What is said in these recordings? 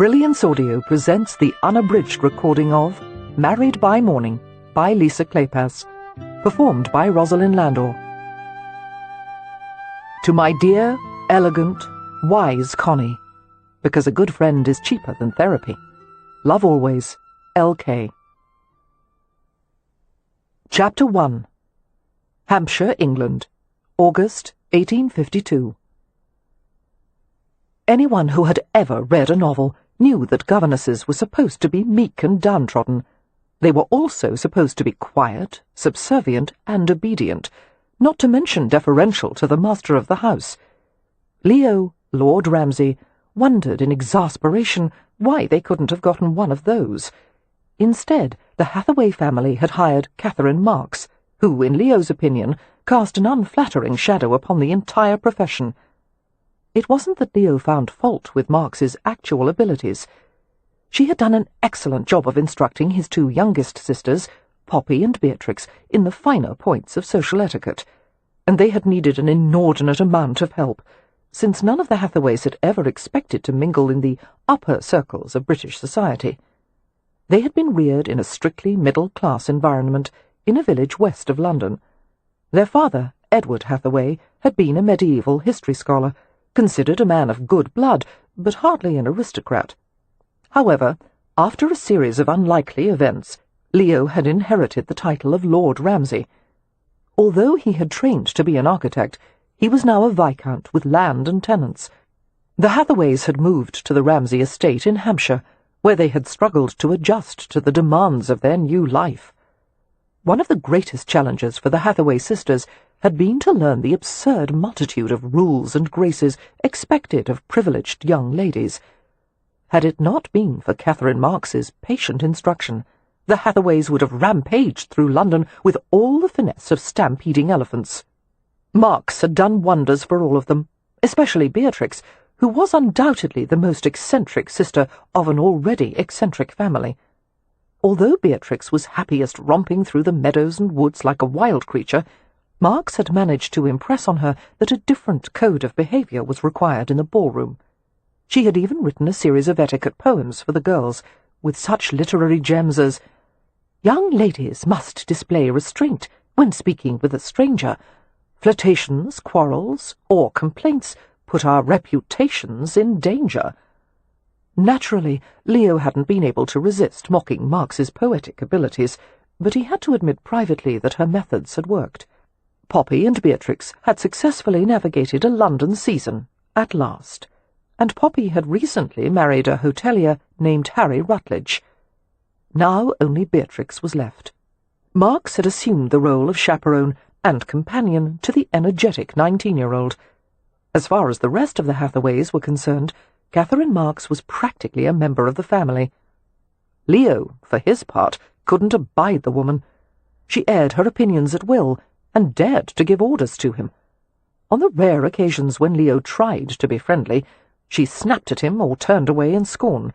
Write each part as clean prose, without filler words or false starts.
Brilliance Audio presents the unabridged recording of Married by Morning by Lisa Kleypas, performed by Rosalind Landor. To my dear, elegant, wise Connie, because a good friend is cheaper than therapy. Love always, L.K. Chapter 1. Hampshire, England, August 1852. Anyone who had ever read a novel knew that governesses were supposed to be meek and downtrodden. They were also supposed to be quiet, subservient, and obedient, not to mention deferential to the master of the house. Leo, Lord Ramsay, wondered in exasperation why they couldn't have gotten one of those. Instead, the Hathaway family had hired Catherine Marks, who, in Leo's opinion, cast an unflattering shadow upon the entire profession. It wasn't that Leo found fault with Marks's actual abilities. She had done an excellent job of instructing his two youngest sisters, Poppy and Beatrix, in the finer points of social etiquette, and they had needed an inordinate amount of help, since none of the Hathaways had ever expected to mingle in the upper circles of British society. They had been reared in a strictly middle-class environment in a village west of London. Their father, Edward Hathaway, had been a medieval history scholar, considered a man of good blood, but hardly an aristocrat. However, after a series of unlikely events, Leo had inherited the title of Lord Ramsay. Although he had trained to be an architect, he was now a viscount with land and tenants. The Hathaways had moved to the Ramsay estate in Hampshire, where they had struggled to adjust to the demands of their new life. One of the greatest challenges for the Hathaway sisters had been to learn the absurd multitude of rules and graces expected of privileged young ladies. Had it not been for Catherine Marks's patient instruction, the Hathaways would have rampaged through London with all the finesse of stampeding elephants. Marks had done wonders for all of them, especially Beatrix, who was undoubtedly the most eccentric sister of an already eccentric family. Although Beatrix was happiest romping through the meadows and woods like a wild creature, Marks had managed to impress on her that a different code of behaviour was required in the ballroom. She had even written a series of etiquette poems for the girls, with such literary gems as, "Young ladies must display restraint when speaking with a stranger. Flirtations, quarrels, or complaints put our reputations in danger." Naturally, Leo hadn't been able to resist mocking Marks's poetic abilities, but he had to admit privately that her methods had worked. Poppy and Beatrix had successfully navigated a London season, at last, and Poppy had recently married a hotelier named Harry Rutledge. Now only Beatrix was left. Marks had assumed the role of chaperone and companion to the energetic 19-year-old. As far as the rest of the Hathaways were concerned, Catherine Marks was practically a member of the family. Leo, for his part, couldn't abide the woman. She aired her opinions at will, and dared to give orders to him. On the rare occasions when Leo tried to be friendly, she snapped at him or turned away in scorn.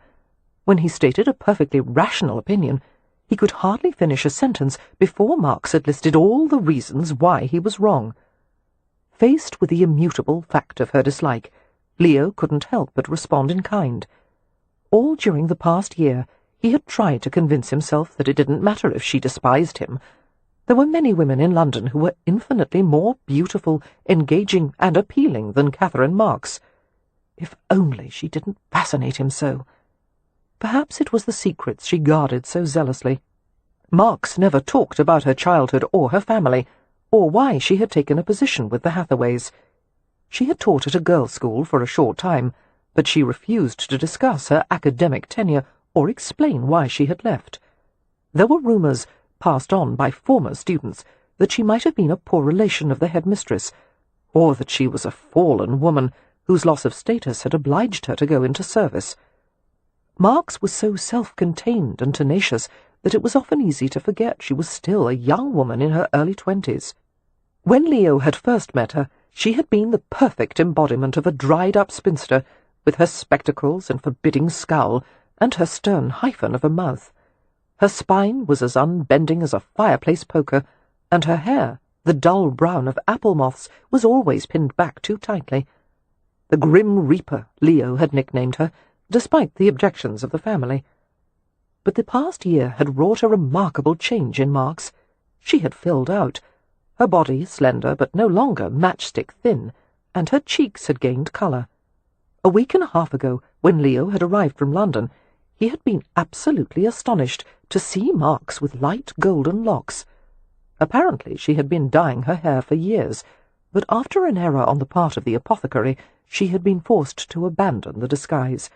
When he stated a perfectly rational opinion, he could hardly finish a sentence before Marks had listed all the reasons why he was wrong. Faced with the immutable fact of her dislike, Leo couldn't help but respond in kind. All during the past year, he had tried to convince himself that it didn't matter if she despised him. There were many women in London who were infinitely more beautiful, engaging, and appealing than Catherine Marks. If only she didn't fascinate him so. Perhaps it was the secrets she guarded so zealously. Marks never talked about her childhood or her family, or why she had taken a position with the Hathaways. She had taught at a girls' school for a short time, but she refused to discuss her academic tenure or explain why she had left. There were rumours, passed on by former students, that she might have been a poor relation of the headmistress, or that she was a fallen woman whose loss of status had obliged her to go into service. Marks was so self-contained and tenacious that it was often easy to forget she was still a young woman in her early 20s. When Leo had first met her, she had been the perfect embodiment of a dried-up spinster, with her spectacles and forbidding scowl, and her stern hyphen of a mouth. Her spine was as unbending as a fireplace poker, and her hair, the dull brown of apple moths, was always pinned back too tightly. The Grim Reaper, Leo had nicknamed her, despite the objections of the family. But the past year had wrought a remarkable change in Marks. She had filled out, her body slender but no longer matchstick thin, and her cheeks had gained colour. A week and a half ago, when Leo had arrived from London, he had been absolutely astonished to see Marks with light golden locks. Apparently she had been dyeing her hair for years, but after an error on the part of the apothecary, she had been forced to abandon the disguise.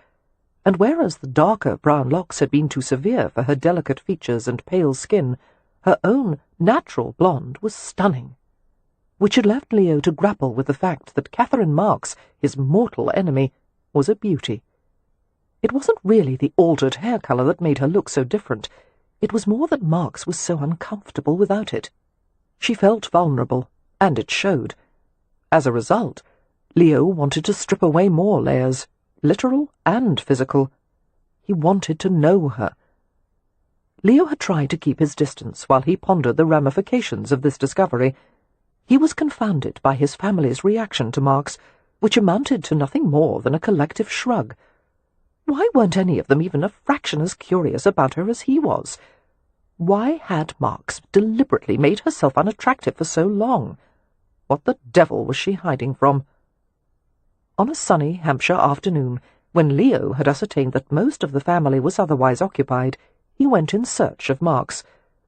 And whereas the darker brown locks had been too severe for her delicate features and pale skin, her own natural blonde was stunning, which had left Leo to grapple with the fact that Catherine Marks, his mortal enemy, was a beauty. It wasn't really the altered hair colour that made her look so different. It was more that Marks was so uncomfortable without it. She felt vulnerable, and it showed. As a result, Leo wanted to strip away more layers, literal and physical. He wanted to know her. Leo had tried to keep his distance while he pondered the ramifications of this discovery. He was confounded by his family's reaction to Marks, which amounted to nothing more than a collective shrug. Why weren't any of them even a fraction as curious about her as he was? Why had Marks deliberately made herself unattractive for so long? What the devil was she hiding from? On a sunny Hampshire afternoon, when Leo had ascertained that most of the family was otherwise occupied, he went in search of Marks,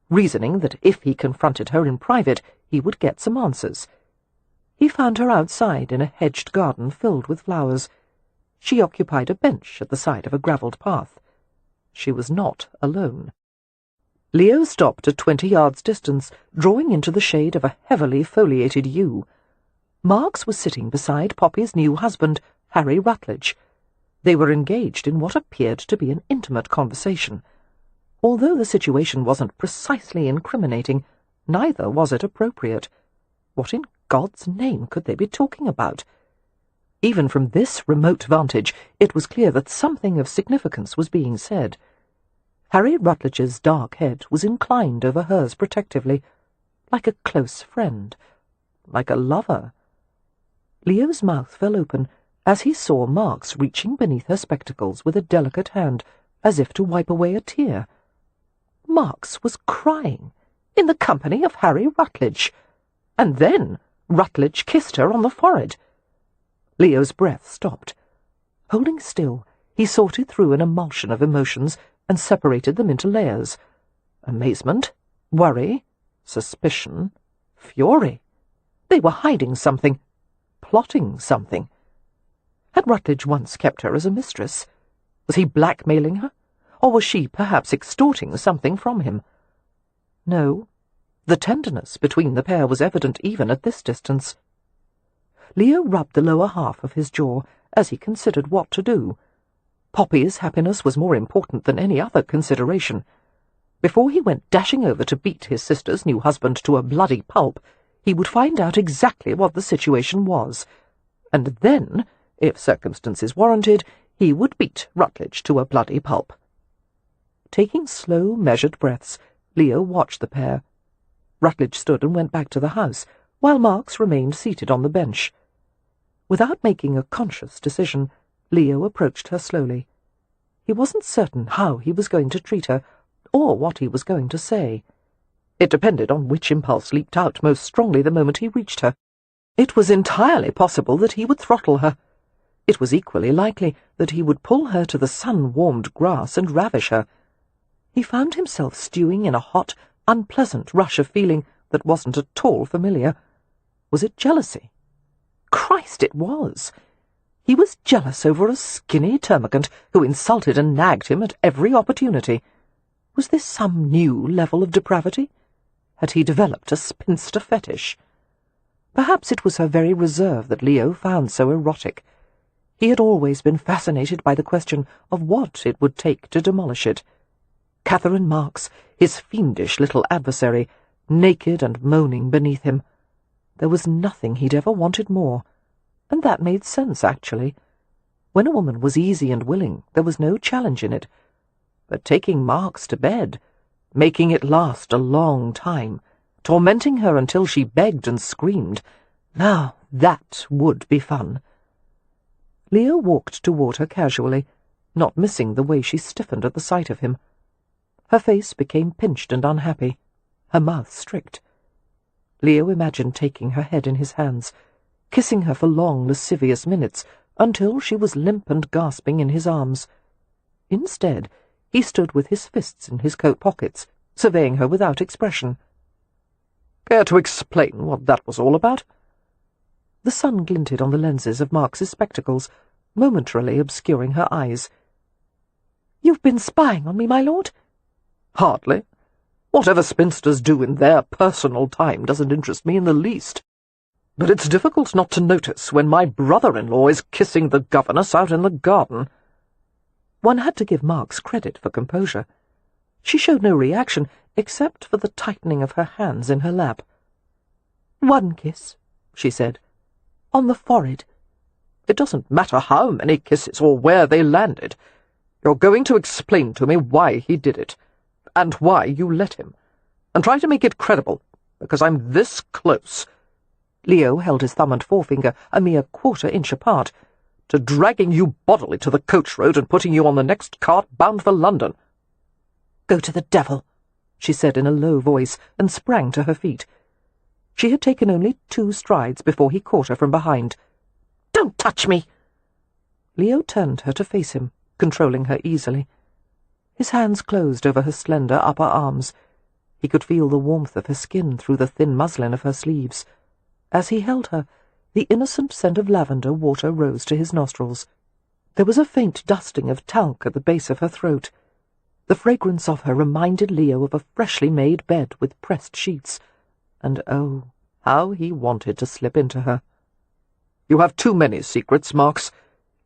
reasoning that if he confronted her in private, he would get some answers. He found her outside in a hedged garden filled with flowers. She occupied a bench at the side of a gravelled path. She was not alone. Leo stopped at 20 yards' distance, drawing into the shade of a heavily foliated yew. Marks was sitting beside Poppy's new husband, Harry Rutledge. They were engaged in what appeared to be an intimate conversation. Although the situation wasn't precisely incriminating, neither was it appropriate. What in God's name could they be talking about? Even from this remote vantage, it was clear that something of significance was being said. Harry Rutledge's dark head was inclined over hers protectively, like a close friend, like a lover. Leo's mouth fell open as he saw Marks reaching beneath her spectacles with a delicate hand, as if to wipe away a tear. Marks was crying, in the company of Harry Rutledge, and then Rutledge kissed her on the forehead. Leo's breath stopped. Holding still, he sorted through an emulsion of emotions and separated them into layers. Amazement, worry, suspicion, fury. They were hiding something, plotting something. Had Rutledge once kept her as a mistress? Was he blackmailing her, or was she perhaps extorting something from him? No, the tenderness between the pair was evident even at this distance. Leo rubbed the lower half of his jaw as he considered what to do. Poppy's happiness was more important than any other consideration. Before he went dashing over to beat his sister's new husband to a bloody pulp, he would find out exactly what the situation was, and then, if circumstances warranted, he would beat Rutledge to a bloody pulp. Taking slow, measured breaths, Leo watched the pair. Rutledge stood and went back to the house, while Marks remained seated on the bench. Without making a conscious decision, Leo approached her slowly. He wasn't certain how he was going to treat her, or what he was going to say. It depended on which impulse leaped out most strongly the moment he reached her. It was entirely possible that he would throttle her. It was equally likely that he would pull her to the sun-warmed grass and ravish her. He found himself stewing in a hot, unpleasant rush of feeling that wasn't at all familiar. Was it jealousy? Christ, it was! He was jealous over a skinny termagant who insulted and nagged him at every opportunity. Was this some new level of depravity? Had he developed a spinster fetish? Perhaps it was her very reserve that Leo found so erotic. He had always been fascinated by the question of what it would take to demolish it. Catherine Marks, his fiendish little adversary, naked and moaning beneath him. There was nothing he'd ever wanted more, and that made sense, actually. When a woman was easy and willing, there was no challenge in it. But taking Marks to bed, making it last a long time, tormenting her until she begged and screamed, now that would be fun. Leo walked toward her casually, not missing the way she stiffened at the sight of him. Her face became pinched and unhappy, her mouth strict. Leo imagined taking her head in his hands, kissing her for long, lascivious minutes, until she was limp and gasping in his arms. Instead, he stood with his fists in his coat pockets, surveying her without expression. "Care to explain what that was all about?" The sun glinted on the lenses of Marks's spectacles, momentarily obscuring her eyes. "You've been spying on me, my lord?" "Hardly. Whatever spinsters do in their personal time doesn't interest me in the least. But it's difficult not to notice when my brother-in-law is kissing the governess out in the garden." One had to give Marks credit for composure. She showed no reaction, except for the tightening of her hands in her lap. "One kiss," she said. "On the forehead." "It doesn't matter how many kisses or where they landed. You're going to explain to me why he did it, and why you let him, and try to make it credible, because I'm this close." Leo held his thumb and forefinger a mere quarter-inch apart. "To dragging you bodily to the coach road and putting you on the next cart bound for London." "Go to the devil," she said in a low voice, and sprang to her feet. She had taken only 2 strides before he caught her from behind. "Don't touch me!" Leo turned her to face him, controlling her easily. His hands closed over her slender upper arms. He could feel the warmth of her skin through the thin muslin of her sleeves. As he held her, the innocent scent of lavender water rose to his nostrils. There was a faint dusting of talc at the base of her throat. The fragrance of her reminded Leo of a freshly made bed with pressed sheets, and oh, how he wanted to slip into her. "You have too many secrets, Marks.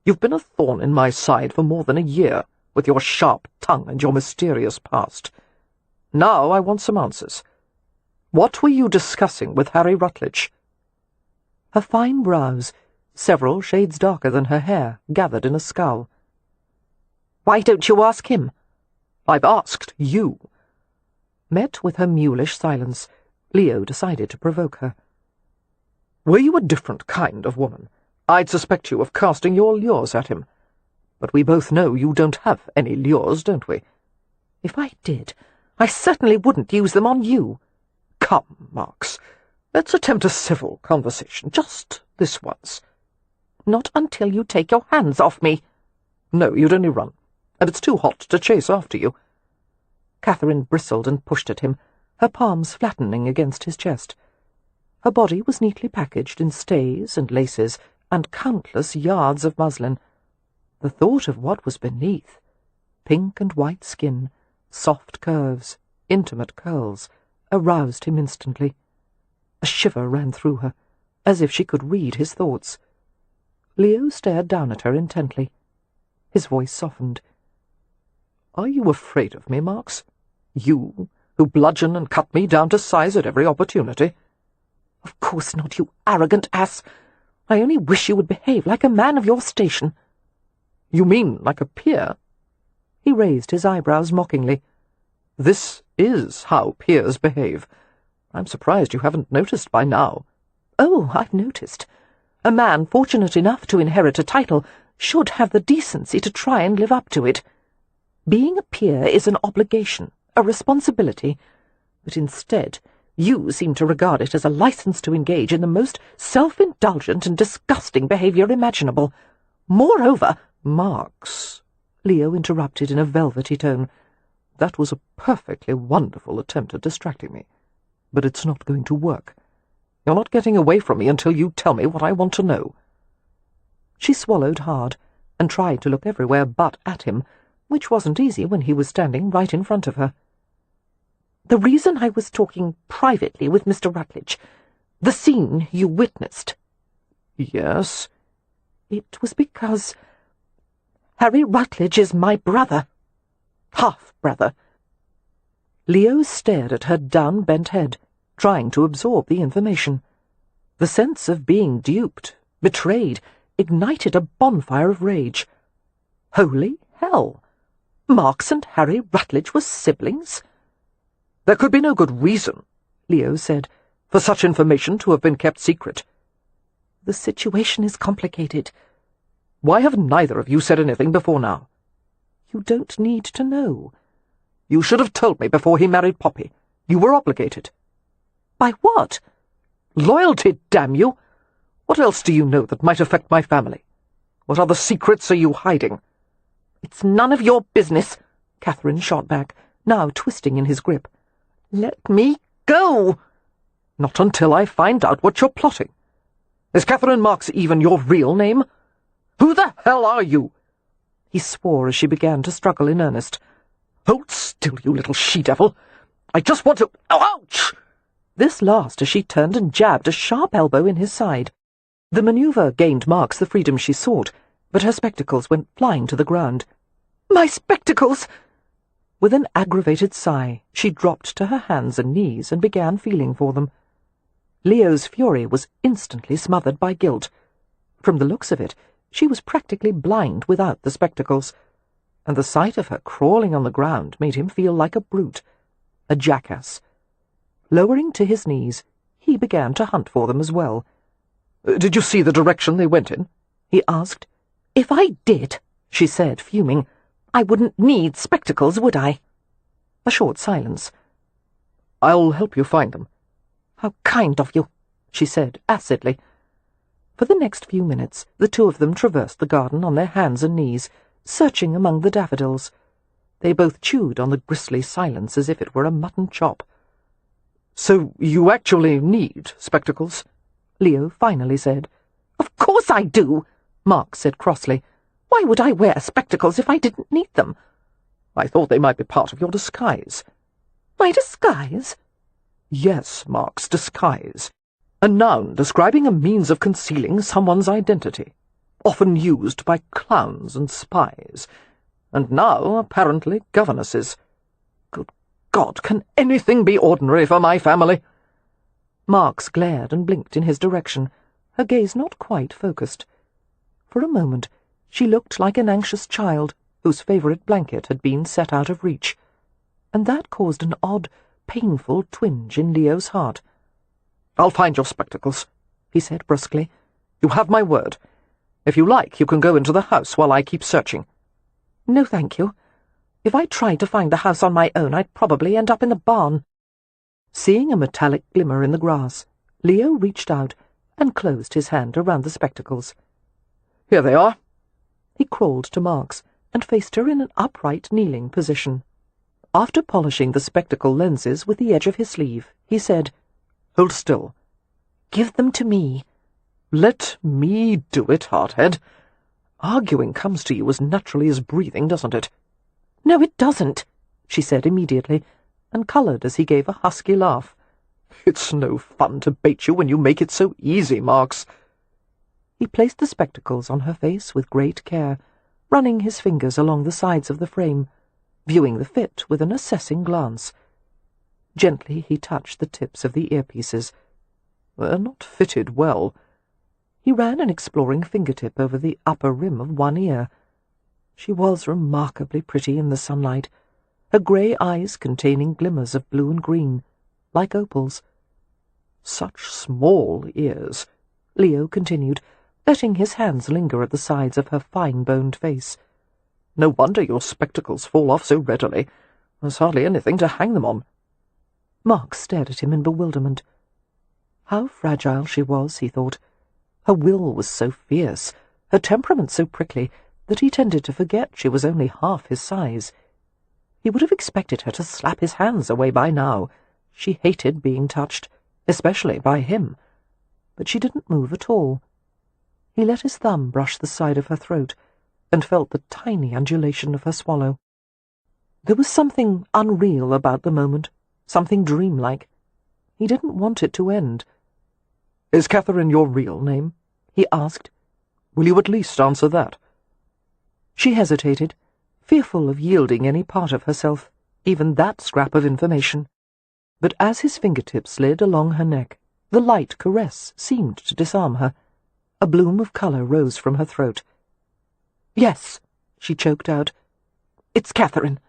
You've been a thorn in my side for more than a year, with your sharp tongue and your mysterious past. Now I want some answers. What were you discussing with Harry Rutledge?" Her fine brows, several shades darker than her hair, gathered in a scowl. "Why don't you ask him?" "I've asked you." Met with her mulish silence, Leo decided to provoke her. "Were you a different kind of woman, I'd suspect you of casting your lures at him. But we both know you don't have any lures, don't we?" "If I did, I certainly wouldn't use them on you." "Come, Marks, let's attempt a civil conversation, just this once." "Not until you take your hands off me." "No, you'd only run, and it's too hot to chase after you." Catherine bristled and pushed at him, her palms flattening against his chest. Her body was neatly packaged in stays and laces and countless yards of muslin. The thought of what was beneath, pink and white skin, soft curves, intimate curls, aroused him instantly. A shiver ran through her, as if she could read his thoughts. Leo stared down at her intently. His voice softened. "Are you afraid of me, Marks? You, who bludgeon and cut me down to size at every opportunity?" "Of course not, you arrogant ass. I only wish you would behave like a man of your station." "You mean like a peer?" He raised his eyebrows mockingly. "This is how peers behave. I'm surprised you haven't noticed by now." "Oh, I've noticed. A man fortunate enough to inherit a title should have the decency to try and live up to it. Being a peer is an obligation, a responsibility, but instead you seem to regard it as a license to engage in the most self-indulgent and disgusting behaviour imaginable. Moreover—" "Marks," Leo interrupted in a velvety tone, "that was a perfectly wonderful attempt at distracting me. But it's not going to work. You're not getting away from me until you tell me what I want to know." She swallowed hard, and tried to look everywhere but at him, which wasn't easy when he was standing right in front of her. "The reason I was talking privately with Mr. Rutledge, the scene you witnessed—" "Yes?" "It was because Harry Rutledge is my brother. Half-brother." Leo stared at her down-bent head, trying to absorb the information. The sense of being duped, betrayed, ignited a bonfire of rage. Holy hell! Marks and Harry Rutledge were siblings? "There could be no good reason," Leo said, "for such information to have been kept secret." "The situation is complicated." "Why have neither of you said anything before now? You don't need to know. You should have told me before he married Poppy. You were obligated. By what? Loyalty, damn you! What else do you know that might affect my family? What other secrets are you hiding? It's none of your business, Catherine shot back, now twisting in his grip. Let me go! Not until I find out what you're plotting. Is Catherine Marks even your real name? Who the hell are you? He swore as she began to struggle in earnest. Hold still, you little she-devil. I just want to— Ouch! This last as she turned and jabbed a sharp elbow in his side. The manoeuvre gained Marks the freedom she sought, but her spectacles went flying to the ground. My spectacles! With an aggravated sigh, she dropped to her hands and knees and began feeling for them. Leo's fury was instantly smothered by guilt. From the looks of it, she was practically blind without the spectacles, and the sight of her crawling on the ground made him feel like a brute, a jackass. Lowering to his knees, he began to hunt for them as well. Did you see the direction they went in? He asked. If I did, she said, fuming, I wouldn't need spectacles, would I? A short silence. I'll help you find them. How kind of you, she said, acidly. For the next few minutes, the two of them traversed the garden on their hands and knees, searching among the daffodils. They both chewed on the gristly silence as if it were a mutton chop. So you actually need spectacles? Leo finally said. Of course I do, Mark said crossly. Why would I wear spectacles if I didn't need them? I thought they might be part of your disguise. My disguise? Yes, Mark's disguise. A noun describing a means of concealing someone's identity, often used by clowns and spies, and now, apparently, governesses. Good God, can anything be ordinary for my family? Marks glared and blinked in his direction, her gaze not quite focused. For a moment, she looked like an anxious child whose favourite blanket had been set out of reach, and that caused an odd, painful twinge in Leo's heart. I'll find your spectacles, he said brusquely. You have my word. If you like, you can go into the house while I keep searching. No, thank you. If I tried to find the house on my own, I'd probably end up in the barn. Seeing a metallic glimmer in the grass, Leo reached out and closed his hand around the spectacles. Here they are. He crawled to Marks and faced her in an upright kneeling position. After polishing the spectacle lenses with the edge of his sleeve, he said, Hold still. Give them to me. Let me do it, Hardhead. Arguing comes to you as naturally as breathing, doesn't it? No, it doesn't, she said immediately, and coloured as he gave a husky laugh. It's no fun to bait you when you make it so easy, Marks. He placed the spectacles on her face with great care, running his fingers along the sides of the frame, viewing the fit with an assessing glance. Gently he touched the tips of the earpieces. They're not fitted well. He ran an exploring fingertip over the upper rim of one ear. She was remarkably pretty in the sunlight, her grey eyes containing glimmers of blue and green, like opals. Such small ears, Leo continued, letting his hands linger at the sides of her fine-boned face. No wonder your spectacles fall off so readily. There's hardly anything to hang them on. Mark stared at him in bewilderment. How fragile she was, he thought. Her will was so fierce, her temperament so prickly, that he tended to forget she was only half his size. He would have expected her to slap his hands away by now. She hated being touched, especially by him. But she didn't move at all. He let his thumb brush the side of her throat, and felt the tiny undulation of her swallow. There was something unreal about the moment, something dreamlike. He didn't want it to end. Is Catherine your real name? He asked. Will you at least answer that? She hesitated, fearful of yielding any part of herself, even that scrap of information. But as his fingertips slid along her neck, the light caress seemed to disarm her. A bloom of colour rose from her throat. Yes, she choked out. It's Catherine.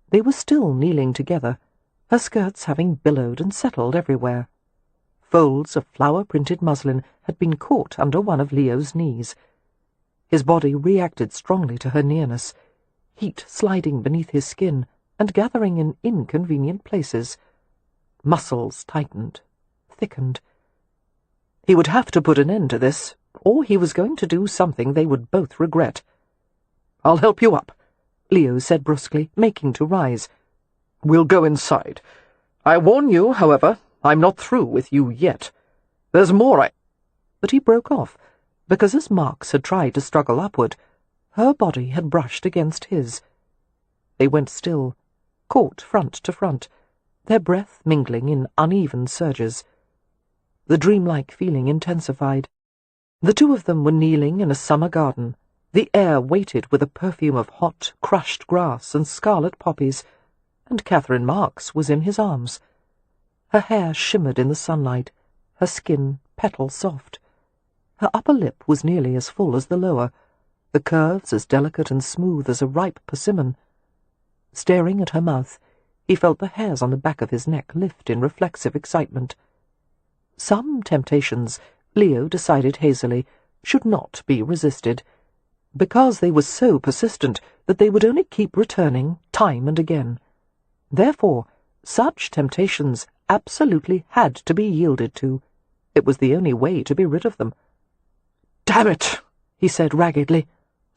They were still kneeling together, her skirts having billowed and settled everywhere. Folds of flower-printed muslin had been caught under one of Leo's knees. His body reacted strongly to her nearness. heat sliding beneath his skin and gathering in inconvenient places. Muscles tightened, thickened. He would have to put an end to this, or he was going to do something they would both regret. "I'll help you up," Leo said brusquely, making to rise. "We'll go inside. I warn you, however, I'm not through with you yet. There's more But he broke off, because as Marks had tried to struggle upward, her body had brushed against his. They went still, caught front to front, their breath mingling in uneven surges. The dreamlike feeling intensified. The two of them were kneeling in a summer garden, the air weighted with a perfume of hot, crushed grass and scarlet poppies, and Catherine Marks was in his arms. Her hair shimmered in the sunlight, her skin petal-soft. Her upper lip was nearly as full as the lower, the curves as delicate and smooth as a ripe persimmon. Staring at her mouth, he felt the hairs on the back of his neck lift in reflexive excitement. Some temptations, Leo decided hazily, should not be resisted, because they were so persistent that they would only keep returning time and again. Therefore, such temptations absolutely had to be yielded to. It was the only way to be rid of them. "Damn it," he said raggedly.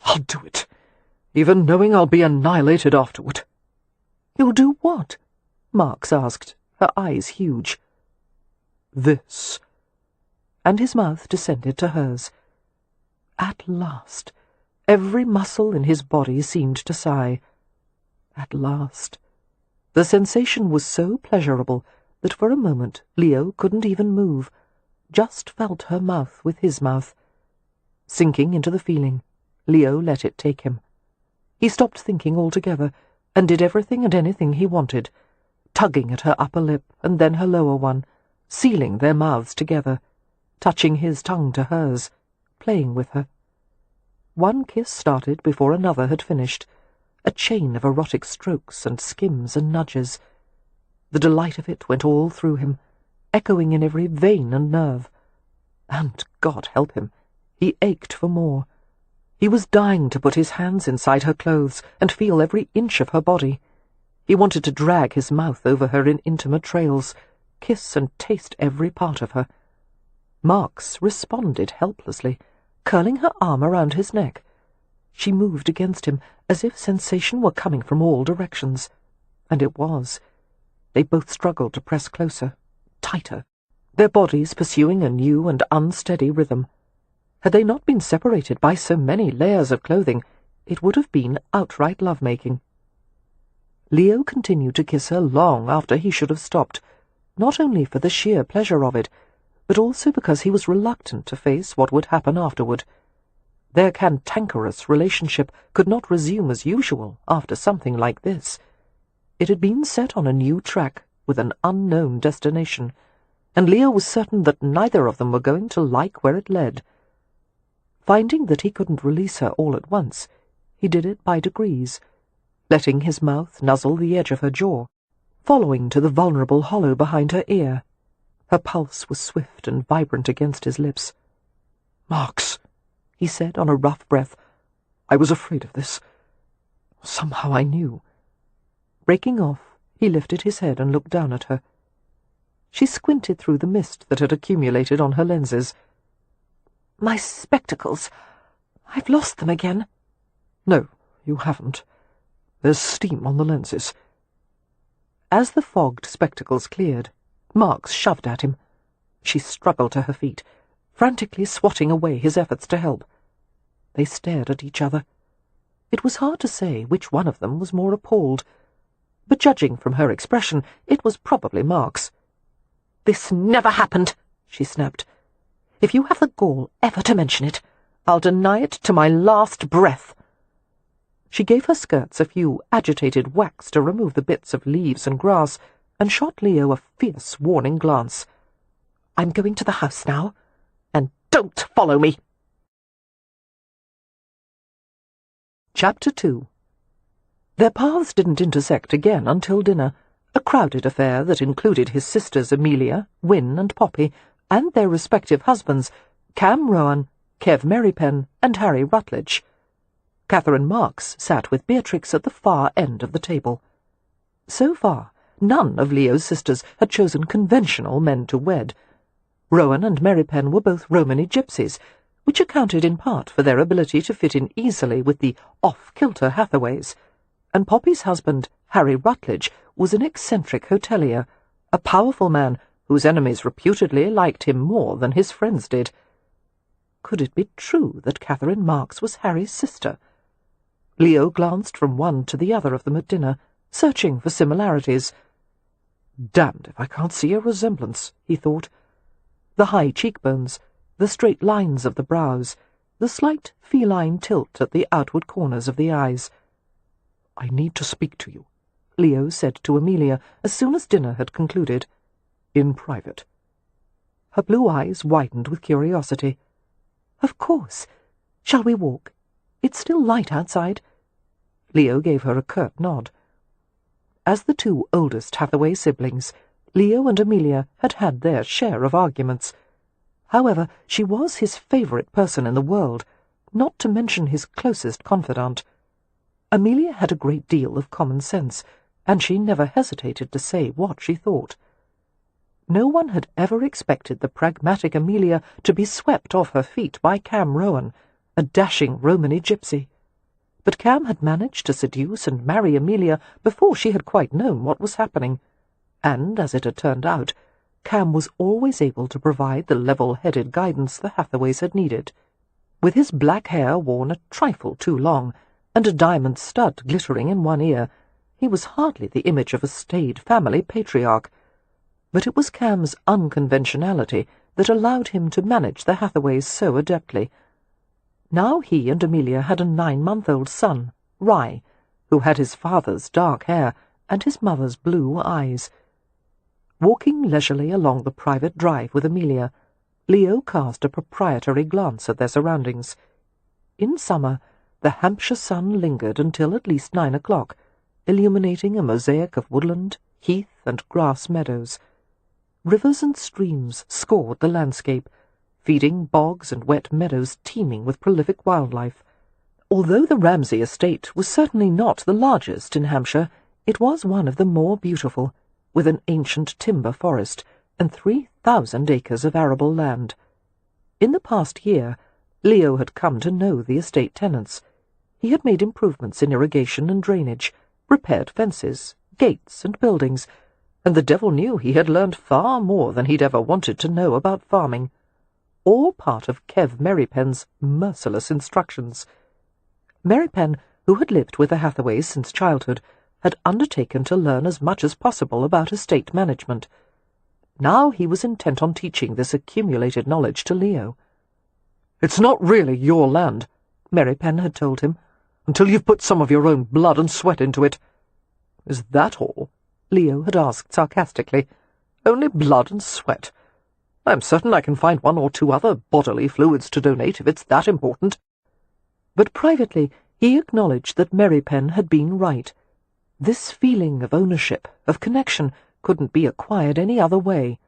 "I'll do it, even knowing I'll be annihilated afterward." "You'll do what?" Marks asked, her eyes huge. "This." And his mouth descended to hers. At last, every muscle in his body seemed to sigh. At last. The sensation was so pleasurable that for a moment Leo couldn't even move, just felt her mouth with his mouth. Sinking into the feeling, Leo let it take him. He stopped thinking altogether, and did everything and anything he wanted, tugging at her upper lip and then her lower one, sealing their mouths together, touching his tongue to hers, playing with her. One kiss started before another had finished, a chain of erotic strokes and skims and nudges. The delight of it went all through him, echoing in every vein and nerve. And, God help him, he ached for more. He was dying to put his hands inside her clothes and feel every inch of her body. He wanted to drag his mouth over her in intimate trails, kiss and taste every part of her. Marks responded helplessly, curling her arm around his neck. She moved against him, as if sensation were coming from all directions. And it was. They both struggled to press closer, tighter, their bodies pursuing a new and unsteady rhythm. Had they not been separated by so many layers of clothing, it would have been outright love-making. Leo continued to kiss her long after he should have stopped, not only for the sheer pleasure of it, but also because he was reluctant to face what would happen afterward. Their cantankerous relationship could not resume as usual after something like this. It had been set on a new track with an unknown destination, and Leo was certain that neither of them were going to like where it led. Finding that he couldn't release her all at once, he did it by degrees, letting his mouth nuzzle the edge of her jaw, following to the vulnerable hollow behind her ear. Her pulse was swift and vibrant against his lips. "Marks," he said on a rough breath, "I was afraid of this. Somehow I knew." Breaking off, he lifted his head and looked down at her. She squinted through the mist that had accumulated on her lenses. "My spectacles. I've lost them again." "No, you haven't. There's steam on the lenses." As the fogged spectacles cleared, Marks shoved at him. She struggled to her feet, frantically swatting away his efforts to help. They stared at each other. It was hard to say which one of them was more appalled, but judging from her expression, it was probably Marks. "This never happened," she snapped. "If you have the gall ever to mention it, I'll deny it to my last breath." She gave her skirts a few agitated whacks to remove the bits of leaves and grass, and shot Leo a fierce, warning glance. "I'm going to the house now, and don't follow me." Chapter 2. Their paths didn't intersect again until dinner, a crowded affair that included his sisters Amelia, Wynne, and Poppy, and their respective husbands, Cam Rowan, Kev Merrypen, and Harry Rutledge. Catherine Marks sat with Beatrix at the far end of the table. So far, none of Leo's sisters had chosen conventional men to wed. Rowan and Merrypen were both Romany gypsies, which accounted in part for their ability to fit in easily with the off-kilter Hathaways, and Poppy's husband, Harry Rutledge, was an eccentric hotelier, a powerful man whose enemies reputedly liked him more than his friends did. Could it be true that Catherine Marks was Harry's sister? Leo glanced from one to the other of them at dinner, searching for similarities. "Damned if I can't see a resemblance," he thought. The high cheekbones, the straight lines of the brows, the slight feline tilt at the outward corners of the eyes. "I need to speak to you," Leo said to Amelia as soon as dinner had concluded. "In private." Her blue eyes widened with curiosity. "Of course. Shall we walk? It's still light outside." Leo gave her a curt nod. As the two oldest Hathaway siblings, Leo and Amelia had had their share of arguments. However, she was his favourite person in the world, not to mention his closest confidant. Amelia had a great deal of common sense, and she never hesitated to say what she thought. No one had ever expected the pragmatic Amelia to be swept off her feet by Cam Rowan, a dashing Romany gypsy. But Cam had managed to seduce and marry Amelia before she had quite known what was happening, and, as it had turned out, Cam was always able to provide the level-headed guidance the Hathaways had needed. With his black hair worn a trifle too long, and a diamond stud glittering in one ear, he was hardly the image of a staid family patriarch. But it was Cam's unconventionality that allowed him to manage the Hathaways so adeptly. Now he and Amelia had a 9-month-old son, Rye, who had his father's dark hair and his mother's blue eyes. Walking leisurely along the private drive with Amelia, Leo cast a proprietary glance at their surroundings. In summer, the Hampshire sun lingered until at least 9 o'clock, illuminating a mosaic of woodland, heath, and grass meadows. Rivers and streams scored the landscape, feeding bogs and wet meadows teeming with prolific wildlife. Although the Ramsay estate was certainly not the largest in Hampshire, it was one of the more beautiful, with an ancient timber forest and 3,000 acres of arable land. In the past year, Leo had come to know the estate tenants. He had made improvements in irrigation and drainage, repaired fences, gates, and buildings, and the devil knew he had learned far more than he'd ever wanted to know about farming. All part of Kev Merrypen's merciless instructions. Merrypen, who had lived with the Hathaways since childhood, had undertaken to learn as much as possible about estate management. Now he was intent on teaching this accumulated knowledge to Leo. "It's not really your land," Merrypen had told him, "until you've put some of your own blood and sweat into it." "Is that all?" Leo had asked sarcastically. "Only blood and sweat? I'm certain I can find 1 or 2 other bodily fluids to donate if it's that important." But privately he acknowledged that Merrypen had been right. This feeling of ownership, of connection, couldn't be acquired any other way.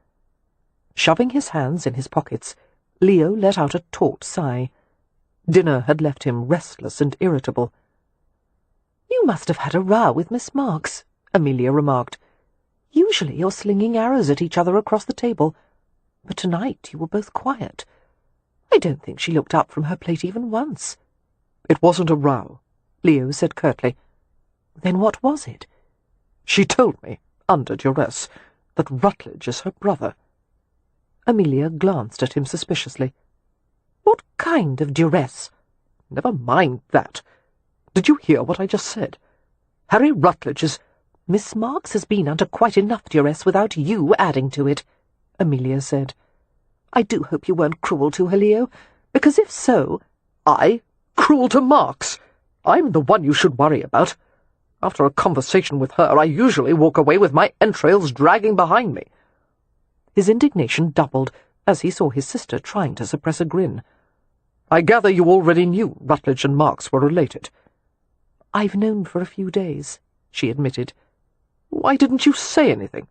Shoving his hands in his pockets, Leo let out a taut sigh. Dinner had left him restless and irritable. "You must have had a row with Miss Marks," Amelia remarked. "Usually you're slinging arrows at each other across the table, but tonight you were both quiet. I don't think she looked up from her plate even once." "It wasn't a row," Leo said curtly. "Then what was it?" "She told me, under duress, that Rutledge is her brother." Amelia glanced at him suspiciously. "What kind of duress?" "Never mind that. Did you hear what I just said? Harry Rutledge is—" "Miss Marks has been under quite enough duress without you adding to it," Amelia said. "I do hope you weren't cruel to her, Leo, because if so—" "I? Cruel to Marks? I'm the one you should worry about. After a conversation with her, I usually walk away with my entrails dragging behind me." His indignation doubled as he saw his sister trying to suppress a grin. "I gather you already knew Rutledge and Marks were related." "I've known for a few days," she admitted. "Why didn't you say anything?"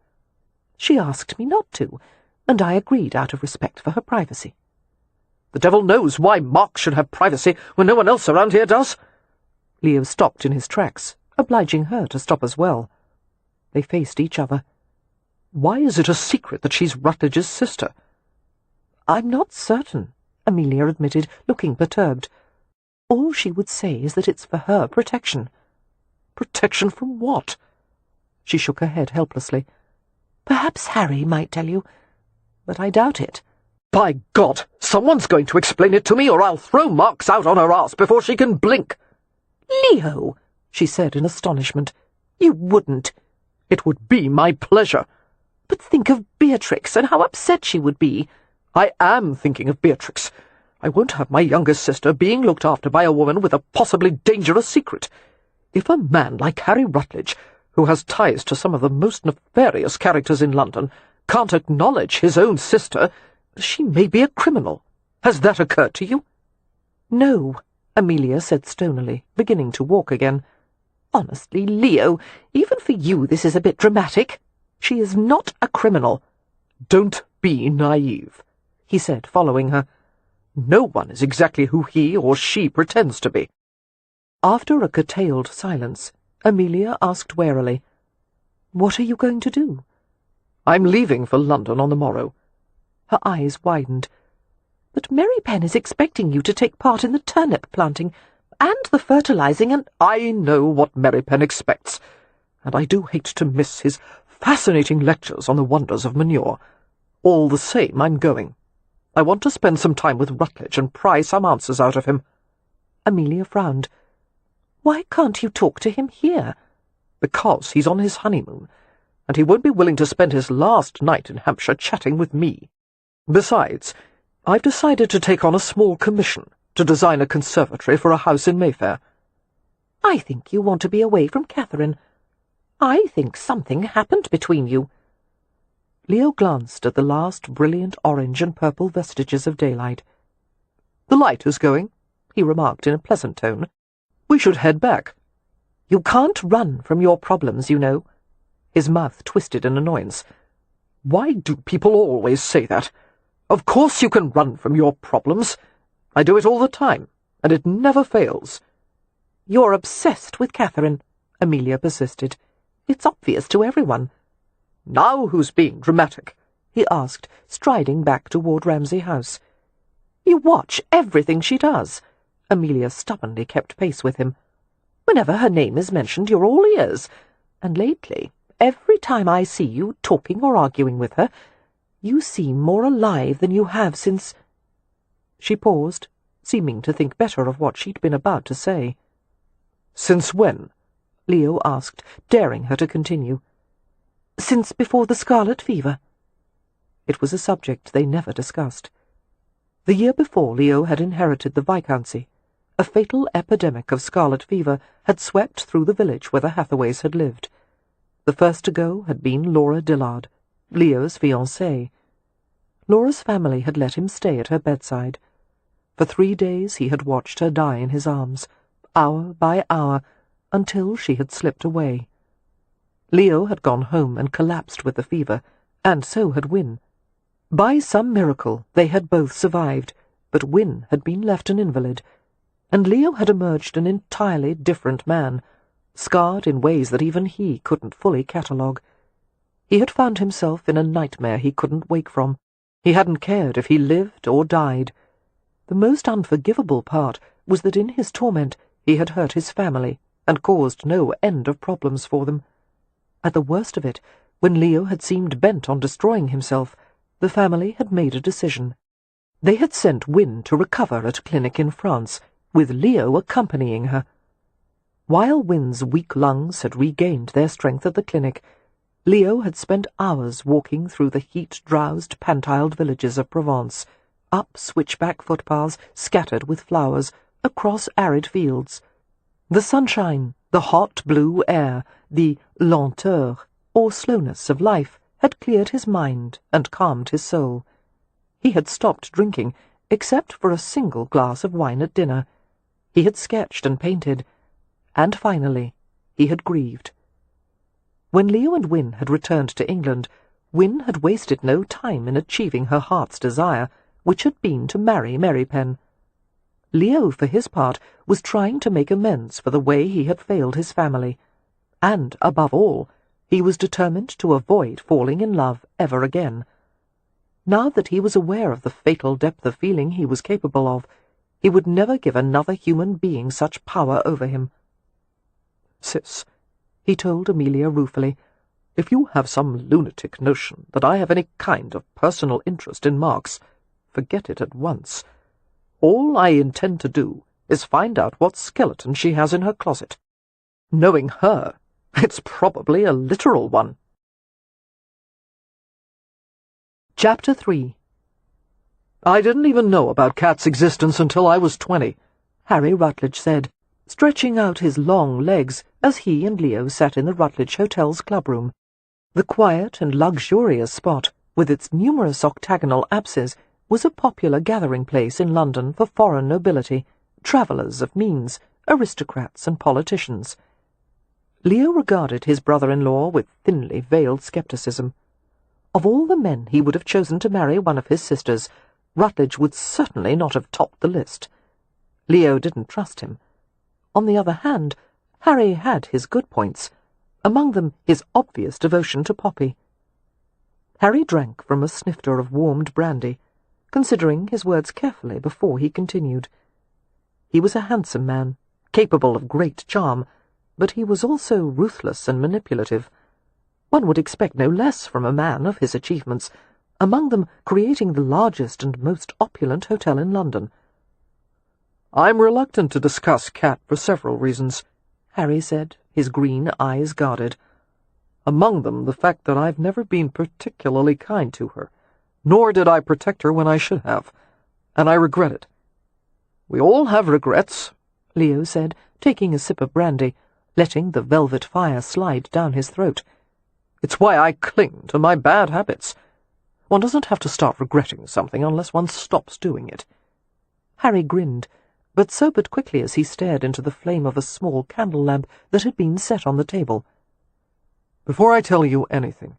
"She asked me not to, and I agreed out of respect for her privacy." "The devil knows why Marks should have privacy when no one else around here does. Leo stopped in his tracks, obliging her to stop as well. They faced each other. Why is it a secret that she's Rutledge's sister? I'm not certain, Amelia admitted, looking perturbed. All she would say is that it's for her protection. Protection from what? She shook her head helplessly. Perhaps Harry might tell you, but I doubt it. By God, someone's going to explain it to me, or I'll throw marks out on her ass before she can blink. Leo, she said in astonishment. You wouldn't. It would be my pleasure. But think of Beatrix and how upset she would be. I am thinking of Beatrix. I won't have my youngest sister being looked after by a woman with a possibly dangerous secret. If a man like Harry Rutledge, who has ties to some of the most nefarious characters in London, can't acknowledge his own sister, she may be a criminal. Has that occurred to you? No, Amelia said stonily, beginning to walk again. Honestly, Leo, even for you this is a bit dramatic. She is not a criminal. Don't be naive, he said, following her. No one is exactly who he or she pretends to be. After a curtailed silence, Amelia asked warily, What are you going to do? I'm leaving for London on the morrow. Her eyes widened. But Mary Penn is expecting you to take part in the turnip planting, and the fertilizing, and— I know what Mary Penn expects, and I do hate to miss his fascinating lectures on the wonders of manure. All the same, I'm going. I want to spend some time with Rutledge and pry some answers out of him. Amelia frowned. Why can't you talk to him here? Because he's on his honeymoon, and he won't be willing to spend his last night in Hampshire chatting with me. Besides, I've decided to take on a small commission to design a conservatory for a house in Mayfair. I think you want to be away from Catherine. I think something happened between you. Leo glanced at the last brilliant orange and purple vestiges of daylight. The light is going, he remarked in a pleasant tone. We should head back. You can't run from your problems, you know. His mouth twisted in annoyance. Why do people always say that? Of course you can run from your problems. I do it all the time, and it never fails. You're obsessed with Catherine, Amelia persisted. It's obvious to everyone. Now who's being dramatic? He asked, striding back toward Ramsay House. You watch everything she does. Amelia stubbornly kept pace with him. Whenever her name is mentioned, you're all ears. And lately, every time I see you talking or arguing with her, you seem more alive than you have since— She paused, seeming to think better of what she'd been about to say. Since when? Leo asked, daring her to continue. Since before the scarlet fever. It was a subject they never discussed. The year before, Leo had inherited the viscountcy. A fatal epidemic of scarlet fever had swept through the village where the Hathaways had lived. The first to go had been Laura Dillard, Leo's fiancée. Laura's family had let him stay at her bedside. For 3 days he had watched her die in his arms, hour by hour, until she had slipped away. Leo had gone home and collapsed with the fever, and so had Wynne. By some miracle they had both survived, but Wynne had been left an invalid, and Leo had emerged an entirely different man, scarred in ways that even he couldn't fully catalogue. He had found himself in a nightmare he couldn't wake from. He hadn't cared if he lived or died. The most unforgivable part was that in his torment he had hurt his family and caused no end of problems for them. At the worst of it, when Leo had seemed bent on destroying himself, the family had made a decision. They had sent Wynne to recover at a clinic in France, with Leo accompanying her. While Wynne's weak lungs had regained their strength at the clinic, Leo had spent hours walking through the heat-drowsed, pantiled villages of Provence, up switchback footpaths scattered with flowers, across arid fields. The sunshine, the hot blue air, the lenteur, or slowness of life, had cleared his mind and calmed his soul. He had stopped drinking, except for a single glass of wine at dinner. He had sketched and painted, and finally he had grieved. When Leo and Wynne had returned to England, Wynne had wasted no time in achieving her heart's desire, which had been to marry Mary Penn. Leo, for his part, was trying to make amends for the way he had failed his family, and, above all, he was determined to avoid falling in love ever again. Now that he was aware of the fatal depth of feeling he was capable of, he would never give another human being such power over him. "Sis," he told Amelia ruefully, "if you have some lunatic notion that I have any kind of personal interest in Marks, forget it at once. All I intend to do is find out what skeleton she has in her closet. Knowing her, it's probably a literal one." Chapter 3. "I didn't even know about Kat's existence until I was 20, Harry Rutledge said, stretching out his long legs as he and Leo sat in the Rutledge Hotel's clubroom. The quiet and luxurious spot, with its numerous octagonal apses, was a popular gathering place in London for foreign nobility, travellers of means, aristocrats and politicians. Leo regarded his brother-in-law with thinly veiled scepticism. Of all the men he would have chosen to marry one of his sisters, Rutledge would certainly not have topped the list. Leo didn't trust him. On the other hand, Harry had his good points, among them his obvious devotion to Poppy. Harry drank from a snifter of warmed brandy, considering his words carefully before he continued. He was a handsome man, capable of great charm, but he was also ruthless and manipulative. One would expect no less from a man of his achievements, among them creating the largest and most opulent hotel in London. "I'm reluctant to discuss Kat for several reasons," Harry said, his green eyes guarded. "Among them the fact that I've never been particularly kind to her, nor did I protect her when I should have, and I regret it." "We all have regrets," Leo said, taking a sip of brandy, letting the velvet fire slide down his throat. "It's why I cling to my bad habits. One doesn't have to start regretting something unless one stops doing it." Harry grinned, but sobered quickly as he stared into the flame of a small candle lamp that had been set on the table. "Before I tell you anything,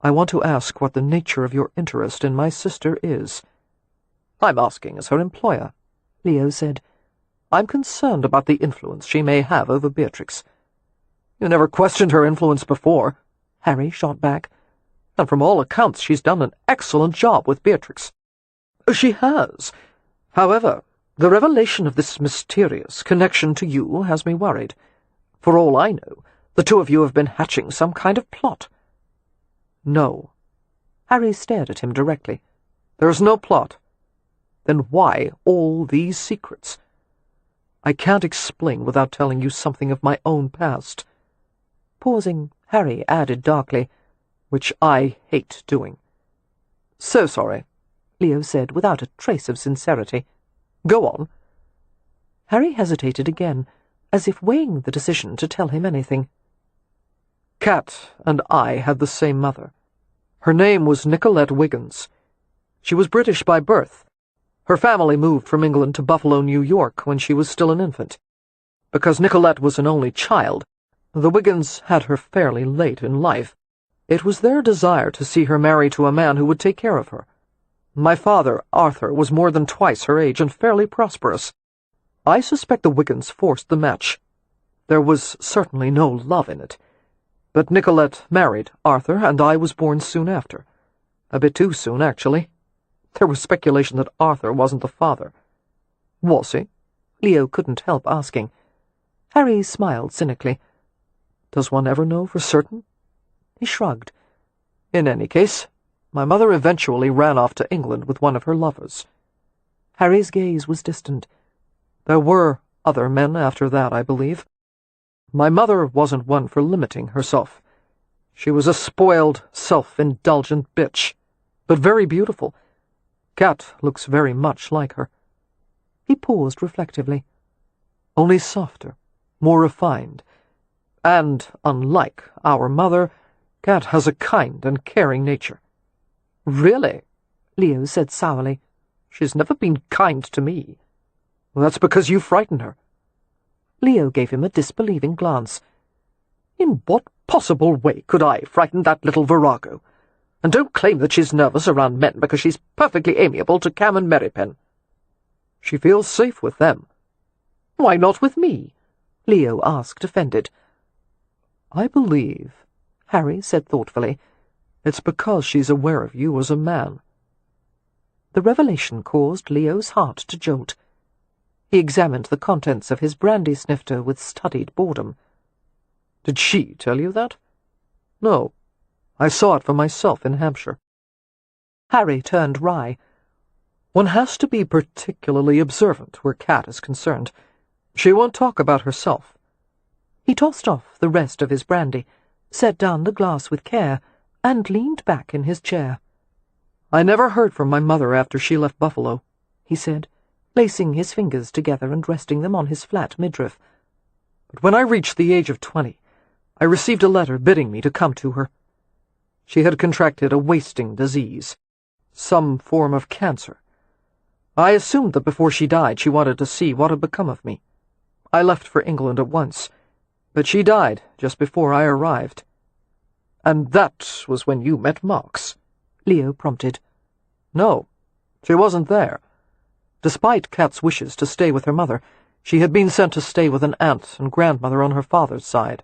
I want to ask what the nature of your interest in my sister is." "I'm asking as her employer," Leo said. "I'm concerned about the influence she may have over Beatrix." "You never questioned her influence before," Harry shot back. "And from all accounts she's done an excellent job with Beatrix." "She has. However, the revelation of this mysterious connection to you has me worried. For all I know, the two of you have been hatching some kind of plot." "No." Harry stared at him directly. "There's no plot. Then why all these secrets? I can't explain without telling you something of my own past." Pausing, Harry added darkly, "which I hate doing." "So sorry," Leo said without a trace of sincerity. "Go on." Harry hesitated again, as if weighing the decision to tell him anything. "Kat and I had the same mother. Her name was Nicolette Wiggins. She was British by birth. Her family moved from England to Buffalo, New York, when she was still an infant. Because Nicolette was an only child, the Wiggins had her fairly late in life. It was their desire to see her marry to a man who would take care of her. My father, Arthur, was more than twice her age and fairly prosperous. I suspect the Wiggins forced the match. There was certainly no love in it. But Nicolette married Arthur, and I was born soon after. A bit too soon, actually. There was speculation that Arthur wasn't the father." "Was he?" Leo couldn't help asking. Harry smiled cynically. "Does one ever know for certain?" He shrugged. "In any case, my mother eventually ran off to England with one of her lovers." Harry's gaze was distant. "There were other men after that, I believe. My mother wasn't one for limiting herself. She was a spoiled, self-indulgent bitch, but very beautiful. Kat looks very much like her." He paused reflectively. "Only softer, more refined. And, unlike our mother, Kat has a kind and caring nature." "Really?" Leo said sourly. "She's never been kind to me." "That's because you frighten her." Leo gave him a disbelieving glance. "In what possible way could I frighten that little virago? And don't claim that she's nervous around men because she's perfectly amiable to Cam and Merrypen." She feels safe with them. Why not with me? Leo asked, offended. I believe, Harry said thoughtfully, it's because she's aware of you as a man. The revelation caused Leo's heart to jolt. He examined the contents of his brandy snifter with studied boredom. Did she tell you that? No. I saw it for myself in Hampshire. Harry turned wry. One has to be particularly observant where Kat is concerned. She won't talk about herself. He tossed off the rest of his brandy, set down the glass with care, and leaned back in his chair. I never heard from my mother after she left Buffalo, he said, lacing his fingers together and resting them on his flat midriff. But when I reached the age of 20, I received a letter bidding me to come to her. She had contracted a wasting disease, some form of cancer. I assumed that before she died she wanted to see what had become of me. I left for England at once, but she died just before I arrived. And that was when you met Marks, Leo prompted. No, she wasn't there. Despite Kat's wishes to stay with her mother, she had been sent to stay with an aunt and grandmother on her father's side.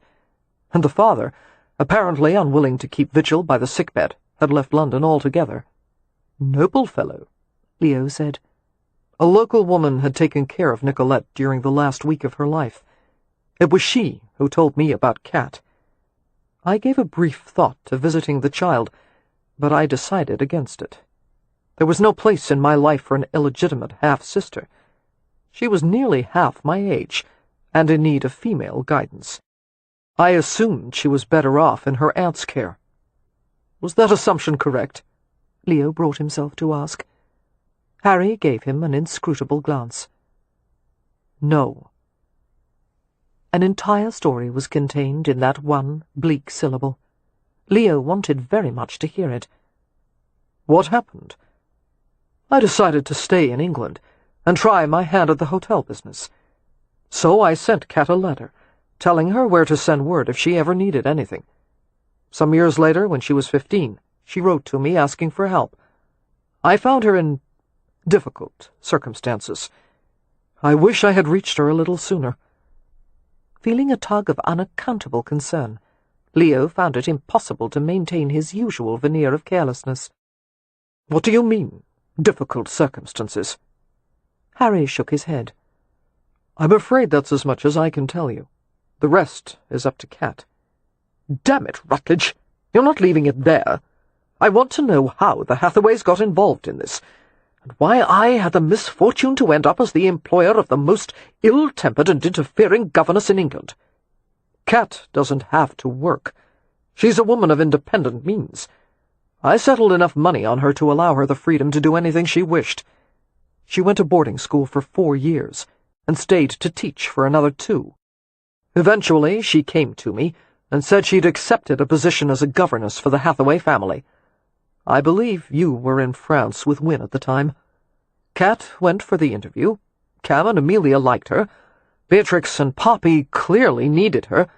And the father, apparently unwilling to keep vigil by the sickbed, had left London altogether. Noble fellow, Leo said. A local woman had taken care of Nicolette during the last week of her life. It was she who told me about Kat. I gave a brief thought to visiting the child, but I decided against it. There was no place in my life for an illegitimate half-sister. She was nearly half my age, and in need of female guidance. I assumed she was better off in her aunt's care. Was that assumption correct? Leo brought himself to ask. Harry gave him an inscrutable glance. No. An entire story was contained in that one bleak syllable. Leo wanted very much to hear it. What happened? I decided to stay in England and try my hand at the hotel business. So I sent Kat a letter, telling her where to send word if she ever needed anything. Some years later, when she was 15, she wrote to me asking for help. I found her in difficult circumstances. I wish I had reached her a little sooner. Feeling a tug of unaccountable concern, Leo found it impossible to maintain his usual veneer of carelessness. What do you mean, difficult circumstances? Harry shook his head. I'm afraid that's as much as I can tell you. The rest is up to Kat. Damn it, Rutledge! You're not leaving it there. I want to know how the Hathaways got involved in this, and why I had the misfortune to end up as the employer of the most ill-tempered and interfering governess in England. Kat doesn't have to work. She's a woman of independent means. I settled enough money on her to allow her the freedom to do anything she wished. She went to boarding school for 4 years, and stayed to teach for another 2. Eventually she came to me and said she'd accepted a position as a governess for the Hathaway family. I believe you were in France with Wynne at the time. Kat went for the interview. Cam and Amelia liked her. Beatrix and Poppy clearly needed her,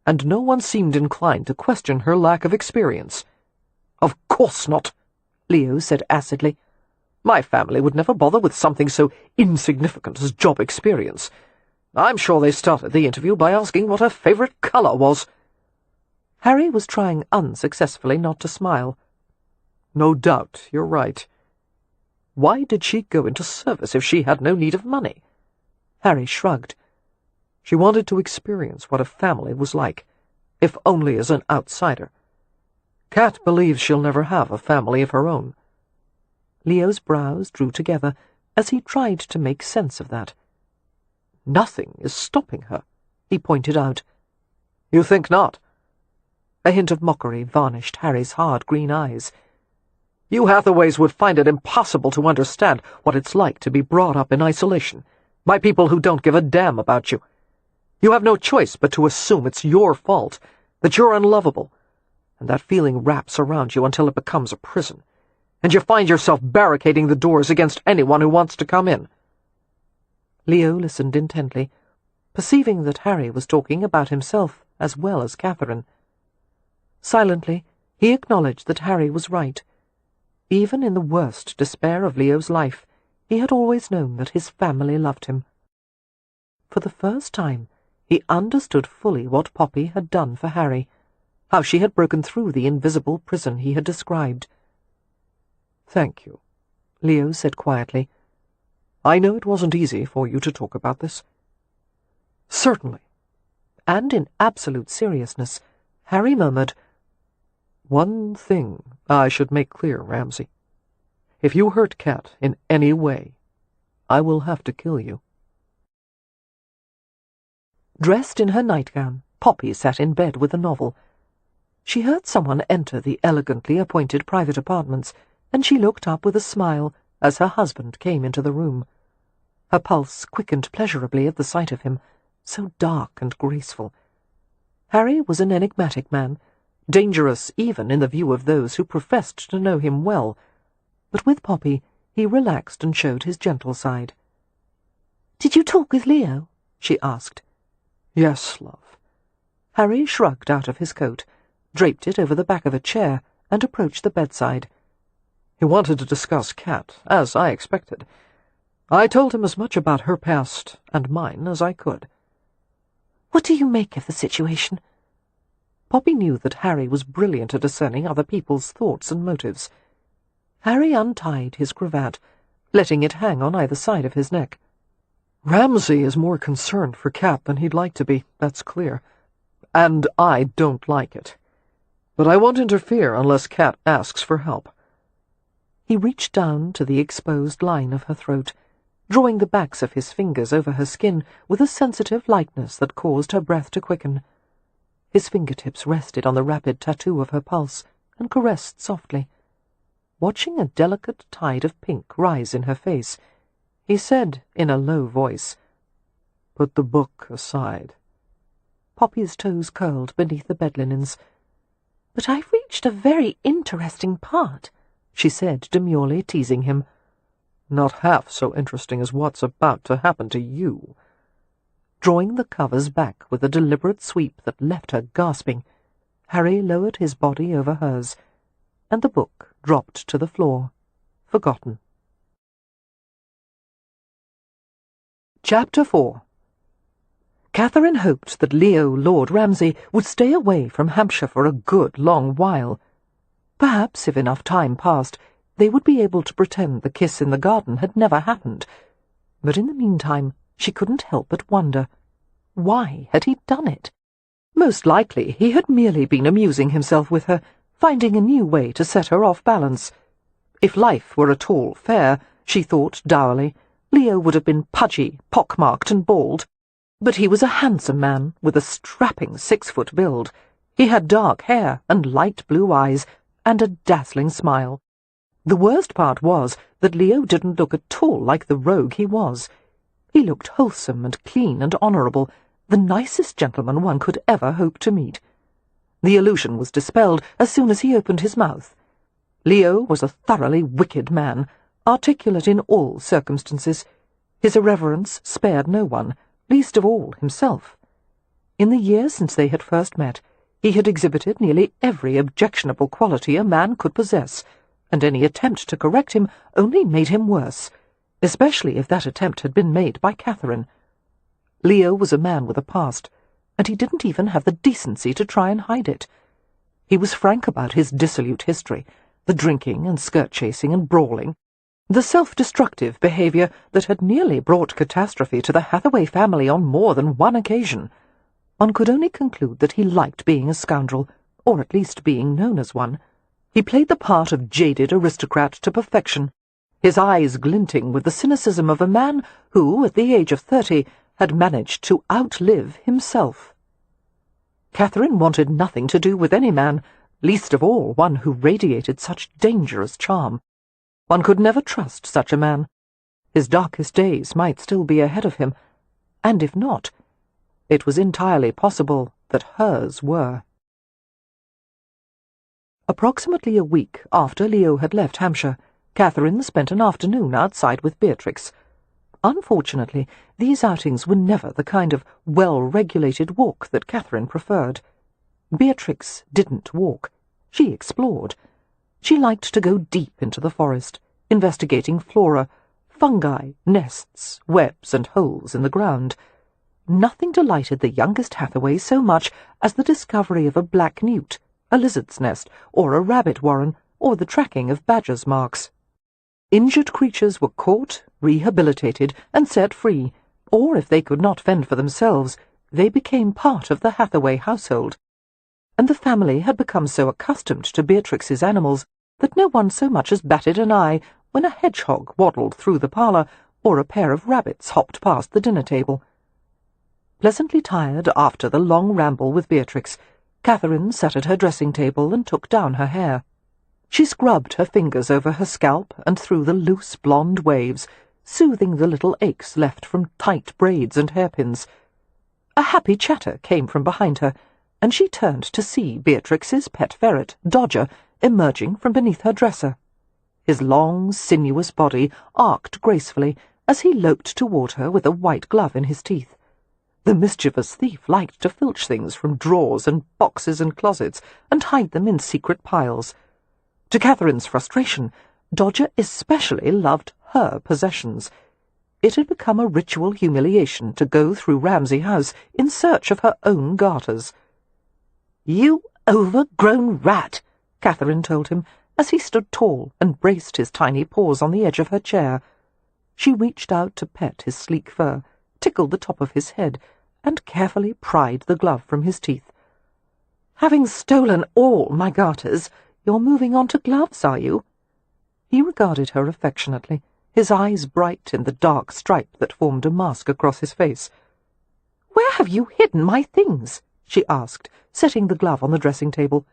and no one seemed inclined to question her lack of experience. Of course not, Leo said acidly. My family would never bother with something so insignificant as job experience. I'm sure they started the interview by asking what her favourite colour was. Harry was trying unsuccessfully not to smile. No doubt, you're right. Why did she go into service if she had no need of money? Harry shrugged. She wanted to experience what a family was like, if only as an outsider. Kat believes she'll never have a family of her own. Leo's brows drew together as he tried to make sense of that. Nothing is stopping her, he pointed out. You think not? A hint of mockery varnished Harry's hard green eyes. You Hathaways would find it impossible to understand what it's like to be brought up in isolation, by people who don't give a damn about you. You have no choice but to assume it's your fault, that you're unlovable, and that feeling wraps around you until it becomes a prison, and you find yourself barricading the doors against anyone who wants to come in. Leo listened intently, perceiving that Harry was talking about himself as well as Catherine. Silently, he acknowledged that Harry was right. Even in the worst despair of Leo's life, he had always known that his family loved him. For the first time, he understood fully what Poppy had done for Harry, how she had broken through the invisible prison he had described. "Thank you," Leo said quietly. "I know it wasn't easy for you to talk about this." "Certainly." And in absolute seriousness, Harry murmured, "One thing I should make clear, Ramsay. If you hurt Cat in any way, I will have to kill you." Dressed in her nightgown, Poppy sat in bed with a novel. She heard someone enter the elegantly appointed private apartments, and she looked up with a smile as her husband came into the room. Her pulse quickened pleasurably at the sight of him, so dark and graceful. Harry was an enigmatic man, dangerous even in the view of those who professed to know him well, but with Poppy he relaxed and showed his gentle side. "Did you talk with Leo?" she asked. "Yes, love." Harry shrugged out of his coat, draped it over the back of a chair, and approached the bedside. He wanted to discuss Cat, as I expected. I told him as much about her past and mine as I could. "What do you make of the situation?" Poppy knew that Harry was brilliant at discerning other people's thoughts and motives. Harry untied his cravat, letting it hang on either side of his neck. "Ramsay is more concerned for Cat than he'd like to be, that's clear. And I don't like it. But I won't interfere unless Cat asks for help." He reached down to the exposed line of her throat, drawing the backs of his fingers over her skin with a sensitive lightness that caused her breath to quicken. His fingertips rested on the rapid tattoo of her pulse and caressed softly. Watching a delicate tide of pink rise in her face, he said in a low voice, "Put the book aside." Poppy's toes curled beneath the bed linens. "But I've reached a very interesting part," she said, demurely teasing him. "Not half so interesting as what's about to happen to you." Drawing the covers back with a deliberate sweep that left her gasping, Harry lowered his body over hers, and the book dropped to the floor, forgotten. Chapter 4. Catherine hoped that Leo Lord Ramsay would stay away from Hampshire for a good long while. Perhaps, if enough time passed, they would be able to pretend the kiss in the garden had never happened. But in the meantime, she couldn't help but wonder, why had he done it? Most likely he had merely been amusing himself with her, finding a new way to set her off balance. If life were at all fair, she thought dourly, Leo would have been pudgy, pockmarked and bald. But he was a handsome man, with a strapping 6-foot build. He had dark hair and light blue eyes, and a dazzling smile. The worst part was that Leo didn't look at all like the rogue he was. He looked wholesome and clean and honourable, the nicest gentleman one could ever hope to meet. The illusion was dispelled as soon as he opened his mouth. Leo was a thoroughly wicked man, articulate in all circumstances. His irreverence spared no one, least of all himself. In the years since they had first met, he had exhibited nearly every objectionable quality a man could possess, and any attempt to correct him only made him worse, especially if that attempt had been made by Catherine. Leo was a man with a past, and he didn't even have the decency to try and hide it. He was frank about his dissolute history, the drinking and skirt-chasing and brawling, the self-destructive behaviour that had nearly brought catastrophe to the Hathaway family on more than one occasion. One could only conclude that he liked being a scoundrel, or at least being known as one. He played the part of jaded aristocrat to perfection, his eyes glinting with the cynicism of a man who, at the age of 30, had managed to outlive himself. Catherine wanted nothing to do with any man, least of all one who radiated such dangerous charm. One could never trust such a man. His darkest days might still be ahead of him, and if not, it was entirely possible that hers were. Approximately a week after Leo had left Hampshire, Catherine spent an afternoon outside with Beatrix. Unfortunately, these outings were never the kind of well-regulated walk that Catherine preferred. Beatrix didn't walk. She explored. She liked to go deep into the forest, investigating flora, fungi, nests, webs, and holes in the ground. Nothing delighted the youngest Hathaway so much as the discovery of a black newt, a lizard's nest, or a rabbit warren, or the tracking of badgers' marks. Injured creatures were caught, rehabilitated, and set free, or if they could not fend for themselves, they became part of the Hathaway household. And the family had become so accustomed to Beatrix's animals that no one so much as batted an eye when a hedgehog waddled through the parlour, or a pair of rabbits hopped past the dinner-table. Pleasantly tired after the long ramble with Beatrix, Catherine sat at her dressing-table and took down her hair. She scrubbed her fingers over her scalp and through the loose blonde waves, soothing the little aches left from tight braids and hairpins. A happy chatter came from behind her, and she turned to see Beatrix's pet ferret, Dodger, emerging from beneath her dresser. His long, sinuous body arced gracefully as he loped toward her with a white glove in his teeth. The mischievous thief liked to filch things from drawers and boxes and closets and hide them in secret piles. To Catherine's frustration, Dodger especially loved her possessions. It had become a ritual humiliation to go through Ramsay House in search of her own garters. "You overgrown rat," Catherine told him, as he stood tall and braced his tiny paws on the edge of her chair. She reached out to pet his sleek fur, tickled the top of his head, and carefully pried the glove from his teeth. "Having stolen all my garters, you're moving on to gloves, are you?" He regarded her affectionately, his eyes bright in the dark stripe that formed a mask across his face. "Where have you hidden my things?" she asked, setting the glove on the dressing-table.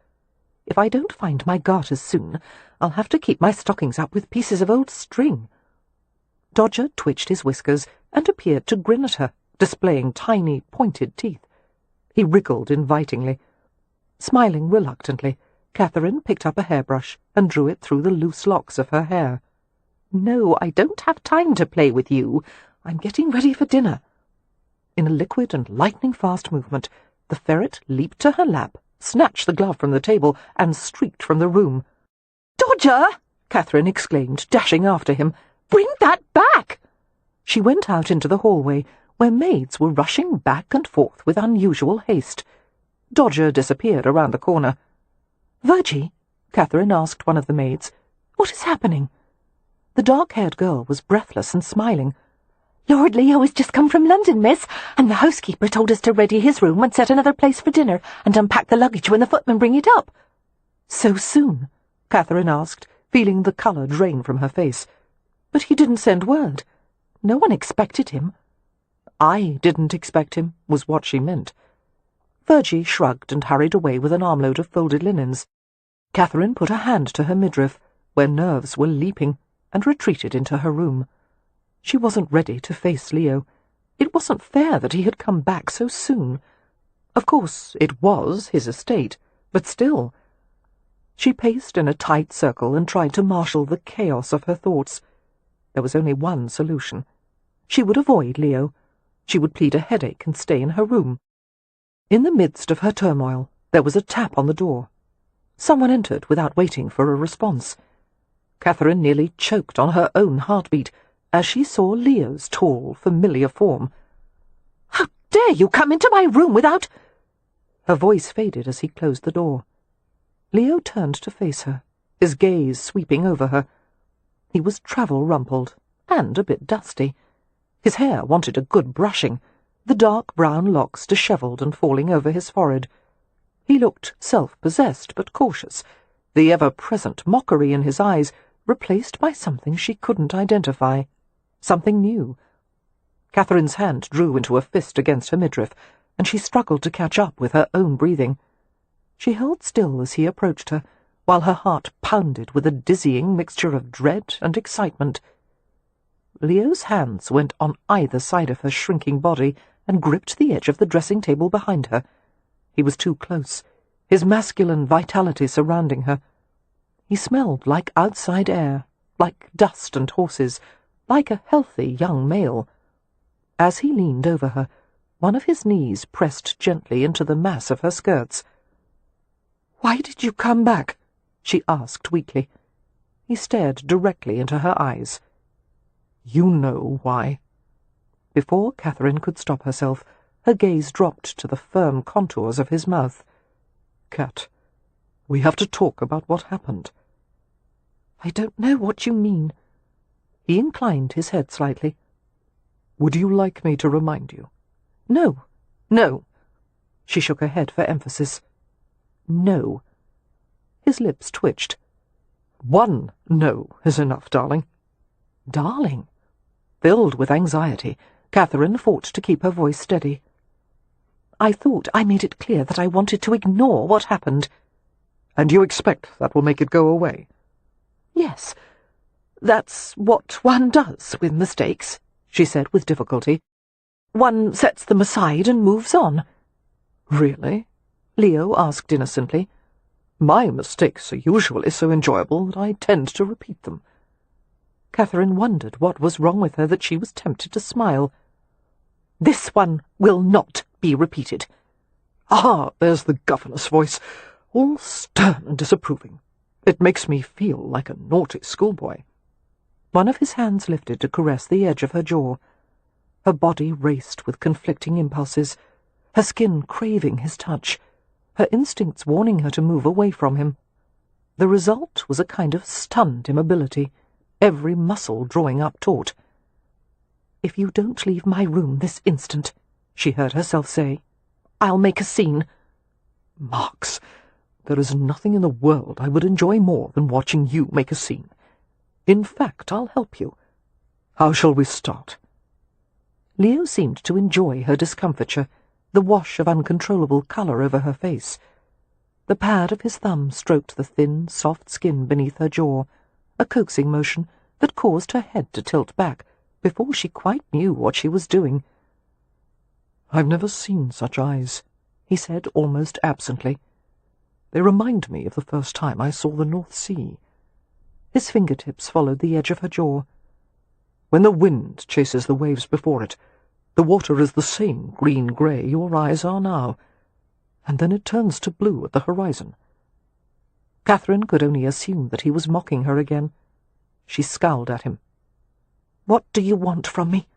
"If I don't find my garters soon, I'll have to keep my stockings up with pieces of old string." Dodger twitched his whiskers and appeared to grin at her, displaying tiny, pointed teeth. He wriggled invitingly. Smiling reluctantly, Catherine picked up a hairbrush and drew it through the loose locks of her hair. "No, I don't have time to play with you. I'm getting ready for dinner." In a liquid and lightning-fast movement, the ferret leaped to her lap, snatched the glove from the table, and streaked from the room. "Dodger!" Catherine exclaimed, dashing after him. "Bring that back!" She went out into the hallway, where maids were rushing back and forth with unusual haste. Dodger disappeared around the corner. "Virgie," Catherine asked one of the maids, "what is happening?" The dark-haired girl was breathless and smiling. "Lord Leo has just come from London, miss, and the housekeeper told us to ready his room and set another place for dinner, and unpack the luggage when the footman bring it up." "So soon?" Catherine asked, feeling the colour drain from her face. "But he didn't send word. No one expected him." "I didn't expect him," was what she meant. Virgie shrugged and hurried away with an armload of folded linens. Catherine put a hand to her midriff, where nerves were leaping, and retreated into her room. She wasn't ready to face Leo. It wasn't fair that he had come back so soon. Of course, it was his estate, but still. She paced in a tight circle and tried to marshal the chaos of her thoughts. There was only one solution. She would avoid Leo. She would plead a headache and stay in her room. In the midst of her turmoil, there was a tap on the door. Someone entered without waiting for a response. Catherine nearly choked on her own heartbeat as she saw Leo's tall, familiar form. "How dare you come into my room without—" Her voice faded as he closed the door. Leo turned to face her, his gaze sweeping over her. He was travel-rumpled and a bit dusty. His hair wanted a good brushing, the dark brown locks dishevelled and falling over his forehead. He looked self-possessed but cautious, the ever-present mockery in his eyes replaced by something she couldn't identify, something new. Catherine's hand drew into a fist against her midriff, and she struggled to catch up with her own breathing. She held still as he approached her, while her heart pounded with a dizzying mixture of dread and excitement. Leo's hands went on either side of her shrinking body and gripped the edge of the dressing-table behind her. He was too close, his masculine vitality surrounding her. He smelled like outside air, like dust and horses, like a healthy young male. As he leaned over her, one of his knees pressed gently into the mass of her skirts. "Why did you come back?" she asked weakly. He stared directly into her eyes. You know why." Before Catherine could stop herself, her gaze dropped to the firm contours of his mouth. "Cat, we have to talk about what happened." "I don't know what you mean." He inclined his head slightly. "Would you like me to remind you?" "No, no." She shook her head for emphasis. "No." His lips twitched. "One no is enough, darling." "Darling?" Filled with anxiety, Catherine fought to keep her voice steady. "I thought I made it clear that I wanted to ignore what happened." "And you expect that will make it go away?" "Yes, that's what one does with mistakes," she said with difficulty. "One sets them aside and moves on." "Really?" Leo asked innocently. "My mistakes are usually so enjoyable that I tend to repeat them." Catherine wondered what was wrong with her that she was tempted to smile. "This one will not be repeated." "Ah, there's the governess voice, all stern and disapproving. It makes me feel like a naughty schoolboy." One of his hands lifted to caress the edge of her jaw. Her body raced with conflicting impulses, her skin craving his touch, her instincts warning her to move away from him. The result was a kind of stunned immobility, every muscle drawing up taut. "If you don't leave my room this instant," she heard herself say, "I'll make a scene." "Marks, there is nothing in the world I would enjoy more than watching you make a scene. In fact, I'll help you. How shall we start?" Leo seemed to enjoy her discomfiture, the wash of uncontrollable colour over her face. The pad of his thumb stroked the thin, soft skin beneath her jaw, a coaxing motion that caused her head to tilt back before she quite knew what she was doing. "I've never seen such eyes," he said almost absently. "They remind me of the first time I saw the North Sea." His fingertips followed the edge of her jaw. "When the wind chases the waves before it, the water is the same green-grey your eyes are now, and then it turns to blue at the horizon." Catherine could only assume that he was mocking her again. She scowled at him. "What do you want from me?"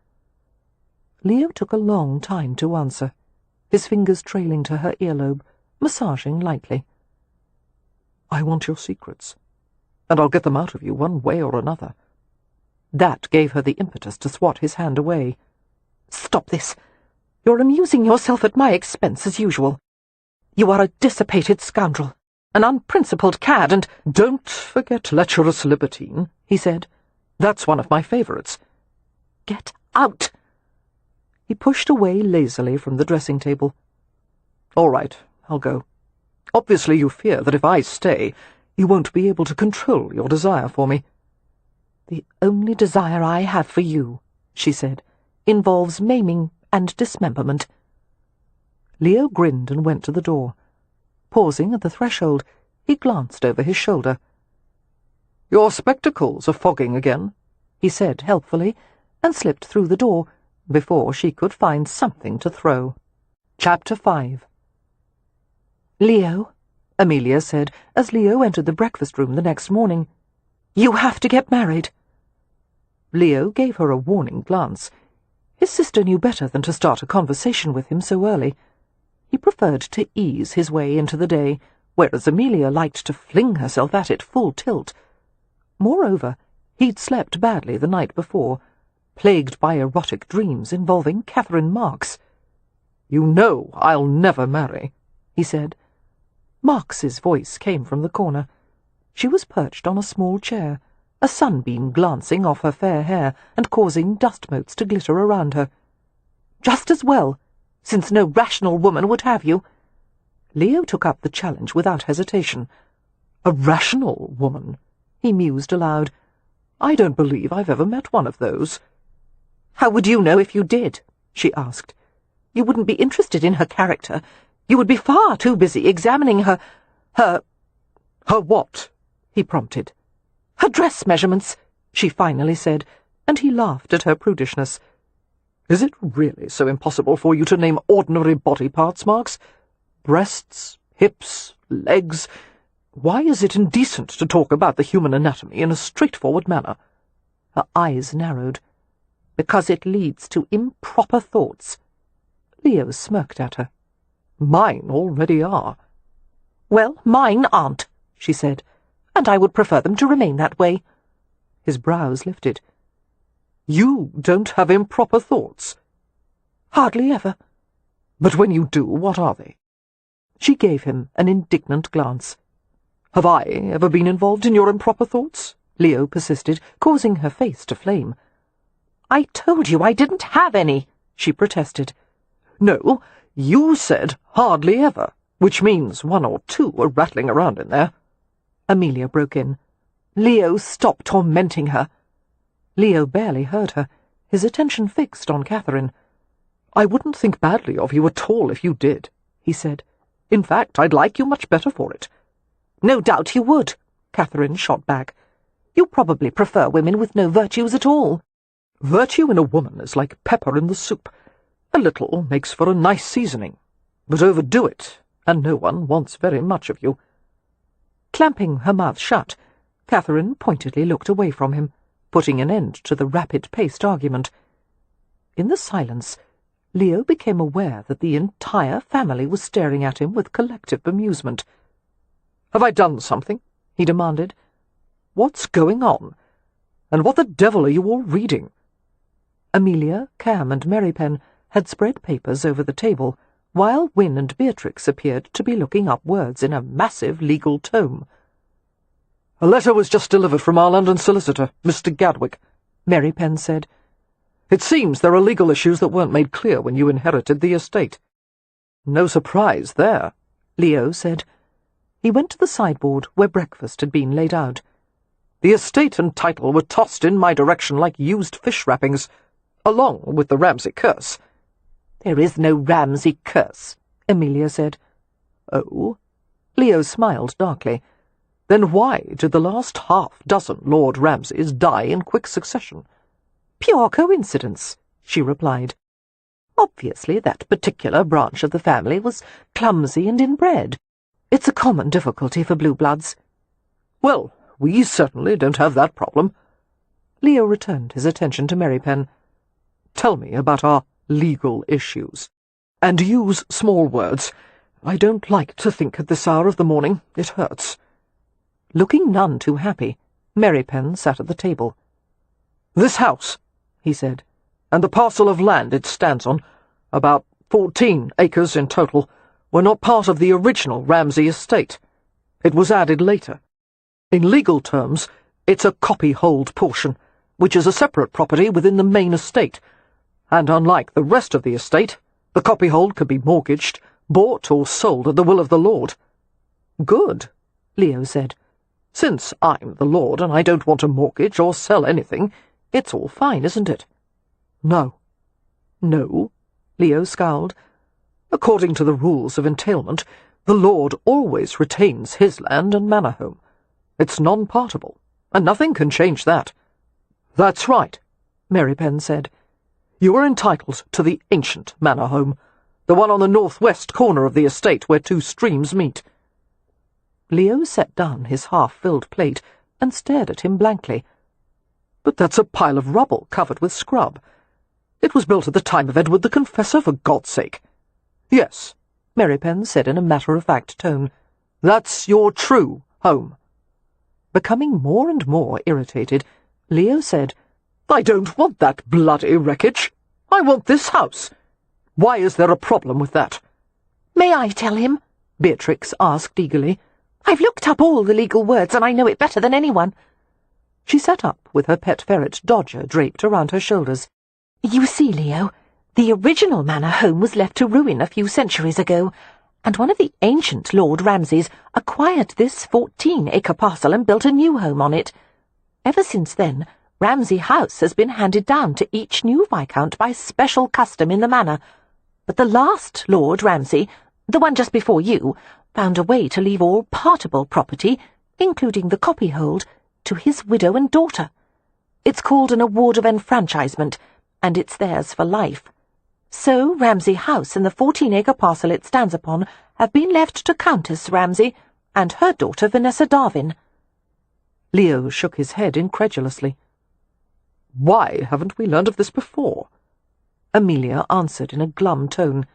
Leo took a long time to answer, his fingers trailing to her earlobe, massaging lightly. "I want your secrets, and I'll get them out of you one way or another." That gave her the impetus to swat his hand away. "Stop this! You're amusing yourself at my expense as usual. You are a dissipated scoundrel, an unprincipled cad, and—" "Don't forget lecherous libertine," he said. "That's one of my favourites." "Get out!" He pushed away lazily from the dressing-table. "All right, I'll go. Obviously you fear that if I stay, you won't be able to control your desire for me." "The only desire I have for you," she said, "involves maiming and dismemberment." Leo grinned and went to the door. Pausing at the threshold, he glanced over his shoulder. "Your spectacles are fogging again," he said helpfully, and slipped through the door before she could find something to throw. Chapter 5. "Leo," Amelia said as Leo entered the breakfast room the next morning, "you have to get married." Leo gave her a warning glance. His sister knew better than to start a conversation with him so early. He preferred to ease his way into the day, whereas Amelia liked to fling herself at it full tilt. Moreover, he'd slept badly the night before, plagued by erotic dreams involving Catherine Marks. "You know I'll never marry," he said. Marks's voice came from the corner. She was perched on a small chair, a sunbeam glancing off her fair hair and causing dust motes to glitter around her. "Just as well, since no rational woman would have you." Leo took up the challenge without hesitation. "A rational woman?" he mused aloud. "I don't believe I've ever met one of those." "How would you know if you did?" she asked. "You wouldn't be interested in her character. You would be far too busy examining her— Her what?" he prompted. "Her dress measurements," she finally said, and he laughed at her prudishness. "Is it really so impossible for you to name ordinary body parts, Marks? Breasts, hips, legs. Why is it indecent to talk about the human anatomy in a straightforward manner?" Her eyes narrowed. Because it leads to improper thoughts. Leo smirked at her. Mine already are. Well, mine aren't, she said, and I would prefer them to remain that way. His brows lifted. You don't have improper thoughts? Hardly ever. But when you do, what are they? She gave him an indignant glance. Have I ever been involved in your improper thoughts? Leo persisted, causing her face to flame. I told you I didn't have any, she protested. No, you said hardly ever, which means one or two are rattling around in there. Amelia broke in. Leo, stop tormenting her. Leo barely heard her, his attention fixed on Catherine. I wouldn't think badly of you at all if you did, he said. In fact, I'd like you much better for it. No doubt you would, Catherine shot back. You probably prefer women with no virtues at all. Virtue in a woman is like pepper in the soup. A little makes for a nice seasoning, but overdo it, and no one wants very much of you. Clamping her mouth shut, Catherine pointedly looked away from him, putting an end to the rapid-paced argument. In the silence, Leo became aware that the entire family was staring at him with collective bemusement. "Have I done something?" he demanded. "What's going on? And what the devil are you all reading?" Amelia, Cam, and Marypen had spread papers over the table, while Wynne and Beatrix appeared to be looking up words in a massive legal tome. "A letter was just delivered from our London solicitor, Mr. Gadwick," Marypen said. "It seems there are legal issues that weren't made clear when you inherited the estate." "No surprise there," Leo said. He went to the sideboard where breakfast had been laid out. "The estate and title were tossed in my direction like used fish wrappings, along with the Ramsay curse." "There is no Ramsay curse," Amelia said. "Oh?" Leo smiled darkly. "Then why did the last half-dozen Lord Ramsays die in quick succession?" "Pure coincidence," she replied. "Obviously that particular branch of the family was clumsy and inbred. It's a common difficulty for blue bloods." "Well, we certainly don't have that problem." Leo returned his attention to Marypen. "Tell me about our legal issues. And use small words. I don't like to think at this hour of the morning. It hurts." Looking none too happy, Marypen sat at the table. "This house," he said, "and the parcel of land it stands on, about 14 acres in total, were not part of the original Ramsay estate. It was added later. In legal terms, it's a copyhold portion, which is a separate property within the main estate, and unlike the rest of the estate, the copyhold could be mortgaged, bought or sold at the will of the lord." "Good," Leo said. "Since I'm the lord and I don't want to mortgage or sell anything, it's all fine, isn't it?" "No." "No?" Leo scowled. "According to the rules of entailment, the lord always retains his land and manor home. It's non-partible, and nothing can change that." "That's right," Marypen said. "You are entitled to the ancient manor home, the one on the northwest corner of the estate where two streams meet." Leo set down his half-filled plate and stared at him blankly. "But that's a pile of rubble covered with scrub. It was built at the time of Edward the Confessor, for God's sake." "Yes," Marypen said in a matter-of-fact tone. "That's your true home." Becoming more and more irritated, Leo said, "I don't want that bloody wreckage. I want this house. Why is there a problem with that?" "May I tell him?" Beatrix asked eagerly. "I've looked up all the legal words and I know it better than anyone." She sat up with her pet ferret Dodger draped around her shoulders. "You see, Leo, the original manor home was left to ruin a few centuries ago, and one of the ancient Lord Ramsays acquired this 14-acre parcel and built a new home on it. Ever since then, Ramsay House has been handed down to each new viscount by special custom in the manor, but the last Lord Ramsay, the one just before you, found a way to leave all partable property, including the copyhold, to his widow and daughter. It's called an award of enfranchisement, and it's theirs for life. So Ramsay House and the 14-acre parcel it stands upon have been left to Countess Ramsay and her daughter Vanessa Darwin." Leo shook his head incredulously. Why haven't we learned of this before? Amelia answered in a glum tone.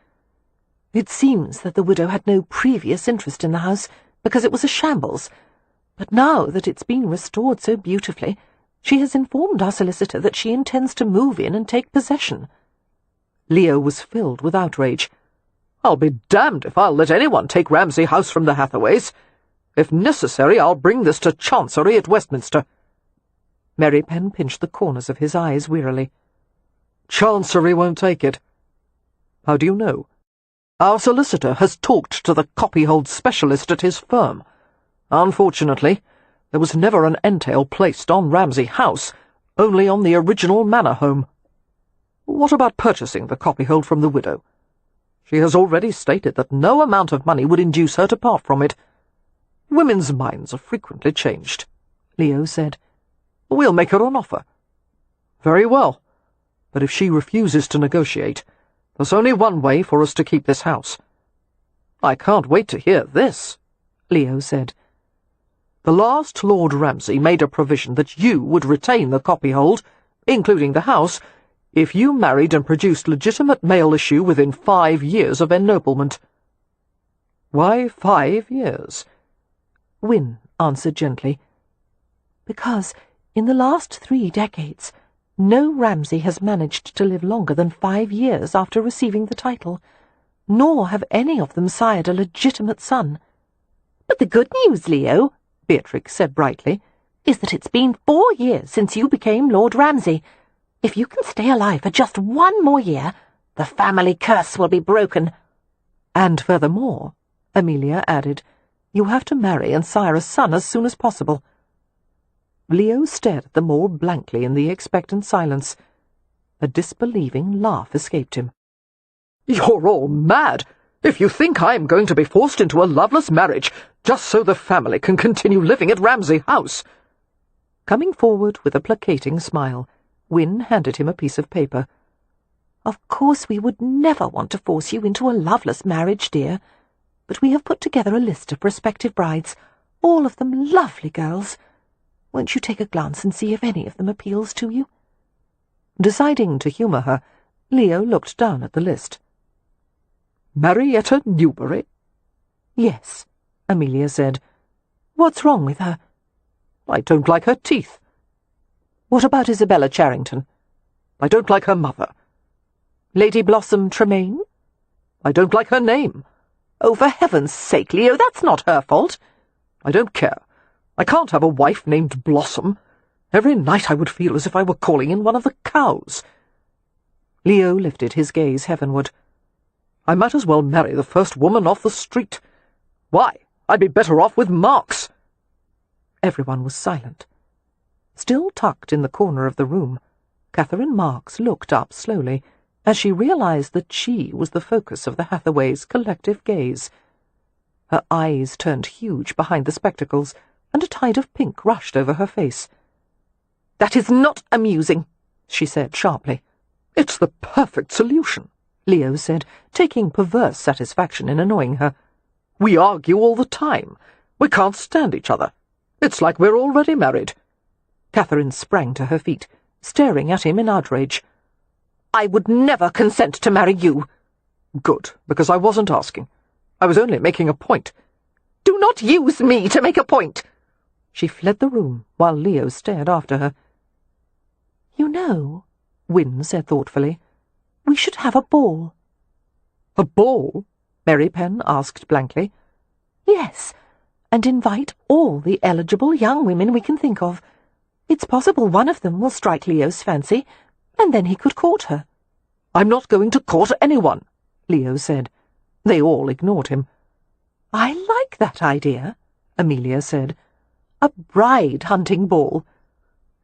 It seems that the widow had no previous interest in the house, because it was a shambles, but now that it's been restored so beautifully, she has informed our solicitor that she intends to move in and take possession. Leo was filled with outrage. I'll be damned if I'll let anyone take Ramsay House from the Hathaways. If necessary, I'll bring this to Chancery at Westminster. Mary Penn pinched the corners of his eyes wearily. Chancery won't take it. How do you know? Our solicitor has talked to the copyhold specialist at his firm. Unfortunately, there was never an entail placed on Ramsay House, only on the original manor home. What about purchasing the copyhold from the widow? She has already stated that no amount of money would induce her to part from it. Women's minds are frequently changed, Leo said. We'll make her an offer. Very well, but if she refuses to negotiate, there's only one way for us to keep this house. I can't wait to hear this, Leo said. The last Lord Ramsay made a provision that you would retain the copyhold, including the house, if you married and produced legitimate male issue within 5 years of ennoblement. Why 5 years? Wynne answered gently. Because in the last 3 decades, no Ramsay has managed to live longer than 5 years after receiving the title, nor have any of them sired a legitimate son. But the good news, Leo, Beatrix said brightly, is that it's been 4 years since you became Lord Ramsay. If you can stay alive for just 1 more year, the family curse will be broken. And furthermore, Amelia added, you have to marry and sire a son as soon as possible. Leo stared at them all blankly in the expectant silence. A disbelieving laugh escaped him. You're all mad, if you think I'm going to be forced into a loveless marriage just so the family can continue living at Ramsay House. Coming forward with a placating smile, Wynne handed him a piece of paper. Of course we would never want to force you into a loveless marriage, dear, but we have put together a list of prospective brides, all of them lovely girls. Won't you take a glance and see if any of them appeals to you? Deciding to humour her, Leo looked down at the list. Marietta Newbury? Yes, Amelia said. What's wrong with her? I don't like her teeth. What about Isabella Charrington? I don't like her mother. Lady Blossom Tremaine? I don't like her name. Oh, for heaven's sake, Leo, that's not her fault. I don't care. I can't have a wife named Blossom. Every night I would feel as if I were calling in one of the cows. Leo lifted his gaze heavenward. I might as well marry the first woman off the street. Why, I'd be better off with Marx. Everyone was silent. Still tucked in the corner of the room, Catherine Marks looked up slowly as she realized that she was the focus of the Hathaways' collective gaze. Her eyes turned huge behind the spectacles, and a tide of pink rushed over her face. That is not amusing, she said sharply. It's the perfect solution, Leo said, taking perverse satisfaction in annoying her. We argue all the time. We can't stand each other. It's like we're already married. Catherine sprang to her feet, staring at him in outrage. I would never consent to marry you. Good, because I wasn't asking. I was only making a point. Do not use me to make a point. She fled the room while Leo stared after her. You know, Wynne said thoughtfully, we should have a ball. A ball? Mary Penn asked blankly. Yes, and invite all the eligible young women we can think of. It's possible one of them will strike Leo's fancy, and then he could court her. I'm not going to court anyone, Leo said. They all ignored him. I like that idea, Amelia said. A bride-hunting ball.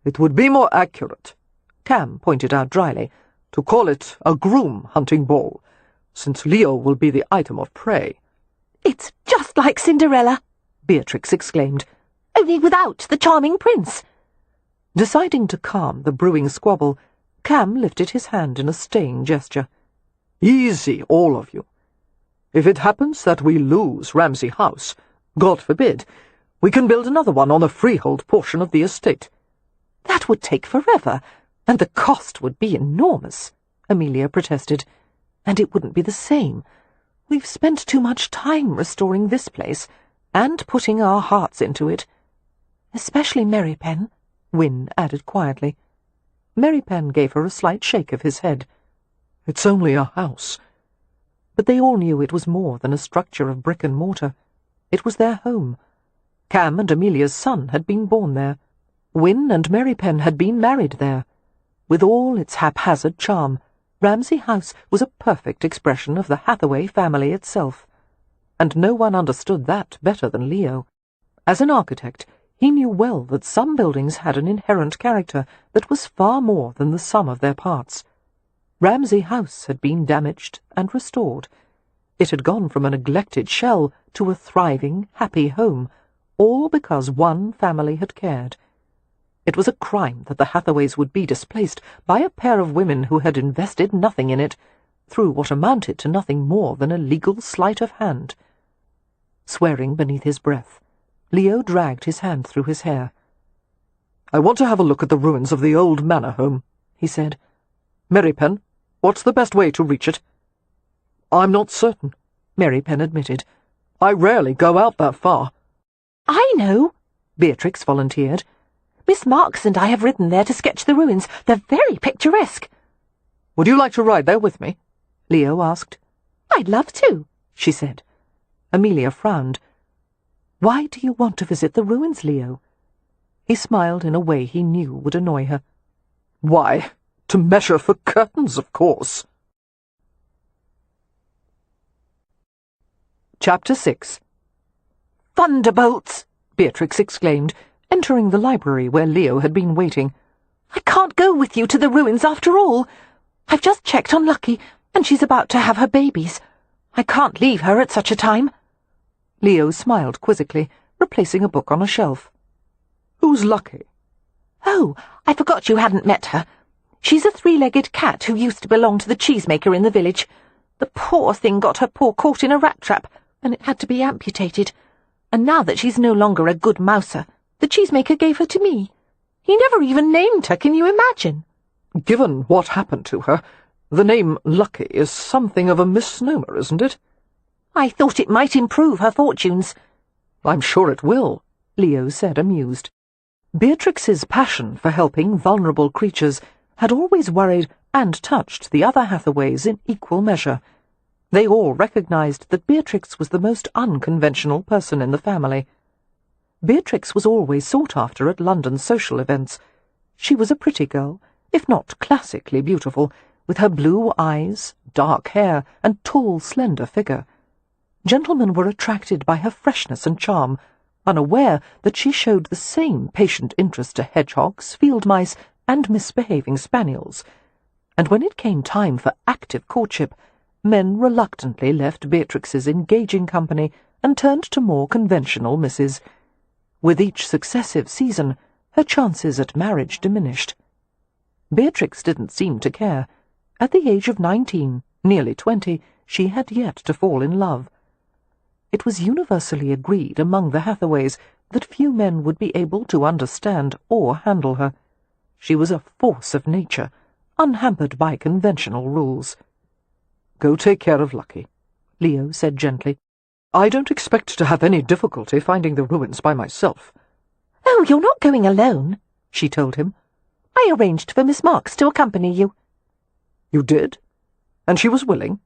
It would be more accurate, Cam pointed out dryly, to call it a groom-hunting ball, since Leo will be the item of prey. It's just like Cinderella, Beatrix exclaimed, only without the charming prince. Deciding to calm the brewing squabble, Cam lifted his hand in a staying gesture. Easy, all of you. If it happens that we lose Ramsay House, God forbid, we can build another one on the freehold portion of the estate. That would take forever. And the cost would be enormous, Amelia protested. And it wouldn't be the same. We've spent too much time restoring this place, and putting our hearts into it. Especially Merrypen, Wynne added quietly. Merrypen gave her a slight shake of his head. It's only a house. But they all knew it was more than a structure of brick and mortar. It was their home. Cam and Amelia's son had been born there. Wynne and Merrypen had been married there. With all its haphazard charm, Ramsay House was a perfect expression of the Hathaway family itself. And no one understood that better than Leo. As an architect, he knew well that some buildings had an inherent character that was far more than the sum of their parts. Ramsay House had been damaged and restored. It had gone from a neglected shell to a thriving, happy home, all because one family had cared. It was a crime that the Hathaways would be displaced by a pair of women who had invested nothing in it, through what amounted to nothing more than a legal sleight of hand. Swearing beneath his breath, Leo dragged his hand through his hair. "I want to have a look at the ruins of the old manor home," he said. "Merrypen, what's the best way to reach it?" "I'm not certain," Merrypen admitted. "I rarely go out that far." I know, Beatrix volunteered. Miss Marks and I have ridden there to sketch the ruins. They're very picturesque. "Would you like to ride there with me?" Leo asked. I'd love to, she said. Amelia frowned. "Why do you want to visit the ruins, Leo?" He smiled in a way he knew would annoy her. "Why, to measure for curtains, of course." Chapter 6. Thunderbolts! Beatrix exclaimed, entering the library where Leo had been waiting. I can't go with you to the ruins after all. I've just checked on Lucky, and she's about to have her babies. I can't leave her at such a time. Leo smiled quizzically, replacing a book on a shelf. "Who's Lucky?" Oh, I forgot you hadn't met her. She's a three-legged cat who used to belong to the cheesemaker in the village. The poor thing got her paw caught in a rat trap, and it had to be amputated. And now that she's no longer a good mouser, the cheesemaker gave her to me. He never even named her, can you imagine? "Given what happened to her, the name Lucky is something of a misnomer, isn't it?" I thought it might improve her fortunes. "I'm sure it will," Leo said, amused. Beatrix's passion for helping vulnerable creatures had always worried and touched the other Hathaways in equal measure. They all recognized that Beatrix was the most unconventional person in the family. Beatrix was always sought after at London social events. She was a pretty girl, if not classically beautiful, with her blue eyes, dark hair, and tall, slender figure. Gentlemen were attracted by her freshness and charm, unaware that she showed the same patient interest to hedgehogs, field mice, and misbehaving spaniels. And when it came time for active courtship, men reluctantly left Beatrix's engaging company and turned to more conventional misses. With each successive season, her chances at marriage diminished. Beatrix didn't seem to care. At the age of 19, nearly 20, she had yet to fall in love. It was universally agreed among the Hathaways that few men would be able to understand or handle her. She was a force of nature, unhampered by conventional rules. "Go take care of Lucky," Leo said gently. "I don't expect to have any difficulty finding the ruins by myself." Oh, you're not going alone, she told him. I arranged for Miss Marks to accompany you. "You did? And she was willing?"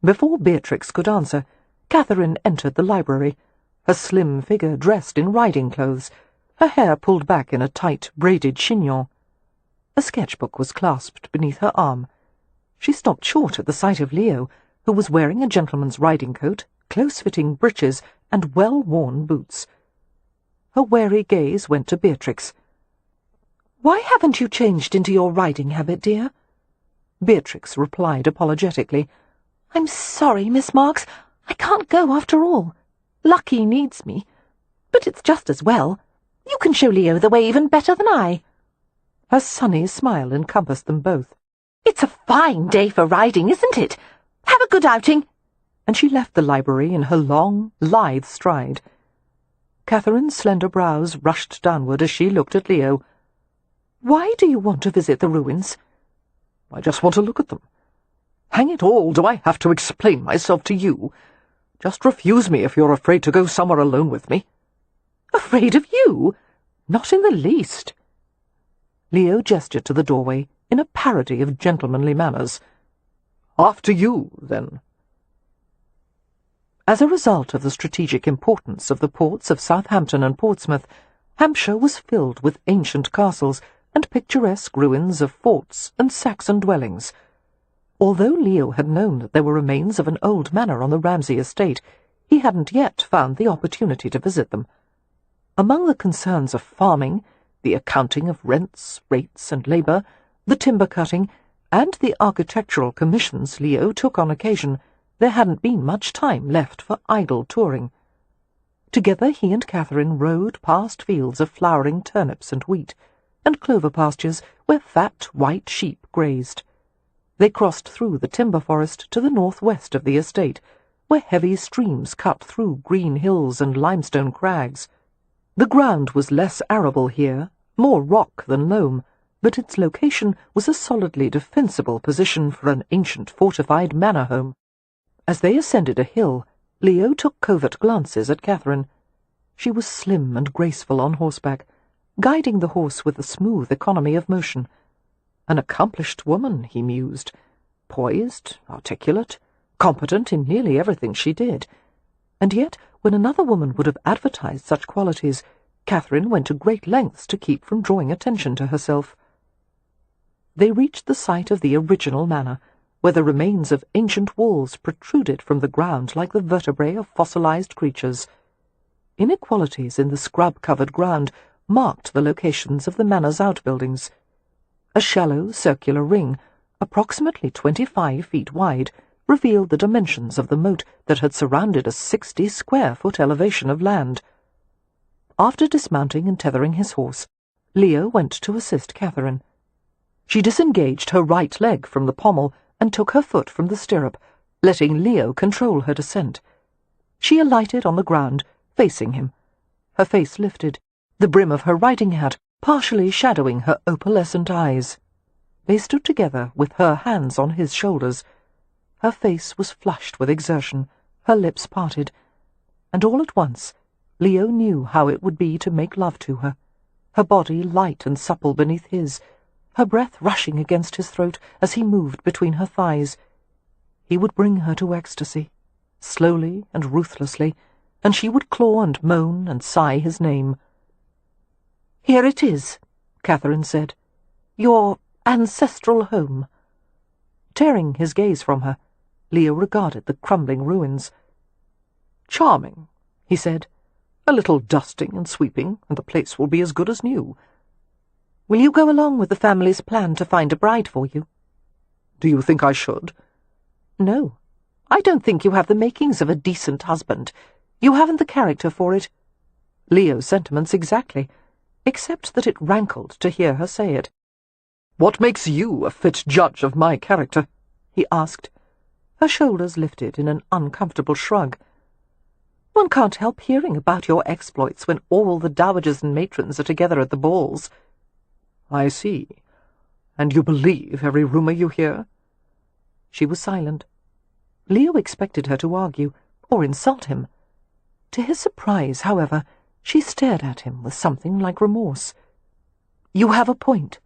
Before Beatrix could answer, Catherine entered the library, her slim figure dressed in riding clothes, her hair pulled back in a tight, braided chignon. A sketchbook was clasped beneath her arm. She stopped short at the sight of Leo, who was wearing a gentleman's riding coat, close-fitting breeches, and well-worn boots. Her wary gaze went to Beatrix. "Why haven't you changed into your riding habit, dear?" Beatrix replied apologetically. I'm sorry, Miss Marks. I can't go after all. Lucky needs me. But it's just as well. You can show Leo the way even better than I. Her sunny smile encompassed them both. It's a fine day for riding, isn't it? Have a good outing. And she left the library in her long, lithe stride. Catherine's slender brows rushed downward as she looked at Leo. Why do you want to visit the ruins? I just want to look at them. Hang it all, do I have to explain myself to you? Just refuse me if you're afraid to go somewhere alone with me. Afraid of you? Not in the least. Leo gestured to the doorway in a parody of gentlemanly manners. After you, then. As a result of the strategic importance of the ports of Southampton and Portsmouth, Hampshire was filled with ancient castles and picturesque ruins of forts and Saxon dwellings. Although Leo had known that there were remains of an old manor on the Ramsay estate, he hadn't yet found the opportunity to visit them. Among the concerns of farming, the accounting of rents, rates, and labour, the timber cutting, and the architectural commissions Leo took on occasion, there hadn't been much time left for idle touring. Together he and Catherine rode past fields of flowering turnips and wheat, and clover pastures where fat white sheep grazed. They crossed through the timber forest to the northwest of the estate, where heavy streams cut through green hills and limestone crags. The ground was less arable here, more rock than loam, but its location was a solidly defensible position for an ancient fortified manor home. As they ascended a hill, Leo took covert glances at Catherine. She was slim and graceful on horseback, guiding the horse with a smooth economy of motion. An accomplished woman, he mused, poised, articulate, competent in nearly everything she did. And yet, when another woman would have advertised such qualities, Catherine went to great lengths to keep from drawing attention to herself. They reached the site of the original manor, where the remains of ancient walls protruded from the ground like the vertebrae of fossilized creatures. Inequalities in the scrub-covered ground marked the locations of the manor's outbuildings. A shallow circular ring, approximately 25 feet wide, revealed the dimensions of the moat that had surrounded a 60-square-foot elevation of land. After dismounting and tethering his horse, Leo went to assist Catherine. She disengaged her right leg from the pommel and took her foot from the stirrup, letting Leo control her descent. She alighted on the ground, facing him. Her face lifted, the brim of her riding hat partially shadowing her opalescent eyes. They stood together with her hands on his shoulders. Her face was flushed with exertion, her lips parted, and all at once Leo knew how it would be to make love to her, her body light and supple beneath his, her breath rushing against his throat as he moved between her thighs. He would bring her to ecstasy, slowly and ruthlessly, and she would claw and moan and sigh his name. "Here it is," Catherine said. "Your ancestral home." Tearing his gaze from her, Leo regarded the crumbling ruins. "Charming," he said. "A little dusting and sweeping, and the place will be as good as new." "Will you go along with the family's plan to find a bride for you?" "Do you think I should?" "No. I don't think you have the makings of a decent husband. You haven't the character for it." Leo's sentiments exactly, except that it rankled to hear her say it. "What makes you a fit judge of my character?" he asked. Her shoulders lifted in an uncomfortable shrug. "One can't help hearing about your exploits when all the dowagers and matrons are together at the balls." "I see. And you believe every rumour you hear?" She was silent. Leo expected her to argue, or insult him. To his surprise, however, she stared at him with something like remorse. "You have a point,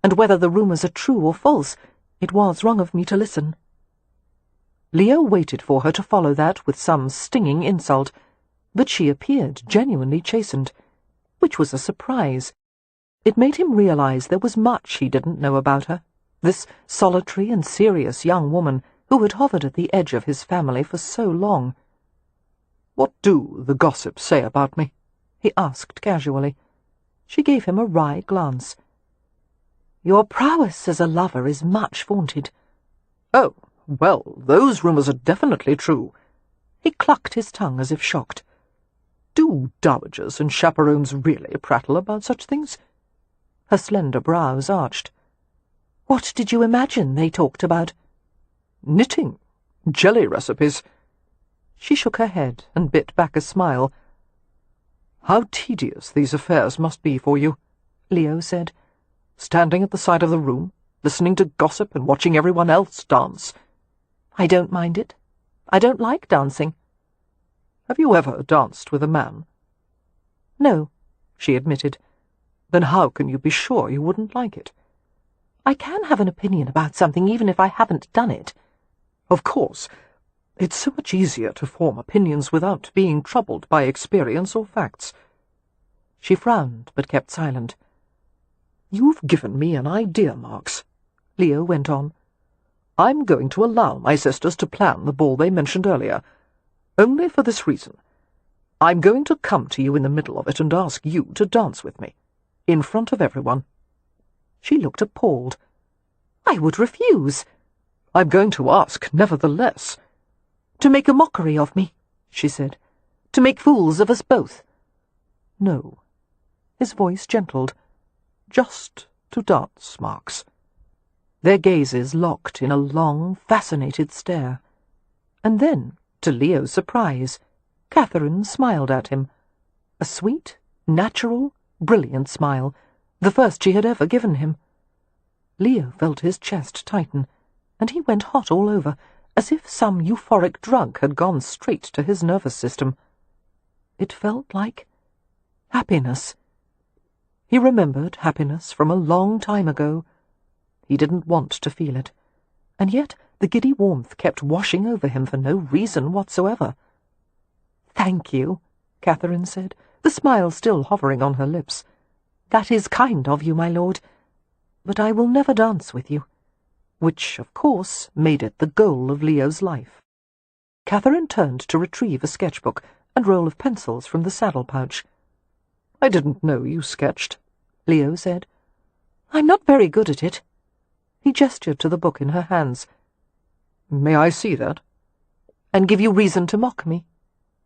and whether the rumours are true or false, it was wrong of me to listen." Leo waited for her to follow that with some stinging insult, but she appeared genuinely chastened, which was a surprise. It made him realize there was much he didn't know about her, this solitary and serious young woman who had hovered at the edge of his family for so long. "What do the gossips say about me?" he asked casually. She gave him a wry glance. "Your prowess as a lover is much vaunted." "Oh, well, those rumours are definitely true." He clucked his tongue as if shocked. "Do dowagers and chaperones really prattle about such things?" Her slender brows arched. "What did you imagine they talked about?" "Knitting, jelly recipes." She shook her head and bit back a smile. "How tedious these affairs must be for you," Leo said. standing at the side of the room, listening to gossip and watching everyone else dance. I don't mind it. I don't like dancing. Have you ever danced with a man? No, she admitted. Then how can you be sure you wouldn't like it? I can have an opinion about something even if I haven't done it. Of course. It's so much easier to form opinions without being troubled by experience or facts. She frowned, but kept silent. You've given me an idea, Marks, Leo went on. I'm going to allow my sisters to plan the ball they mentioned earlier, only for this reason. I'm going to come to you in the middle of it and ask you to dance with me, in front of everyone. She looked appalled. I would refuse. I'm going to ask, nevertheless. To make a mockery of me, she said. To make fools of us both. No. His voice gentled. Just to dance, Marks. Their gazes locked in a long, fascinated stare. And then, to Leo's surprise, Catherine smiled at him. A sweet, natural, brilliant smile, the first she had ever given him. Leo felt his chest tighten, and he went hot all over, as if some euphoric drug had gone straight to his nervous system. It felt like happiness. He remembered happiness from a long time ago. He didn't want to feel it, and yet the giddy warmth kept washing over him for no reason whatsoever. "Thank you," Catherine said, the smile still hovering on her lips. "That is kind of you, my lord. But I will never dance with you." Which, of course, made it the goal of Leo's life. Catherine turned to retrieve a sketchbook and roll of pencils from the saddle pouch. "I didn't know you sketched," Leo said. "I'm not very good at it." He gestured to the book in her hands. "May I see that?" "And give you reason to mock me?"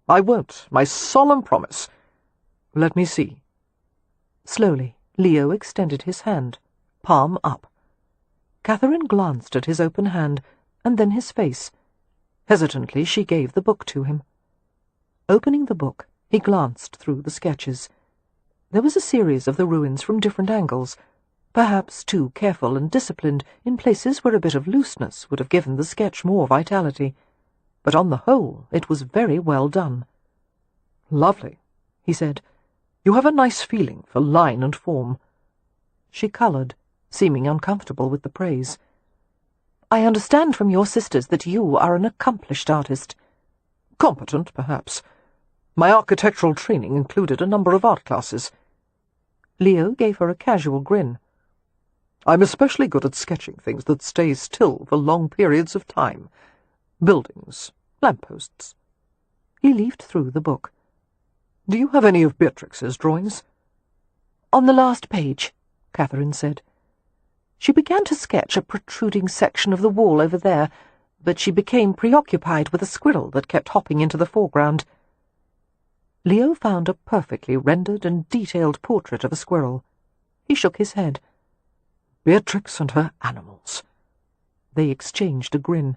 "I won't, my solemn promise. Let me see." Slowly, Leo extended his hand, palm up. Catherine glanced at his open hand, and then his face. Hesitantly, she gave the book to him. Opening the book, he glanced through the sketches. There was a series of the ruins from different angles, perhaps too careful and disciplined in places where a bit of looseness would have given the sketch more vitality. But on the whole, it was very well done. "Lovely," he said. "You have a nice feeling for line and form." She coloured, seeming uncomfortable with the praise. "I understand from your sisters that you are an accomplished artist." "Competent, perhaps. My architectural training included a number of art classes." Leo gave her a casual grin. "I'm especially good at sketching things that stay still for long periods of time. Buildings, lampposts." He leafed through the book. "Do you have any of Beatrix's drawings?" "On the last page," Catherine said. She began to sketch a protruding section of the wall over there, but she became preoccupied with a squirrel that kept hopping into the foreground. Leo found a perfectly rendered and detailed portrait of a squirrel. He shook his head. "Beatrix and her animals." They exchanged a grin.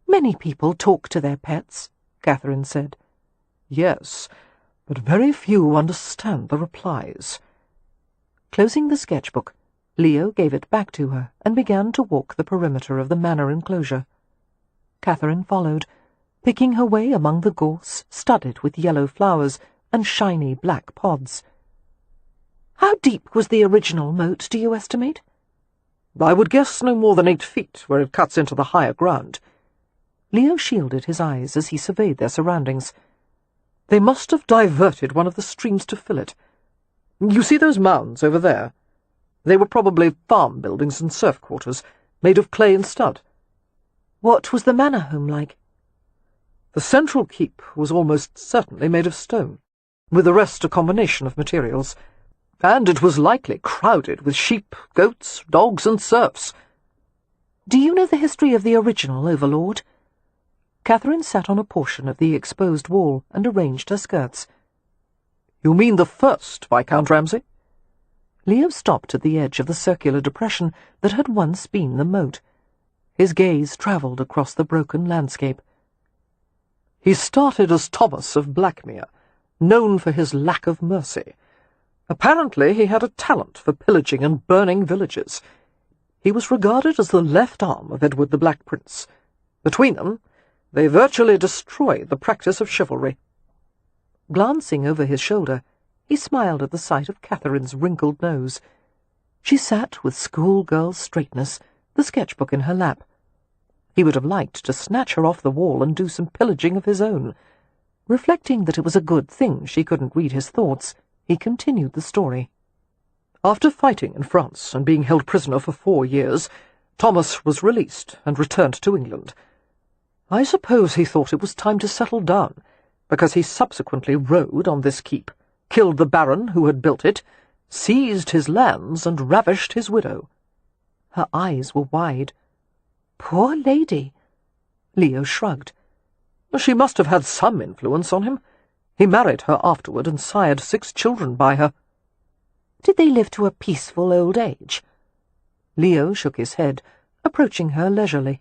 "Many people talk to their pets," Catherine said. "Yes, but very few understand the replies." Closing the sketchbook, Leo gave it back to her and began to walk the perimeter of the manor enclosure. Catherine followed, picking her way among the gorse studded with yellow flowers and shiny black pods. "How deep was the original moat, do you estimate?" "I would guess no more than 8 feet where it cuts into the higher ground." Leo shielded his eyes as he surveyed their surroundings. "They must have diverted one of the streams to fill it. You see those mounds over there? They were probably farm buildings and serf quarters, made of clay and stud." "What was the manor home like?" "The central keep was almost certainly made of stone, with the rest a combination of materials, and it was likely crowded with sheep, goats, dogs, and serfs." "Do you know the history of the original overlord?" Catherine sat on a portion of the exposed wall and arranged her skirts. "You mean the first Viscount Ramsay?" Leo stopped at the edge of the circular depression that had once been the moat. His gaze travelled across the broken landscape. "He started as Thomas of Blackmere, known for his lack of mercy. Apparently he had a talent for pillaging and burning villages. He was regarded as the left arm of Edward the Black Prince. Between them, they virtually destroyed the practice of chivalry. Glancing over his shoulder, he smiled at the sight of Catherine's wrinkled nose. She sat with schoolgirl straightness, the sketchbook in her lap. He would have liked to snatch her off the wall and do some pillaging of his own. Reflecting that it was a good thing she couldn't read his thoughts, he continued the story. After fighting in France and being held prisoner for 4 years, Thomas was released and returned to England. I suppose he thought it was time to settle down, because he subsequently rode on this keep, killed the baron who had built it, seized his lands and ravished his widow. Her eyes were wide. Poor lady. Leo shrugged. She must have had some influence on him. He married her afterward and sired 6 children by her. Did they live to a peaceful old age? Leo shook his head, approaching her leisurely.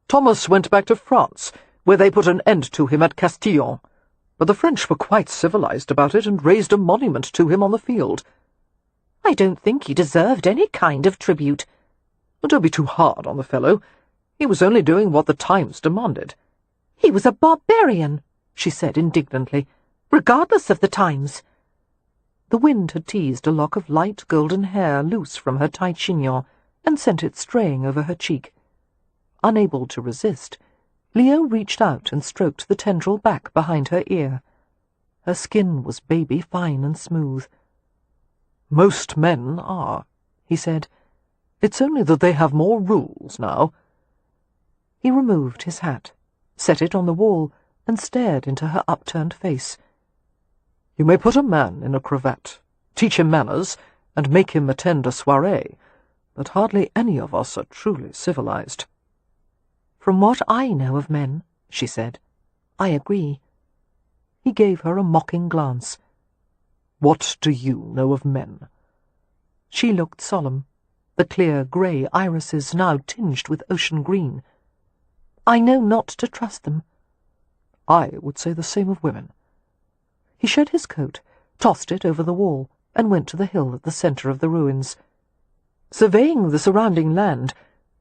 Thomas went back to France, where they put an end to him at Castillon, but the French were quite civilized about it and raised a monument to him on the field. I don't think he deserved any kind of tribute. Don't be too hard on the fellow. He was only doing what the times demanded. He was a barbarian, she said indignantly, regardless of the times. The wind had teased a lock of light golden hair loose from her tight chignon and sent it straying over her cheek. Unable to resist, Leo reached out and stroked the tendril back behind her ear. Her skin was baby-fine and smooth. "Most men are," he said. "It's only that they have more rules now." He removed his hat, set it on the wall, and stared into her upturned face. "You may put a man in a cravat, teach him manners, and make him attend a soirée, but hardly any of us are truly civilized." "From what I know of men," she said, "I agree." He gave her a mocking glance. "What do you know of men?" She looked solemn, the clear grey irises now tinged with ocean green. "I know not to trust them." "I would say the same of women." He shed his coat, tossed it over the wall, and went to the hill at the centre of the ruins. Surveying the surrounding land,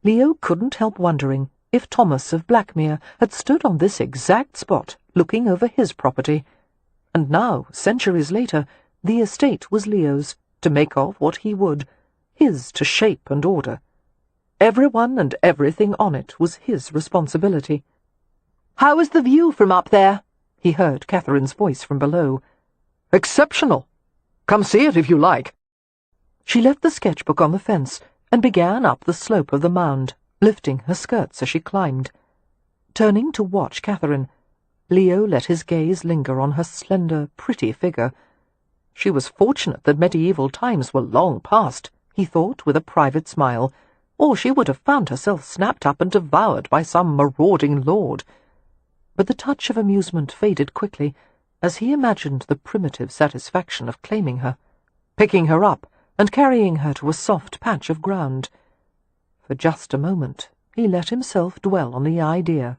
Leo couldn't help wondering if Thomas of Blackmere had stood on this exact spot looking over his property, and now, centuries later, the estate was Leo's, to make of what he would, his to shape and order. Everyone and everything on it was his responsibility. "How is the view from up there?" he heard Catherine's voice from below. "Exceptional! Come see it if you like." She left the sketchbook on the fence and began up the slope of the mound, lifting her skirts as she climbed. Turning to watch Catherine, Leo let his gaze linger on her slender, pretty figure. She was fortunate that medieval times were long past, he thought with a private smile, or she would have found herself snapped up and devoured by some marauding lord. But the touch of amusement faded quickly as he imagined the primitive satisfaction of claiming her, picking her up and carrying her to a soft patch of ground. For just a moment he let himself dwell on the idea,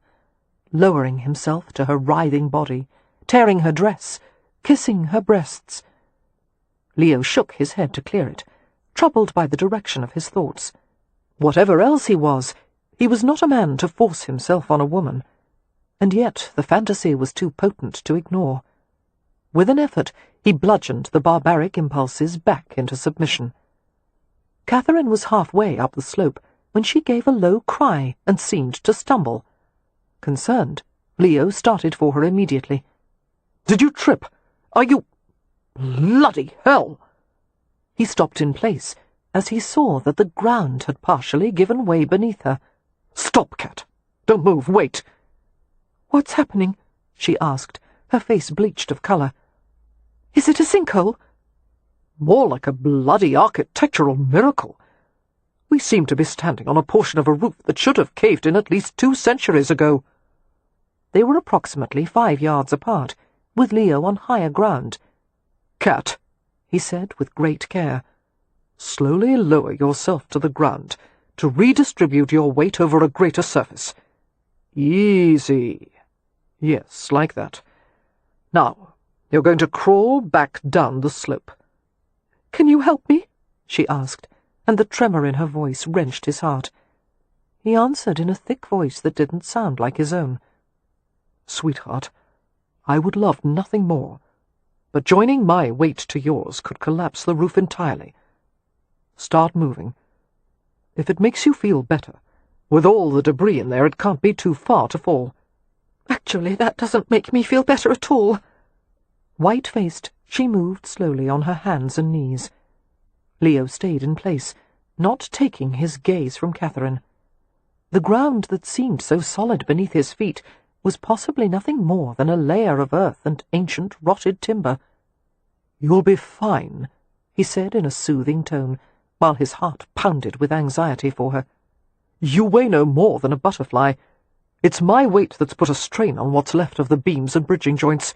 lowering himself to her writhing body, tearing her dress, kissing her breasts. Leo shook his head to clear it, troubled by the direction of his thoughts. Whatever else he was not a man to force himself on a woman, and yet the fantasy was too potent to ignore. With an effort, he bludgeoned the barbaric impulses back into submission. Catherine was halfway up the slope when she gave a low cry and seemed to stumble. Concerned, Leo started for her immediately. "Did you trip? Are you... bloody hell!" He stopped in place as he saw that the ground had partially given way beneath her. "Stop, Cat! Don't move, wait!" "What's happening?" she asked, her face bleached of colour. "Is it a sinkhole?" "More like a bloody architectural miracle. We seem to be standing on a portion of a roof that should have caved in at least 2 centuries ago." They were approximately 5 yards apart, with Leo on higher ground. "Cat," he said with great care, "slowly lower yourself to the ground to redistribute your weight over a greater surface. Easy. Yes, like that. Now, you're going to crawl back down the slope. Can you help me?" she asked, and the tremor in her voice wrenched his heart. He answered in a thick voice that didn't sound like his own. "Sweetheart, I would love nothing more, but joining my weight to yours could collapse the roof entirely. Start moving. If it makes you feel better, with all the debris in there, it can't be too far to fall." "Actually, that doesn't make me feel better at all." White-faced, she moved slowly on her hands and knees. Leo stayed in place, not taking his gaze from Catherine. The ground that seemed so solid beneath his feet was possibly nothing more than a layer of earth and ancient rotted timber. "You'll be fine," he said in a soothing tone, while his heart pounded with anxiety for her. "You weigh no more than a butterfly. It's my weight that's put a strain on what's left of the beams and bridging joints."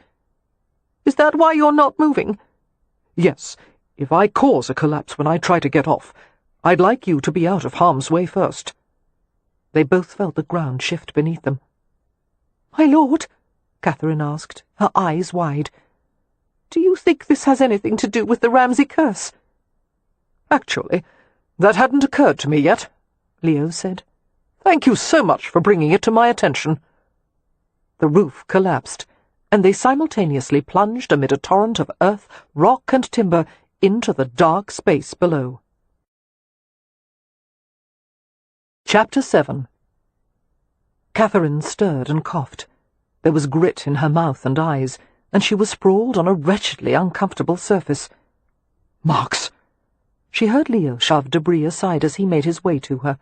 "Is that why you're not moving?" "Yes. If I cause a collapse when I try to get off, I'd like you to be out of harm's way first." They both felt the ground shift beneath them. "My lord," Catherine asked, her eyes wide, "do you think this has anything to do with the Ramsay curse?" "Actually, that hadn't occurred to me yet," Leo said. "Thank you so much for bringing it to my attention." The roof collapsed, and they simultaneously plunged amid a torrent of earth, rock, and timber into the dark space below. Chapter 7. Catherine stirred and coughed. There was grit in her mouth and eyes, and she was sprawled on a wretchedly uncomfortable surface. "Marks!" She heard Leo shove debris aside as he made his way to her.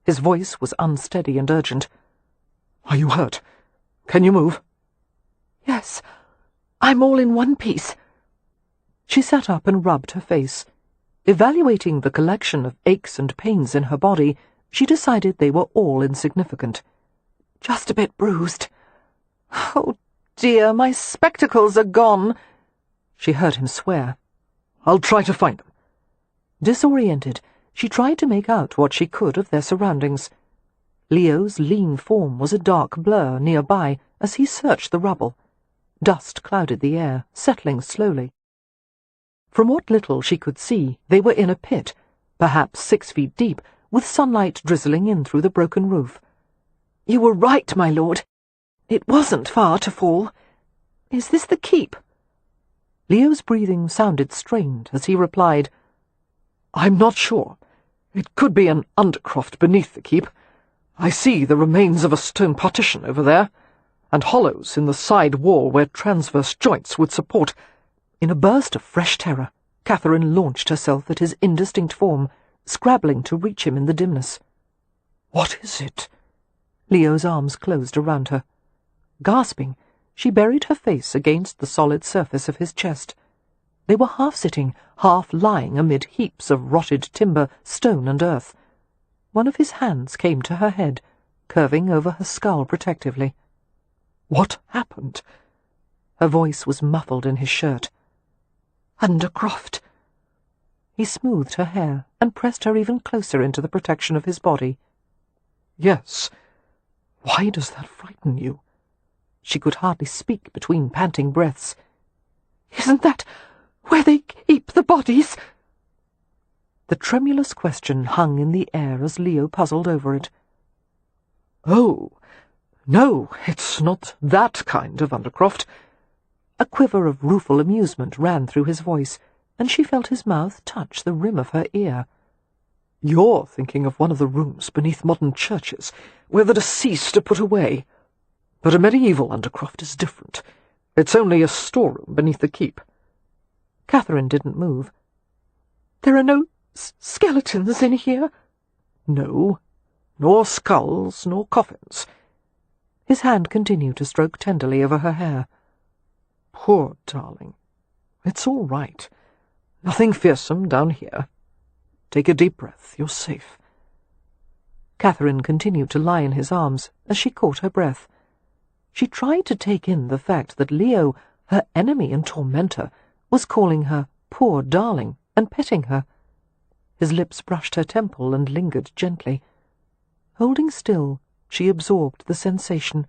His voice was unsteady and urgent. "Are you hurt? Can you move?" "Yes, I'm all in one piece." She sat up and rubbed her face. Evaluating the collection of aches and pains in her body, she decided they were all insignificant. "Just a bit bruised. Oh, dear, my spectacles are gone." She heard him swear. "I'll try to find them." Disoriented, she tried to make out what she could of their surroundings. Leo's lean form was a dark blur nearby as he searched the rubble. Dust clouded the air, settling slowly. From what little she could see, they were in a pit, perhaps 6 feet deep, with sunlight drizzling in through the broken roof. "You were right, my lord. It wasn't far to fall. Is this the keep?" Leo's breathing sounded strained as he replied, "I'm not sure. It could be an undercroft beneath the keep. I see the remains of a stone partition over there, and hollows in the side wall where transverse joints would support." In a burst of fresh terror, Catherine launched herself at his indistinct form, scrabbling to reach him in the dimness. "What is it?" Leo's arms closed around her. Gasping, she buried her face against the solid surface of his chest. They were half-sitting, half-lying amid heaps of rotted timber, stone, and earth. One of his hands came to her head, curving over her skull protectively. "What happened?" Her voice was muffled in his shirt. "Undercroft." He smoothed her hair and pressed her even closer into the protection of his body. "Yes. Why does that frighten you?" She could hardly speak between panting breaths. "Isn't that where they keep the bodies?" The tremulous question hung in the air as Leo puzzled over it. "Oh, no, it's not that kind of undercroft." A quiver of rueful amusement ran through his voice, and she felt his mouth touch the rim of her ear. "You're thinking of one of the rooms beneath modern churches, where the deceased are put away. But a medieval undercroft is different. It's only a storeroom beneath the keep." Catherine didn't move. "There are no skeletons in here?" "No, nor skulls, nor coffins." His hand continued to stroke tenderly over her hair. "Poor darling. It's all right. Nothing fearsome down here. Take a deep breath. You're safe." Catherine continued to lie in his arms as she caught her breath. She tried to take in the fact that Leo, her enemy and tormentor, was calling her poor darling and petting her. His lips brushed her temple and lingered gently. Holding still, she absorbed the sensation.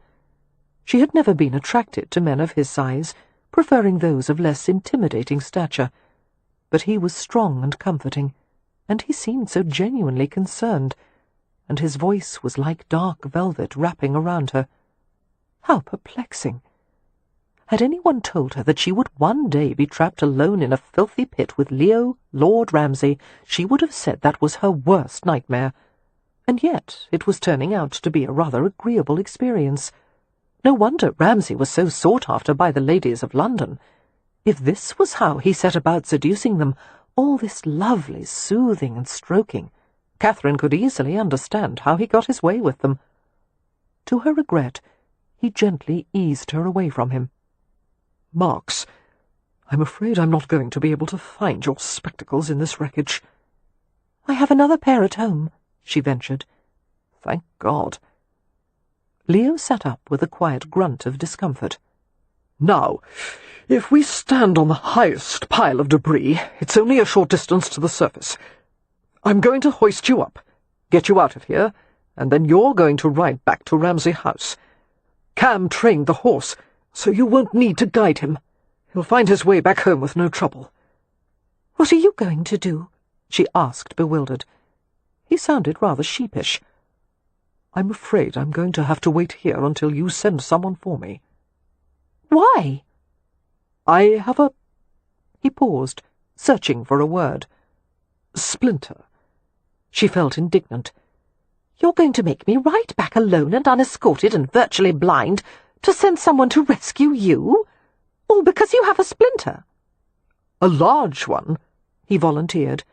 She had never been attracted to men of his size, preferring those of less intimidating stature. but he was strong and comforting, and he seemed so genuinely concerned, and his voice was like dark velvet wrapping around her. How perplexing! Had anyone told her that she would one day be trapped alone in a filthy pit with Leo, Lord Ramsay, she would have said that was her worst nightmare. And yet it was turning out to be a rather agreeable experience. No wonder Ramsay was so sought after by the ladies of London. If this was how he set about seducing them, all this lovely soothing and stroking, Catherine could easily understand how he got his way with them. To her regret, he gently eased her away from him. "Marks, I'm afraid I'm not going to be able to find your spectacles in this wreckage." "I have another pair at home," she ventured. "Thank God." Leo sat up with a quiet grunt of discomfort. "Now, if we stand on the highest pile of debris, it's only a short distance to the surface. I'm going to hoist you up, get you out of here, and then you're going to ride back to Ramsay House. Cam trained the horse, so you won't need to guide him. He'll find his way back home with no trouble." "What are you going to do?" she asked, bewildered. He sounded rather sheepish. "I'm afraid I'm going to have to wait here until you send someone for me." "Why?" "I have a—" He paused, searching for a word. "Splinter." She felt indignant. "You're going to make me ride back alone and unescorted and virtually blind to send someone to rescue you? All because you have a splinter?" "A large one," he volunteered.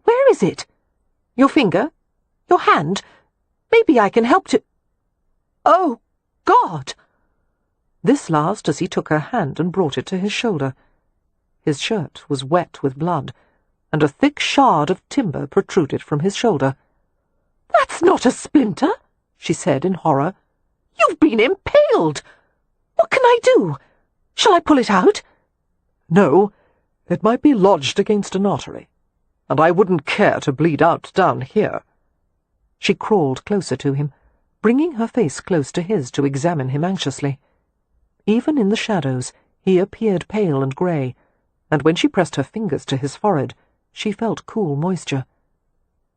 "Where is it? Your finger? Your hand? Maybe I can help to—" "Oh, God!" This last as he took her hand and brought it to his shoulder. His shirt was wet with blood, and a thick shard of timber protruded from his shoulder. "That's not a splinter," she said in horror. "You've been impaled! What can I do? Shall I pull it out?" "No, it might be lodged against an artery, and I wouldn't care to bleed out down here." She crawled closer to him, bringing her face close to his to examine him anxiously. Even in the shadows, he appeared pale and grey, and when she pressed her fingers to his forehead, she felt cool moisture.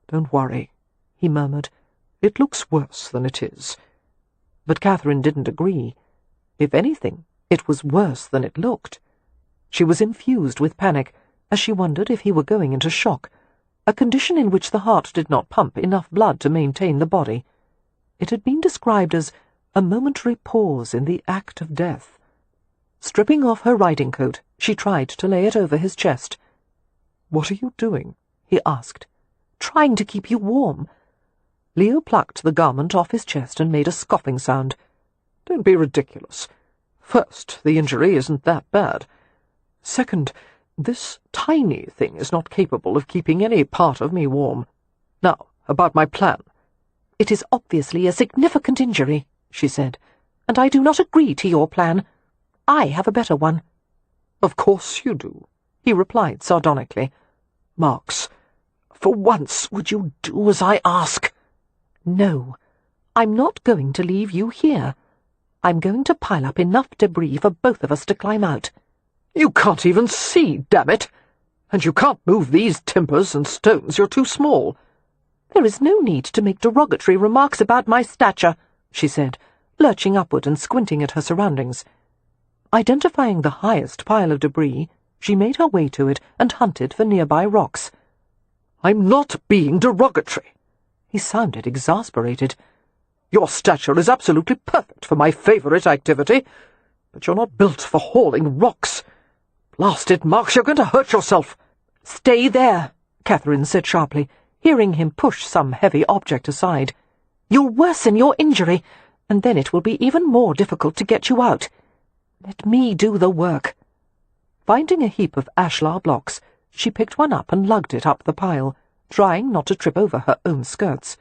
"Don't worry," he murmured. "It looks worse than it is." But Catherine didn't agree. If anything, it was worse than it looked. She was infused with panic, as she wondered if he were going into shock, a condition in which the heart did not pump enough blood to maintain the body. It had been described as a momentary pause in the act of death. Stripping off her riding coat, she tried to lay it over his chest. "What are you doing?" he asked. "Trying to keep you warm." Leo plucked the garment off his chest and made a scoffing sound. "Don't be ridiculous. First, the injury isn't that bad. Second, this tiny thing is not capable of keeping any part of me warm. Now, about my plan." "It is obviously a significant injury," she said, "and I do not agree to your plan. I have a better one." "Of course you do," he replied sardonically. "Marks, for once would you do as I ask?" "No, I'm not going to leave you here. I'm going to pile up enough debris for both of us to climb out." "You can't even see, damn it! And you can't move these timbers and stones, you're too small." "There is no need to make derogatory remarks about my stature," she said, lurching upward and squinting at her surroundings. Identifying the highest pile of debris, she made her way to it and hunted for nearby rocks. "I'm not being derogatory." He sounded exasperated. "Your stature is absolutely perfect for my favourite activity, but you're not built for hauling rocks. Blast it, Marks, you're going to hurt yourself." "Stay there," Catherine said sharply, hearing him push some heavy object aside. "You'll worsen your injury, and then it will be even more difficult to get you out. Let me do the work." Finding a heap of ashlar blocks, she picked one up and lugged it up the pile, trying not to trip over her own skirts.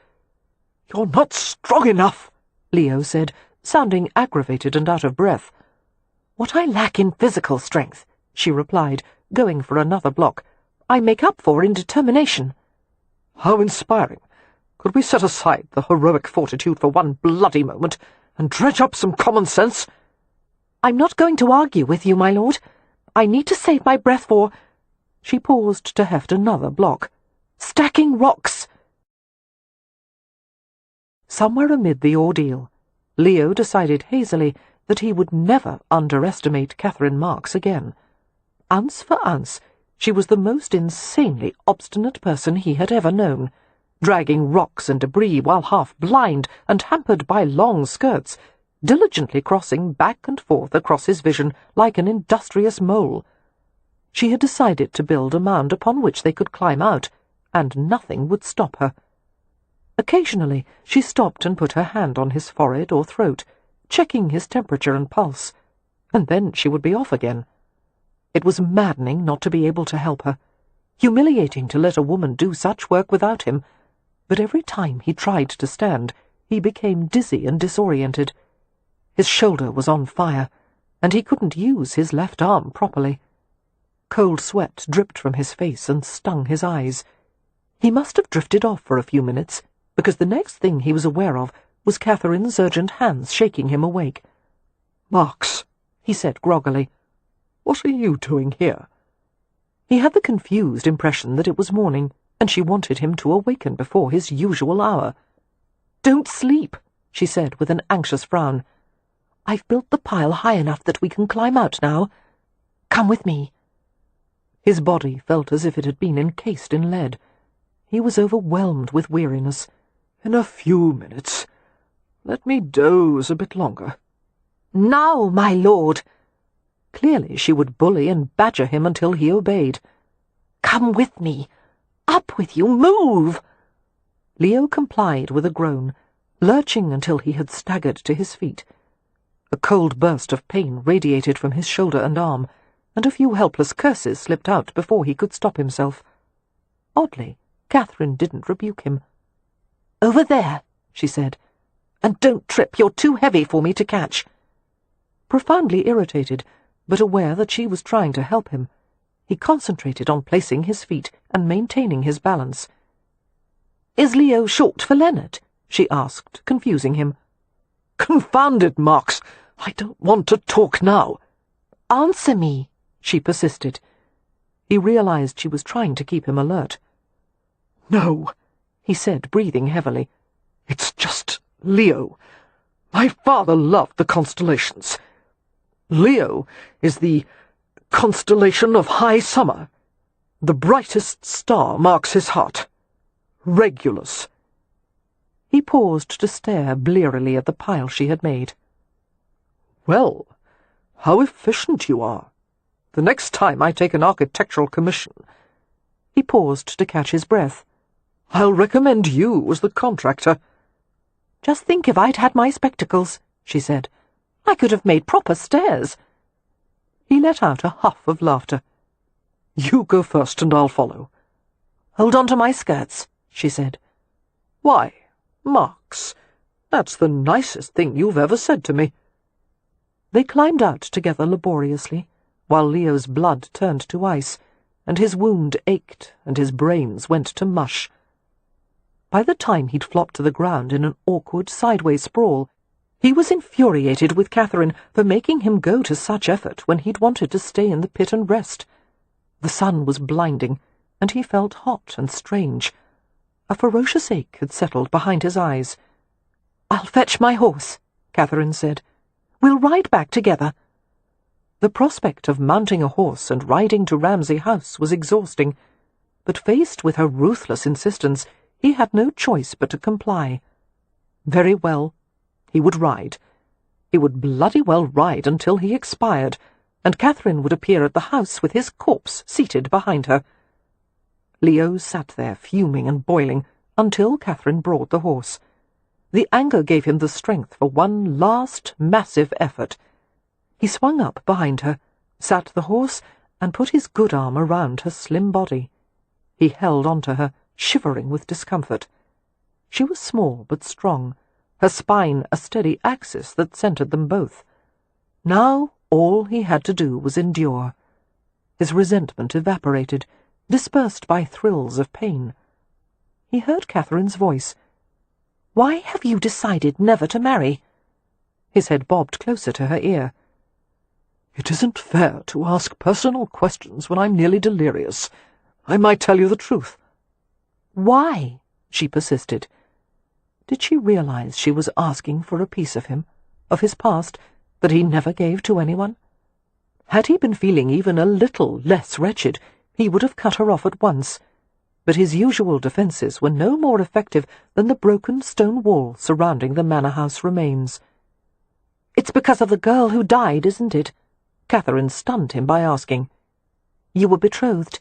"You're not strong enough," Leo said, sounding aggravated and out of breath. "What I lack in physical strength," she replied, going for another block, "I make up for in determination." "How inspiring. Could we set aside the heroic fortitude for one bloody moment and dredge up some common sense?" "I'm not going to argue with you, my lord. I need to save my breath for—" She paused to heft another block. "Stacking rocks!" Somewhere amid the ordeal, Leo decided hazily that he would never underestimate Catherine Marks again. Ounce for ounce, she was the most insanely obstinate person he had ever known, dragging rocks and debris while half blind and hampered by long skirts, diligently crossing back and forth across his vision like an industrious mole. She had decided to build a mound upon which they could climb out, and nothing would stop her. Occasionally she stopped and put her hand on his forehead or throat, checking his temperature and pulse, and then she would be off again. It was maddening not to be able to help her, humiliating to let a woman do such work without him, but every time he tried to stand, he became dizzy and disoriented. His shoulder was on fire, and he couldn't use his left arm properly. Cold sweat dripped from his face and stung his eyes. He must have drifted off for a few minutes, because the next thing he was aware of was Catherine's urgent hands shaking him awake. "Marks," he said groggily, "what are you doing here?" He had the confused impression that it was morning, and she wanted him to awaken before his usual hour. "Don't sleep," she said with an anxious frown. "I've built the pile high enough that we can climb out now. Come with me." His body felt as if it had been encased in lead. He was overwhelmed with weariness. "In a few minutes. Let me doze a bit longer." "Now, my lord!" Clearly she would bully and badger him until he obeyed. "Come with me. Up with you, move!" Leo complied with a groan, lurching until he had staggered to his feet. A cold burst of pain radiated from his shoulder and arm, and a few helpless curses slipped out before he could stop himself. Oddly, Catherine didn't rebuke him. "Over there," she said, "and don't trip, you're too heavy for me to catch." Profoundly irritated, but aware that she was trying to help him, he concentrated on placing his feet and maintaining his balance. "Is Leo short for Leonard?" she asked, confusing him. "Confound it, Marks! I don't want to talk now." "Answer me," she persisted. He realized she was trying to keep him alert. "No," he said, breathing heavily. "It's just Leo. My father loved the constellations. Leo is the constellation of high summer. The brightest star marks his heart. Regulus." He paused to stare blearily at the pile she had made. "Well, how efficient you are. The next time I take an architectural commission—" He paused to catch his breath. "I'll recommend you as the contractor." "Just think if I'd had my spectacles," she said. "I could have made proper stairs." He let out a huff of laughter. "You go first and I'll follow." "Hold on to my skirts," she said. "Why, Marks, that's the nicest thing you've ever said to me." They climbed out together laboriously, while Leo's blood turned to ice, and his wound ached and his brains went to mush. By the time he'd flopped to the ground in an awkward sideways sprawl, he was infuriated with Catherine for making him go to such effort when he'd wanted to stay in the pit and rest. The sun was blinding, and he felt hot and strange. A ferocious ache had settled behind his eyes. "I'll fetch my horse," Catherine said. "We'll ride back together." The prospect of mounting a horse and riding to Ramsay House was exhausting, but faced with her ruthless insistence, he had no choice but to comply. Very well, he would ride. He would bloody well ride until he expired, and Catherine would appear at the house with his corpse seated behind her. Leo sat there fuming and boiling until Catherine brought the horse. The anger gave him the strength for one last massive effort. He swung up behind her, sat the horse, and put his good arm around her slim body. He held on to her, shivering with discomfort. She was small but strong, her spine a steady axis that centered them both. Now all he had to do was endure. His resentment evaporated, dispersed by thrills of pain. He heard Catherine's voice. "Why have you decided never to marry?" His head bobbed closer to her ear. "It isn't fair to ask personal questions when I'm nearly delirious. I might tell you the truth." "Why?" she persisted. Did she realize she was asking for a piece of him, of his past, that he never gave to anyone? Had he been feeling even a little less wretched, he would have cut her off at once, but his usual defences were no more effective than the broken stone wall surrounding the manor house remains. "It's because of the girl who died, isn't it?" Catherine stunned him by asking. "You were betrothed,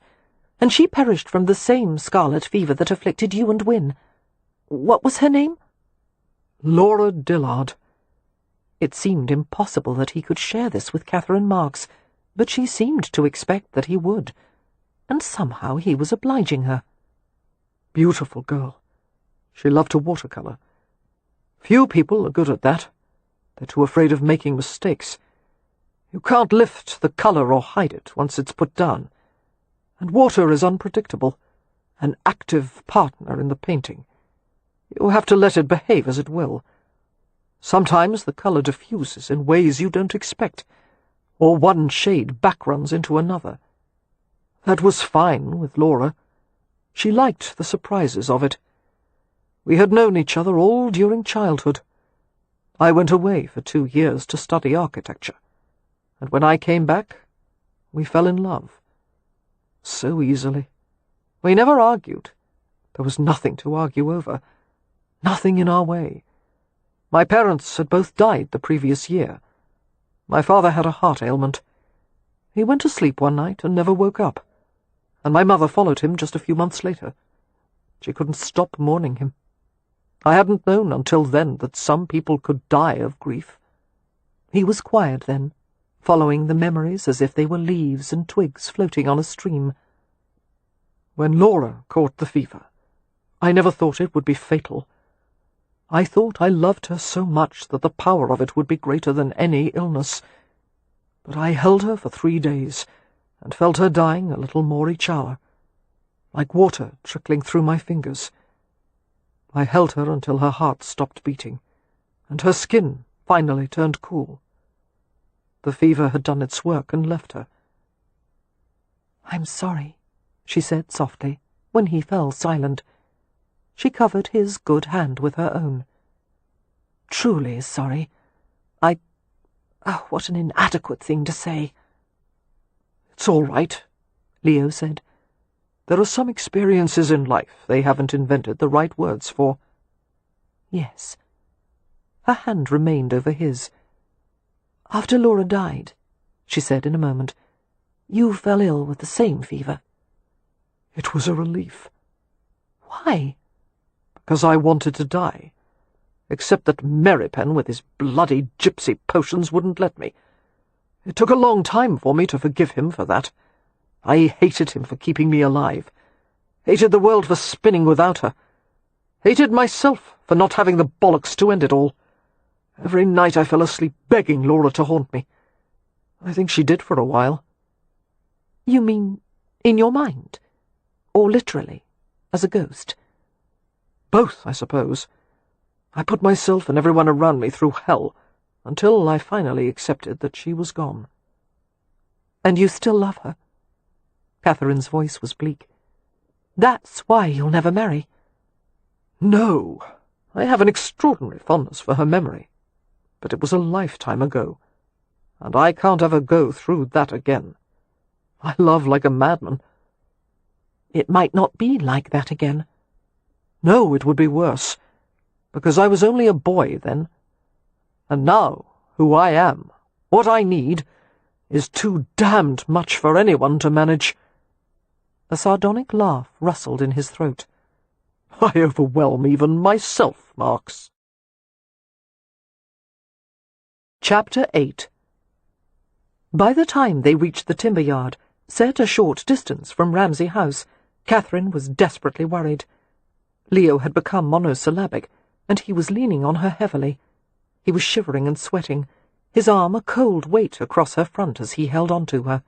and she perished from the same scarlet fever that afflicted you and Wynne. What was her name?" "Laura Dillard." It seemed impossible that he could share this with Catherine Marks, but she seemed to expect that he would, and somehow he was obliging her. "Beautiful girl. She loved to watercolour. Few people are good at that. They're too afraid of making mistakes. You can't lift the colour or hide it once it's put down. And water is unpredictable, an active partner in the painting. You have to let it behave as it will. Sometimes the colour diffuses in ways you don't expect, or one shade backruns into another. That was fine with Laura. She liked the surprises of it. We had known each other all during childhood. I went away for 2 years to study architecture, and when I came back, we fell in love. So easily. We never argued. There was nothing to argue over, nothing in our way. My parents had both died the previous year. My father had a heart ailment. He went to sleep one night and never woke up, and my mother followed him just a few months later. She couldn't stop mourning him. I hadn't known until then that some people could die of grief. He was quiet then, following the memories as if they were leaves and twigs floating on a stream. When Laura caught the fever, I never thought it would be fatal. I thought I loved her so much that the power of it would be greater than any illness. But I held her for 3 days, and felt her dying a little more each hour, like water trickling through my fingers. I held her until her heart stopped beating, and her skin finally turned cool. The fever had done its work and left her. "I'm sorry," she said softly, when he fell silent. She covered his good hand with her own. "Truly sorry. Oh, what an inadequate thing to say." "It's all right," Leo said. "There are some experiences in life they haven't invented the right words for." "Yes." Her hand remained over his. "After Laura died," she said in a moment, "you fell ill with the same fever." "It was a relief." "Why?" "Because I wanted to die. Except that Merrypen with his bloody gypsy potions wouldn't let me. It took a long time for me to forgive him for that. I hated him for keeping me alive. Hated the world for spinning without her. Hated myself for not having the bollocks to end it all. Every night I fell asleep begging Laura to haunt me. I think she did for a while." "You mean in your mind? Or literally, as a ghost?" "Both, I suppose. I put myself and everyone around me through hell, until I finally accepted that she was gone." "And you still love her?" Catherine's voice was bleak. "That's why you'll never marry?" "No. I have an extraordinary fondness for her memory, but it was a lifetime ago, and I can't ever go through that again. I love like a madman." "It might not be like that again." "No, it would be worse, because I was only a boy then. And now, who I am, what I need, is too damned much for anyone to manage." A sardonic laugh rustled in his throat. "I overwhelm even myself, Marks." Chapter 8. By the time they reached the timber yard, set a short distance from Ramsay House, Catherine was desperately worried. Leo had become monosyllabic, and he was leaning on her heavily. He was shivering and sweating, his arm a cold weight across her front as he held on to her.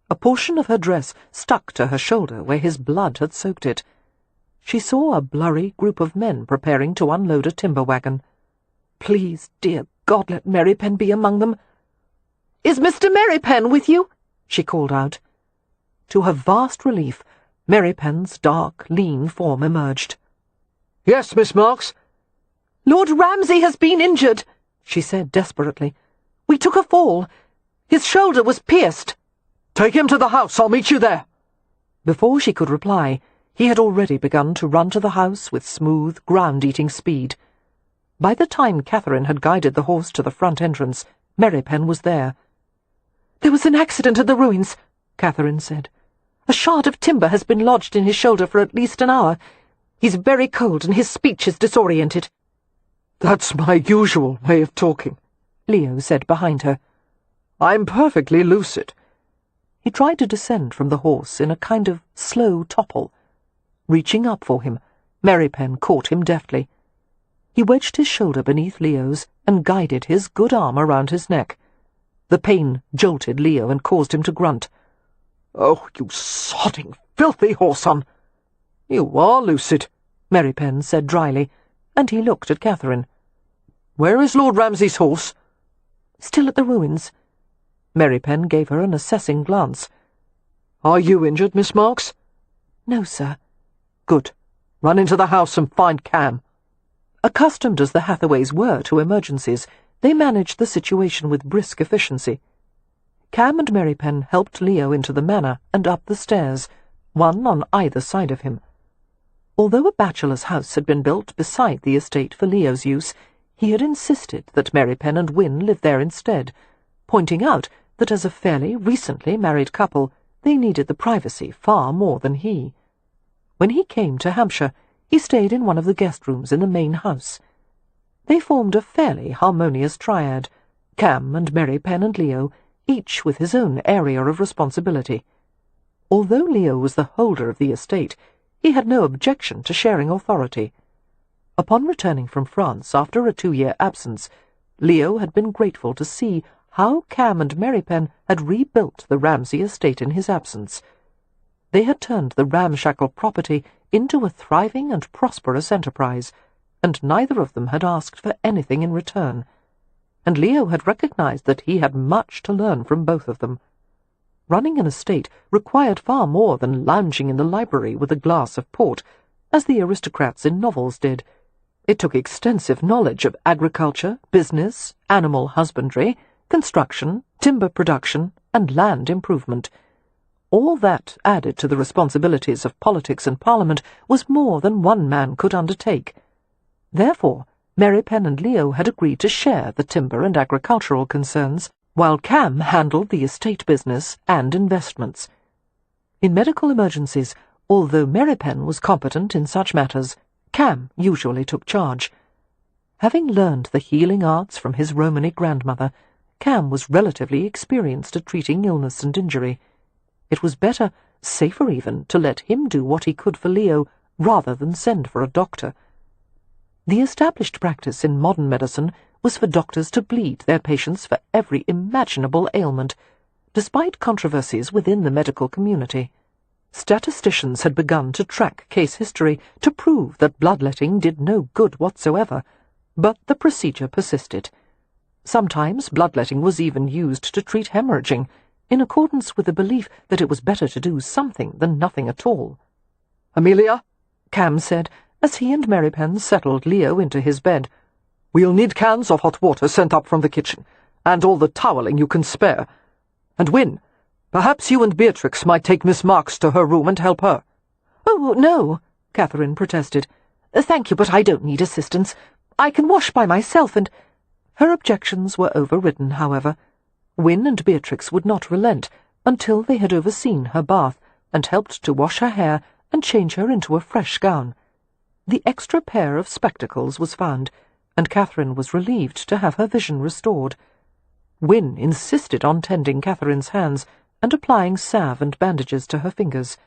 A portion of her dress stuck to her shoulder where his blood had soaked it. She saw a blurry group of men preparing to unload a timber wagon. "Please, dear God, let Merrypen be among them." Is Mr. Merrypen with you?" she called out. To her vast relief, Merrypen's dark, lean form emerged. "Yes, Miss Marks?" "Lord Ramsay has been injured," she said desperately. "We took a fall. His shoulder was pierced." "Take him to the house. I'll meet you there." Before she could reply, he had already begun to run to the house with smooth, ground-eating speed. By the time Catherine had guided the horse to the front entrance, Merrypen was there. "There was an accident at the ruins," Catherine said. "A shard of timber has been lodged in his shoulder for at least an hour. He's very cold and his speech is disoriented." "That's my usual way of talking," Leo said behind her. "I'm perfectly lucid." He tried to descend from the horse in a kind of slow topple. Reaching up for him, Merrypen caught him deftly. He wedged his shoulder beneath Leo's and guided his good arm around his neck. The pain jolted Leo and caused him to grunt. "Oh, you sodding, filthy whoreson!" "You are lucid," Merrypen said dryly, and he looked at Catherine. "Where is Lord Ramsay's horse?" "Still at the ruins." Merrypen gave her an assessing glance. "Are you injured, Miss Marks?" "No, sir." "Good. Run into the house and find Cam." Accustomed as the Hathaways were to emergencies, they managed the situation with brisk efficiency. Cam and Merrypen helped Leo into the manor and up the stairs, one on either side of him. Although a bachelor's house had been built beside the estate for Leo's use, he had insisted that Merrypen and Wynne live there instead, pointing out that as a fairly recently married couple, they needed the privacy far more than he. When he came to Hampshire, he stayed in one of the guest rooms in the main house. They formed a fairly harmonious triad, Cam and Merrypen and Leo, each with his own area of responsibility. Although Leo was the holder of the estate, he had no objection to sharing authority. Upon returning from France after a 2-year absence, Leo had been grateful to see how Cam and Merrypen had rebuilt the Ramsay estate in his absence. They had turned the ramshackle property into a thriving and prosperous enterprise, and neither of them had asked for anything in return, and Leo had recognized that he had much to learn from both of them. Running an estate required far more than lounging in the library with a glass of port, as the aristocrats in novels did. It took extensive knowledge of agriculture, business, animal husbandry, construction, timber production, and land improvement. All that, added to the responsibilities of politics and Parliament, was more than one man could undertake. Therefore, Merrypen and Leo had agreed to share the timber and agricultural concerns, while Cam handled the estate business and investments. In medical emergencies, although Merrypen was competent in such matters, Cam usually took charge. Having learned the healing arts from his Romany grandmother, Cam was relatively experienced at treating illness and injury. It was better, safer even, to let him do what he could for Leo, rather than send for a doctor. The established practice in modern medicine was for doctors to bleed their patients for every imaginable ailment, despite controversies within the medical community. Statisticians had begun to track case history to prove that bloodletting did no good whatsoever, but the procedure persisted. Sometimes bloodletting was even used to treat hemorrhaging, in accordance with the belief that it was better to do something than nothing at all. "Amelia," Cam said, as he and Merrypen settled Leo into his bed, "we'll need cans of hot water sent up from the kitchen, and all the toweling you can spare. And Wynne, perhaps you and Beatrix might take Miss Marks to her room and help her." "Oh, no," Catherine protested. "Thank you, but I don't need assistance. I can wash by myself, and—" Her objections were overridden, however. Wynne and Beatrix would not relent until they had overseen her bath and helped to wash her hair and change her into a fresh gown. The extra pair of spectacles was found, and Catherine was relieved to have her vision restored. Wynne insisted on tending Catherine's hands and applying salve and bandages to her fingers.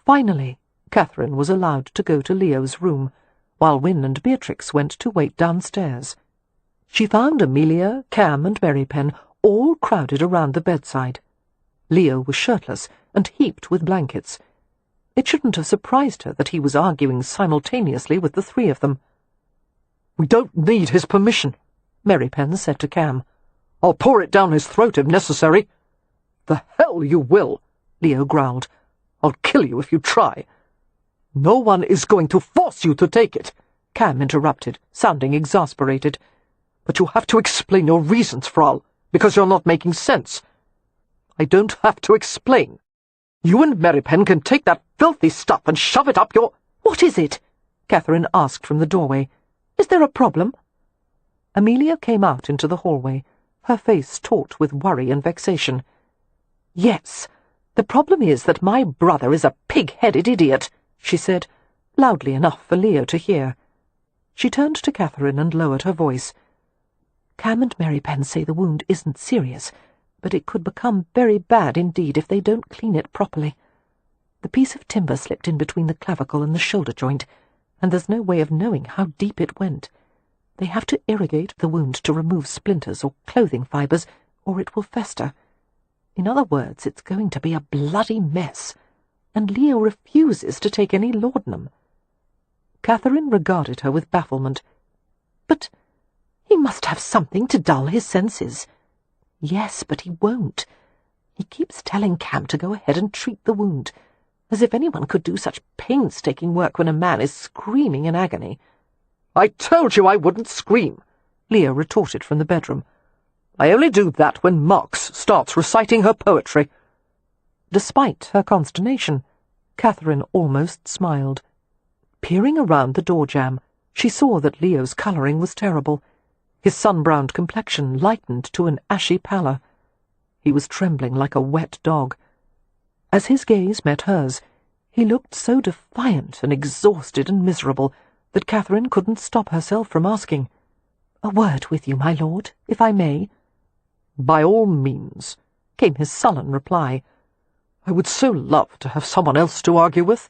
Finally, Catherine was allowed to go to Leo's room, while Wynne and Beatrix went to wait downstairs. She found Amelia, Cam, and Merrypen all crowded around the bedside. Leo was shirtless and heaped with blankets. It shouldn't have surprised her that he was arguing simultaneously with the three of them. "We don't need his permission," Merrypen said to Cam. I'll pour it down his throat if necessary." "The hell you will," Leo growled. "I'll kill you if you try." "No one is going to force you to take it," Cam interrupted, sounding exasperated. "But you have to explain your reasons, Frau, because you're not making sense." "I don't have to explain. You and Merrypen can take that filthy stuff and shove it up your—" "What is it?" Catherine asked from the doorway. "Is there a problem?" Amelia came out into the hallway, her face taut with worry and vexation. "Yes, the problem is that my brother is a pig-headed idiot," she said, loudly enough for Leo to hear. She turned to Catherine and lowered her voice. "Cam and Merrypen say the wound isn't serious, but it could become very bad indeed if they don't clean it properly. The piece of timber slipped in between the clavicle and the shoulder joint, and there's no way of knowing how deep it went. They have to irrigate the wound to remove splinters or clothing fibres, or it will fester. In other words, it's going to be a bloody mess, and Leo refuses to take any laudanum." Catherine regarded her with bafflement. "But he must have something to dull his senses." "Yes, but he won't. He keeps telling Cam to go ahead and treat the wound, as if anyone could do such painstaking work when a man is screaming in agony." "I told you I wouldn't scream," Leo retorted from the bedroom. "I only do that when Marx starts reciting her poetry." Despite her consternation, Catherine almost smiled. Peering around the door-jamb, she saw that Leo's colouring was terrible. His sun-browned complexion lightened to an ashy pallor. He was trembling like a wet dog. As his gaze met hers, he looked so defiant and exhausted and miserable that Catherine couldn't stop herself from asking, "A word with you, my lord, if I may?" "By all means," came his sullen reply. "I would so love to have someone else to argue with."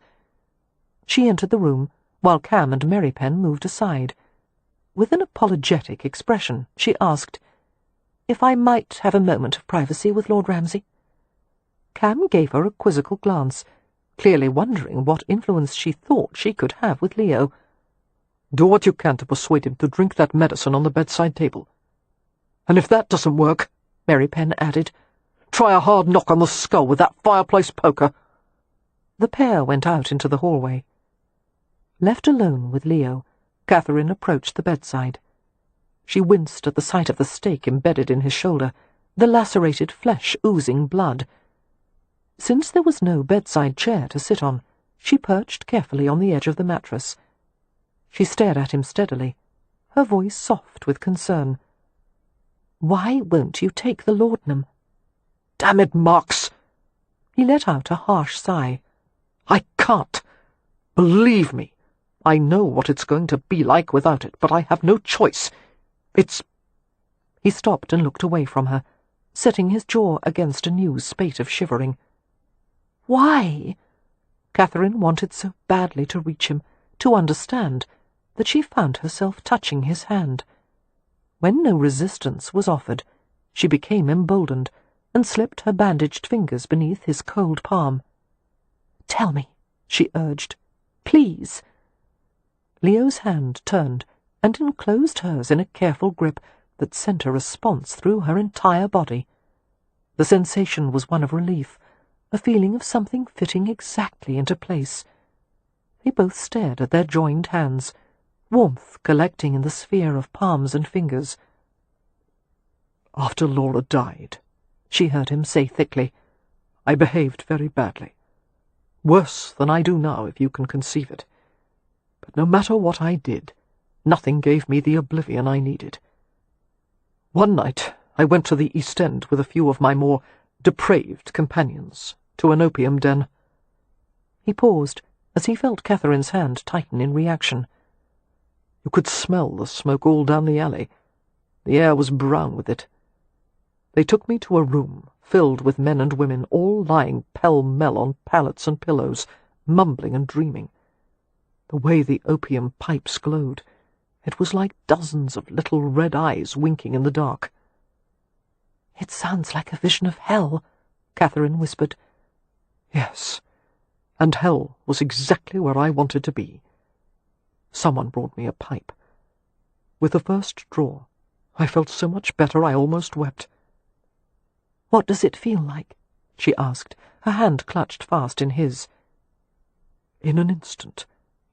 She entered the room, while Cam and Merrypen moved aside. With an apologetic expression, she asked, "If I might have a moment of privacy with Lord Ramsay?" Cam gave her a quizzical glance, clearly wondering what influence she thought she could have with Leo. "Do what you can to persuade him to drink that medicine on the bedside table. And if that doesn't work," Merrypen added, "try a hard knock on the skull with that fireplace poker." The pair went out into the hallway. Left alone with Leo, Catherine approached the bedside. She winced at the sight of the stake embedded in his shoulder, the lacerated flesh oozing blood. Since there was no bedside chair to sit on, she perched carefully on the edge of the mattress. She stared at him steadily, her voice soft with concern. "Why won't you take the laudanum?" "Damn it, Marx!" He let out a harsh sigh. "I can't. Believe me, I know what it's going to be like without it, but I have no choice. It's—" He stopped and looked away from her, setting his jaw against a new spate of shivering. "Why?" Catherine wanted so badly to reach him, to understand, that she found herself touching his hand. When no resistance was offered, she became emboldened, and slipped her bandaged fingers beneath his cold palm. "Tell me," she urged. "Please." Leo's hand turned and enclosed hers in a careful grip that sent a response through her entire body. The sensation was one of relief, a feeling of something fitting exactly into place. They both stared at their joined hands, warmth collecting in the sphere of palms and fingers. "After Laura died," she heard him say thickly, "I behaved very badly. Worse than I do now, if you can conceive it. But no matter what I did, nothing gave me the oblivion I needed. One night I went to the East End with a few of my more depraved companions, to an opium den." He paused, as he felt Catherine's hand tighten in reaction. You could smell the smoke all down the alley. The air was brown with it. They took me to a room filled with men and women, all lying pell-mell on pallets and pillows, mumbling and dreaming. The way the opium pipes glowed, it was like dozens of little red eyes winking in the dark. "It sounds like a vision of hell," Catherine whispered. "Yes, and hell was exactly where I wanted to be." Someone brought me a pipe. With the first draw, I felt so much better I almost wept. "What does it feel like?" she asked, her hand clutched fast in his. In an instant,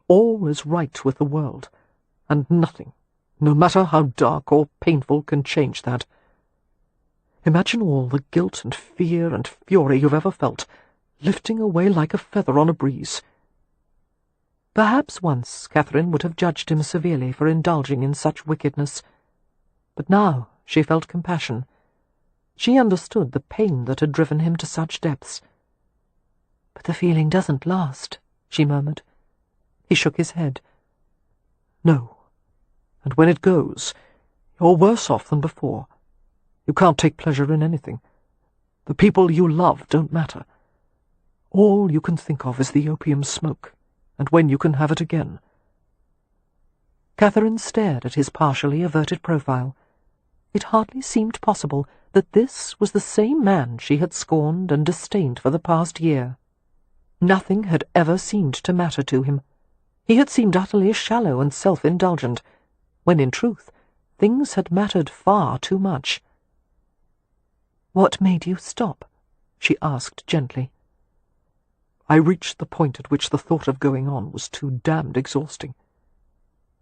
all is right with the world, and nothing, no matter how dark or painful, can change that. Imagine all the guilt and fear and fury you've ever felt, lifting away like a feather on a breeze. Perhaps once Catherine would have judged him severely for indulging in such wickedness, but now she felt compassion. She understood the pain that had driven him to such depths. "But the feeling doesn't last," she murmured. He shook his head. "No, and when it goes, you're worse off than before. You can't take pleasure in anything. The people you love don't matter. All you can think of is the opium smoke, and when you can have it again." Catherine stared at his partially averted profile. It hardly seemed possible that this was the same man she had scorned and disdained for the past year. Nothing had ever seemed to matter to him. He had seemed utterly shallow and self-indulgent, when in truth things had mattered far too much. "What made you stop?" she asked gently. I reached the point at which the thought of going on was too damned exhausting.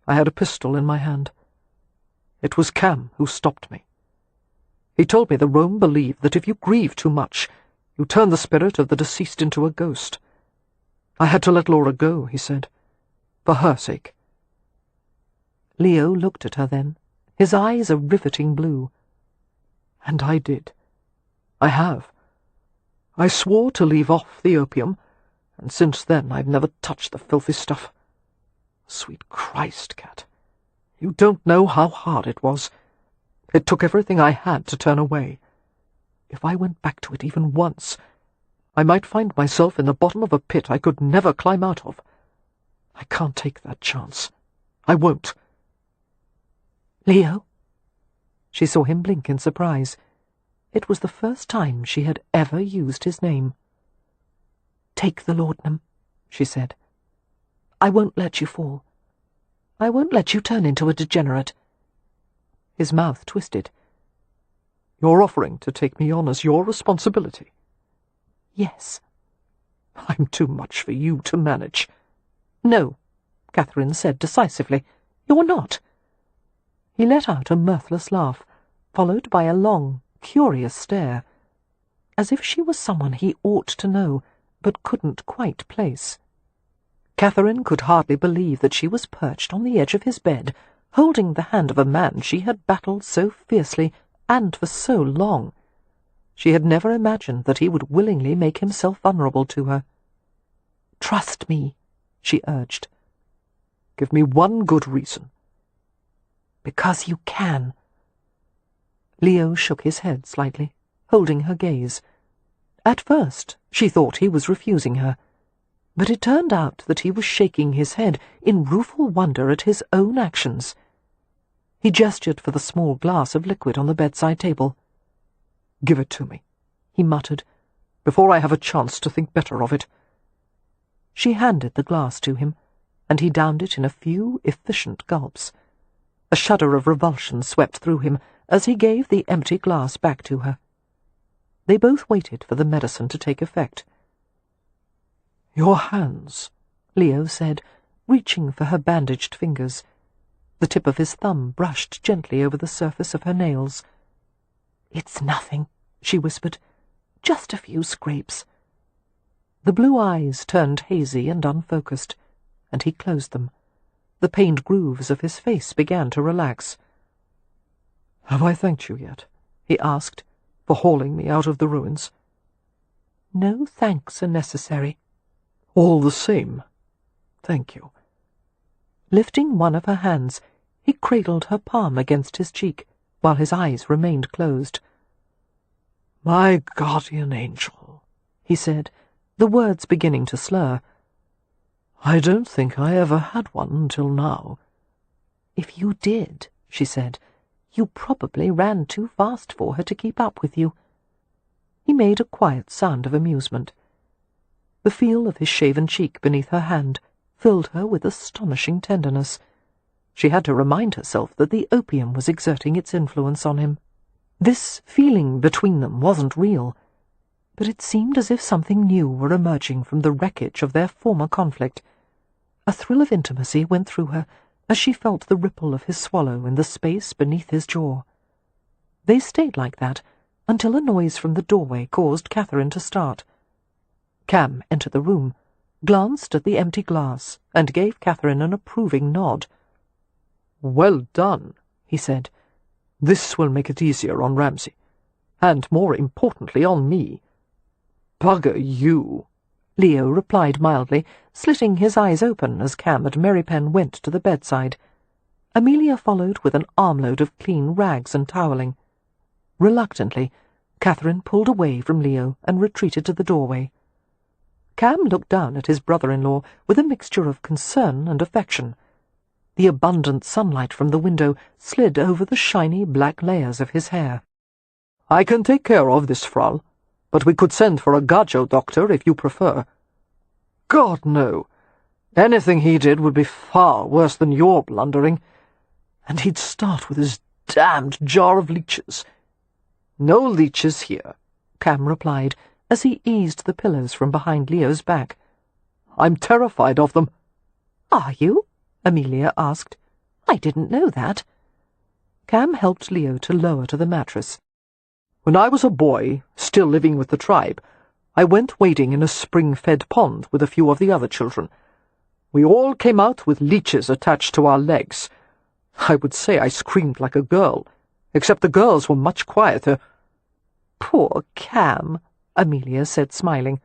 I had a pistol in my hand. It was Cam who stopped me. He told me the Rome believed that if you grieve too much, you turn the spirit of the deceased into a ghost. I had to let Laura go, he said, for her sake. Leo looked at her then, his eyes a riveting blue. And I did. I have. I swore to leave off the opium, and since then I've never touched the filthy stuff. Sweet Christ, Cat, you don't know how hard it was. It took everything I had to turn away. If I went back to it even once, I might find myself in the bottom of a pit I could never climb out of. I can't take that chance. I won't. "Leo?" She saw him blink in surprise. It was the first time she had ever used his name. "Take the laudanum," she said. "I won't let you fall. I won't let you turn into a degenerate." His mouth twisted. You're offering to take me on as your responsibility? "Yes." I'm too much for you to manage. "No," Catherine said decisively. "You're not." He let out a mirthless laugh, followed by a long, curious stare, as if she was someone he ought to know, but couldn't quite place. Catherine could hardly believe that she was perched on the edge of his bed, holding the hand of a man she had battled so fiercely and for so long. She had never imagined that he would willingly make himself vulnerable to her. "Trust me," she urged. "Give me one good reason." "Because you can." Leo shook his head slightly, holding her gaze. At first she thought he was refusing her, but it turned out that he was shaking his head in rueful wonder at his own actions. He gestured for the small glass of liquid on the bedside table. "Give it to me," he muttered, "before I have a chance to think better of it." She handed the glass to him, and he downed it in a few efficient gulps. A shudder of revulsion swept through him as he gave the empty glass back to her. They both waited for the medicine to take effect. "Your hands," Leo said, reaching for her bandaged fingers. The tip of his thumb brushed gently over the surface of her nails. "It's nothing," she whispered. "Just a few scrapes." The blue eyes turned hazy and unfocused, and he closed them. The pained grooves of his face began to relax. "Have I thanked you yet?" he asked, "for hauling me out of the ruins?" "No thanks are necessary." "All the same, thank you." Lifting one of her hands, he cradled her palm against his cheek, while his eyes remained closed. "My guardian angel," he said, the words beginning to slur. "I don't think I ever had one until now." "If you did," she said, "you probably ran too fast for her to keep up with you." He made a quiet sound of amusement. The feel of his shaven cheek beneath her hand filled her with astonishing tenderness. She had to remind herself that the opium was exerting its influence on him. This feeling between them wasn't real, but it seemed as if something new were emerging from the wreckage of their former conflict. A thrill of intimacy went through her as she felt the ripple of his swallow in the space beneath his jaw. They stayed like that until a noise from the doorway caused Catherine to start. Cam entered the room, glanced at the empty glass, and gave Catherine an approving nod. "Well done," he said. "This will make it easier on Ramsay, and more importantly on me." "Bugger you," Leo replied mildly, slitting his eyes open as Cam and Merrypen went to the bedside. Amelia followed with an armload of clean rags and toweling. Reluctantly, Catherine pulled away from Leo and retreated to the doorway. Cam looked down at his brother-in-law with a mixture of concern and affection. The abundant sunlight from the window slid over the shiny black layers of his hair. "I can take care of this, Frau, but we could send for a gajo doctor if you prefer." "God, no. Anything he did would be far worse than your blundering. And he'd start with his damned jar of leeches." "No leeches here," Cam replied, as he eased the pillows from behind Leo's back. "I'm terrified of them." "Are you?" Amelia asked. "I didn't know that." Cam helped Leo to lower to the mattress. "When I was a boy, still living with the tribe, I went wading in a spring-fed pond with a few of the other children. We all came out with leeches attached to our legs. I would say I screamed like a girl, except the girls were much quieter." "Poor Cam," Amelia said, smiling.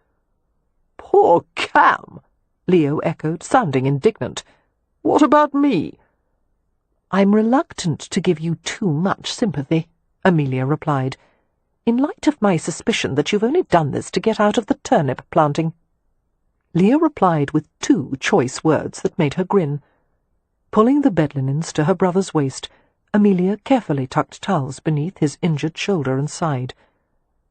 "Poor Cam," Leo echoed, sounding indignant. "What about me?" "I'm reluctant to give you too much sympathy," Amelia replied, "in light of my suspicion that you've only done this to get out of the turnip planting." Leo replied with 2 choice words that made her grin. Pulling the bed linens to her brother's waist, Amelia carefully tucked towels beneath his injured shoulder and side.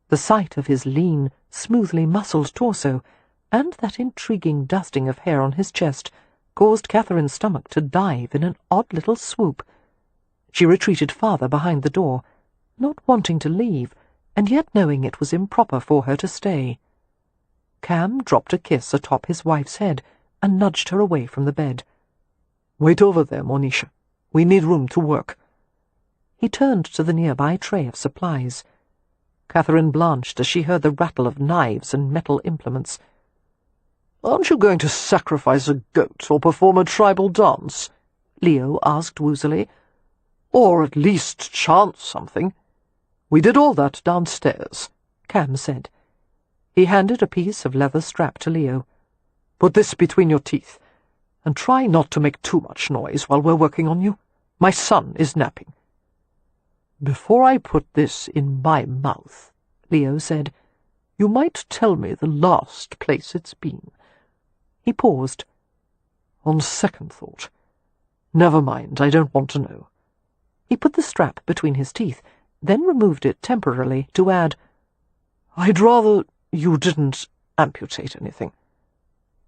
The sight of his lean, smoothly muscled torso, and that intriguing dusting of hair on his chest, caused Catherine's stomach to dive in an odd little swoop. She retreated farther behind the door, not wanting to leave, and yet knowing it was improper for her to stay. Cam dropped a kiss atop his wife's head and nudged her away from the bed. "Wait over there, Monisha. We need room to work." He turned to the nearby tray of supplies. Catherine blanched as she heard the rattle of knives and metal implements. "Aren't you going to sacrifice a goat or perform a tribal dance?" Leo asked woozily. "Or at least chant something. We did all that downstairs," Cam said. He handed a piece of leather strap to Leo. "Put this between your teeth, and try not to make too much noise while we're working on you. My son is napping." "Before I put this in my mouth," Leo said, "you might tell me the last place it's been." He paused. "On second thought. Never mind, I don't want to know." He put the strap between his teeth, then removed it temporarily to add, "I'd rather you didn't amputate anything."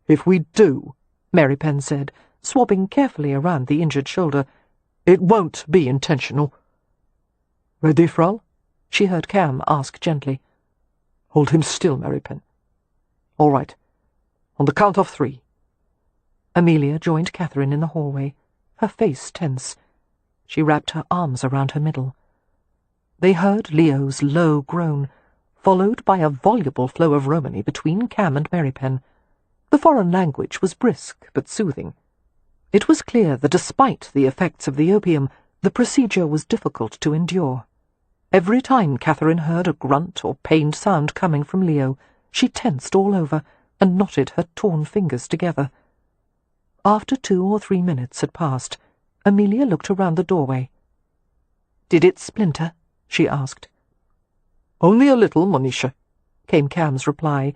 "If we do," Merrypen said, swabbing carefully around the injured shoulder, "it won't be intentional." "Ready, Frau?" she heard Cam ask gently. "Hold him still, Merrypen." "All right. On the count of 3. Amelia joined Catherine in the hallway, her face tense. She wrapped her arms around her middle. They heard Leo's low groan, followed by a voluble flow of Romany between Cam and Merrypen. The foreign language was brisk but soothing. It was clear that despite the effects of the opium, the procedure was difficult to endure. Every time Catherine heard a grunt or pained sound coming from Leo, she tensed all over and knotted her torn fingers together. After 2 or 3 minutes had passed, Amelia looked around the doorway. "Did it splinter?" she asked. "Only a little, Monisha," came Cam's reply.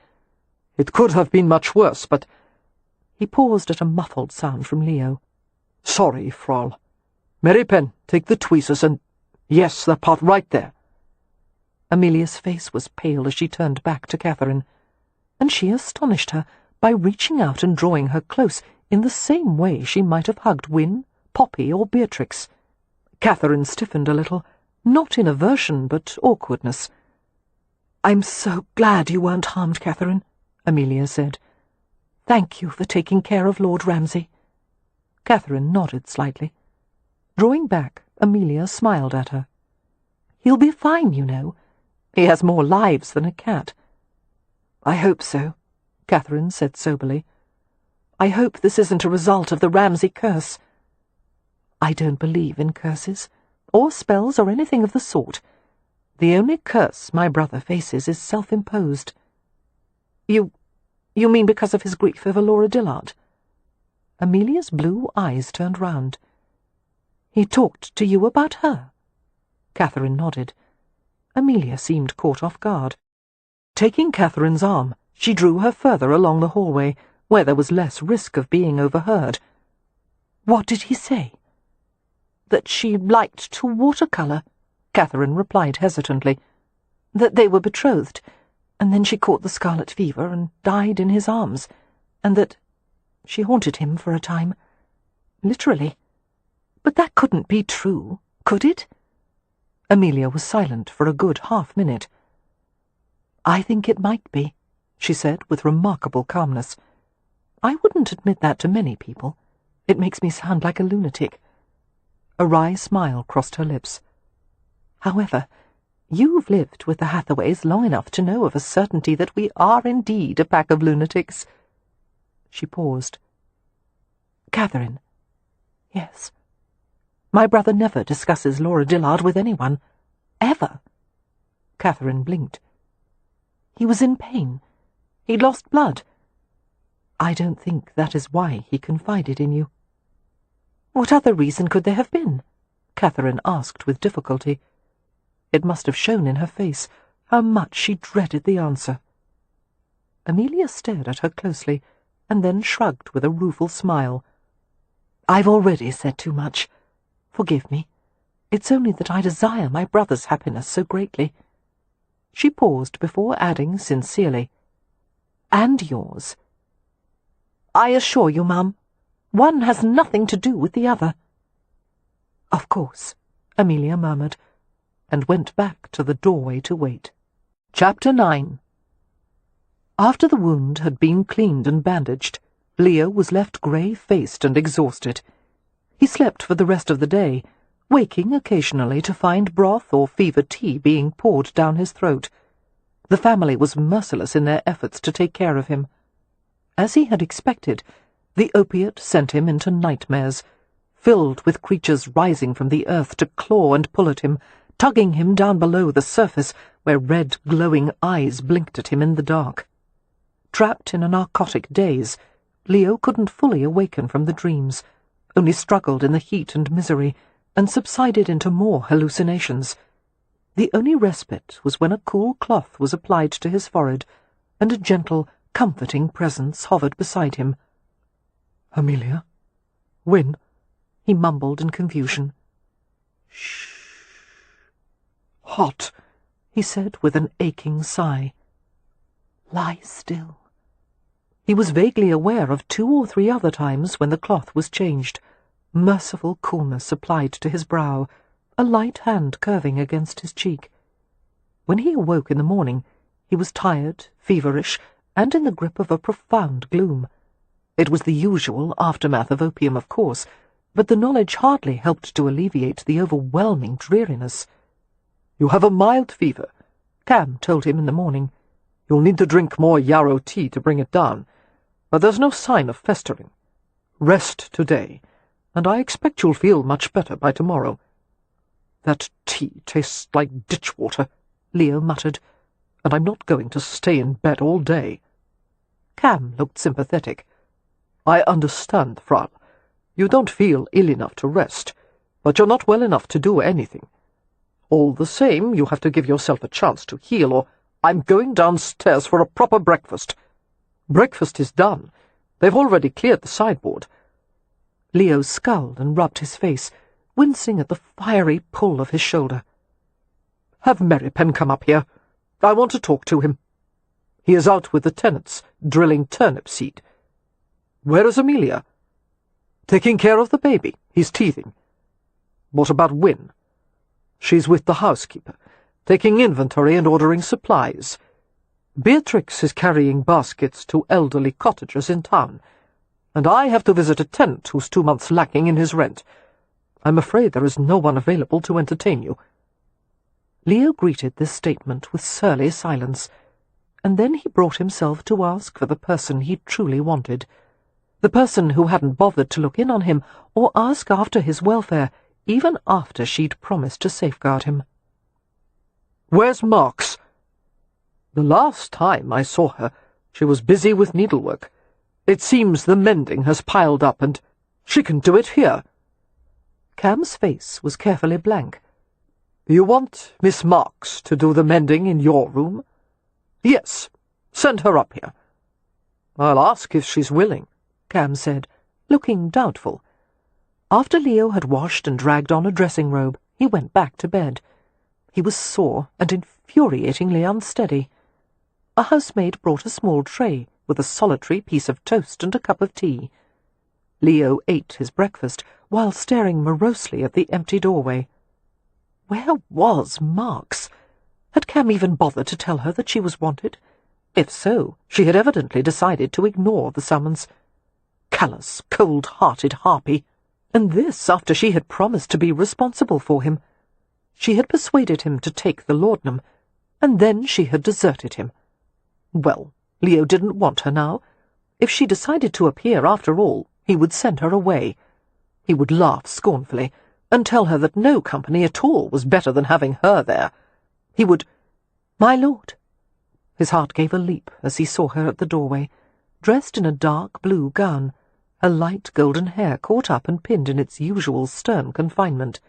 "It could have been much worse, but—" He paused at a muffled sound from Leo. "Sorry, Frau. Merrypen, take the tweezers and— Yes, that part right there." Amelia's face was pale as she turned back to Catherine, and she astonished her by reaching out and drawing her close in the same way she might have hugged Win, Poppy or Beatrix. Catherine stiffened a little, not in aversion but awkwardness. "I'm so glad you weren't harmed, Catherine," Amelia said. "Thank you for taking care of Lord Ramsay." Catherine nodded slightly. Drawing back, Amelia smiled at her. "He'll be fine, you know. He has more lives than a cat." "I hope so," Catherine said soberly. "I hope this isn't a result of the Ramsay curse." "I don't believe in curses, or spells, or anything of the sort. The only curse my brother faces is self-imposed." You mean because of his grief over Laura Dillard?" Amelia's blue eyes turned round. "He talked to you about her?" Catherine nodded. Amelia seemed caught off guard. Taking Catherine's arm, she drew her further along the hallway, where there was less risk of being overheard. "What did he say?" "That she liked to watercolour," Catherine replied hesitantly. "That they were betrothed, and then she caught the scarlet fever and died in his arms, and that she haunted him for a time. Literally. But that couldn't be true, could it?" Amelia was silent for a good half-minute. "I think it might be," she said with remarkable calmness. "I wouldn't admit that to many people. It makes me sound like a lunatic." A wry smile crossed her lips. "However, you've lived with the Hathaways long enough to know of a certainty that we are indeed a pack of lunatics." She paused. "Catherine." "Yes." "My brother never discusses Laura Dillard with anyone. Ever." Catherine blinked. "He was in pain. He'd lost blood." "I don't think that is why he confided in you." "What other reason could there have been?" Catherine asked with difficulty. It must have shown in her face how much she dreaded the answer. Amelia stared at her closely, and then shrugged with a rueful smile. "I've already said too much. Forgive me. It's only that I desire my brother's happiness so greatly." She paused before adding sincerely, "And yours." "I assure you, Mum, one has nothing to do with the other." "Of course," Amelia murmured, and went back to the doorway to wait. Chapter 9. After the wound had been cleaned and bandaged, Leo was left grey-faced and exhausted. He slept for the rest of the day, waking occasionally to find broth or fever tea being poured down his throat. The family was merciless in their efforts to take care of him. As he had expected, the opiate sent him into nightmares, filled with creatures rising from the earth to claw and pull at him, tugging him down below the surface where red, glowing eyes blinked at him in the dark. Trapped in a narcotic daze, Leo couldn't fully awaken from the dreams, only struggled in the heat and misery, and subsided into more hallucinations. The only respite was when a cool cloth was applied to his forehead, and a gentle, comforting presence hovered beside him. "Amelia? When?" he mumbled in confusion. "Shh. Hot," he said with an aching sigh. "Lie still." He was vaguely aware of 2 or 3 other times when the cloth was changed, merciful coolness applied to his brow, a light hand curving against his cheek. When he awoke in the morning, he was tired, feverish, and in the grip of a profound gloom. It was the usual aftermath of opium, of course, but the knowledge hardly helped to alleviate the overwhelming dreariness. "You have a mild fever," Cam told him in the morning. "You'll need to drink more yarrow tea to bring it down, but there's no sign of festering. Rest today, and I expect you'll feel much better by tomorrow." "That tea tastes like ditch water," Leo muttered, "and I'm not going to stay in bed all day." Cam looked sympathetic. "I understand, Frau. You don't feel ill enough to rest, but you're not well enough to do anything. All the same, you have to give yourself a chance to heal, or I'm going downstairs for a proper breakfast. Breakfast is done. They've already cleared the sideboard." Leo scowled and rubbed his face, wincing at the fiery pull of his shoulder. "Have Merrypen come up here. I want to talk to him. He is out with the tenants, drilling turnip seed." "Where is Amelia?" "Taking care of the baby. He's teething. What about Wynne? She's with the housekeeper, taking inventory and ordering supplies. Beatrix is carrying baskets to elderly cottagers in town, and I have to visit a tenant who's 2 months lacking in his rent. I'm afraid there is no one available to entertain you." Leo greeted this statement with surly silence, and then he brought himself to ask for the person he truly wanted, the person who hadn't bothered to look in on him or ask after his welfare, even after she'd promised to safeguard him. "Where's Marks?" "The last time I saw her, she was busy with needlework. It seems the mending has piled up, and she can do it here." Cam's face was carefully blank. "You want Miss Marks to do the mending in your room?" "Yes, send her up here." "I'll ask if she's willing," Cam said, looking doubtful. After Leo had washed and dragged on a dressing robe, he went back to bed. He was sore and infuriatingly unsteady. A housemaid brought a small tray with a solitary piece of toast and a cup of tea. Leo ate his breakfast while staring morosely at the empty doorway. Where was Marks? Had Cam even bothered to tell her that she was wanted? If so, she had evidently decided to ignore the summons. Callous, cold-hearted harpy. And this after she had promised to be responsible for him. She had persuaded him to take the laudanum, and then she had deserted him. Well, Leo didn't want her now. If she decided to appear after all, he would send her away. He would laugh scornfully, and tell her that no company at all was better than having her there. He would— "My lord." His heart gave a leap as he saw her at the doorway, dressed in a dark blue gown, her light golden hair caught up and pinned in its usual stern confinement.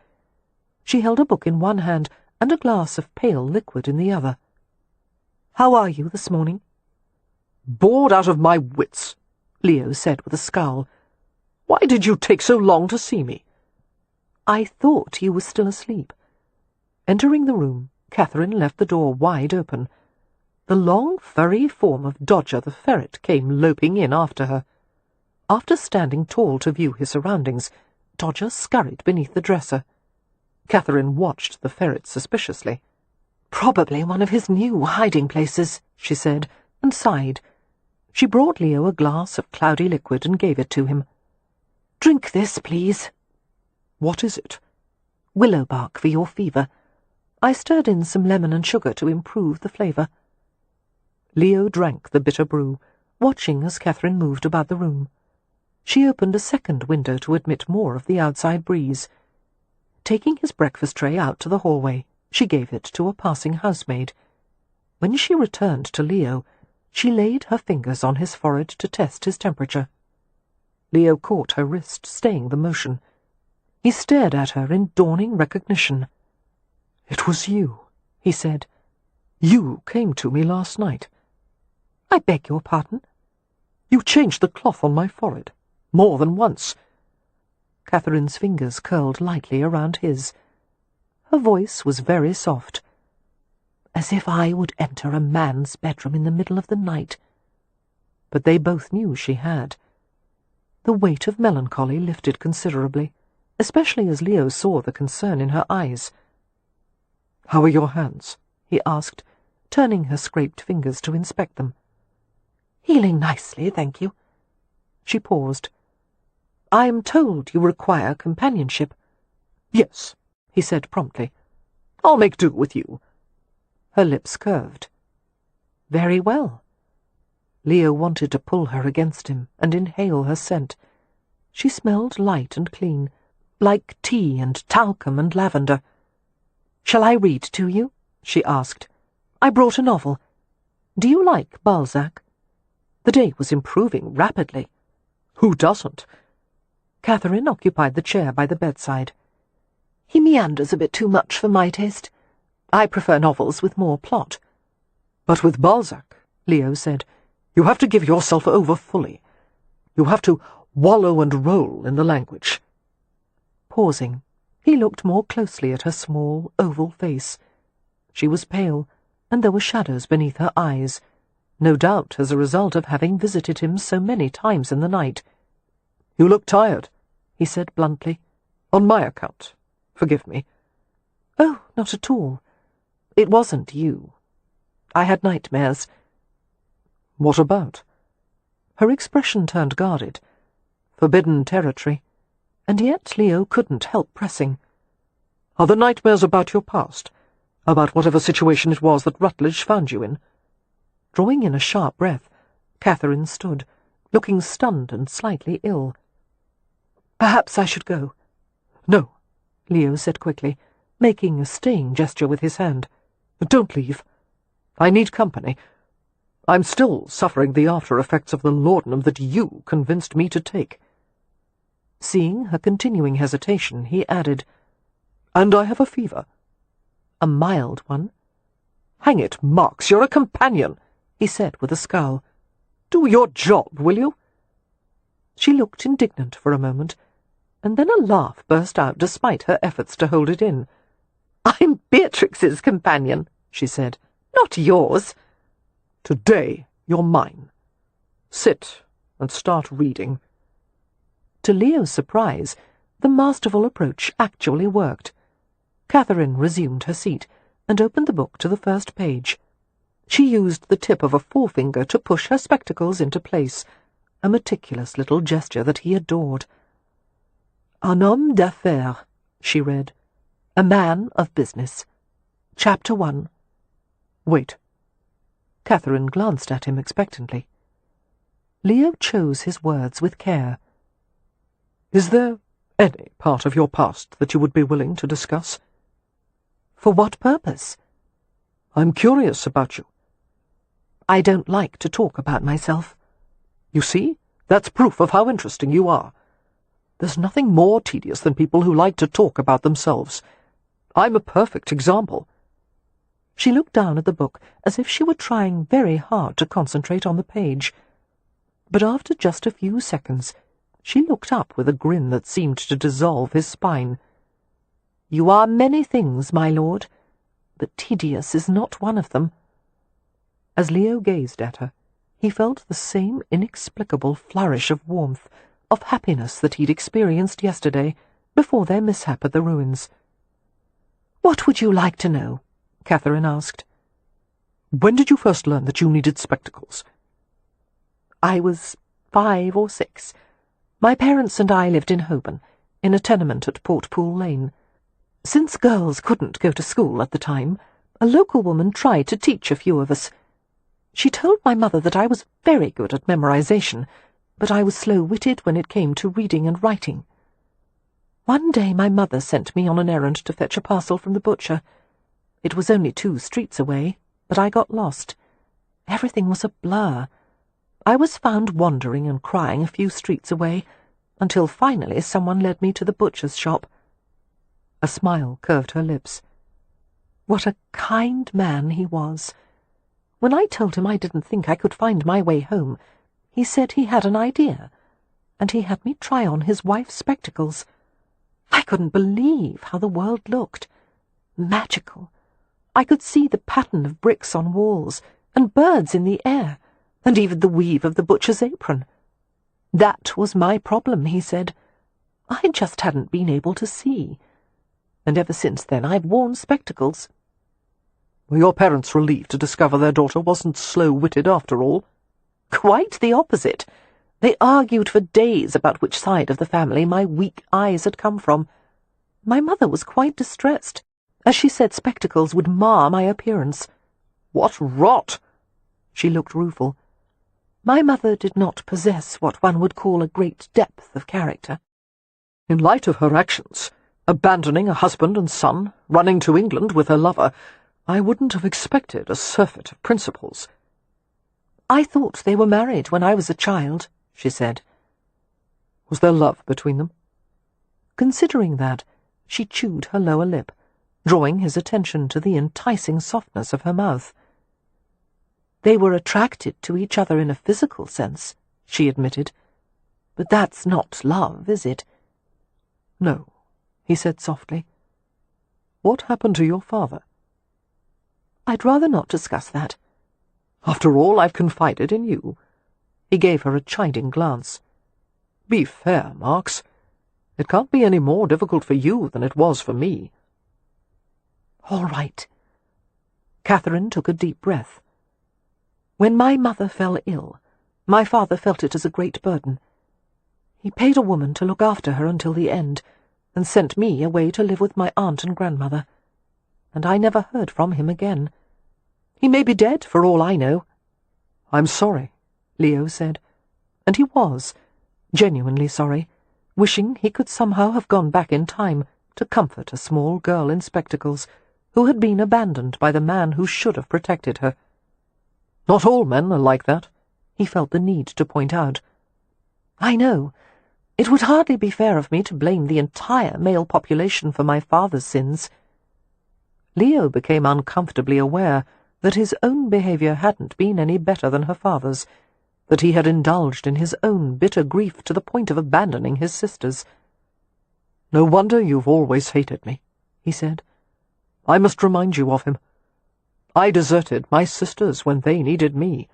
She held a book in one hand and a glass of pale liquid in the other. "How are you this morning?" "Bored out of my wits," Leo said with a scowl. "Why did you take so long to see me?" "I thought you were still asleep." Entering the room, Catherine left the door wide open. The long, furry form of Dodger the ferret came loping in after her. After standing tall to view his surroundings, Dodger scurried beneath the dresser. Catherine watched the ferret suspiciously. "Probably one of his new hiding places," she said, and sighed. She brought Leo a glass of cloudy liquid and gave it to him. "Drink this, please." "What is it?" "Willow bark for your fever. I stirred in some lemon and sugar to improve the flavour." Leo drank the bitter brew, watching as Catherine moved about the room. She opened a second window to admit more of the outside breeze. Taking his breakfast tray out to the hallway, she gave it to a passing housemaid. When she returned to Leo, she laid her fingers on his forehead to test his temperature. Leo caught her wrist, staying the motion. He stared at her in dawning recognition. "It was you," he said. "You came to me last night." "I beg your pardon?" "You changed the cloth on my forehead, more than once." Catherine's fingers curled lightly around his. Her voice was very soft. "As if I would enter a man's bedroom in the middle of the night." But they both knew she had. The weight of melancholy lifted considerably, especially as Leo saw the concern in her eyes. "How are your hands?" he asked, turning her scraped fingers to inspect them. "Healing nicely, thank you." She paused. "I am told you require companionship." "Yes," he said promptly. "I'll make do with you." Her lips curved. "Very well." Leo wanted to pull her against him and inhale her scent. She smelled light and clean, like tea and talcum and lavender. "Shall I read to you?" she asked. "I brought a novel. Do you like Balzac?" The day was improving rapidly. "Who doesn't?" Catherine occupied the chair by the bedside. "He meanders a bit too much for my taste. I prefer novels with more plot." "But with Balzac," Leo said, "you have to give yourself over fully. You have to wallow and roll in the language." Pausing, he looked more closely at her small, oval face. She was pale, and there were shadows beneath her eyes, no doubt as a result of having visited him so many times in the night. "You look tired," he said bluntly. On my account. Forgive me. Oh, not at all. It wasn't you. I had nightmares. What about? Her expression turned guarded. Forbidden territory. And yet Leo couldn't help pressing. Are the nightmares about your past? About whatever situation it was that Rutledge found you in? Drawing in a sharp breath, Catherine stood, looking stunned and slightly ill. Perhaps I should go. No, Leo said quickly, making a staying gesture with his hand. Don't leave. I need company. I'm still suffering the after-effects of the laudanum that you convinced me to take. Seeing her continuing hesitation, he added, And I have a fever. A mild one. Hang it, Marks, you're a companion, he said with a scowl. Do your job, will you? She looked indignant for a moment, and then a laugh burst out despite her efforts to hold it in. I'm Beatrix's companion, she said, not yours. Today you're mine. Sit and start reading. To Leo's surprise, the masterful approach actually worked. Catherine resumed her seat and opened the book to the first page. She used the tip of a forefinger to push her spectacles into place, a meticulous little gesture that he adored. Un homme d'affaires, she read. A man of business. Chapter 1. Wait. Catherine glanced at him expectantly. Leo chose his words with care. Is there any part of your past that you would be willing to discuss? For what purpose? I'm curious about you. I don't like to talk about myself. You see, that's proof of how interesting you are. There's nothing more tedious than people who like to talk about themselves. I'm a perfect example. She looked down at the book as if she were trying very hard to concentrate on the page. But after just a few seconds, she looked up with a grin that seemed to dissolve his spine. You are many things, my lord, but tedious is not one of them. As Leo gazed at her, he felt the same inexplicable flourish of warmth, of happiness that he'd experienced yesterday, before their mishap at the ruins. "What would you like to know?" Catherine asked. "When did you first learn that you needed spectacles?" "I was 5 or 6. My parents and I lived in Holborn, in a tenement at Portpool Lane. Since girls couldn't go to school at the time, a local woman tried to teach a few of us. She told my mother that I was very good at memorization, but I was slow-witted when it came to reading and writing. One day my mother sent me on an errand to fetch a parcel from the butcher. It was only 2 streets away, but I got lost. Everything was a blur. I was found wandering and crying a few streets away, until finally someone led me to the butcher's shop." A smile curved her lips. What a kind man he was. When I told him I didn't think I could find my way home, he said he had an idea, and he had me try on his wife's spectacles. I couldn't believe how the world looked. Magical. I could see the pattern of bricks on walls, and birds in the air, and even the weave of the butcher's apron. That was my problem, he said. I just hadn't been able to see. And ever since then I've worn spectacles. Were your parents relieved to discover their daughter wasn't slow-witted after all? Quite the opposite. They argued for days about which side of the family my weak eyes had come from. My mother was quite distressed, as she said spectacles would mar my appearance. What rot! She looked rueful. My mother did not possess what one would call a great depth of character. In light of her actions, abandoning a husband and son, running to England with her lover, I wouldn't have expected a surfeit of principles. I thought they were married when I was a child, she said. Was there love between them? Considering that, she chewed her lower lip, drawing his attention to the enticing softness of her mouth. They were attracted to each other in a physical sense, she admitted. But that's not love, is it? No, he said softly. What happened to your father? I'd rather not discuss that. After all, I've confided in you. He gave her a chiding glance. Be fair, Marks. It can't be any more difficult for you than it was for me." "All right." Catherine took a deep breath. "When my mother fell ill, my father felt it as a great burden. He paid a woman to look after her until the end, and sent me away to live with my aunt and grandmother. And I never heard from him again. He may be dead, for all I know." "I'm sorry," Leo said. And he was, genuinely sorry, wishing he could somehow have gone back in time to comfort a small girl in spectacles who had been abandoned by the man who should have protected her. "Not all men are like that," he felt the need to point out. "I know. It would hardly be fair of me to blame the entire male population for my father's sins." Leo became uncomfortably aware that his own behaviour hadn't been any better than her father's, that he had indulged in his own bitter grief to the point of abandoning his sisters. "No wonder you've always hated me," he said. "I must remind you of him. I deserted my sisters when they needed me."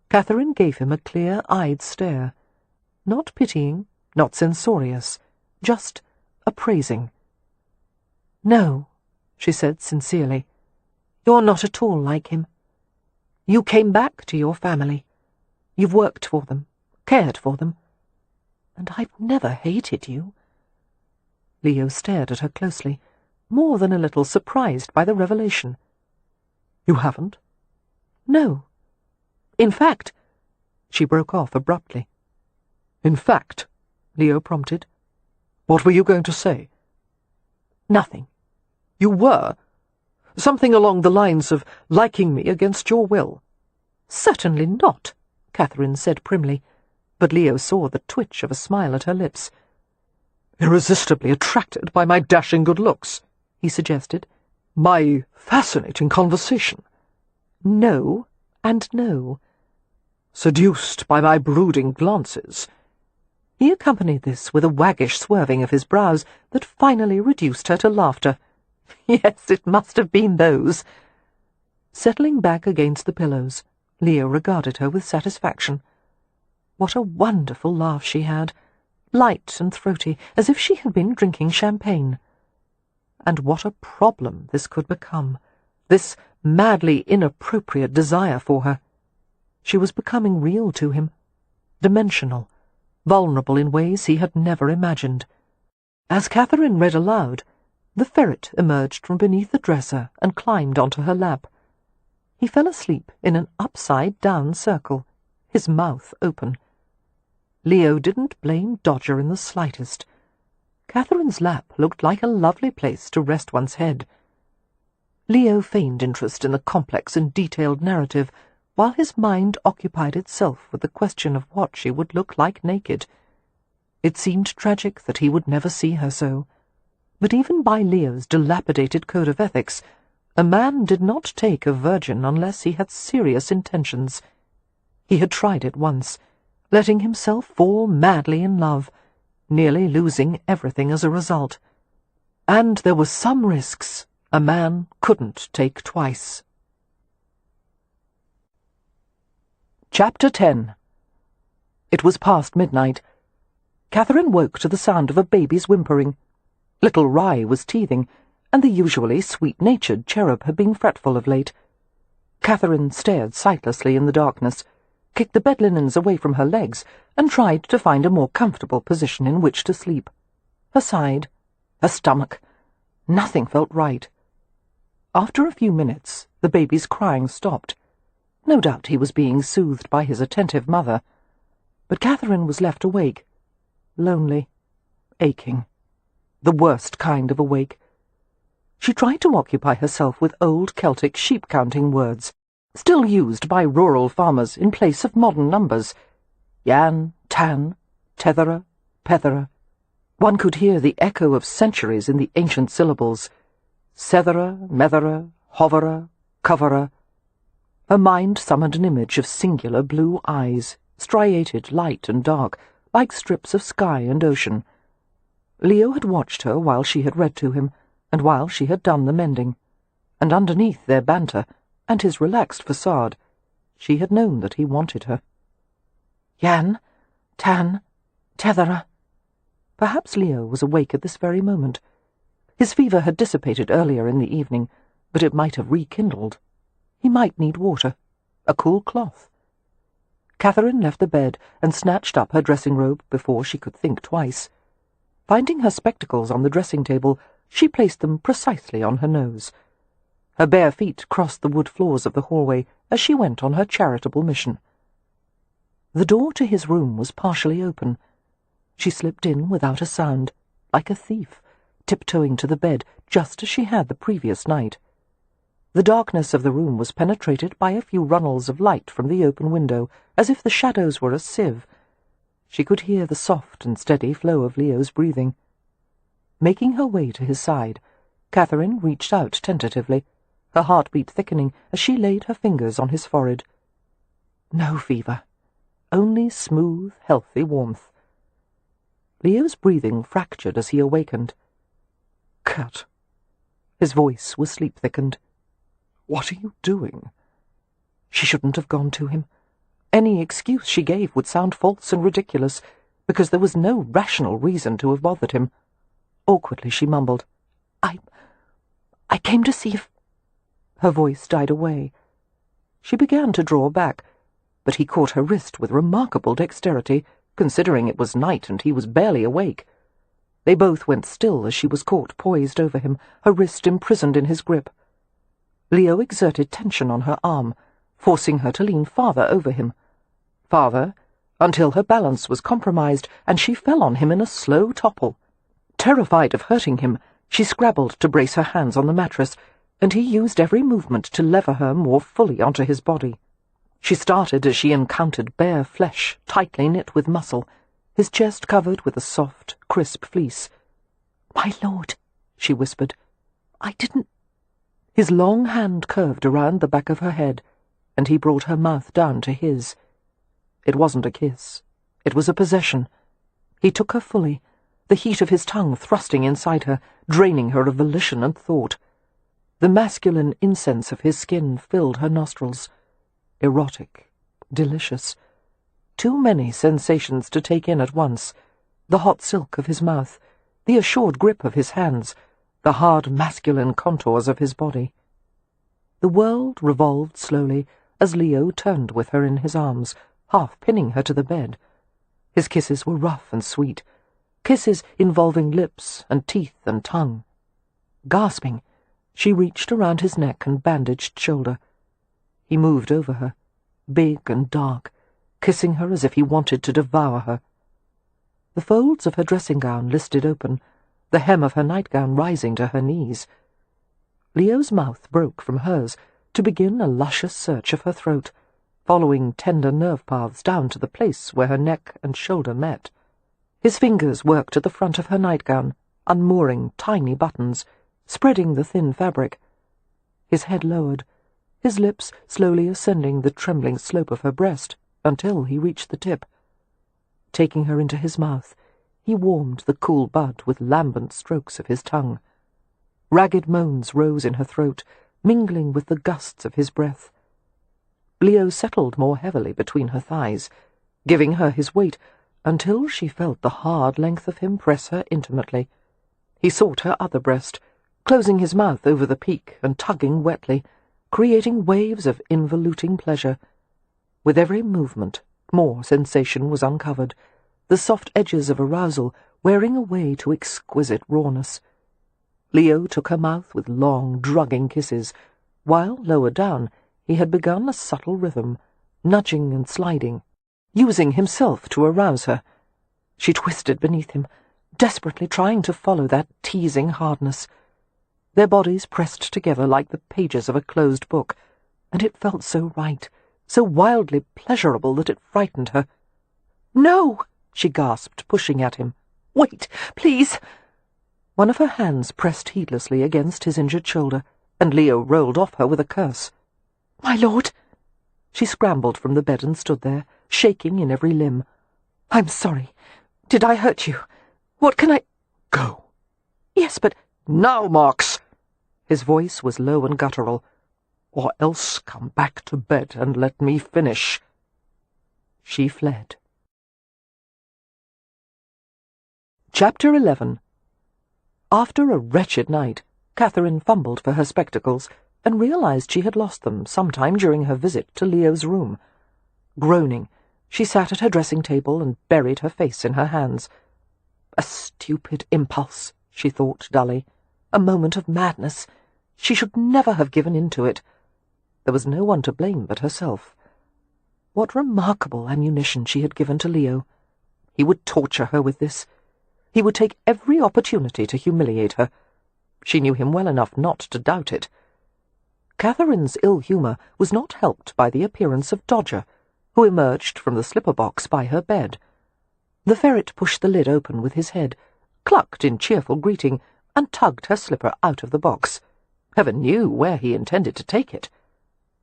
Catherine gave him a clear-eyed stare, not pitying, not censorious, just appraising. "No," she said sincerely, "you're not at all like him. You came back to your family. You've worked for them, cared for them. And I've never hated you." Leo stared at her closely, more than a little surprised by the revelation. "You haven't?" "No. In fact—" She broke off abruptly. "In fact," Leo prompted. "What were you going to say?" "Nothing." "You were? Something along the lines of liking me against your will." "Certainly not," Catherine said primly, but Leo saw the twitch of a smile at her lips. "Irresistibly attracted by my dashing good looks," he suggested. "My fascinating conversation." "No, and no." "Seduced by my brooding glances." He accompanied this with a waggish swerving of his brows that finally reduced her to laughter. "Yes, it must have been those." Settling back against the pillows, Leo regarded her with satisfaction. What a wonderful laugh she had, light and throaty, as if she had been drinking champagne. And what a problem this could become, this madly inappropriate desire for her. She was becoming real to him, dimensional, vulnerable in ways he had never imagined. As Catherine read aloud, the ferret emerged from beneath the dresser and climbed onto her lap. He fell asleep in an upside-down circle, his mouth open. Leo didn't blame Dodger in the slightest. Catherine's lap looked like a lovely place to rest one's head. Leo feigned interest in the complex and detailed narrative, while his mind occupied itself with the question of what she would look like naked. It seemed tragic that he would never see her so, but even by Leo's dilapidated code of ethics, a man did not take a virgin unless he had serious intentions. He had tried it once, letting himself fall madly in love, nearly losing everything as a result. And there were some risks a man couldn't take twice. Chapter 10. It was past midnight. Catherine woke to the sound of a baby's whimpering. Little Rye was teething, and the usually sweet-natured cherub had been fretful of late. Catherine stared sightlessly in the darkness, kicked the bed linens away from her legs, and tried to find a more comfortable position in which to sleep. Her side, her stomach, nothing felt right. After a few minutes, the baby's crying stopped. No doubt he was being soothed by his attentive mother. But Catherine was left awake, lonely, aching, the worst kind of awake. She tried to occupy herself with old Celtic sheep-counting words, still used by rural farmers in place of modern numbers. Yan, tan, tethera, pethera. One could hear the echo of centuries in the ancient syllables. Sethera, methera, hovera, covera. Her mind summoned an image of singular blue eyes, striated light and dark, like strips of sky and ocean. Leo had watched her while she had read to him, and while she had done the mending, and underneath their banter, and his relaxed facade, she had known that he wanted her. Yan, tan, tethera. Perhaps Leo was awake at this very moment. His fever had dissipated earlier in the evening, but it might have rekindled. He might need water, a cool cloth. Catherine left the bed and snatched up her dressing robe before she could think twice. Finding her spectacles on the dressing table, she placed them precisely on her nose. Her bare feet crossed the wood floors of the hallway as she went on her charitable mission. The door to his room was partially open. She slipped in without a sound, like a thief, tiptoeing to the bed just as she had the previous night. The darkness of the room was penetrated by a few runnels of light from the open window, as if the shadows were a sieve. She could hear the soft and steady flow of Leo's breathing. Making her way to his side, Catherine reached out tentatively, her heartbeat thickening as she laid her fingers on his forehead. No fever, only smooth, healthy warmth. Leo's breathing fractured as he awakened. "Cat." His voice was sleep-thickened. "What are you doing?" She shouldn't have gone to him. Any excuse she gave would sound false and ridiculous, because there was no rational reason to have bothered him. Awkwardly she mumbled, I came to see if—" Her voice died away. She began to draw back, but he caught her wrist with remarkable dexterity, considering it was night and he was barely awake. They both went still as she was caught poised over him, her wrist imprisoned in his grip. Leo exerted tension on her arm, forcing her to lean farther over him. Farther, until her balance was compromised and she fell on him in a slow topple. Terrified of hurting him, she scrabbled to brace her hands on the mattress, and he used every movement to lever her more fully onto his body. She started as she encountered bare flesh, tightly knit with muscle, his chest covered with a soft, crisp fleece. "My lord," she whispered, "I didn't—" His long hand curved around the back of her head, and he brought her mouth down to his. It wasn't a kiss. It was a possession. He took her fully, the heat of his tongue thrusting inside her, draining her of volition and thought. The masculine incense of his skin filled her nostrils. Erotic, delicious. Too many sensations to take in at once. The hot silk of his mouth, the assured grip of his hands, the hard masculine contours of his body. The world revolved slowly as Leo turned with her in his arms, half pinning her to the bed. His kisses were rough and sweet, kisses involving lips and teeth and tongue. Gasping, she reached around his neck and bandaged shoulder. He moved over her, big and dark, kissing her as if he wanted to devour her. The folds of her dressing gown listed open, the hem of her nightgown rising to her knees. Leo's mouth broke from hers to begin a luscious search of her throat, following tender nerve paths down to the place where her neck and shoulder met. His fingers worked at the front of her nightgown, unmooring tiny buttons, spreading the thin fabric. His head lowered, his lips slowly ascending the trembling slope of her breast until he reached the tip. Taking her into his mouth, he warmed the cool bud with lambent strokes of his tongue. Ragged moans rose in her throat, mingling with the gusts of his breath. Leo settled more heavily between her thighs, giving her his weight until she felt the hard length of him press her intimately. He sought her other breast, closing his mouth over the peak and tugging wetly, creating waves of involuting pleasure. With every movement, more sensation was uncovered, the soft edges of arousal wearing away to exquisite rawness. Leo took her mouth with long, drugging kisses, while, lower down, he had begun a subtle rhythm, nudging and sliding, using himself to arouse her. She twisted beneath him, desperately trying to follow that teasing hardness. Their bodies pressed together like the pages of a closed book, and it felt so right, so wildly pleasurable that it frightened her. "No!" she gasped, pushing at him. "Wait, please!" One of her hands pressed heedlessly against his injured shoulder, and Leo rolled off her with a curse. "My lord!" She scrambled from the bed and stood there, shaking in every limb. "I'm sorry. Did I hurt you? What can I—" "Go." "Yes, but—" "Now, Marks!" His voice was low and guttural. "Or else come back to bed and let me finish." She fled. Chapter 11. After a wretched night, Catherine fumbled for her spectacles and realized she had lost them sometime during her visit to Leo's room. Groaning, she sat at her dressing table and buried her face in her hands. A stupid impulse, she thought dully. A moment of madness. She should never have given in to it. There was no one to blame but herself. What remarkable ammunition she had given to Leo. He would torture her with this. He would take every opportunity to humiliate her. She knew him well enough not to doubt it. Catherine's ill humour was not helped by the appearance of Dodger, who emerged from the slipper-box by her bed. The ferret pushed the lid open with his head, clucked in cheerful greeting, and tugged her slipper out of the box. Heaven knew where he intended to take it.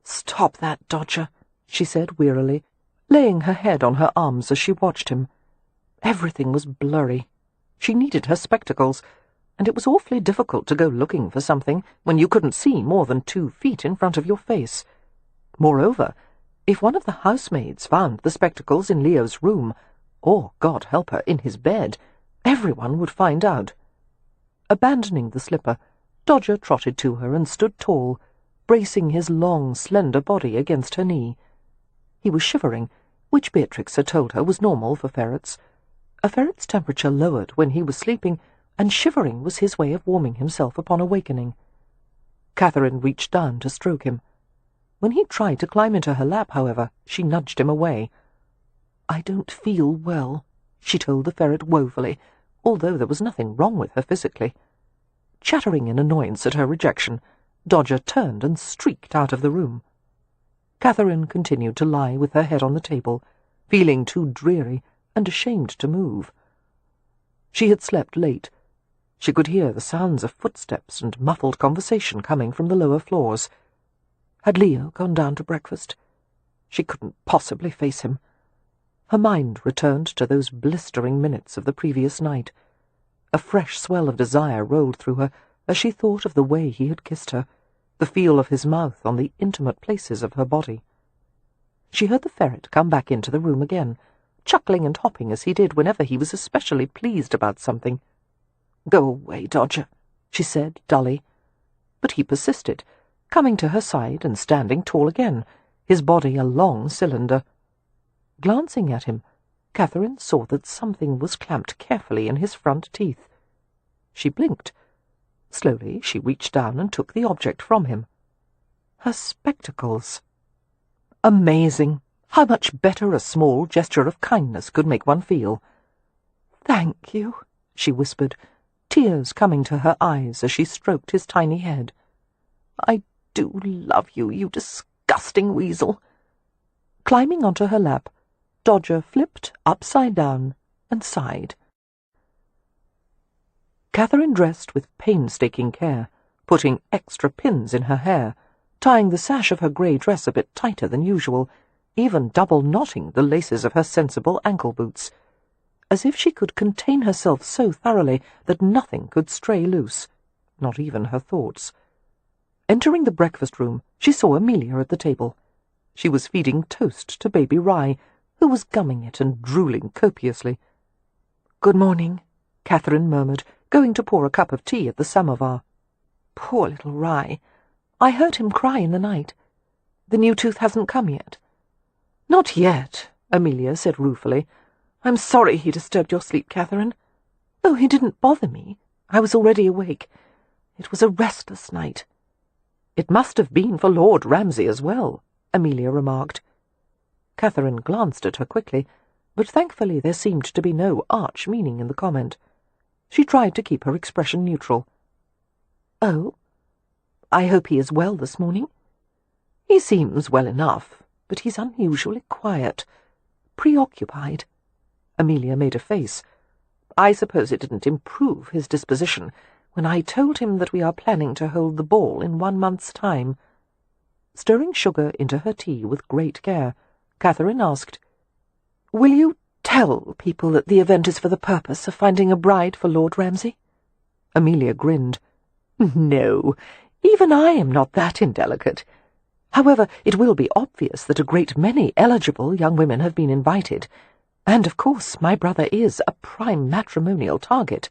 "Stop that, Dodger," she said wearily, laying her head on her arms as she watched him. Everything was blurry. She needed her spectacles, and it was awfully difficult to go looking for something when you couldn't see more than 2 feet in front of your face. Moreover, if one of the housemaids found the spectacles in Leo's room, or, God help her, in his bed, everyone would find out. Abandoning the slipper, Dodger trotted to her and stood tall, bracing his long, slender body against her knee. He was shivering, which Beatrix had told her was normal for ferrets. A ferret's temperature lowered when he was sleeping, and shivering was his way of warming himself upon awakening. Catherine reached down to stroke him. When he tried to climb into her lap, however, she nudged him away. "I don't feel well," she told the ferret woefully, although there was nothing wrong with her physically. Chattering in annoyance at her rejection, Dodger turned and streaked out of the room. Catherine continued to lie with her head on the table, feeling too dreary and ashamed to move. She had slept late. She could hear the sounds of footsteps and muffled conversation coming from the lower floors. Had Leo gone down to breakfast? She couldn't possibly face him. Her mind returned to those blistering minutes of the previous night. A fresh swell of desire rolled through her as she thought of the way he had kissed her, the feel of his mouth on the intimate places of her body. She heard the ferret come back into the room again, chuckling and hopping as he did whenever he was especially pleased about something. "Go away, Dodger," she said dully. But he persisted, coming to her side and standing tall again, his body a long cylinder. Glancing at him, Catherine saw that something was clamped carefully in his front teeth. She blinked. Slowly she reached down and took the object from him. Her spectacles. Amazing! How much better a small gesture of kindness could make one feel. "Thank you," she whispered, tears coming to her eyes as she stroked his tiny head. "I do love you, you disgusting weasel." Climbing onto her lap, Dodger flipped upside down and sighed. Catherine dressed with painstaking care, putting extra pins in her hair, tying the sash of her grey dress a bit tighter than usual, even double-knotting the laces of her sensible ankle boots, as if she could contain herself so thoroughly that nothing could stray loose, not even her thoughts. Entering the breakfast-room, she saw Amelia at the table. She was feeding toast to baby Rye, who was gumming it and drooling copiously. "Good morning," Catherine murmured, going to pour a cup of tea at the samovar. "Poor little Rye. I heard him cry in the night. The new tooth hasn't come yet." "Not yet," Amelia said ruefully. "I'm sorry he disturbed your sleep, Catherine." "Oh, he didn't bother me. I was already awake. It was a restless night." "It must have been for Lord Ramsay as well," Amelia remarked. Catherine glanced at her quickly, but thankfully there seemed to be no arch meaning in the comment. She tried to keep her expression neutral. "Oh? I hope he is well this morning." "He seems well enough, but he's unusually quiet, preoccupied." Amelia made a face. "I suppose it didn't improve his disposition when I told him that we are planning to hold the ball in 1 month's time." Stirring sugar into her tea with great care, Catherine asked, "Will you tell people that the event is for the purpose of finding a bride for Lord Ramsay?" Amelia grinned. "No, even I am not that indelicate. However, it will be obvious that a great many eligible young women have been invited. And, of course, my brother is a prime matrimonial target.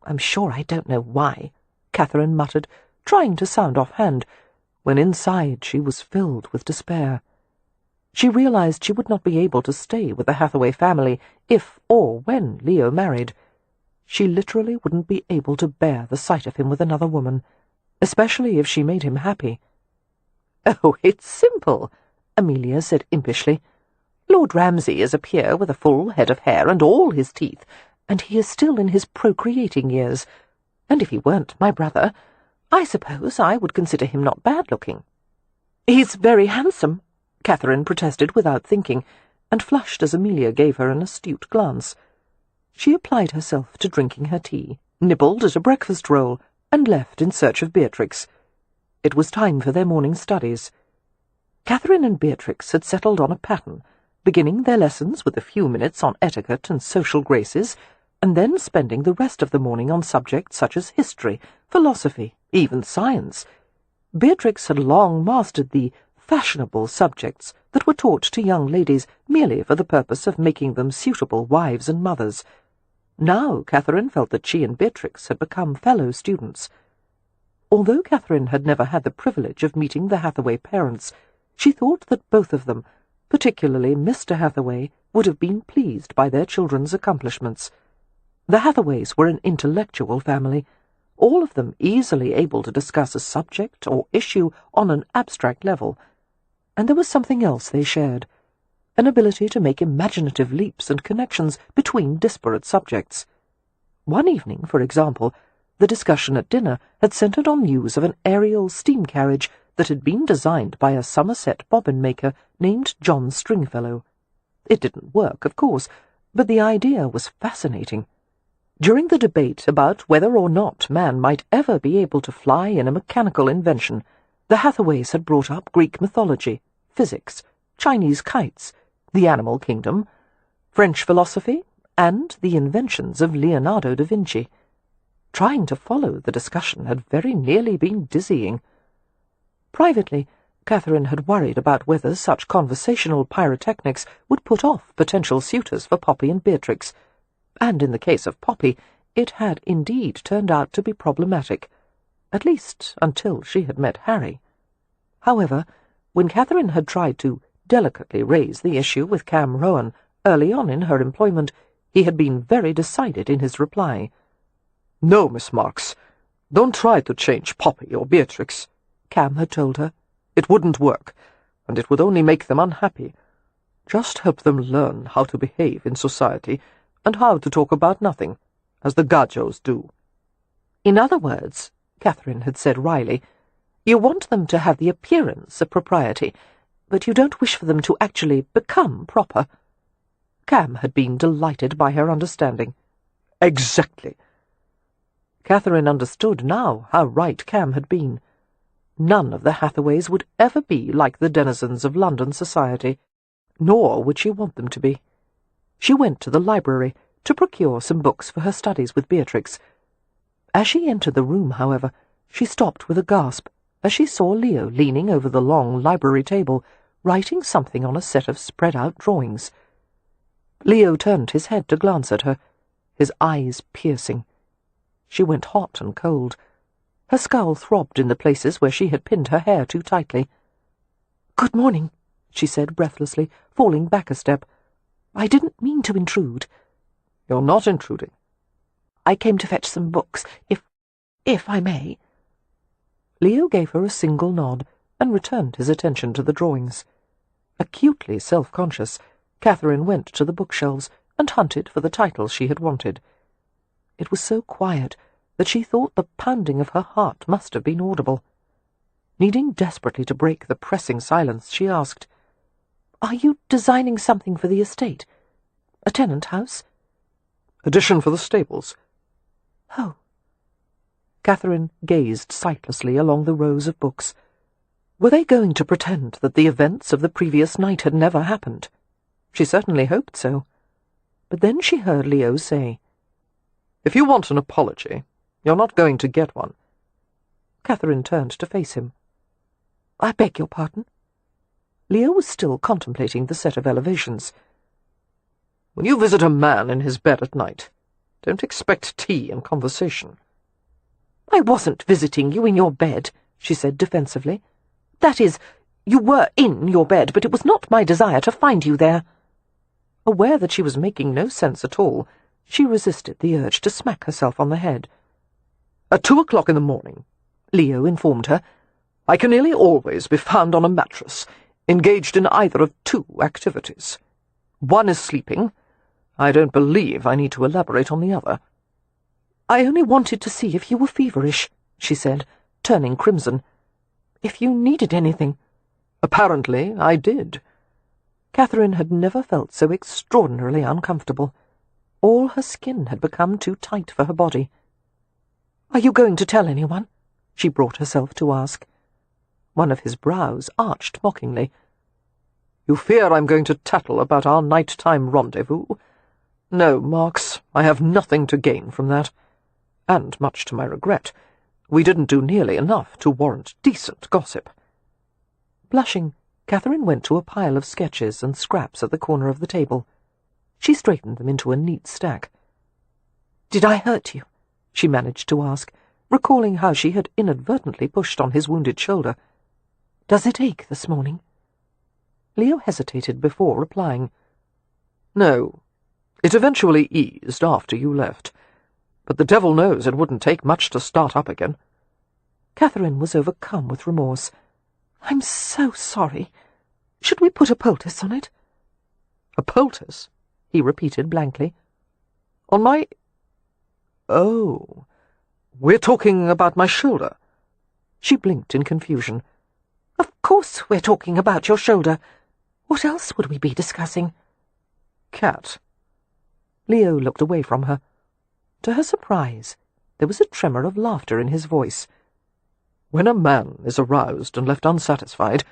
I'm sure I don't know why, Catherine muttered, trying to sound offhand, when inside she was filled with despair. She realized she would not be able to stay with the Hathaway family if or when Leo married. She literally wouldn't be able to bear the sight of him with another woman, especially if she made him happy. "Oh, it's simple," Amelia said impishly. "Lord Ramsay is a peer with a full head of hair and all his teeth, and he is still in his procreating years. And if he weren't my brother, I suppose I would consider him not bad-looking." "He's very handsome," Catherine protested without thinking, and flushed as Amelia gave her an astute glance. She applied herself to drinking her tea, nibbled at a breakfast roll, and left in search of Beatrix. It was time for their morning studies. Catherine and Beatrix had settled on a pattern, beginning their lessons with a few minutes on etiquette and social graces, and then spending the rest of the morning on subjects such as history, philosophy, even science. Beatrix had long mastered the fashionable subjects that were taught to young ladies merely for the purpose of making them suitable wives and mothers. Now Catherine felt that she and Beatrix had become fellow students. Although Catherine had never had the privilege of meeting the Hathaway parents, she thought that both of them, particularly Mr. Hathaway, would have been pleased by their children's accomplishments. The Hathaways were an intellectual family, all of them easily able to discuss a subject or issue on an abstract level. And there was something else they shared, an ability to make imaginative leaps and connections between disparate subjects. One evening, for example, the discussion at dinner had centred on news of an aerial steam carriage that had been designed by a Somerset bobbin-maker named John Stringfellow. It didn't work, of course, but the idea was fascinating. During the debate about whether or not man might ever be able to fly in a mechanical invention, the Hathaways had brought up Greek mythology, physics, Chinese kites, the animal kingdom, French philosophy, and the inventions of Leonardo da Vinci. Trying to follow the discussion had very nearly been dizzying. Privately, Catherine had worried about whether such conversational pyrotechnics would put off potential suitors for Poppy and Beatrix, and in the case of Poppy, it had indeed turned out to be problematic, at least until she had met Harry. However, when Catherine had tried to delicately raise the issue with Cam Rowan early on in her employment, he had been very decided in his reply. "No, Miss Marks, don't try to change Poppy or Beatrix," Cam had told her. "It wouldn't work, and it would only make them unhappy. Just help them learn how to behave in society and how to talk about nothing, as the Gajos do." "In other words," Catherine had said wryly, "you want them to have the appearance of propriety, but you don't wish for them to actually become proper." Cam had been delighted by her understanding. "Exactly." Catherine understood now how right Cam had been. None of the Hathaways would ever be like the denizens of London society, nor would she want them to be. She went to the library to procure some books for her studies with Beatrix. As she entered the room, however, she stopped with a gasp as she saw Leo leaning over the long library table, writing something on a set of spread-out drawings. Leo turned his head to glance at her, his eyes piercing. She went hot and cold. Her skull throbbed in the places where she had pinned her hair too tightly. "Good morning," she said breathlessly, falling back a step. "I didn't mean to intrude." "You're not intruding." "I came to fetch some books, if I may." Leo gave her a single nod and returned his attention to the drawings. Acutely self-conscious, Catherine went to the bookshelves and hunted for the titles she had wanted. It was so quiet that she thought the pounding of her heart must have been audible. Needing desperately to break the pressing silence, she asked, "Are you designing something for the estate? A tenant house?" "Addition for the stables." "Oh." Catherine gazed sightlessly along the rows of books. Were they going to pretend that the events of the previous night had never happened? She certainly hoped so. But then she heard Leo say, "If you want an apology, you're not going to get one." Catherine turned to face him. "I beg your pardon?" Leo was still contemplating the set of elevations. When you visit a man in his bed at night, don't expect tea and conversation." "I wasn't visiting you in your bed," she said defensively. "That is, you were in your bed, but it was not my desire to find you there." Aware that she was making no sense at all, she resisted the urge to smack herself on the head. "At 2 o'clock in the morning," Leo informed her, "I can nearly always be found on a mattress, engaged in either of two activities. One is sleeping. I don't believe I need to elaborate on the other." "I only wanted to see if you were feverish," she said, turning crimson. "If you needed anything." "Apparently I did." Catherine had never felt so extraordinarily uncomfortable. All her skin had become too tight for her body. "Are you going to tell anyone?" she brought herself to ask. One of his brows arched mockingly. "You fear I'm going to tattle about our night-time rendezvous? No, Marks, I have nothing to gain from that. And, much to my regret, we didn't do nearly enough to warrant decent gossip." Blushing, Catherine went to a pile of sketches and scraps at the corner of the table. She straightened them into a neat stack. "Did I hurt you?" she managed to ask, recalling how she had inadvertently pushed on his wounded shoulder. "Does it ache this morning?" Leo hesitated before replying. "No. It eventually eased after you left. But the devil knows it wouldn't take much to start up again." Catherine was overcome with remorse. "I'm so sorry. Should we put a poultice on it?" "A poultice?" he repeated blankly. "On my... Oh, we're talking about my shoulder." She blinked in confusion. "Of course we're talking about your shoulder. What else would we be discussing?" "Cat." Leo looked away from her. To her surprise, there was a tremor of laughter in his voice. "When a man is aroused and left unsatisfied,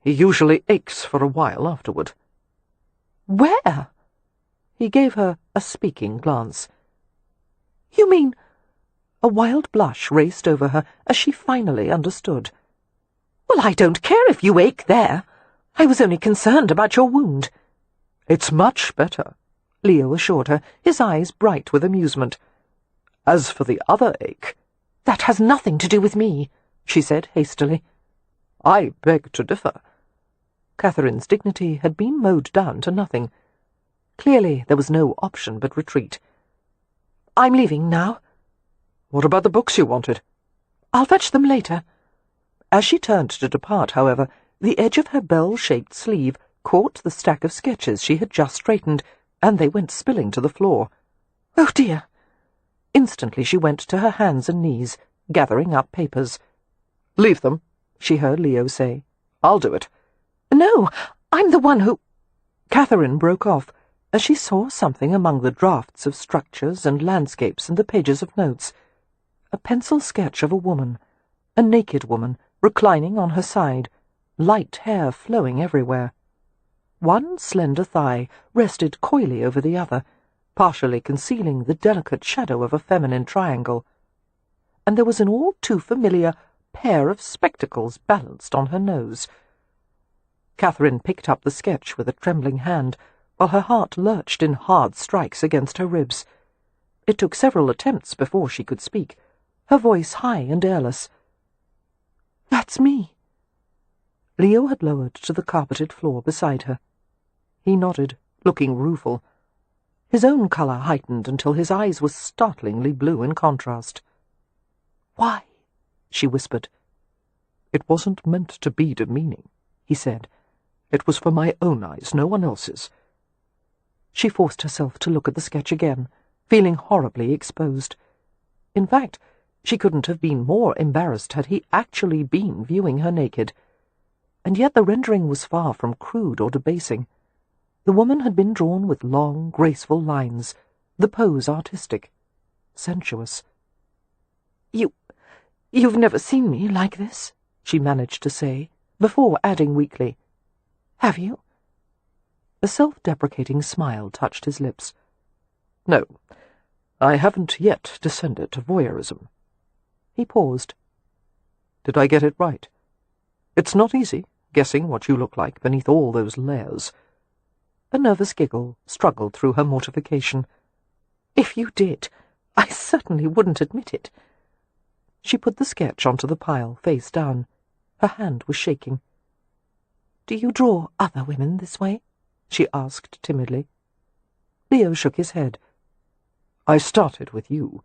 he usually aches for a while afterward." "Where?" He gave her a speaking glance. "You mean—" A wild blush raced over her as she finally understood. "Well, I don't care if you ache there. I was only concerned about your wound." "It's much better," Leo assured her, his eyes bright with amusement. "As for the other ache—" "That has nothing to do with me," she said hastily. "I beg to differ." Catherine's dignity had been mowed down to nothing. Clearly there was no option but retreat. "I'm leaving now." "What about the books you wanted?" "I'll fetch them later." As she turned to depart, however, the edge of her bell-shaped sleeve caught the stack of sketches she had just straightened, and they went spilling to the floor. "Oh, dear!" Instantly she went to her hands and knees, gathering up papers. "Leave them," she heard Leo say. "I'll do it." "No, I'm the one who—" Catherine broke off as she saw something among the drafts of structures and landscapes in the pages of notes. A pencil sketch of a woman, a naked woman, reclining on her side, light hair flowing everywhere. One slender thigh rested coyly over the other, partially concealing the delicate shadow of a feminine triangle. And there was an all-too-familiar pair of spectacles balanced on her nose. Catherine picked up the sketch with a trembling hand, while her heart lurched in hard strikes against her ribs. It took several attempts before she could speak, her voice high and airless. "That's me." Leo had lowered to the carpeted floor beside her. He nodded, looking rueful. His own colour heightened until his eyes were startlingly blue in contrast. "Why?" she whispered. "It wasn't meant to be demeaning," he said. "It was for my own eyes, no one else's." She forced herself to look at the sketch again, feeling horribly exposed. In fact, she couldn't have been more embarrassed had he actually been viewing her naked. And yet the rendering was far from crude or debasing. The woman had been drawn with long, graceful lines, the pose artistic, sensuous. You've never seen me like this," she managed to say, before adding weakly, "Have you?" A self-deprecating smile touched his lips. "No, I haven't yet descended to voyeurism." He paused. "Did I get it right? It's not easy, guessing what you look like beneath all those layers." A nervous giggle struggled through her mortification. "If you did, I certainly wouldn't admit it." She put the sketch onto the pile, face down. Her hand was shaking. "Do you draw other women this way?" she asked timidly. Leo shook his head. "I started with you,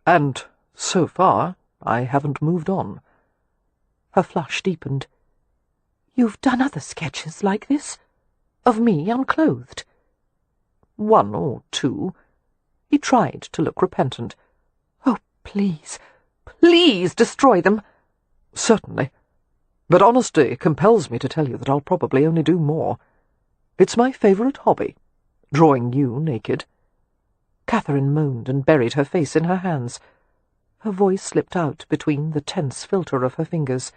and, so far, I haven't moved on." Her flush deepened. "You've done other sketches like this? Of me unclothed?" "One or two." He tried to look repentant. "Oh, please, please destroy them." "Certainly. But honesty compels me to tell you that I'll probably only do more. It's my favourite hobby, drawing you naked." Catherine moaned and buried her face in her hands. Her voice slipped out between the tense filter of her fingers.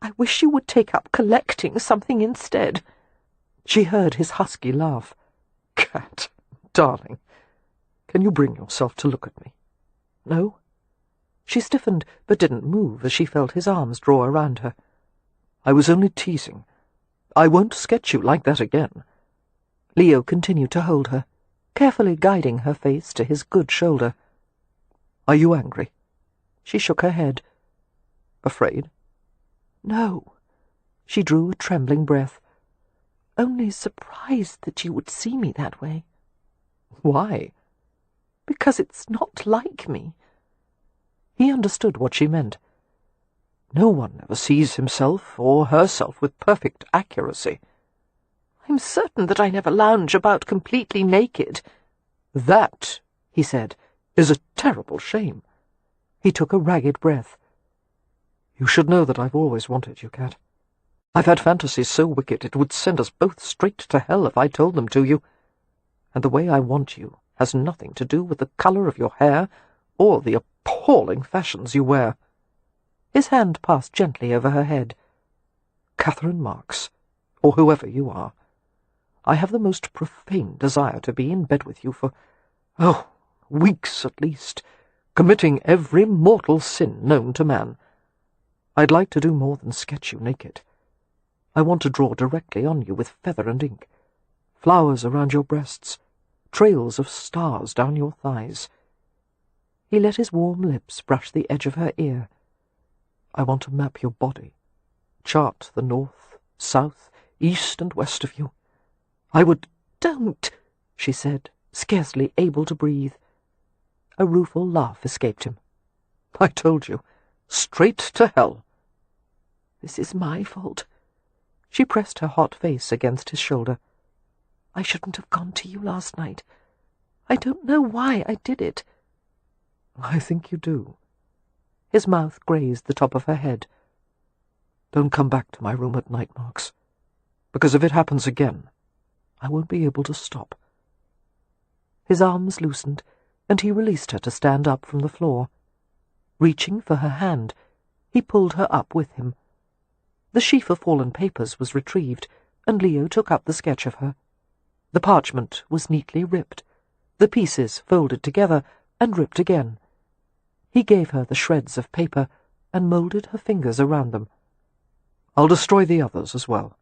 "I wish you would take up collecting something instead." She heard his husky laugh. "Cat, darling, can you bring yourself to look at me?" "No." She stiffened, but didn't move as she felt his arms draw around her. "I was only teasing. I won't sketch you like that again." Leo continued to hold her, carefully guiding her face to his good shoulder. "Are you angry?" She shook her head. "Afraid?" "No." She drew a trembling breath. "Only surprised that you would see me that way." "Why?" "Because it's not like me." He understood what she meant. No one ever sees himself or herself with perfect accuracy. "I'm certain that I never lounge about completely naked." "That," he said, "is a terrible shame." He took a ragged breath. "You should know that I've always wanted you, Cat. I've had fantasies so wicked it would send us both straight to hell if I told them to you. And the way I want you has nothing to do with the colour of your hair or the appalling fashions you wear." His hand passed gently over her head. "Catherine Marks, or whoever you are, I have the most profane desire to be in bed with you for, weeks at least, committing every mortal sin known to man. I'd like to do more than sketch you naked. I want to draw directly on you with feather and ink, flowers around your breasts, trails of stars down your thighs." He let his warm lips brush the edge of her ear. "I want to map your body, chart the north, south, east and west of you. I would—" "Don't," she said, scarcely able to breathe. A rueful laugh escaped him. "I told you, straight to hell." "This is my fault." She pressed her hot face against his shoulder. "I shouldn't have gone to you last night. I don't know why I did it." "I think you do." His mouth grazed the top of her head. "Don't come back to my room at night, Marks, because if it happens again, I won't be able to stop." His arms loosened, and he released her to stand up from the floor. Reaching for her hand, he pulled her up with him. The sheaf of fallen papers was retrieved, and Leo took up the sketch of her. The parchment was neatly ripped, the pieces folded together and ripped again. He gave her the shreds of paper and moulded her fingers around them. "I'll destroy the others as well."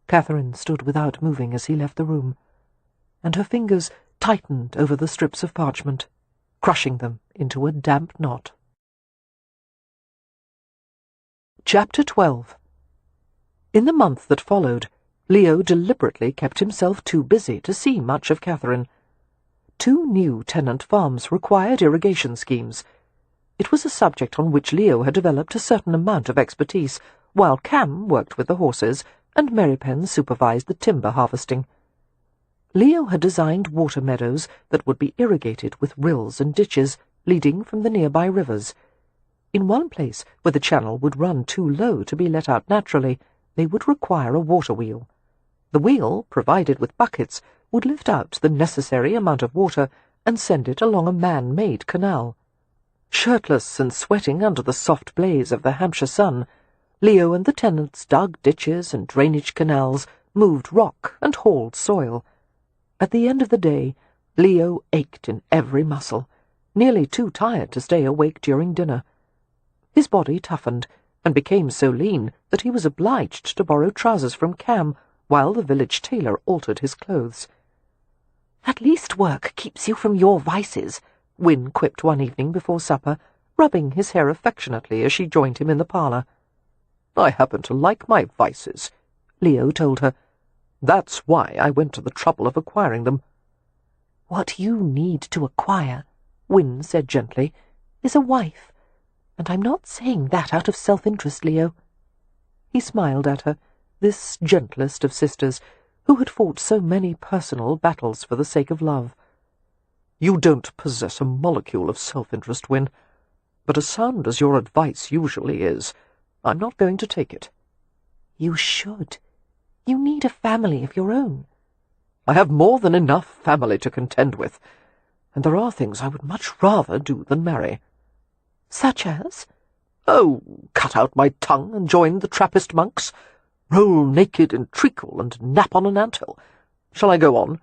Catherine stood without moving as he left the room, and her fingers tightened over the strips of parchment, crushing them into a damp knot. Chapter 12. In the month that followed, Leo deliberately kept himself too busy to see much of Catherine. 2 new tenant farms required irrigation schemes. It was a subject on which Leo had developed a certain amount of expertise, while Cam worked with the horses and Merrypen supervised the timber harvesting. Leo had designed water meadows that would be irrigated with rills and ditches leading from the nearby rivers. In one place, where the channel would run too low to be let out naturally, they would require a water wheel. The wheel, provided with buckets, would lift out the necessary amount of water and send it along a man-made canal. Shirtless and sweating under the soft blaze of the Hampshire sun, Leo and the tenants dug ditches and drainage canals, moved rock and hauled soil. At the end of the day, Leo ached in every muscle, nearly too tired to stay awake during dinner. His body toughened, and became so lean that he was obliged to borrow trousers from Cam, while the village tailor altered his clothes. "At least work keeps you from your vices," Wynne quipped one evening before supper, rubbing his hair affectionately as she joined him in the parlour. "I happen to like my vices," Leo told her. "That's why I went to the trouble of acquiring them." "What you need to acquire," Wynne said gently, "is a wife. And I'm not saying that out of self-interest, Leo." He smiled at her, this gentlest of sisters, who had fought so many personal battles for the sake of love. "You don't possess a molecule of self-interest, Wynne, but as sound as your advice usually is, I'm not going to take it." "You should. You need a family of your own." "I have more than enough family to contend with, and there are things I would much rather do than marry." "Such as?" "Oh, cut out my tongue and join the Trappist monks, roll naked in treacle and nap on an anthill. Shall I go on?"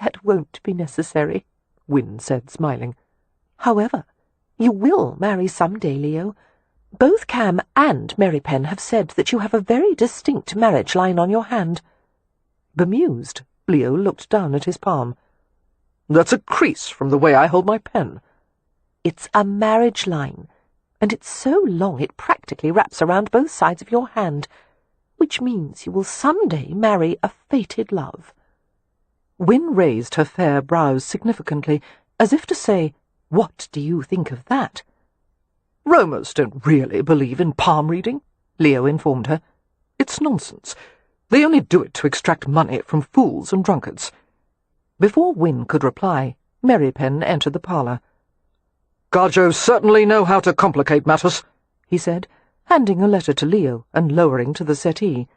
"That won't be necessary," Wynne said, smiling. "However, you will marry some day, Leo. Both Cam and Merrypen have said that you have a very distinct marriage line on your hand." Bemused, Leo looked down at his palm. "That's a crease from the way I hold my pen." "It's a marriage line, and it's so long it practically wraps around both sides of your hand, which means you will some day marry a fated love." Wynne raised her fair brows significantly, as if to say, "What do you think of that?" "Romans don't really believe in palm reading," Leo informed her. "It's nonsense. They only do it to extract money from fools and drunkards." Before Wynne could reply, Merrypen entered the parlour. "Garjos certainly know how to complicate matters," he said, handing a letter to Leo and lowering to the settee.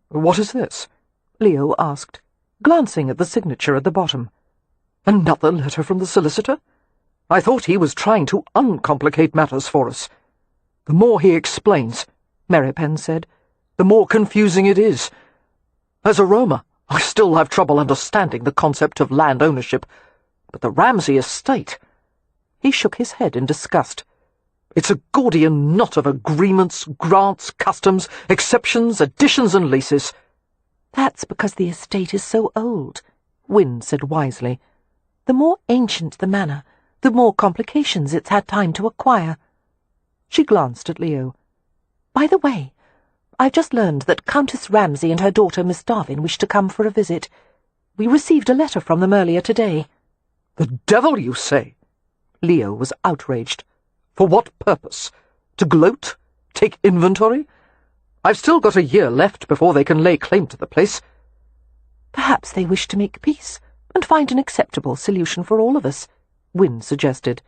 "What is this?" Leo asked, glancing at the signature at the bottom. "Another letter from the solicitor? I thought he was trying to uncomplicate matters for us." "The more he explains," Merrypen said, "the more confusing it is. As a Roma, I still have trouble understanding the concept of land ownership, but the Ramsay estate—" He shook his head in disgust. "It's a Gordian knot of agreements, grants, customs, exceptions, additions and leases." "That's because the estate is so old," Wynne said wisely. "The more ancient the manor, the more complications it's had time to acquire." She glanced at Leo. "By the way, I've just learned that Countess Ramsay and her daughter Miss Darwin wish to come for a visit. We received a letter from them earlier today." "The devil, you say?" Leo was outraged. "For what purpose? To gloat? Take inventory? I've still got a year left before they can lay claim to the place." "Perhaps they wish to make peace and find an acceptable solution for all of us," Wynne suggested.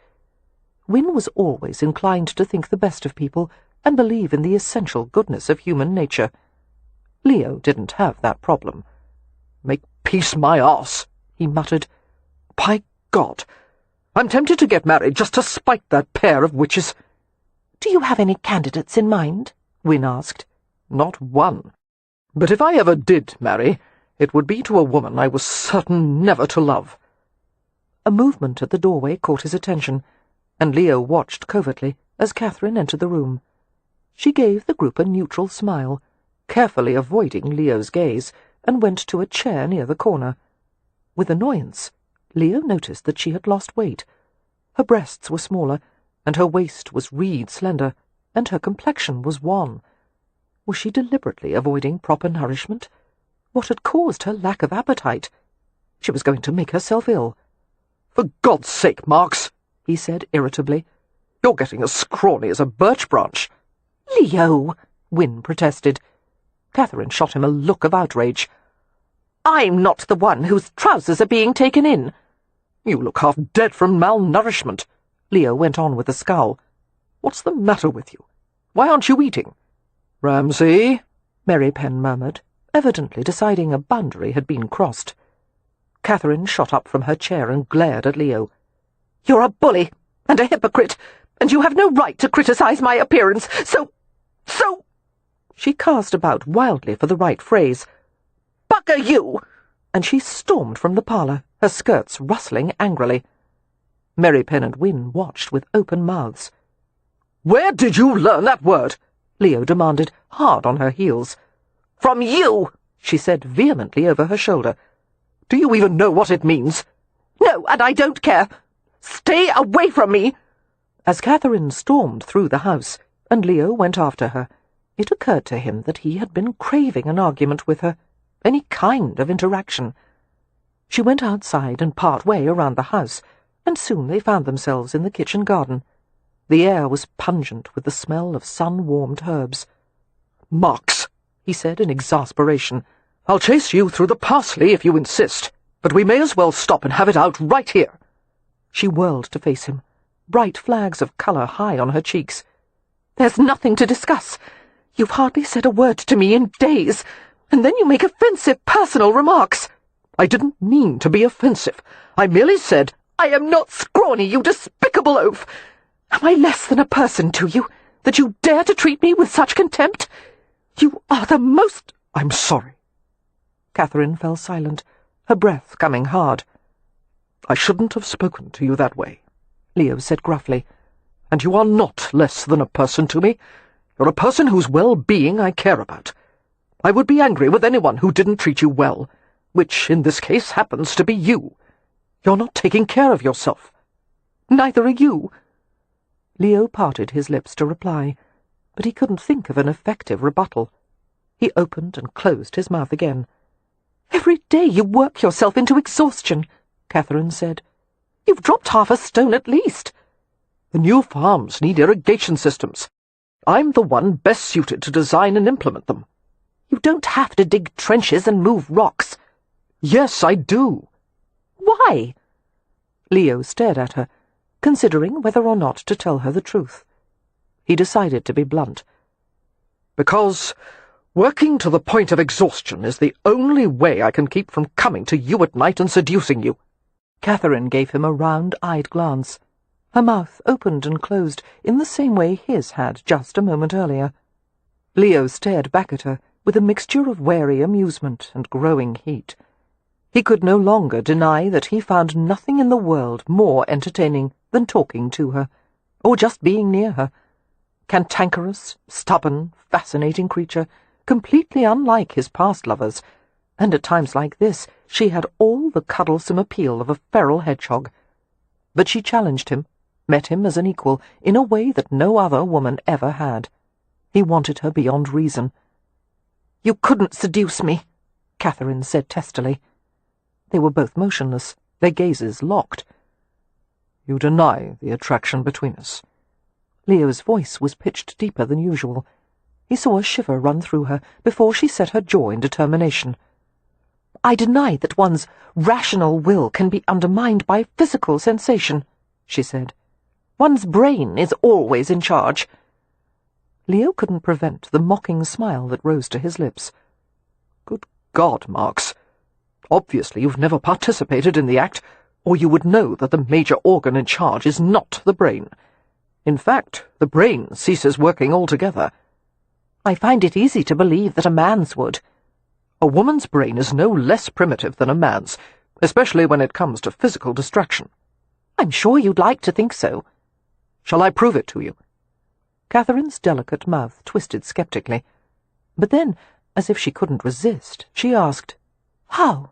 Wynne was always inclined to think the best of people and believe in the essential goodness of human nature. Leo didn't have that problem. "Make peace my arse," he muttered. "By God, I'm tempted to get married just to spite that pair of witches." "Do you have any candidates in mind?" Wynne asked. "Not one. But if I ever did marry, it would be to a woman I was certain never to love." A movement at the doorway caught his attention, and Leo watched covertly as Catherine entered the room. She gave the group a neutral smile, carefully avoiding Leo's gaze, and went to a chair near the corner. With annoyance, Leo noticed that she had lost weight. Her breasts were smaller, and her waist was reed-slender, and her complexion was wan. Was she deliberately avoiding proper nourishment? What had caused her lack of appetite? She was going to make herself ill. "For God's sake, Marks," he said irritably, "you're getting as scrawny as a birch branch." "Leo!" Wynne protested. Catherine shot him a look of outrage. "I'm not the one whose trousers are being taken in." "You look half dead from malnourishment," Leo went on with a scowl. "What's the matter with you? Why aren't you eating?" "Ramsay," Merrypen murmured, evidently deciding a boundary had been crossed. Catherine shot up from her chair and glared at Leo. "You're a bully and a hypocrite, and you have no right to criticize my appearance, so... She cast about wildly for the right phrase. "Bugger you!" And she stormed from the parlour, her skirts rustling angrily. Merrypen and Wynne watched with open mouths. "Where did you learn that word?" Leo demanded, hard on her heels. "From you!" she said vehemently over her shoulder. "Do you even know what it means?" "No, and I don't care. Stay away from me!" As Catherine stormed through the house, and Leo went after her, it occurred to him that he had been craving an argument with her, any kind of interaction. She went outside and part way around the house, and soon they found themselves in the kitchen garden. The air was pungent with the smell of sun-warmed herbs. "Marks," he said in exasperation, "I'll chase you through the parsley if you insist, but we may as well stop and have it out right here." She whirled to face him, bright flags of colour high on her cheeks. "There's nothing to discuss. You've hardly said a word to me in days, and then you make offensive personal remarks." "I didn't mean to be offensive. I merely said—" "I am not scrawny, you despicable oaf! Am I less than a person to you, that you dare to treat me with such contempt? You are the most—" "I'm sorry." Catherine fell silent, her breath coming hard. "I shouldn't have spoken to you that way," Leo said gruffly. "And you are not less than a person to me. You're a person whose well-being I care about. I would be angry with anyone who didn't treat you well, which in this case happens to be you. You're not taking care of yourself." "Neither are you." Leo parted his lips to reply, but he couldn't think of an effective rebuttal. He opened and closed his mouth again. "Every day you work yourself into exhaustion," Catherine said. "You've dropped half a stone at least." "The new farms need irrigation systems. I'm the one best suited to design and implement them." "You don't have to dig trenches and move rocks." "Yes, I do." "Why?" Leo stared at her, considering whether or not to tell her the truth. He decided to be blunt. "Because working to the point of exhaustion is the only way I can keep from coming to you at night and seducing you." Catherine gave him a round-eyed glance. Her mouth opened and closed in the same way his had just a moment earlier. Leo stared back at her with a mixture of wary amusement and growing heat. He could no longer deny that he found nothing in the world more entertaining than talking to her, or just being near her. Cantankerous, stubborn, fascinating creature, completely unlike his past lovers, and at times like this she had all the cuddlesome appeal of a feral hedgehog. But she challenged him, met him as an equal, in a way that no other woman ever had. He wanted her beyond reason. "You couldn't seduce me," Catherine said testily. They were both motionless, their gazes locked. "You deny the attraction between us." Leo's voice was pitched deeper than usual. He saw a shiver run through her before she set her jaw in determination. "I deny that one's rational will can be undermined by physical sensation," she said. "One's brain is always in charge." Leo couldn't prevent the mocking smile that rose to his lips. "Good God, Marks. Obviously you've never participated in the act, or you would know that the major organ in charge is not the brain. In fact, the brain ceases working altogether." "I find it easy to believe that a man's would." "A woman's brain is no less primitive than a man's, especially when it comes to physical distraction." "I'm sure you'd like to think so." "Shall I prove it to you?" Catherine's delicate mouth twisted sceptically. But then, as if she couldn't resist, she asked, "How?"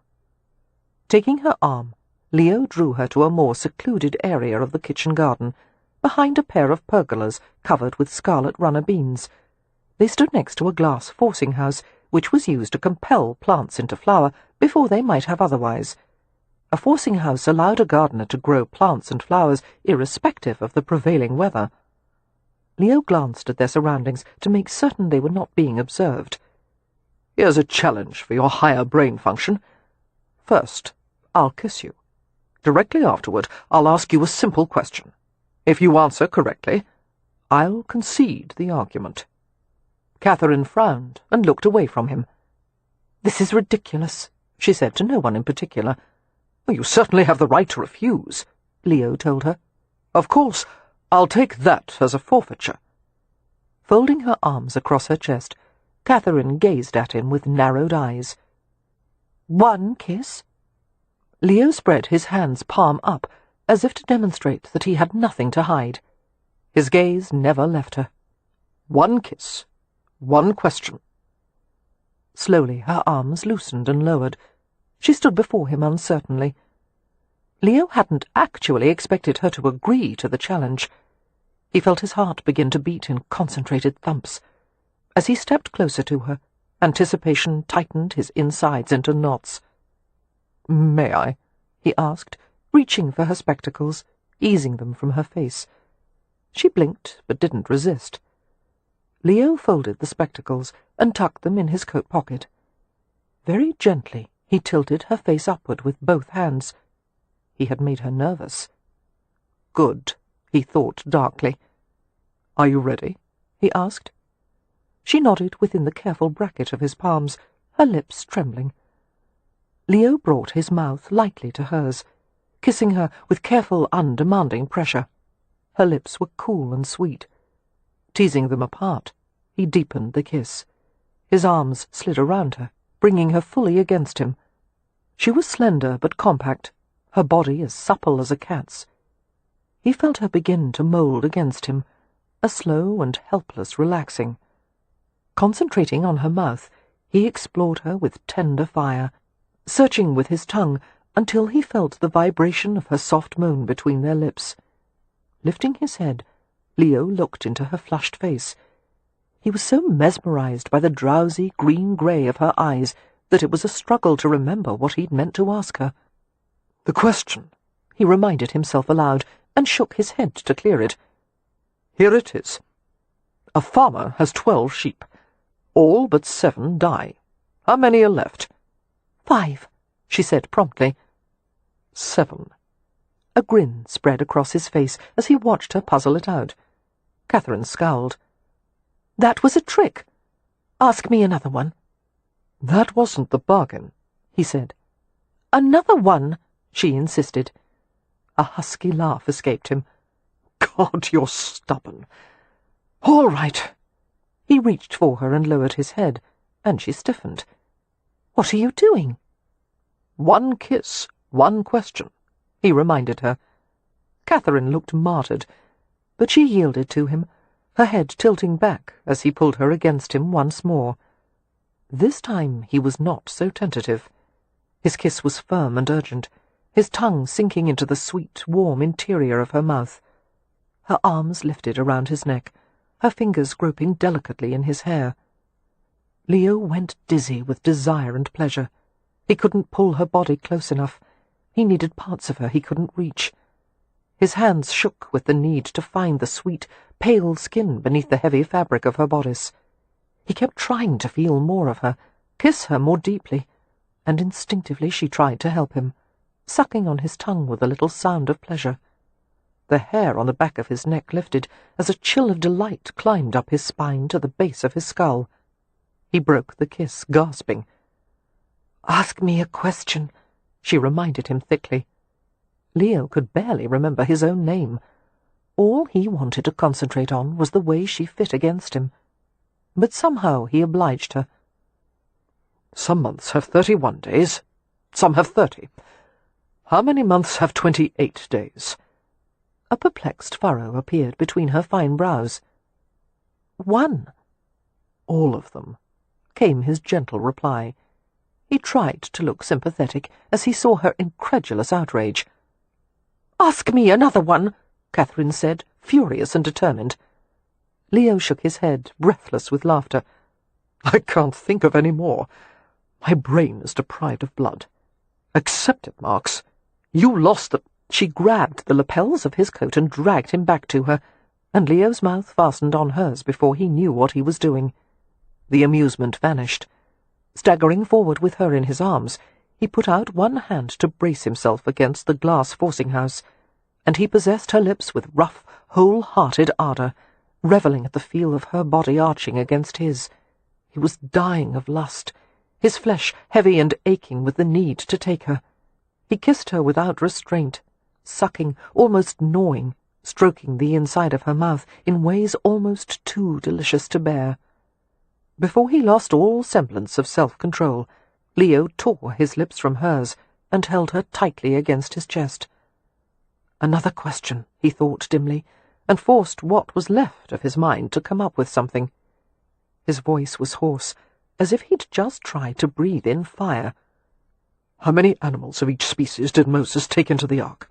Taking her arm, Leo drew her to a more secluded area of the kitchen garden, behind a pair of pergolas covered with scarlet runner beans. They stood next to a glass forcing house, which was used to compel plants into flower before they might have otherwise. A forcing house allowed a gardener to grow plants and flowers irrespective of the prevailing weather. Leo glanced at their surroundings to make certain they were not being observed. "Here's a challenge for your higher brain function. First, I'll kiss you. Directly afterward, I'll ask you a simple question. If you answer correctly, I'll concede the argument." Catherine frowned and looked away from him. "This is ridiculous," she said to no one in particular. "You certainly have the right to refuse," Leo told her. "Of course, I'll take that as a forfeiture." Folding her arms across her chest, Catherine gazed at him with narrowed eyes. "One kiss?" Leo spread his hands palm up, as if to demonstrate that he had nothing to hide. His gaze never left her. "One kiss. One question." Slowly her arms loosened and lowered. She stood before him uncertainly. Leo hadn't actually expected her to agree to the challenge. He felt his heart begin to beat in concentrated thumps. As he stepped closer to her, anticipation tightened his insides into knots. "May I?" he asked, reaching for her spectacles, easing them from her face. She blinked, but didn't resist. Leo folded the spectacles and tucked them in his coat pocket. Very gently he tilted her face upward with both hands. He had made her nervous. "Good," he thought darkly. "Are you ready?" he asked. She nodded within the careful bracket of his palms, her lips trembling. Leo brought his mouth lightly to hers, kissing her with careful, undemanding pressure. Her lips were cool and sweet. Teasing them apart, he deepened the kiss. His arms slid around her, bringing her fully against him. She was slender but compact, her body as supple as a cat's. He felt her begin to mould against him, a slow and helpless relaxing. Concentrating on her mouth, he explored her with tender fire, searching with his tongue until he felt the vibration of her soft moan between their lips. Lifting his head, Leo looked into her flushed face. He was so mesmerized by the drowsy green-grey of her eyes that it was a struggle to remember what he'd meant to ask her. "The question," he reminded himself aloud, and shook his head to clear it. "Here it is. A farmer has 12 sheep. All but 7 die. How many are left?" 5, she said promptly. 7. A grin spread across his face as he watched her puzzle it out. Catherine scowled. "That was a trick. Ask me another one." "That wasn't the bargain," he said. "Another one," she insisted. A husky laugh escaped him. "God, you're stubborn. All right." He reached for her and lowered his head, and she stiffened. "What are you doing?" "1 kiss, 1 question," he reminded her. Catherine looked martyred, but she yielded to him, her head tilting back as he pulled her against him once more. This time he was not so tentative. His kiss was firm and urgent, his tongue sinking into the sweet, warm interior of her mouth. Her arms lifted around his neck, her fingers groping delicately in his hair. Leo went dizzy with desire and pleasure. He couldn't pull her body close enough. He needed parts of her he couldn't reach. His hands shook with the need to find the sweet, pale skin beneath the heavy fabric of her bodice. He kept trying to feel more of her, kiss her more deeply, and instinctively she tried to help him, sucking on his tongue with a little sound of pleasure. The hair on the back of his neck lifted as a chill of delight climbed up his spine to the base of his skull. He broke the kiss, gasping. "Ask me a question," she reminded him thickly. Leo could barely remember his own name. All he wanted to concentrate on was the way she fit against him. But somehow he obliged her. "Some months have 31 days, some have 30. How many months have 28 days? A perplexed furrow appeared between her fine brows. 1. "All of them," came his gentle reply. He tried to look sympathetic as he saw her incredulous outrage. "Ask me another one," Catherine said, furious and determined. Leo shook his head, breathless with laughter. "I can't think of any more. My brain is deprived of blood. Accept it, Marks. You lost the—" She grabbed the lapels of his coat and dragged him back to her, and Leo's mouth fastened on hers before he knew what he was doing. The amusement vanished. Staggering forward with her in his arms, he put out one hand to brace himself against the glass forcing-house, and he possessed her lips with rough, whole-hearted ardour, revelling at the feel of her body arching against his. He was dying of lust, his flesh heavy and aching with the need to take her. He kissed her without restraint, sucking, almost gnawing, stroking the inside of her mouth in ways almost too delicious to bear. Before he lost all semblance of self-control, Leo tore his lips from hers and held her tightly against his chest. Another question, he thought dimly, and forced what was left of his mind to come up with something. His voice was hoarse, as if he'd just tried to breathe in fire. "How many animals of each species did Moses take into the ark?"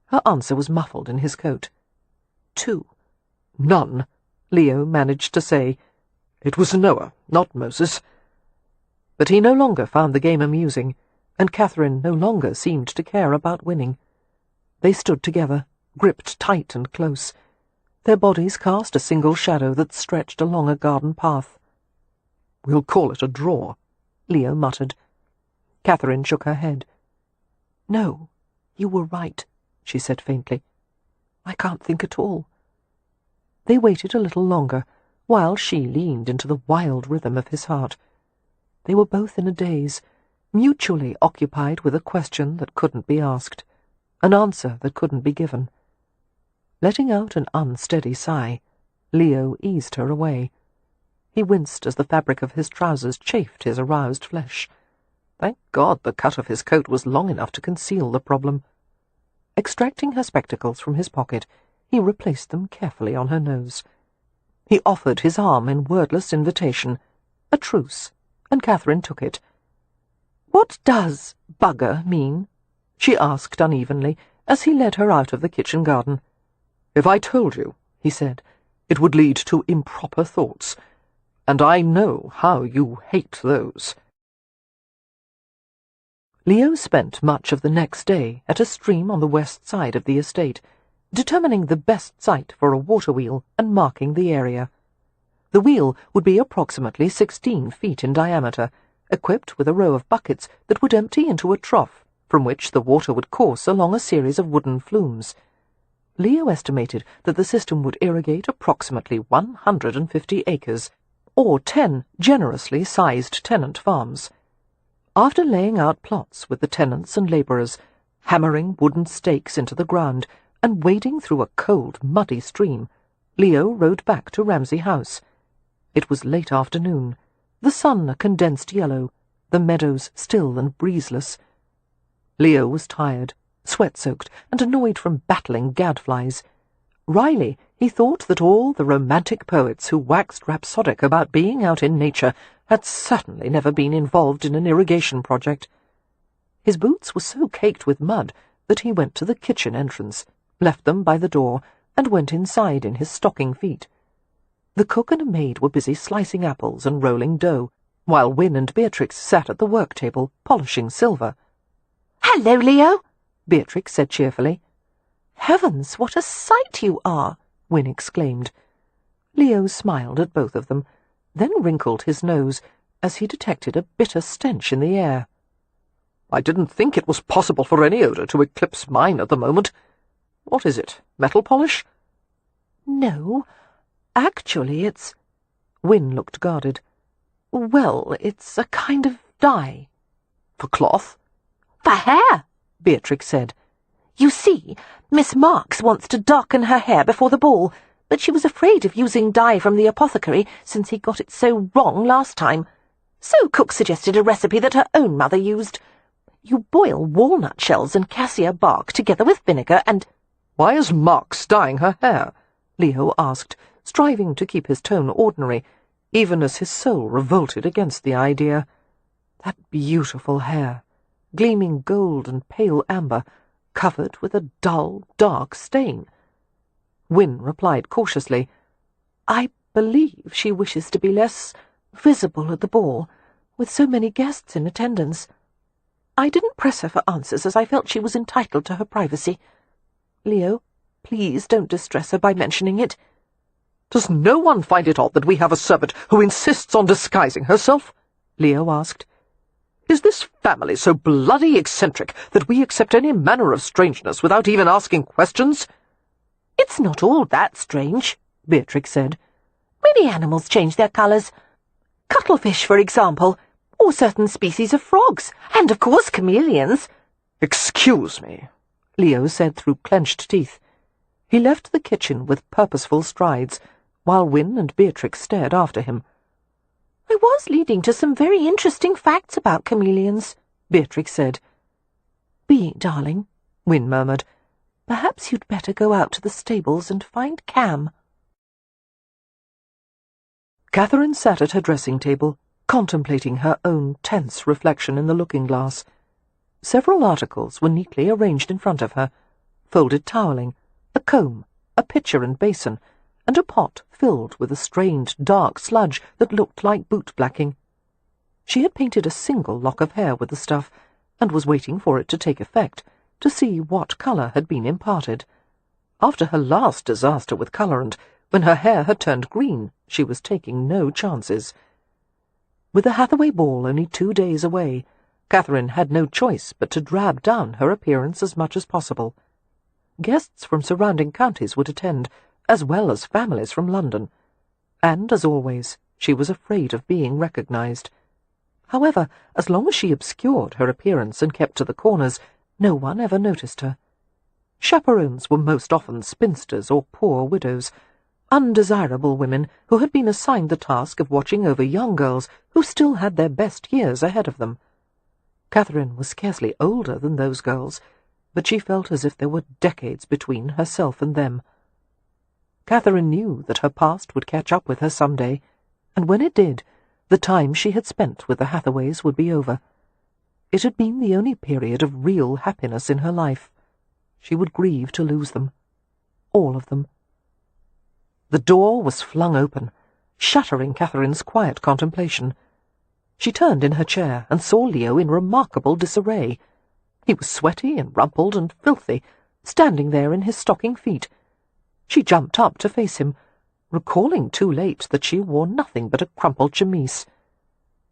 Her answer was muffled in his coat. 2. "None," Leo managed to say. "It was Noah, not Moses." But he no longer found the game amusing, and Catherine no longer seemed to care about winning. They stood together, gripped tight and close. Their bodies cast a single shadow that stretched along a garden path. "We'll call it a draw," Leo muttered. Catherine shook her head. "No, you were right," she said faintly. "I can't think at all." They waited a little longer, while she leaned into the wild rhythm of his heart. They were both in a daze, mutually occupied with a question that couldn't be asked, an answer that couldn't be given. Letting out an unsteady sigh, Leo eased her away. He winced as the fabric of his trousers chafed his aroused flesh. Thank God the cut of his coat was long enough to conceal the problem. Extracting her spectacles from his pocket, he replaced them carefully on her nose. He offered his arm in wordless invitation, a truce, and Catherine took it. "What does bugger mean?" she asked unevenly, as he led her out of the kitchen garden. "If I told you," he said, "it would lead to improper thoughts, and I know how you hate those." Leo spent much of the next day at a stream on the west side of the estate, determining the best site for a water wheel and marking the area. The wheel would be approximately 16 feet in diameter, equipped with a row of buckets that would empty into a trough, from which the water would course along a series of wooden flumes. Leo estimated that the system would irrigate approximately 150 acres, or 10 generously sized tenant farms. After laying out plots with the tenants and labourers, hammering wooden stakes into the ground, and wading through a cold, muddy stream, Leo rode back to Ramsay House. It was late afternoon, the sun a condensed yellow, the meadows still and breezeless. Leo was tired, sweat-soaked, and annoyed from battling gadflies. Wryly, he thought that all the romantic poets who waxed rhapsodic about being out in nature had certainly never been involved in an irrigation project. His boots were so caked with mud that he went to the kitchen entrance, left them by the door, and went inside in his stocking feet. The cook and a maid were busy slicing apples and rolling dough, while Wyn and Beatrix sat at the work-table, polishing silver. "Hello, Leo," Beatrix said cheerfully. "Heavens, what a sight you are!" Wyn exclaimed. Leo smiled at both of them, then wrinkled his nose as he detected a bitter stench in the air. "I didn't think it was possible for any odour to eclipse mine at the moment. What is it, metal polish?" "No, actually it's—" Wyn looked guarded. "Well, it's a kind of dye." "For cloth?" "For hair," Beatrix said. "You see, Miss Marks wants to darken her hair before the ball, but she was afraid of using dye from the apothecary since he got it so wrong last time. So cook suggested a recipe that her own mother used. You boil walnut shells and cassia bark together with vinegar and—" "Why is Marks dyeing her hair?" Leo asked, striving to keep his tone ordinary, even as his soul revolted against the idea. That beautiful hair, gleaming gold and pale amber, covered with a dull, dark stain. Wyn replied cautiously, "I believe she wishes to be less visible at the ball, with so many guests in attendance. I didn't press her for answers, as I felt she was entitled to her privacy. Leo, please don't distress her by mentioning it." "Does no one find it odd that we have a servant who insists on disguising herself?" Leo asked. "Is this family so bloody eccentric that we accept any manner of strangeness without even asking questions?" "It's not all that strange," Beatrix said. "Many animals change their colours. Cuttlefish, for example, or certain species of frogs, and of course chameleons." "Excuse me," Leo said through clenched teeth. He left the kitchen with purposeful strides, while Wyn and Beatrix stared after him. "I was leading to some very interesting facts about chameleons," Beatrix said. "Bee, darling," Wyn murmured, "perhaps you'd better go out to the stables and find Cam." Catherine sat at her dressing-table, contemplating her own tense reflection in the looking-glass. Several articles were neatly arranged in front of her: folded toweling, a comb, a pitcher and basin, and a pot filled with a strained, dark sludge that looked like boot-blacking. She had painted a single lock of hair with the stuff, and was waiting for it to take effect, to see what colour had been imparted. After her last disaster with colourant, when her hair had turned green, she was taking no chances. With the Hathaway ball only 2 days away, Catherine had no choice but to drab down her appearance as much as possible. Guests from surrounding counties would attend, as well as families from London, and, as always, she was afraid of being recognised. However, as long as she obscured her appearance and kept to the corners, no one ever noticed her. Chaperones were most often spinsters or poor widows, undesirable women who had been assigned the task of watching over young girls who still had their best years ahead of them. Catherine was scarcely older than those girls, but she felt as if there were decades between herself and them. Catherine knew that her past would catch up with her some day, and when it did, the time she had spent with the Hathaways would be over. It had been the only period of real happiness in her life. She would grieve to lose them. All of them. The door was flung open, shattering Catherine's quiet contemplation. She turned in her chair and saw Leo in remarkable disarray. He was sweaty and rumpled and filthy, standing there in his stocking feet. She jumped up to face him, recalling too late that she wore nothing but a crumpled chemise.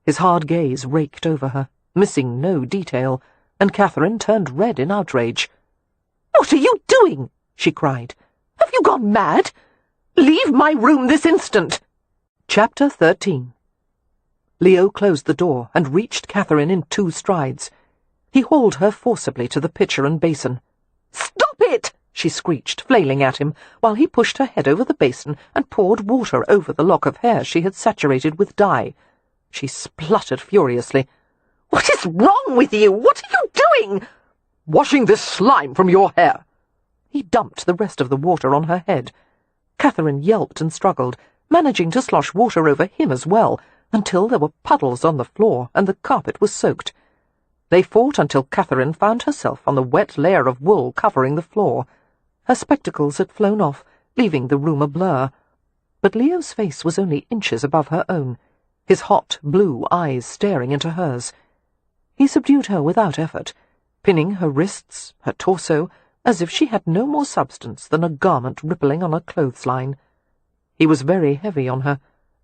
His hard gaze raked over her, missing no detail, and Catherine turned red in outrage. "What are you doing?" she cried. "Have you gone mad? Leave my room this instant!" Chapter 13. Leo closed the door and reached Catherine in 2 strides. He hauled her forcibly to the pitcher and basin. "Stop it!" she screeched, flailing at him, while he pushed her head over the basin and poured water over the lock of hair she had saturated with dye. She spluttered furiously. "What is wrong with you? What are you doing?" "Washing this slime from your hair." He dumped the rest of the water on her head. Catherine yelped and struggled, managing to slosh water over him as well, until there were puddles on the floor and the carpet was soaked. They fought until Catherine found herself on the wet layer of wool covering the floor. Her spectacles had flown off, leaving the room a blur. But Leo's face was only inches above her own, his hot blue eyes staring into hers. He subdued her without effort, pinning her wrists, her torso, as if she had no more substance than a garment rippling on a clothesline. He was very heavy on her,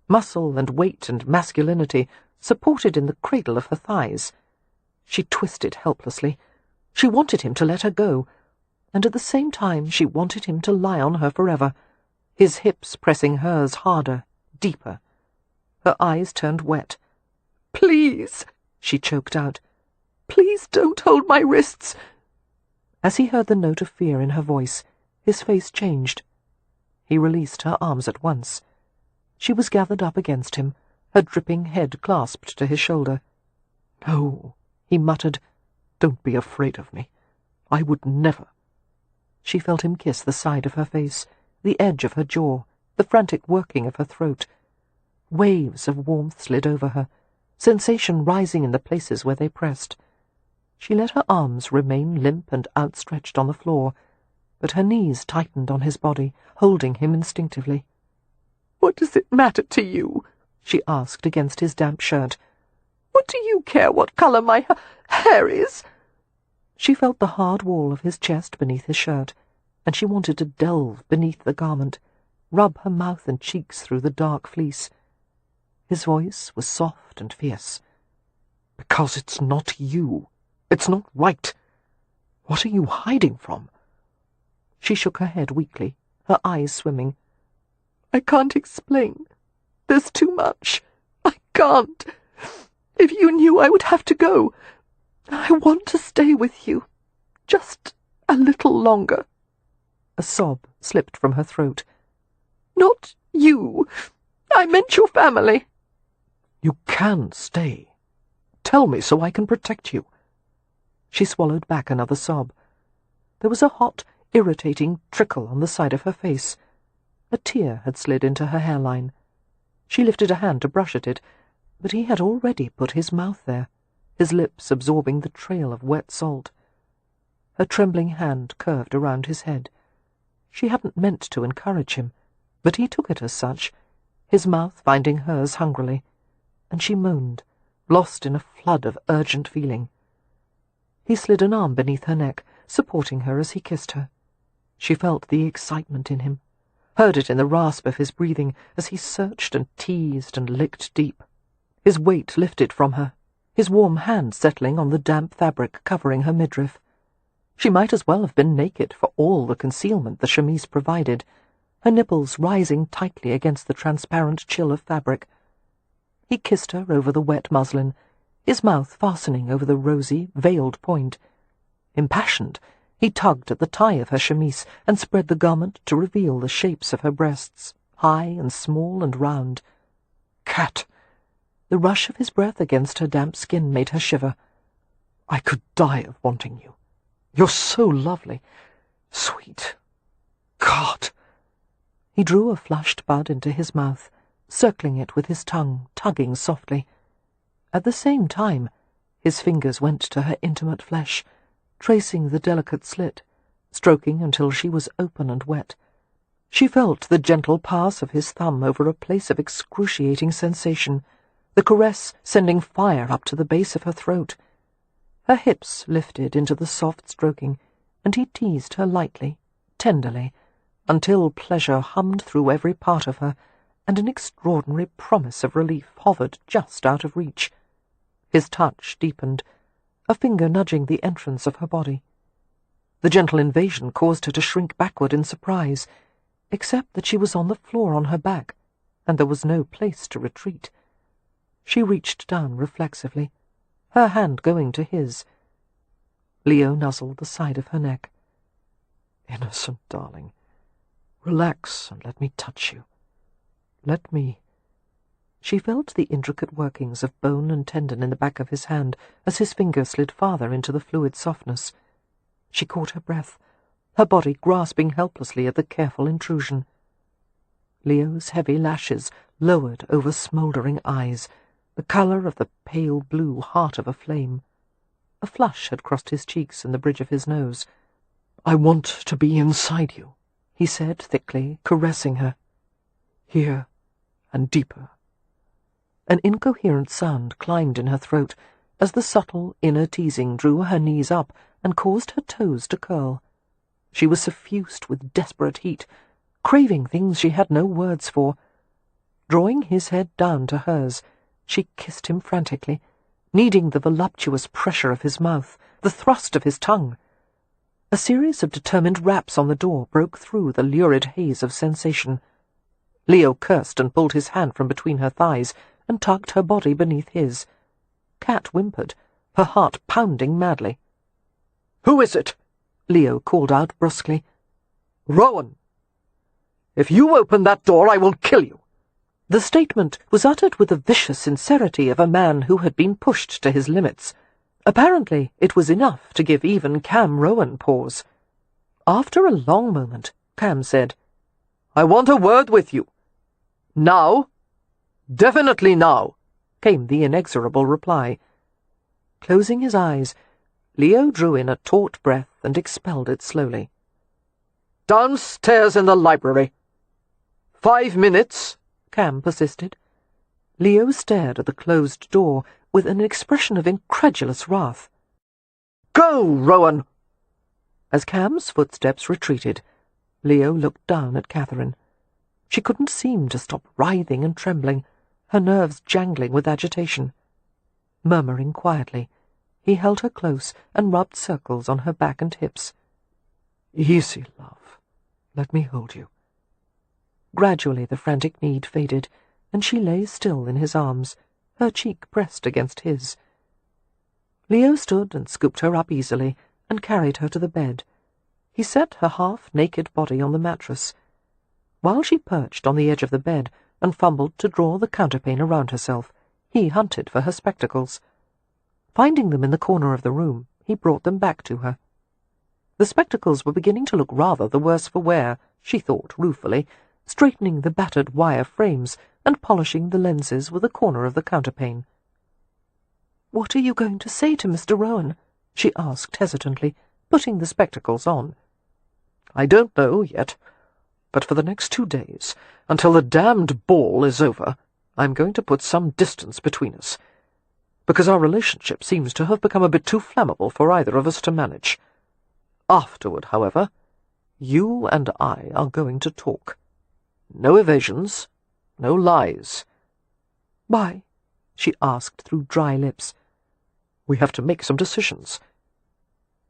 muscle and weight and masculinity supported in the cradle of her thighs. She twisted helplessly. She wanted him to let her go, and at the same time she wanted him to lie on her forever, his hips pressing hers harder, deeper. Her eyes turned wet. "Please," she choked out. "Please don't hold my wrists." As he heard the note of fear in her voice, his face changed. He released her arms at once. She was gathered up against him, her dripping head clasped to his shoulder. "No," he muttered. "Don't be afraid of me. I would never." She felt him kiss the side of her face, the edge of her jaw, the frantic working of her throat. Waves of warmth slid over her, sensation rising in the places where they pressed. She let her arms remain limp and outstretched on the floor, but her knees tightened on his body, holding him instinctively. "What does it matter to you?" she asked against his damp shirt. "What do you care what colour my hair is?" She felt the hard wall of his chest beneath his shirt, and she wanted to delve beneath the garment, rub her mouth and cheeks through the dark fleece. His voice was soft and fierce. "Because it's not you. It's not right. What are you hiding from?" She shook her head weakly, her eyes swimming. "I can't explain. There's too much. I can't. If you knew, I would have to go. I want to stay with you. Just a little longer." A sob slipped from her throat. "Not you. I meant your family." "You can stay. Tell me so I can protect you." She swallowed back another sob. There was a hot, irritating trickle on the side of her face. A tear had slid into her hairline. She lifted a hand to brush at it, but he had already put his mouth there, his lips absorbing the trail of wet salt. Her trembling hand curved around his head. She hadn't meant to encourage him, but he took it as such, his mouth finding hers hungrily, and she moaned, lost in a flood of urgent feeling. He slid an arm beneath her neck, supporting her as he kissed her. She felt the excitement in him, heard it in the rasp of his breathing as he searched and teased and licked deep. His weight lifted from her, his warm hand settling on the damp fabric covering her midriff. She might as well have been naked for all the concealment the chemise provided, her nipples rising tightly against the transparent chill of fabric. He kissed her over the wet muslin, his mouth fastening over the rosy, veiled point. Impassioned, he tugged at the tie of her chemise and spread the garment to reveal the shapes of her breasts, high and small and round. "Cat!" The rush of his breath against her damp skin made her shiver. "I could die of wanting you. You're so lovely. Sweet. God!" He drew a flushed bud into his mouth, circling it with his tongue, tugging softly. At the same time, his fingers went to her intimate flesh, tracing the delicate slit, stroking until she was open and wet. She felt the gentle pass of his thumb over a place of excruciating sensation, the caress sending fire up to the base of her throat. Her hips lifted into the soft stroking, and he teased her lightly, tenderly, until pleasure hummed through every part of her, and an extraordinary promise of relief hovered just out of reach. His touch deepened, a finger nudging the entrance of her body. The gentle invasion caused her to shrink backward in surprise, except that she was on the floor on her back, and there was no place to retreat. She reached down reflexively, her hand going to his. Leo nuzzled the side of her neck. "Innocent darling, relax and let me touch you. Let me—" She felt the intricate workings of bone and tendon in the back of his hand as his finger slid farther into the fluid softness. She caught her breath, her body grasping helplessly at the careful intrusion. Leo's heavy lashes lowered over smouldering eyes, the colour of the pale blue heart of a flame. A flush had crossed his cheeks and the bridge of his nose. "I want to be inside you," he said thickly, caressing her. "Here and deeper." An incoherent sound climbed in her throat as the subtle inner teasing drew her knees up and caused her toes to curl. She was suffused with desperate heat, craving things she had no words for. Drawing his head down to hers, she kissed him frantically, needing the voluptuous pressure of his mouth, the thrust of his tongue. A series of determined raps on the door broke through the lurid haze of sensation. Leo cursed and pulled his hand from between her thighs and tugged her body beneath his. Kat whimpered, her heart pounding madly. "Who is it?" Leo called out brusquely. "Rowan! If you open that door, I will kill you." The statement was uttered with the vicious sincerity of a man who had been pushed to his limits. Apparently it was enough to give even Cam Rowan pause. After a long moment, Cam said, "I want a word with you." "Now?" "Definitely now," came the inexorable reply. Closing his eyes, Leo drew in a taut breath and expelled it slowly. "Downstairs in the library." 5 minutes, Cam persisted. Leo stared at the closed door with an expression of incredulous wrath. "Go, Rowan!" As Cam's footsteps retreated, Leo looked down at Catherine. She couldn't seem to stop writhing and trembling, her nerves jangling with agitation. Murmuring quietly, he held her close and rubbed circles on her back and hips. "Easy, love. Let me hold you." Gradually the frantic need faded, and she lay still in his arms, her cheek pressed against his. Leo stood and scooped her up easily and carried her to the bed. He set her half-naked body on the mattress. While she perched on the edge of the bed and fumbled to draw the counterpane around herself, he hunted for her spectacles. Finding them in the corner of the room, he brought them back to her. The spectacles were beginning to look rather the worse for wear, she thought ruefully, straightening the battered wire frames and polishing the lenses with a corner of the counterpane. "What are you going to say to Mr. Rowan?" she asked hesitantly, putting the spectacles on. "I don't know yet, but for the next 2 days, until the damned ball is over, I'm going to put some distance between us, because our relationship seems to have become a bit too flammable for either of us to manage. Afterward, however, you and I are going to talk. No evasions, no lies." "Why?" she asked through dry lips. "We have to make some decisions."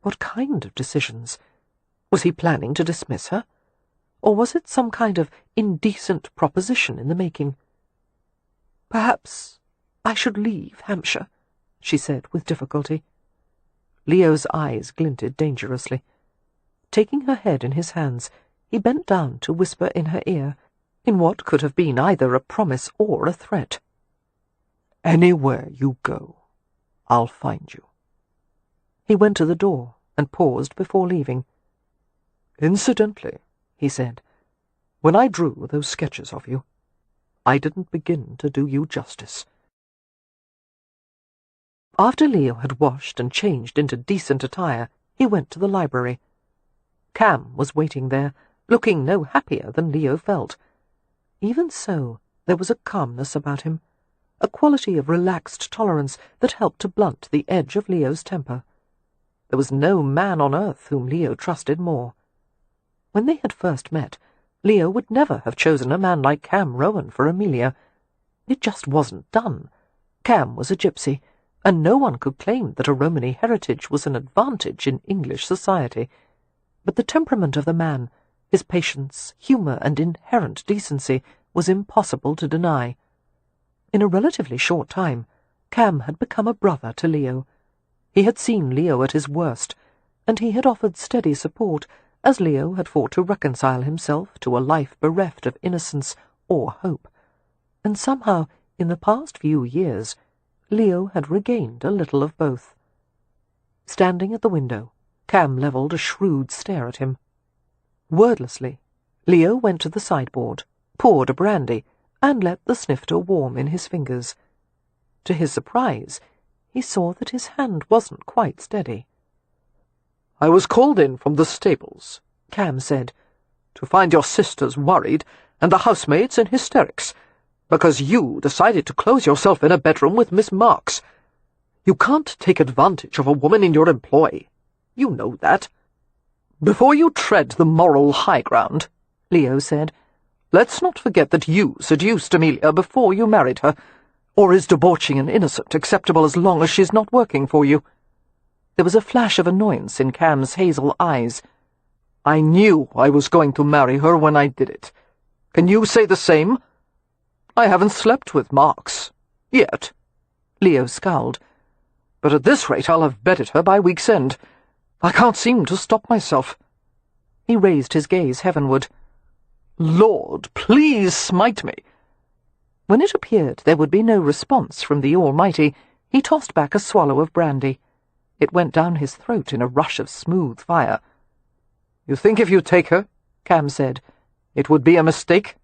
What kind of decisions? Was he planning to dismiss her? Or was it some kind of indecent proposition in the making? "Perhaps I should leave Hampshire," she said with difficulty. Leo's eyes glinted dangerously. Taking her head in his hands, he bent down to whisper in her ear, in what could have been either a promise or a threat. "Anywhere you go, I'll find you." He went to the door and paused before leaving. "Incidentally," he said, "when I drew those sketches of you, I didn't begin to do you justice." After Leo had washed and changed into decent attire, he went to the library. Cam was waiting there, looking no happier than Leo felt. Even so, there was a calmness about him, a quality of relaxed tolerance that helped to blunt the edge of Leo's temper. There was no man on earth whom Leo trusted more. When they had first met, Leo would never have chosen a man like Cam Rowan for Amelia. It just wasn't done. Cam was a gypsy, and no one could claim that a Romany heritage was an advantage in English society. But the temperament of the man, his patience, humour, and inherent decency, was impossible to deny. In a relatively short time, Cam had become a brother to Leo. He had seen Leo at his worst, and he had offered steady support as Leo had fought to reconcile himself to a life bereft of innocence or hope. And somehow, in the past few years, Leo had regained a little of both. Standing at the window, Cam levelled a shrewd stare at him. Wordlessly, Leo went to the sideboard, poured a brandy, and let the snifter warm in his fingers. To his surprise, he saw that his hand wasn't quite steady. "I was called in from the stables," Cam said, "to find your sisters worried and the housemaids in hysterics, because you decided to close yourself in a bedroom with Miss Marks. You can't take advantage of a woman in your employ. You know that." "Before you tread the moral high ground," Leo said, "let's not forget that you seduced Amelia before you married her. Or is debauching an innocent acceptable as long as she's not working for you?" There was a flash of annoyance in Cam's hazel eyes. "I knew I was going to marry her when I did it. Can you say the same? I haven't slept with Marks. Yet." Leo scowled. "But at this rate I'll have bedded her by week's end. I can't seem to stop myself." He raised his gaze heavenward. "Lord, please smite me." When it appeared there would be no response from the Almighty, he tossed back a swallow of brandy. It went down his throat in a rush of smooth fire. "You think if you take her," Cam said, "it would be a mistake?"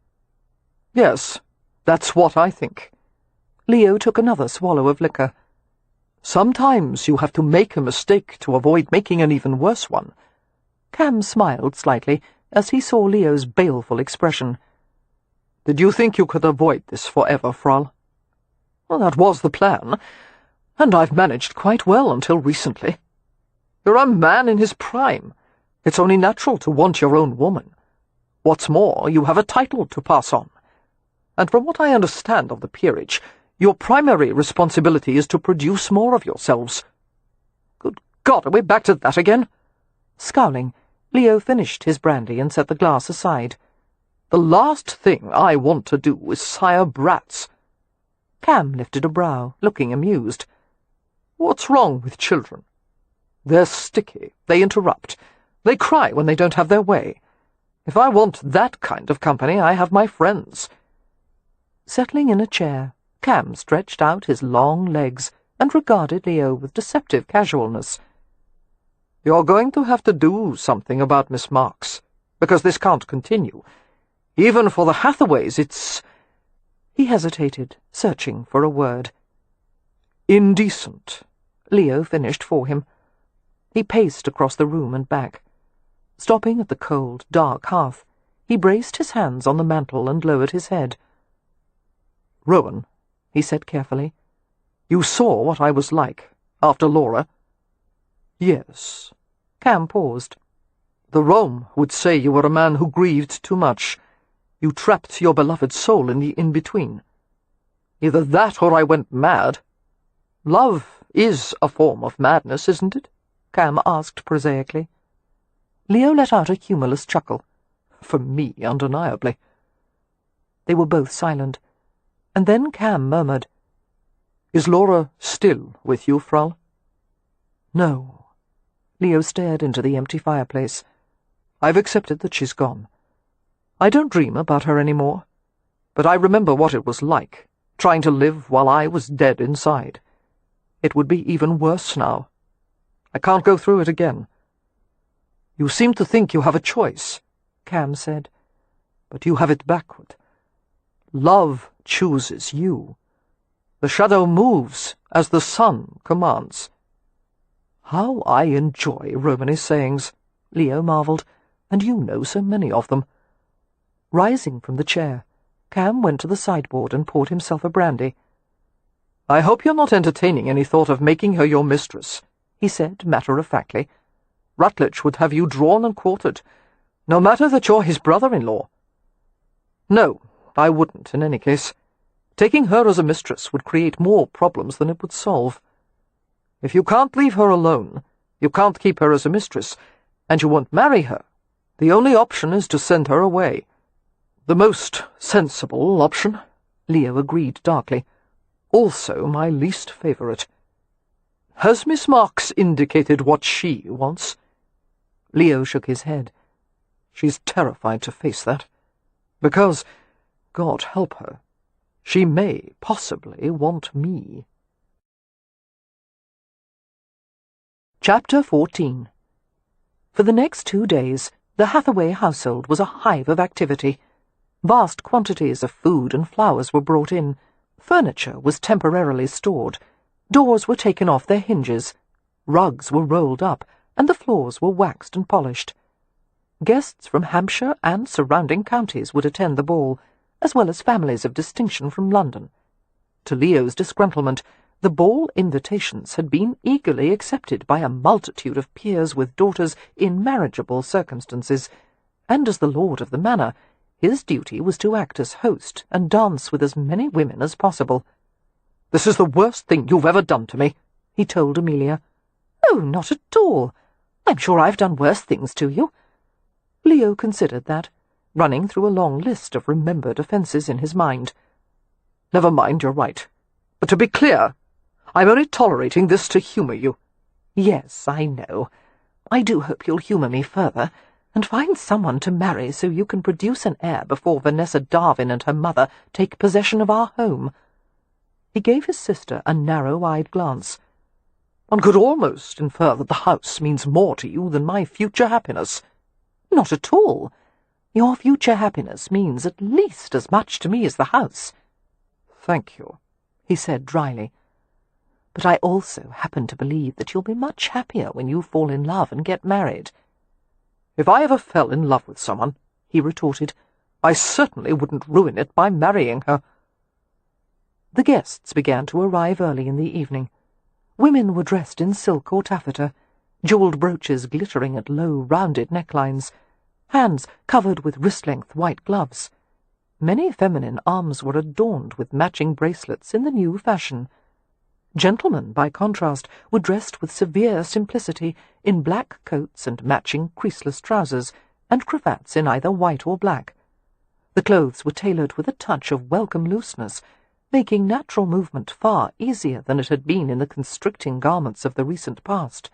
"Yes, that's what I think." Leo took another swallow of liquor. "Sometimes you have to make a mistake to avoid making an even worse one." Cam smiled slightly as he saw Leo's baleful expression. "Did you think you could avoid this forever, Frau?" "Well, that was the plan, and I've managed quite well until recently. You're a man in his prime. It's only natural to want your own woman. What's more, you have a title to pass on. And from what I understand of the peerage, your primary responsibility is to produce more of yourselves." "Good God, are we back to that again?" Scowling, Leo finished his brandy and set the glass aside. "The last thing I want to do is sire brats." Cam lifted a brow, looking amused. "What's wrong with children? They're sticky, they interrupt, they cry when they don't have their way. If I want that kind of company, I have my friends." Settling in a chair, Cam stretched out his long legs and regarded Leo with deceptive casualness. "You're going to have to do something about Miss Marks, because this can't continue. Even for the Hathaways, it's—" He hesitated, searching for a word. "Indecent," Leo finished for him. He paced across the room and back. Stopping at the cold, dark hearth, he braced his hands on the mantel and lowered his head. "Rowan," he said carefully, "you saw what I was like after Laura?" "Yes." Cam paused. "The Rome would say you were a man who grieved too much. You trapped your beloved soul in the in-between. Either that or I went mad. Love is a form of madness, isn't it?" Cam asked prosaically. Leo let out a humorless chuckle. "For me, undeniably." They were both silent, and then Cam murmured, "Is Laura still with you, Frau?" "No." Leo stared into the empty fireplace. "I've accepted that she's gone. I don't dream about her any more, but I remember what it was like, trying to live while I was dead inside. It would be even worse now. I can't go through it again." "You seem to think you have a choice," Cam said, "but you have it backward. Love chooses you. The shadow moves as the sun commands." "How I enjoy Romany's sayings," Leo marvelled, "and you know so many of them." Rising from the chair, Cam went to the sideboard and poured himself a brandy. "I hope you're not entertaining any thought of making her your mistress," he said matter-of-factly. "Rutledge would have you drawn and quartered, no matter that you're his brother-in-law." "No, I wouldn't, in any case. Taking her as a mistress would create more problems than it would solve. If you can't leave her alone, you can't keep her as a mistress, and you won't marry her. The only option is to send her away." "The most sensible option," Leo agreed darkly. "Also my least favourite. Has Miss Marks indicated what she wants?" Leo shook his head. "She's terrified to face that. Because, God help her, she may possibly want me." Chapter 14. For the next 2 days, the Hathaway household was a hive of activity. Vast quantities of food and flowers were brought in. Furniture was temporarily stored. Doors were taken off their hinges. Rugs were rolled up, and the floors were waxed and polished. Guests from Hampshire and surrounding counties would attend the ball, as well as families of distinction from London. To Leo's disgruntlement, the ball invitations had been eagerly accepted by a multitude of peers with daughters in marriageable circumstances, and as the lord of the manor, his duty was to act as host and dance with as many women as possible. "This is the worst thing you've ever done to me," he told Amelia. "Oh, not at all. I'm sure I've done worse things to you." Leo considered that, running through a long list of remembered offences in his mind. "Never mind, you're right. But to be clear, I'm only tolerating this to humour you." "Yes, I know. I do hope you'll humour me further, and find someone to marry so you can produce an heir before Vanessa Darwin and her mother take possession of our home." He gave his sister a narrow-eyed glance. "One could almost infer that the house means more to you than my future happiness." "Not at all. Your future happiness means at least as much to me as the house." "Thank you," he said dryly. "But I also happen to believe that you'll be much happier when you fall in love and get married." "If I ever fell in love with someone," he retorted, "I certainly wouldn't ruin it by marrying her." The guests began to arrive early in the evening. Women were dressed in silk or taffeta, jewelled brooches glittering at low, rounded necklines, hands covered with wrist-length white gloves. Many feminine arms were adorned with matching bracelets in the new fashion. Gentlemen, by contrast, were dressed with severe simplicity in black coats and matching creaseless trousers, and cravats in either white or black. The clothes were tailored with a touch of welcome looseness, making natural movement far easier than it had been in the constricting garments of the recent past.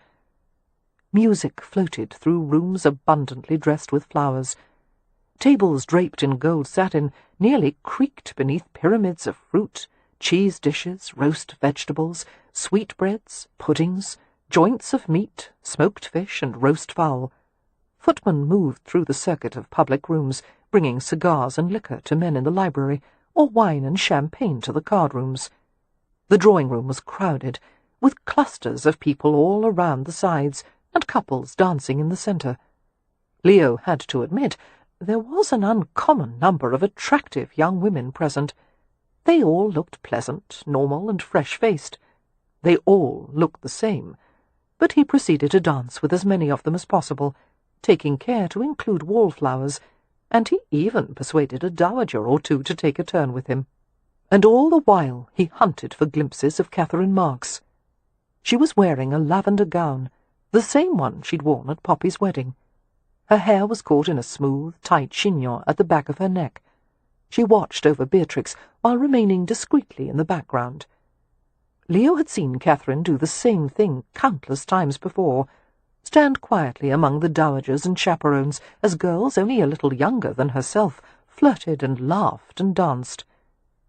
Music floated through rooms abundantly dressed with flowers. Tables draped in gold satin nearly creaked beneath pyramids of fruit, cheese dishes, roast vegetables, sweetbreads, puddings, joints of meat, smoked fish, and roast fowl. Footmen moved through the circuit of public rooms, bringing cigars and liquor to men in the library, or wine and champagne to the card-rooms. The drawing-room was crowded, with clusters of people all around the sides and couples dancing in the centre. Leo had to admit there was an uncommon number of attractive young women present. They all looked pleasant, normal, and fresh-faced. They all looked the same, but he proceeded to dance with as many of them as possible, taking care to include wallflowers, and he even persuaded a dowager or two to take a turn with him. And all the while he hunted for glimpses of Catherine Marks. She was wearing a lavender gown, the same one she'd worn at Poppy's wedding. Her hair was caught in a smooth, tight chignon at the back of her neck. She watched over Beatrix while remaining discreetly in the background. Leo had seen Catherine do the same thing countless times before, stand quietly among the dowagers and chaperones as girls only a little younger than herself flirted and laughed and danced.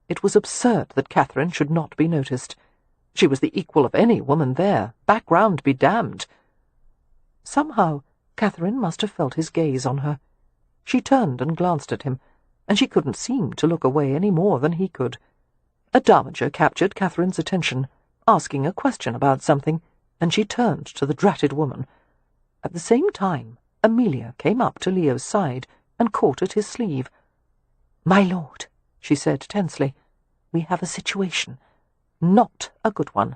It was absurd that Catherine should not be noticed. She was the equal of any woman there, background be damned. Somehow Catherine must have felt his gaze on her. She turned and glanced at him, and she couldn't seem to look away any more than he could. A dowager captured Catherine's attention, asking a question about something, and she turned to the dratted woman. At the same time, Amelia came up to Leo's side and caught at his sleeve. "My lord," she said tensely, "we have a situation. Not a good one."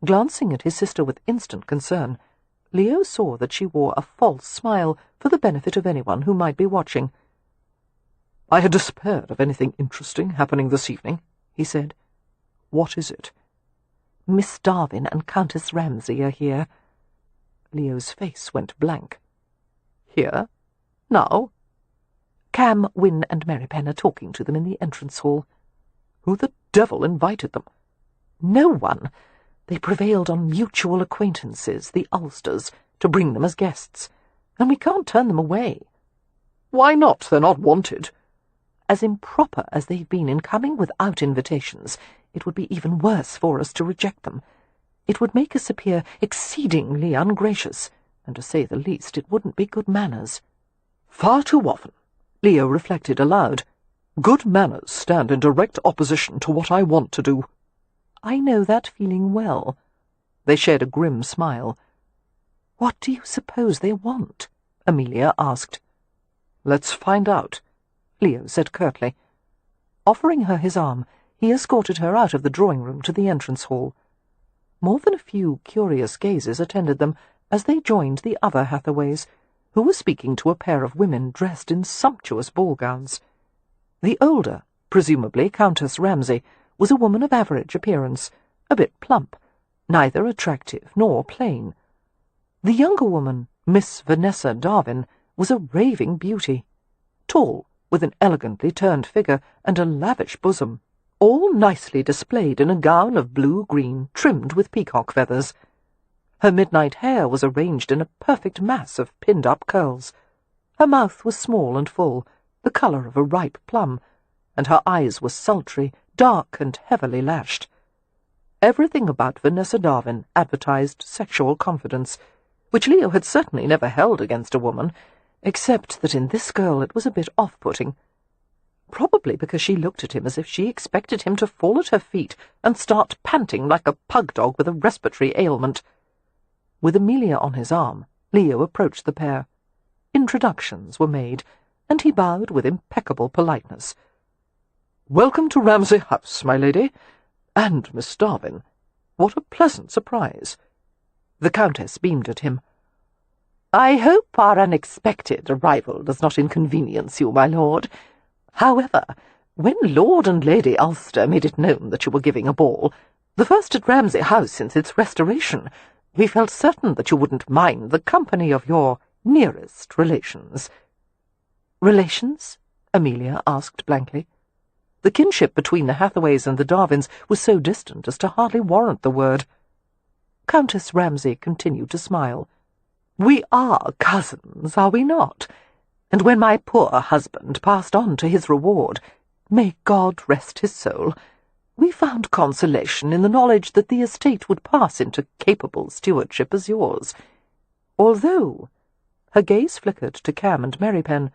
Glancing at his sister with instant concern, Leo saw that she wore a false smile for the benefit of anyone who might be watching. "I had despaired of anything interesting happening this evening," he said. "What is it?" "Miss Darwin and Countess Ramsay are here." Leo's face went blank. "Here? Now?" "Cam, Wynne, and Merrypen are talking to them in the entrance hall." "Who the devil invited them?" "No one. They prevailed on mutual acquaintances, the Ulsters, to bring them as guests, and we can't turn them away." "Why not? They're not wanted." "As improper as they've been in coming without invitations, it would be even worse for us to reject them. It would make us appear exceedingly ungracious, and to say the least, it wouldn't be good manners." "Far too often," Leo reflected aloud, "good manners stand in direct opposition to what I want to do." "I know that feeling well." They shared a grim smile. "What do you suppose they want?" Amelia asked. "Let's find out," Leo said curtly. Offering her his arm, he escorted her out of the drawing-room to the entrance hall. More than a few curious gazes attended them as they joined the other Hathaways, who were speaking to a pair of women dressed in sumptuous ball gowns. The older, presumably Countess Ramsay, was a woman of average appearance, a bit plump, neither attractive nor plain. The younger woman, Miss Vanessa Darwin, was a raving beauty, tall, with an elegantly turned figure and a lavish bosom, all nicely displayed in a gown of blue-green trimmed with peacock feathers. Her midnight hair was arranged in a perfect mass of pinned-up curls. Her mouth was small and full, the colour of a ripe plum, and her eyes were sultry, dark and heavily lashed. Everything about Vanessa Darwin advertised sexual confidence, which Leo had certainly never held against a woman, except that in this girl it was a bit off-putting. Probably because she looked at him as if she expected him to fall at her feet and start panting like a pug dog with a respiratory ailment. With Amelia on his arm, Leo approached the pair. Introductions were made, and he bowed with impeccable politeness. "Welcome to Ramsay House, my lady, and Miss Darwin. What a pleasant surprise." The Countess beamed at him. "I hope our unexpected arrival does not inconvenience you, my lord. However, when Lord and Lady Ulster made it known that you were giving a ball, the first at Ramsay House since its restoration, we felt certain that you wouldn't mind the company of your nearest relations." "Relations?" Amelia asked blankly. The kinship between the Hathaways and the Darwins was so distant as to hardly warrant the word. Countess Ramsay continued to smile. "We are cousins, are we not? And when my poor husband passed on to his reward, may God rest his soul, we found consolation in the knowledge that the estate would pass into capable stewardship as yours. Although," her gaze flickered to Cam and Merrypen,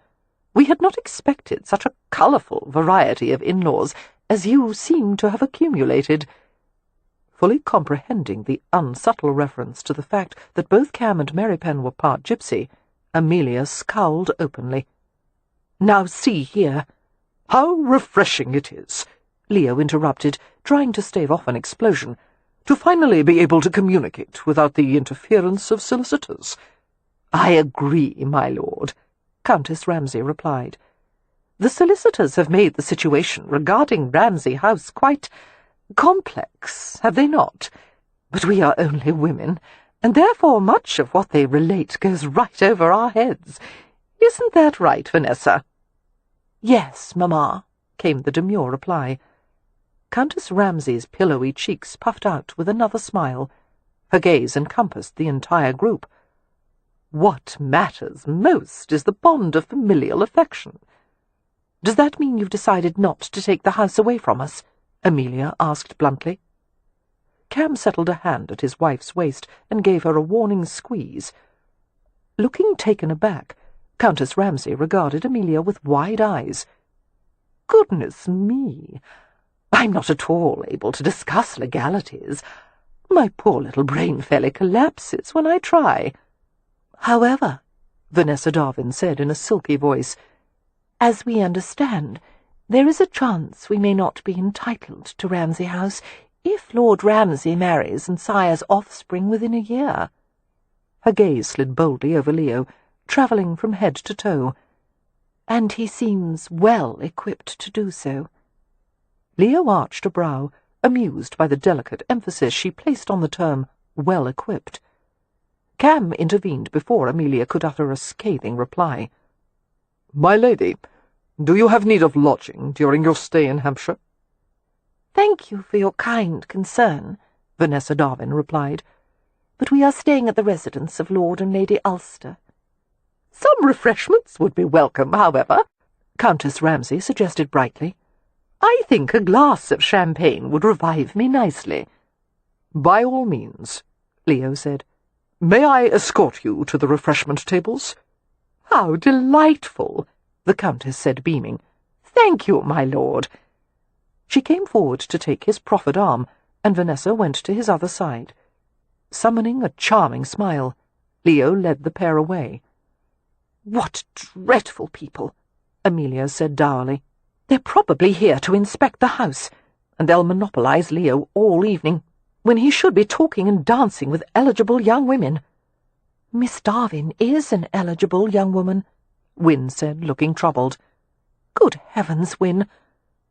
We had not expected such a colourful variety of in-laws as you seem to have accumulated." Fully comprehending the unsubtle reference to the fact that both Cam and Marypen were part gipsy, Amelia scowled openly. "Now see here—" "How refreshing it is," Leo interrupted, trying to stave off an explosion, "to finally be able to communicate without the interference of solicitors." "I agree, my lord," Countess Ramsay replied. "The solicitors have made the situation regarding Ramsay House quite complex, have they not? But we are only women, and therefore much of what they relate goes right over our heads. Isn't that right, Vanessa?" "Yes, mamma," came the demure reply. Countess Ramsay's pillowy cheeks puffed out with another smile. Her gaze encompassed the entire group. "What matters most is the bond of familial affection." "Does that mean you've decided not to take the house away from us?" Amelia asked bluntly. Cam settled a hand at his wife's waist and gave her a warning squeeze. Looking taken aback, Countess Ramsay regarded Amelia with wide eyes. "Goodness me! I'm not at all able to discuss legalities. My poor little brain fairly collapses when I try." "However," Vanessa Darwin said in a silky voice, "as we understand, there is a chance we may not be entitled to Ramsay House if Lord Ramsay marries and sires offspring within a year." Her gaze slid boldly over Leo, travelling from head to toe. "And he seems well equipped to do so." Leo arched a brow, amused by the delicate emphasis she placed on the term well equipped. Cam intervened before Amelia could utter a scathing reply. "My lady, do you have need of lodging during your stay in Hampshire?" "Thank you for your kind concern," Vanessa Darwin replied, "but we are staying at the residence of Lord and Lady Ulster." "Some refreshments would be welcome, however," Countess Ramsay suggested brightly. "I think a glass of champagne would revive me nicely." "By all means," Leo said. "May I escort you to the refreshment tables?" "How delightful!" the Countess said, beaming. "Thank you, my lord." She came forward to take his proffered arm, and Vanessa went to his other side. Summoning a charming smile, Leo led the pair away. "What dreadful people," Amelia said dourly. "They're probably here to inspect the house, and they'll monopolize Leo all evening, when he should be talking and dancing with eligible young women." "Miss Darwin is an eligible young woman," Wynne said, looking troubled. "Good heavens, Wynne!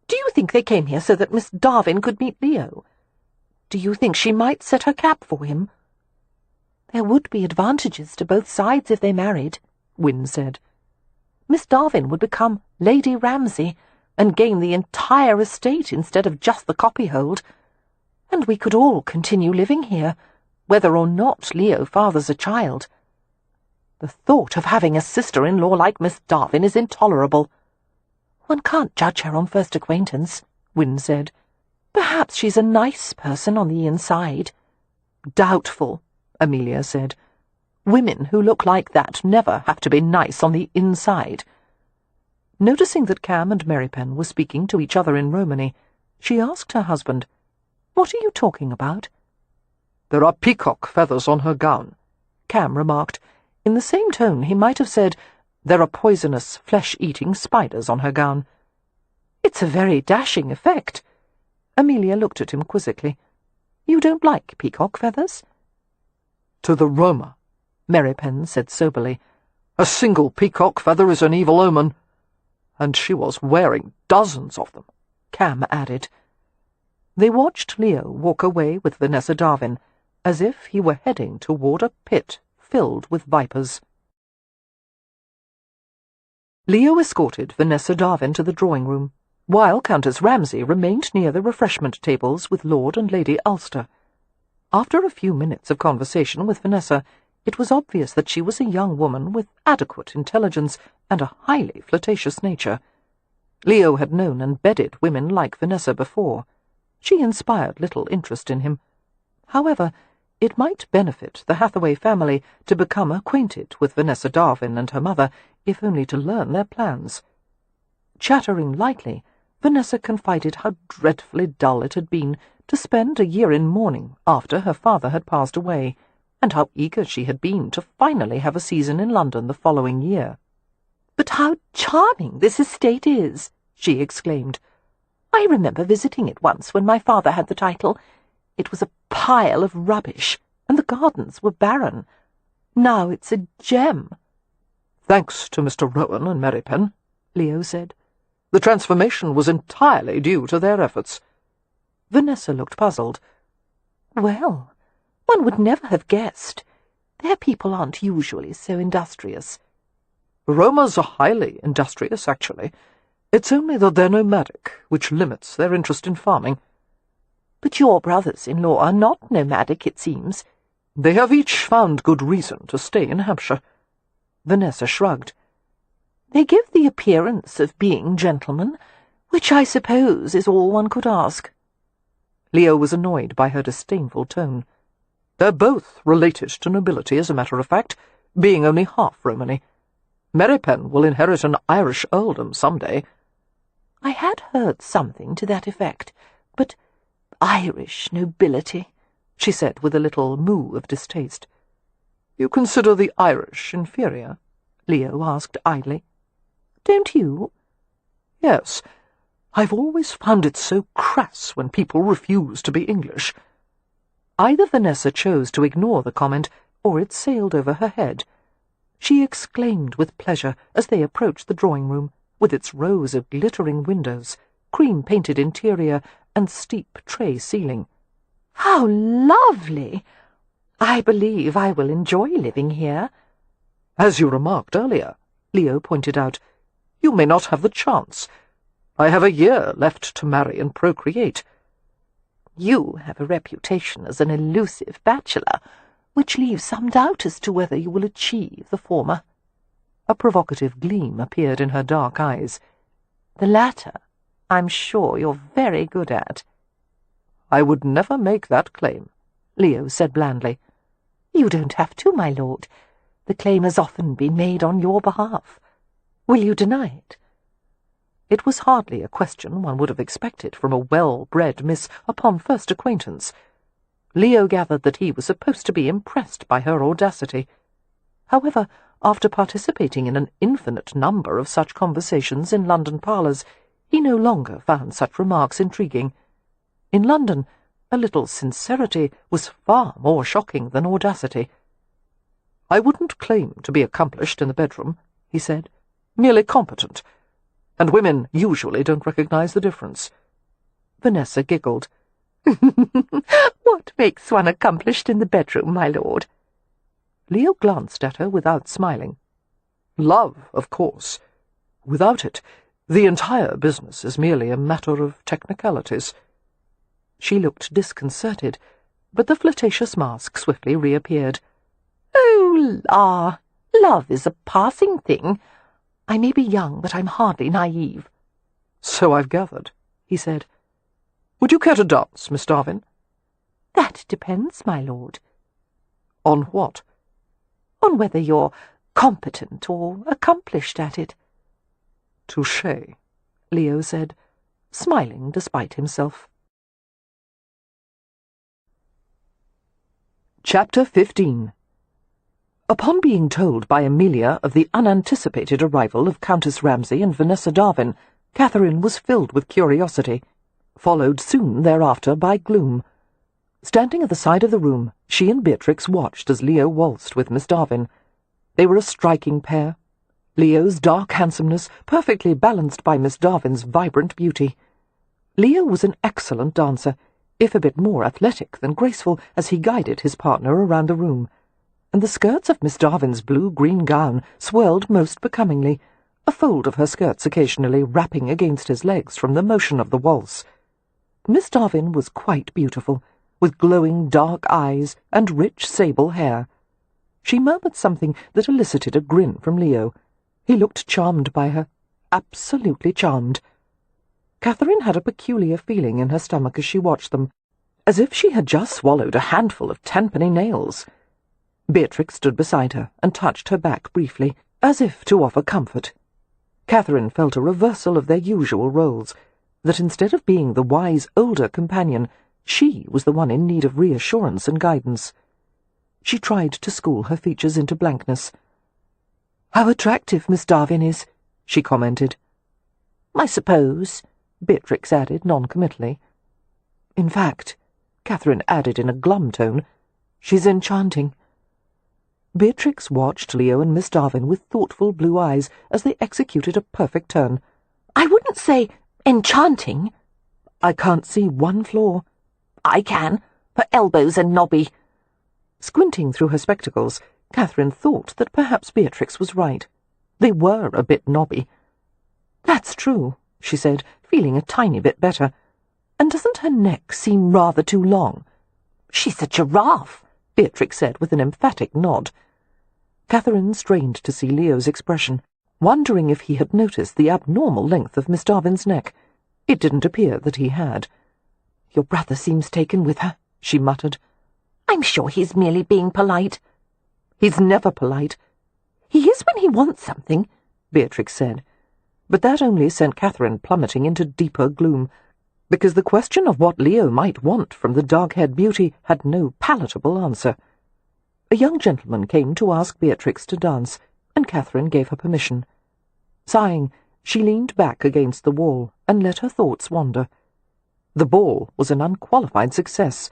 Do you think they came here so that Miss Darwin could meet Leo? Do you think she might set her cap for him?" "There would be advantages to both sides if they married," Wynne said. "Miss Darwin would become Lady Ramsay and gain the entire estate instead of just the copyhold. And we could all continue living here, whether or not Leo fathers a child. The thought of having a sister-in-law like Miss Darwin is intolerable." "One can't judge her on first acquaintance," Wynne said. "Perhaps she's a nice person on the inside." "Doubtful," Amelia said. "Women who look like that never have to be nice on the inside." Noticing that Cam and Marypen were speaking to each other in Romany, she asked her husband, "What are you talking about?" "There are peacock feathers on her gown," Cam remarked. In the same tone he might have said, "There are poisonous, flesh-eating spiders on her gown." "It's a very dashing effect." Amelia looked at him quizzically. "You don't like peacock feathers?" "To the Roma," Marypen said soberly, "a single peacock feather is an evil omen. And she was wearing dozens of them," Cam added. They watched Leo walk away with Vanessa Darwin, as if he were heading toward a pit filled with vipers. Leo escorted Vanessa Darwin to the drawing-room, while Countess Ramsay remained near the refreshment tables with Lord and Lady Ulster. After a few minutes of conversation with Vanessa, it was obvious that she was a young woman with adequate intelligence and a highly flirtatious nature. Leo had known and bedded women like Vanessa before. She inspired little interest in him. However, it might benefit the Hathaway family to become acquainted with Vanessa Darwin and her mother if only to learn their plans. Chattering lightly, Vanessa confided how dreadfully dull it had been to spend a year in mourning after her father had passed away, and how eager she had been to finally have a season in London the following year. "But how charming this estate is!" she exclaimed. "I remember visiting it once when my father had the title. It was a pile of rubbish, and the gardens were barren. Now it's a gem." "Thanks to Mr. Rowan and Mary Penn," Leo said. "The transformation was entirely due to their efforts." Vanessa looked puzzled. "Well, one would never have guessed. Their people aren't usually so industrious." "Romas are highly industrious, actually. It's only that they're nomadic, which limits their interest in farming." "But your brothers-in-law are not nomadic, it seems." "They have each found good reason to stay in Hampshire." Vanessa shrugged. "They give the appearance of being gentlemen, which I suppose is all one could ask." Leo was annoyed by her disdainful tone. "They're both related to nobility, as a matter of fact, being only half Romany. Mary Penn will inherit an Irish earldom some day." "I had heard something to that effect, but Irish nobility," she said with a little moo of distaste. "You consider the Irish inferior?" Leo asked idly. "Don't you?" "Yes. I've always found it so crass when people refuse to be English." Either Vanessa chose to ignore the comment, or it sailed over her head. She exclaimed with pleasure as they approached the drawing-room, with its rows of glittering windows, cream-painted interior, and steep tray ceiling. "How lovely! I believe I will enjoy living here." "As you remarked earlier," Leo pointed out, "you may not have the chance. I have a year left to marry and procreate." "You have a reputation as an elusive bachelor, which leaves some doubt as to whether you will achieve the former." A provocative gleam appeared in her dark eyes. "The latter, I'm sure you're very good at." "I would never make that claim," Leo said blandly. "You don't have to, my lord. The claim has often been made on your behalf. Will you deny it?" It was hardly a question one would have expected from a well-bred miss upon first acquaintance. Leo gathered that he was supposed to be impressed by her audacity. However, after participating in an infinite number of such conversations in London parlours, he no longer found such remarks intriguing. In London, a little sincerity was far more shocking than audacity. "I wouldn't claim to be accomplished in the bedroom," he said, "merely competent. And women usually don't recognize the difference." Vanessa giggled. "What makes one accomplished in the bedroom, my lord?" Leo glanced at her without smiling. "Love, of course. Without it, the entire business is merely a matter of technicalities." She looked disconcerted, but the flirtatious mask swiftly reappeared. "Oh, la! Love is a passing thing. I may be young, but I'm hardly naive." "So I've gathered," he said. "Would you care to dance, Miss Darwin?" "That depends, my lord." "On what?" "On whether you're competent or accomplished at it." "Touché," Leo said, smiling despite himself. Chapter 15. Upon being told by Amelia of the unanticipated arrival of Countess Ramsay and Vanessa Darwin, Catherine was filled with curiosity, followed soon thereafter by gloom. Standing at the side of the room, she and Beatrix watched as Leo waltzed with Miss Darwin. They were a striking pair, Leo's dark handsomeness perfectly balanced by Miss Darwin's vibrant beauty. Leo was an excellent dancer, if a bit more athletic than graceful, as he guided his partner around the room, and the skirts of Miss Darwin's blue-green gown swirled most becomingly, a fold of her skirts occasionally rapping against his legs from the motion of the waltz. Miss Darwin was quite beautiful, with glowing dark eyes and rich sable hair. She murmured something that elicited a grin from Leo. He looked charmed by her, absolutely charmed. Catherine had a peculiar feeling in her stomach as she watched them, as if she had just swallowed a handful of tenpenny nails. Beatrix stood beside her and touched her back briefly, as if to offer comfort. Catherine felt a reversal of their usual roles, that instead of being the wise older companion, she was the one in need of reassurance and guidance. She tried to school her features into blankness. "How attractive Miss Darwin is," she commented. "I suppose," Beatrix added noncommittally. "In fact," Catherine added in a glum tone, "she's enchanting." Beatrix watched Leo and Miss Darwin with thoughtful blue eyes as they executed a perfect turn. "I wouldn't say enchanting." "I can't see one flaw." "I can. Her elbows are knobby." Squinting through her spectacles, Catherine thought that perhaps Beatrix was right. They were a bit knobby. "That's true," she said, feeling a tiny bit better. "And doesn't her neck seem rather too long?" "She's a giraffe," Beatrix said with an emphatic nod. Catherine strained to see Leo's expression, wondering if he had noticed the abnormal length of Miss Darwin's neck. It didn't appear that he had. "Your brother seems taken with her," she muttered. "I'm sure he's merely being polite." "He's never polite." "He is when he wants something," Beatrix said. But that only sent Catherine plummeting into deeper gloom, because the question of what Leo might want from the dark-haired beauty had no palatable answer. A young gentleman came to ask Beatrix to dance, and Catherine gave her permission. Sighing, she leaned back against the wall and let her thoughts wander. The ball was an unqualified success.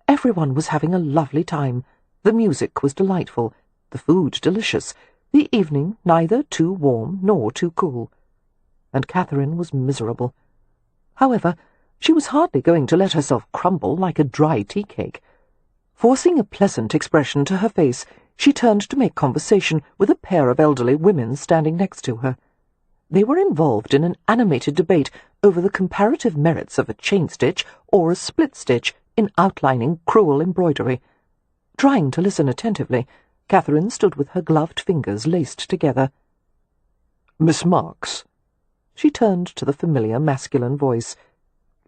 Everyone was having a lovely time. The music was delightful, the food delicious, the evening neither too warm nor too cool. And Catherine was miserable. However, she was hardly going to let herself crumble like a dry tea-cake. Forcing a pleasant expression to her face, she turned to make conversation with a pair of elderly women standing next to her. They were involved in an animated debate over the comparative merits of a chain-stitch or a split-stitch in outlining crewel embroidery. Trying to listen attentively, Catherine stood with her gloved fingers laced together. "Miss Marks." She turned to the familiar masculine voice.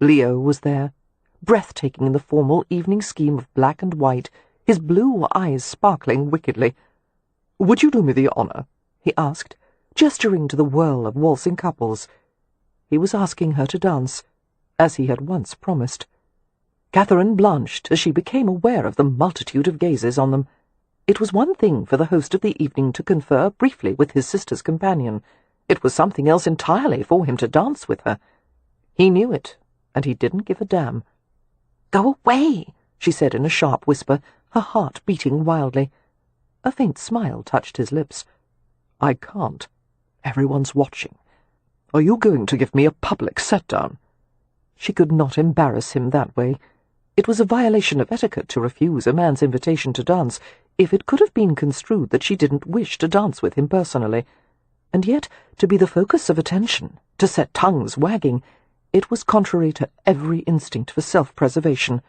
Leo was there, breathtaking in the formal evening scheme of black and white, his blue eyes sparkling wickedly. "Would you do me the honour?" he asked, gesturing to the whirl of waltzing couples. He was asking her to dance, as he had once promised. Catherine blanched as she became aware of the multitude of gazes on them. It was one thing for the host of the evening to confer briefly with his sister's companion. It was something else entirely for him to dance with her. He knew it, and he didn't give a damn. "Go away," she said in a sharp whisper, her heart beating wildly. A faint smile touched his lips. "I can't. Everyone's watching. Are you going to give me a public set-down?" She could not embarrass him that way. It was a violation of etiquette to refuse a man's invitation to dance, if it could have been construed that she didn't wish to dance with him personally. And yet, to be the focus of attention, to set tongues wagging, it was contrary to every instinct for self-preservation.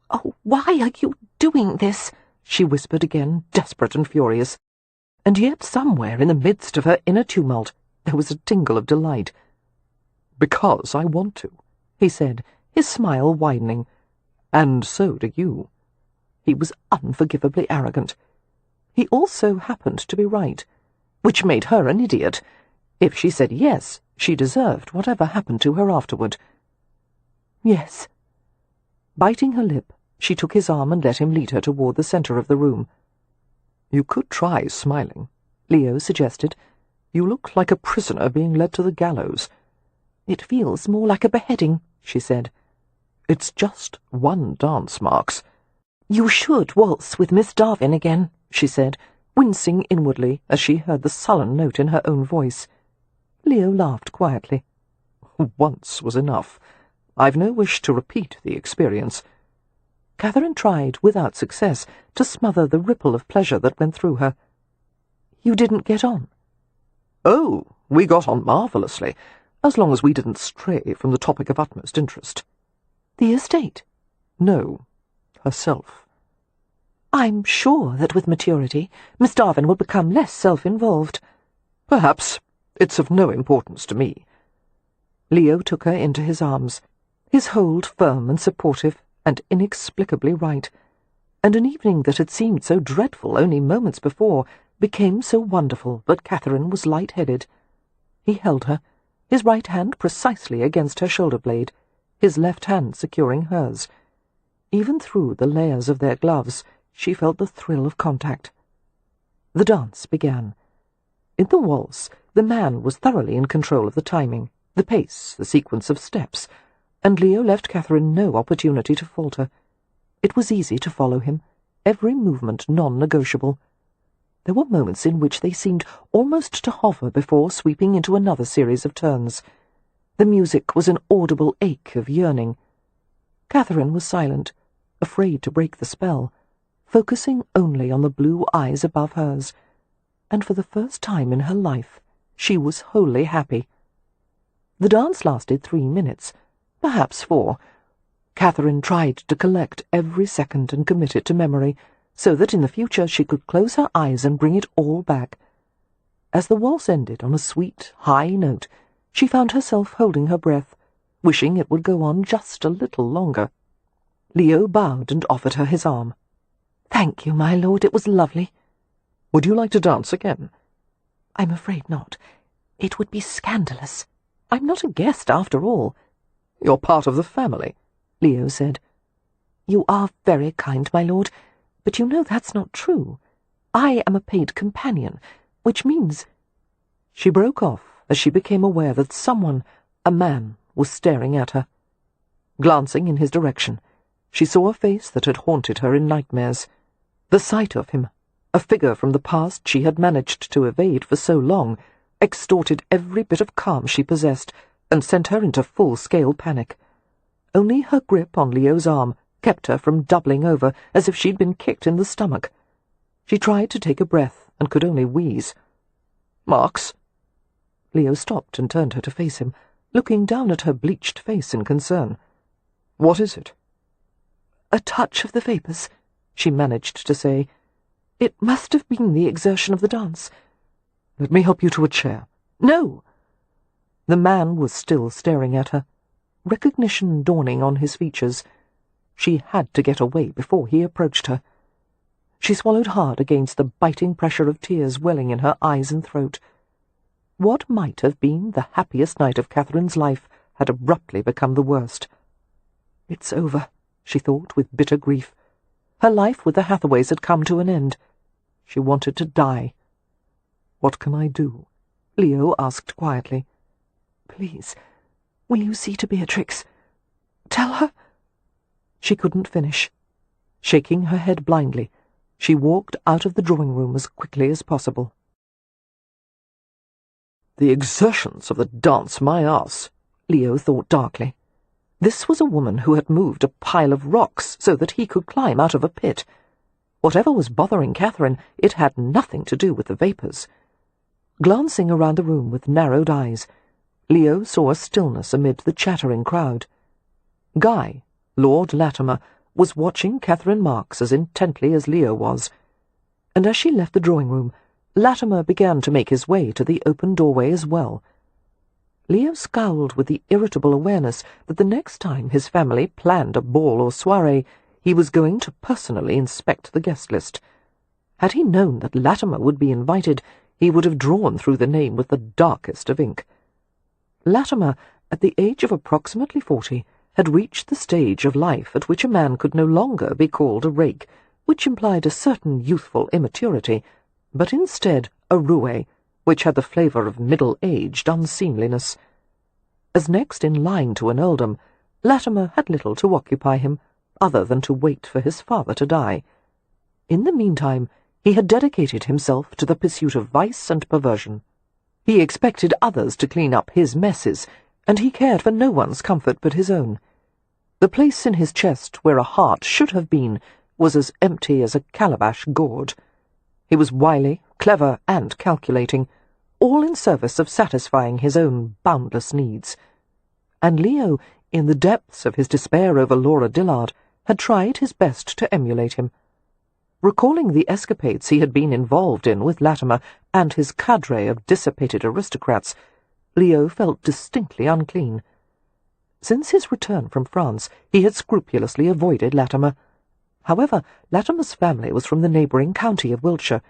"Oh, why are you doing this?" she whispered again, desperate and furious. And yet somewhere in the midst of her inner tumult there was a tingle of delight. "Because I want to," he said, his smile widening. "And so do you." He was unforgivably arrogant. He also happened to be right, which made her an idiot. If she said yes, she deserved whatever happened to her afterward. "Yes." Biting her lip, she took his arm and let him lead her toward the centre of the room. "You could try smiling," Leo suggested. "You look like a prisoner being led to the gallows." "It feels more like a beheading," she said. "It's just one dance, Marks." "You should waltz with Miss Darwin again," she said, wincing inwardly as she heard the sullen note in her own voice. Leo laughed quietly. "Once was enough. I've no wish to repeat the experience." Catherine tried, without success, to smother the ripple of pleasure that went through her. "You didn't get on?" "Oh, we got on marvellously, as long as we didn't stray from the topic of utmost interest." "The estate?" "No, herself." "I'm sure that with maturity, Miss Darwin will become less self-involved." "Perhaps. It's of no importance to me." Leo took her into his arms, his hold firm and supportive and inexplicably right, and an evening that had seemed so dreadful only moments before became so wonderful that Catherine was light-headed. He held her, his right hand precisely against her shoulder-blade, his left hand securing hers. Even through the layers of their gloves, she felt the thrill of contact. The dance began. In the waltz, the man was thoroughly in control of the timing, the pace, the sequence of steps, and Leo left Catherine no opportunity to falter. It was easy to follow him, every movement non-negotiable. There were moments in which they seemed almost to hover before sweeping into another series of turns. The music was an audible ache of yearning. Catherine was silent, afraid to break the spell, focusing only on the blue eyes above hers, and for the first time in her life she was wholly happy. The dance lasted 3 minutes, perhaps 4. Catherine tried to collect every second and commit it to memory, so that in the future she could close her eyes and bring it all back. As the waltz ended on a sweet, high note, she found herself holding her breath, wishing it would go on just a little longer. Leo bowed and offered her his arm. "Thank you, my lord, it was lovely." "Would you like to dance again?" "I'm afraid not. It would be scandalous. I'm not a guest, after all." "You're part of the family," Leo said. "You are very kind, my lord, but you know that's not true. I am a paid companion, which means—" She broke off as she became aware that someone, a man, was staring at her. Glancing in his direction, she saw a face that had haunted her in nightmares. The sight of him, a figure from the past she had managed to evade for so long, extorted every bit of calm she possessed and sent her into full-scale panic. Only her grip on Leo's arm kept her from doubling over as if she'd been kicked in the stomach. She tried to take a breath and could only wheeze. "Marks?" Leo stopped and turned her to face him, looking down at her bleached face in concern. "What is it?" "A touch of the vapours," she managed to say. "It must have been the exertion of the dance." "Let me help you to a chair." "No!" The man was still staring at her, recognition dawning on his features. She had to get away before he approached her. She swallowed hard against the biting pressure of tears welling in her eyes and throat. What might have been the happiest night of Catherine's life had abruptly become the worst. "It's over," she thought with bitter grief. Her life with the Hathaways had come to an end. She wanted to die. "What can I do?" Leo asked quietly. "Please, will you see to Beatrix? Tell her—" She couldn't finish. Shaking her head blindly, she walked out of the drawing-room as quickly as possible. "The exertions of the dance, my arse," Leo thought darkly. This was a woman who had moved a pile of rocks so that he could climb out of a pit. Whatever was bothering Catherine, it had nothing to do with the vapours. Glancing around the room with narrowed eyes, Leo saw a stillness amid the chattering crowd. Guy, Lord Latimer, was watching Catherine Marks as intently as Leo was, and as she left the drawing-room, Latimer began to make his way to the open doorway as well. Leo scowled with the irritable awareness that the next time his family planned a ball or soirée, he was going to personally inspect the guest list. Had he known that Latimer would be invited, he would have drawn through the name with the darkest of ink. Latimer, at the age of approximately 40, had reached the stage of life at which a man could no longer be called a rake, which implied a certain youthful immaturity, but instead a roue, which had the flavour of middle-aged unseemliness. As next in line to an earldom, Latimer had little to occupy him, other than to wait for his father to die. In the meantime, he had dedicated himself to the pursuit of vice and perversion. He expected others to clean up his messes, and he cared for no one's comfort but his own. The place in his chest where a heart should have been was as empty as a calabash gourd. He was wily, clever, and calculating, all in service of satisfying his own boundless needs. And Leo, in the depths of his despair over Laura Dillard, had tried his best to emulate him. Recalling the escapades he had been involved in with Latimer and his cadre of dissipated aristocrats, Leo felt distinctly unclean. Since his return from France, he had scrupulously avoided Latimer. However, Latimer's family was from the neighbouring county of Wiltshire,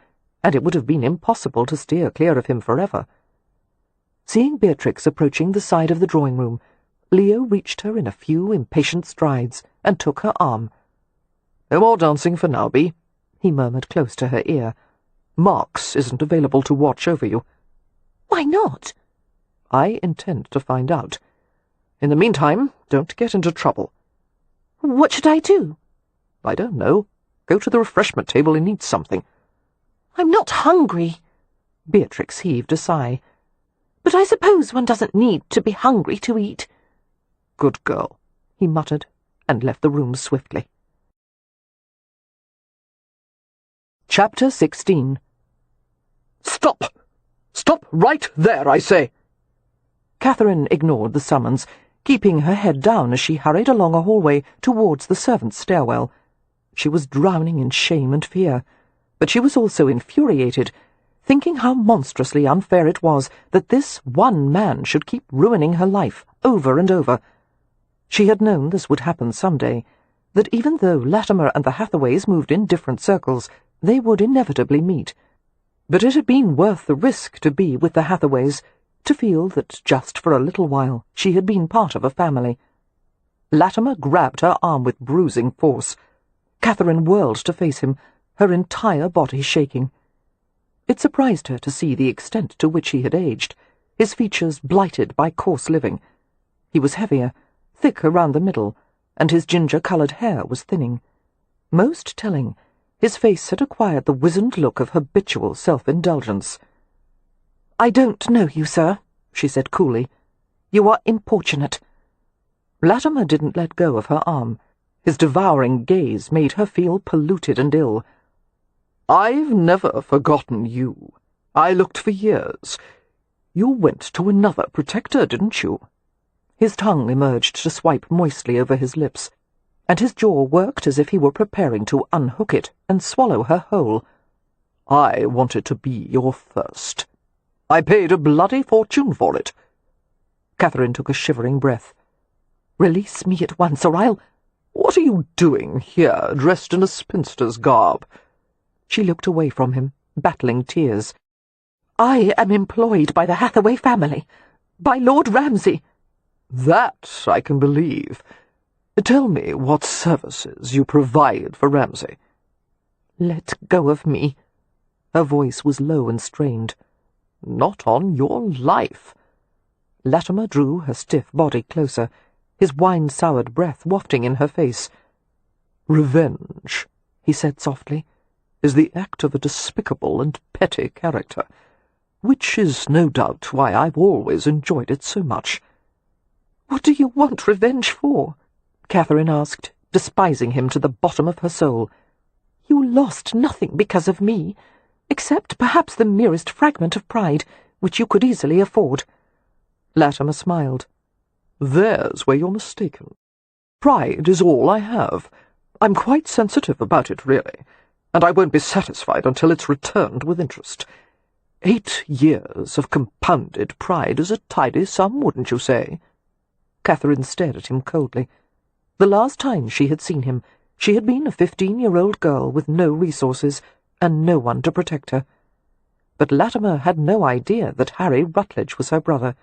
and it would have been impossible to steer clear of him forever. Seeing Beatrix approaching the side of the drawing-room, Leo reached her in a few impatient strides and took her arm. "No more dancing for now, Bee," he murmured close to her ear. "Marks isn't available to watch over you." "Why not?" "I intend to find out. In the meantime, don't get into trouble." "What should I do?" "I don't know. Go to the refreshment table and eat something." "I'm not hungry." Beatrix heaved a sigh. "But I suppose one doesn't need to be hungry to eat." "Good girl," he muttered, and left the room swiftly. Chapter 16. "Stop! Stop right there, I say!" Catherine ignored the summons, keeping her head down as she hurried along a hallway towards the servants' stairwell. She was drowning in shame and fear, but she was also infuriated, thinking how monstrously unfair it was that this one man should keep ruining her life over and over. She had known this would happen some day, that even though Latimer and the Hathaways moved in different circles, they would inevitably meet. But it had been worth the risk to be with the Hathaways, to feel that just for a little while she had been part of a family. Latimer grabbed her arm with bruising force. Catherine whirled to face him, her entire body shaking. It surprised her to see the extent to which he had aged, his features blighted by coarse living. He was heavier, thick around the middle, and his ginger-coloured hair was thinning. Most telling, his face had acquired the wizened look of habitual self-indulgence. "I don't know you, sir," she said coolly. "You are importunate." Latimer didn't let go of her arm. His devouring gaze made her feel polluted and ill. "I've never forgotten you. I looked for years. You went to another protector, didn't you?" His tongue emerged to swipe moistly over his lips, and his jaw worked as if he were preparing to unhook it and swallow her whole. "I wanted to be your first. I paid a bloody fortune for it." Catherine took a shivering breath. "Release me at once, or I'll—" "What are you doing here, dressed in a spinster's garb?" She looked away from him, battling tears. "I am employed by the Hathaway family, by Lord Ramsay." "That I can believe. Tell me what services you provide for Ramsay." "Let go of me." Her voice was low and strained. "Not on your life." Latimer drew her stiff body closer, his wine-soured breath wafting in her face. "Revenge," he said softly, "is the act of a despicable and petty character, which is no doubt why I've always enjoyed it so much." "What do you want revenge for?" Catherine asked, despising him to the bottom of her soul. "You lost nothing because of me, except perhaps the merest fragment of pride, which you could easily afford." Latimer smiled. "There's where you're mistaken. Pride is all I have. I'm quite sensitive about it, really, and I won't be satisfied until it's returned with interest. 8 years of compounded pride is a tidy sum, wouldn't you say?" Catherine stared at him coldly. The last time she had seen him, she had been a 15-year-old girl with no resources, and no one to protect her. But Latimer had no idea that Harry Rutledge was her brother,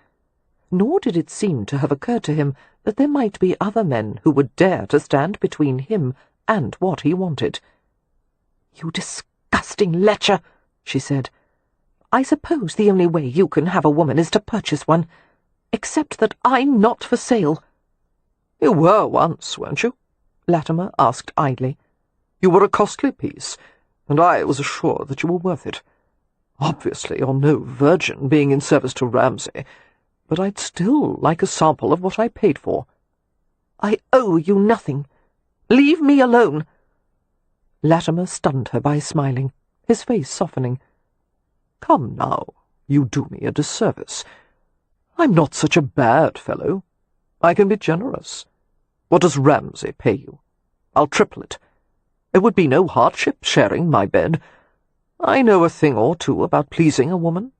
nor did it seem to have occurred to him that there might be other men who would dare to stand between him and what he wanted. "You disgusting lecher," she said. "I suppose the only way you can have a woman is to purchase one, except that I'm not for sale." "You were once, weren't you?" Latimer asked idly. "You were a costly piece, and I was assured that you were worth it. Obviously you're no virgin, being in service to Ramsay, but I'd still like a sample of what I paid for." "I owe you nothing. Leave me alone." Latimer stunned her by smiling, his face softening. "Come now, you do me a disservice. I'm not such a bad fellow. I can be generous. What does Ramsay pay you? I'll triple it. It would be no hardship sharing my bed. I know a thing or two about pleasing a woman."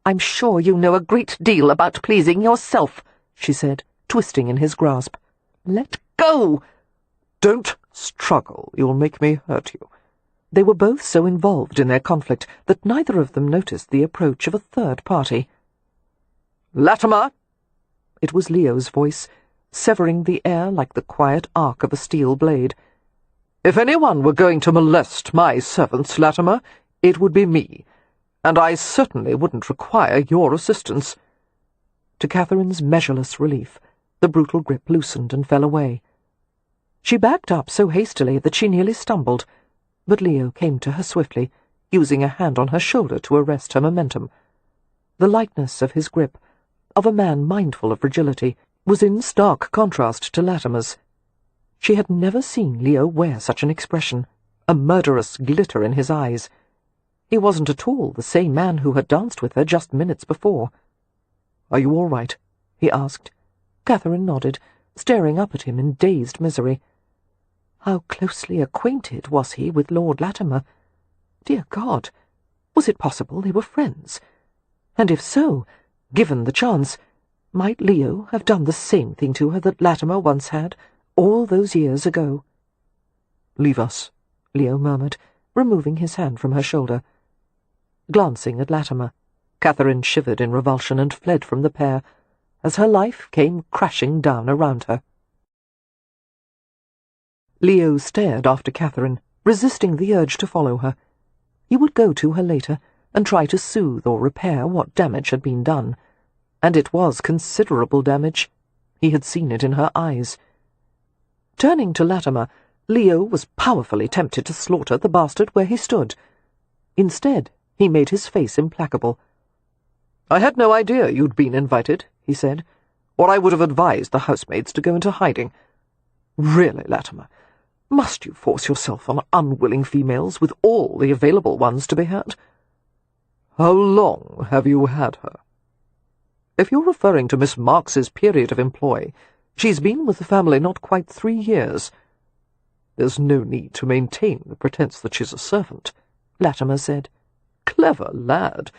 "I'm sure you know a great deal about pleasing yourself," she said, twisting in his grasp. "Let go!" "Don't struggle. You'll make me hurt you. They were both so involved in their conflict that neither of them noticed the approach of a third party. "Latimer!" It was Leo's voice, severing the air like the quiet arc of a steel blade. "If anyone were going to molest my servants, Latimer, it would be me, and I certainly wouldn't require your assistance." To Catherine's measureless relief, the brutal grip loosened and fell away. She backed up so hastily that she nearly stumbled, but Leo came to her swiftly, using a hand on her shoulder to arrest her momentum. The lightness of his grip, of a man mindful of fragility, was in stark contrast to Latimer's. She had never seen Leo wear such an expression, a murderous glitter in his eyes. He wasn't at all the same man who had danced with her just minutes before. "Are you all right?" he asked. Catherine nodded, staring up at him in dazed misery. How closely acquainted was he with Lord Latimer? Dear God, was it possible they were friends? And if so, given the chance, might Leo have done the same thing to her that Latimer once had, all those years ago? "Leave us," Leo murmured, removing his hand from her shoulder. Glancing at Latimer, Catherine shivered in revulsion and fled from the pair, as her life came crashing down around her. Leo stared after Catherine, resisting the urge to follow her. He would go to her later and try to soothe or repair what damage had been done. And it was considerable damage. He had seen it in her eyes. Turning to Latimer, Leo was powerfully tempted to slaughter the bastard where he stood. Instead, he made his face implacable. "I had no idea you'd been invited," he said, "or I would have advised the housemaids to go into hiding. Really, Latimer, must you force yourself on unwilling females with all the available ones to be had? How long have you had her?" "If you're referring to Miss Marks's period of employ, she's been with the family not quite 3 years. "There's no need to maintain the pretense that she's a servant," Latimer said. "Clever lad,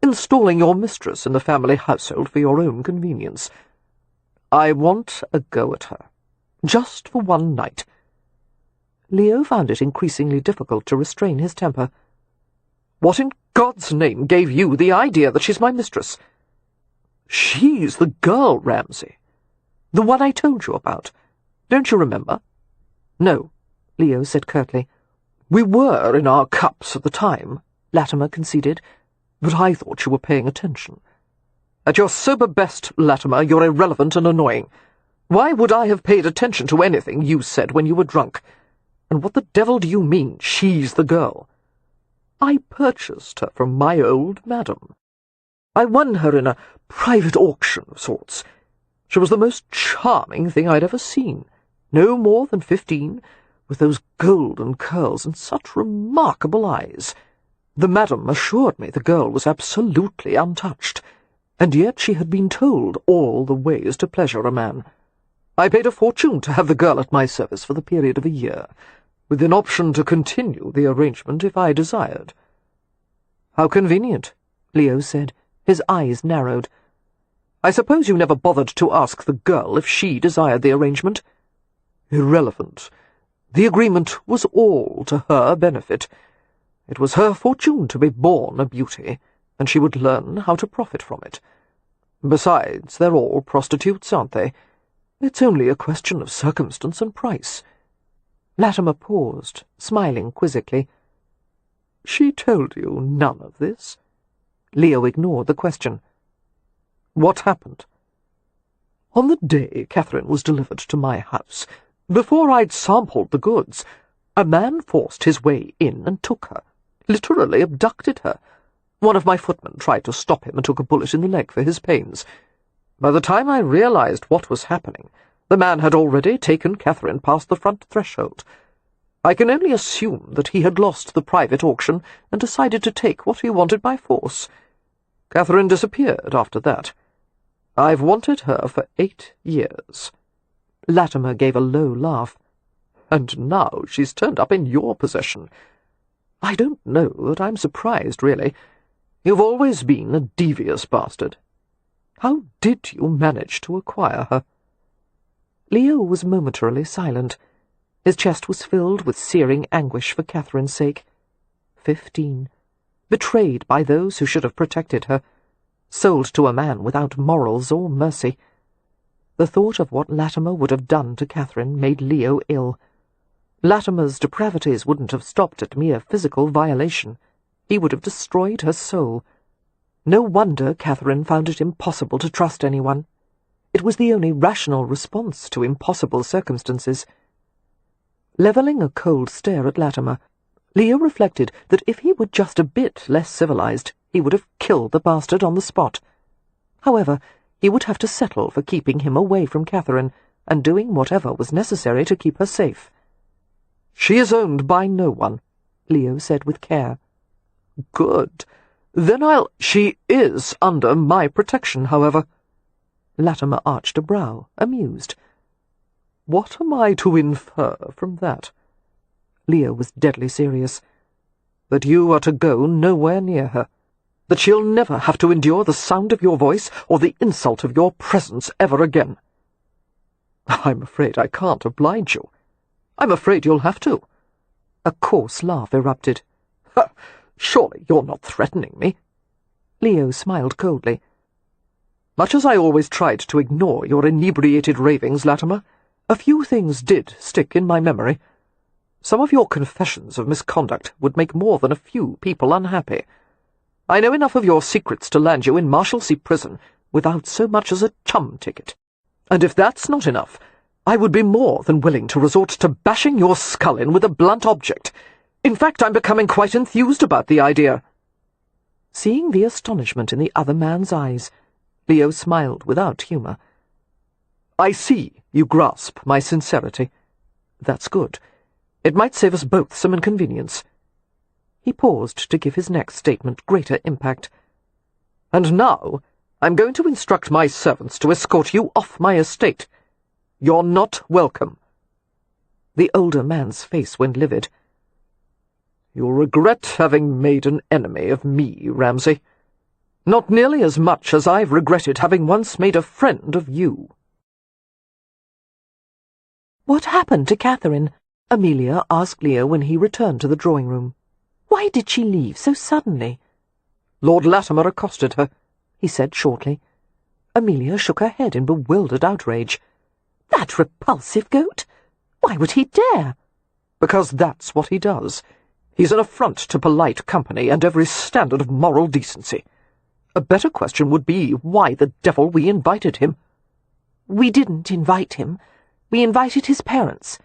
installing your mistress in the family household for your own convenience. I want a go at her, just for one night." Leo found it increasingly difficult to restrain his temper. "What in God's name gave you the idea that she's my mistress?" "She's the girl, Ramsay. The one I told you about. Don't you remember?" "No," Leo said curtly. "We were in our cups at the time," Latimer conceded, "but I thought you were paying attention. At your sober best, Latimer, you're irrelevant and annoying. Why would I have paid attention to anything you said when you were drunk? And what the devil do you mean, she's the girl? I purchased her from my old madam. I won her in a private auction of sorts. She was the most charming thing I'd ever seen, no more than 15, with those golden curls and such remarkable eyes. The madam assured me the girl was absolutely untouched, and yet she had been told all the ways to pleasure a man. I paid a fortune to have the girl at my service for the period of a year, with an option to continue the arrangement if I desired." "How convenient," Leo said, his eyes narrowed. "I suppose you never bothered to ask the girl if she desired the arrangement?" "Irrelevant. The agreement was all to her benefit. It was her fortune to be born a beauty, and she would learn how to profit from it. Besides, they're all prostitutes, aren't they? It's only a question of circumstance and price." Latimer paused, smiling quizzically. "She told you none of this?" Leo ignored the question. "What happened?" "On the day Catherine was delivered to my house, before I'd sampled the goods, a man forced his way in and took her, literally abducted her. One of my footmen tried to stop him and took a bullet in the leg for his pains. By the time I realized what was happening, the man had already taken Catherine past the front threshold. I can only assume that he had lost the private auction and decided to take what he wanted by force. Catherine disappeared after that. I've wanted her for 8 years. Latimer gave a low laugh. And now she's turned up in your possession. I don't know that I'm surprised, really. You've always been a devious bastard. How did you manage to acquire her?" Leo was momentarily silent. His chest was filled with searing anguish for Catherine's sake. 15, betrayed by those who should have protected her, sold to a man without morals or mercy. The thought of what Latimer would have done to Catherine made Leo ill. Latimer's depravities wouldn't have stopped at mere physical violation. He would have destroyed her soul. No wonder Catherine found it impossible to trust anyone. It was the only rational response to impossible circumstances. Levelling a cold stare at Latimer, Leo reflected that if he were just a bit less civilized, he would have killed the bastard on the spot. However, he would have to settle for keeping him away from Catherine and doing whatever was necessary to keep her safe. "She is owned by no one," Leo said with care. "Good. Then She is under my protection, however." Latimer arched a brow, amused. "What am I to infer from that?" Leo was deadly serious. "That you are to go nowhere near her. That she'll never have to endure the sound of your voice or the insult of your presence ever again." "I'm afraid I can't oblige you. I'm afraid you'll have to." A coarse laugh erupted. "Ha! Surely you're not threatening me?" Leo smiled coldly. "Much as I always tried to ignore your inebriated ravings, Latimer, a few things did stick in my memory. Some of your confessions of misconduct would make more than a few people unhappy. I know enough of your secrets to land you in Marshalsea Prison without so much as a chum ticket. And if that's not enough, I would be more than willing to resort to bashing your skull in with a blunt object. In fact, I'm becoming quite enthused about the idea." Seeing the astonishment in the other man's eyes, Leo smiled without humour. "I see you grasp my sincerity. That's good. It might save us both some inconvenience." He paused to give his next statement greater impact. "And now I'm going to instruct my servants to escort you off my estate. You're not welcome." The older man's face went livid. "You'll regret having made an enemy of me, Ramsay. Not nearly as much as I've regretted having once made a friend of you." "What happened to Catherine?" Amelia asked Leo when he returned to the drawing-room. "Why did she leave so suddenly?" "Lord Latimer accosted her," he said shortly. Amelia shook her head in bewildered outrage. "That repulsive goat! Why would he dare?" "Because that's what he does. He's an affront to polite company and every standard of moral decency. A better question would be why the devil we invited him." "We didn't invite him. We invited his parents.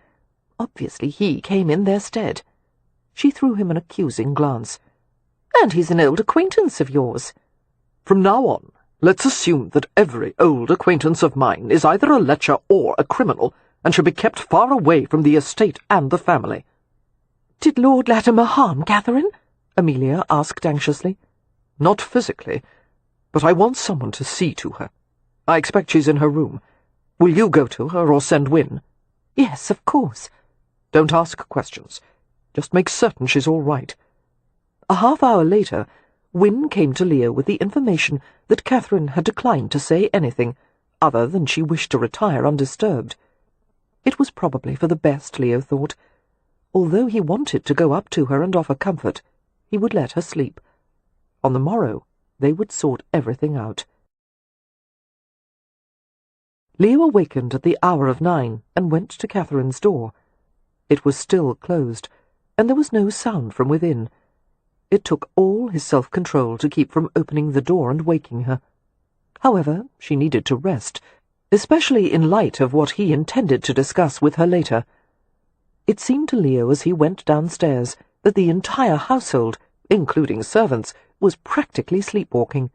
Obviously he came in their stead." She threw him an accusing glance. "And he's an old acquaintance of yours." "From now on, let's assume that every old acquaintance of mine is either a lecher or a criminal, and should be kept far away from the estate and the family." "Did Lord Latimer harm Catherine?" Amelia asked anxiously. "Not physically, but I want someone to see to her. I expect she's in her room. Will you go to her or send Wynne?" "Yes, of course." "Don't ask questions. Just make certain she's all right." A half-hour later, Wynne came to Leo with the information that Catherine had declined to say anything, other than she wished to retire undisturbed. It was probably for the best, Leo thought. Although he wanted to go up to her and offer comfort, he would let her sleep. On the morrow, they would sort everything out. Leo awakened at the hour of 9 and went to Catherine's door. It was still closed, and there was no sound from within. It took all his self-control to keep from opening the door and waking her. However, she needed to rest, especially in light of what he intended to discuss with her later. It seemed to Leo as he went downstairs that the entire household, including servants, was practically sleepwalking.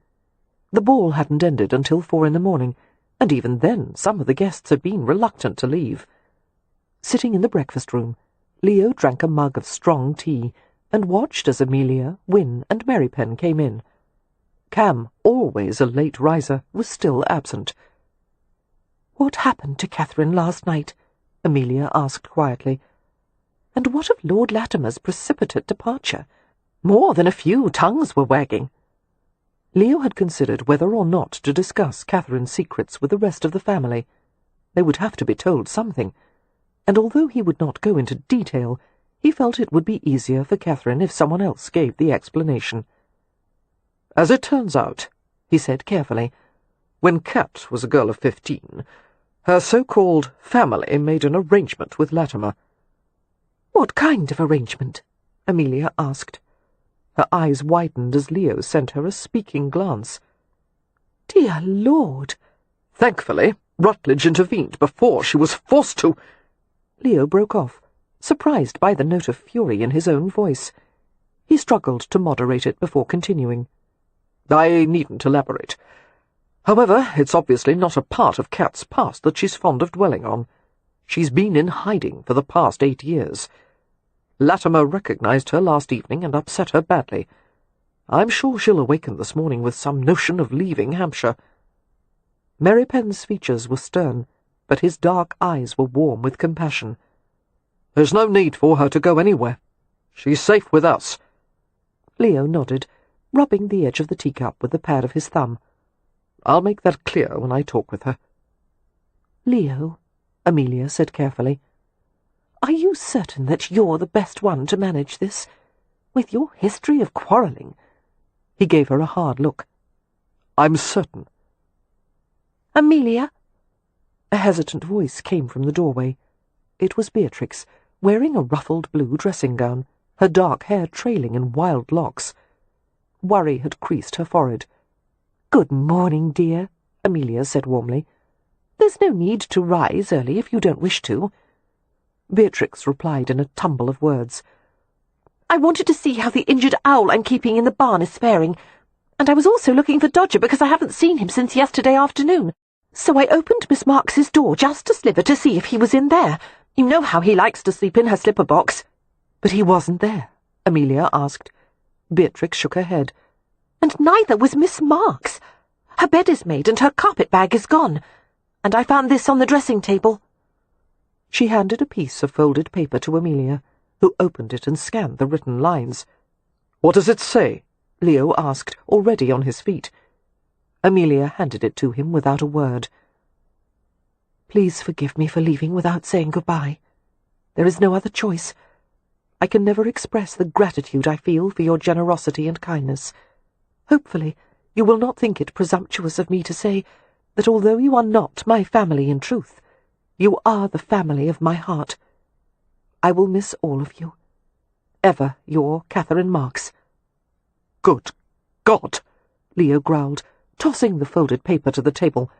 The ball hadn't ended until 4 in the morning, and even then some of the guests had been reluctant to leave. Sitting in the breakfast-room, Leo drank a mug of strong tea and watched as Amelia, Wynne, and Marypen came in. Cam, always a late riser, was still absent. "What happened to Catherine last night?" Amelia asked quietly. "And what of Lord Latimer's precipitate departure? More than a few tongues were wagging." Leo had considered whether or not to discuss Catherine's secrets with the rest of the family. They would have to be told something, and although he would not go into detail, He felt it would be easier for Catherine if someone else gave the explanation. "As it turns out," he said carefully, "when Cat was a girl of 15, her so-called family made an arrangement with Latimer." "What kind of arrangement?" Amelia asked. Her eyes widened as Leo sent her a speaking glance. "Dear Lord!" "Thankfully, Rutledge intervened before she was forced to—" Leo broke off, surprised by the note of fury in his own voice. He struggled to moderate it before continuing. "I needn't elaborate. However, it's obviously not a part of Cat's past that she's fond of dwelling on. She's been in hiding for the past 8 years. Latimer recognized her last evening and upset her badly. I'm sure she'll awaken this morning with some notion of leaving Hampshire." Merrypen's features were stern, but his dark eyes were warm with compassion. "There's no need for her to go anywhere. She's safe with us." Leo nodded, rubbing the edge of the teacup with the pad of his thumb. "I'll make that clear when I talk with her." "Leo," Amelia said carefully, "are you certain that you're the best one to manage this? With your history of quarrelling—" He gave her a hard look. "I'm certain." "Amelia?" A hesitant voice came from the doorway. It was Beatrix, wearing a ruffled blue dressing gown, her dark hair trailing in wild locks. Worry had creased her forehead. "Good morning, dear," Amelia said warmly. "There's no need to rise early if you don't wish to." Beatrix replied in a tumble of words. "I wanted to see how the injured owl I'm keeping in the barn is faring, and I was also looking for Dodger because I haven't seen him since yesterday afternoon. So I opened Miss Marks's door just a sliver to see if he was in there. You know how he likes to sleep in her slipper box." "But he wasn't there?" Amelia asked. Beatrix shook her head. "And neither was Miss Marks. Her bed is made and her carpet-bag is gone. And I found this on the dressing-table." She handed a piece of folded paper to Amelia, who opened it and scanned the written lines. "What does it say?" Leo asked, already on his feet. Amelia handed it to him without a word. "Please forgive me for leaving without saying goodbye. There is no other choice. I can never express the gratitude I feel for your generosity and kindness. Hopefully, you will not think it presumptuous of me to say that although you are not my family in truth, you are the family of my heart. I will miss all of you. Ever your Catherine Marks." "Good God!" Leo growled, tossing the folded paper to the table.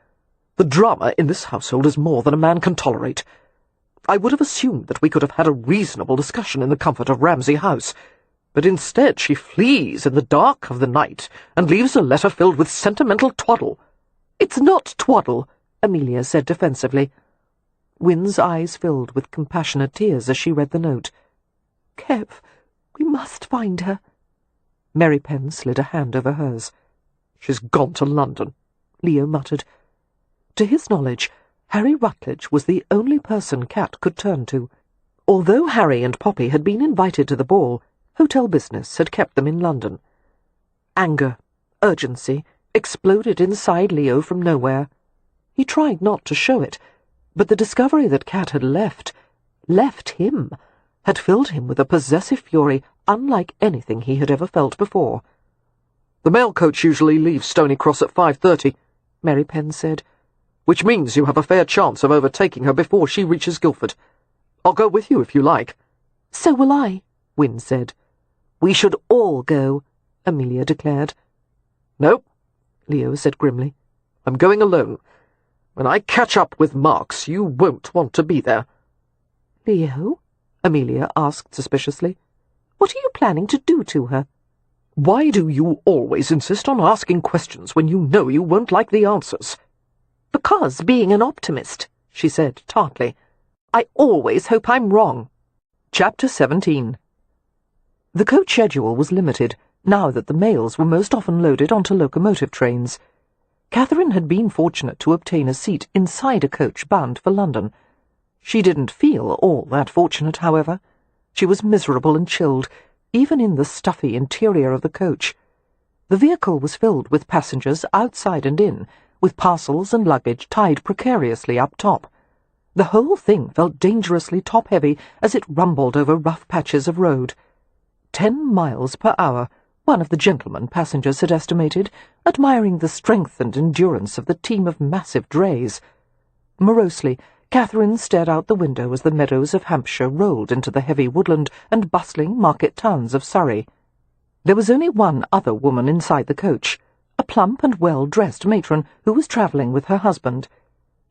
"The drama in this household is more than a man can tolerate. I would have assumed that we could have had a reasonable discussion in the comfort of Ramsay House, but instead she flees in the dark of the night and leaves a letter filled with sentimental twaddle." "It's not twaddle," Amelia said defensively. Wynn's eyes filled with compassionate tears as she read the note. "Kev, we must find her." Merrypen slid a hand over hers. "She's gone to London," Leo muttered. To his knowledge, Harry Rutledge was the only person Cat could turn to. Although Harry and Poppy had been invited to the ball, hotel business had kept them in London. Anger, urgency, exploded inside Leo from nowhere. He tried not to show it, but the discovery that Cat had left him, had filled him with a possessive fury unlike anything he had ever felt before. "The mail coach usually leaves Stony Cross at 5:30, Merrypen said, "which means you have a fair chance of overtaking her before she reaches Guildford. I'll go with you if you like." "So will I," Wynne said. "We should all go," Amelia declared. "No," Leo said grimly. "I'm going alone. When I catch up with Marks, you won't want to be there." "Leo?" Amelia asked suspiciously. "What are you planning to do to her?" "Why do you always insist on asking questions when you know you won't like the answers?" "Because, being an optimist," she said tartly, "I always hope I'm wrong." Chapter 17. The coach schedule was limited, now that the mails were most often loaded onto locomotive trains. Catherine had been fortunate to obtain a seat inside a coach bound for London. She didn't feel all that fortunate, however. She was miserable and chilled, even in the stuffy interior of the coach. The vehicle was filled with passengers outside and in, with parcels and luggage tied precariously up top. The whole thing felt dangerously top-heavy as it rumbled over rough patches of road. 10 miles per hour, one of the gentlemen passengers had estimated, admiring the strength and endurance of the team of massive drays. Morosely, Catherine stared out the window as the meadows of Hampshire rolled into the heavy woodland and bustling market towns of Surrey. There was only one other woman inside the coach, a plump and well-dressed matron who was travelling with her husband.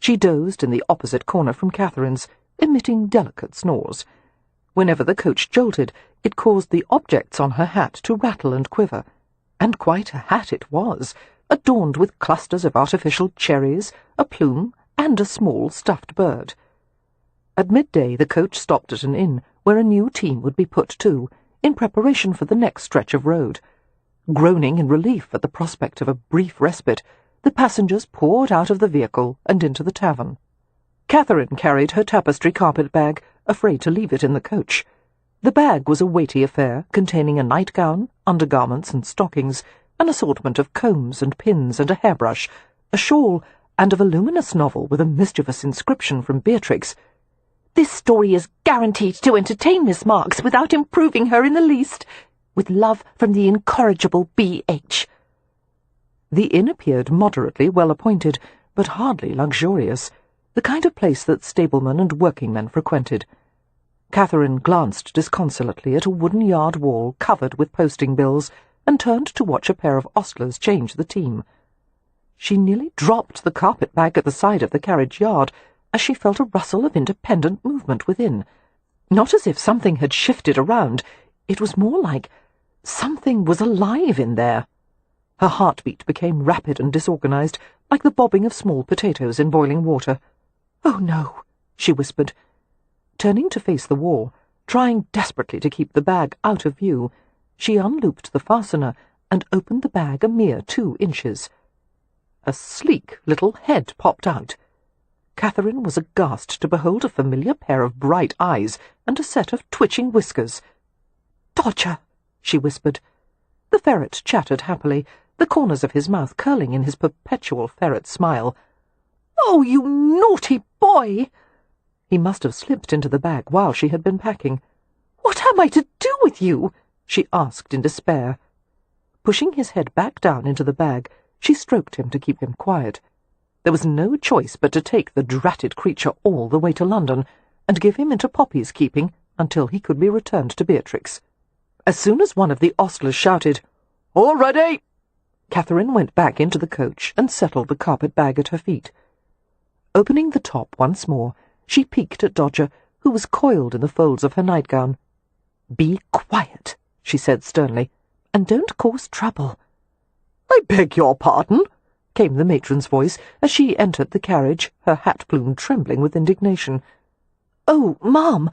She dozed in the opposite corner from Catherine's, emitting delicate snores. Whenever the coach jolted, it caused the objects on her hat to rattle and quiver. And quite a hat it was, adorned with clusters of artificial cherries, a plume, and a small stuffed bird. At midday the coach stopped at an inn where a new team would be put to, in preparation for the next stretch of road. Groaning in relief at the prospect of a brief respite, the passengers poured out of the vehicle and into the tavern. Catherine carried her tapestry carpet-bag, afraid to leave it in the coach. The bag was a weighty affair, containing a nightgown, undergarments and stockings, an assortment of combs and pins and a hairbrush, a shawl, and a voluminous novel with a mischievous inscription from Beatrix. "This story is guaranteed to entertain Miss Marks without improving her in the least. With love from the incorrigible B.H." The inn appeared moderately well-appointed, but hardly luxurious, the kind of place that stablemen and working-men frequented. Catherine glanced disconsolately at a wooden yard wall covered with posting bills and turned to watch a pair of ostlers change the team. She nearly dropped the carpet-bag at the side of the carriage yard as she felt a rustle of independent movement within. Not as if something had shifted around, it was more like something was alive in there. Her heartbeat became rapid and disorganized, like the bobbing of small potatoes in boiling water. "Oh, no," she whispered. Turning to face the wall, trying desperately to keep the bag out of view, she unlooped the fastener and opened the bag a mere 2 inches. A sleek little head popped out. Catherine was aghast to behold a familiar pair of bright eyes and a set of twitching whiskers. "Dodger," she whispered. The ferret chattered happily, the corners of his mouth curling in his perpetual ferret smile. "Oh, you naughty boy!" He must have slipped into the bag while she had been packing. "What am I to do with you?" she asked in despair. Pushing his head back down into the bag, she stroked him to keep him quiet. There was no choice but to take the dratted creature all the way to London and give him into Poppy's keeping until he could be returned to Beatrix. As soon as one of the ostlers shouted, "All ready!" Catherine went back into the coach and settled the carpet-bag at her feet. Opening the top once more, she peeked at Dodger, who was coiled in the folds of her nightgown. "Be quiet," she said sternly, "and don't cause trouble." "I beg your pardon," came the matron's voice as she entered the carriage, her hat plume trembling with indignation. "Oh, ma'am,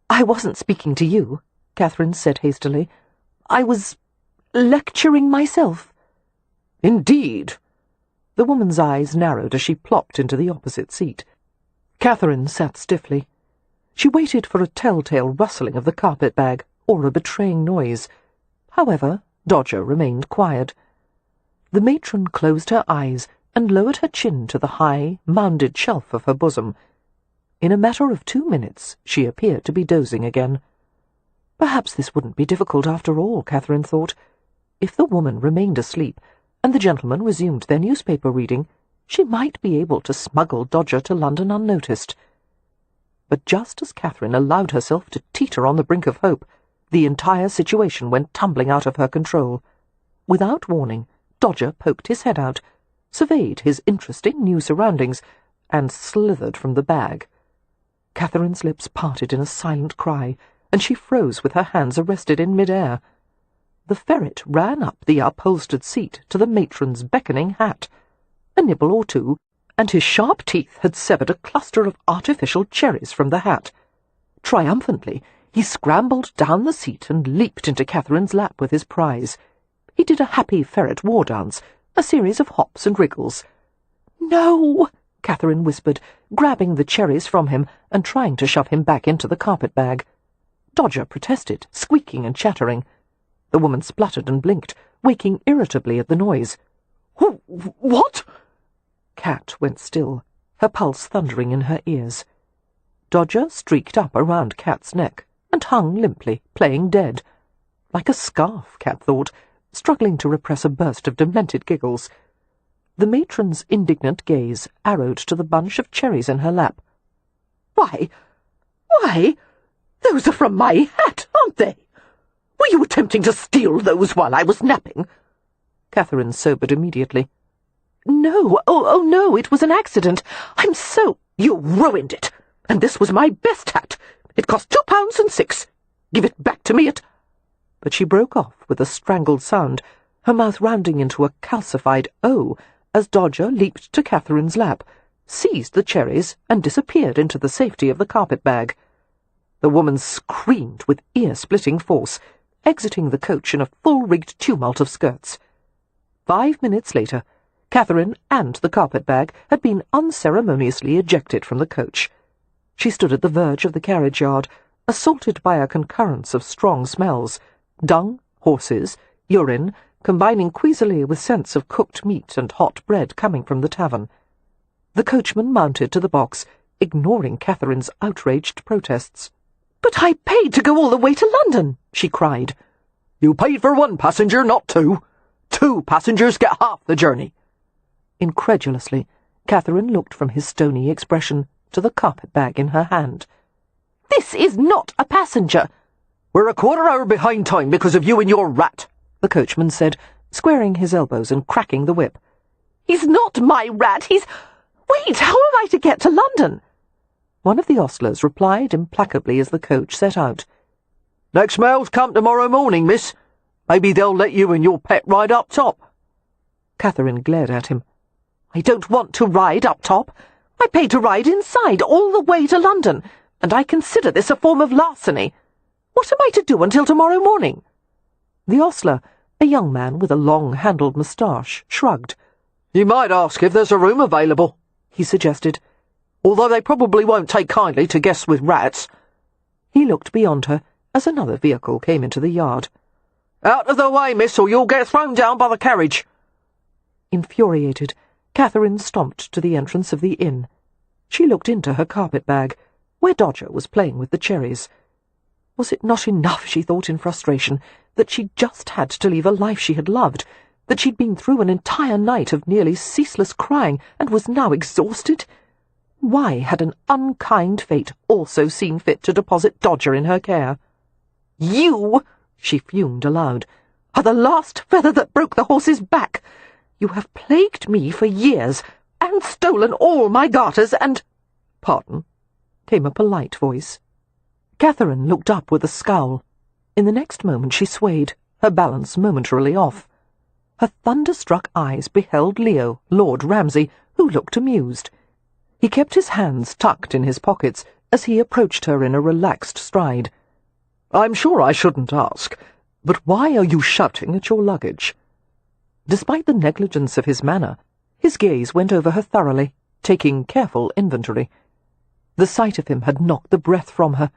I wasn't speaking to you," Catherine said hastily. "I was lecturing myself." "Indeed." The woman's eyes narrowed as she plopped into the opposite seat. Catherine sat stiffly. She waited for a telltale rustling of the carpet-bag or a betraying noise. However, Dodger remained quiet. The matron closed her eyes and lowered her chin to the high, mounded shelf of her bosom. In a matter of 2 minutes she appeared to be dozing again. Perhaps this wouldn't be difficult after all, Catherine thought. If the woman remained asleep, and the gentlemen resumed their newspaper reading, she might be able to smuggle Dodger to London unnoticed. But just as Catherine allowed herself to teeter on the brink of hope, the entire situation went tumbling out of her control. Without warning, Dodger poked his head out, surveyed his interesting new surroundings, and slithered from the bag. Catherine's lips parted in a silent cry, and she froze with her hands arrested in mid-air. The ferret ran up the upholstered seat to the matron's beckoning hat. A nibble or two, and his sharp teeth had severed a cluster of artificial cherries from the hat. Triumphantly, he scrambled down the seat and leaped into Catherine's lap with his prize. He did a happy ferret war dance, a series of hops and wriggles. "No!" Catherine whispered, grabbing the cherries from him and trying to shove him back into the carpet-bag. Dodger protested, squeaking and chattering. The woman spluttered and blinked, waking irritably at the noise. "What?" Cat went still, her pulse thundering in her ears. Dodger streaked up around Kat's neck and hung limply, playing dead. Like a scarf, Kat thought, struggling to repress a burst of demented giggles. The matron's indignant gaze arrowed to the bunch of cherries in her lap. Why, those are from my hat, aren't they? Were you attempting to steal those while I was napping? Catherine sobered immediately. No, oh no, it was an accident. I'm so— You ruined it, and this was my best hat. It cost £2.06. Give it back to me at— But she broke off with a strangled sound, her mouth rounding into a calcified O, as Dodger leaped to Catherine's lap, seized the cherries, and disappeared into the safety of the carpet-bag. The woman screamed with ear-splitting force, exiting the coach in a full-rigged tumult of skirts. 5 minutes later, Catherine and the carpet-bag had been unceremoniously ejected from the coach. She stood at the verge of the carriage-yard, assaulted by a concurrence of strong smells— dung, horses, urine, combining queasily with scents of cooked meat and hot bread coming from the tavern. The coachman mounted to the box, ignoring Catherine's outraged protests. "But I paid to go all the way to London," she cried. "You paid for one passenger, not two. 2 passengers get half the journey." Incredulously, Catherine looked from his stony expression to the carpet-bag in her hand. "This is not a passenger." "We're a quarter hour behind time because of you and your rat," the coachman said, squaring his elbows and cracking the whip. "He's not my rat, he's— Wait, how am I to get to London?" One of the ostlers replied implacably as the coach set out. "Next mail's come tomorrow morning, miss. Maybe they'll let you and your pet ride up top." Catherine glared at him. "I don't want to ride up top. I paid to ride inside all the way to London, and I consider this a form of larceny. What am I to do until tomorrow morning?" The ostler, a young man with a long-handled moustache, shrugged. "You might ask if there's a room available," he suggested, "although they probably won't take kindly to guests with rats." He looked beyond her as another vehicle came into the yard. "Out of the way, miss, or you'll get thrown down by the carriage." Infuriated, Catherine stomped to the entrance of the inn. She looked into her carpet-bag, where Dodger was playing with the cherries. Was it not enough, she thought in frustration, that she'd just had to leave a life she had loved, that she'd been through an entire night of nearly ceaseless crying and was now exhausted? Why had an unkind fate also seen fit to deposit Dodger in her care? "You," she fumed aloud, "are the last feather that broke the horse's back. You have plagued me for years, and stolen all my garters, and—" "Pardon?" came a polite voice. Catherine looked up with a scowl. In the next moment she swayed, her balance momentarily off. Her thunderstruck eyes beheld Leo, Lord Ramsay, who looked amused. He kept his hands tucked in his pockets as he approached her in a relaxed stride. "I'm sure I shouldn't ask, but why are you shouting at your luggage?" Despite the negligence of his manner, his gaze went over her thoroughly, taking careful inventory. The sight of him had knocked the breath from her.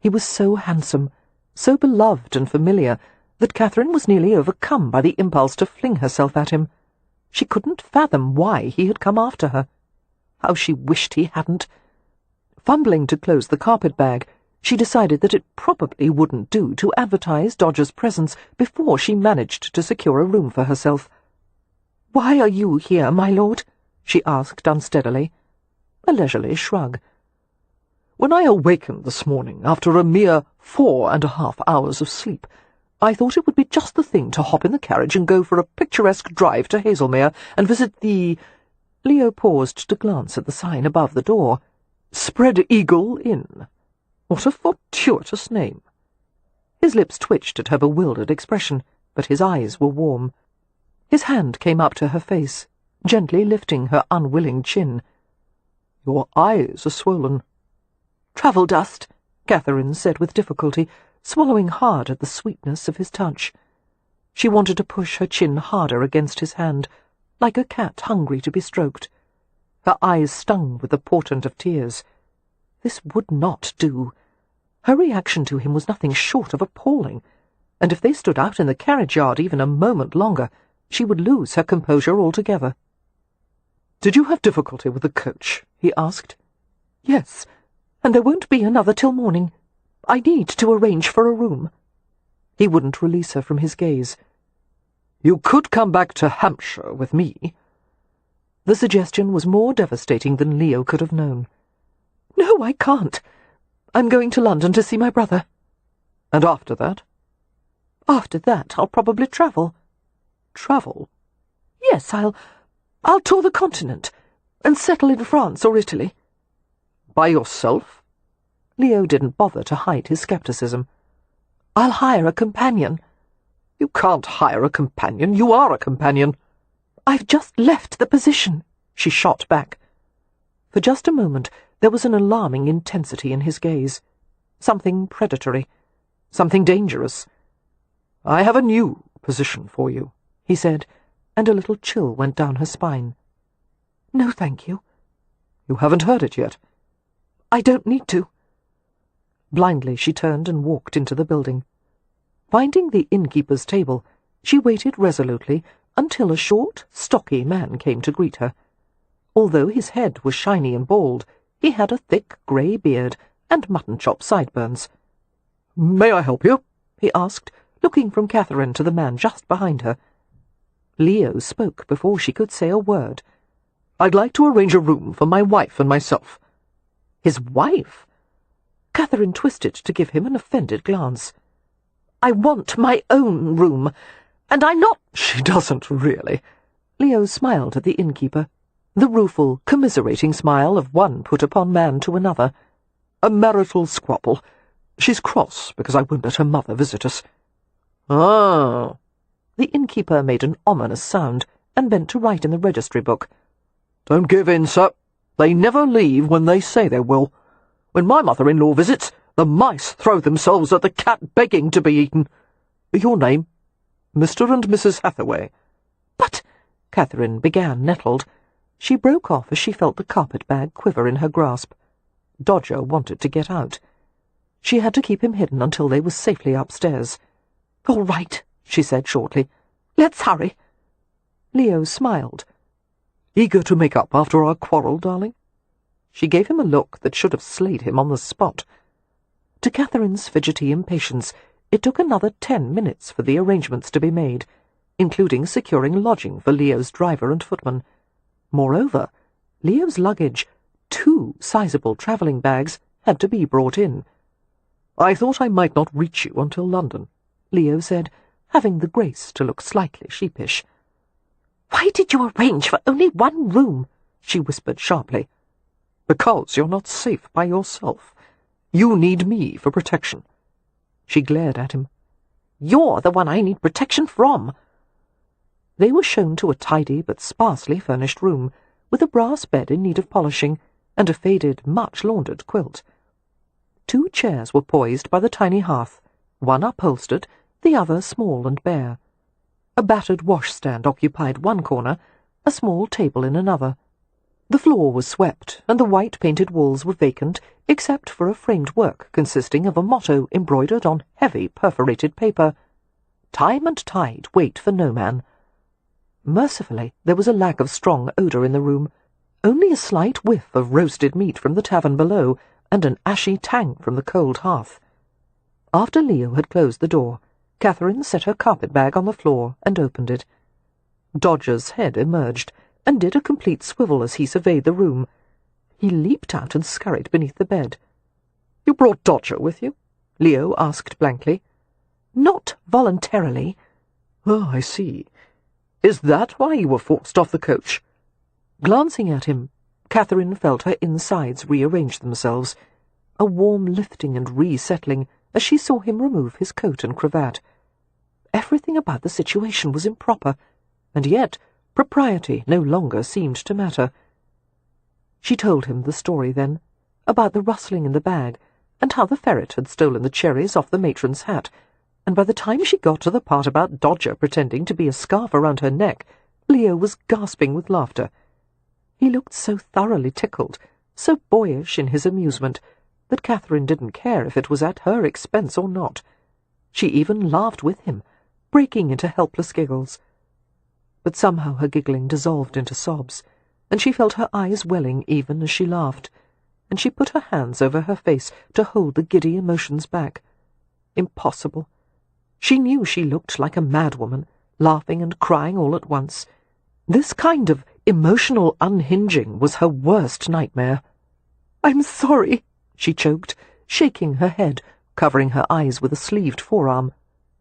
He was so handsome, so beloved and familiar, that Catherine was nearly overcome by the impulse to fling herself at him. She couldn't fathom why he had come after her. How she wished he hadn't. Fumbling to close the carpet-bag, she decided that it probably wouldn't do to advertise Dodger's presence before she managed to secure a room for herself. "Why are you here, my lord?" she asked unsteadily. A leisurely shrug. "When I awakened this morning after a mere 4.5 hours of sleep, I thought it would be just the thing to hop in the carriage and go for a picturesque drive to Hazelmere and visit the—" Leo paused to glance at the sign above the door. "Spread Eagle Inn. What a fortuitous name." His lips twitched at her bewildered expression, but his eyes were warm. His hand came up to her face, gently lifting her unwilling chin. "Your eyes are swollen." "Travel dust," Catherine said with difficulty, swallowing hard at the sweetness of his touch. She wanted to push her chin harder against his hand, like a cat hungry to be stroked. Her eyes stung with the portent of tears. This would not do. Her reaction to him was nothing short of appalling, and if they stood out in the carriage-yard even a moment longer, she would lose her composure altogether. "Did you have difficulty with the coach?" he asked. "Yes. and there won't be another till morning. I need to arrange for a room." He wouldn't release her from his gaze. "You could come back to Hampshire with me." The suggestion was more devastating than Leo could have known. "No, I can't. I'm going to London to see my brother." "And after that?" "After that, I'll probably travel." "Travel?" "Yes, I'll tour the continent and settle in France or Italy." "By yourself?" Leo didn't bother to hide his scepticism. "I'll hire a companion." "You can't hire a companion. You are a companion." "I've just left the position," she shot back. For just a moment there was an alarming intensity in his gaze. Something predatory. Something dangerous. "I have a new position for you," he said, and a little chill went down her spine. "No, thank you." "You haven't heard it yet." "I don't need to." Blindly she turned and walked into the building. Finding the innkeeper's table, she waited resolutely until a short, stocky man came to greet her. Although his head was shiny and bald, he had a thick grey beard and mutton-chop sideburns. "May I help you?" he asked, looking from Catherine to the man just behind her. Leo spoke before she could say a word. "I'd like to arrange a room for my wife and myself." His wife? Catherine twisted to give him an offended glance. "I want my own room, and I'm not—" "She doesn't really." Leo smiled at the innkeeper, the rueful, commiserating smile of one put upon man to another. "A marital squabble. She's cross because I won't let her mother visit us." "Oh." The innkeeper made an ominous sound and bent to write in the registry book. "Don't give in, sir. They never leave when they say they will. When my mother-in-law visits, the mice throw themselves at the cat begging to be eaten. Your name?" "Mr. and Mrs. Hathaway." "But—" Catherine began, nettled. She broke off as she felt the carpet-bag quiver in her grasp. Dodger wanted to get out. She had to keep him hidden until they were safely upstairs. "All right," she said shortly. "Let's hurry." Leo smiled. "Eager to make up after our quarrel, darling?" She gave him a look that should have slayed him on the spot. To Catherine's fidgety impatience, it took another 10 minutes for the arrangements to be made, including securing lodging for Leo's driver and footman. Moreover, Leo's luggage, 2 sizable travelling bags, had to be brought in. "I thought I might not reach you until London," Leo said, having the grace to look slightly sheepish. "Why did you arrange for only one room?" she whispered sharply. "Because you're not safe by yourself. You need me for protection." She glared at him. "You're the one I need protection from." They were shown to a tidy but sparsely furnished room, with a brass bed in need of polishing, and a faded, much-laundered quilt. 2 chairs were poised by the tiny hearth, one upholstered, the other small and bare. A battered washstand occupied one corner, a small table in another. The floor was swept, and the white-painted walls were vacant, except for a framed work consisting of a motto embroidered on heavy perforated paper: "Time and tide wait for no man." Mercifully, there was a lack of strong odour in the room, only a slight whiff of roasted meat from the tavern below, and an ashy tang from the cold hearth. After Leo had closed the door, Catherine set her carpet-bag on the floor and opened it. Dodger's head emerged, and did a complete swivel as he surveyed the room. He leaped out and scurried beneath the bed. "You brought Dodger with you?" Leo asked blankly. "Not voluntarily." "Oh, I see. Is that why you were forced off the coach?" Glancing at him, Catherine felt her insides rearrange themselves, a warm lifting and resettling as she saw him remove his coat and cravat. Everything about the situation was improper, and yet propriety no longer seemed to matter. She told him the story then, about the rustling in the bag, and how the ferret had stolen the cherries off the matron's hat, and by the time she got to the part about Dodger pretending to be a scarf around her neck, Leo was gasping with laughter. He looked so thoroughly tickled, so boyish in his amusement, that Catherine didn't care if it was at her expense or not. She even laughed with him, breaking into helpless giggles. But somehow her giggling dissolved into sobs, and she felt her eyes welling even as she laughed. and she put her hands over her face to hold the giddy emotions back. Impossible. She knew she looked like a madwoman, laughing and crying all at once. This kind of emotional unhinging was her worst nightmare. "I'm sorry," she choked, shaking her head, covering her eyes with a sleeved forearm.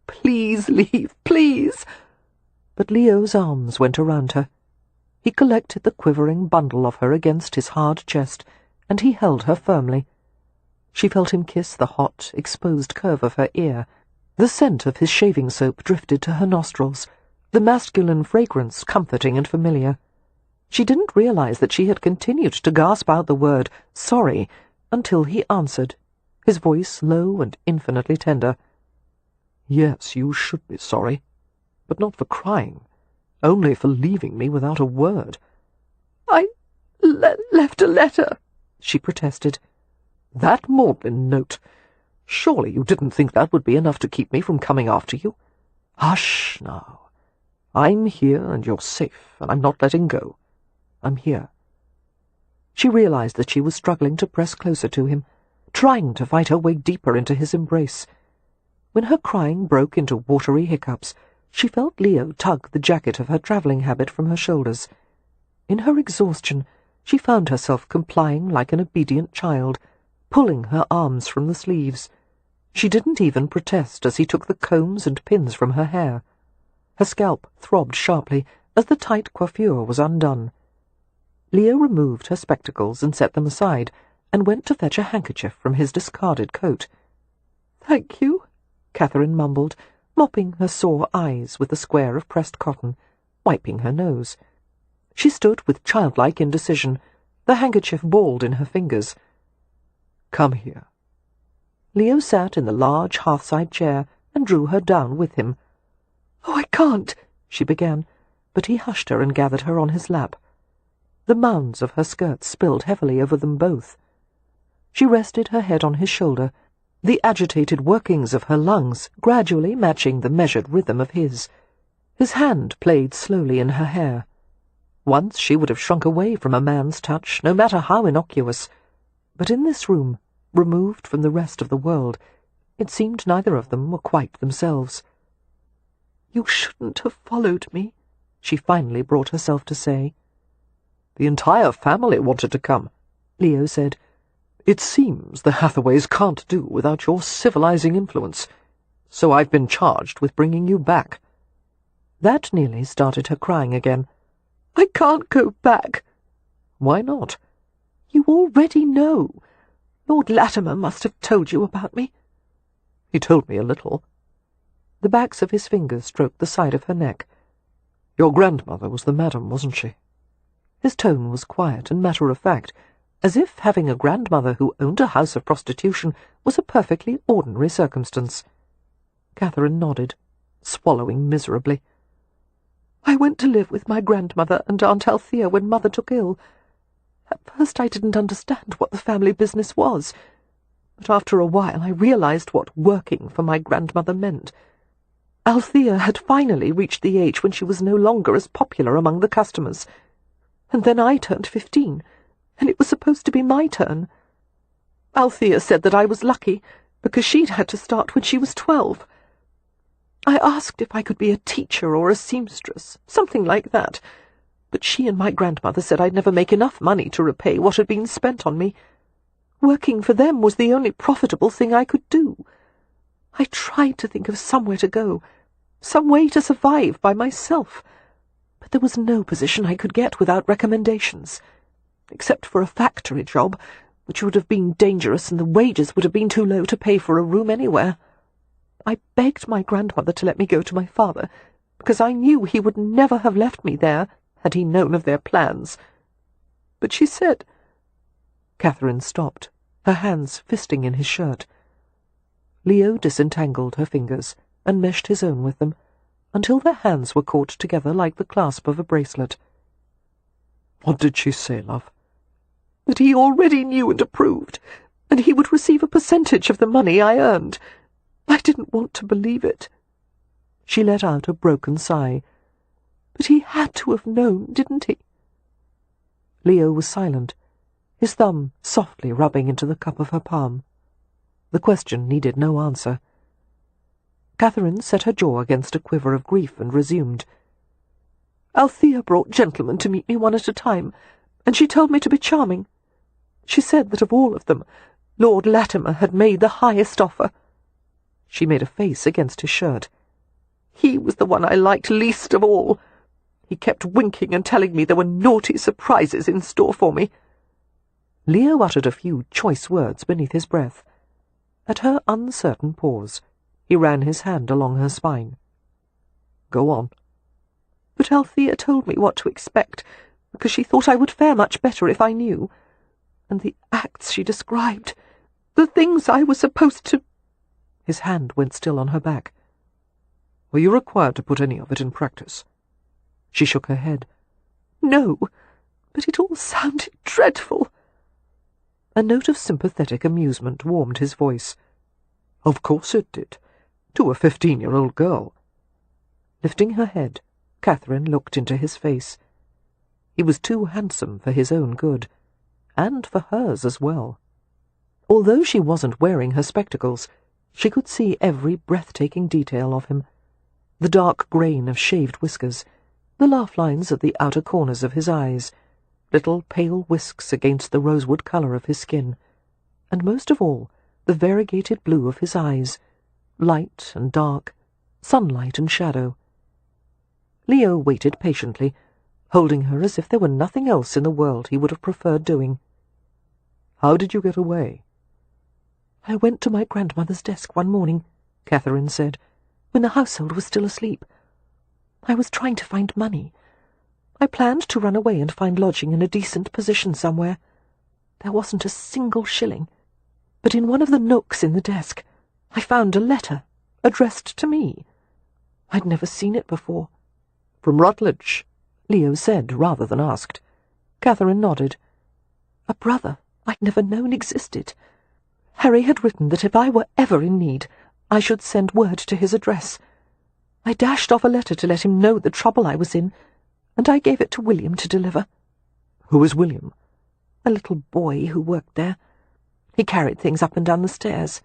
"Please leave, please." But Leo's arms went around her. He collected the quivering bundle of her against his hard chest, and he held her firmly. She felt him kiss the hot, exposed curve of her ear. The scent of his shaving soap drifted to her nostrils, the masculine fragrance comforting and familiar. She didn't realize that she had continued to gasp out the word "sorry" until he answered, his voice low and infinitely tender. "Yes, you should be sorry, but not for crying, only for leaving me without a word." "I left a letter," she protested. "That maudlin note. Surely you didn't think that would be enough to keep me from coming after you? Hush, now. I'm here, and you're safe, and I'm not letting go. I'm here." She realized that she was struggling to press closer to him, trying to fight her way deeper into his embrace. When her crying broke into watery hiccups, she felt Leo tug the jacket of her travelling habit from her shoulders. In her exhaustion, she found herself complying like an obedient child, pulling her arms from the sleeves. She didn't even protest as he took the combs and pins from her hair. Her scalp throbbed sharply as the tight coiffure was undone. Leo removed her spectacles and set them aside, and went to fetch a handkerchief from his discarded coat. "Thank you," Catherine mumbled, mopping her sore eyes with a square of pressed cotton, wiping her nose. She stood with childlike indecision, the handkerchief balled in her fingers. "Come here." Leo sat in the large hearthside chair and drew her down with him. "Oh, I can't," she began, but he hushed her and gathered her on his lap. The mounds of her skirts spilled heavily over them both. She rested her head on his shoulder, the agitated workings of her lungs gradually matching the measured rhythm of his. His hand played slowly in her hair. Once she would have shrunk away from a man's touch, no matter how innocuous. But in this room, removed from the rest of the world, it seemed neither of them were quite themselves. "You shouldn't have followed me," she finally brought herself to say. "The entire family wanted to come," Leo said. "It seems the Hathaways can't do without your civilizing influence, so I've been charged with bringing you back." That nearly started her crying again. "I can't go back." "Why not?" "You already know. Lord Latimer must have told you about me." "He told me a little." The backs of his fingers stroked the side of her neck. "Your grandmother was the madam, wasn't she?" His tone was quiet and matter-of-fact, as if having a grandmother who owned a house of prostitution was a perfectly ordinary circumstance. Catherine nodded, swallowing miserably. "I went to live with my grandmother and Aunt Althea when Mother took ill. At first I didn't understand what the family business was, but after a while I realized what working for my grandmother meant. Althea had finally reached the age when she was no longer as popular among the customers, and then I turned 15, and it was supposed to be my turn. Althea said that I was lucky, because she'd had to start when she was 12. I asked if I could be a teacher or a seamstress, something like that, but she and my grandmother said I'd never make enough money to repay what had been spent on me. Working for them was the only profitable thing I could do. I tried to think of somewhere to go, some way to survive by myself, but there was no position I could get without recommendations, except for a factory job, which would have been dangerous and the wages would have been too low to pay for a room anywhere. I begged my grandmother to let me go to my father, because I knew he would never have left me there had he known of their plans. But she said—" Catherine stopped, her hands fisting in his shirt. Leo disentangled her fingers and meshed his own with them, until their hands were caught together like the clasp of a bracelet. "What did she say, love?" "That he already knew and approved, and he would receive a percentage of the money I earned. I didn't want to believe it." She let out a broken sigh. "But he had to have known, didn't he?" Leo was silent. his thumb softly rubbing into the cup of her palm. The question needed no answer. Catherine set her jaw against a quiver of grief and resumed. Althea brought gentlemen to meet me one at a time, and she told me to be charming. She said that of all of them, Lord Latimer had made the highest offer. She made a face against his shirt. He was the one I liked least of all. He kept winking and telling me there were naughty surprises in store for me. Leo uttered a few choice words beneath his breath. At her uncertain pause, he ran his hand along her spine. Go on. But Althea told me what to expect, because she thought I would fare much better if I knew. And the acts she described, the things I was supposed to— His hand went still on her back. Were you required to put any of it in practice? She shook her head. No, but it all sounded dreadful. A note of sympathetic amusement warmed his voice. Of course it did, to a 15-year-old girl. Lifting her head, Catherine looked into his face. He was too handsome for his own good, and for hers as well. Although she wasn't wearing her spectacles, she could see every breathtaking detail of him. The dark grain of shaved whiskers, the laugh lines at the outer corners of his eyes, little pale whisks against the rosewood colour of his skin, and most of all, the variegated blue of his eyes, light and dark, sunlight and shadow. Leo waited patiently, holding her as if there were nothing else in the world he would have preferred doing. How did you get away? I went to my grandmother's desk one morning, Catherine said, when the household was still asleep. I was trying to find money. I planned to run away and find lodging in a decent position somewhere. There wasn't a single shilling, but in one of the nooks in the desk I found a letter addressed to me. I'd never seen it before. From Rutledge, Leo said rather than asked. Catherine nodded. A brother I'd never known existed. Harry had written that if I were ever in need, I should send word to his address. I dashed off a letter to let him know the trouble I was in, and I gave it to William to deliver. Who is William? A little boy who worked there. He carried things up and down the stairs,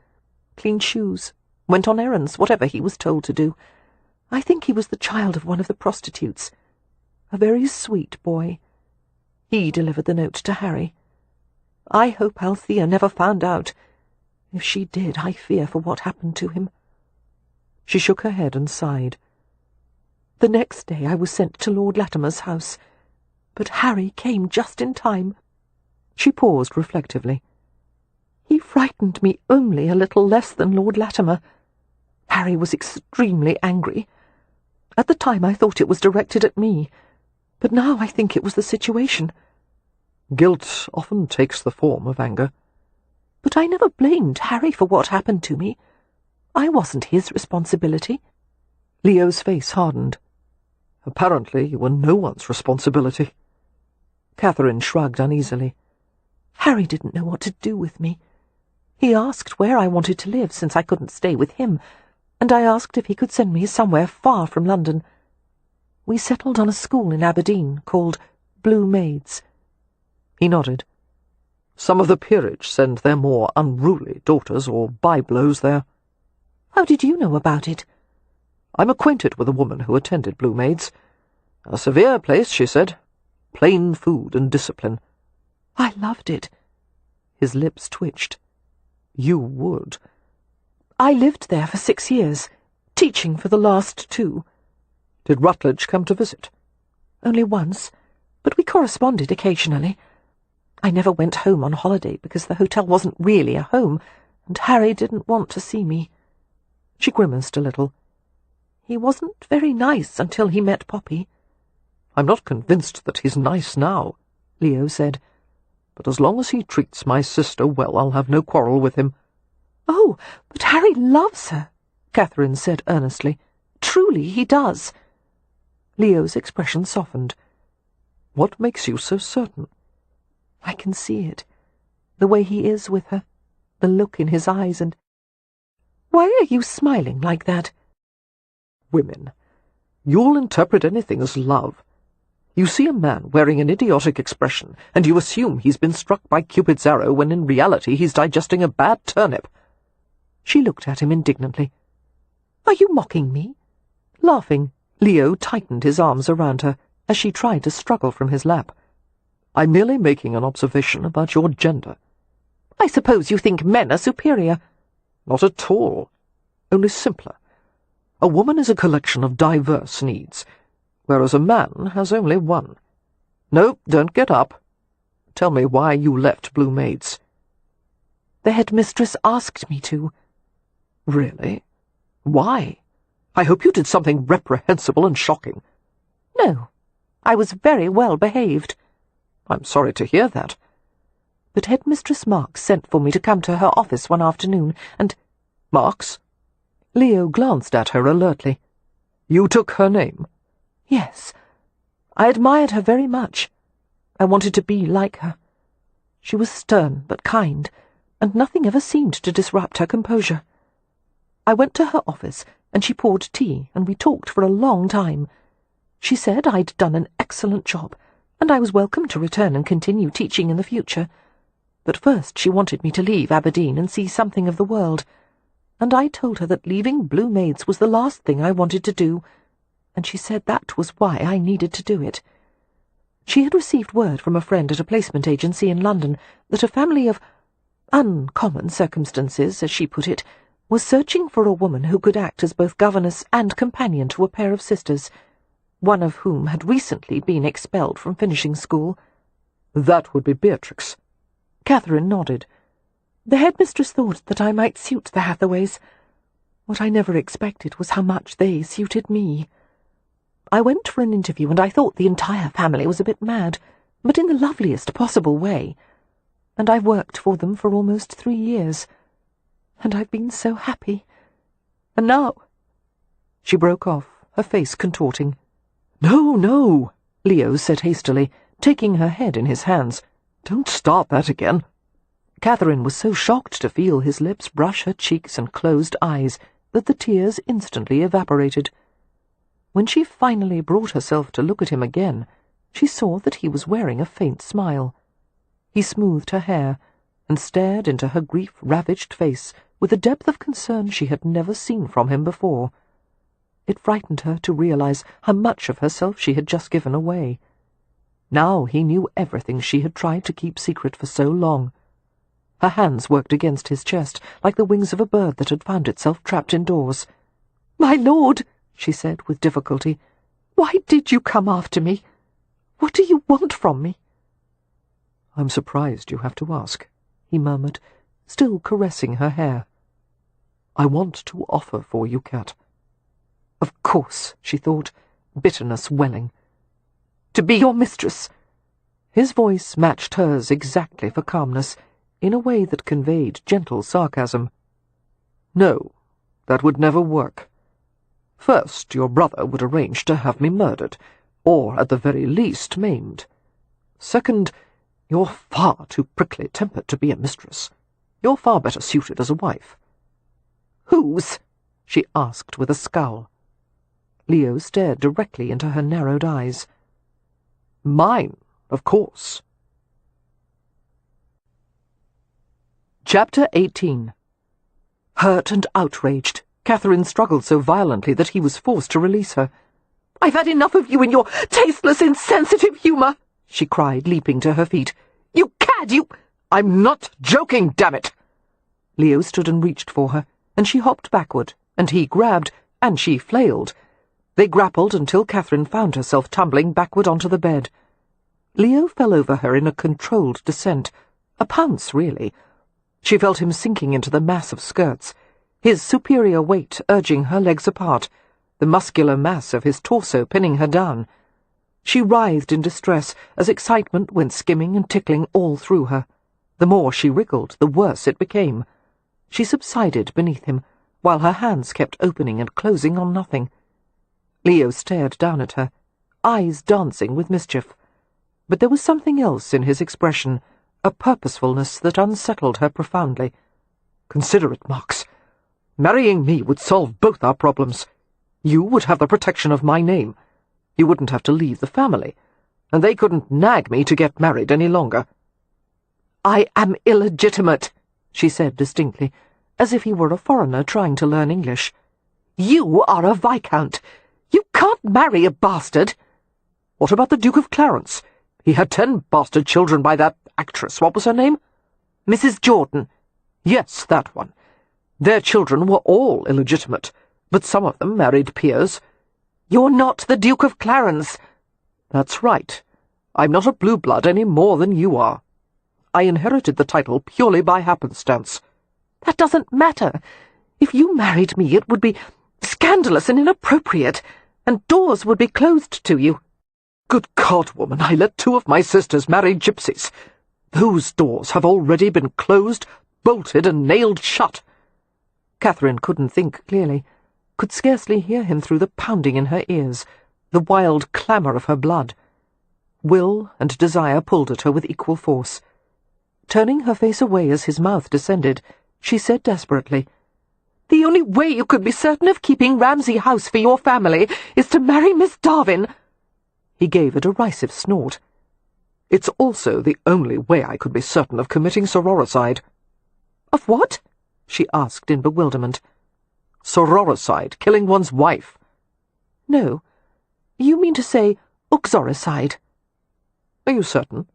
cleaned shoes, went on errands, whatever he was told to do. I think he was the child of one of the prostitutes. A very sweet boy. He delivered the note to Harry. I hope Althea never found out. If she did, I fear for what happened to him. She shook her head and sighed. The next day I was sent to Lord Latimer's house, but Harry came just in time. She paused reflectively. He frightened me only a little less than Lord Latimer. Harry was extremely angry. At the time I thought it was directed at me, but now I think it was the situation. Guilt often takes the form of anger. But I never blamed Harry for what happened to me. I wasn't his responsibility. Leo's face hardened. Apparently you were no one's responsibility. Catherine shrugged uneasily. Harry didn't know what to do with me. He asked where I wanted to live, since I couldn't stay with him, and I asked if he could send me somewhere far from London. We settled on a school in Aberdeen called Blue Maids. He nodded. Some of the peerage send their more unruly daughters or byblows there. How did you know about it? I'm acquainted with a woman who attended Blue Maids. A severe place, she said. Plain food and discipline. I loved it. His lips twitched. You would. I lived there for 6 years, teaching for the last 2. Did Rutledge come to visit? Only once, but we corresponded occasionally. I never went home on holiday because the hotel wasn't really a home, and Harry didn't want to see me. She grimaced a little. He wasn't very nice until he met Poppy. I'm not convinced that he's nice now, Leo said. But as long as he treats my sister well, I'll have no quarrel with him. Oh, but Harry loves her, Catherine said earnestly. Truly he does. Leo's expression softened. What makes you so certain? I can see it. The way he is with her, the look in his eyes, and— Why are you smiling like that? Women. You'll interpret anything as love. You see a man wearing an idiotic expression, and you assume he's been struck by Cupid's arrow when in reality he's digesting a bad turnip." She looked at him indignantly. "Are you mocking me?" Laughing, Leo tightened his arms around her as she tried to struggle from his lap. "I'm merely making an observation about your gender." "I suppose you think men are superior." "Not at all. Only simpler. A woman is a collection of diverse needs, whereas a man has only one. No, don't get up. Tell me why you left Blue Maids." "The headmistress asked me to." "Really? Why? I hope you did something reprehensible and shocking." "No, I was very well behaved." "I'm sorry to hear that." "But Headmistress Marks sent for me to come to her office one afternoon, and—" "Marks?" Leo glanced at her alertly. "You took her name?" "Yes. I admired her very much. I wanted to be like her. She was stern but kind, and nothing ever seemed to disrupt her composure. I went to her office, and she poured tea, and we talked for a long time. She said I'd done an excellent job, and I was welcome to return and continue teaching in the future. But first she wanted me to leave Aberdeen and see something of the world, and I told her that leaving Blue Maids was the last thing I wanted to do, and she said that was why I needed to do it. She had received word from a friend at a placement agency in London that a family of uncommon circumstances, as she put it, was searching for a woman who could act as both governess and companion to a pair of sisters, one of whom had recently been expelled from finishing school. "That would be Beatrix." Catherine nodded. "The headmistress thought that I might suit the Hathaways. What I never expected was how much they suited me. I went for an interview, and I thought the entire family was a bit mad, but in the loveliest possible way. And I've worked for them for almost 3 years. And I've been so happy. And now—" She broke off, her face contorting. "No, no," Leo said hastily, taking her head in his hands. "Don't start that again." Catherine was so shocked to feel his lips brush her cheeks and closed eyes that the tears instantly evaporated. When she finally brought herself to look at him again, she saw that he was wearing a faint smile. He smoothed her hair and stared into her grief-ravaged face with a depth of concern she had never seen from him before. It frightened her to realize how much of herself she had just given away. Now he knew everything she had tried to keep secret for so long. Her hands worked against his chest like the wings of a bird that had found itself trapped indoors. "My lord," she said with difficulty, "why did you come after me? What do you want from me?" "I'm surprised you have to ask," he murmured, still caressing her hair. "I want to offer for you, Cat." Of course, she thought, bitterness welling. "To be your mistress." His voice matched hers exactly for calmness, in a way that conveyed gentle sarcasm. "No, that would never work. First, your brother would arrange to have me murdered, or at the very least maimed. Second, you're far too prickly-tempered to be a mistress. You're far better suited as a wife." "Whose?" she asked with a scowl. Leo stared directly into her narrowed eyes. "Mine, of course." Chapter 18. Hurt and outraged, Catherine struggled so violently that he was forced to release her. "I've had enough of you and your tasteless, insensitive humour," she cried, leaping to her feet. "You cad, you—" "I'm not joking, damn it!" Leo stood and reached for her, and she hopped backward, and he grabbed, and she flailed. They grappled until Catherine found herself tumbling backward onto the bed. Leo fell over her in a controlled descent, a pounce, really. She felt him sinking into the mass of skirts, his superior weight urging her legs apart, the muscular mass of his torso pinning her down. She writhed in distress as excitement went skimming and tickling all through her. The more she wriggled, the worse it became. She subsided beneath him, while her hands kept opening and closing on nothing. Leo stared down at her, eyes dancing with mischief. But there was something else in his expression, a purposefulness that unsettled her profoundly. "Consider it, Marks. Marrying me would solve both our problems. You would have the protection of my name. You wouldn't have to leave the family. and they couldn't nag me to get married any longer." "I am illegitimate," she said distinctly, as if he were a foreigner trying to learn English. "You are a viscount. You can't marry a bastard." "What about the Duke of Clarence? He had 10 bastard children by that actress. What was her name?" "Mrs. Jordan." "Yes, that one. Their children were all illegitimate, but some of them married peers." "You're not the Duke of Clarence." "That's right. I'm not a blue blood any more than you are. I inherited the title purely by happenstance." "That doesn't matter. If you married me, it would be scandalous and inappropriate, and doors would be closed to you." "Good God, woman, I let 2 of my sisters marry gypsies. Those doors have already been closed, bolted, and nailed shut." Catherine couldn't think clearly, could scarcely hear him through the pounding in her ears, the wild clamour of her blood. Will and desire pulled at her with equal force. Turning her face away as his mouth descended, she said desperately, "The only way you could be certain of keeping Ramsay House for your family is to marry Miss Darwin." He gave a derisive snort. "It's also the only way I could be certain of committing sororicide." "Of what?" she asked in bewilderment. "Sororicide, killing one's wife." "No. You mean to say uxoricide." "Are you certain?"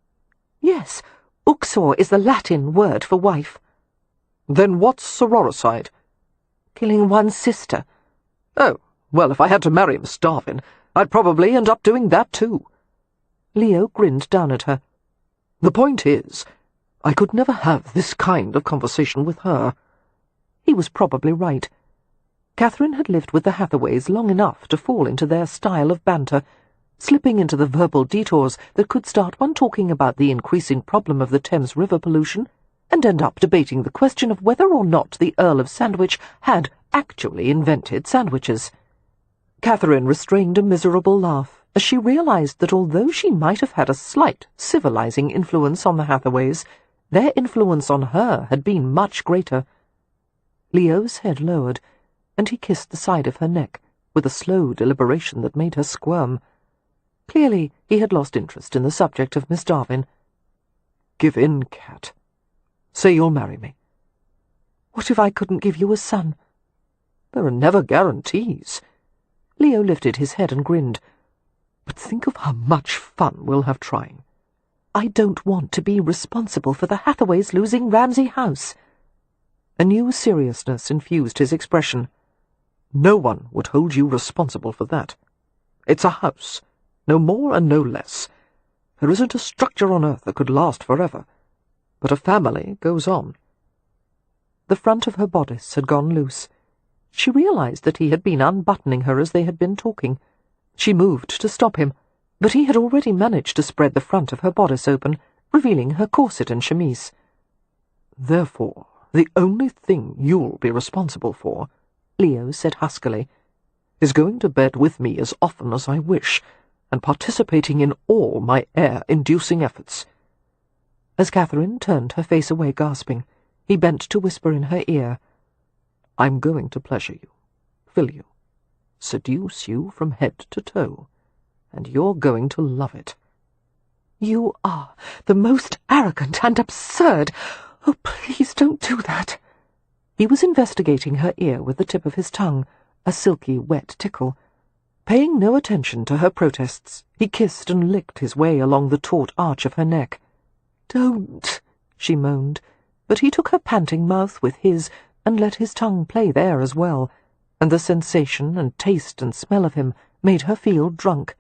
"Yes. Uxor is the Latin word for wife." "Then what's sororicide?" "Killing one's sister." "Oh, well, if I had to marry Miss Darwin, I'd probably end up doing that too." Leo grinned down at her. "The point is, I could never have this kind of conversation with her." He was probably right. Catherine had lived with the Hathaways long enough to fall into their style of banter, slipping into the verbal detours that could start one talking about the increasing problem of the Thames River pollution, and end up debating the question of whether or not the Earl of Sandwich had actually invented sandwiches. Catherine restrained a miserable laugh as she realized that although she might have had a slight civilizing influence on the Hathaways, their influence on her had been much greater. Leo's head lowered, and he kissed the side of her neck with a slow deliberation that made her squirm. Clearly he had lost interest in the subject of Miss Darwin. "Give in, Cat. Say you'll marry me." "What if I couldn't give you a son?" "There are never guarantees." Leo lifted his head and grinned. "But think of how much fun we'll have trying." "I don't want to be responsible for the Hathaways losing Ramsay House." A new seriousness infused his expression. "No one would hold you responsible for that. It's a house, no more and no less. There isn't a structure on earth that could last forever. But a family goes on." The front of her bodice had gone loose. She realized that he had been unbuttoning her as they had been talking. She moved to stop him, but he had already managed to spread the front of her bodice open, revealing her corset and chemise. "Therefore, the only thing you'll be responsible for," Leo said huskily, "is going to bed with me as often as I wish, and participating in all my air-inducing efforts." As Catherine turned her face away gasping, he bent to whisper in her ear, "I'm going to pleasure you, fill you, seduce you from head to toe, and you're going to love it." "You are the most arrogant and absurd. Oh, please don't do that." He was investigating her ear with the tip of his tongue, a silky, wet tickle. Paying no attention to her protests, he kissed and licked his way along the taut arch of her neck. "Don't," she moaned, but he took her panting mouth with his and let his tongue play there as well, and the sensation and taste and smell of him made her feel drunk.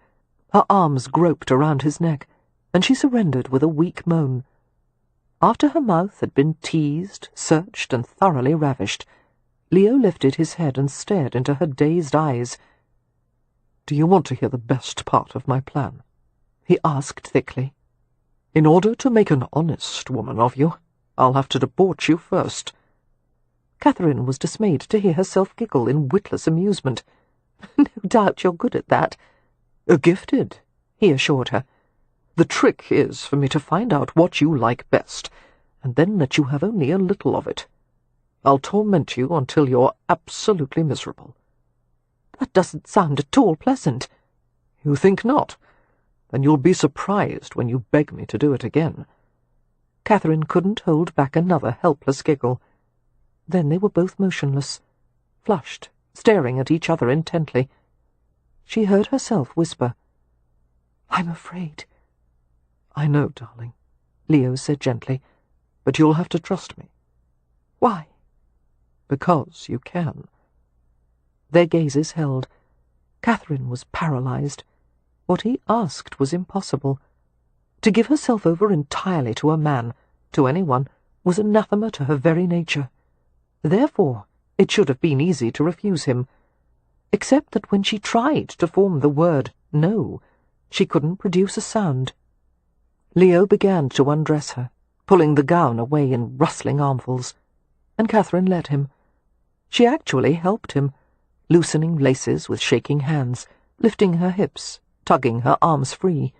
Her arms groped around his neck, and she surrendered with a weak moan. After her mouth had been teased, searched, and thoroughly ravished, Leo lifted his head and stared into her dazed eyes. "Do you want to hear the best part of my plan?" he asked thickly. "In order to make an honest woman of you, I'll have to debauch you first." Catherine was dismayed to hear herself giggle in witless amusement. "No doubt you're good at that." "Gifted," he assured her. "The trick is for me to find out what you like best, and then let you have only a little of it. I'll torment you until you're absolutely miserable." "That doesn't sound at all pleasant." "You think not? then you'll be surprised when you beg me to do it again." Catherine couldn't hold back another helpless giggle. Then they were both motionless, flushed, staring at each other intently. She heard herself whisper, "I'm afraid." "I know, darling," Leo said gently, "but you'll have to trust me." "Why?" "Because you can." Their gazes held. Catherine was paralyzed. What he asked was impossible. To give herself over entirely to a man, to anyone, was anathema to her very nature. Therefore, it should have been easy to refuse him, except that when she tried to form the word no, she couldn't produce a sound. Leo began to undress her, pulling the gown away in rustling armfuls, and Catherine let him. She actually helped him, loosening laces with shaking hands, lifting her hips, tugging her arms free.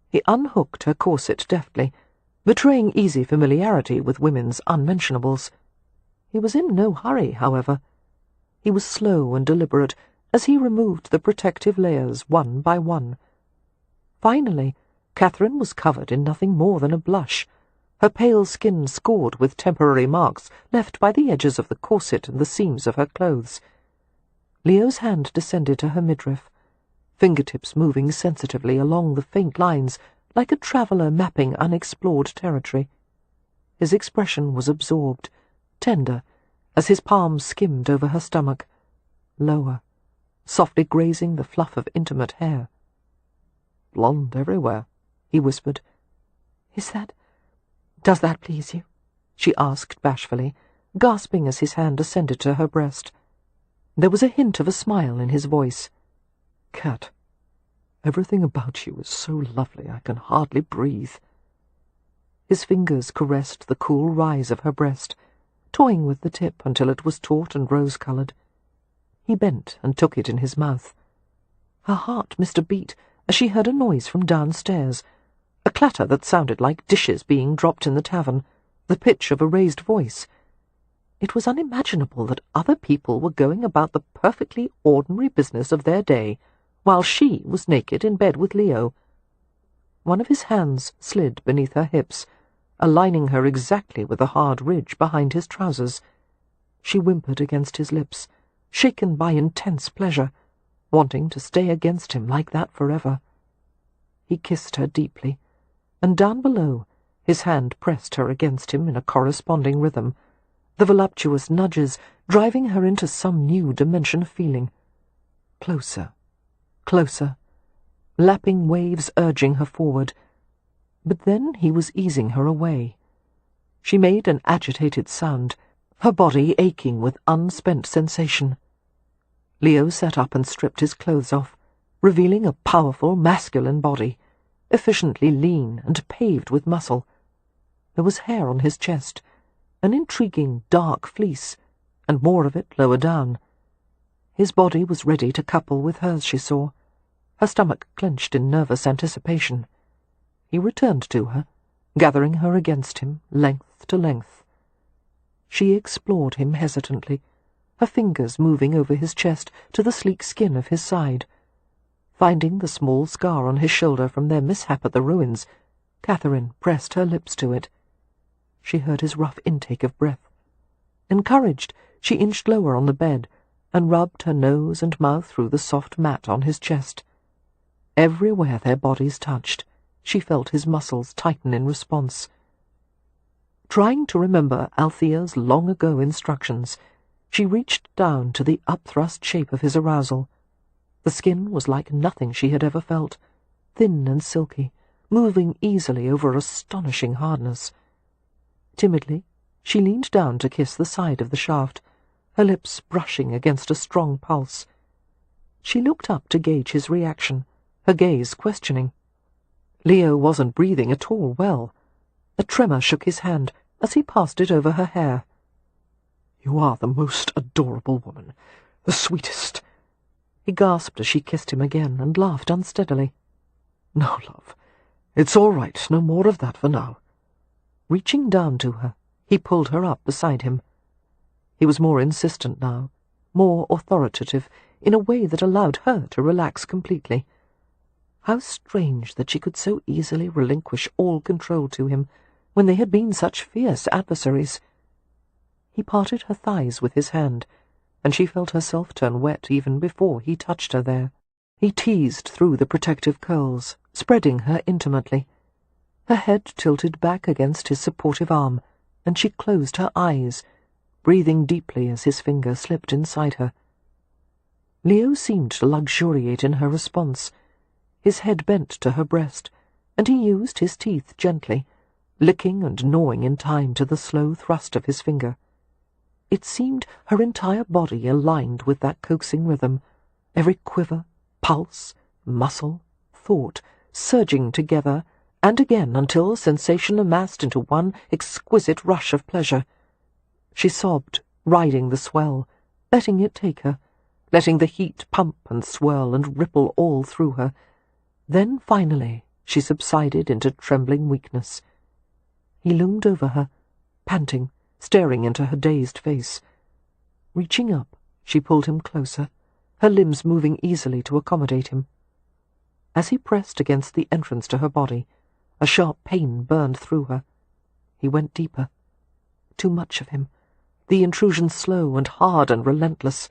He unhooked her corset deftly, betraying easy familiarity with women's unmentionables. He was in no hurry, however. He was slow and deliberate as he removed the protective layers one by one. Finally, Catherine was covered in nothing more than a blush, her pale skin scored with temporary marks left by the edges of the corset and the seams of her clothes. Leo's hand descended to her midriff, fingertips moving sensitively along the faint lines like a traveller mapping unexplored territory. His expression was absorbed, tender, as his palms skimmed over her stomach, lower, softly grazing the fluff of intimate hair. "Blonde everywhere," he whispered. Does that please you?" she asked bashfully, gasping as his hand ascended to her breast. There was a hint of a smile in his voice. "Cat, everything about you is so lovely I can hardly breathe." His fingers caressed the cool rise of her breast, toying with the tip until it was taut and rose-coloured. He bent and took it in his mouth. Her heart missed a beat as she heard a noise from downstairs, a clatter that sounded like dishes being dropped in the tavern, the pitch of a raised voice. It was unimaginable that other people were going about the perfectly ordinary business of their day, while she was naked in bed with Leo. One of his hands slid beneath her hips, aligning her exactly with the hard ridge behind his trousers. She whimpered against his lips, shaken by intense pleasure, wanting to stay against him like that forever. He kissed her deeply, and down below, his hand pressed her against him in a corresponding rhythm, the voluptuous nudges driving her into some new dimension of feeling. Closer, closer, lapping waves urging her forward. But then he was easing her away. She made an agitated sound, her body aching with unspent sensation. Leo sat up and stripped his clothes off, revealing a powerful masculine body, efficiently lean and paved with muscle. There was hair on his chest, an intriguing dark fleece, and more of it lower down. His body was ready to couple with hers, she saw, her stomach clenched in nervous anticipation. He returned to her, gathering her against him, length to length. She explored him hesitantly, her fingers moving over his chest to the sleek skin of his side. Finding the small scar on his shoulder from their mishap at the ruins, Catherine pressed her lips to it. She heard his rough intake of breath. Encouraged, she inched lower on the bed and rubbed her nose and mouth through the soft mat on his chest. Everywhere their bodies touched, she felt his muscles tighten in response. Trying to remember Althea's long-ago instructions, she reached down to the upthrust shape of his arousal. The skin was like nothing she had ever felt, thin and silky, moving easily over astonishing hardness. Timidly, she leaned down to kiss the side of the shaft, her lips brushing against a strong pulse. She looked up to gauge his reaction, her gaze questioning. Leo wasn't breathing at all well. A tremor shook his hand as he passed it over her hair. "You are the most adorable woman, the sweetest." He gasped as she kissed him again and laughed unsteadily. "No, love, it's all right, no more of that for now." Reaching down to her, he pulled her up beside him. He was more insistent now, more authoritative, in a way that allowed her to relax completely. How strange that she could so easily relinquish all control to him, when they had been such fierce adversaries. He parted her thighs with his hand, and she felt herself turn wet even before he touched her there. He teased through the protective curls, spreading her intimately. Her head tilted back against his supportive arm, and she closed her eyes, breathing deeply as his finger slipped inside her. Leo seemed to luxuriate in her response. His head bent to her breast, and he used his teeth gently, licking and gnawing in time to the slow thrust of his finger. It seemed her entire body aligned with that coaxing rhythm, every quiver, pulse, muscle, thought, surging together and again until sensation amassed into one exquisite rush of pleasure. She sobbed, riding the swell, letting it take her, letting the heat pump and swirl and ripple all through her. Then, finally, she subsided into trembling weakness. He loomed over her, panting, staring into her dazed face. Reaching up, she pulled him closer, her limbs moving easily to accommodate him. As he pressed against the entrance to her body, a sharp pain burned through her. He went deeper. Too much of him, the intrusion slow and hard and relentless.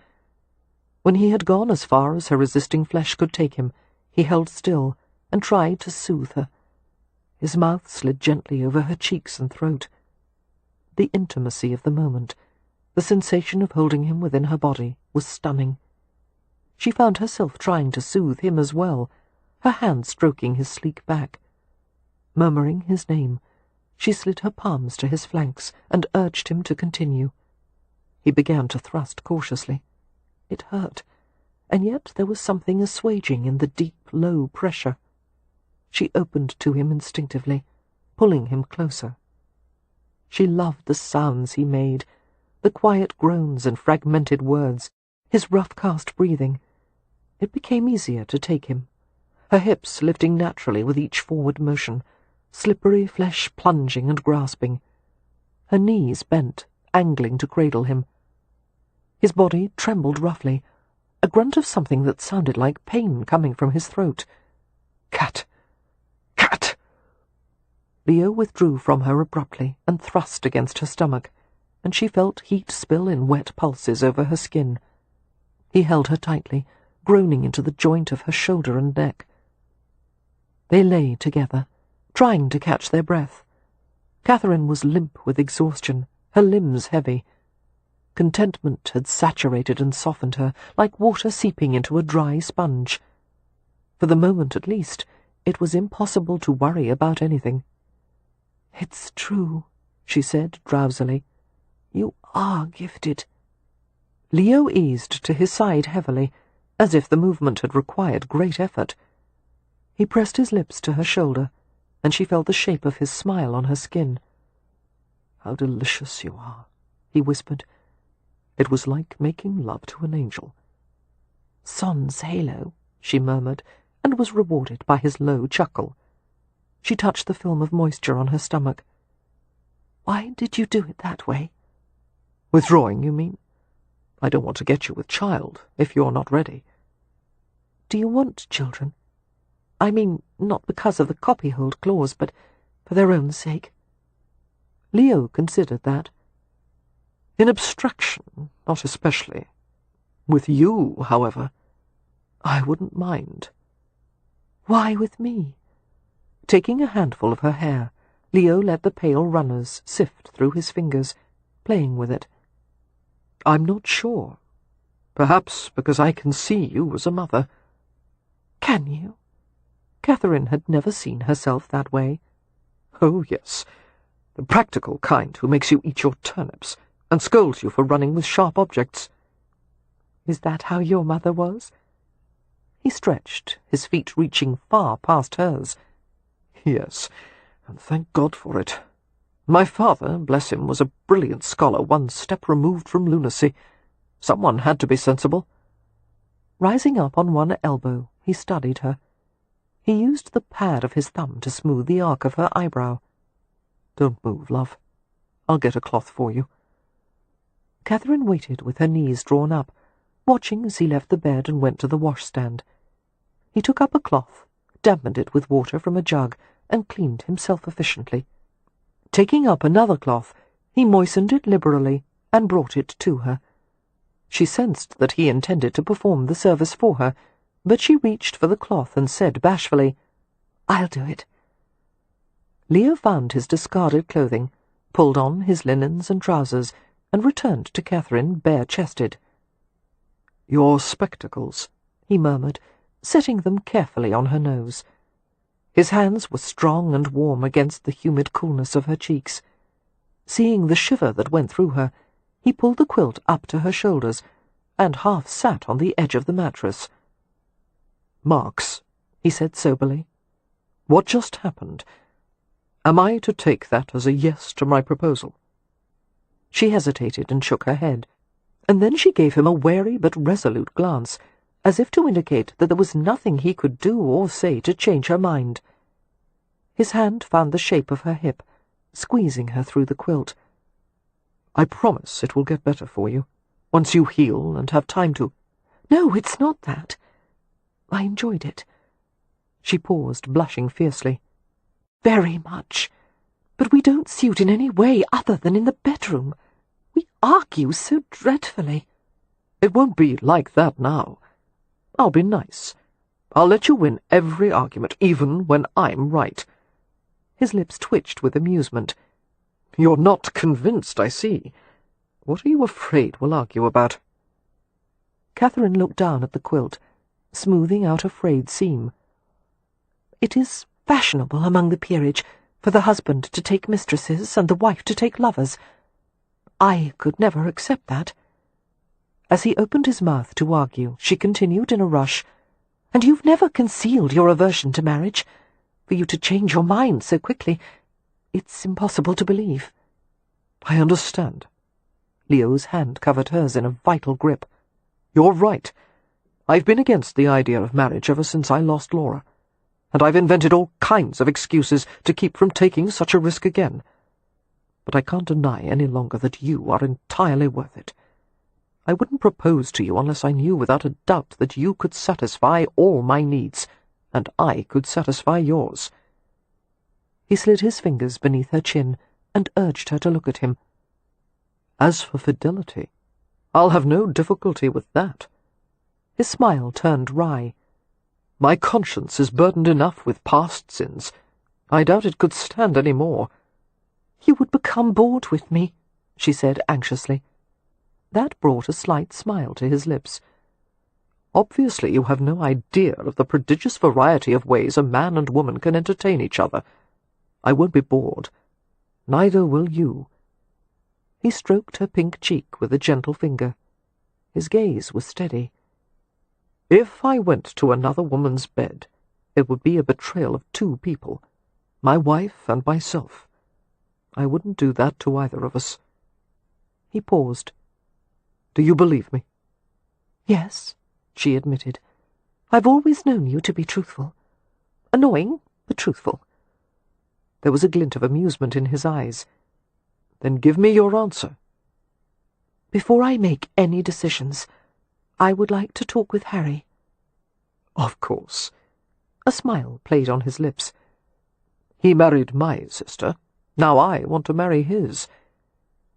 When he had gone as far as her resisting flesh could take him, he held still and tried to soothe her. His mouth slid gently over her cheeks and throat. The intimacy of the moment, the sensation of holding him within her body, was stunning. She found herself trying to soothe him as well, her hand stroking his sleek back. Murmuring his name, she slid her palms to his flanks and urged him to continue. He began to thrust cautiously. It hurt, and yet there was something assuaging in the deep, low pressure. She opened to him instinctively, pulling him closer. She loved the sounds he made, the quiet groans and fragmented words, his rough-cast breathing. It became easier to take him, her hips lifting naturally with each forward motion, slippery flesh plunging and grasping. Her knees bent, angling to cradle him. His body trembled roughly, a grunt of something that sounded like pain coming from his throat. "Cat! Cat!" Leo withdrew from her abruptly and thrust against her stomach, and she felt heat spill in wet pulses over her skin. He held her tightly, groaning into the joint of her shoulder and neck. They lay together, trying to catch their breath. Catherine was limp with exhaustion, her limbs heavy. Contentment had saturated and softened her, like water seeping into a dry sponge. For the moment, at least, it was impossible to worry about anything. "It's true," she said drowsily. "You are gifted." Leo eased to his side heavily, as if the movement had required great effort. He pressed his lips to her shoulder, and she felt the shape of his smile on her skin. "How delicious you are," he whispered. It was like making love to an angel. "Sans halo," she murmured, and was rewarded by his low chuckle. She touched the film of moisture on her stomach. "Why did you do it that way?" "Withdrawing, you mean? I don't want to get you with child, if you're not ready." "Do you want children? I mean, not because of the copyhold clause, but for their own sake." Leo considered that. "In abstraction, not especially. With you, however, I wouldn't mind." "Why with me?" Taking a handful of her hair, Leo let the pale runners sift through his fingers, playing with it. "I'm not sure. Perhaps because I can see you as a mother." "Can you?" Catherine had never seen herself that way. "Oh, yes. The practical kind who makes you eat your turnips and scolds you for running with sharp objects." "Is that how your mother was?" He stretched, his feet reaching far past hers. "Yes, and thank God for it. My father, bless him, was a brilliant scholar, one step removed from lunacy. Someone had to be sensible." Rising up on one elbow, he studied her. He used the pad of his thumb to smooth the arc of her eyebrow. "Don't move, love. I'll get a cloth for you." Catherine waited with her knees drawn up, watching as he left the bed and went to the washstand. He took up a cloth, dampened it with water from a jug, and cleaned himself efficiently. Taking up another cloth, he moistened it liberally and brought it to her. She sensed that he intended to perform the service for her, but she reached for the cloth and said bashfully, "I'll do it." Leo found his discarded clothing, pulled on his linens and trousers, and returned to Catherine bare-chested. "Your spectacles," he murmured, setting them carefully on her nose. His hands were strong and warm against the humid coolness of her cheeks. Seeing the shiver that went through her, he pulled the quilt up to her shoulders, and half sat on the edge of the mattress. "Marks," he said soberly, "what just happened? Am I to take that as a yes to my proposal?" She hesitated and shook her head, and then she gave him a wary but resolute glance, as if to indicate that there was nothing he could do or say to change her mind. His hand found the shape of her hip, squeezing her through the quilt. "I promise it will get better for you, once you heal and have time to—" "No, it's not that. I enjoyed it." She paused, blushing fiercely. "Very much. But we don't suit in any way other than in the bedroom. We argue so dreadfully." "It won't be like that now. I'll be nice. I'll let you win every argument, even when I'm right." His lips twitched with amusement. "You're not convinced, I see. What are you afraid we'll argue about?" Catherine looked down at the quilt, smoothing out a frayed seam. "It is fashionable among the peerage for the husband to take mistresses and the wife to take lovers. I could never accept that." As he opened his mouth to argue, she continued in a rush, "And you've never concealed your aversion to marriage. For you to change your mind so quickly, it's impossible to believe." "I understand." Leo's hand covered hers in a vital grip. "You're right. I've been against the idea of marriage ever since I lost Laura, and I've invented all kinds of excuses to keep from taking such a risk again. But I can't deny any longer that you are entirely worth it. I wouldn't propose to you unless I knew without a doubt that you could satisfy all my needs, and I could satisfy yours." He slid his fingers beneath her chin and urged her to look at him. "As for fidelity, I'll have no difficulty with that." His smile turned wry. "My conscience is burdened enough with past sins. I doubt it could stand any more." "You would become bored with me," she said anxiously. That brought a slight smile to his lips. "Obviously you have no idea of the prodigious variety of ways a man and woman can entertain each other. I won't be bored. Neither will you." He stroked her pink cheek with a gentle finger. His gaze was steady. "If I went to another woman's bed, it would be a betrayal of two people, my wife and myself. I wouldn't do that to either of us." He paused. "Do you believe me?" "Yes," she admitted. "I've always known you to be truthful. Annoying, but truthful." There was a glint of amusement in his eyes. "Then give me your answer." "Before I make any decisions, I would like to talk with Harry." "Of course." A smile played on his lips. "He married my sister. Now I want to marry his.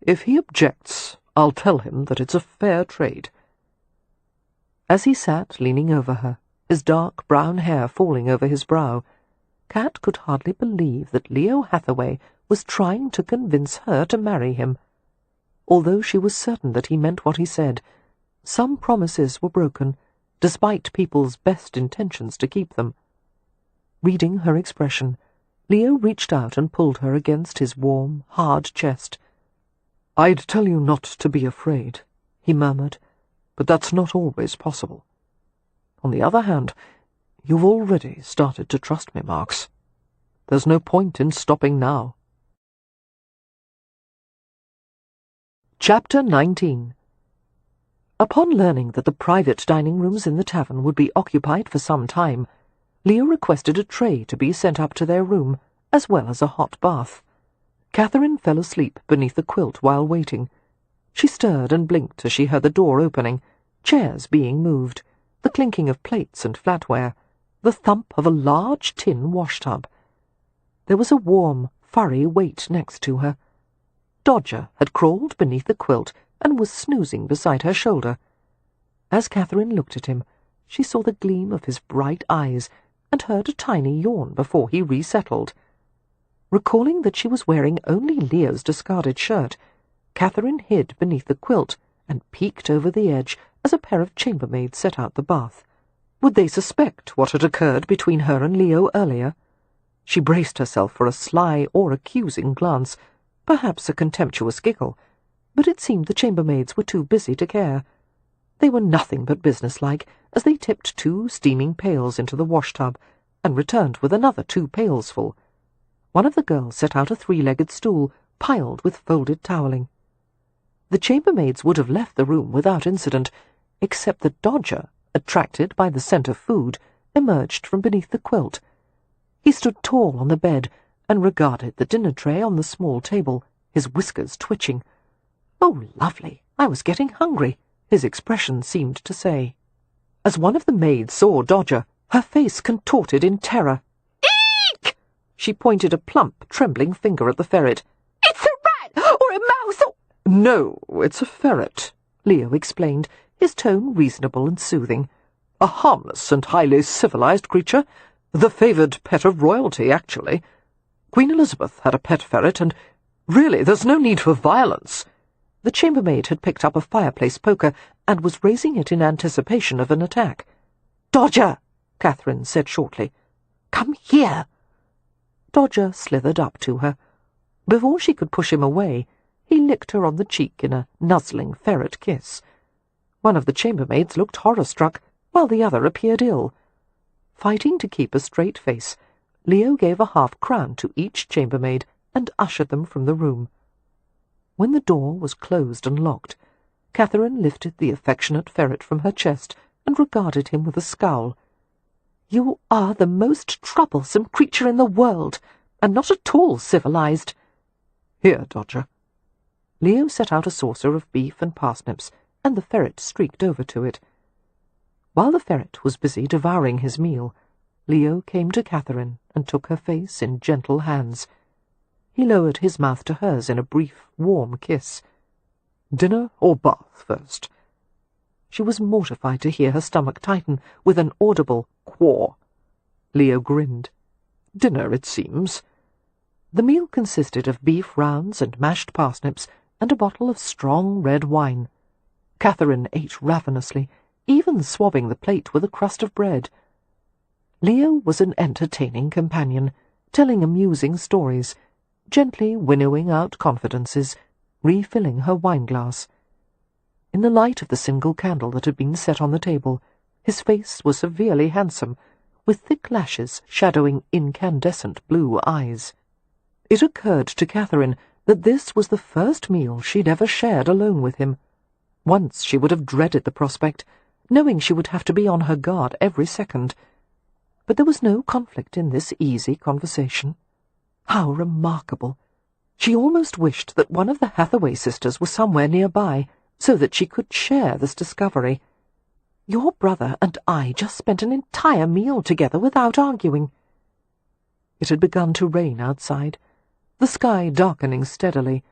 If he objects, I'll tell him that it's a fair trade." As he sat leaning over her, his dark brown hair falling over his brow, Cat could hardly believe that Leo Hathaway was trying to convince her to marry him. Although she was certain that he meant what he said, some promises were broken, despite people's best intentions to keep them. Reading her expression, Leo reached out and pulled her against his warm, hard chest. "I'd tell you not to be afraid," he murmured, "but that's not always possible. On the other hand, you've already started to trust me, Marks. There's no point in stopping now." Chapter 19. Upon learning that the private dining rooms in the tavern would be occupied for some time, Leo requested a tray to be sent up to their room, as well as a hot bath. Catherine fell asleep beneath the quilt while waiting. She stirred and blinked as she heard the door opening, chairs being moved, the clinking of plates and flatware, the thump of a large tin washtub. There was a warm, furry weight next to her. Dodger had crawled beneath the quilt and was snoozing beside her shoulder. As Catherine looked at him, she saw the gleam of his bright eyes and heard a tiny yawn before he resettled. Recalling that she was wearing only Leo's discarded shirt, Catherine hid beneath the quilt and peeked over the edge as a pair of chambermaids set out the bath. Would they suspect what had occurred between her and Leo earlier? She braced herself for a sly or accusing glance, perhaps a contemptuous giggle, but it seemed the chambermaids were too busy to care. They were nothing but businesslike as they tipped 2 steaming pails into the washtub and returned with another 2 pails full. One of the girls set out a 3-legged stool piled with folded toweling. The chambermaids would have left the room without incident, except that Dodger, attracted by the scent of food, emerged from beneath the quilt. He stood tall on the bed and regarded the dinner tray on the small table, his whiskers twitching. "Oh, lovely! I was getting hungry," his expression seemed to say. As one of the maids saw Dodger, her face contorted in terror. "Eek!" She pointed a plump, trembling finger at the ferret. "It's a rat, or a mouse, or—" "No, it's a ferret," Leo explained, his tone reasonable and soothing. "A harmless and highly civilized creature. The favoured pet of royalty, actually. Queen Elizabeth had a pet ferret, and really, there's no need for violence." The chambermaid had picked up a fireplace poker and was raising it in anticipation of an attack. "Dodger!" Catherine said shortly. "Come here!" Dodger slithered up to her. Before she could push him away, he licked her on the cheek in a nuzzling ferret kiss. One of the chambermaids looked horror-struck, while the other appeared ill. Fighting to keep a straight face, Leo gave a half-crown to each chambermaid and ushered them from the room. When the door was closed and locked, Catherine lifted the affectionate ferret from her chest and regarded him with a scowl. "You are the most troublesome creature in the world, and not at all civilized." "Here, Dodger." Leo set out a saucer of beef and parsnips, and the ferret streaked over to it. While the ferret was busy devouring his meal, Leo came to Catherine and took her face in gentle hands. He lowered his mouth to hers in a brief, warm kiss. "Dinner or bath first?" She was mortified to hear her stomach tighten with an audible quaw. Leo grinned. "Dinner, it seems." The meal consisted of beef rounds and mashed parsnips and a bottle of strong red wine. Catherine ate ravenously, even swabbing the plate with a crust of bread. Leo was an entertaining companion, telling amusing stories, gently winnowing out confidences, refilling her wine-glass. In the light of the single candle that had been set on the table, his face was severely handsome, with thick lashes shadowing incandescent blue eyes. It occurred to Catherine that this was the first meal she'd ever shared alone with him. Once she would have dreaded the prospect, knowing she would have to be on her guard every second. But there was no conflict in this easy conversation. How remarkable! She almost wished that one of the Hathaway sisters was somewhere nearby, so that she could share this discovery. Your brother and I just spent an entire meal together without arguing. It had begun to rain outside, the sky darkening steadily,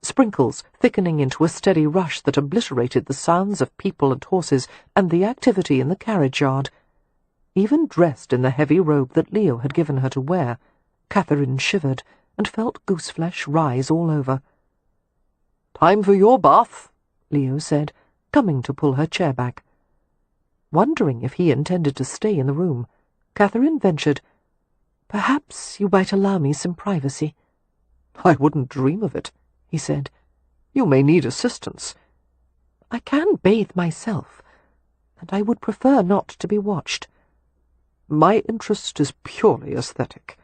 sprinkles thickening into a steady rush that obliterated the sounds of people and horses and the activity in the carriage-yard. Even dressed in the heavy robe that Leo had given her to wear, Catherine shivered and felt gooseflesh rise all over. "Time for your bath," Leo said, coming to pull her chair back. Wondering if he intended to stay in the room, Catherine ventured, "Perhaps you might allow me some privacy." "I wouldn't dream of it," he said. "You may need assistance." "I can bathe myself, and I would prefer not to be watched." "My interest is purely aesthetic.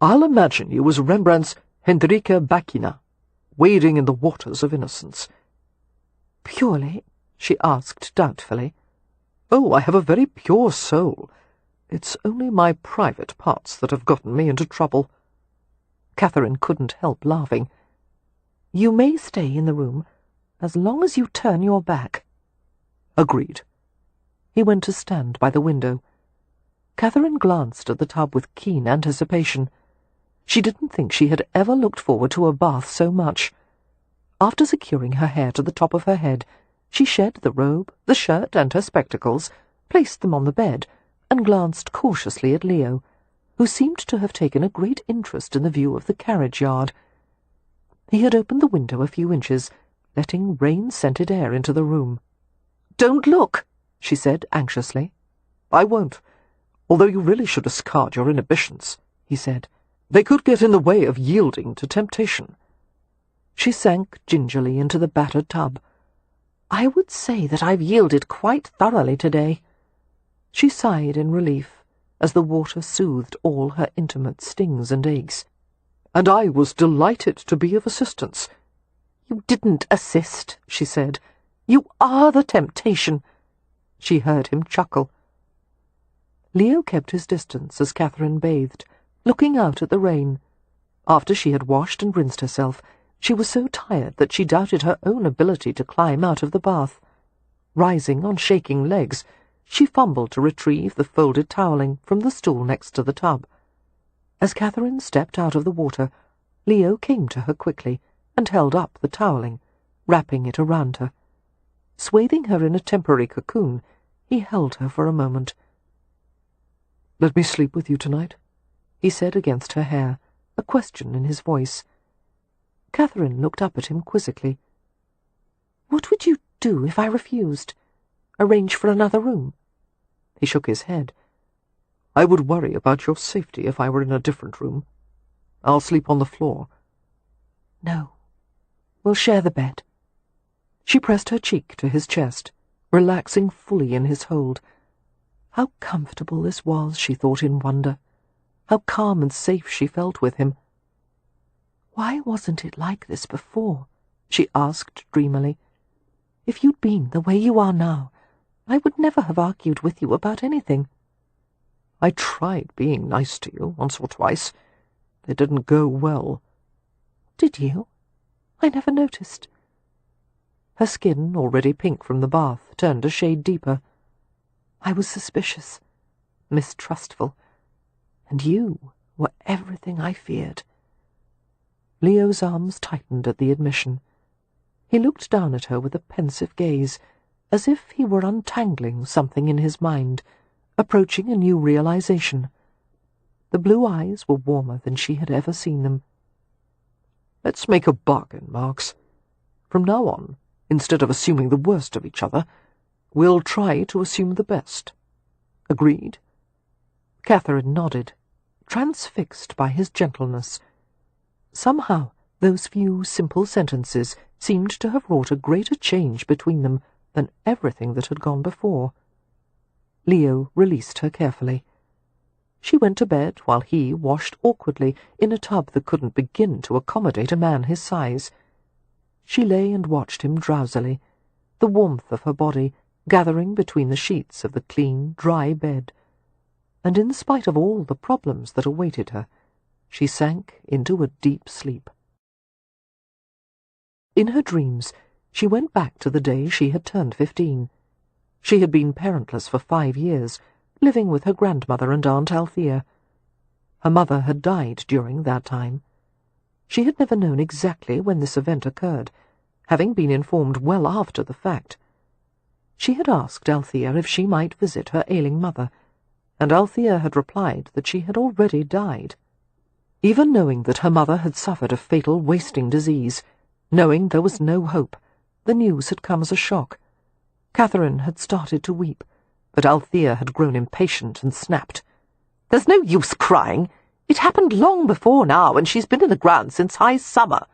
I'll imagine you as Rembrandt's Hendrika Bacchina, wading in the waters of innocence." "Purely?" she asked doubtfully. "Oh, I have a very pure soul. It's only my private parts that have gotten me into trouble." Catherine couldn't help laughing. "You may stay in the room, as long as you turn your back." "Agreed." He went to stand by the window. Catherine glanced at the tub with keen anticipation. She didn't think she had ever looked forward to a bath so much. After securing her hair to the top of her head, she shed the robe, the shirt, and her spectacles, placed them on the bed, and glanced cautiously at Leo, who seemed to have taken a great interest in the view of the carriage-yard. He had opened the window a few inches, letting rain-scented air into the room. "Don't look," she said anxiously. "I won't, although you really should discard your inhibitions," he said. "They could get in the way of yielding to temptation." She sank gingerly into the battered tub. "I would say that I've yielded quite thoroughly today." She sighed in relief, as the water soothed all her intimate stings and aches. "And I was delighted to be of assistance." "You didn't assist," she said. "You are the temptation." She heard him chuckle. Leo kept his distance as Catherine bathed, looking out at the rain. After she had washed and rinsed herself, she was so tired that she doubted her own ability to climb out of the bath. Rising on shaking legs, she fumbled to retrieve the folded toweling from the stool next to the tub. As Catherine stepped out of the water, Leo came to her quickly and held up the toweling, wrapping it around her. Swathing her in a temporary cocoon, he held her for a moment. "Let me sleep with you tonight," he said against her hair, a question in his voice. Catherine looked up at him quizzically. "What would you do if I refused? Arrange for another room?" He shook his head. "I would worry about your safety if I were in a different room. I'll sleep on the floor." "No. We'll share the bed." She pressed her cheek to his chest, relaxing fully in his hold. How comfortable this was, she thought in wonder. How calm and safe she felt with him. "Why wasn't it like this before?" she asked dreamily. "If you'd been the way you are now, I would never have argued with you about anything." "I tried being nice to you once or twice. It didn't go well." "Did you? I never noticed." Her skin, already pink from the bath, turned a shade deeper. "I was suspicious, mistrustful, and you were everything I feared." Leo's arms tightened at the admission. He looked down at her with a pensive gaze, as if he were untangling something in his mind, approaching a new realization. The blue eyes were warmer than she had ever seen them. "Let's make a bargain, Marks. From now on, instead of assuming the worst of each other, we'll try to assume the best. Agreed?" Catherine nodded, transfixed by his gentleness. Somehow those few simple sentences seemed to have wrought a greater change between them than everything that had gone before. Leo released her carefully. She went to bed while he washed awkwardly in a tub that couldn't begin to accommodate a man his size. She lay and watched him drowsily, the warmth of her body gathering between the sheets of the clean, dry bed. And in spite of all the problems that awaited her, she sank into a deep sleep. In her dreams, she went back to the day she had turned 15. She had been parentless for 5 years, living with her grandmother and Aunt Althea. Her mother had died during that time. She had never known exactly when this event occurred, having been informed well after the fact. She had asked Althea if she might visit her ailing mother, and Althea had replied that she had already died. Even knowing that her mother had suffered a fatal wasting disease, knowing there was no hope, the news had come as a shock. Catherine had started to weep, but Althea had grown impatient and snapped. "There's no use crying. It happened long before now, and she's been in the ground since high summer,"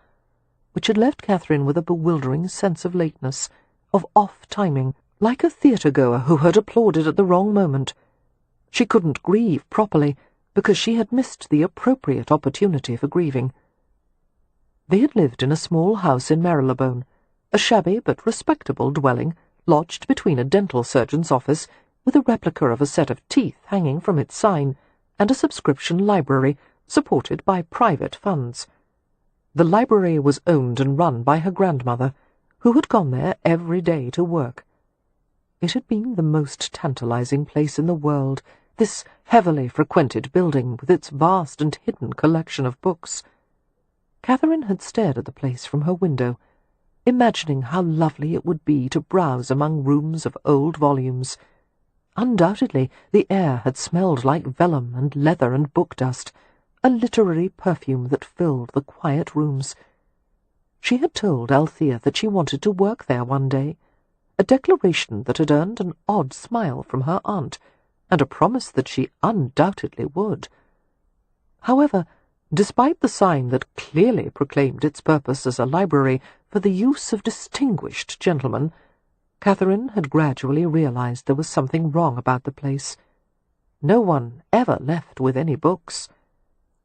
which had left Catherine with a bewildering sense of lateness, of off-timing, like a theatre-goer who had applauded at the wrong moment. She couldn't grieve properly, because she had missed the appropriate opportunity for grieving. They had lived in a small house in Marylebone, a shabby but respectable dwelling lodged between a dental surgeon's office, with a replica of a set of teeth hanging from its sign, and a subscription library supported by private funds. The library was owned and run by her grandmother, who had gone there every day to work. It had been the most tantalizing place in the world this heavily frequented building with its vast and hidden collection of books. Catherine had stared at the place from her window, imagining how lovely it would be to browse among rooms of old volumes. Undoubtedly the air had smelled like vellum and leather and book dust, a literary perfume that filled the quiet rooms. She had told Althea that she wanted to work there one day, a declaration that had earned an odd smile from her aunt, and a promise that she undoubtedly would. However, despite the sign that clearly proclaimed its purpose as a library for the use of distinguished gentlemen, Catherine had gradually realized there was something wrong about the place. No one ever left with any books.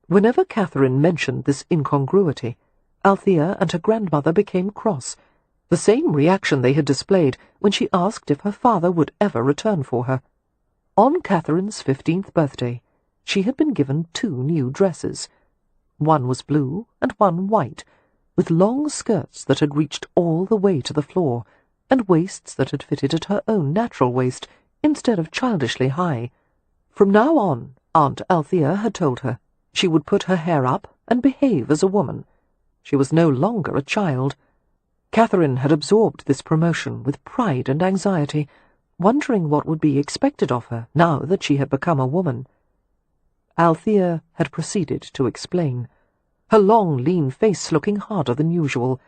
Whenever Catherine mentioned this incongruity, Althea and her grandmother became cross, the same reaction they had displayed when she asked if her father would ever return for her. On Catherine's 15th birthday, she had been given 2 new dresses. One was blue and one white, with long skirts that had reached all the way to the floor, and waists that had fitted at her own natural waist instead of childishly high. From now on, Aunt Althea had told her, she would put her hair up and behave as a woman. She was no longer a child. Catherine had absorbed this promotion with pride and anxiety, wondering what would be expected of her now that she had become a woman. Althea had proceeded to explain, her long, lean face looking harder than usual,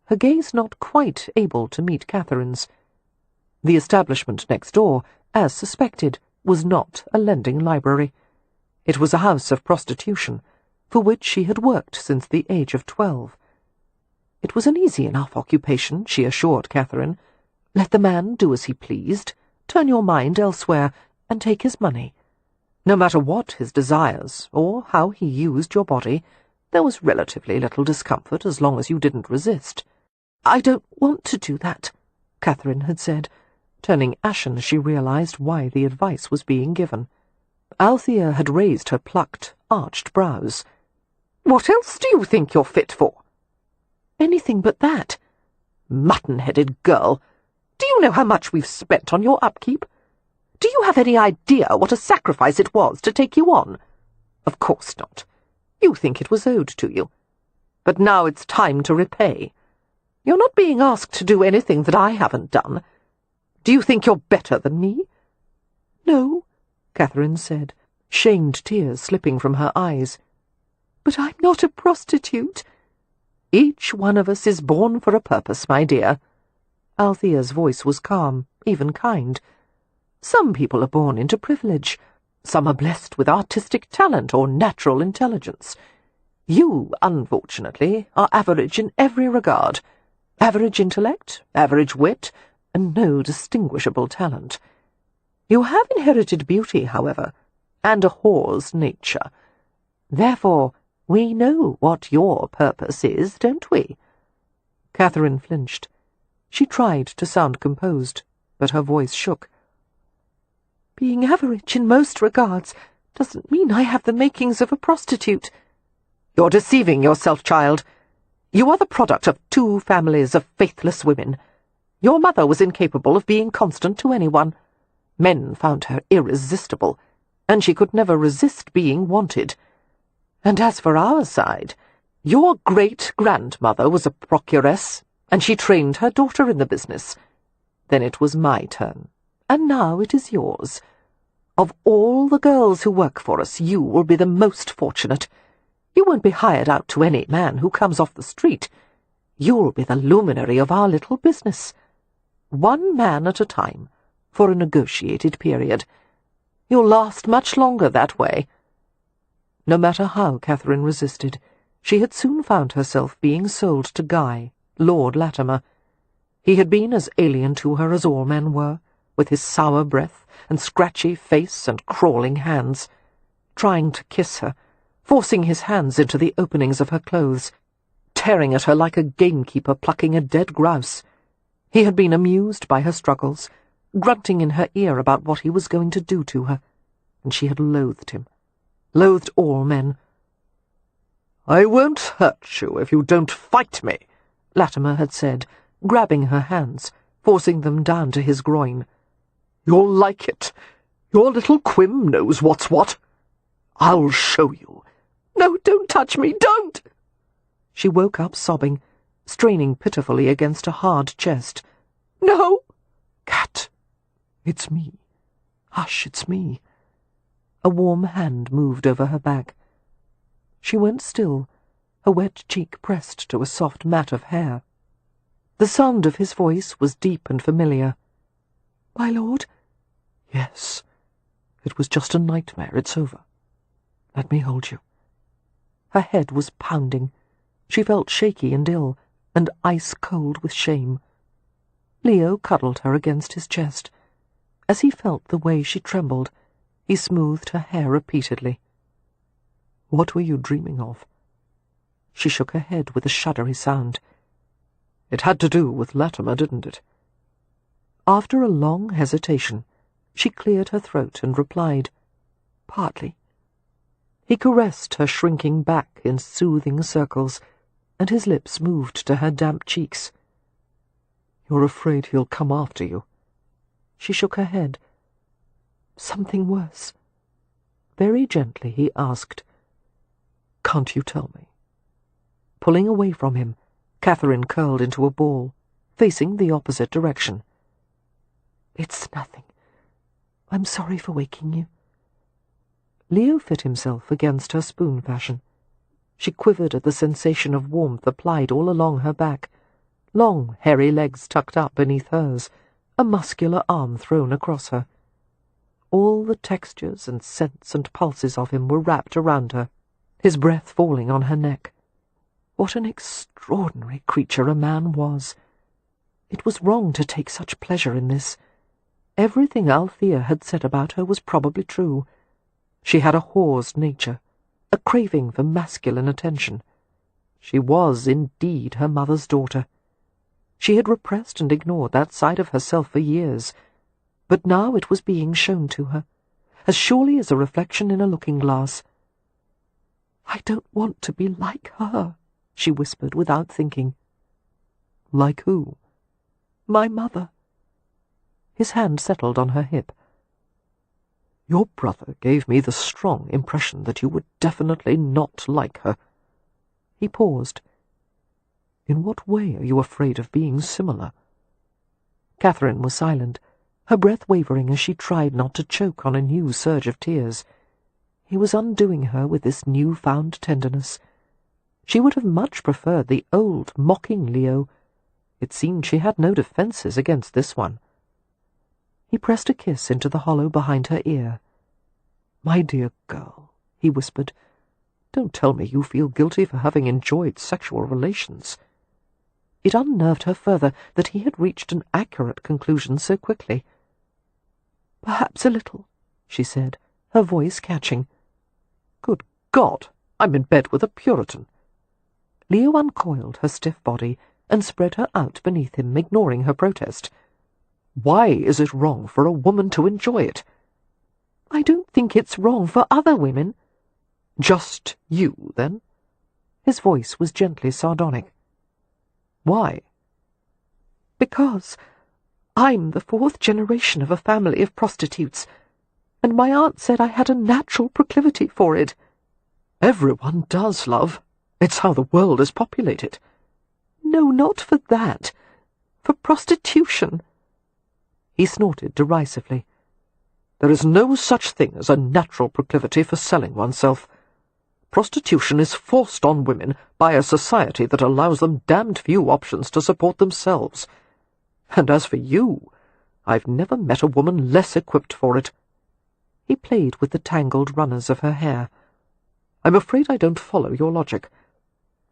her gaze not quite able to meet Catherine's. The establishment next door, as suspected, was not a lending library. It was a house of prostitution, for which she had worked since the age of 12. It was an easy enough occupation, she assured Catherine. Let the man do as he pleased, turn your mind elsewhere, and take his money. No matter what his desires, or how he used your body, there was relatively little discomfort as long as you didn't resist. "I don't want to do that," Catherine had said, turning ashen as she realized why the advice was being given. Althea had raised her plucked, arched brows. "What else do you think you're fit for?" "Anything but that." "Mutton-headed girl! Do you know how much we've spent on your upkeep? Do you have any idea what a sacrifice it was to take you on? Of course not. You think it was owed to you. But now it's time to repay. You're not being asked to do anything that I haven't done. Do you think you're better than me?" "No," Catherine said, shamed tears slipping from her eyes. "But I'm not a prostitute." "Each one of us is born for a purpose, my dear." Althea's voice was calm, even kind. "Some people are born into privilege. Some are blessed with artistic talent or natural intelligence. You, unfortunately, are average in every regard. Average intellect, average wit, and no distinguishable talent. You have inherited beauty, however, and a whore's nature. Therefore, we know what your purpose is, don't we?" Catherine flinched. She tried to sound composed, but her voice shook. "Being average in most regards doesn't mean I have the makings of a prostitute." "You're deceiving yourself, child. You are the product of 2 families of faithless women. Your mother was incapable of being constant to anyone. Men found her irresistible, and she could never resist being wanted. And as for our side, your great-grandmother was a procuress, and she trained her daughter in the business. Then it was my turn, and now it is yours. Of all the girls who work for us, you will be the most fortunate. You won't be hired out to any man who comes off the street. You'll be the luminary of our little business. 1 man at a time, for a negotiated period. You'll last much longer that way." No matter how Catherine resisted, she had soon found herself being sold to Guy, Lord Latimer. He had been as alien to her as all men were, with his sour breath and scratchy face and crawling hands, trying to kiss her, forcing his hands into the openings of her clothes, tearing at her like a gamekeeper plucking a dead grouse. He had been amused by her struggles, grunting in her ear about what he was going to do to her, and she had loathed him, loathed all men. "I won't hurt you if you don't fight me," Latimer had said, grabbing her hands, forcing them down to his groin. "You'll like it. Your little Quim knows what's what. I'll show you. No, don't touch me, don't! She woke up sobbing, straining pitifully against a hard chest. No! Cat, it's me. Hush, it's me. A warm hand moved over her back. She went still, her wet cheek pressed to a soft mat of hair. The sound of his voice was deep and familiar. My lord? Yes. It was just a nightmare. It's over. Let me hold you. Her head was pounding. She felt shaky and ill, and ice-cold with shame. Leo cuddled her against his chest. As he felt the way she trembled, he smoothed her hair repeatedly. What were you dreaming of? She shook her head with a shuddery sound. It had to do with Latimer, didn't it? After a long hesitation, she cleared her throat and replied, Partly. He caressed her shrinking back in soothing circles, and his lips moved to her damp cheeks. You're afraid he'll come after you? She shook her head. Something worse. Very gently he asked, Can't you tell me? Pulling away from him, Catherine curled into a ball, facing the opposite direction. It's nothing. I'm sorry for waking you. Leo fit himself against her spoon fashion. She quivered at the sensation of warmth applied all along her back, long, hairy legs tucked up beneath hers, a muscular arm thrown across her. All the textures and scents and pulses of him were wrapped around her, his breath falling on her neck. What an extraordinary creature a man was! It was wrong to take such pleasure in this. Everything Althea had said about her was probably true. She had a whore's nature, a craving for masculine attention. She was indeed her mother's daughter. She had repressed and ignored that side of herself for years, but now it was being shown to her, as surely as a reflection in a looking-glass. I don't want to be like her, she whispered without thinking. Like who? My mother. His hand settled on her hip. Your brother gave me the strong impression that you were definitely not like her. He paused. In what way are you afraid of being similar? Catherine was silent, her breath wavering as she tried not to choke on a new surge of tears. He was undoing her with this new-found tenderness. She would have much preferred the old, mocking Leo. It seemed she had no defences against this one. He pressed a kiss into the hollow behind her ear. My dear girl, he whispered, don't tell me you feel guilty for having enjoyed sexual relations. It unnerved her further that he had reached an accurate conclusion so quickly. Perhaps a little, she said, her voice catching. Good God, I'm in bed with a Puritan. Leo uncoiled her stiff body and spread her out beneath him, ignoring her protest. Why is it wrong for a woman to enjoy it? I don't think it's wrong for other women. Just you, then? His voice was gently sardonic. Why? Because I'm the 4th generation of a family of prostitutes, and my aunt said I had a natural proclivity for it. Everyone does, love. It's how the world is populated. No, not for that. For prostitution. He snorted derisively. There is no such thing as a natural proclivity for selling oneself. Prostitution is forced on women by a society that allows them damned few options to support themselves. And as for you, I've never met a woman less equipped for it. He played with the tangled runners of her hair. I'm afraid I don't follow your logic.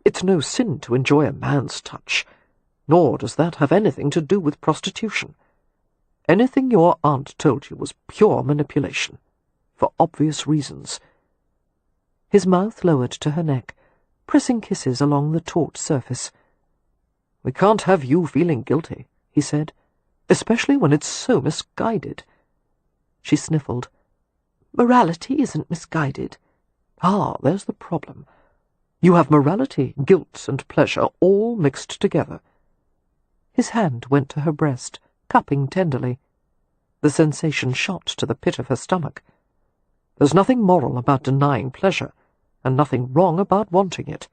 It's no sin to enjoy a man's touch, nor does that have anything to do with prostitution. Anything your aunt told you was pure manipulation, for obvious reasons. His mouth lowered to her neck, pressing kisses along the taut surface. We can't have you feeling guilty, he said, especially when it's so misguided. She sniffled. Morality isn't misguided. Ah, there's the problem. You have morality, guilt, and pleasure all mixed together. His hand went to her breast, cupping tenderly. The sensation shot to the pit of her stomach. There's nothing moral about denying pleasure, and nothing wrong about wanting it.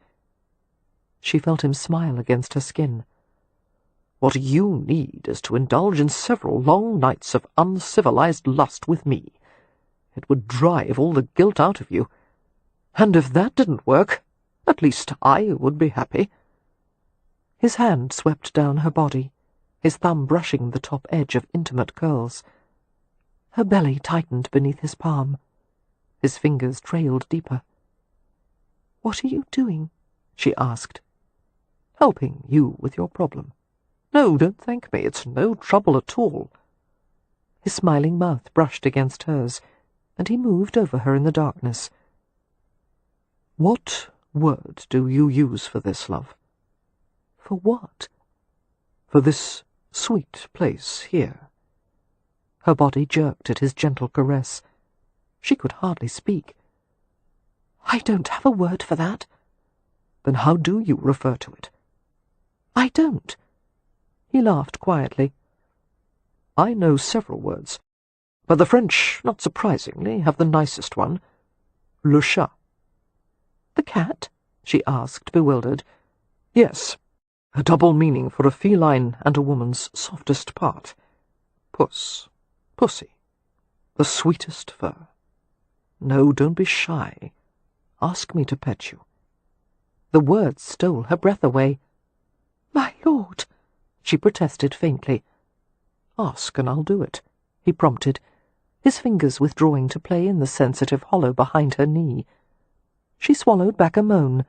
She felt him smile against her skin. What you need is to indulge in several long nights of uncivilized lust with me. It would drive all the guilt out of you. And if that didn't work, at least I would be happy. His hand swept down her body, his thumb brushing the top edge of intimate curls. Her belly tightened beneath his palm. His fingers trailed deeper. "What are you doing?" she asked. "Helping you with your problem. No, don't thank me. It's no trouble at all." His smiling mouth brushed against hers, and he moved over her in the darkness. "What word do you use for this, love?" "For what?" "For this sweet place here." Her body jerked at his gentle caress. She could hardly speak. "I don't have a word for that." "Then how do you refer to it?" "I don't." He laughed quietly. "I know several words, but the French, not surprisingly, have the nicest one. Le chat." "The cat?" she asked, bewildered. "Yes, a double meaning for a feline and a woman's softest part. Puss, pussy, the sweetest fur. No, don't be shy. Ask me to pet you." The words stole her breath away. "My lord," she protested faintly. "Ask and I'll do it," he prompted, his fingers withdrawing to play in the sensitive hollow behind her knee. She swallowed back a moan.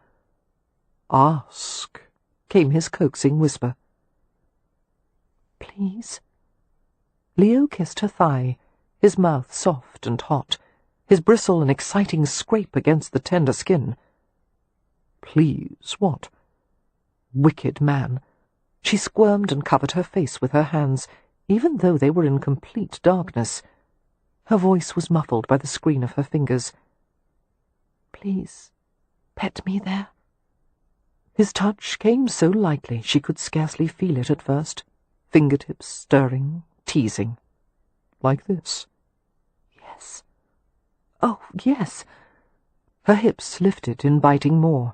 "Ask," came his coaxing whisper. "Please." Leo kissed her thigh, his mouth soft and hot, his bristle an exciting scrape against the tender skin. "Please, what?" Wicked man. She squirmed and covered her face with her hands, even though they were in complete darkness. Her voice was muffled by the screen of her fingers. "Please, pet me there." His touch came so lightly she could scarcely feel it at first, fingertips stirring, teasing. "Like this?" "Yes." "Oh, yes." Her hips lifted, inviting more.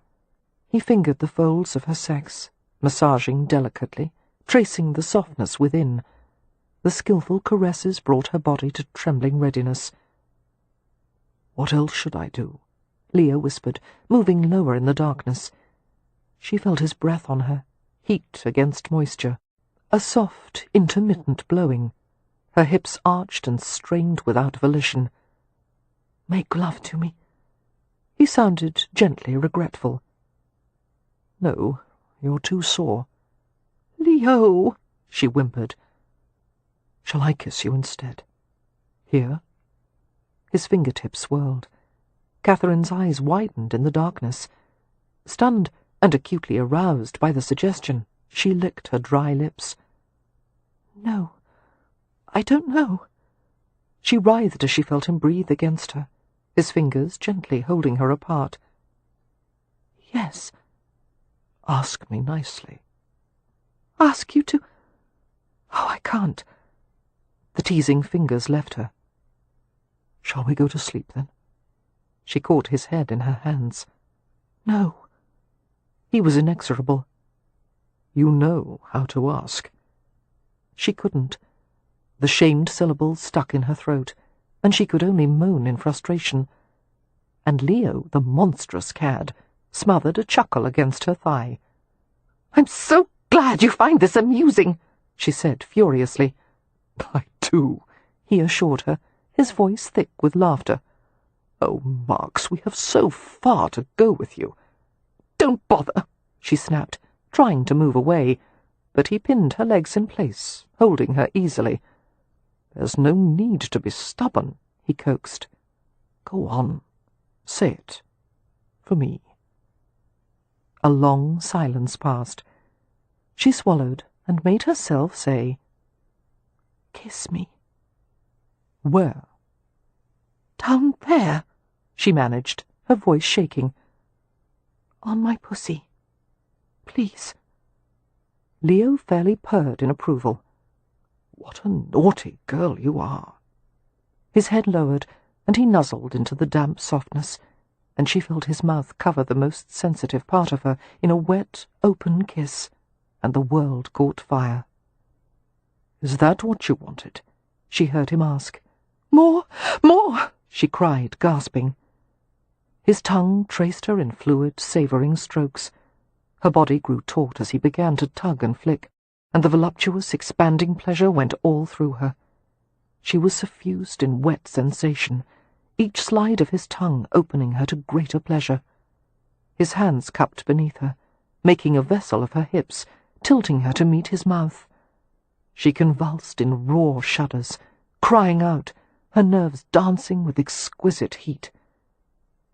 He fingered the folds of her sex, massaging delicately, tracing the softness within. The skillful caresses brought her body to trembling readiness. "What else should I do?" Leo whispered, moving lower in the darkness. She felt his breath on her, heat against moisture, a soft, intermittent blowing. Her hips arched and strained without volition. "Make love to me." He sounded gently regretful. "No, you're too sore." "Leo!" she whimpered. "Shall I kiss you instead? Here?" His fingertips swirled. Catherine's eyes widened in the darkness. Stunned and acutely aroused by the suggestion, she licked her dry lips. "No, I don't know." She writhed as she felt him breathe against her, his fingers gently holding her apart. "Yes." "Ask me nicely." "Ask you to... Oh, I can't." The teasing fingers left her. "Shall we go to sleep, then?" She caught his head in her hands. "No." He was inexorable. "You know how to ask." She couldn't. The shamed syllables stuck in her throat, and she could only moan in frustration. And Leo, the monstrous cad, smothered a chuckle against her thigh. "I'm so glad you find this amusing," she said furiously. "I do," he assured her, his voice thick with laughter. "Oh, Marks, we have so far to go with you." "Don't bother," she snapped, trying to move away, but he pinned her legs in place, holding her easily. "There's no need to be stubborn," he coaxed. "Go on. Say it. For me." A long silence passed. She swallowed and made herself say, "Kiss me." "Where?" "Down there," she managed, her voice shaking. "On my pussy. Please." Leo fairly purred in approval. What a naughty girl you are." His head lowered, and he nuzzled into the damp softness, and she felt his mouth cover the most sensitive part of her in a wet, open kiss, and the world caught fire. "Is that what you wanted?" she heard him ask. "More, more!" she cried, gasping. His tongue traced her in fluid, savouring strokes. Her body grew taut as he began to tug and flick, and the voluptuous, expanding pleasure went all through her. She was suffused in wet sensation, each slide of his tongue opening her to greater pleasure. His hands cupped beneath her, making a vessel of her hips, tilting her to meet his mouth. She convulsed in raw shudders, crying out, her nerves dancing with exquisite heat.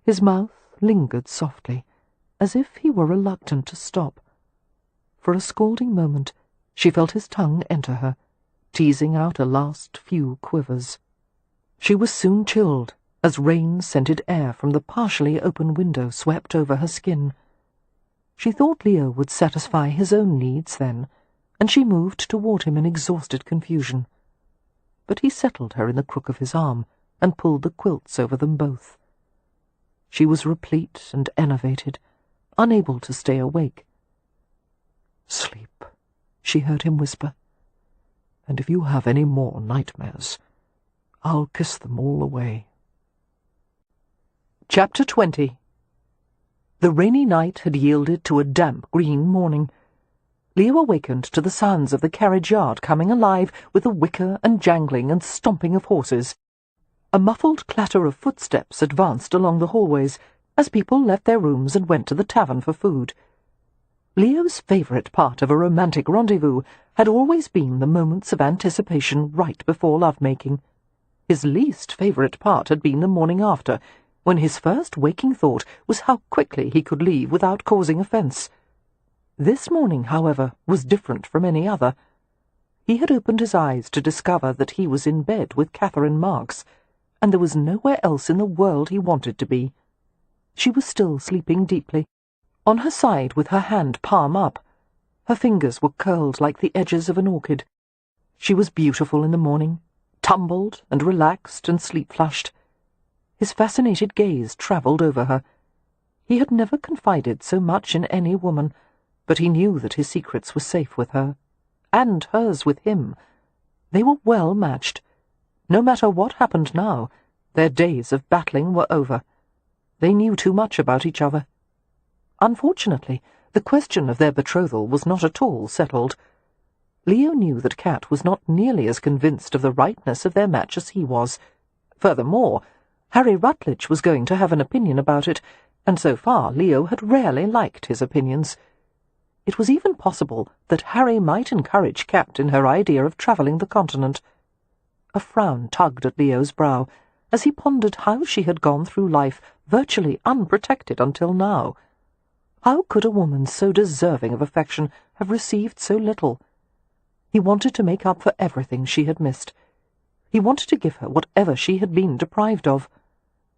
His mouth lingered softly, as if he were reluctant to stop. For a scalding moment she felt his tongue enter her, teasing out a last few quivers. She was soon chilled, as rain-scented air from the partially open window swept over her skin. She thought Leo would satisfy his own needs then, and she moved toward him in exhausted confusion. But he settled her in the crook of his arm and pulled the quilts over them both. She was replete and enervated, unable to stay awake. "Sleep," she heard him whisper. "And if you have any more nightmares, I'll kiss them all away." Chapter 20. The rainy night had yielded to a damp green morning. Leo awakened to the sounds of the carriage yard coming alive with the wicker and jangling and stomping of horses. A muffled clatter of footsteps advanced along the hallways as people left their rooms and went to the tavern for food. Leo's favourite part of a romantic rendezvous had always been the moments of anticipation right before love-making. His least favourite part had been the morning after, when his first waking thought was how quickly he could leave without causing offence. This morning, however, was different from any other. He had opened his eyes to discover that he was in bed with Catherine Marks, and there was nowhere else in the world he wanted to be. She was still sleeping deeply, on her side with her hand palm up. Her fingers were curled like the edges of an orchid. She was beautiful in the morning, tumbled and relaxed and sleep-flushed. His fascinated gaze travelled over her. He had never confided so much in any woman, but he knew that his secrets were safe with her, and hers with him. They were well matched. No matter what happened now, their days of battling were over. They knew too much about each other. Unfortunately, the question of their betrothal was not at all settled. Leo knew that Cat was not nearly as convinced of the rightness of their match as he was. Furthermore, Harry Rutledge was going to have an opinion about it, and so far Leo had rarely liked his opinions. It was even possible that Harry might encourage Cat in her idea of travelling the continent. A frown tugged at Leo's brow as he pondered how she had gone through life virtually unprotected until now. How could a woman so deserving of affection have received so little? He wanted to make up for everything she had missed. He wanted to give her whatever she had been deprived of.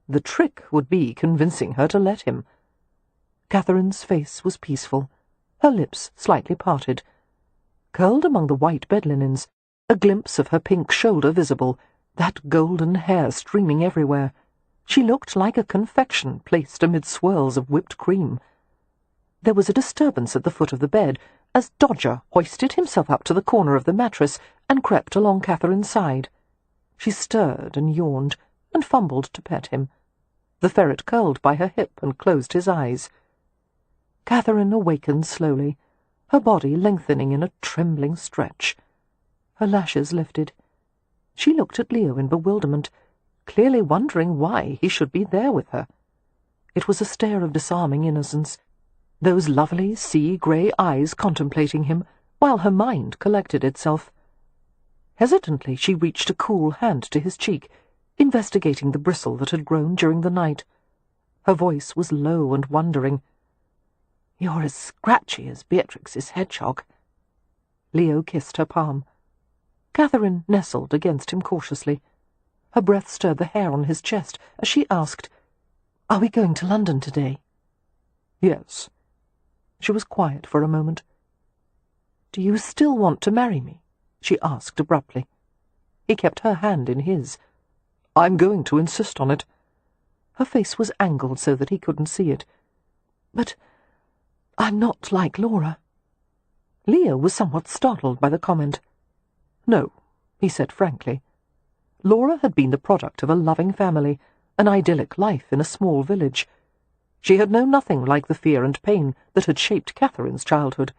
The trick would be convincing her to let him. Catherine's face was peaceful, her lips slightly parted. Curled among the white bed linens, a glimpse of her pink shoulder visible, that golden hair streaming everywhere. She looked like a confection placed amid swirls of whipped cream. There was a disturbance at the foot of the bed, as Dodger hoisted himself up to the corner of the mattress and crept along Catherine's side. She stirred and yawned, and fumbled to pet him. The ferret curled by her hip and closed his eyes. Catherine awakened slowly, her body lengthening in a trembling stretch. Her lashes lifted. She looked at Leo in bewilderment, clearly wondering why he should be there with her. It was a stare of disarming innocence, those lovely sea-grey eyes contemplating him, while her mind collected itself. Hesitantly she reached a cool hand to his cheek, investigating the bristle that had grown during the night. Her voice was low and wondering. "You're as scratchy as Beatrix's hedgehog." Leo kissed her palm. Catherine nestled against him cautiously. Her breath stirred the hair on his chest as she asked, "Are we going to London today?" "Yes." She was quiet for a moment. "Do you still want to marry me?" she asked abruptly. He kept her hand in his. "I'm going to insist on it." Her face was angled so that he couldn't see it. "But I'm not like Laura." Leo was somewhat startled by the comment. "No," he said frankly. Laura had been the product of a loving family, an idyllic life in a small village. She had known nothing like the fear and pain that had shaped Catherine's childhood.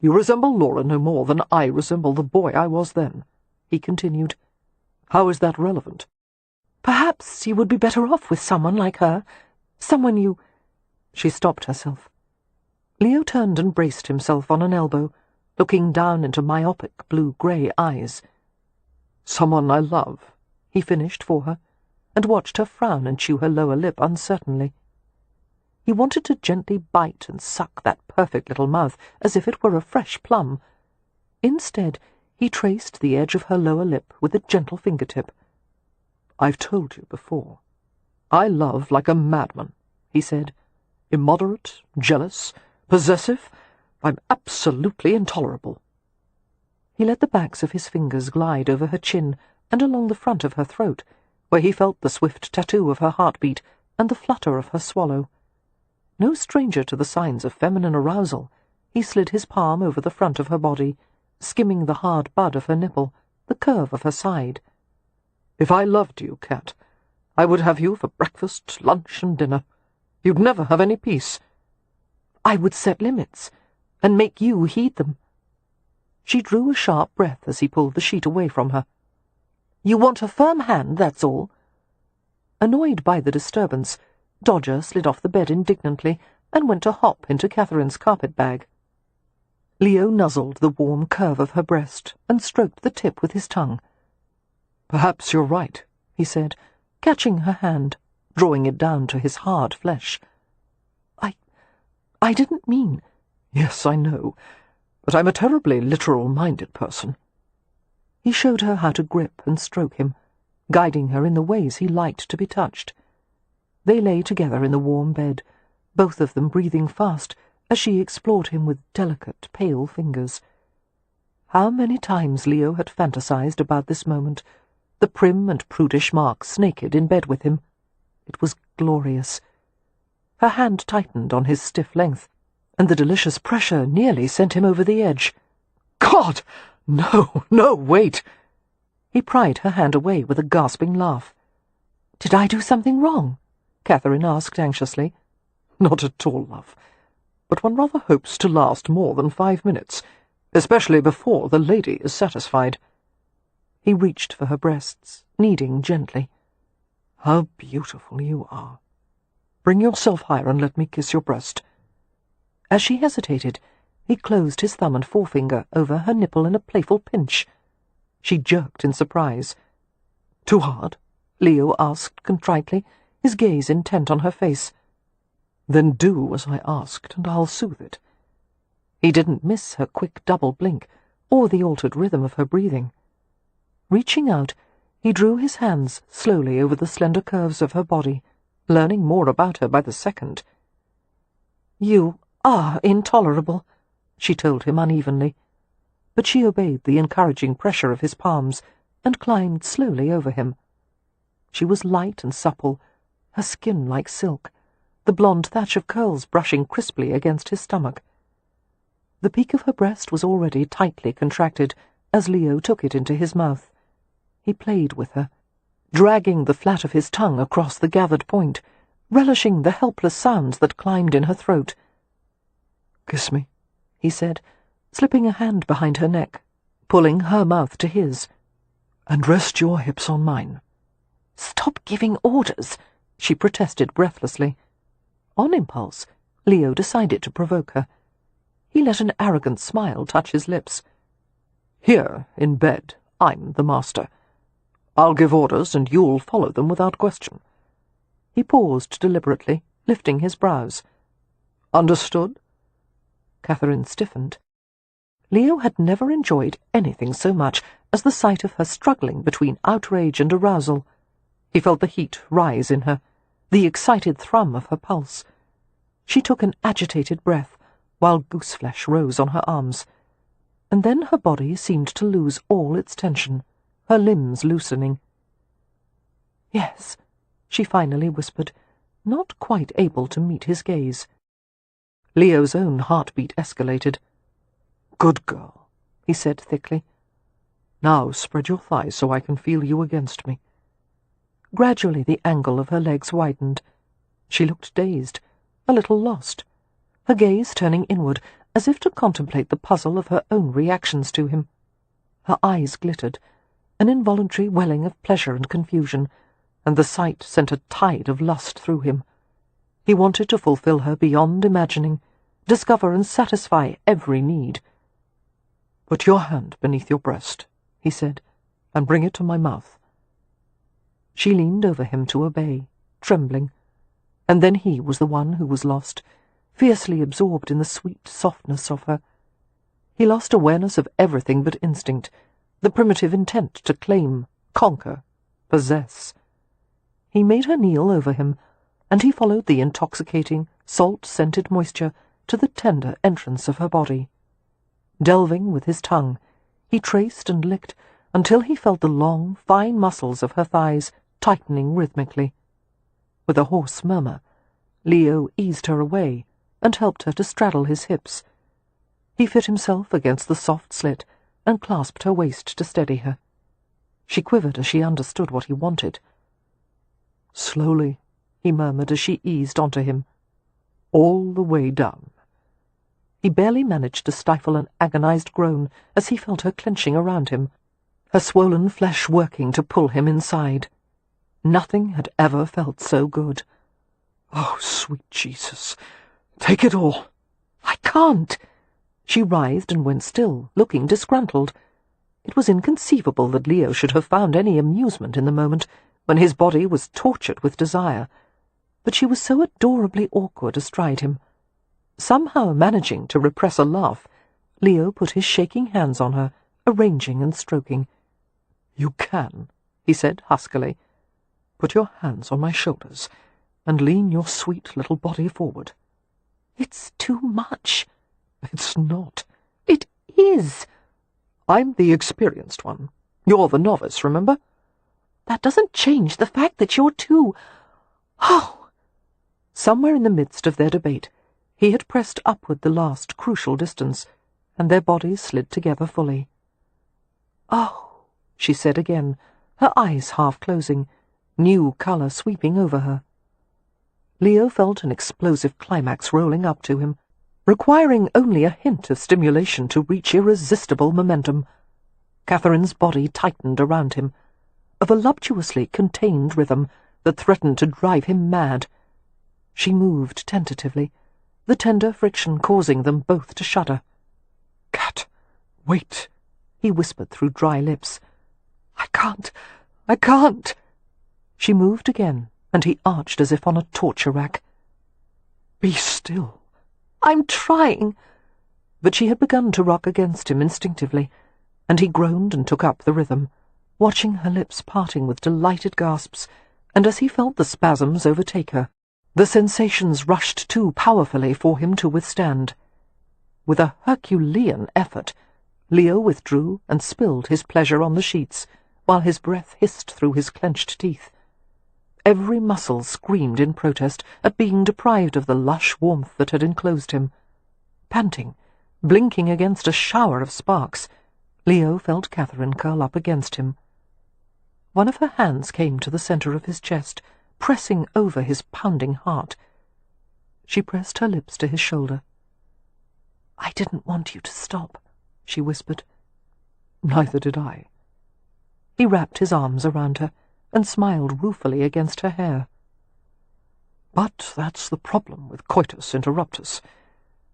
"You resemble Laura no more than I resemble the boy I was then," he continued. "How is that relevant?" "Perhaps you would be better off with someone like her. Someone you—" She stopped herself. Leo turned and braced himself on an elbow, looking down into myopic blue-grey eyes. "Someone I love," he finished for her, and watched her frown and chew her lower lip uncertainly. He wanted to gently bite and suck that perfect little mouth as if it were a fresh plum. Instead, he traced the edge of her lower lip with a gentle fingertip. "I've told you before. I love like a madman," he said. "Immoderate, jealous, possessive. I'm absolutely intolerable." He let the backs of his fingers glide over her chin and along the front of her throat, where he felt the swift tattoo of her heartbeat and the flutter of her swallow. No stranger to the signs of feminine arousal, he slid his palm over the front of her body, skimming the hard bud of her nipple, the curve of her side. "If I loved you, Cat, I would have you for breakfast, lunch, and dinner. You'd never have any peace." "I would set limits, and make you heed them." She drew a sharp breath as he pulled the sheet away from her. "You want a firm hand, that's all." Annoyed by the disturbance, Dodger slid off the bed indignantly and went to hop into Catherine's carpet-bag. Leo nuzzled the warm curve of her breast and stroked the tip with his tongue. "Perhaps you're right," he said, catching her hand, drawing it down to his hard flesh. I didn't mean—" "Yes, I know, but I'm a terribly literal-minded person." He showed her how to grip and stroke him, guiding her in the ways he liked to be touched. They lay together in the warm bed, both of them breathing fast as she explored him with delicate, pale fingers. How many times Leo had fantasized about this moment, the prim and prudish Marks naked in bed with him. It was glorious. Her hand tightened on his stiff length, and the delicious pressure nearly sent him over the edge. "God! No, no, wait!" He pried her hand away with a gasping laugh. "Did I do something wrong?" Catherine asked anxiously. "Not at all, love. But one rather hopes to last more than 5 minutes, especially before the lady is satisfied." He reached for her breasts, kneading gently. "How beautiful you are. Bring yourself higher and let me kiss your breast." As she hesitated, he closed his thumb and forefinger over her nipple in a playful pinch. She jerked in surprise. "Too hard?" Leo asked contritely, his gaze intent on her face. "Then do as I asked, and I'll soothe it." He didn't miss her quick double blink, or the altered rhythm of her breathing. Reaching out, he drew his hands slowly over the slender curves of her body, learning more about her by the second. "You are intolerable," she told him unevenly, but she obeyed the encouraging pressure of his palms and climbed slowly over him. She was light and supple, her skin like silk, the blonde thatch of curls brushing crisply against his stomach. The peak of her breast was already tightly contracted as Leo took it into his mouth. He played with her, dragging the flat of his tongue across the gathered point, relishing the helpless sounds that climbed in her throat. "Kiss me," he said, slipping a hand behind her neck, pulling her mouth to his. "And rest your hips on mine." "Stop giving orders," she protested breathlessly. On impulse, Leo decided to provoke her. He let an arrogant smile touch his lips. "Here, in bed, I'm the master. I'll give orders, and you'll follow them without question." He paused deliberately, lifting his brows. "Understood?" Catherine stiffened. Leo had never enjoyed anything so much as the sight of her struggling between outrage and arousal. He felt the heat rise in her, the excited thrum of her pulse. She took an agitated breath, while gooseflesh rose on her arms. and then her body seemed to lose all its tension, her limbs loosening. "Yes," she finally whispered, not quite able to meet his gaze. Leo's own heartbeat escalated. "Good girl," he said thickly. "Now spread your thighs so I can feel you against me." Gradually the angle of her legs widened. She looked dazed, a little lost, her gaze turning inward as if to contemplate the puzzle of her own reactions to him. Her eyes glittered, an involuntary welling of pleasure and confusion, and the sight sent a tide of lust through him. He wanted to fulfill her beyond imagining, discover and satisfy every need. "Put your hand beneath your breast," he said, "and bring it to my mouth." She leaned over him to obey, trembling, and then he was the one who was lost, fiercely absorbed in the sweet softness of her. He lost awareness of everything but instinct, the primitive intent to claim, conquer, possess. He made her kneel over him, and he followed the intoxicating, salt-scented moisture to the tender entrance of her body. Delving with his tongue, he traced and licked until he felt the long, fine muscles of her thighs tightening rhythmically. With a hoarse murmur, Leo eased her away and helped her to straddle his hips. He fit himself against the soft slit and clasped her waist to steady her. She quivered as she understood what he wanted. "Slowly," he murmured as she eased onto him. "All the way down." He barely managed to stifle an agonized groan as he felt her clenching around him, her swollen flesh working to pull him inside. Nothing had ever felt so good. "Oh, sweet Jesus, take it all." "I can't." She writhed and went still, looking disgruntled. It was inconceivable that Leo should have found any amusement in the moment, when his body was tortured with desire. But she was so adorably awkward astride him. Somehow managing to repress a laugh, Leo put his shaking hands on her, arranging and stroking. "You can," he said huskily. "Put your hands on my shoulders, and lean your sweet little body forward." "It's too much." "It's not." "It is." "I'm the experienced one. You're the novice, remember?" "That doesn't change the fact that you're too... Oh!" Somewhere in the midst of their debate, he had pressed upward the last crucial distance, and their bodies slid together fully. "Oh," she said again, her eyes half closing, new colour sweeping over her. Leo felt an explosive climax rolling up to him, requiring only a hint of stimulation to reach irresistible momentum. Catherine's body tightened around him, a voluptuously contained rhythm that threatened to drive him mad. She moved tentatively, the tender friction causing them both to shudder. "Cat, wait," he whispered through dry lips. I can't." She moved again, and he arched as if on a torture rack. "Be still." "I'm trying." But she had begun to rock against him instinctively, and he groaned and took up the rhythm, watching her lips parting with delighted gasps, and as he felt the spasms overtake her, the sensations rushed too powerfully for him to withstand. With a Herculean effort, Leo withdrew and spilled his pleasure on the sheets, while his breath hissed through his clenched teeth. Every muscle screamed in protest at being deprived of the lush warmth that had enclosed him. Panting, blinking against a shower of sparks, Leo felt Catherine curl up against him. One of her hands came to the centre of his chest, pressing over his pounding heart. She pressed her lips to his shoulder. "I didn't want you to stop," she whispered. "Neither did I." He wrapped his arms around her and smiled ruefully against her hair. "But that's the problem with coitus interruptus.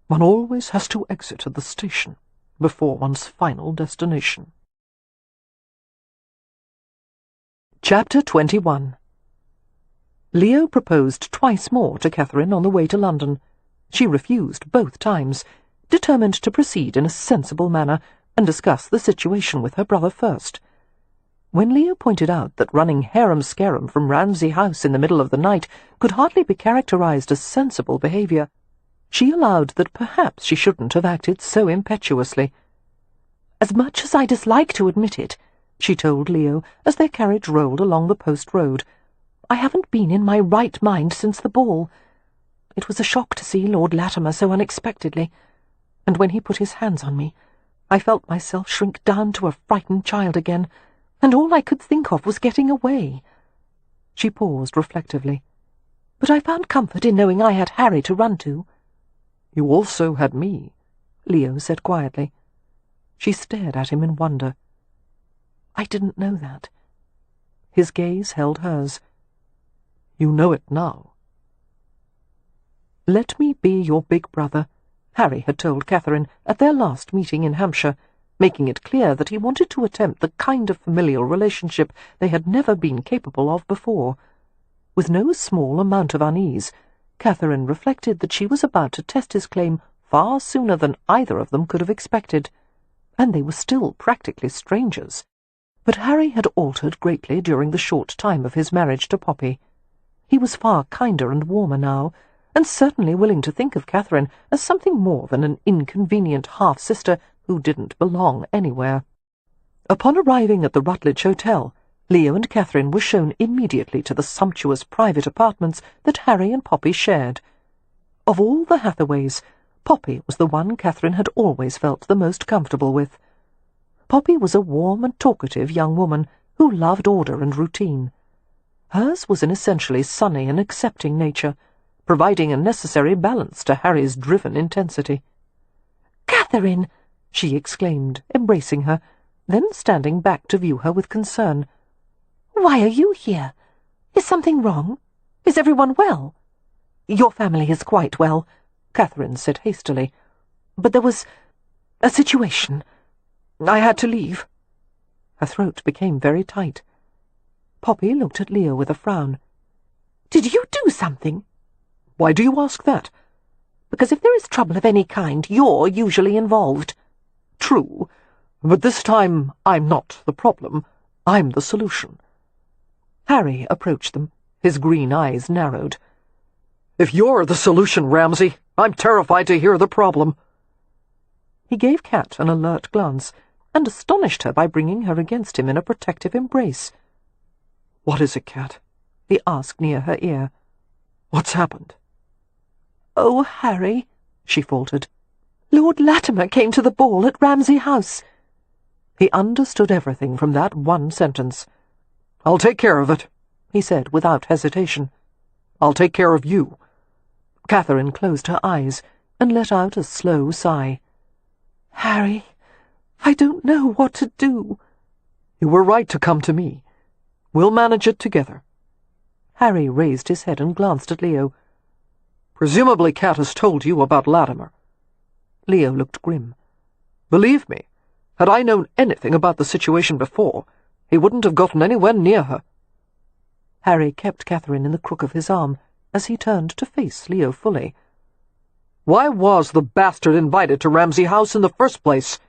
One always has to exit at the station before one's final destination." Chapter 21. Leo proposed twice more to Catherine on the way to London. She refused both times, determined to proceed in a sensible manner and discuss the situation with her brother first. When Leo pointed out that running harum-scarum from Ramsay House in the middle of the night could hardly be characterized as sensible behaviour, she allowed that perhaps she shouldn't have acted so impetuously. as much as I dislike to admit it," she told Leo as their carriage rolled along the post road, "I haven't been in my right mind since the ball. It was a shock to see Lord Latimer so unexpectedly, and when he put his hands on me, I felt myself shrink down to a frightened child again, and all I could think of was getting away." She paused reflectively. "But I found comfort in knowing I had Harry to run to." "You also had me," Leo said quietly. She stared at him in wonder. "I didn't know that." His gaze held hers. "You know it now." "Let me be your big brother," Harry had told Catherine at their last meeting in Hampshire, making it clear that he wanted to attempt the kind of familial relationship they had never been capable of before. With no small amount of unease, Catherine reflected that she was about to test his claim far sooner than either of them could have expected, and they were still practically strangers. But Harry had altered greatly during the short time of his marriage to Poppy. He was far kinder and warmer now, and certainly willing to think of Catherine as something more than an inconvenient half-sister who didn't belong anywhere. Upon arriving at the Rutledge Hotel, Leo and Catherine were shown immediately to the sumptuous private apartments that Harry and Poppy shared. Of all the Hathaways, Poppy was the one Catherine had always felt the most comfortable with. Poppy was a warm and talkative young woman who loved order and routine. Hers was an essentially sunny and accepting nature, providing a necessary balance to Harry's driven intensity. "Catherine!" she exclaimed, embracing her, then standing back to view her with concern. "Why are you here? Is something wrong? Is everyone well?" "Your family is quite well," Catherine said hastily. "But there was a situation. I had to leave." Her throat became very tight. Poppy looked at Leo with a frown. "Did you do something?" "Why do you ask that?" "Because if there is trouble of any kind, you're usually involved." "True, but this time I'm not the problem. I'm the solution." Harry approached them, his green eyes narrowed. "If you're the solution, Ramsay, I'm terrified to hear the problem." He gave Cat an alert glance, and astonished her by bringing her against him in a protective embrace. "What is it, Cat?" he asked near her ear. "What's happened?" "Oh, Harry," she faltered. "Lord Latimer came to the ball at Ramsay House." He understood everything from that one sentence. "I'll take care of it," he said without hesitation. "I'll take care of you." Catherine closed her eyes and let out a slow sigh. "Harry, I don't know what to do." "You were right to come to me. We'll manage it together." Harry raised his head and glanced at Leo. "Presumably Cat has told you about Latimer." Leo looked grim. "Believe me, had I known anything about the situation before, he wouldn't have gotten anywhere near her." Harry kept Catherine in the crook of his arm as he turned to face Leo fully. "Why was the bastard invited to Ramsay House in the first place?"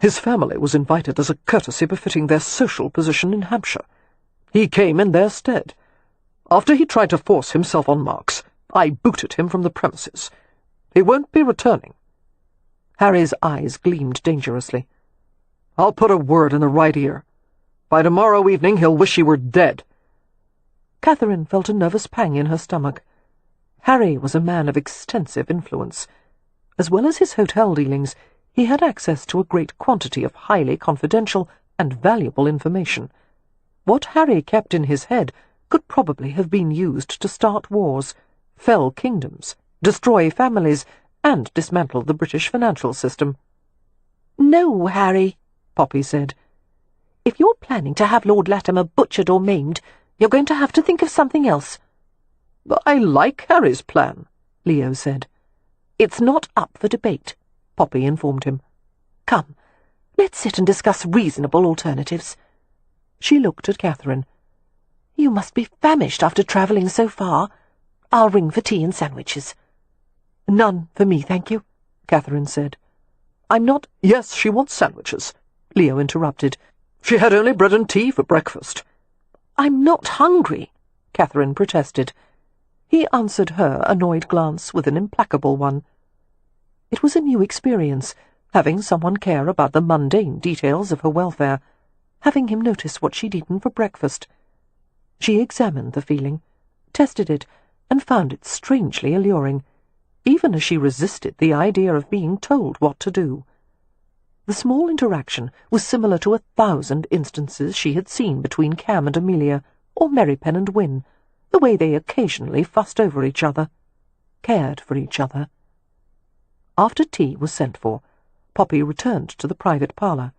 "His family was invited as a courtesy befitting their social position in Hampshire. He came in their stead. After he tried to force himself on Marks, I booted him from the premises. He won't be returning." Harry's eyes gleamed dangerously. "I'll put a word in the right ear. By tomorrow evening he'll wish he were dead." Catherine felt a nervous pang in her stomach. Harry was a man of extensive influence. As well as his hotel dealings, he had access to a great quantity of highly confidential and valuable information. What Harry kept in his head could probably have been used to start wars, fell kingdoms, destroy families, and dismantle the British financial system. "No, Harry," Poppy said. "If you're planning to have Lord Latimer butchered or maimed, you're going to have to think of something else." "I like Harry's plan," Leo said. "It's not up for debate," Poppy informed him. "Come, let's sit and discuss reasonable alternatives." She looked at Catherine. "You must be famished after travelling so far. I'll ring for tea and sandwiches." "None for me, thank you," Catherine said. "I'm not—" "Yes, she wants sandwiches," Leo interrupted. "She had only bread and tea for breakfast." "I'm not hungry," Catherine protested. He answered her annoyed glance with an implacable one. It was a new experience, having someone care about the mundane details of her welfare, having him notice what she'd eaten for breakfast. She examined the feeling, tested it, and found it strangely alluring, even as she resisted the idea of being told what to do. The small interaction was similar to 1,000 instances she had seen between Cam and Amelia, or Merrypen and Wynne, the way they occasionally fussed over each other, cared for each other. After tea was sent for, Poppy returned to the private parlour.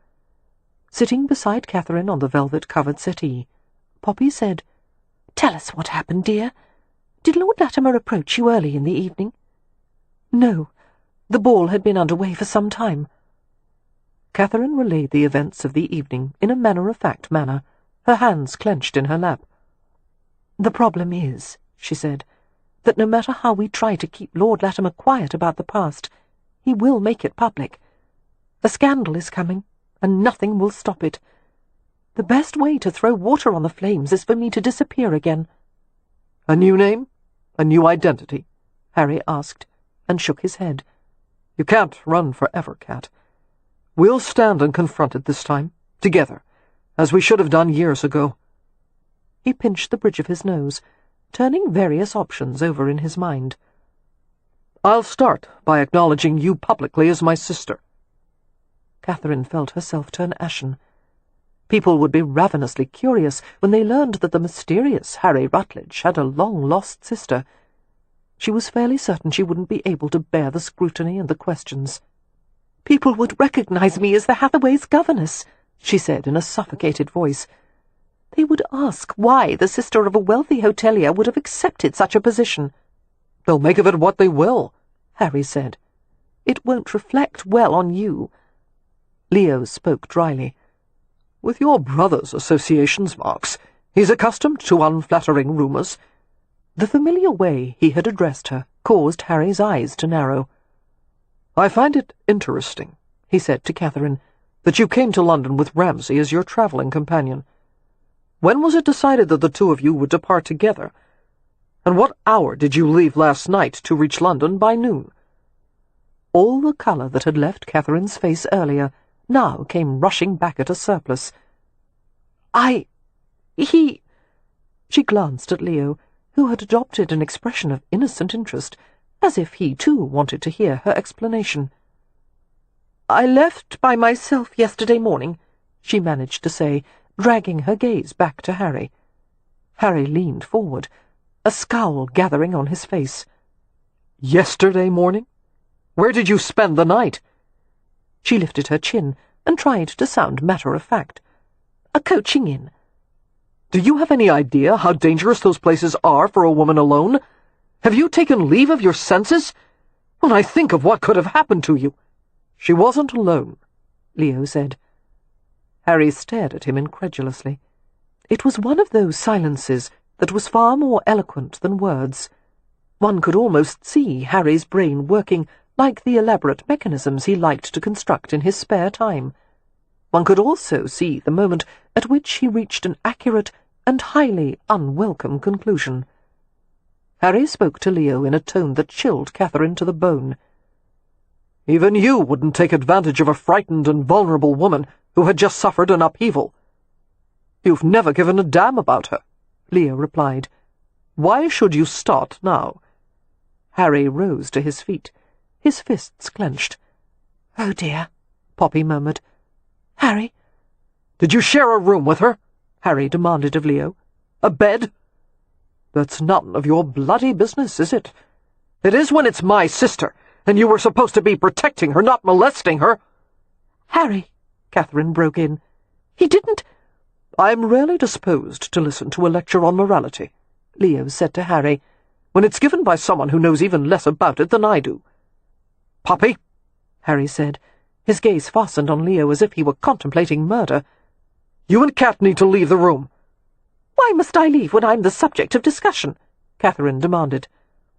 Sitting beside Catherine on the velvet-covered settee, Poppy said, "Tell us what happened, dear. Did Lord Latimer approach you early in the evening?" "No. The ball had been underway for some time." Catherine relayed the events of the evening in a matter-of-fact manner, her hands clenched in her lap. "The problem is," she said, "that no matter how we try to keep Lord Latimer quiet about the past, he will make it public. A scandal is coming, and nothing will stop it. The best way to throw water on the flames is for me to disappear again." "A new name? A new identity?" Harry asked, and shook his head. "You can't run forever, Cat. We'll stand and confront it this time, together, as we should have done years ago." He pinched the bridge of his nose, turning various options over in his mind. "I'll start by acknowledging you publicly as my sister." Catherine felt herself turn ashen. People would be ravenously curious when they learned that the mysterious Harry Rutledge had a long-lost sister. She was fairly certain she wouldn't be able to bear the scrutiny and the questions. "People would recognize me as the Hathaway's governess," she said in a suffocated voice. "They would ask why the sister of a wealthy hotelier would have accepted such a position." "They'll make of it what they will," Harry said. "It won't reflect well on you." Leo spoke dryly. "With your brother's associations, Marks, he's accustomed to unflattering rumours." The familiar way he had addressed her caused Harry's eyes to narrow. "I find it interesting," he said to Catherine, "that you came to London with Ramsay as your travelling companion. When was it decided that the two of you would depart together? And what hour did you leave last night to reach London by noon?" All the colour that had left Catherine's face earlier now came rushing back at a surplus. He... She glanced at Leo, who had adopted an expression of innocent interest, as if he too wanted to hear her explanation. "I left by myself yesterday morning," she managed to say, dragging her gaze back to Harry. Harry leaned forward, a scowl gathering on his face. "Yesterday morning? Where did you spend the night?" She lifted her chin and tried to sound matter-of-fact. "A coaching inn." "Do you have any idea how dangerous those places are for a woman alone? Have you taken leave of your senses? When I think of what could have happened to you—" "She wasn't alone," Leo said. Harry stared at him incredulously. It was one of those silences that was far more eloquent than words. One could almost see Harry's brain working like the elaborate mechanisms he liked to construct in his spare time. One could also see the moment at which he reached an accurate and highly unwelcome conclusion. Harry spoke to Leo in a tone that chilled Catherine to the bone. "Even you wouldn't take advantage of a frightened and vulnerable woman who had just suffered an upheaval." "You've never given a damn about her," Leo replied. "Why should you start now?" Harry rose to his feet, his fists clenched. "Oh dear," Poppy murmured. "Harry—" "Did you share a room with her?" Harry demanded of Leo. "A bed?" "That's none of your bloody business, is it?" "It is when it's my sister, and you were supposed to be protecting her, not molesting her." "Harry," Catherine broke in, "he didn't—" "I'm rarely disposed to listen to a lecture on morality," Leo said to Harry, "when it's given by someone who knows even less about it than I do." "Poppy," Harry said, his gaze fastened on Leo as if he were contemplating murder, "you and Cat need to leave the room." "Why must I leave when I'm the subject of discussion?" Catherine demanded.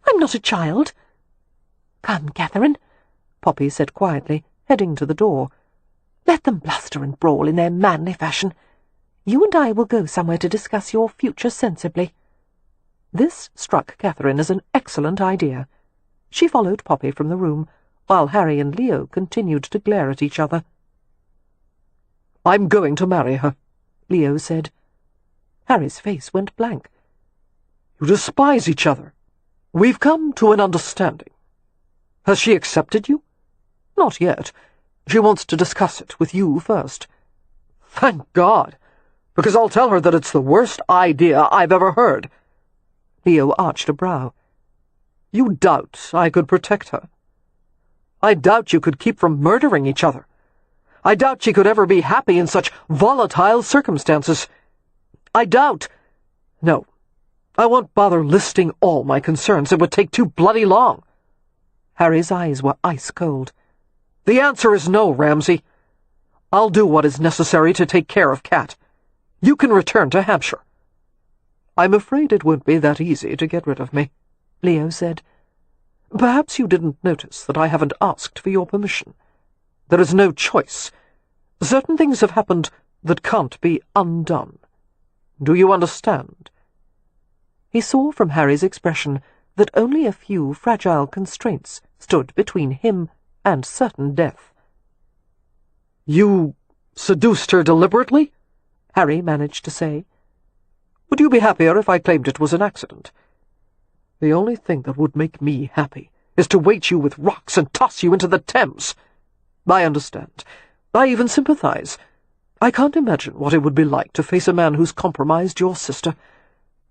"I'm not a child." "Come, Catherine," Poppy said quietly, heading to the door. "Let them bluster and brawl in their manly fashion. You and I will go somewhere to discuss your future sensibly." This struck Catherine as an excellent idea. She followed Poppy from the room, while Harry and Leo continued to glare at each other. "I'm going to marry her," Leo said. Harry's face went blank. "You despise each other. We've come to an understanding. Has she accepted you?" "Not yet. She wants to discuss it with you first." "Thank God, because I'll tell her that it's the worst idea I've ever heard." Leo arched a brow. "You doubt I could protect her? I doubt you could keep from murdering each other. I doubt she could ever be happy in such volatile circumstances. I doubt— No, I won't bother listing all my concerns. It would take too bloody long." Harry's eyes were ice-cold. "The answer is no, Ramsay. I'll do what is necessary to take care of Kat. You can return to Hampshire." "I'm afraid it won't be that easy to get rid of me," Leo said. "Perhaps you didn't notice that I haven't asked for your permission. There is no choice. Certain things have happened that can't be undone. Do you understand?" He saw from Harry's expression that only a few fragile constraints stood between him and certain death. "You seduced her deliberately?" Harry managed to say. "Would you be happier if I claimed it was an accident?" "The only thing that would make me happy is to weight you with rocks and toss you into the Thames. I understand. I even sympathize. I can't imagine what it would be like to face a man who's compromised your sister.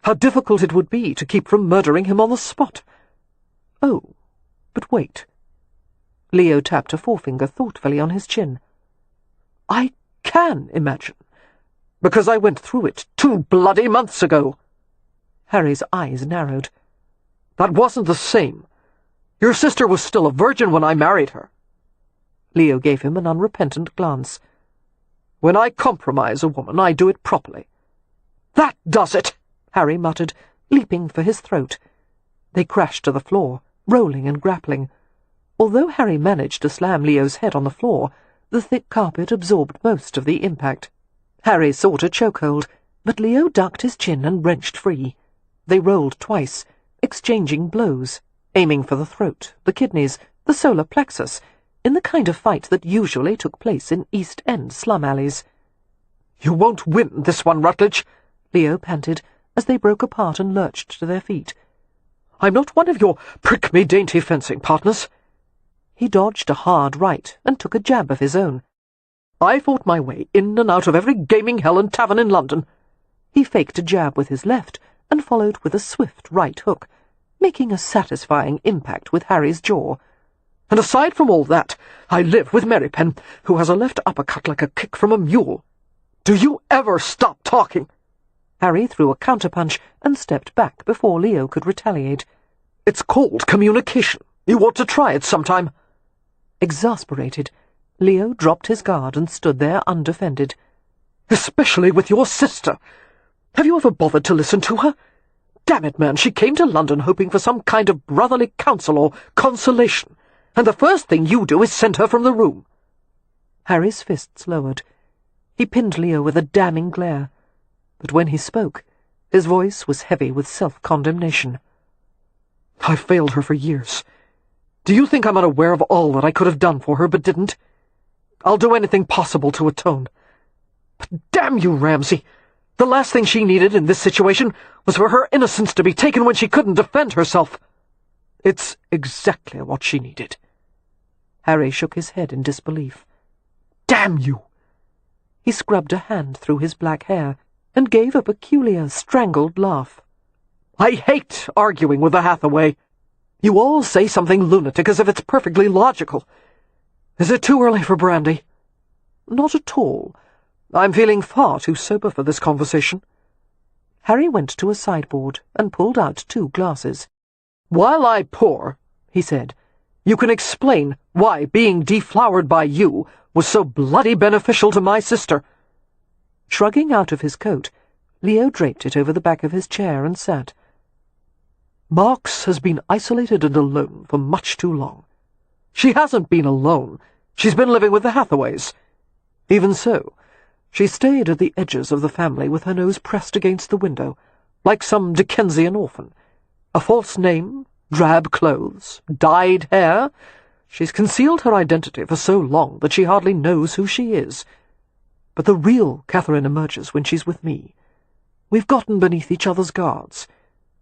How difficult it would be to keep from murdering him on the spot. Oh, but wait." Leo tapped a forefinger thoughtfully on his chin. "I can imagine, because I went through it 2 bloody months ago." Harry's eyes narrowed. "That wasn't the same. Your sister was still a virgin when I married her." Leo gave him an unrepentant glance. "When I compromise a woman, I do it properly." "That does it!" Harry muttered, leaping for his throat. They crashed to the floor, rolling and grappling. Although Harry managed to slam Leo's head on the floor, the thick carpet absorbed most of the impact. Harry sought a chokehold, but Leo ducked his chin and wrenched free. They rolled twice, exchanging blows, aiming for the throat, the kidneys, the solar plexus, in the kind of fight that usually took place in East End slum alleys. "You won't win this one, Rutledge," Leo panted, as they broke apart and lurched to their feet. "I'm not one of your prick-me-dainty fencing partners." He dodged a hard right and took a jab of his own. "I fought my way in and out of every gaming hell and tavern in London." He faked a jab with his left and followed with a swift right hook, making a satisfying impact with Harry's jaw. "And aside from all that, I live with Merrypen, who has a left uppercut like a kick from a mule. Do you ever stop talking?" Harry threw a counterpunch and stepped back before Leo could retaliate. "It's called communication. You ought to try it sometime." Exasperated, Leo dropped his guard and stood there undefended. "Especially with your sister. Have you ever bothered to listen to her? Damn it, man, she came to London hoping for some kind of brotherly counsel or consolation, and the first thing you do is send her from the room." Harry's fists lowered. He pinned Leo with a damning glare, but when he spoke, his voice was heavy with self-condemnation. "I've failed her for years. Do you think I'm unaware of all that I could have done for her but didn't? I'll do anything possible to atone. But damn you, Ramsay! The last thing she needed in this situation was for her innocence to be taken when she couldn't defend herself. It's exactly what she needed." Harry shook his head in disbelief. "Damn you!" He scrubbed a hand through his black hair and gave a peculiar, strangled laugh. "I hate arguing with the Hathaway. You all say something lunatic as if it's perfectly logical. Is it too early for brandy?" "Not at all. I'm feeling far too sober for this conversation." Harry went to a sideboard and pulled out 2 glasses. "While I pour," he said, "you can explain why being deflowered by you was so bloody beneficial to my sister." Shrugging out of his coat, Leo draped it over the back of his chair and sat. "Marks has been isolated and alone for much too long. She hasn't been alone. She's been living with the Hathaways. Even so, she stayed at the edges of the family with her nose pressed against the window, like some Dickensian orphan. A false name, drab clothes, dyed hair. She's concealed her identity for so long that she hardly knows who she is. But the real Catherine emerges when she's with me. We've gotten beneath each other's guards.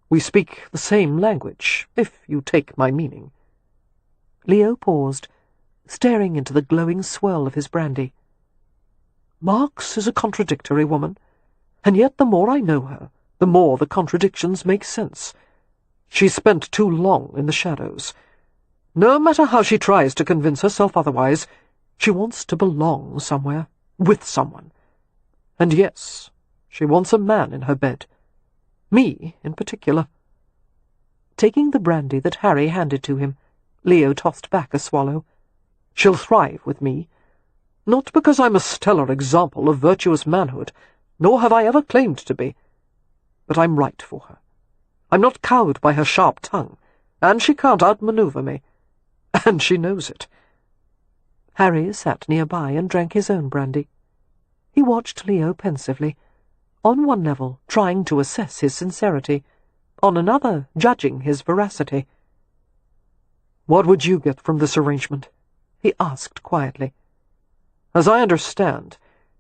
We speak the same language, if you take my meaning." Leo paused, staring into the glowing swirl of his brandy. Marks is a contradictory woman, and yet the more I know her, the more the contradictions make sense. She's spent too long in the shadows. No matter how she tries to convince herself otherwise, she wants to belong somewhere, with someone. And yes, she wants a man in her bed. Me, in particular. Taking the brandy that Harry handed to him, Leo tossed back a swallow. She'll thrive with me. Not because I'm a stellar example of virtuous manhood, nor have I ever claimed to be. But I'm right for her. I'm not cowed by her sharp tongue, and she can't outmaneuver me. And she knows it. Harry sat nearby and drank his own brandy. He watched Leo pensively, on one level trying to assess his sincerity, on another judging his veracity. "What would you get from this arrangement?" he asked quietly. "As I understand,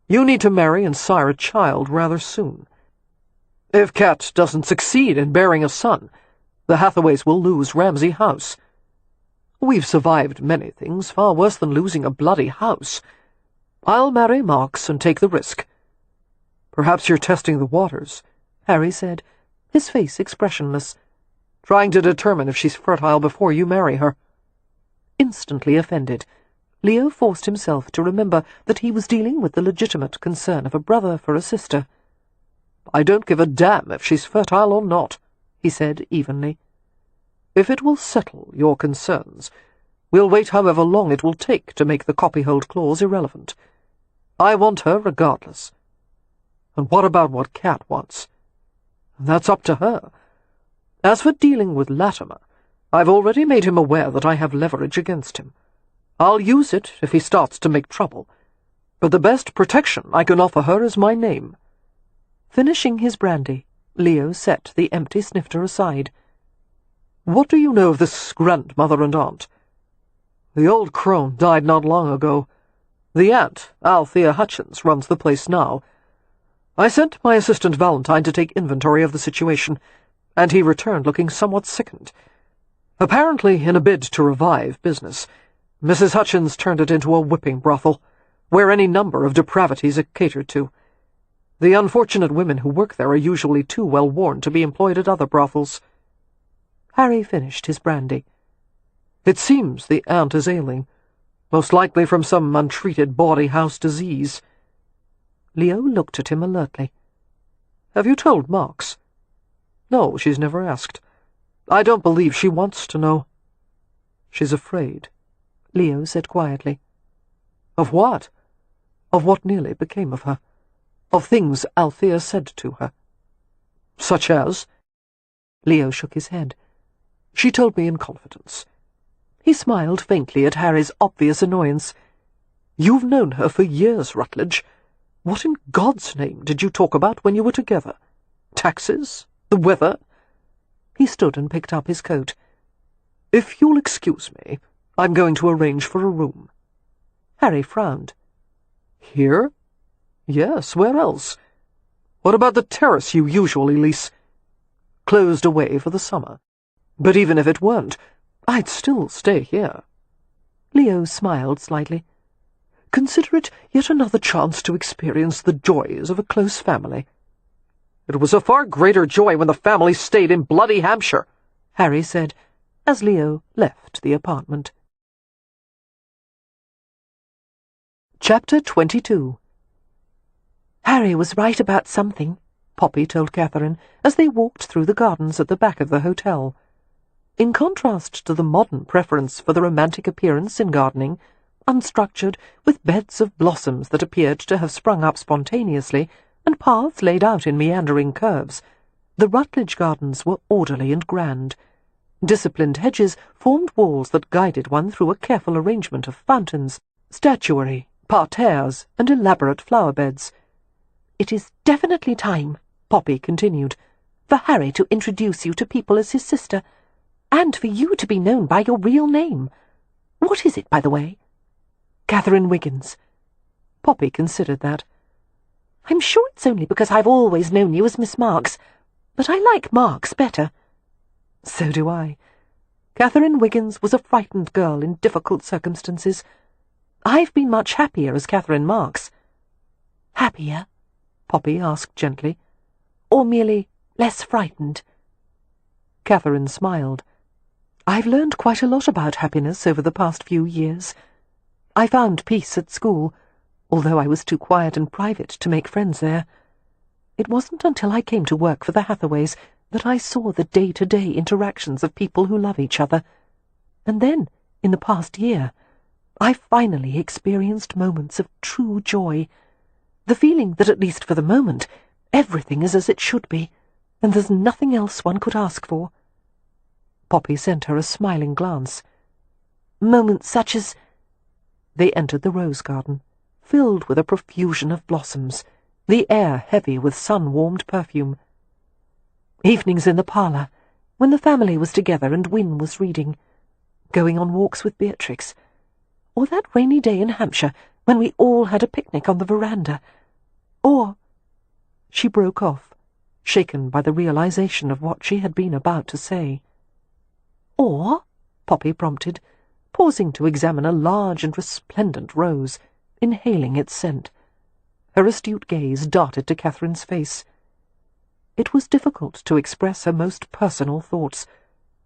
you need to marry and sire a child rather soon. If Cat doesn't succeed in bearing a son, the Hathaways will lose Ramsay House. We've survived many things far worse than losing a bloody house. I'll marry Marks and take the risk." "Perhaps you're testing the waters," Harry said, his face expressionless. "Trying to determine if she's fertile before you marry her." Instantly offended, Leo forced himself to remember that he was dealing with the legitimate concern of a brother for a sister. "I don't give a damn if she's fertile or not," he said evenly. "If it will settle your concerns, we'll wait however long it will take to make the copyhold clause irrelevant. I want her regardless. And what about what Cat wants? That's up to her. As for dealing with Latimer, I've already made him aware that I have leverage against him. I'll use it if he starts to make trouble, but the best protection I can offer her is my name." Finishing his brandy, Leo set the empty snifter aside. "What do you know of this grandmother and aunt?" "The old crone died not long ago. The aunt, Althea Hutchins, runs the place now. I sent my assistant Valentine to take inventory of the situation, and he returned looking somewhat sickened. Apparently, in a bid to revive business, Mrs. Hutchins turned it into a whipping brothel, where any number of depravities are catered to. The unfortunate women who work there are usually too well worn to be employed at other brothels." Harry finished his brandy. "It seems the aunt is ailing, most likely from some untreated bawdy-house disease." Leo looked at him alertly. "Have you told Marks?" "No, she's never asked. I don't believe she wants to know." "She's afraid," Leo said quietly. "Of what?" "Of what nearly became of her. Of things Althea said to her." "Such as?" Leo shook his head. "She told me in confidence." He smiled faintly at Harry's obvious annoyance. "You've known her for years, Rutledge. What in God's name did you talk about when you were together? Taxes? The weather?" He stood and picked up his coat. "If you'll excuse me, I'm going to arrange for a room." Harry frowned. "Here?" "Yes, where else? What about the terrace you usually lease?" "Closed away for the summer. But even if it weren't, I'd still stay here." Leo smiled slightly. "Consider it yet another chance to experience the joys of a close family." "It was a far greater joy when the family stayed in bloody Hampshire," Harry said, as Leo left the apartment. Chapter 22. "Harry was right about something," Poppy told Catherine, as they walked through the gardens at the back of the hotel. In contrast to the modern preference for the romantic appearance in gardening, unstructured, with beds of blossoms that appeared to have sprung up spontaneously, and paths laid out in meandering curves, the Rutledge gardens were orderly and grand. Disciplined hedges formed walls that guided one through a careful arrangement of fountains, statuary, parterres, and elaborate flower beds. "It is definitely time," Poppy continued, "for Harry to introduce you to people as his sister, and for you to be known by your real name. What is it, by the way? Catherine Wiggins. Poppy considered that. I'm sure it's only because I've always known you as Miss Marks, but I like Marks better. So do I. Catherine Wiggins was a frightened girl in difficult circumstances. I've been much happier as Catherine Marks. Happier? Poppy asked gently. Or merely less frightened? Catherine smiled. I've learned quite a lot about happiness over the past few years. I found peace at school, although I was too quiet and private to make friends there. It wasn't until I came to work for the Hathaways that I saw the day-to-day interactions of people who love each other. And then, in the past year, I finally experienced moments of true joy, the feeling that, at least for the moment, everything is as it should be, and there's nothing else one could ask for. Poppy sent her a smiling glance. Moments such as... They entered the rose garden, filled with a profusion of blossoms, the air heavy with sun-warmed perfume. Evenings in the parlour, when the family was together and Wynne was reading, going on walks with Beatrix, or that rainy day in Hampshire when we all had a picnic on the veranda, or... She broke off, shaken by the realization of what she had been about to say. Or, Poppy prompted, pausing to examine a large and resplendent rose, inhaling its scent. Her astute gaze darted to Catherine's face. It was difficult to express her most personal thoughts,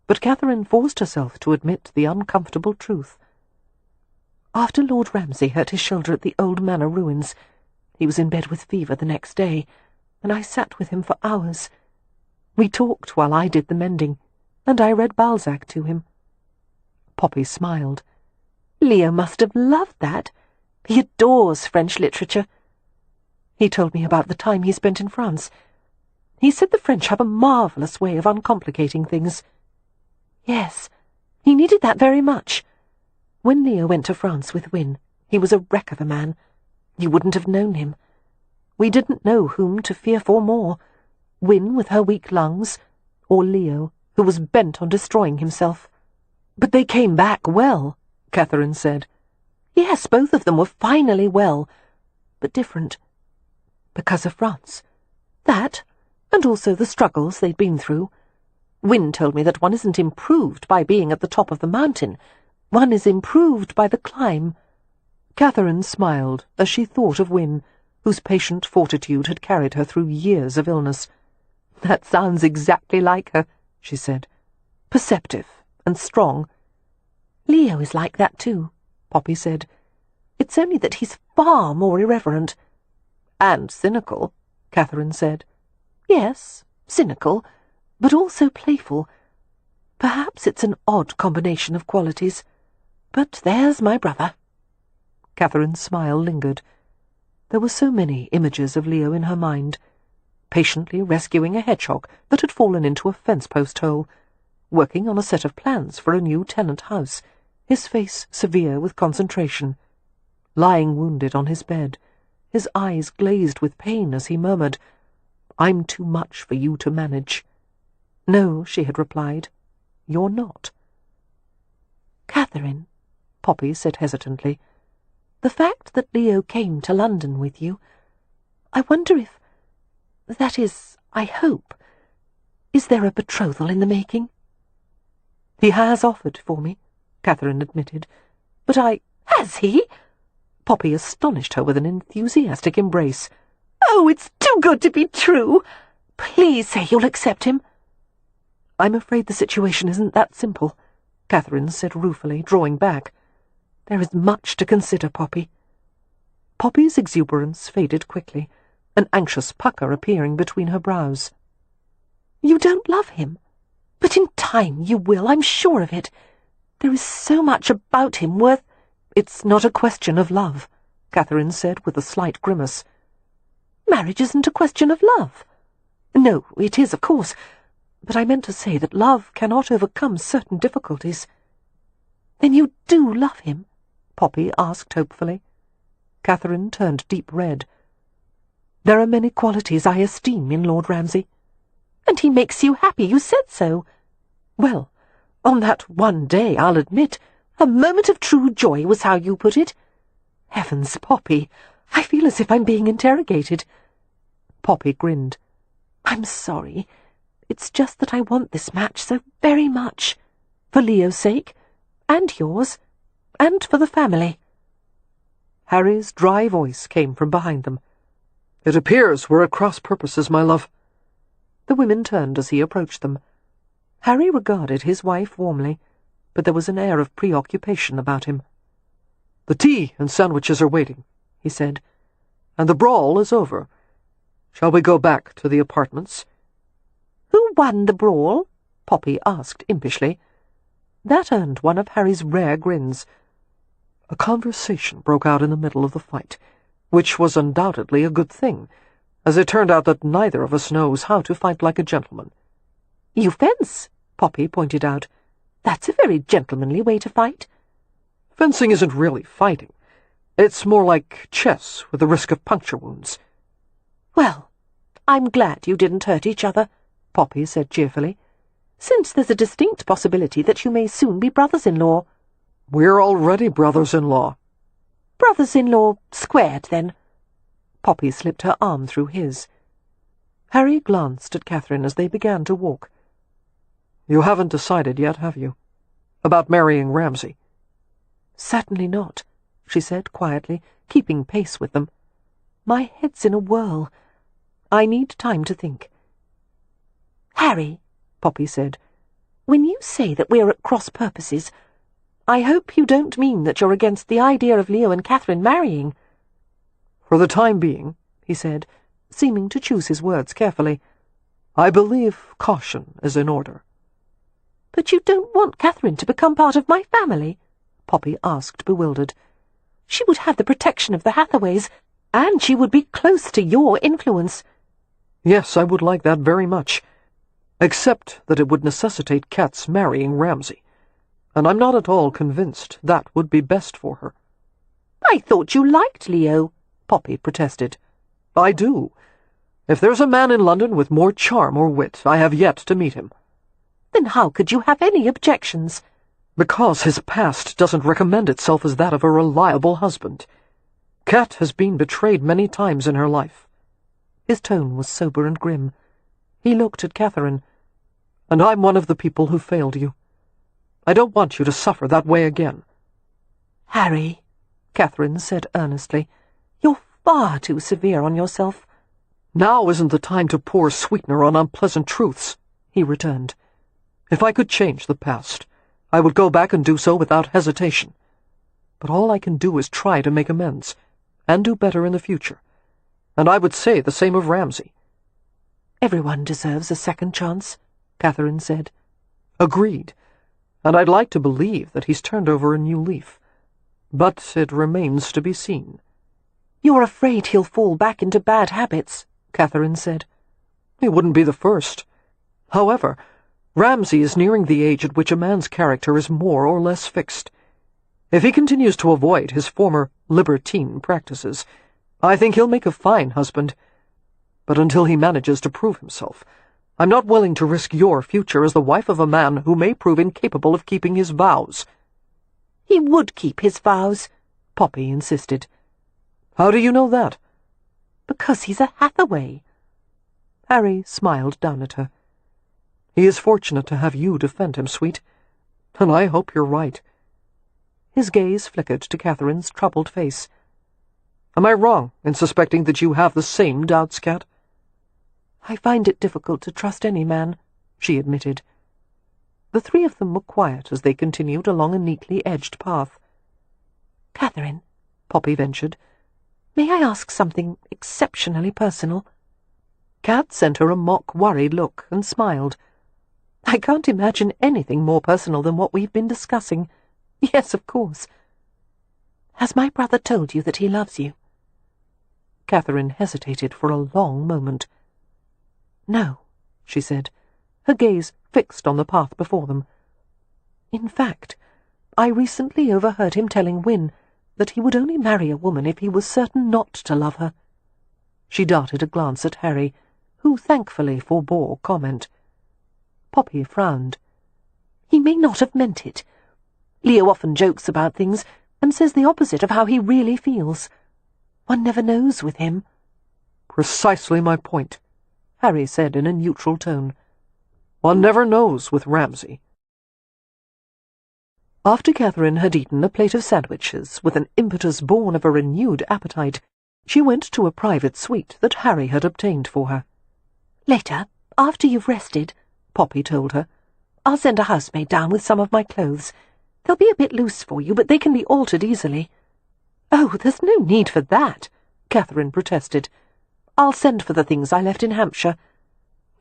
but Catherine forced herself to admit the uncomfortable truth. After Lord Ramsay hurt his shoulder at the old manor ruins, he was in bed with fever the next day, and I sat with him for hours. We talked while I did the mending, and I read Balzac to him. Poppy smiled. Leo must have loved that. He adores French literature. He told me about the time he spent in France. He said the French have a marvellous way of uncomplicating things. Yes, he needed that very much. When Leo went to France with Wynne, he was a wreck of a man. You wouldn't have known him. We didn't know whom to fear for more, Wynne with her weak lungs, or Leo, who was bent on destroying himself. But they came back well, Catherine said. Yes, both of them were finally well, but different. Because of France. That, and also the struggles they'd been through. Wynne told me that one isn't improved by being at the top of the mountain. One is improved by the climb. Catherine smiled as she thought of Wynne, whose patient fortitude had carried her through years of illness. That sounds exactly like her, she said. Perceptive and strong. Leo is like that too, Poppy said. It's only that he's far more irreverent. And cynical, Catherine said. Yes, cynical, but also playful. Perhaps it's an odd combination of qualities. But there's my brother. Catherine's smile lingered. There were so many images of Leo in her mind, patiently rescuing a hedgehog that had fallen into a fence-post hole, working on a set of plans for a new tenant house, his face severe with concentration, lying wounded on his bed, his eyes glazed with pain as he murmured, "I'm too much for you to manage." "No," she had replied, "you're not." "Catherine," Poppy said hesitantly, "the fact that Leo came to London with you, I wonder if, that is, I hope, is there a betrothal in the making?" "He has offered for me," Catherine admitted, "but I—" "Has he?" Poppy astonished her with an enthusiastic embrace. "Oh, it's too good to be true! Please say you'll accept him." "I'm afraid the situation isn't that simple," Catherine said ruefully, drawing back. "There is much to consider, Poppy." Poppy's exuberance faded quickly, an anxious pucker appearing between her brows. "You don't love him? But in time you will, I'm sure of it. There is so much about him worth—" "It's not a question of love," Catherine said with a slight grimace. "Marriage isn't a question of love." "No, it is, of course, but I meant to say that love cannot overcome certain difficulties." "Then you do love him?" Poppy asked hopefully. Catherine turned deep red. "There are many qualities I esteem in Lord Ramsay." "And he makes you happy, you said so." "Well, on that one day, I'll admit, A moment of true joy was how you put it. Heavens, Poppy, I feel as if I'm being interrogated. Poppy grinned. I'm sorry. It's just that I want this match so very much. For Leo's sake, and yours, and for the family. Harry's dry voice came from behind them. It appears we're at cross purposes, my love. The women turned as he approached them. Harry regarded his wife warmly, but there was an air of preoccupation about him. The tea and sandwiches are waiting, he said, and the brawl is over. Shall we go back to the apartments? Who won the brawl? Poppy asked impishly. That earned one of Harry's rare grins. A conversation broke out in the middle of the fight, which was undoubtedly a good thing, as it turned out that neither of us knows how to fight like a gentleman. You fence, Poppy pointed out. That's a very gentlemanly way to fight. Fencing isn't really fighting. It's more like chess with the risk of puncture wounds. Well, I'm glad you didn't hurt each other, Poppy said cheerfully, since there's a distinct possibility that you may soon be brothers-in-law. We're already brothers-in-law. Brothers-in-law squared, then. Poppy slipped her arm through his. Harry glanced at Catherine as they began to walk. You haven't decided yet, have you? About marrying Ramsay? Certainly not, she said quietly, keeping pace with them. My head's in a whirl. I need time to think. Harry, Poppy said, when you say that we're at cross purposes, I hope you don't mean that you're against the idea of Leo and Catherine marrying. For the time being, he said, seeming to choose his words carefully, I believe caution is in order. But you don't want Catherine to become part of my family? Poppy asked, bewildered. She would have the protection of the Hathaways, and she would be close to your influence. Yes, I would like that very much, except that it would necessitate Kat's marrying Ramsay, and I'm not at all convinced that would be best for her. I thought you liked Leo, Poppy protested. I do. If there's a man in London with more charm or wit, I have yet to meet him. Then how could you have any objections? Because his past doesn't recommend itself as that of a reliable husband. Kat has been betrayed many times in her life. His tone was sober and grim. He looked at Catherine. And I'm one of the people who failed you. I don't want you to suffer that way again. Harry, Catherine said earnestly, you're far too severe on yourself. Now isn't the time to pour sweetener on unpleasant truths, he returned. If I could change the past, I would go back and do so without hesitation. But all I can do is try to make amends, and do better in the future. And I would say the same of Ramsay. Everyone deserves a second chance, Catherine said. Agreed. And I'd like to believe that he's turned over a new leaf. But it remains to be seen. You're afraid he'll fall back into bad habits, Catherine said. He wouldn't be the first. However, Ramsay is nearing the age at which a man's character is more or less fixed. If he continues to avoid his former libertine practices, I think he'll make a fine husband. But until he manages to prove himself, I'm not willing to risk your future as the wife of a man who may prove incapable of keeping his vows. He would keep his vows, Poppy insisted. How do you know that? Because he's a Hathaway. Harry smiled down at her. He is fortunate to have you defend him, sweet, and I hope you're right. His gaze flickered to Catherine's troubled face. Am I wrong in suspecting that you have the same doubts, Kat? I find it difficult to trust any man, she admitted. The three of them were quiet as they continued along a neatly edged path. Catherine, Poppy ventured, may I ask something exceptionally personal? Kat sent her a mock worried look and smiled. I can't imagine anything more personal than what we've been discussing. Yes, of course. Has my brother told you that he loves you? Catherine hesitated for a long moment. No, she said, her gaze fixed on the path before them. In fact, I recently overheard him telling Wynne that he would only marry a woman if he was certain not to love her. She darted a glance at Harry, who thankfully forbore comment. Poppy frowned. He may not have meant it. Leo often jokes about things and says the opposite of how he really feels. One never knows with him." "Precisely my point," Harry said in a neutral tone. "One never knows with Ramsay." After Catherine had eaten a plate of sandwiches with an impetus born of a renewed appetite, she went to a private suite that Harry had obtained for her. "Later, after you've rested," Poppy told her, "I'll send a housemaid down with some of my clothes. They'll be a bit loose for you, but they can be altered easily." "Oh, there's no need for that," Catherine protested. "I'll send for the things I left in Hampshire.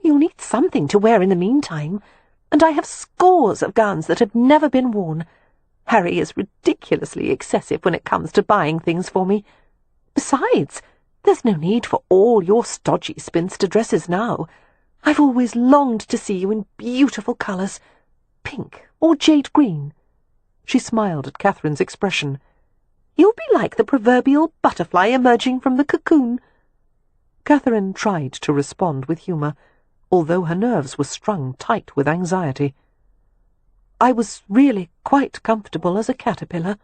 You'll need something to wear in the meantime, and I have scores of gowns that have never been worn. Harry is ridiculously excessive when it comes to buying things for me. Besides, there's no need for all your stodgy spinster dresses now. I've always longed to see you in beautiful colours, pink or jade green." She smiled at Catherine's expression. "You'll be like the proverbial butterfly emerging from the cocoon." Catherine tried to respond with humour, although her nerves were strung tight with anxiety. "I was really quite comfortable as a caterpillar."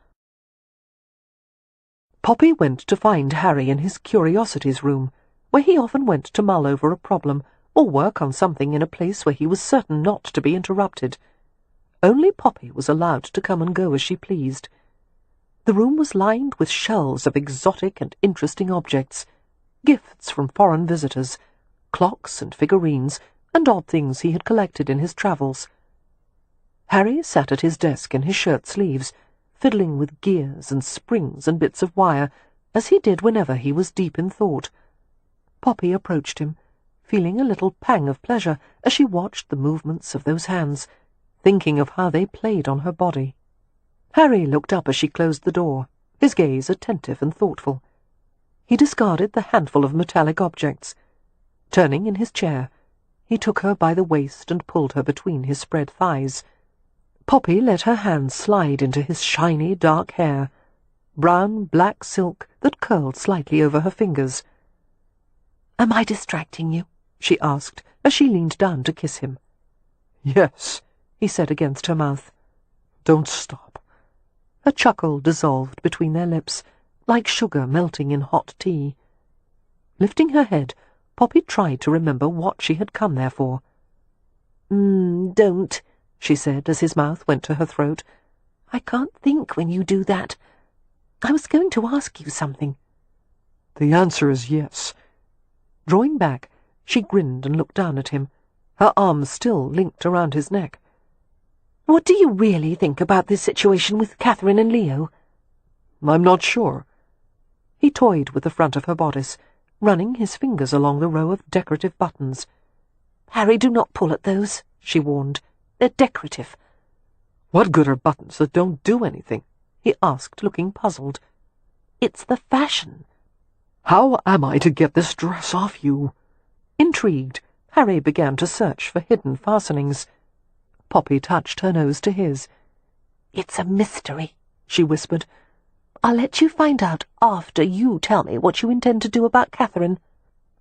Poppy went to find Harry in his curiosities room, where he often went to mull over a problem or work on something in a place where he was certain not to be interrupted. Only Poppy was allowed to come and go as she pleased. The room was lined with shelves of exotic and interesting objects, gifts from foreign visitors, clocks and figurines, and odd things he had collected in his travels. Harry sat at his desk in his shirt sleeves, fiddling with gears and springs and bits of wire, as he did whenever he was deep in thought. Poppy approached him, feeling a little pang of pleasure as she watched the movements of those hands, thinking of how they played on her body. Harry looked up as she closed the door, his gaze attentive and thoughtful. He discarded the handful of metallic objects. Turning in his chair, he took her by the waist and pulled her between his spread thighs. Poppy let her hands slide into his shiny dark hair, brown black silk that curled slightly over her fingers. "Am I distracting you?" she asked, as she leaned down to kiss him. "Yes," he said against her mouth. "Don't stop." A chuckle dissolved between their lips, like sugar melting in hot tea. Lifting her head, Poppy tried to remember what she had come there for. "Don't," she said as his mouth went to her throat. "I can't think when you do that. I was going to ask you something." "The answer is yes." Drawing back, she grinned and looked down at him, her arms still linked around his neck. "What do you really think about this situation with Catherine and Leo?" "I'm not sure." He toyed with the front of her bodice, running his fingers along the row of decorative buttons. "Harry, do not pull at those," she warned. "They're decorative." "What good are buttons that don't do anything?" he asked, looking puzzled. "It's the fashion." "How am I to get this dress off you?" Intrigued, Harry began to search for hidden fastenings. Poppy touched her nose to his. "It's a mystery," she whispered. "I'll let you find out after you tell me what you intend to do about Catherine."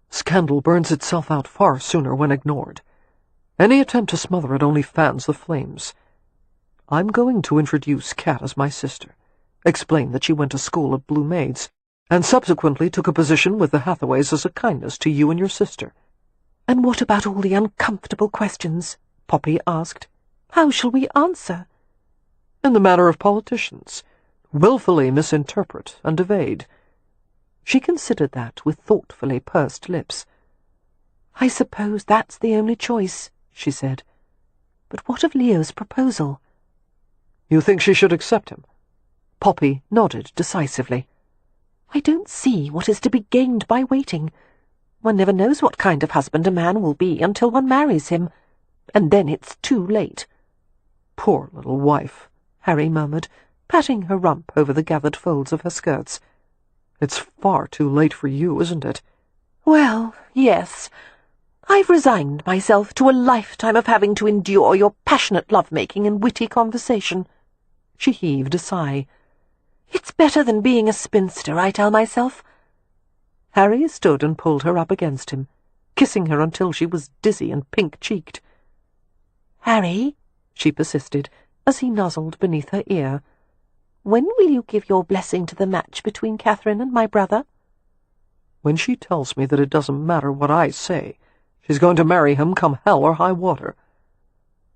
"Scandal burns itself out far sooner when ignored. Any attempt to smother it only fans the flames. I'm going to introduce Cat as my sister, explain that she went to school at Blue Maids, and subsequently took a position with the Hathaways as a kindness to you and your sister." "And what about all the uncomfortable questions?" Poppy asked. "How shall we answer?" "In the manner of politicians, willfully misinterpret and evade." She considered that with thoughtfully pursed lips. "I suppose that's the only choice," she said. "But what of Leo's proposal?" "You think she should accept him?" Poppy nodded decisively. "I don't see what is to be gained by waiting. One never knows what kind of husband a man will be until one marries him, and then it's too late." "Poor little wife," Harry murmured, patting her rump over the gathered folds of her skirts. "It's far too late for you, isn't it?" "Well, yes. I've resigned myself to a lifetime of having to endure your passionate love-making and witty conversation." She heaved a sigh. "It's better than being a spinster, I tell myself." Harry stood and pulled her up against him, kissing her until she was dizzy and pink-cheeked. "Harry," she persisted, as he nuzzled beneath her ear. "When will you give your blessing to the match between Catherine and my brother?" "When she tells me that it doesn't matter what I say. She's going to marry him come hell or high water."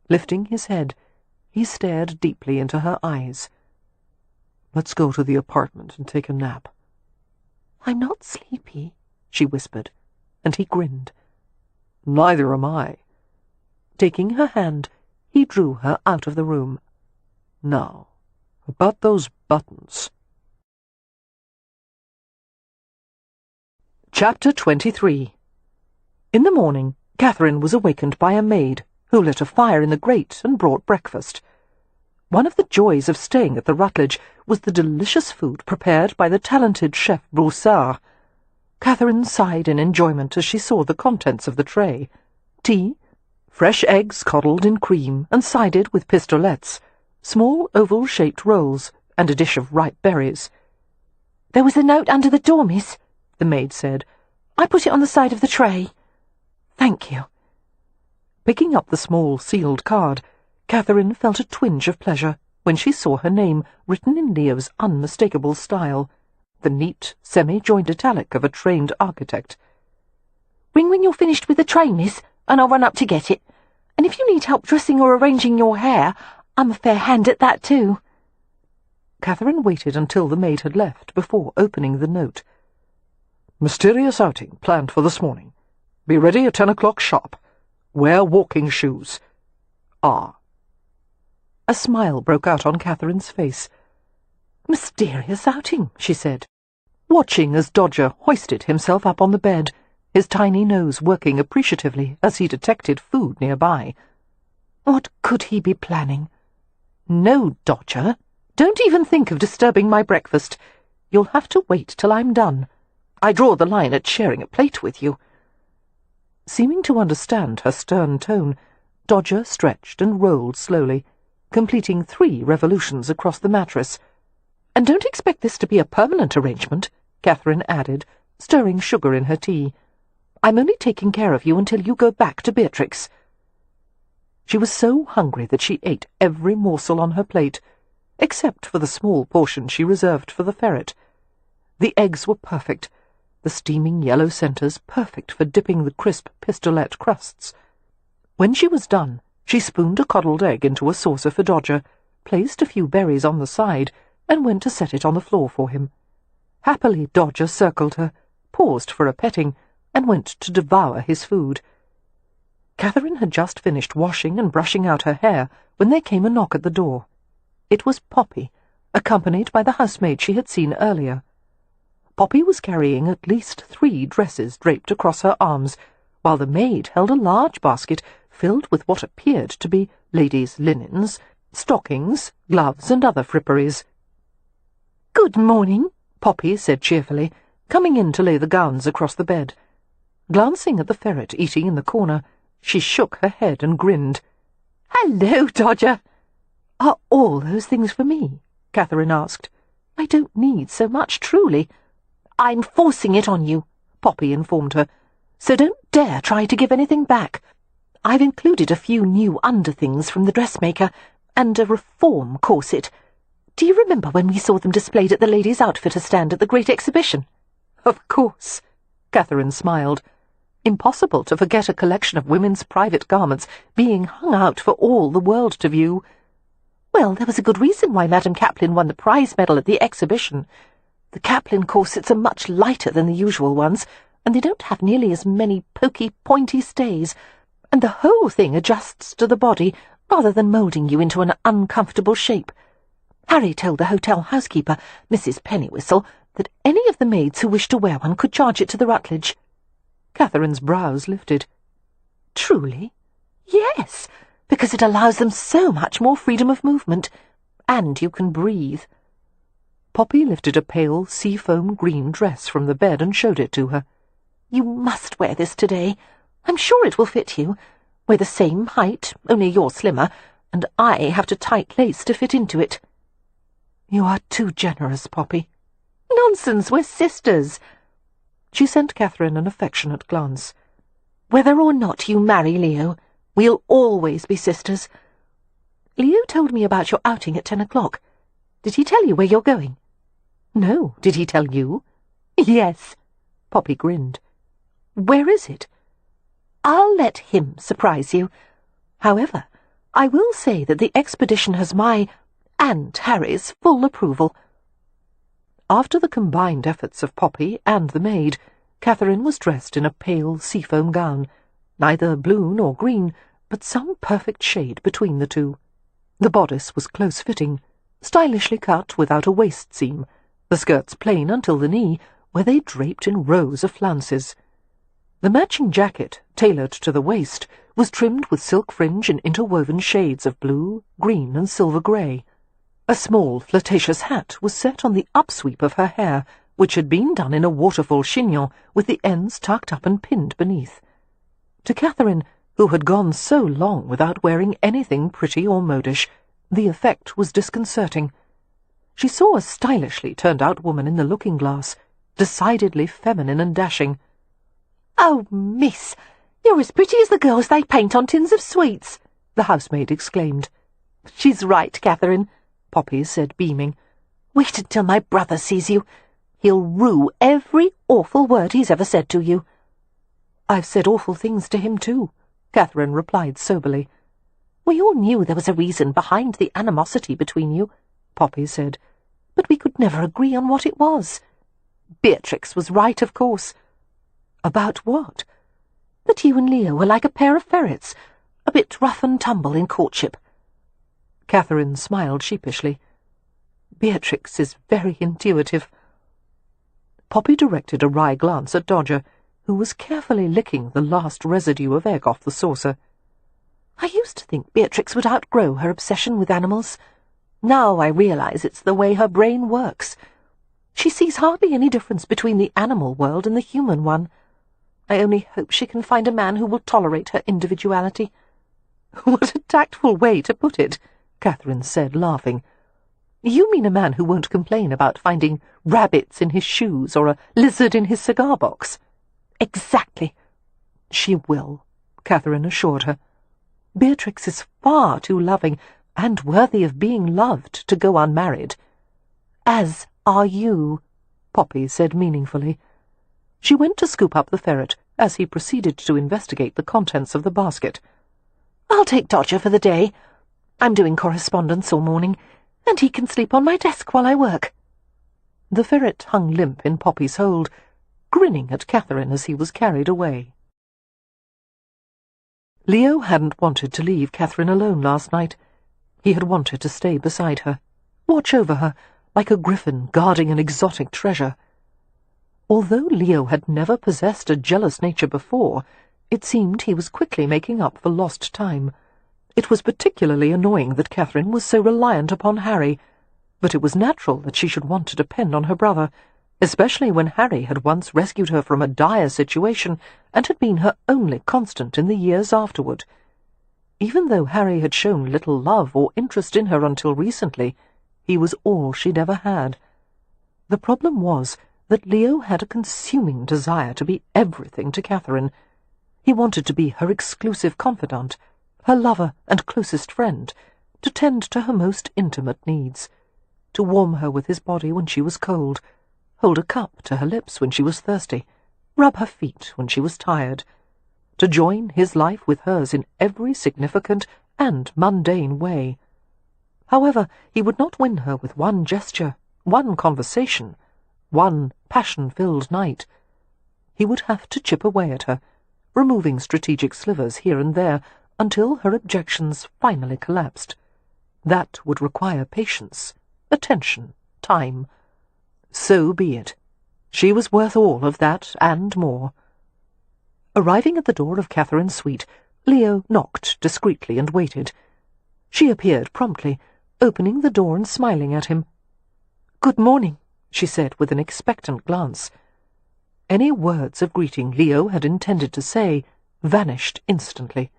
Lifting his head, he stared deeply into her eyes. "Let's go to the apartment and take a nap." "I'm not sleepy," she whispered, and he grinned. "Neither am I." Taking her hand, he drew her out of the room. "Now, about those buttons." Chapter 23. In the morning, Catherine was awakened by a maid, who lit a fire in the grate and brought breakfast. One of the joys of staying at the Rutledge was the delicious food prepared by the talented chef Broussard. Catherine sighed in enjoyment as she saw the contents of the tray. Tea, fresh eggs coddled in cream and sided with pistolets, small oval-shaped rolls, and a dish of ripe berries. "There was a note under the door, miss," the maid said. "I put it on the side of the tray." "Thank you." Picking up the small sealed card, Catherine felt a twinge of pleasure when she saw her name written in Leo's unmistakable style, the neat, semi-joined italic of a trained architect. "Ring when you're finished with the tray, miss, and I'll run up to get it. And if you need help dressing or arranging your hair, I'm a fair hand at that too." Catherine waited until the maid had left before opening the note. "Mysterious outing planned for this morning. Be ready at 10 o'clock sharp. Wear walking shoes. R." A smile broke out on Catherine's face. "Mysterious outing," she said, watching as Dodger hoisted himself up on the bed, his tiny nose working appreciatively as he detected food nearby. What could he be planning? "No, Dodger, don't even think of disturbing my breakfast. You'll have to wait till I'm done. I draw the line at sharing a plate with you." Seeming to understand her stern tone, Dodger stretched and rolled slowly, completing 3 revolutions across the mattress. "And don't expect this to be a permanent arrangement," Catherine added, stirring sugar in her tea. "I'm only taking care of you until you go back to Beatrix." She was so hungry that she ate every morsel on her plate, except for the small portion she reserved for the ferret. The eggs were perfect, the steaming yellow centres perfect for dipping the crisp pistolette crusts. When she was done, she spooned a coddled egg into a saucer for Dodger, placed a few berries on the side, and went to set it on the floor for him. Happily Dodger circled her, paused for a petting, and went to devour his food. Catherine had just finished washing and brushing out her hair when there came a knock at the door. It was Poppy, accompanied by the housemaid she had seen earlier. Poppy was carrying at least 3 dresses draped across her arms, while the maid held a large basket filled with what appeared to be ladies' linens, stockings, gloves, and other fripperies. "Good morning," Poppy said cheerfully, coming in to lay the gowns across the bed. Glancing at the ferret eating in the corner, she shook her head and grinned. "Hello, Dodger." "Are all those things for me?" Catherine asked. "I don't need so much, truly." "I'm forcing it on you," Poppy informed her, "so don't dare try to give anything back. I've included a few new underthings from the dressmaker, and a reform corset. Do you remember when we saw them displayed at the ladies' outfitter stand at the Great Exhibition?" "Of course," Catherine smiled. Impossible to forget a collection of women's private garments being hung out for all the world to view. "Well, there was a good reason why Madame Kaplan won the prize medal at the exhibition. The Kaplan corsets are much lighter than the usual ones, and they don't have nearly as many poky, pointy stays, and the whole thing adjusts to the body rather than moulding you into an uncomfortable shape. Harry told the hotel housekeeper, Mrs. Pennywhistle, that any of the maids who wished to wear one could charge it to the Rutledge." Catherine's brows lifted. "Truly?" "Yes, because it allows them so much more freedom of movement, and you can breathe." Poppy lifted a pale seafoam green dress from the bed and showed it to her. "You must wear this today. I'm sure it will fit you. We're the same height, only you're slimmer, and I have to tight lace to fit into it." "You are too generous, Poppy." "Nonsense, we're sisters." She sent Catherine an affectionate glance. "Whether or not you marry Leo, we'll always be sisters. Leo told me about your outing at 10 o'clock. Did he tell you where you're going? No, did he tell you? Yes. Poppy grinned. Where is it? I'll let him surprise you. However, I will say that the expedition has my, and Harry's, full approval. After the combined efforts of Poppy and the maid, Catherine was dressed in a pale seafoam gown, neither blue nor green, but some perfect shade between the two. The bodice was close-fitting, stylishly cut without a waist seam, the skirts plain until the knee, where they draped in rows of flounces. The matching jacket, tailored to the waist, was trimmed with silk fringe in interwoven shades of blue, green, and silver-grey. A small, flirtatious hat was set on the upsweep of her hair, which had been done in a waterfall chignon, with the ends tucked up and pinned beneath. To Catherine, who had gone so long without wearing anything pretty or modish, the effect was disconcerting. She saw a stylishly turned-out woman in the looking-glass, decidedly feminine and dashing. "Oh, miss, you're as pretty as the girls they paint on tins of sweets," the housemaid exclaimed. "She's right, Catherine," Poppy said, beaming. "Wait until my brother sees you. He'll rue every awful word he's ever said to you." "I've said awful things to him, too," Catherine replied soberly. "We all knew there was a reason behind the animosity between you," Poppy said, "but we could never agree on what it was. Beatrix was right, of course." "About what?" "That you and Leo were like a pair of ferrets, a bit rough and tumble in courtship." Catherine smiled sheepishly. "Beatrix is very intuitive." Poppy directed a wry glance at Dodger, who was carefully licking the last residue of egg off the saucer. "I used to think Beatrix would outgrow her obsession with animals. Now I realize it's the way her brain works. She sees hardly any difference between the animal world and the human one. I only hope she can find a man who will tolerate her individuality." "What a tactful way to put it," Catherine said, laughing. "You mean a man who won't complain about finding rabbits in his shoes or a lizard in his cigar box?" "Exactly." "She will," Catherine assured her. "Beatrix is far too loving and worthy of being loved to go unmarried." "As are you," Poppy said meaningfully. She went to scoop up the ferret as he proceeded to investigate the contents of the basket. "I'll take Dodger for the day. I'm doing correspondence all morning, and he can sleep on my desk while I work." The ferret hung limp in Poppy's hold, grinning at Catherine as he was carried away. Leo hadn't wanted to leave Catherine alone last night. He had wanted to stay beside her, watch over her, like a griffin guarding an exotic treasure. Although Leo had never possessed a jealous nature before, it seemed he was quickly making up for lost time. It was particularly annoying that Catherine was so reliant upon Harry, but it was natural that she should want to depend on her brother, especially when Harry had once rescued her from a dire situation and had been her only constant in the years afterward. Even though Harry had shown little love or interest in her until recently, he was all she'd ever had. The problem was that Leo had a consuming desire to be everything to Catherine. He wanted to be her exclusive confidant, her lover and closest friend, to tend to her most intimate needs, to warm her with his body when she was cold, hold a cup to her lips when she was thirsty, rub her feet when she was tired, to join his life with hers in every significant and mundane way. However, he would not win her with one gesture, one conversation, one passion-filled night. He would have to chip away at her, removing strategic slivers here and there, until her objections finally collapsed. That would require patience, attention, time. So be it. She was worth all of that and more. Arriving at the door of Catherine's suite, Leo knocked discreetly and waited. She appeared promptly, opening the door and smiling at him. "Good morning," she said with an expectant glance. Any words of greeting Leo had intended to say vanished instantly.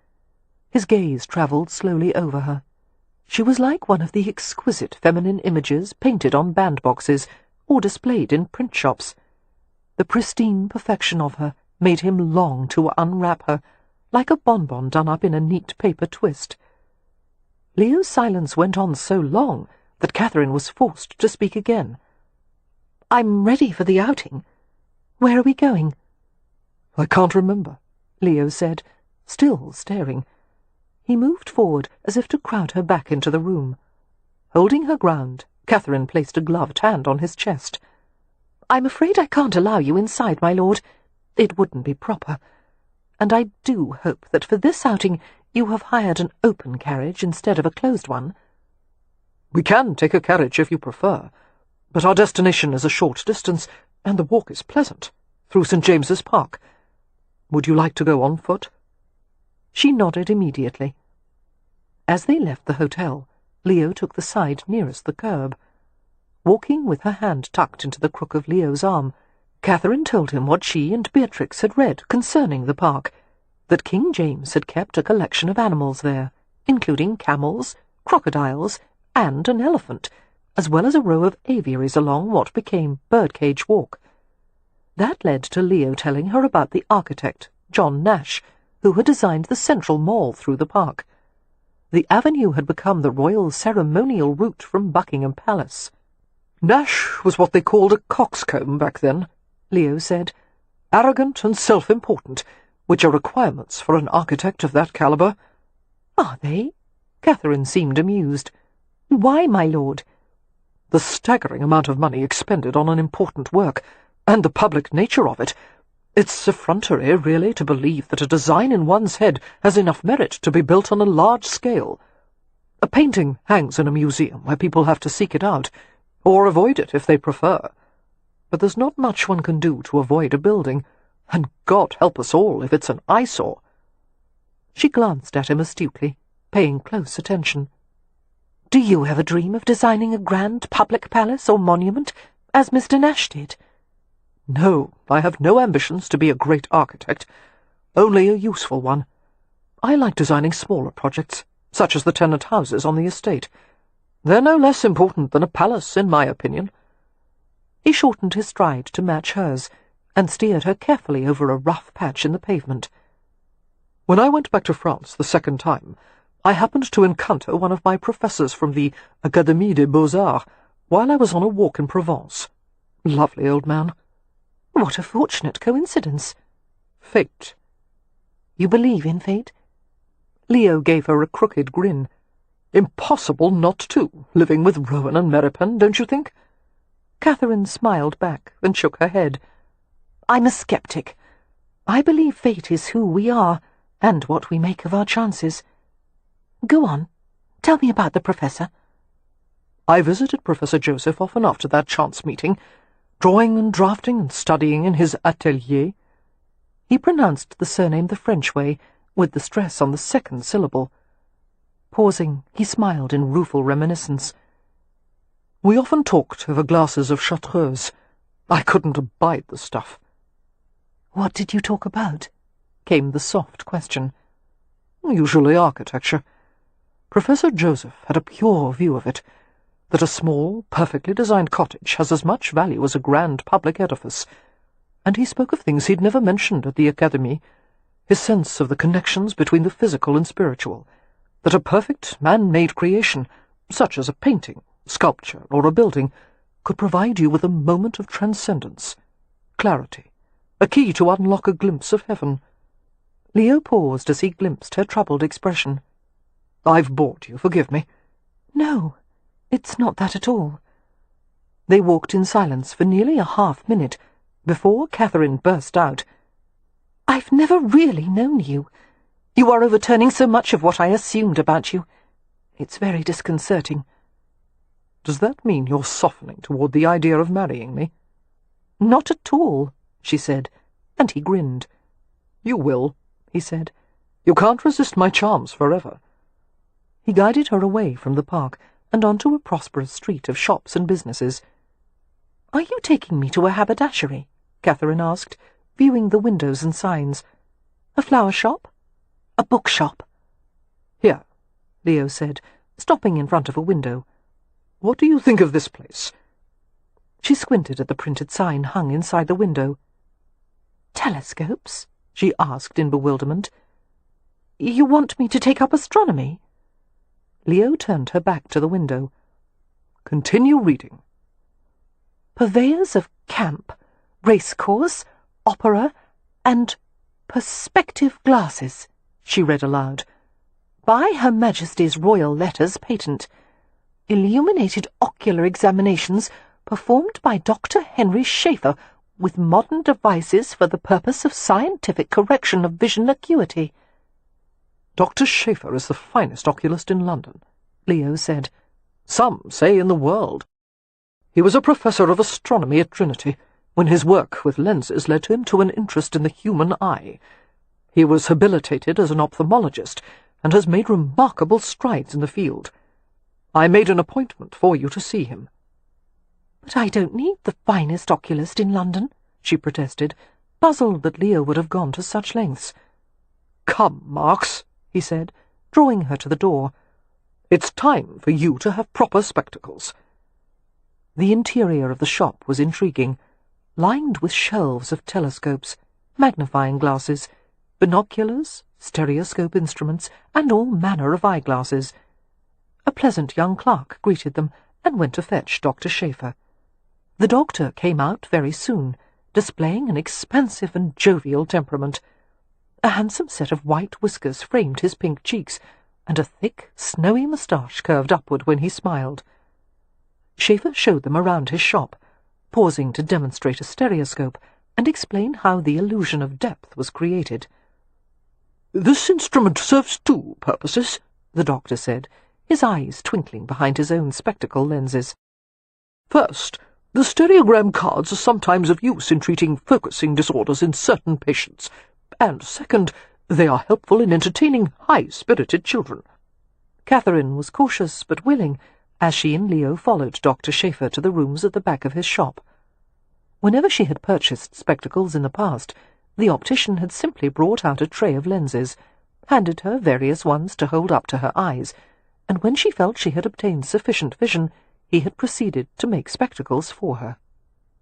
His gaze travelled slowly over her. She was like one of the exquisite feminine images painted on bandboxes or displayed in print shops. The pristine perfection of her made him long to unwrap her, like a bonbon done up in a neat paper twist. Leo's silence went on so long that Catherine was forced to speak again. "I'm ready for the outing. Where are we going?" "I can't remember," Leo said, still staring. He moved forward as if to crowd her back into the room. Holding her ground, Catherine placed a gloved hand on his chest. "I'm afraid I can't allow you inside, my lord. It wouldn't be proper. And I do hope that for this outing you have hired an open carriage instead of a closed one." "We can take a carriage if you prefer, but our destination is a short distance, and the walk is pleasant, through St. James's Park. Would you like to go on foot?" She nodded immediately. As they left the hotel, Leo took the side nearest the curb. Walking with her hand tucked into the crook of Leo's arm, Catherine told him what she and Beatrix had read concerning the park, that King James had kept a collection of animals there, including camels, crocodiles, and an elephant, as well as a row of aviaries along what became Birdcage Walk. That led to Leo telling her about the architect, John Nash, who had designed the central mall through the park. The avenue had become the royal ceremonial route from Buckingham Palace. "Nash was what they called a coxcomb back then," Leo said. "Arrogant and self-important, which are requirements for an architect of that caliber." "Are they?" Catherine seemed amused. "Why, my lord?" "The staggering amount of money expended on an important work, and the public nature of it. It's effrontery, really, to believe that a design in one's head has enough merit to be built on a large scale. A painting hangs in a museum where people have to seek it out, or avoid it if they prefer. But there's not much one can do to avoid a building, and God help us all if it's an eyesore." She glanced at him astutely, paying close attention. "Do you ever dream of designing a grand public palace or monument, as Mr. Nash did?" "No, I have no ambitions to be a great architect, only a useful one. I like designing smaller projects, such as the tenant houses on the estate. They're no less important than a palace, in my opinion." He shortened his stride to match hers, and steered her carefully over a rough patch in the pavement. "When I went back to France the second time, I happened to encounter one of my professors from the Académie des Beaux-Arts while I was on a walk in Provence. Lovely old man." "What a fortunate coincidence." "Fate." "You believe in fate?" Leo gave her a crooked grin. "Impossible not to, living with Rowan and Meropen, don't you think?" Catherine smiled back and shook her head. "I'm a skeptic. I believe fate is who we are, and what we make of our chances. Go on. Tell me about the professor." "I visited Professor Joseph often after that chance meeting, drawing and drafting and studying in his atelier." He pronounced the surname the French way, with the stress on the second syllable. Pausing, he smiled in rueful reminiscence. "We often talked over glasses of Chartreuse. I couldn't abide the stuff." "What did you talk about?" came the soft question. "Usually architecture. Professor Joseph had a pure view of it, that a small, perfectly designed cottage has as much value as a grand public edifice, and he spoke of things he'd never mentioned at the Academy, his sense of the connections between the physical and spiritual, that a perfect man-made creation, such as a painting, sculpture, or a building, could provide you with a moment of transcendence, clarity, a key to unlock a glimpse of heaven." Leo paused as he glimpsed her troubled expression. "I've bored you, forgive me." "No, it's not that at all." They walked in silence for nearly a half-minute, before Catherine burst out. "I've never really known you. You are overturning so much of what I assumed about you. It's very disconcerting." "Does that mean you're softening toward the idea of marrying me?" "Not at all," she said, and he grinned. "You will," he said. "You can't resist my charms forever." He guided her away from the park and onto a prosperous street of shops and businesses. "Are you taking me to a haberdashery?" Catherine asked, viewing the windows and signs. "A flower shop? A bookshop?" "Here," Leo said, stopping in front of a window. "What do you think of this place?" She squinted at the printed sign hung inside the window. "Telescopes?" she asked in bewilderment. "You want me to take up astronomy?" Leo turned her back to the window. "Continue reading." "Purveyors of camp, racecourse, opera, and perspective glasses," she read aloud. "By Her Majesty's Royal Letters Patent. Illuminated ocular examinations performed by Dr. Henry Schaeffer with modern devices for the purpose of scientific correction of vision acuity." "Dr. Schaeffer is the finest oculist in London," Leo said. "Some say in the world. He was a professor of astronomy at Trinity, when his work with lenses led him to an interest in the human eye. He was habilitated as an ophthalmologist, and has made remarkable strides in the field. I made an appointment for you to see him." "But I don't need the finest oculist in London," she protested, puzzled that Leo would have gone to such lengths. "Come, Marks," he said, drawing her to the door. "It's time for you to have proper spectacles." The interior of the shop was intriguing, lined with shelves of telescopes, magnifying glasses, binoculars, stereoscope instruments, and all manner of eyeglasses. A pleasant young clerk greeted them and went to fetch Dr. Schaeffer. The doctor came out very soon, displaying an expansive and jovial temperament. A handsome set of white whiskers framed his pink cheeks, and a thick, snowy moustache curved upward when he smiled. Schaeffer showed them around his shop, pausing to demonstrate a stereoscope and explain how the illusion of depth was created. "This instrument serves two purposes," the doctor said, his eyes twinkling behind his own spectacle lenses. "First, the stereogram cards are sometimes of use in treating focusing disorders in certain patients, and second, they are helpful in entertaining high-spirited children." Catherine was cautious but willing, as she and Leo followed Dr. Schaeffer to the rooms at the back of his shop. Whenever she had purchased spectacles in the past, the optician had simply brought out a tray of lenses, handed her various ones to hold up to her eyes, and when she felt she had obtained sufficient vision, he had proceeded to make spectacles for her.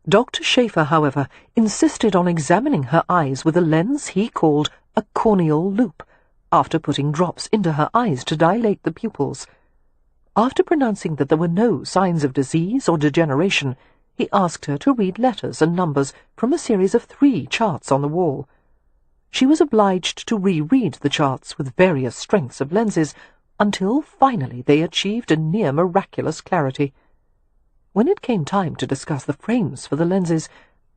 Dr. Schaeffer, however, insisted on examining her eyes with a lens he called a corneal loop, after putting drops into her eyes to dilate the pupils. After pronouncing that there were no signs of disease or degeneration, he asked her to read letters and numbers from a series of 3 charts on the wall. She was obliged to reread the charts with various strengths of lenses, until finally they achieved a near miraculous clarity. When it came time to discuss the frames for the lenses,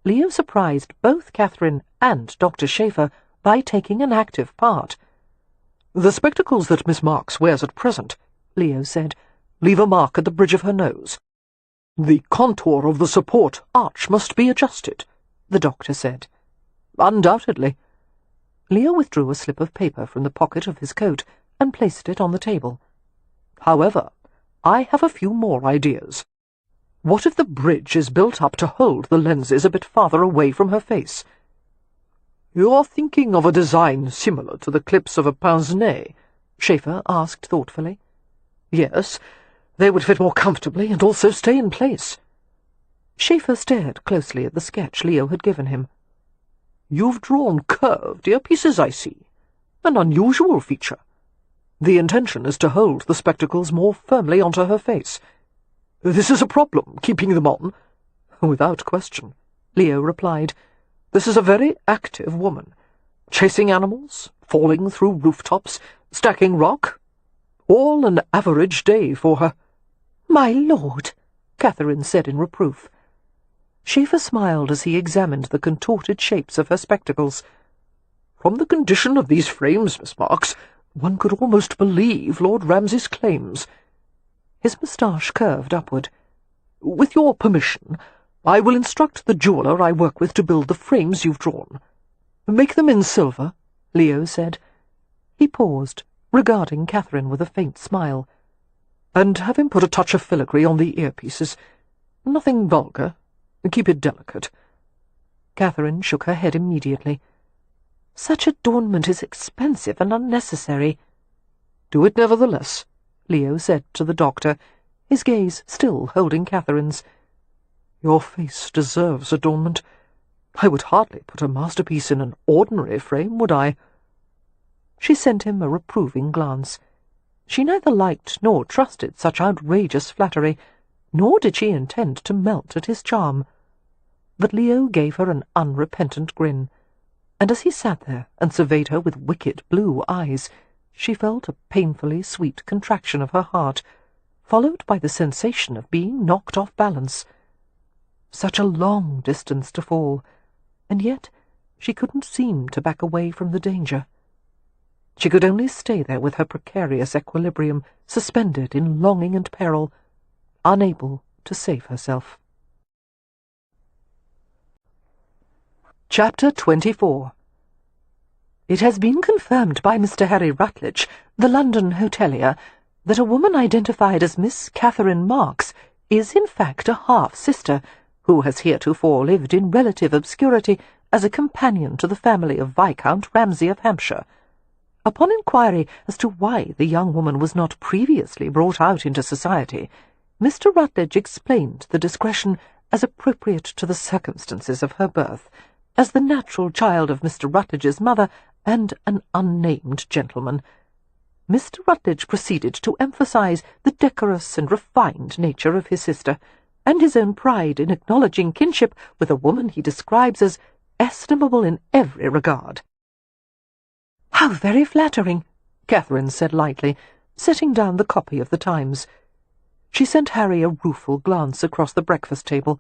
Leo surprised both Catherine and Dr. Schaeffer by taking an active part. "The spectacles that Miss Marks wears at present," Leo said, "leave a mark at the bridge of her nose. The contour of the support arch must be adjusted," the doctor said. "Undoubtedly." Leo withdrew a slip of paper from the pocket of his coat and placed it on the table. "However, I have a few more ideas. What if the bridge is built up to hold the lenses a bit farther away from her face?" "You're thinking of a design similar to the clips of a pince-nez?" Schaeffer asked thoughtfully. "Yes, they would fit more comfortably and also stay in place." Schaeffer stared closely at the sketch Leo had given him. "You've drawn curved earpieces, I see. An unusual feature. The intention is to hold the spectacles more firmly onto her face. This is a problem, keeping them on." "Without question," Leo replied. "This is a very active woman. Chasing animals, falling through rooftops, stacking rock. All an average day for her." "My lord," Catherine said in reproof. Schaeffer smiled as he examined the contorted shapes of her spectacles. "From the condition of these frames, Miss Marks, one could almost believe Lord Ramsay's claims." His moustache curved upward. "With your permission, I will instruct the jeweller I work with to build the frames you've drawn." "Make them in silver," Leo said. He paused, regarding Catherine with a faint smile. "And have him put a touch of filigree on the earpieces. Nothing vulgar. Keep it delicate." Catherine shook her head immediately. "Such adornment is expensive and unnecessary." "Do it nevertheless," Leo said to the doctor, his gaze still holding Catherine's. "Your face deserves adornment. I would hardly put a masterpiece in an ordinary frame, would I?" She sent him a reproving glance. She neither liked nor trusted such outrageous flattery, nor did she intend to melt at his charm. But Leo gave her an unrepentant grin, and as he sat there and surveyed her with wicked blue eyes, she felt a painfully sweet contraction of her heart, followed by the sensation of being knocked off balance. Such a long distance to fall, and yet she couldn't seem to back away from the danger. She could only stay there with her precarious equilibrium suspended in longing and peril, unable to save herself. Chapter 24. It has been confirmed by Mr. Harry Rutledge, the London hotelier, that a woman identified as Miss Catherine Marks is in fact a half-sister, who has heretofore lived in relative obscurity as a companion to the family of Viscount Ramsay of Hampshire. Upon inquiry as to why the young woman was not previously brought out into society, Mr. Rutledge explained the discretion as appropriate to the circumstances of her birth, as the natural child of Mr. Rutledge's mother and an unnamed gentleman. Mr. Rutledge proceeded to emphasize the decorous and refined nature of his sister, and his own pride in acknowledging kinship with a woman he describes as estimable in every regard. "How very flattering," Catherine said lightly, setting down the copy of the Times. She sent Harry a rueful glance across the breakfast table.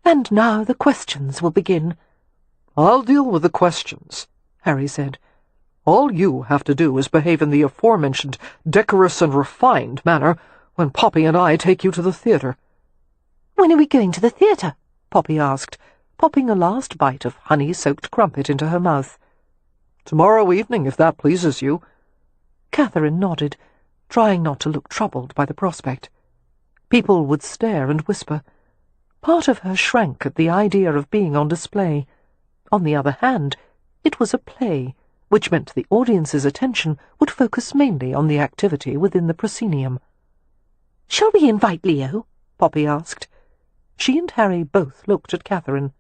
"And now the questions will begin." "I'll deal with the questions," Harry said. "All you have to do is behave in the aforementioned decorous and refined manner when Poppy and I take you to the theatre." "When are we going to the theatre?" Poppy asked, popping a last bite of honey-soaked crumpet into her mouth. "Tomorrow evening, if that pleases you." Catherine nodded, trying not to look troubled by the prospect. People would stare and whisper. Part of her shrank at the idea of being on display. On the other hand, it was a play, which meant the audience's attention would focus mainly on the activity within the proscenium. "Shall we invite Leo?" Poppy asked. She and Harry both looked at Catherine.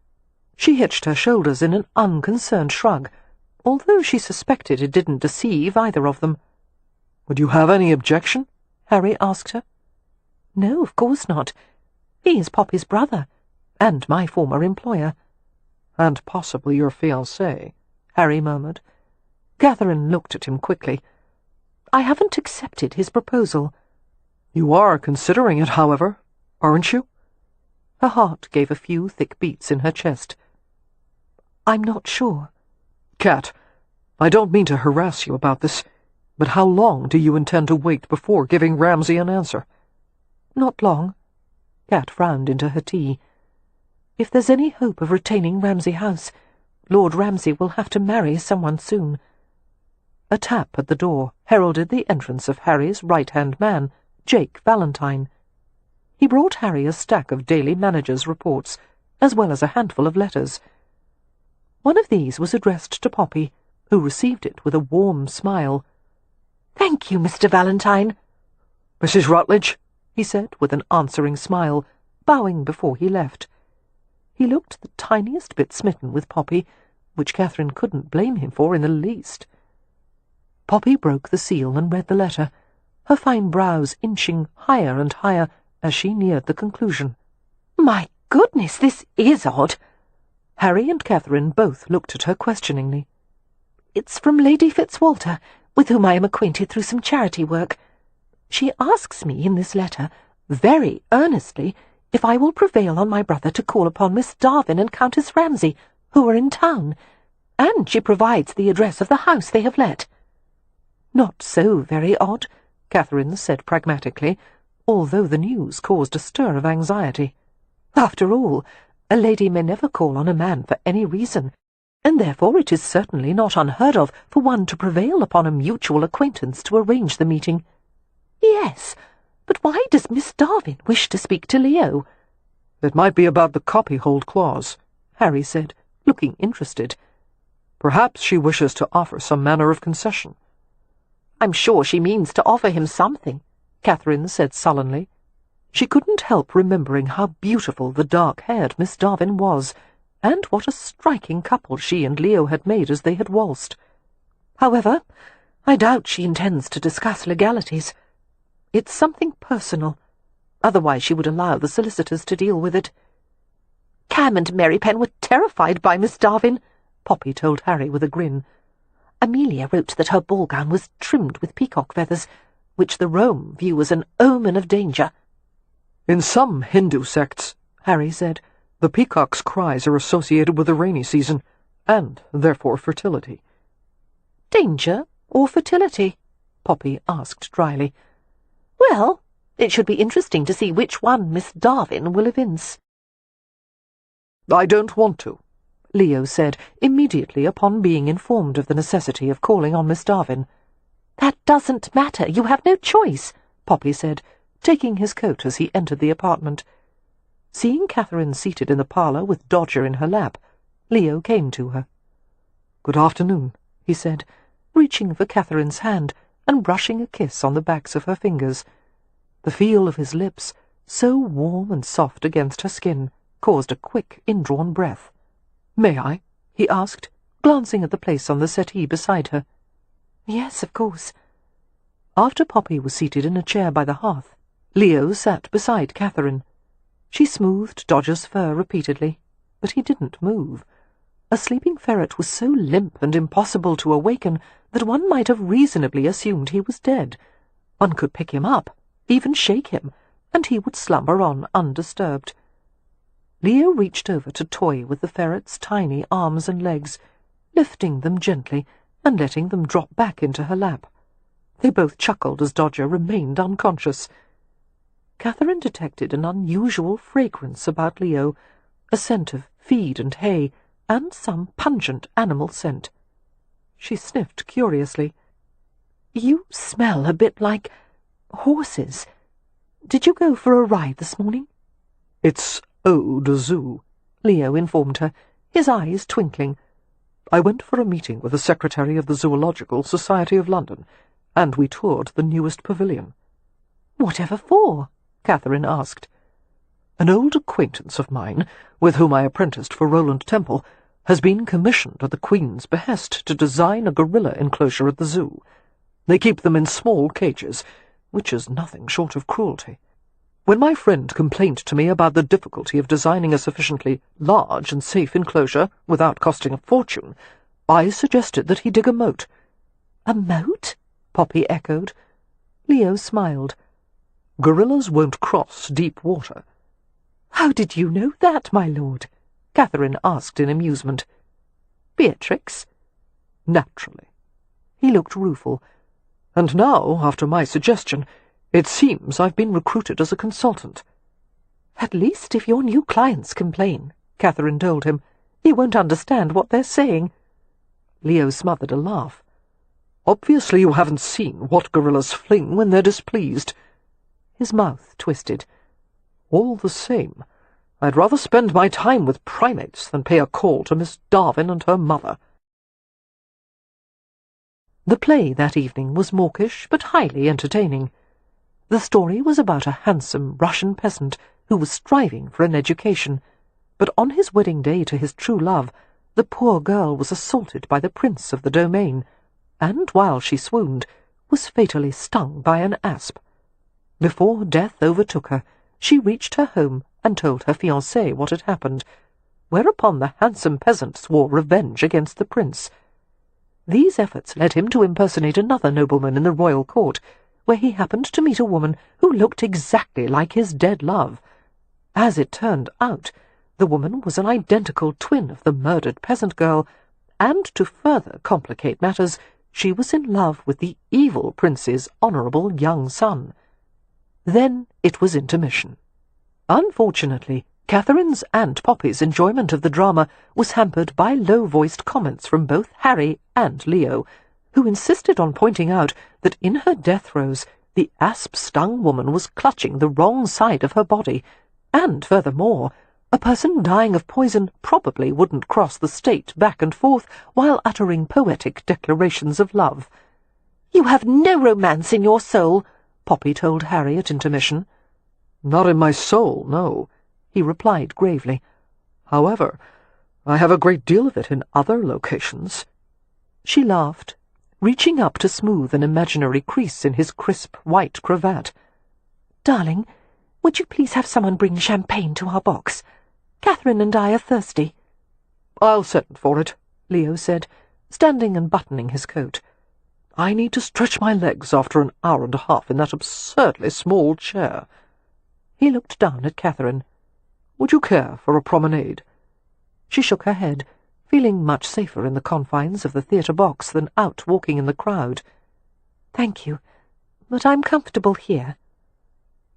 She hitched her shoulders in an unconcerned shrug, although she suspected it didn't deceive either of them. "Would you have any objection?" Harry asked her. "No, of course not. He is Poppy's brother, and my former employer." "And possibly your fiancé," Harry murmured. Catherine looked at him quickly. "I haven't accepted his proposal." "You are considering it, however, aren't you?" Her heart gave a few thick beats in her chest. "I'm not sure." "Cat, I don't mean to harass you about this, but how long do you intend to wait before giving Ramsay an answer?" "Not long." Cat frowned into her tea. "If there's any hope of retaining Ramsay House, Lord Ramsay will have to marry someone soon." A tap at the door heralded the entrance of Harry's right-hand man, Jake Valentine. He brought Harry a stack of Daily Manager's reports, as well as a handful of letters. One of these was addressed to Poppy, who received it with a warm smile. "Thank you, Mr. Valentine." "Mrs. Rutledge," he said with an answering smile, bowing before he left. He looked the tiniest bit smitten with Poppy, which Catherine couldn't blame him for in the least. Poppy broke the seal and read the letter, her fine brows inching higher and higher as she neared the conclusion. "My goodness, this is odd." Harry and Catherine both looked at her questioningly. "It's from Lady Fitzwalter, with whom I am acquainted through some charity work. She asks me in this letter, very earnestly, if I will prevail on my brother to call upon Miss Darwin and Countess Ramsay, who are in town, and she provides the address of the house they have let." "Not so very odd," Catherine said pragmatically, although the news caused a stir of anxiety. "After all, a lady may never call on a man for any reason, and therefore it is certainly not unheard of for one to prevail upon a mutual acquaintance to arrange the meeting." "Yes, but why does Miss Darwin wish to speak to Leo?" "It might be about the copyhold clause," Harry said, looking interested. "Perhaps she wishes to offer some manner of concession." "I'm sure she means to offer him something," Catherine said sullenly. She couldn't help remembering how beautiful the dark-haired Miss Darwin was, and what a striking couple she and Leo had made as they had waltzed. "However, I doubt she intends to discuss legalities. It's something personal. Otherwise she would allow the solicitors to deal with it. Cam and Mary Penn were terrified by Miss Darwin, Poppy told Harry with a grin. Amelia wrote that her ball gown was trimmed with peacock feathers, which the Rome view as an omen of danger. In some Hindu sects, Harry said, the peacock's cries are associated with the rainy season, and therefore fertility. Danger or fertility? Poppy asked dryly. Well, it should be interesting to see which one Miss Darwin will evince. I don't want to, Leo said immediately upon being informed of the necessity of calling on Miss Darwin. That doesn't matter. You have no choice, Poppy said, taking his coat as he entered the apartment. Seeing Catherine seated in the parlour with Dodger in her lap, Leo came to her. "Good afternoon," he said, reaching for Catherine's hand and brushing a kiss on the backs of her fingers. The feel of his lips, so warm and soft against her skin, caused a quick, indrawn breath. "May I?" he asked, glancing at the place on the settee beside her. Yes, of course. After Poppy was seated in a chair by the hearth, Leo sat beside Catherine. She smoothed Dodger's fur repeatedly, but he didn't move. A sleeping ferret was so limp and impossible to awaken that one might have reasonably assumed he was dead. One could pick him up, even shake him, and he would slumber on undisturbed. Leo reached over to toy with the ferret's tiny arms and legs, lifting them gently and letting them drop back into her lap. They both chuckled as Dodger remained unconscious. Catherine detected an unusual fragrance about Leo, a scent of feed and hay, and some pungent animal scent. She sniffed curiously. "You smell a bit like horses. Did you go for a ride this morning?" "It's eau de zoo," Leo informed her, his eyes twinkling. "I went for a meeting with the secretary of the Zoological Society of London, and we toured the newest pavilion." "Whatever for?" Catherine asked. "An old acquaintance of mine, with whom I apprenticed for Roland Temple, has been commissioned at the Queen's behest to design a gorilla enclosure at the zoo. They keep them in small cages, which is nothing short of cruelty. When my friend complained to me about the difficulty of designing a sufficiently large and safe enclosure without costing a fortune, I suggested that he dig a moat." "A moat?" Poppy echoed. Leo smiled. "Gorillas won't cross deep water." "How did you know that, my lord?" Catherine asked in amusement. "Beatrix?" "Naturally." He looked rueful. "And now, after my suggestion, it seems I've been recruited as a consultant." "At least if your new clients complain," Catherine told him, "you won't understand what they're saying." Leo smothered a laugh. "Obviously you haven't seen what gorillas fling when they're displeased." His mouth twisted. "All the same, I'd rather spend my time with primates than pay a call to Miss Darwin and her mother." The play that evening was mawkish but highly entertaining. The story was about a handsome Russian peasant who was striving for an education, but on his wedding day to his true love, the poor girl was assaulted by the prince of the domain, and, while she swooned, was fatally stung by an asp. Before death overtook her, she reached her home and told her fiancé what had happened, whereupon the handsome peasant swore revenge against the prince. These efforts led him to impersonate another nobleman in the royal court, where he happened to meet a woman who looked exactly like his dead love. As it turned out, the woman was an identical twin of the murdered peasant girl, and to further complicate matters, she was in love with the evil prince's honourable young son. Then it was intermission. Unfortunately, Catherine's and Poppy's enjoyment of the drama was hampered by low-voiced comments from both Harry and Leo, who insisted on pointing out that in her death throes the asp-stung woman was clutching the wrong side of her body, and, furthermore, a person dying of poison probably wouldn't cross the state back and forth while uttering poetic declarations of love. "You have no romance in your soul," Poppy told Harry at intermission. "Not in my soul, no," he replied gravely. "However, I have a great deal of it in other locations." She laughed. reaching up to smooth an imaginary crease in his crisp white cravat. "Darling, would you please have someone bring champagne to our box? Catherine and I are thirsty." "I'll send for it," Leo said, standing and buttoning his coat. "I need to stretch my legs after an hour and a half in that absurdly small chair." He looked down at Catherine. "Would you care for a promenade?" She shook her head, feeling much safer in the confines of the theatre box than out walking in the crowd. "Thank you, but I'm comfortable here."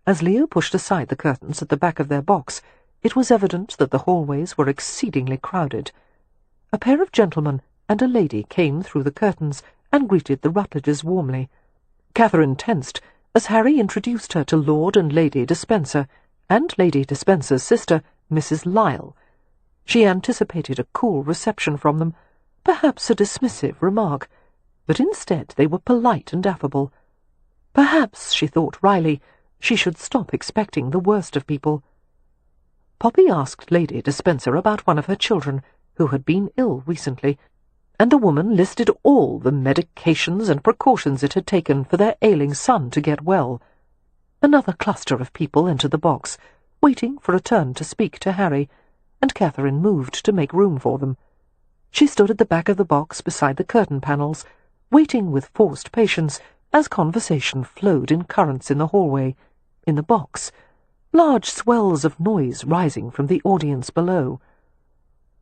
As Leo pushed aside the curtains at the back of their box, it was evident that the hallways were exceedingly crowded. A pair of gentlemen and a lady came through the curtains and greeted the Rutledges warmly. Catherine tensed as Harry introduced her to Lord and Lady Despencer, and Lady Despencer's sister, Mrs. Lyle. She anticipated a cool reception from them, perhaps a dismissive remark, but instead they were polite and affable. Perhaps, she thought wryly, she should stop expecting the worst of people. Poppy asked Lady Despencer about one of her children, who had been ill recently, and the woman listed all the medications and precautions it had taken for their ailing son to get well. Another cluster of people entered the box, waiting for a turn to speak to Harry, and Catherine moved to make room for them. She stood at the back of the box beside the curtain panels, waiting with forced patience as conversation flowed in currents in the hallway, in the box, large swells of noise rising from the audience below.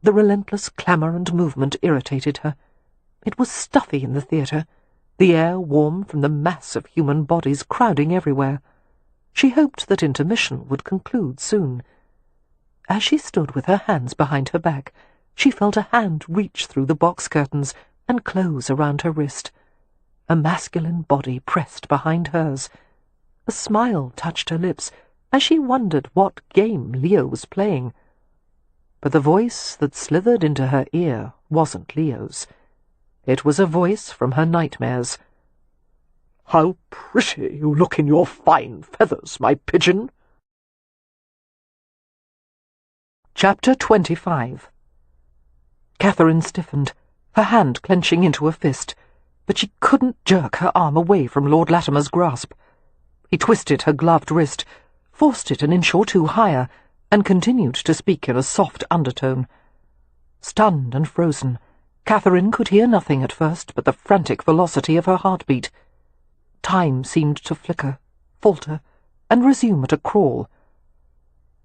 The relentless clamour and movement irritated her. It was stuffy in the theatre, the air warm from the mass of human bodies crowding everywhere. She hoped that intermission would conclude soon. As she stood with her hands behind her back, she felt a hand reach through the box curtains and close around her wrist. A masculine body pressed behind hers. A smile touched her lips as she wondered what game Leo was playing. But the voice that slithered into her ear wasn't Leo's. It was a voice from her nightmares. "How pretty you look in your fine feathers, my pigeon." Chapter 25. Catherine stiffened, her hand clenching into a fist, but she couldn't jerk her arm away from Lord Latimer's grasp. He twisted her gloved wrist, forced it an inch or two higher, and continued to speak in a soft undertone. Stunned and frozen, Catherine could hear nothing at first but the frantic velocity of her heartbeat. Time seemed to flicker, falter, and resume at a crawl.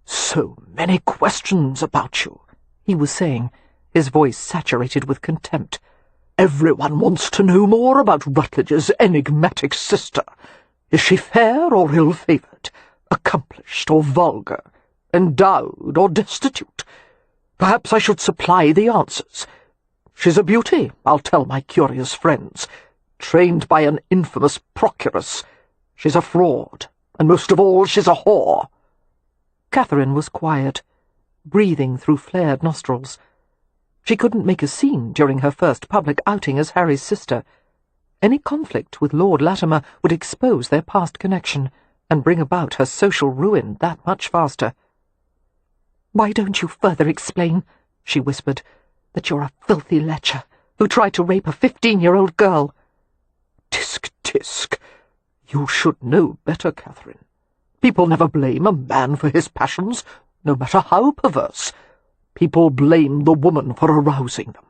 "So many questions about you," he was saying, his voice saturated with contempt. "Everyone wants to know more about Rutledge's enigmatic sister. Is she fair or ill-favoured, accomplished or vulgar, endowed or destitute? Perhaps I should supply the answers. She's a beauty, I'll tell my curious friends, trained by an infamous procuress. She's a fraud, and most of all she's a whore." Catherine was quiet, breathing through flared nostrils. She couldn't make a scene during her first public outing as Harry's sister. Any conflict with Lord Latimer would expose their past connection and bring about her social ruin that much faster. "Why don't you further explain," she whispered, "that you're a filthy lecher who tried to rape a 15-year-old girl?" "Tisk, tisk. You should know better, Catherine. People never blame a man for his passions, no matter how perverse. People blame the woman for arousing them.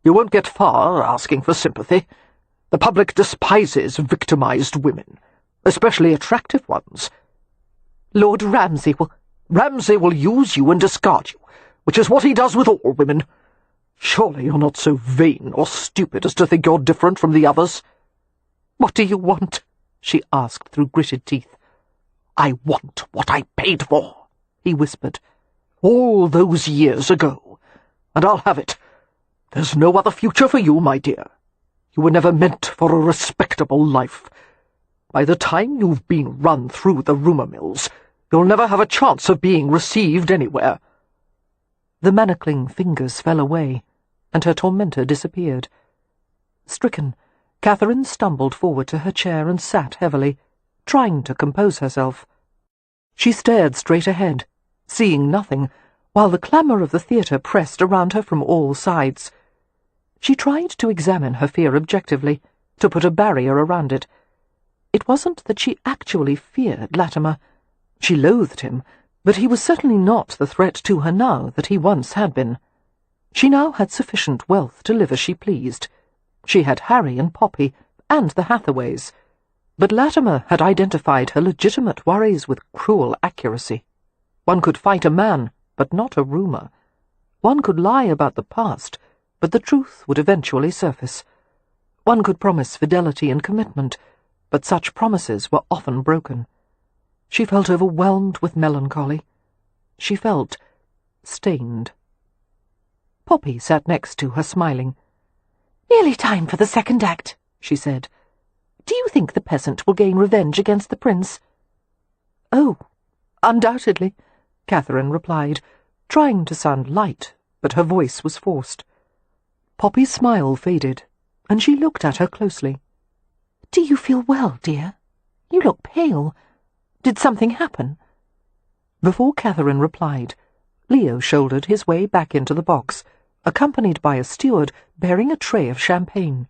You won't get far asking for sympathy. The public despises victimized women, especially attractive ones. Lord Ramsay will use you and discard you, which is what he does with all women. Surely you're not so vain or stupid as to think you're different from the others." "What do you want?" she asked through gritted teeth. "I want what I paid for," he whispered, "all those years ago, and I'll have it. There's no other future for you, my dear. You were never meant for a respectable life. By the time you've been run through the rumour mills, you'll never have a chance of being received anywhere." The manacling fingers fell away, and her tormentor disappeared. Stricken, Catherine stumbled forward to her chair and sat heavily, trying to compose herself. She stared straight ahead, seeing nothing, while the clamour of the theatre pressed around her from all sides. She tried to examine her fear objectively, to put a barrier around it. It wasn't that she actually feared Latimer. She loathed him, but he was certainly not the threat to her now that he once had been. She now had sufficient wealth to live as she pleased. She had Harry and Poppy, and the Hathaways. But Latimer had identified her legitimate worries with cruel accuracy. One could fight a man, but not a rumour. One could lie about the past, but the truth would eventually surface. One could promise fidelity and commitment, but such promises were often broken. She felt overwhelmed with melancholy. She felt stained. Poppy sat next to her, smiling. "Nearly time for the second act," she said. "Do you think the peasant will gain revenge against the prince?" "Oh, undoubtedly," Catherine replied, trying to sound light, but her voice was forced. Poppy's smile faded, and she looked at her closely. "Do you feel well, dear? You look pale. Did something happen?" Before Catherine replied, Leo shouldered his way back into the box, accompanied by a steward bearing a tray of champagne.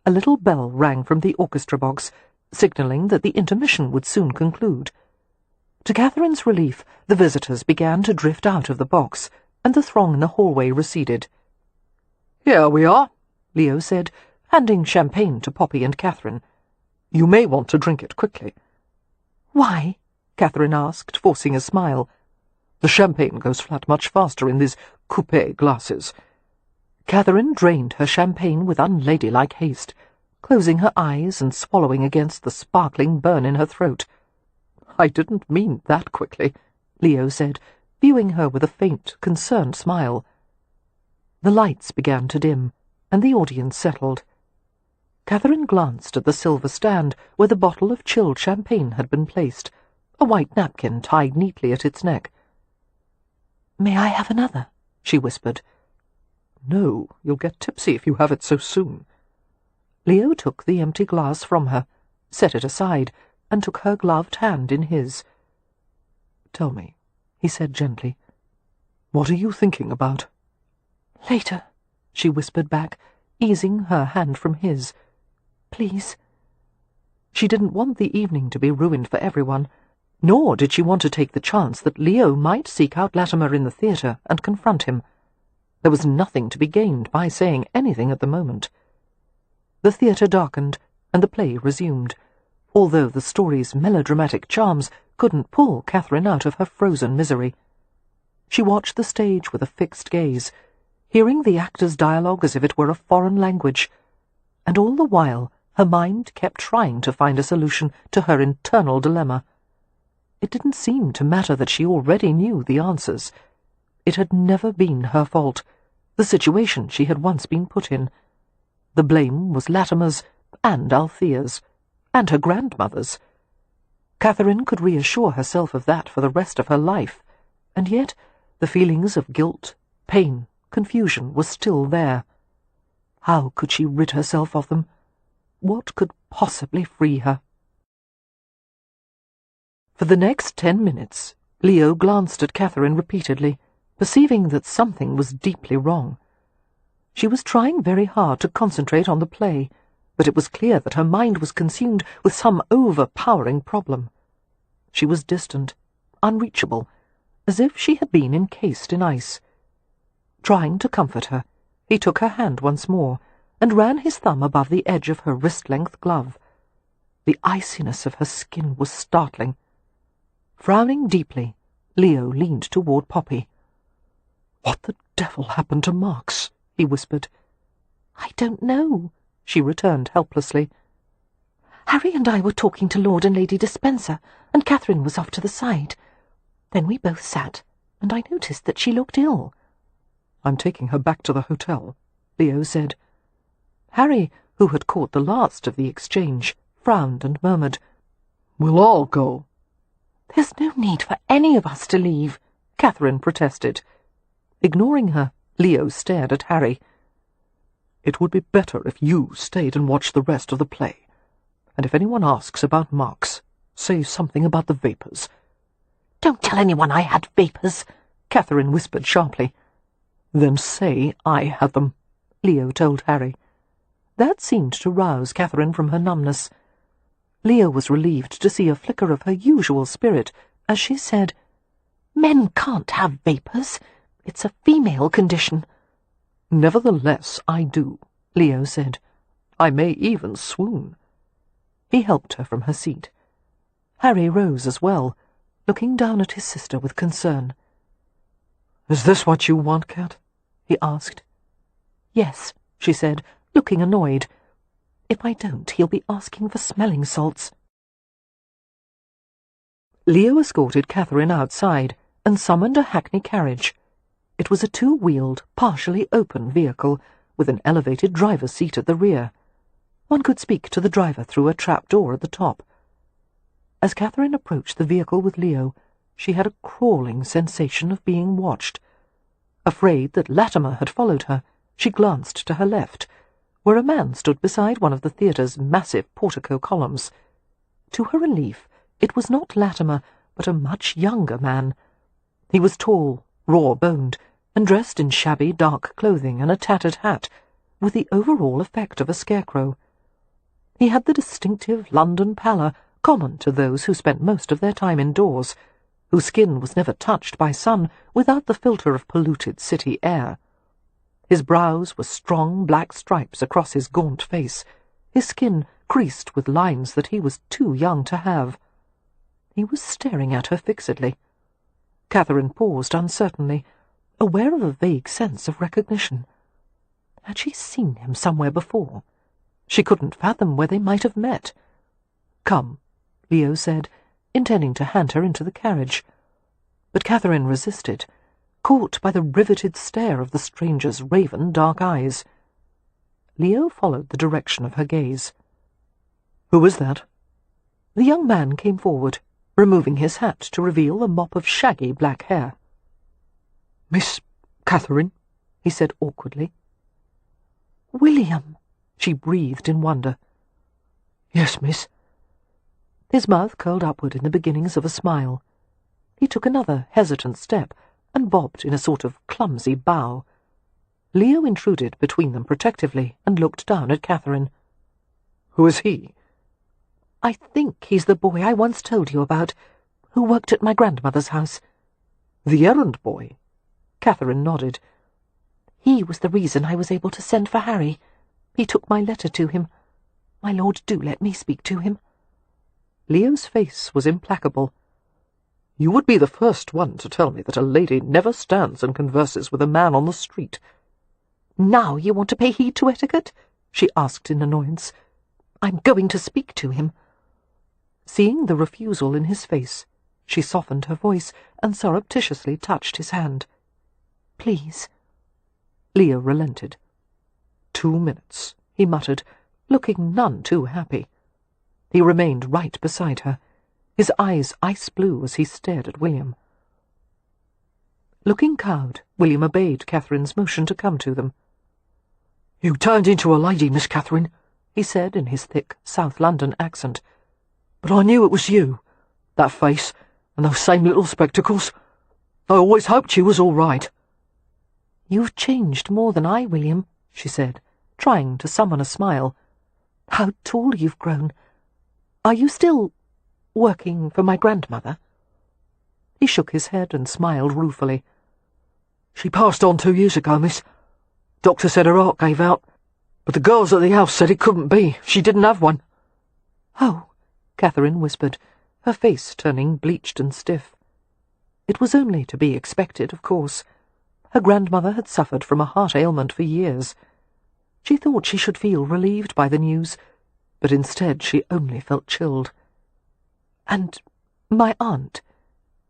A little bell rang from the orchestra box, signalling that the intermission would soon conclude. To Catherine's relief, the visitors began to drift out of the box, and the throng in the hallway receded. "Here we are," Leo said, handing champagne to Poppy and Catherine. "You may want to drink it quickly." "Why?" Catherine asked, forcing a smile. "The champagne goes flat much faster in these coupé glasses." Catherine drained her champagne with unladylike haste, closing her eyes and swallowing against the sparkling burn in her throat. "I didn't mean that quickly," Leo said, viewing her with a faint, concerned smile. The lights began to dim, and the audience settled. Catherine glanced at the silver stand where the bottle of chilled champagne had been placed, a white napkin tied neatly at its neck. "May I have another?" she whispered. "No, you'll get tipsy if you have it so soon." Leo took the empty glass from her, set it aside, and took her gloved hand in his. "Tell me," he said gently, "what are you thinking about?" "Later," she whispered back, easing her hand from his. "Please." She didn't want the evening to be ruined for everyone, nor did she want to take the chance that Leo might seek out Latimer in the theatre and confront him. There was nothing to be gained by saying anything at the moment. The theatre darkened, and the play resumed, although the story's melodramatic charms couldn't pull Catherine out of her frozen misery. She watched the stage with a fixed gaze, hearing the actors' dialogue as if it were a foreign language, and all the while her mind kept trying to find a solution to her internal dilemma. It didn't seem to matter that she already knew the answers. It had never been her fault, the situation she had once been put in. The blame was Latimer's and Althea's, and her grandmother's. Catherine could reassure herself of that for the rest of her life, and yet the feelings of guilt, pain, confusion were still there. How could she rid herself of them? What could possibly free her? For the next 10 minutes, Leo glanced at Catherine repeatedly, perceiving that something was deeply wrong. She was trying very hard to concentrate on the play, but it was clear that her mind was consumed with some overpowering problem. She was distant, unreachable, as if she had been encased in ice. Trying to comfort her, he took her hand once more, and ran his thumb above the edge of her wrist-length glove. The iciness of her skin was startling. Frowning deeply, Leo leaned toward Poppy. "What the devil happened to Marks?" he whispered. "I don't know," she returned helplessly. "Harry and I were talking to Lord and Lady Despencer, and Catherine was off to the side. Then we both sat, and I noticed that she looked ill." "I'm taking her back to the hotel," Leo said. Harry, who had caught the last of the exchange, frowned and murmured, "We'll all go." "There's no need for any of us to leave," Catherine protested. Ignoring her, Leo stared at Harry. "It would be better if you stayed and watched the rest of the play. And if anyone asks about Marks, say something about the vapours." "Don't tell anyone I had vapours," Catherine whispered sharply. "Then say I had them," Leo told Harry. That seemed to rouse Catherine from her numbness. Leo was relieved to see a flicker of her usual spirit as she said, "Men can't have vapours. It's a female condition." "Nevertheless, I do," Leo said. "I may even swoon." He helped her from her seat. Harry rose as well, looking down at his sister with concern. "Is this what you want, Cat?" he asked. "Yes," she said, looking annoyed. "If I don't, he'll be asking for smelling salts." Leo escorted Catherine outside and summoned a hackney carriage. It was a two-wheeled, partially open vehicle, with an elevated driver's seat at the rear. One could speak to the driver through a trap-door at the top. As Catherine approached the vehicle with Leo, she had a crawling sensation of being watched. Afraid that Latimer had followed her, she glanced to her left, where a man stood beside one of the theatre's massive portico columns. To her relief, it was not Latimer, but a much younger man. He was tall, raw-boned, and dressed in shabby dark clothing and a tattered hat, with the overall effect of a scarecrow. He had the distinctive London pallor common to those who spent most of their time indoors, whose skin was never touched by sun without the filter of polluted city air. His brows were strong black stripes across his gaunt face, his skin creased with lines that he was too young to have. He was staring at her fixedly. Catherine paused uncertainly, aware of a vague sense of recognition. Had she seen him somewhere before? She couldn't fathom where they might have met. "Come," Leo said, intending to hand her into the carriage. But Catherine resisted, caught by the riveted stare of the stranger's raven dark eyes. Leo followed the direction of her gaze. "Who is that?" The young man came forward, removing his hat to reveal a mop of shaggy black hair. "Miss Catherine," he said awkwardly. "William," she breathed in wonder. "Yes, miss." His mouth curled upward in the beginnings of a smile. He took another hesitant step and bobbed in a sort of clumsy bow. Leo intruded between them protectively and looked down at Catherine. "Who is he?" "I think he's the boy I once told you about, who worked at my grandmother's house." "The errand boy?" Catherine nodded. "He was the reason I was able to send for Harry. He took my letter to him. My lord, do let me speak to him." Leo's face was implacable. "You would be the first one to tell me that a lady never stands and converses with a man on the street." "Now you want to pay heed to etiquette?" she asked in annoyance. "I'm going to speak to him." Seeing the refusal in his face, she softened her voice and surreptitiously touched his hand. "Please." Leo relented. 2 minutes, he muttered, looking none too happy. He remained right beside her, his eyes ice-blue as he stared at William. Looking cowed, William obeyed Catherine's motion to come to them. "You turned into a lady, Miss Catherine," he said in his thick South London accent. "But I knew it was you. That face, and those same little spectacles. I always hoped you was all right." "You've changed more than I, William," she said, trying to summon a smile. "How tall you've grown. Are you still working for my grandmother?" He shook his head and smiled ruefully. "She passed on 2 years ago, miss. Doctor said her heart gave out, but the girls at the house said it couldn't be. She didn't have one." "Oh," Catherine whispered, her face turning bleached and stiff. It was only to be expected, of course. Her grandmother had suffered from a heart ailment for years. She thought she should feel relieved by the news, but instead she only felt chilled. "And my aunt,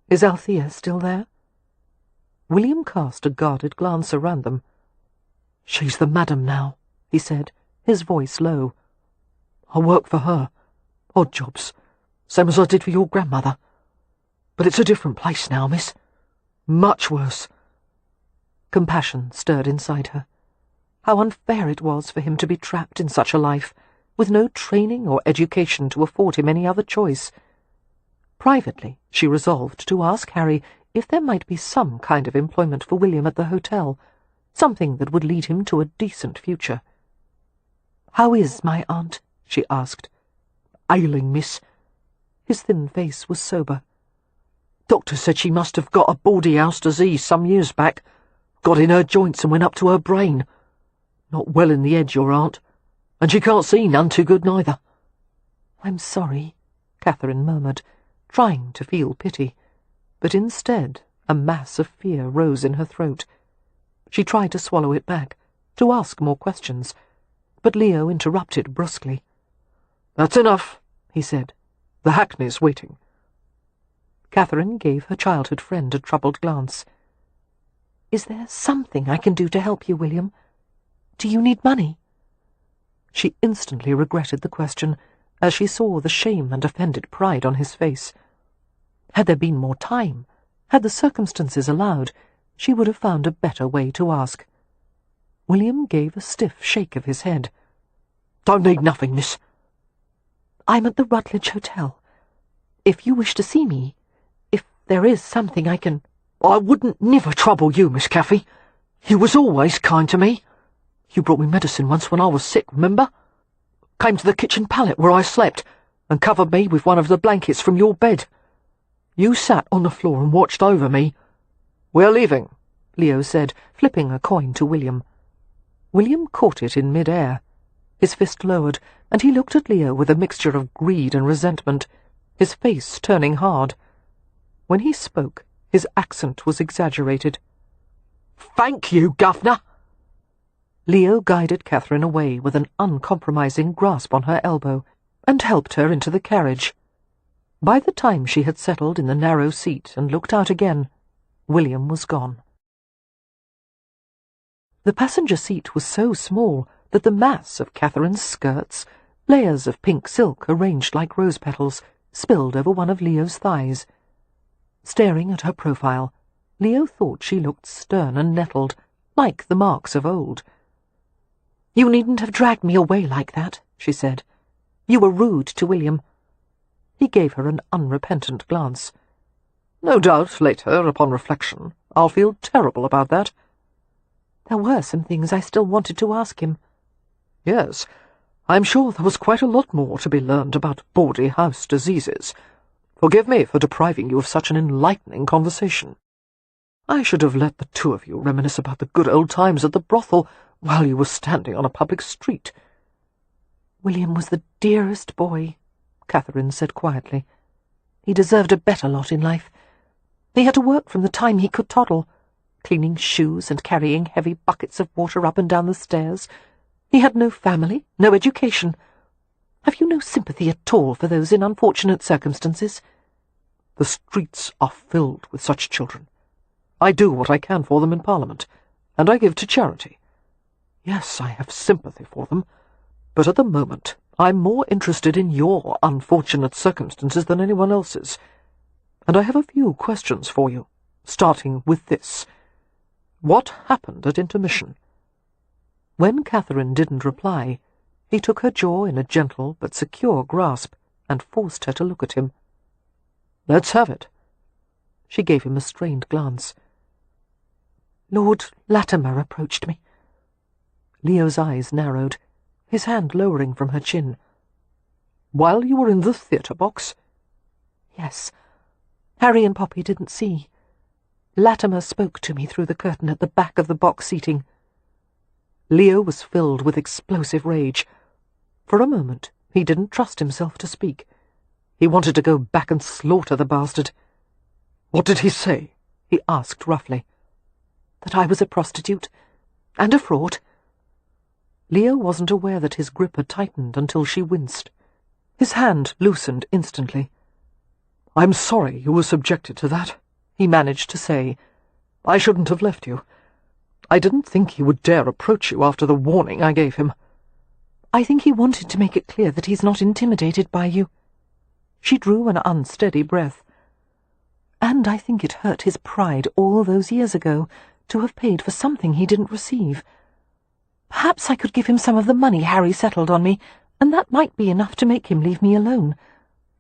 is Althea still there?" William cast a guarded glance around them. "She's the madam now," he said, his voice low. "I work for her. Odd jobs, same as I did for your grandmother. But it's a different place now, miss. Much worse." Compassion stirred inside her. How unfair it was for him to be trapped in such a life, with no training or education to afford him any other choice. Privately, she resolved to ask Harry if there might be some kind of employment for William at the hotel, something that would lead him to a decent future. "How is my aunt?" she asked. "Ailing, miss." His thin face was sober. "Doctor said she must have got a bawdy-house disease some years back. Got in her joints and went up to her brain. Not well in the head, your aunt. And she can't see none too good neither." "I'm sorry," Catherine murmured, trying to feel pity, but instead a mass of fear rose in her throat. She tried to swallow it back, to ask more questions, but Leo interrupted brusquely. "That's enough," he said. "The hackney's waiting." Catherine gave her childhood friend a troubled glance. "Is there something I can do to help you, William? Do you need money?" She instantly regretted the question, as she saw the shame and offended pride on his face. Had there been more time, had the circumstances allowed, she would have found a better way to ask. William gave a stiff shake of his head. "Don't need nothing, miss." "I'm at the Rutledge Hotel. If you wish to see me, if there is something I can—" "I wouldn't niver trouble you, Miss Cathy. You was always kind to me. You brought me medicine once when I was sick, remember? Came to the kitchen pallet where I slept, and covered me with one of the blankets from your bed. You sat on the floor and watched over me." "We're leaving," Leo said, flipping a coin to William. William caught it in mid-air. His fist lowered, and he looked at Leo with a mixture of greed and resentment, his face turning hard. When he spoke, his accent was exaggerated. "Thank you, Governor." Leo guided Catherine away with an uncompromising grasp on her elbow, and helped her into the carriage. By the time she had settled in the narrow seat and looked out again, William was gone. The passenger seat was so small that the mass of Catherine's skirts, layers of pink silk arranged like rose petals, spilled over one of Leo's thighs. Staring at her profile, Leo thought she looked stern and nettled, like the marks of old. "You needn't have dragged me away like that," she said. "You were rude to William." He gave her an unrepentant glance. "No doubt, later, upon reflection, I'll feel terrible about that." There were some things I still wanted to ask him. "Yes, I'm sure there was quite a lot more to be learned about bawdy-house diseases. Forgive me for depriving you of such an enlightening conversation. I should have let the two of you reminisce about the good old times at the brothel while you were standing on a public street." "William was the dearest boy," Catherine said quietly. "He deserved a better lot in life. He had to work from the time he could toddle, cleaning shoes and carrying heavy buckets of water up and down the stairs. He had no family, no education. Have you no sympathy at all for those in unfortunate circumstances?" "The streets are filled with such children. I do what I can for them in Parliament, and I give to charity. Yes, I have sympathy for them, but at the moment I'm more interested in your unfortunate circumstances than anyone else's. And I have a few questions for you, starting with this. What happened at intermission?" When Catherine didn't reply, he took her jaw in a gentle but secure grasp and forced her to look at him. "Let's have it." She gave him a strained glance. "Lord Latimer approached me." Leo's eyes narrowed, his hand lowering from her chin. "While you were in the theatre box?" "Yes. Harry and Poppy didn't see. Latimer spoke to me through the curtain at the back of the box seating." Leo was filled with explosive rage. For a moment, he didn't trust himself to speak. He wanted to go back and slaughter the bastard. "What did he say?" he asked roughly. "That I was a prostitute and a fraud." Leo wasn't aware that his grip had tightened until she winced. His hand loosened instantly. "I'm sorry you were subjected to that," he managed to say. "I shouldn't have left you. I didn't think he would dare approach you after the warning I gave him." "I think he wanted to make it clear that he's not intimidated by you." She drew an unsteady breath. "And I think it hurt his pride all those years ago to have paid for something he didn't receive. Perhaps I could give him some of the money Harry settled on me, and that might be enough to make him leave me alone,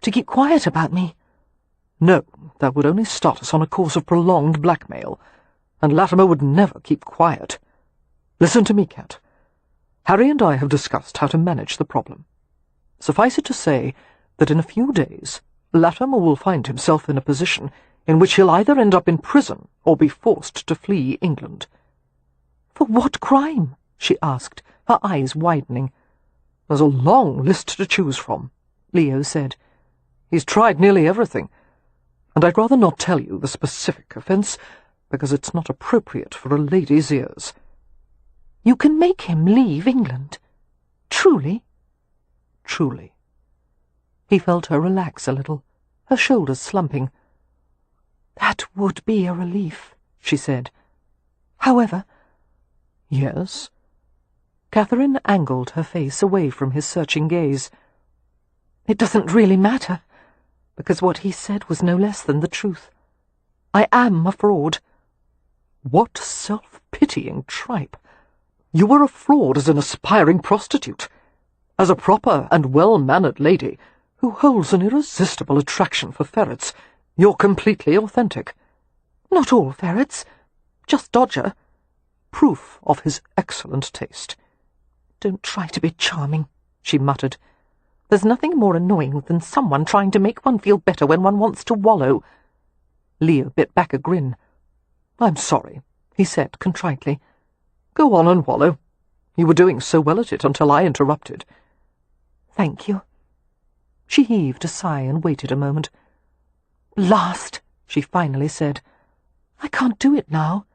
to keep quiet about me." "No, that would only start us on a course of prolonged blackmail, and Latimer would never keep quiet. Listen to me, Cat. Harry and I have discussed how to manage the problem. Suffice it to say that in a few days Latimer will find himself in a position in which he'll either end up in prison or be forced to flee England." "For what crime?" she asked, her eyes widening. "There's a long list to choose from," Leo said. "He's tried nearly everything, and I'd rather not tell you the specific offence, because it's not appropriate for a lady's ears." "You can make him leave England? Truly?" "Truly." He felt her relax a little, her shoulders slumping. "That would be a relief," she said. "However—" "Yes?" Catherine angled her face away from his searching gaze. "It doesn't really matter, because what he said was no less than the truth. I am a fraud." "What self-pitying tripe! You were a fraud as an aspiring prostitute. As a proper and well-mannered lady who holds an irresistible attraction for ferrets, you're completely authentic." "Not all ferrets. Just Dodger." "Proof of his excellent taste." "Don't try to be charming," she muttered. "There's nothing more annoying than someone trying to make one feel better when one wants to wallow." Leo bit back a grin. "I'm sorry," he said contritely. "Go on and wallow. You were doing so well at it until I interrupted." "Thank you." She heaved a sigh and waited a moment. "Last," she finally said. "I can't do it now."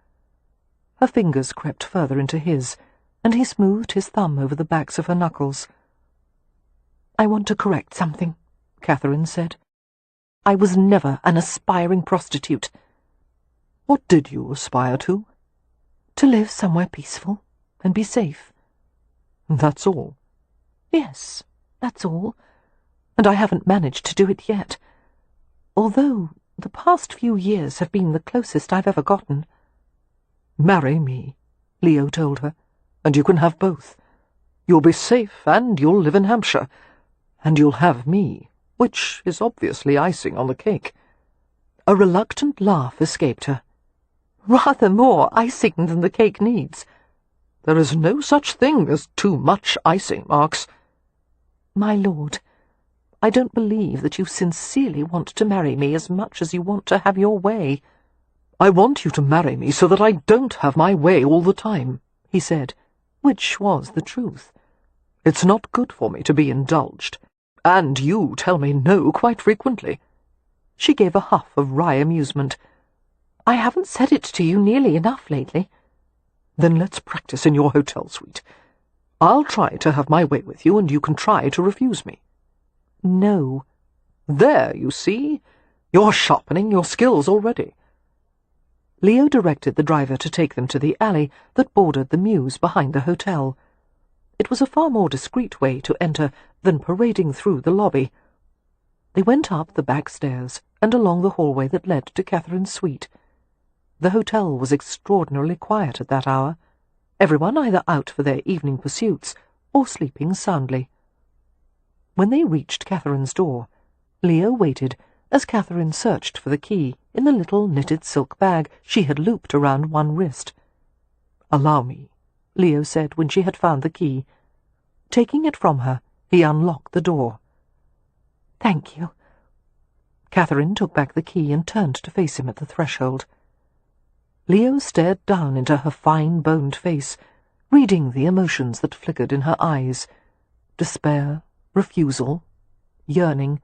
Her fingers crept further into his, and he smoothed his thumb over the backs of her knuckles. "I want to correct something," Catherine said. "I was never an aspiring prostitute." "What did you aspire to?" "To live somewhere peaceful and be safe." "That's all?" "Yes, that's all. And I haven't managed to do it yet, although the past few years have been the closest I've ever gotten." "Marry me," Leo told her, "and you can have both. You'll be safe, and you'll live in Hampshire, and you'll have me, which is obviously icing on the cake." A reluctant laugh escaped her. "Rather more icing than the cake needs." "There is no such thing as too much icing, Marks." "My lord, I don't believe that you sincerely want to marry me as much as you want to have your way." "I want you to marry me so that I don't have my way all the time," he said, which was the truth. "It's not good for me to be indulged, and you tell me no quite frequently." She gave a huff of wry amusement. "I haven't said it to you nearly enough lately." "Then let's practice in your hotel suite. I'll try to have my way with you, and you can try to refuse me." "No." "There, you see. You're sharpening your skills already." Leo directed the driver to take them to the alley that bordered the mews behind the hotel. It was a far more discreet way to enter than parading through the lobby. They went up the back stairs and along the hallway that led to Catherine's suite. The hotel was extraordinarily quiet at that hour, everyone either out for their evening pursuits or sleeping soundly. When they reached Catherine's door, Leo waited as Catherine searched for the key in the little knitted silk bag she had looped around one wrist. "Allow me," Leo said when she had found the key. Taking it from her, he unlocked the door. "Thank you." Catherine took back the key and turned to face him at the threshold. Leo stared down into her fine-boned face, reading the emotions that flickered in her eyes. Despair, refusal, yearning.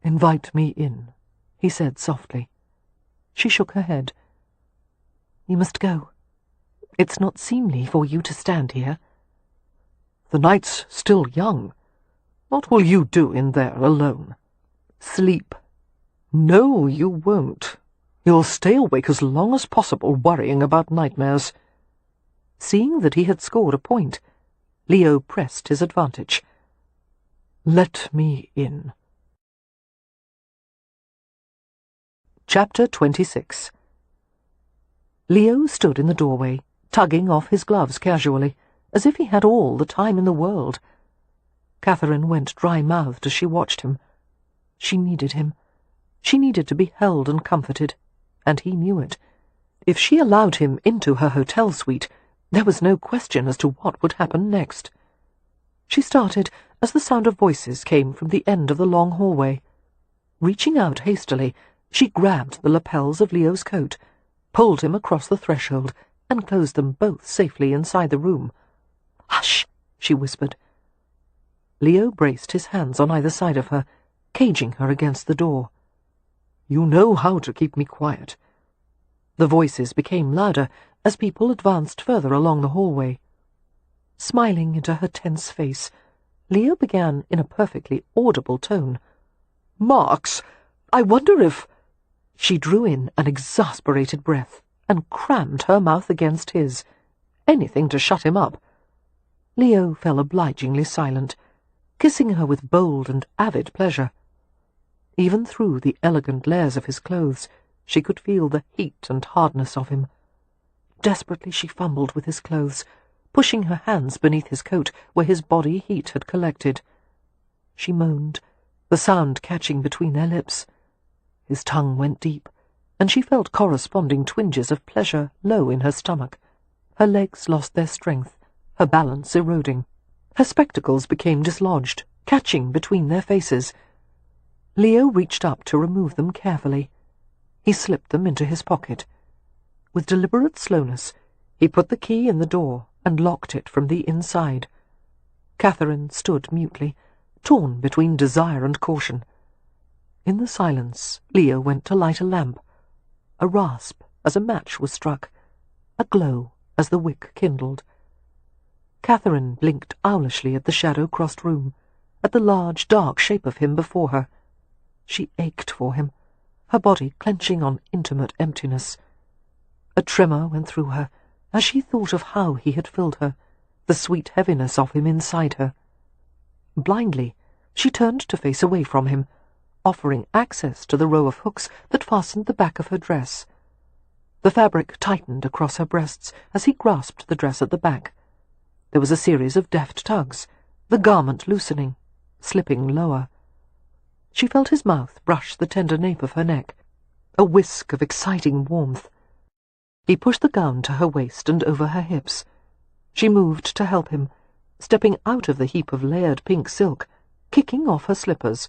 "Invite me in," he said softly. She shook her head. "You must go. It's not seemly for you to stand here." "The night's still young. What will you do in there alone?" "Sleep." "No, you won't. You'll stay awake as long as possible worrying about nightmares." Seeing that he had scored a point, Leo pressed his advantage. "Let me in." Chapter 26. Leo stood in the doorway, tugging off his gloves casually, as if he had all the time in the world. Catherine went dry-mouthed as she watched him. She needed him. She needed to be held and comforted, and he knew it. If she allowed him into her hotel suite, There was no question as to what would happen next. She started as the sound of voices came from the end of the long hallway. Reaching out hastily, she grabbed the lapels of Leo's coat, pulled him across the threshold, and closed them both safely inside the room. "Hush!" she whispered. Leo braced his hands on either side of her, caging her against the door. "You know how to keep me quiet." The voices became louder as people advanced further along the hallway. Smiling into her tense face, Leo began in a perfectly audible tone. "Marks, I wonder if—" She drew in an exasperated breath and crammed her mouth against his. Anything to shut him up. Leo fell obligingly silent, kissing her with bold and avid pleasure. Even through the elegant layers of his clothes, she could feel the heat and hardness of him. Desperately she fumbled with his clothes, pushing her hands beneath his coat where his body heat had collected. She moaned, the sound catching between their lips. His tongue went deep, and she felt corresponding twinges of pleasure low in her stomach. Her legs lost their strength, her balance eroding. Her spectacles became dislodged, catching between their faces. Leo reached up to remove them carefully. He slipped them into his pocket. With deliberate slowness, he put the key in the door and locked it from the inside. Catherine stood mutely, torn between desire and caution. In the silence, Leo went to light a lamp. A rasp as a match was struck, a glow as the wick kindled. Catherine blinked owlishly at the shadow-crossed room, at the large, dark shape of him before her. She ached for him, her body clenching on intimate emptiness. A tremor went through her as she thought of how he had filled her, the sweet heaviness of him inside her. Blindly, she turned to face away from him, offering access to the row of hooks that fastened the back of her dress. The fabric tightened across her breasts as he grasped the dress at the back. There was a series of deft tugs, the garment loosening, slipping lower. She felt his mouth brush the tender nape of her neck, a whisk of exciting warmth. He pushed the gown to her waist and over her hips. She moved to help him, stepping out of the heap of layered pink silk, kicking off her slippers.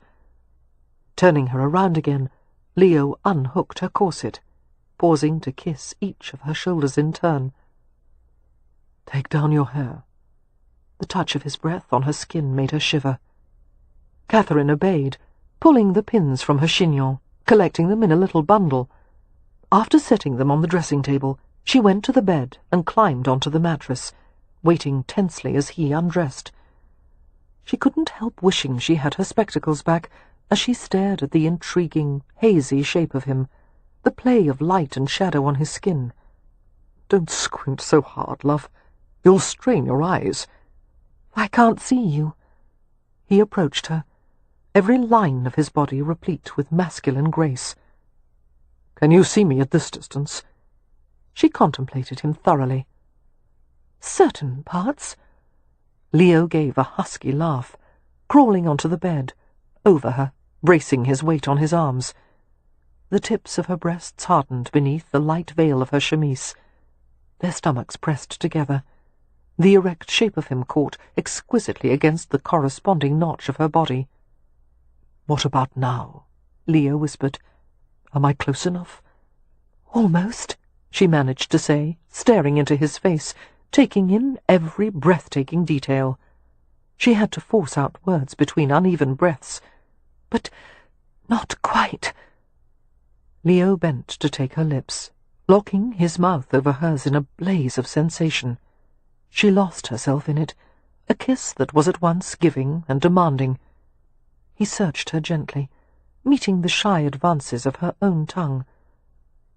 Turning her around again, Leo unhooked her corset, pausing to kiss each of her shoulders in turn. "Take down your hair." The touch of his breath on her skin made her shiver. Catherine obeyed, pulling the pins from her chignon, collecting them in a little bundle. After setting them on the dressing-table, she went to the bed and climbed onto the mattress, waiting tensely as he undressed. She couldn't help wishing she had her spectacles back as she stared at the intriguing, hazy shape of him, the play of light and shadow on his skin. "Don't squint so hard, love. You'll strain your eyes." "I can't see you." He approached her, every line of his body replete with masculine grace. "Can you see me at this distance?" She contemplated him thoroughly. "Certain parts." Leo gave a husky laugh, crawling onto the bed, over her, bracing his weight on his arms. The tips of her breasts hardened beneath the light veil of her chemise. Their stomachs pressed together. The erect shape of him caught exquisitely against the corresponding notch of her body. "What about now?" Leo whispered. "Am I close enough?" "Almost," she managed to say, staring into his face, taking in every breathtaking detail. She had to force out words between uneven breaths. "But not quite." Leo bent to take her lips, locking his mouth over hers in a blaze of sensation. She lost herself in it, a kiss that was at once giving and demanding. He searched her gently, meeting the shy advances of her own tongue.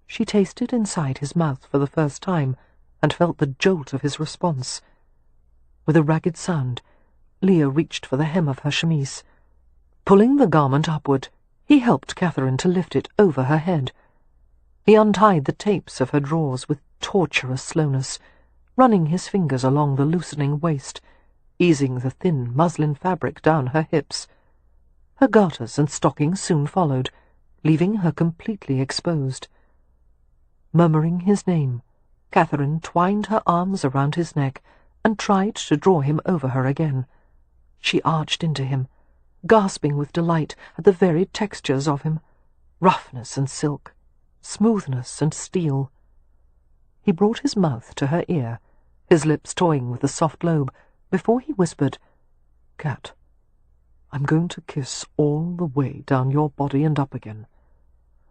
She tasted inside his mouth for the first time, and felt the jolt of his response. With a ragged sound, Leo reached for the hem of her chemise. Pulling the garment upward, he helped Catherine to lift it over her head. He untied the tapes of her drawers with torturous slowness, running his fingers along the loosening waist, easing the thin muslin fabric down her hips. Her garters and stockings soon followed, leaving her completely exposed. Murmuring his name, Catherine twined her arms around his neck and tried to draw him over her again. She arched into him, gasping with delight at the very textures of him, roughness and silk, smoothness and steel. He brought his mouth to her ear, his lips toying with the soft lobe, before he whispered, "Cat, I'm going to kiss all the way down your body and up again,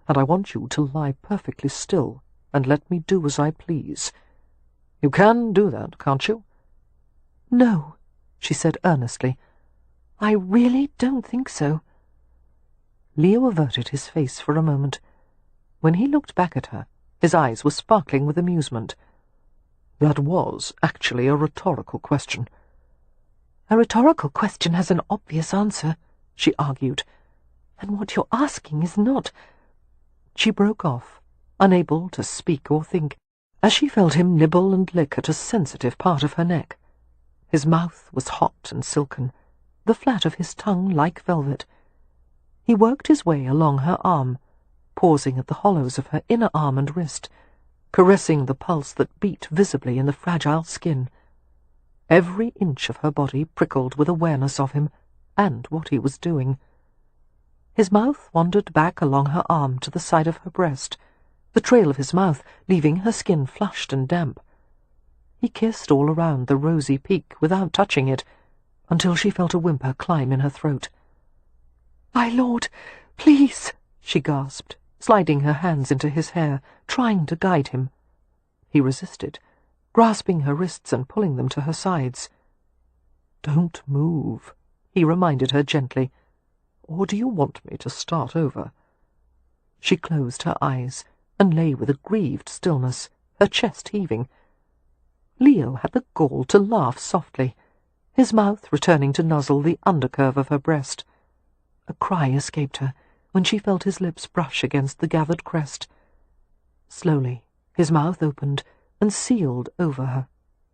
and I want you to lie perfectly still and let me do as I please. You can do that, can't you?" "No," she said earnestly. "I really don't think so." Leo averted his face for a moment. When he looked back at her, his eyes were sparkling with amusement. "That was actually a rhetorical question." "A rhetorical question has an obvious answer," she argued. "And what you're asking is not—" She broke off, unable to speak or think, as she felt him nibble and lick at a sensitive part of her neck. His mouth was hot and silken, the flat of his tongue like velvet. He worked his way along her arm, pausing at the hollows of her inner arm and wrist, caressing the pulse that beat visibly in the fragile skin. Every inch of her body prickled with awareness of him and what he was doing. His mouth wandered back along her arm to the side of her breast, the trail of his mouth leaving her skin flushed and damp. He kissed all around the rosy peak without touching it, until she felt a whimper climb in her throat. "My lord, please," she gasped, sliding her hands into his hair, trying to guide him. He resisted, grasping her wrists and pulling them to her sides. "Don't move," he reminded her gently. "Or do you want me to start over?" She closed her eyes and lay with a grieved stillness, her chest heaving. Leo had the gall to laugh softly, his mouth returning to nuzzle the undercurve of her breast. A cry escaped her when she felt his lips brush against the gathered crest. Slowly his mouth opened and sealed over her,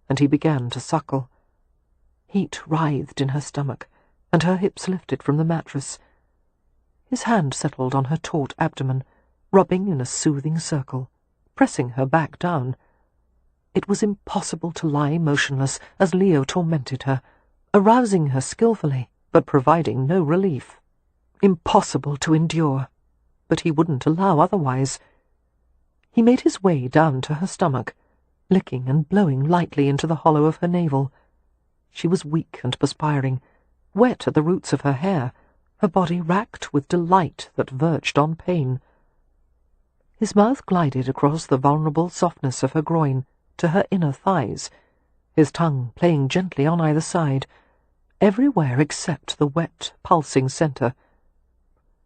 and he began to suckle. Heat writhed in her stomach, and her hips lifted from the mattress. His hand settled on her taut abdomen, rubbing in a soothing circle, pressing her back down. It was impossible to lie motionless as Leo tormented her, arousing her skillfully, but providing no relief. Impossible to endure, but he wouldn't allow otherwise. He made his way down to her stomach, licking and blowing lightly into the hollow of her navel. She was weak and perspiring, wet at the roots of her hair, her body racked with delight that verged on pain. His mouth glided across the vulnerable softness of her groin to her inner thighs, his tongue playing gently on either side, everywhere except the wet, pulsing centre.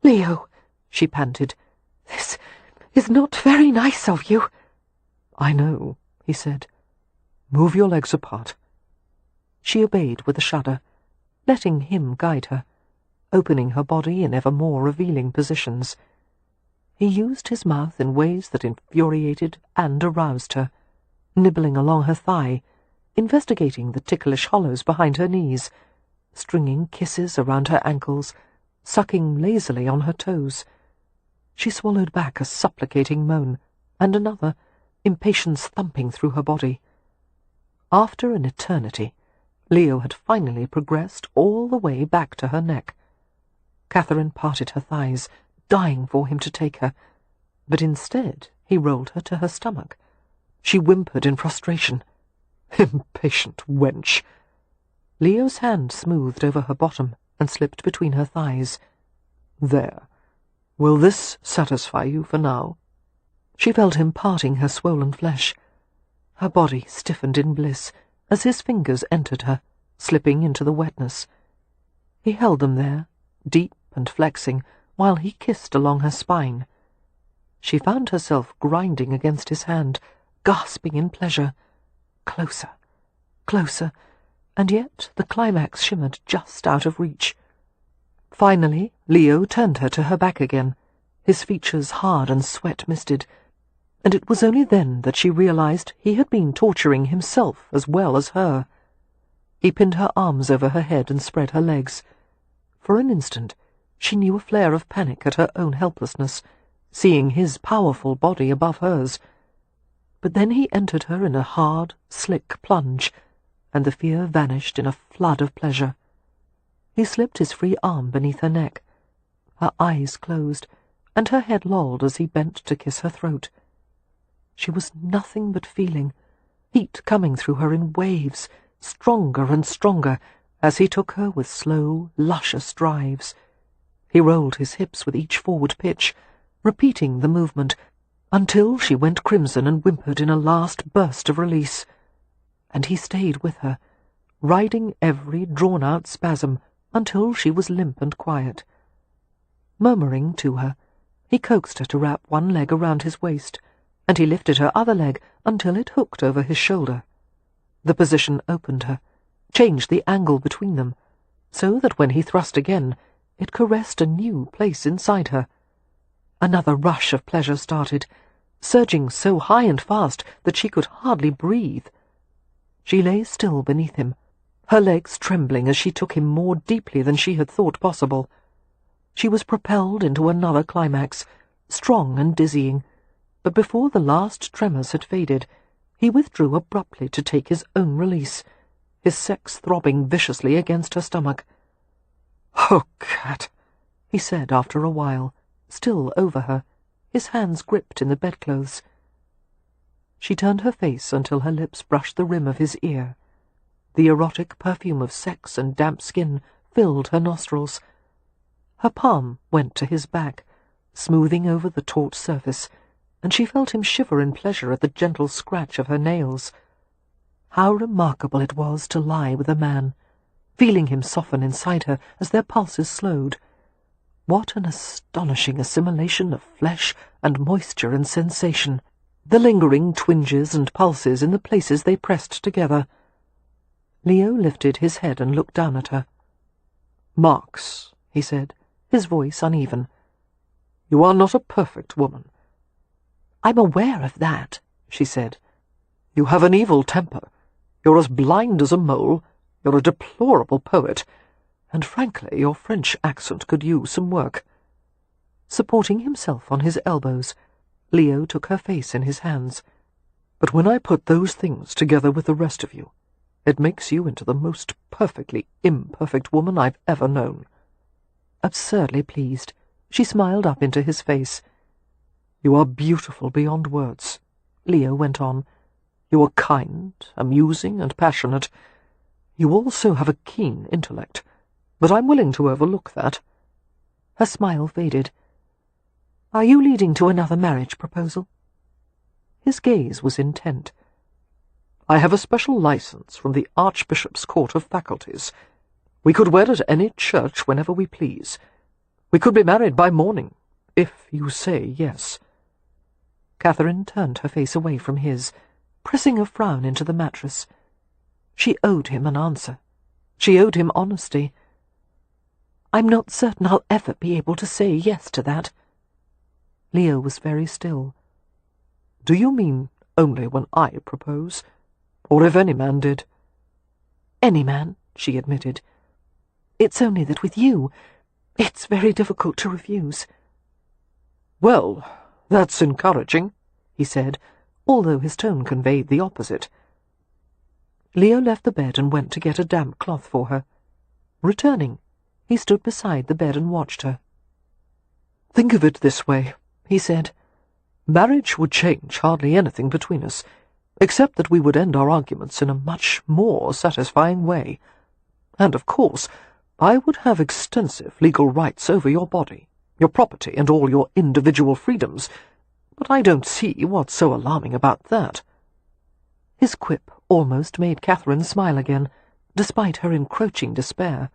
"Leo," she panted, "this is not very nice of you." "I know," he said. "Move your legs apart." She obeyed with a shudder, letting him guide her, opening her body in ever more revealing positions. He used his mouth in ways that infuriated and aroused her, nibbling along her thigh, investigating the ticklish hollows behind her knees, stringing kisses around her ankles, sucking lazily on her toes. She swallowed back a supplicating moan, and another, impatience thumping through her body. After an eternity, Leo had finally progressed all the way back to her neck. Catherine parted her thighs, dying for him to take her, but instead he rolled her to her stomach. She whimpered in frustration. Impatient wench! Leo's hand smoothed over her bottom and slipped between her thighs. There. Will this satisfy you for now? She felt him parting her swollen flesh. Her body stiffened in bliss as his fingers entered her, slipping into the wetness. He held them there, deep and flexing, while he kissed along her spine. She found herself grinding against his hand, gasping in pleasure. Closer, closer, and yet the climax shimmered just out of reach. Finally, Leo turned her to her back again, his features hard and sweat-misted, and it was only then that she realized he had been torturing himself as well as her. He pinned her arms over her head and spread her legs. For an instant, she knew a flare of panic at her own helplessness, seeing his powerful body above hers. But then he entered her in a hard, slick plunge, and the fear vanished in a flood of pleasure. He slipped his free arm beneath her neck. Her eyes closed, and her head lolled as he bent to kiss her throat. She was nothing but feeling, heat coming through her in waves, stronger and stronger, as he took her with slow, luscious drives. He rolled his hips with each forward pitch, repeating the movement, until she went crimson and whimpered in a last burst of release. And he stayed with her, riding every drawn-out spasm until she was limp and quiet. Murmuring to her, he coaxed her to wrap one leg around his waist, and he lifted her other leg until it hooked over his shoulder. The position opened her, changed the angle between them, so that when he thrust again, it caressed a new place inside her. Another rush of pleasure started, surging so high and fast that she could hardly breathe. She lay still beneath him, her legs trembling as she took him more deeply than she had thought possible. She was propelled into another climax, strong and dizzying, but before the last tremors had faded, he withdrew abruptly to take his own release, his sex throbbing viciously against her stomach. "Oh, cat," he said after a while, still over her, his hands gripped in the bedclothes. She turned her face until her lips brushed the rim of his ear. The erotic perfume of sex and damp skin filled her nostrils. Her palm went to his back, smoothing over the taut surface, and she felt him shiver in pleasure at the gentle scratch of her nails. How remarkable it was to lie with a man, feeling him soften inside her as their pulses slowed. What an astonishing assimilation of flesh and moisture and sensation, the lingering twinges and pulses in the places they pressed together. Leo lifted his head and looked down at her. "Marks," he said, his voice uneven, "you are not a perfect woman." "I'm aware of that," she said. "You have an evil temper. You're as blind as a mole. You're a deplorable poet. And frankly, your French accent could use some work." Supporting himself on his elbows, Leo took her face in his hands. "But when I put those things together with the rest of you, it makes you into the most perfectly imperfect woman I've ever known." Absurdly pleased, she smiled up into his face. "You are beautiful beyond words," Leo went on. "You are kind, amusing, and passionate. You also have a keen intellect, but I'm willing to overlook that." Her smile faded. "Are you leading to another marriage proposal?" His gaze was intent. "I have a special license from the Archbishop's Court of Faculties. We could wed at any church whenever we please. We could be married by morning, if you say yes." Catherine turned her face away from his, pressing a frown into the mattress. She owed him an answer. She owed him honesty. "I'm not certain I'll ever be able to say yes to that." Leo was very still. "Do you mean only when I propose? Or if any man did?" "Any man," she admitted. "It's only that with you, it's very difficult to refuse." "Well, that's encouraging," he said, although his tone conveyed the opposite. Leo left the bed and went to get a damp cloth for her. Returning, he stood beside the bed and watched her. "Think of it this way," he said. "Marriage would change hardly anything between us, except that we would end our arguments in a much more satisfying way. And, of course, I would have extensive legal rights over your body, your property, and all your individual freedoms, but I don't see what's so alarming about that." His quip almost made Catherine smile again, despite her encroaching despair.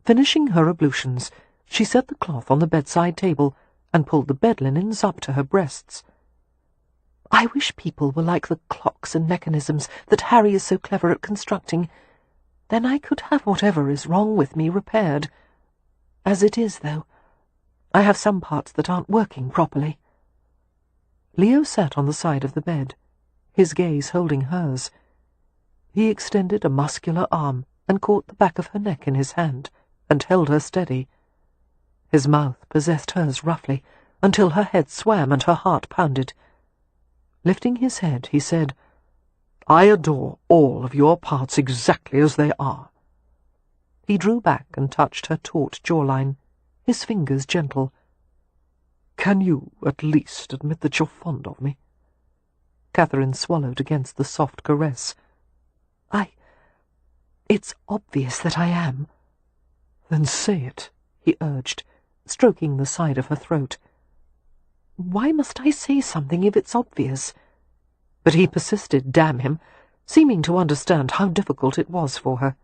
Finishing her ablutions, she set the cloth on the bedside table and pulled the bed linens up to her breasts. "I wish people were like the clocks and mechanisms that Harry is so clever at constructing. Then I could have whatever is wrong with me repaired. As it is, though, I have some parts that aren't working properly." Leo sat on the side of the bed, his gaze holding hers. He extended a muscular arm and caught the back of her neck in his hand and held her steady. His mouth possessed hers roughly until her head swam and her heart pounded. Lifting his head, he said, "I adore all of your parts exactly as they are." He drew back and touched her taut jawline, his fingers gentle. "Can you at least admit that you're fond of me?" Catherine swallowed against the soft caress. It's obvious that I am." "Then say it," he urged, stroking the side of her throat. "Why must I say something if it's obvious?" But he persisted, damn him, seeming to understand how difficult it was for her.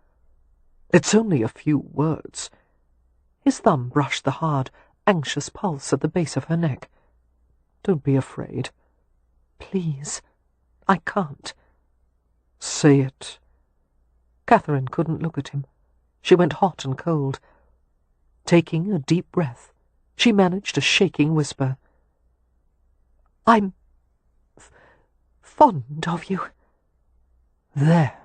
"It's only a few words." His thumb brushed the hard, anxious pulse at the base of her neck. "Don't be afraid." "Please, I can't." "Say it." Catherine couldn't look at him. She went hot and cold. Taking a deep breath, she managed a shaking whisper. "I'm fond of you." "There,"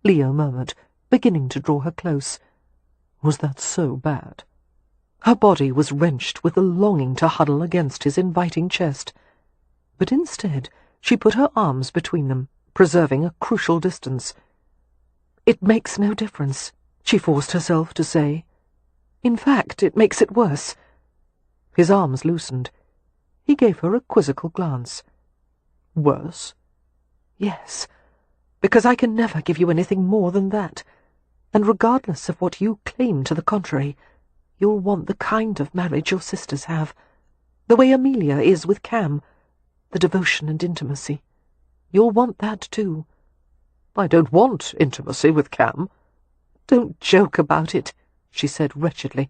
Leo murmured, beginning to draw her close. Was that so bad? Her body was wrenched with the longing to huddle against his inviting chest. But instead, she put her arms between them, preserving a crucial distance. "It makes no difference," she forced herself to say. "In fact, it makes it worse." His arms loosened. He gave her a quizzical glance. "Worse?" "Yes, because I can never give you anything more than that. And regardless of what you claim to the contrary, you'll want the kind of marriage your sisters have, the way Amelia is with Cam, the devotion and intimacy. You'll want that too." "I don't want intimacy with Cam." "Don't joke about it," she said wretchedly.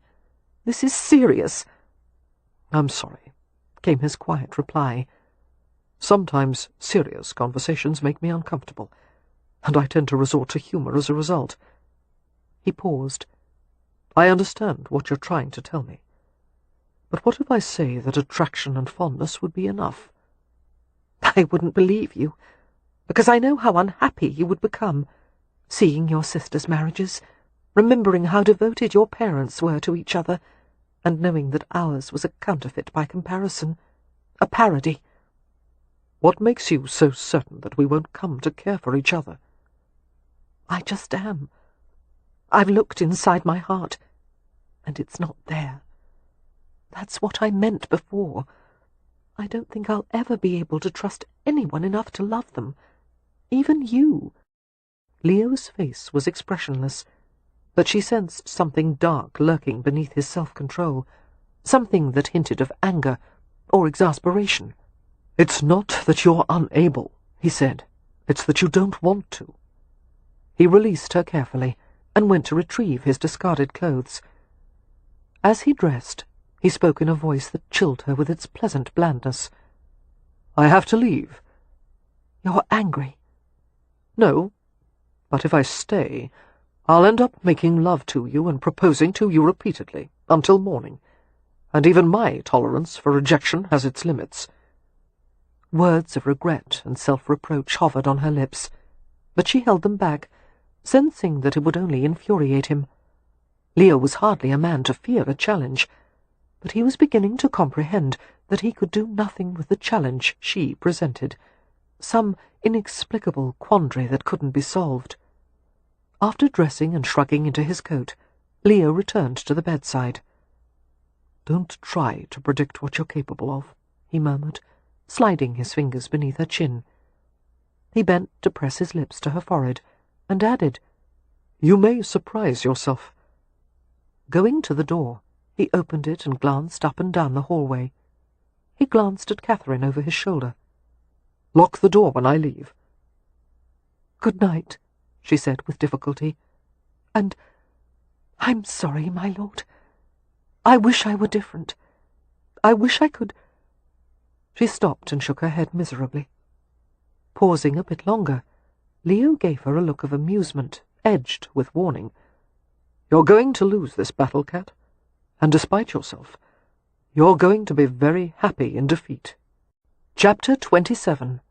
"This is serious." "I'm sorry," came his quiet reply. "Sometimes serious conversations make me uncomfortable, and I tend to resort to humor as a result." He paused. "I understand what you're trying to tell me. But what if I say that attraction and fondness would be enough?" "I wouldn't believe you, because I know how unhappy you would become, seeing your sisters' marriages, remembering how devoted your parents were to each other, and knowing that ours was a counterfeit by comparison, a parody." "What makes you so certain that we won't come to care for each other?" "I just am. I've looked inside my heart, and it's not there. That's what I meant before. I don't think I'll ever be able to trust anyone enough to love them, even you." Leo's face was expressionless, but she sensed something dark lurking beneath his self-control, something that hinted of anger or exasperation. "It's not that you're unable," he said. "It's that you don't want to." He released her carefully and went to retrieve his discarded clothes. As he dressed, he spoke in a voice that chilled her with its pleasant blandness. "I have to leave." "You're angry?" "No, but if I stay, I'll end up making love to you and proposing to you repeatedly, until morning, and even my tolerance for rejection has its limits." Words of regret and self-reproach hovered on her lips, but she held them back, sensing that it would only infuriate him. Leo was hardly a man to fear a challenge, but he was beginning to comprehend that he could do nothing with the challenge she presented, some inexplicable quandary that couldn't be solved. After dressing and shrugging into his coat, Leo returned to the bedside. "Don't try to predict what you're capable of," he murmured, sliding his fingers beneath her chin. He bent to press his lips to her forehead, and added, "You may surprise yourself." Going to the door, he opened it and glanced up and down the hallway. He glanced at Catherine over his shoulder. "Lock the door when I leave." "Good night," she said with difficulty. "And I'm sorry, my lord. I wish I were different. I wish I could—" She stopped and shook her head miserably. Pausing a bit longer, Leo gave her a look of amusement, edged with warning. "You're going to lose this battle, Cat, and despite yourself, you're going to be very happy in defeat." Chapter 27.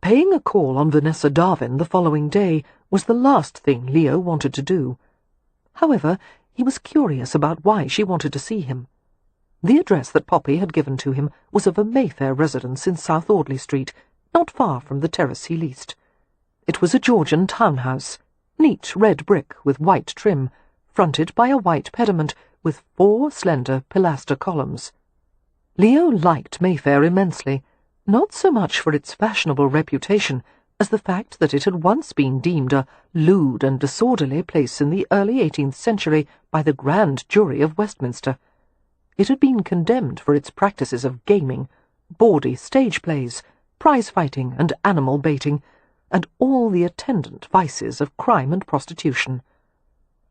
Paying a call on Vanessa Darwin the following day was the last thing Leo wanted to do. However, he was curious about why she wanted to see him. The address that Poppy had given to him was of a Mayfair residence in South Audley Street, not far from the terrace he leased. It was a Georgian townhouse, neat red brick with white trim, fronted by a white pediment with 4 slender pilaster columns. Leo liked Mayfair immensely, not so much for its fashionable reputation as the fact that it had once been deemed a lewd and disorderly place in the early 18th century by the Grand Jury of Westminster. It had been condemned for its practices of gaming, bawdy stage plays, prize-fighting and animal baiting, and all the attendant vices of crime and prostitution.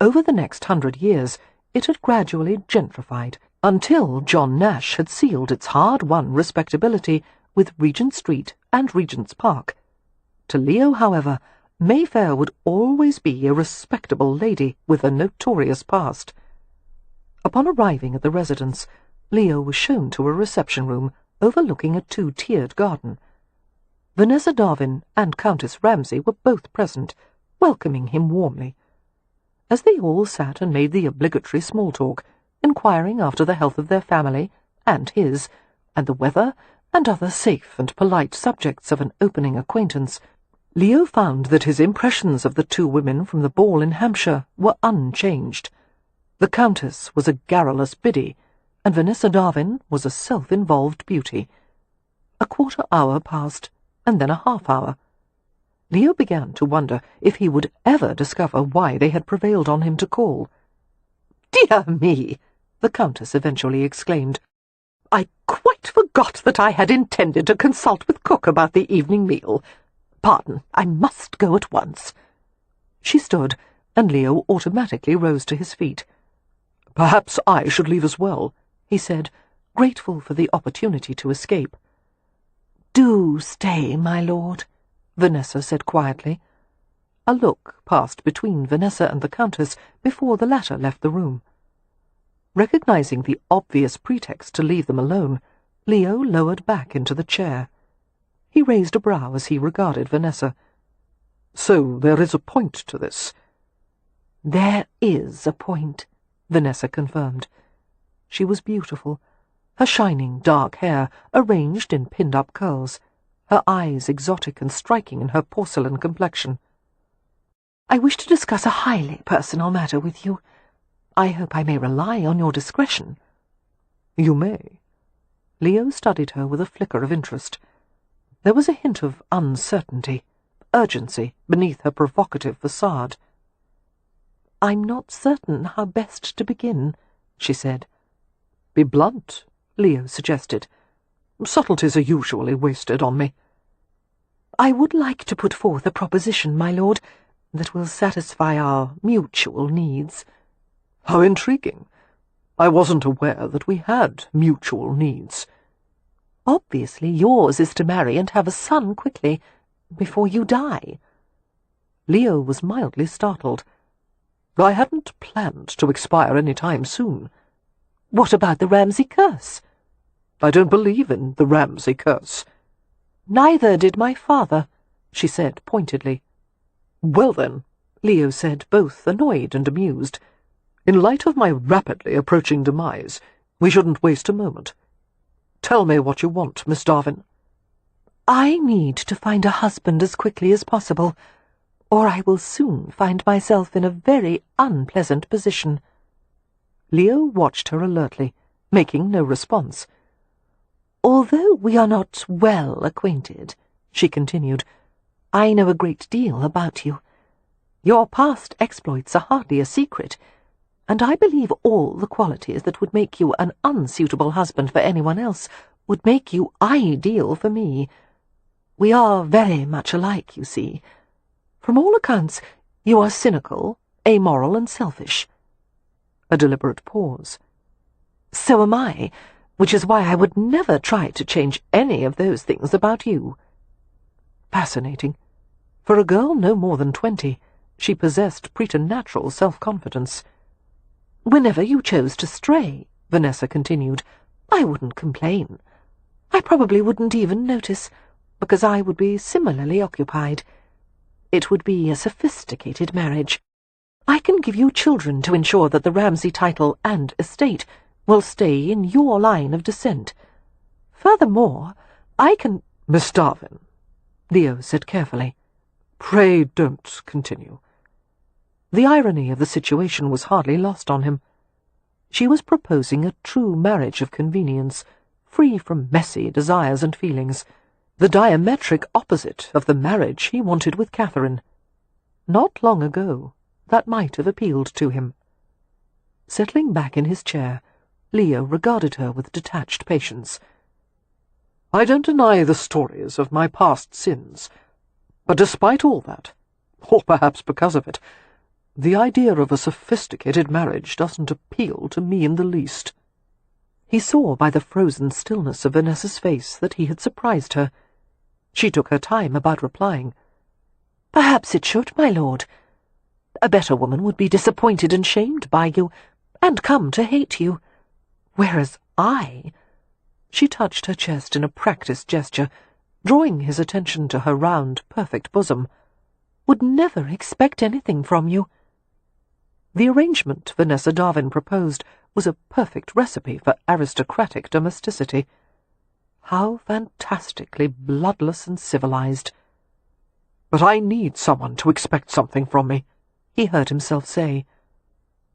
Over the next 100 years, it had gradually gentrified, until John Nash had sealed its hard-won respectability with Regent Street and Regent's Park. To Leo, however, Mayfair would always be a respectable lady with a notorious past. Upon arriving at the residence, Leo was shown to a reception room overlooking a 2-tiered garden. Vanessa Darwin and Countess Ramsay were both present, welcoming him warmly. As they all sat and made the obligatory small talk, inquiring after the health of their family, and his, and the weather, and other safe and polite subjects of an opening acquaintance, Leo found that his impressions of the 2 women from the ball in Hampshire were unchanged. The Countess was a garrulous biddy, and Vanessa Darwin was a self-involved beauty. A quarter hour passed, and then a half-hour. Leo began to wonder if he would ever discover why they had prevailed on him to call. "Dear me!" the Countess eventually exclaimed. "I quite forgot that I had intended to consult with cook about the evening meal. Pardon, I must go at once." She stood, and Leo automatically rose to his feet. "Perhaps I should leave as well," he said, grateful for the opportunity to escape. "Do stay, my lord," Vanessa said quietly. A look passed between Vanessa and the Countess before the latter left the room. Recognizing the obvious pretext to leave them alone, Leo lowered back into the chair. He raised a brow as he regarded Vanessa. "So there is a point to this?" "There is a point," Vanessa confirmed. She was beautiful, her shining dark hair arranged in pinned-up curls, her eyes exotic and striking in her porcelain complexion. "I wish to discuss a highly personal matter with you. I hope I may rely on your discretion." "You may." Leo studied her with a flicker of interest. There was a hint of uncertainty, urgency beneath her provocative facade. "I'm not certain how best to begin," she said. "Be blunt," Leo suggested. "Subtleties are usually wasted on me." "I would like to put forth a proposition, my lord, that will satisfy our mutual needs." "How intriguing. I wasn't aware that we had mutual needs." "Obviously yours is to marry and have a son quickly, before you die." Leo was mildly startled. "I hadn't planned to expire any time soon." "What about the Ramsay curse?" I don't believe in the Ramsay curse. Neither did my father, she said pointedly. Well then, Leo said, both annoyed and amused, in light of my rapidly approaching demise, we shouldn't waste a moment. Tell me what you want, Miss Darwin. I need to find a husband as quickly as possible, or I will soon find myself in a very unpleasant position. Leo watched her alertly, making no response. Although we are not well acquainted, she continued, I know a great deal about you. Your past exploits are hardly a secret, and I believe all the qualities that would make you an unsuitable husband for anyone else would make you ideal for me. We are very much alike, you see. From all accounts, you are cynical, amoral, and selfish. A deliberate pause. So am I, which is why I would never try to change any of those things about you. Fascinating. For a girl no more than 20, she possessed preternatural self-confidence. Whenever you chose to stray, Vanessa continued, I wouldn't complain. I probably wouldn't even notice, because I would be similarly occupied. It would be a sophisticated marriage. I can give you children to ensure that the Ramsay title and estate will stay in your line of descent. Furthermore, I can—" "Miss Darwin," Leo said carefully, "pray don't continue." The irony of the situation was hardly lost on him. She was proposing a true marriage of convenience, free from messy desires and feelings, the diametric opposite of the marriage he wanted with Catherine. Not long ago, that might have appealed to him. Settling back in his chair, Leo regarded her with detached patience. "I don't deny the stories of my past sins, but despite all that, or perhaps because of it, the idea of a sophisticated marriage doesn't appeal to me in the least." He saw by the frozen stillness of Vanessa's face that he had surprised her. She took her time about replying. "Perhaps it should, my lord. A better woman would be disappointed and shamed by you, and come to hate you. Whereas I—" She touched her chest in a practised gesture, drawing his attention to her round, perfect bosom. "Would never expect anything from you." The arrangement Vanessa Darwin proposed was a perfect recipe for aristocratic domesticity. How fantastically bloodless and civilized. "But I need someone to expect something from me," he heard himself say.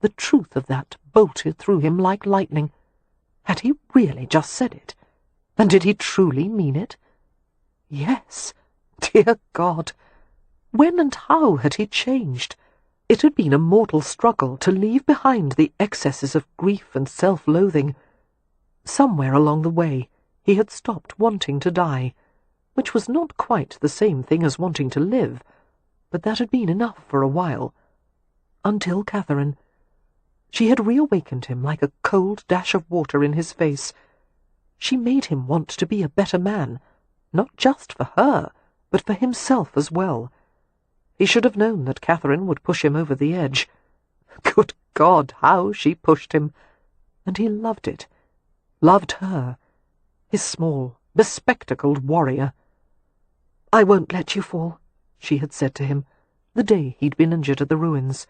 The truth of that bolted through him like lightning. Had he really just said it? And did he truly mean it? Yes. Dear God! When and how had he changed? It had been a mortal struggle to leave behind the excesses of grief and self-loathing. Somewhere along the way he had stopped wanting to die, which was not quite the same thing as wanting to live, but that had been enough for a while. Until Catherine. She had reawakened him like a cold dash of water in his face. She made him want to be a better man, not just for her, but for himself as well. He should have known that Catherine would push him over the edge. Good God, how she pushed him! And he loved it. Loved her. His small, bespectacled warrior. "I won't let you fall," she had said to him, the day he'd been injured at the ruins.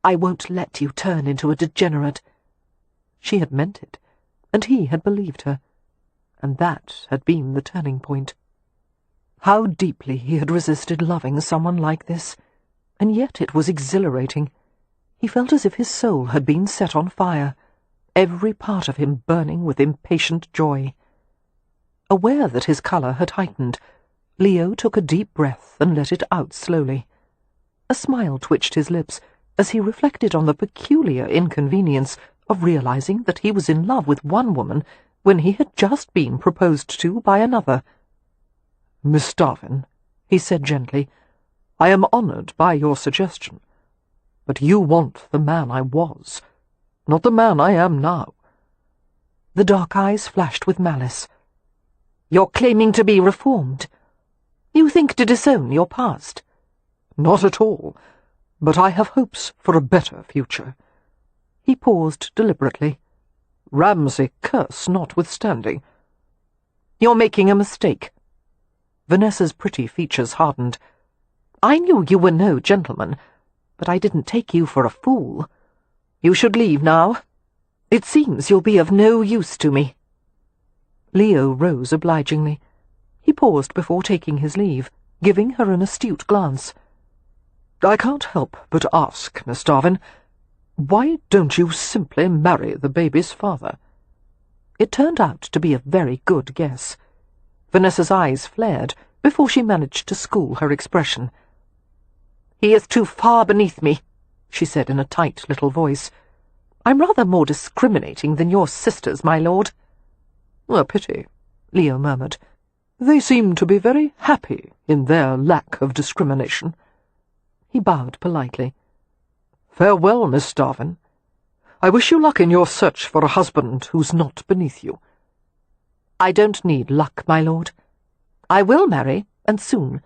"I won't let you turn into a degenerate." She had meant it, and he had believed her. And that had been the turning point. How deeply he had resisted loving someone like this, and yet it was exhilarating. He felt as if his soul had been set on fire, every part of him burning with impatient joy. Aware that his colour had heightened, Leo took a deep breath and let it out slowly. A smile twitched his lips as he reflected on the peculiar inconvenience of realizing that he was in love with one woman when he had just been proposed to by another. "Miss Darwin," he said gently, "I am honoured by your suggestion, but you want the man I was, not the man I am now." The dark eyes flashed with malice. "You're claiming to be reformed? You think to disown your past?" "Not at all, but I have hopes for a better future." He paused deliberately. "Ramsay curse notwithstanding." "You're making a mistake." Vanessa's pretty features hardened. "I knew you were no gentleman, but I didn't take you for a fool. You should leave now. It seems you'll be of no use to me." Leo rose obligingly. He paused before taking his leave, giving her an astute glance. "I can't help but ask, Miss Darwin, why don't you simply marry the baby's father?" It turned out to be a very good guess. Vanessa's eyes flared before she managed to school her expression. "He is too far beneath me," she said in a tight little voice. "I'm rather more discriminating than your sisters, my lord." "A pity," Leo murmured. "They seem to be very happy in their lack of discrimination." He bowed politely. "Farewell, Miss Darwin. I wish you luck in your search for a husband who's not beneath you." "I don't need luck, my lord. I will marry, and soon,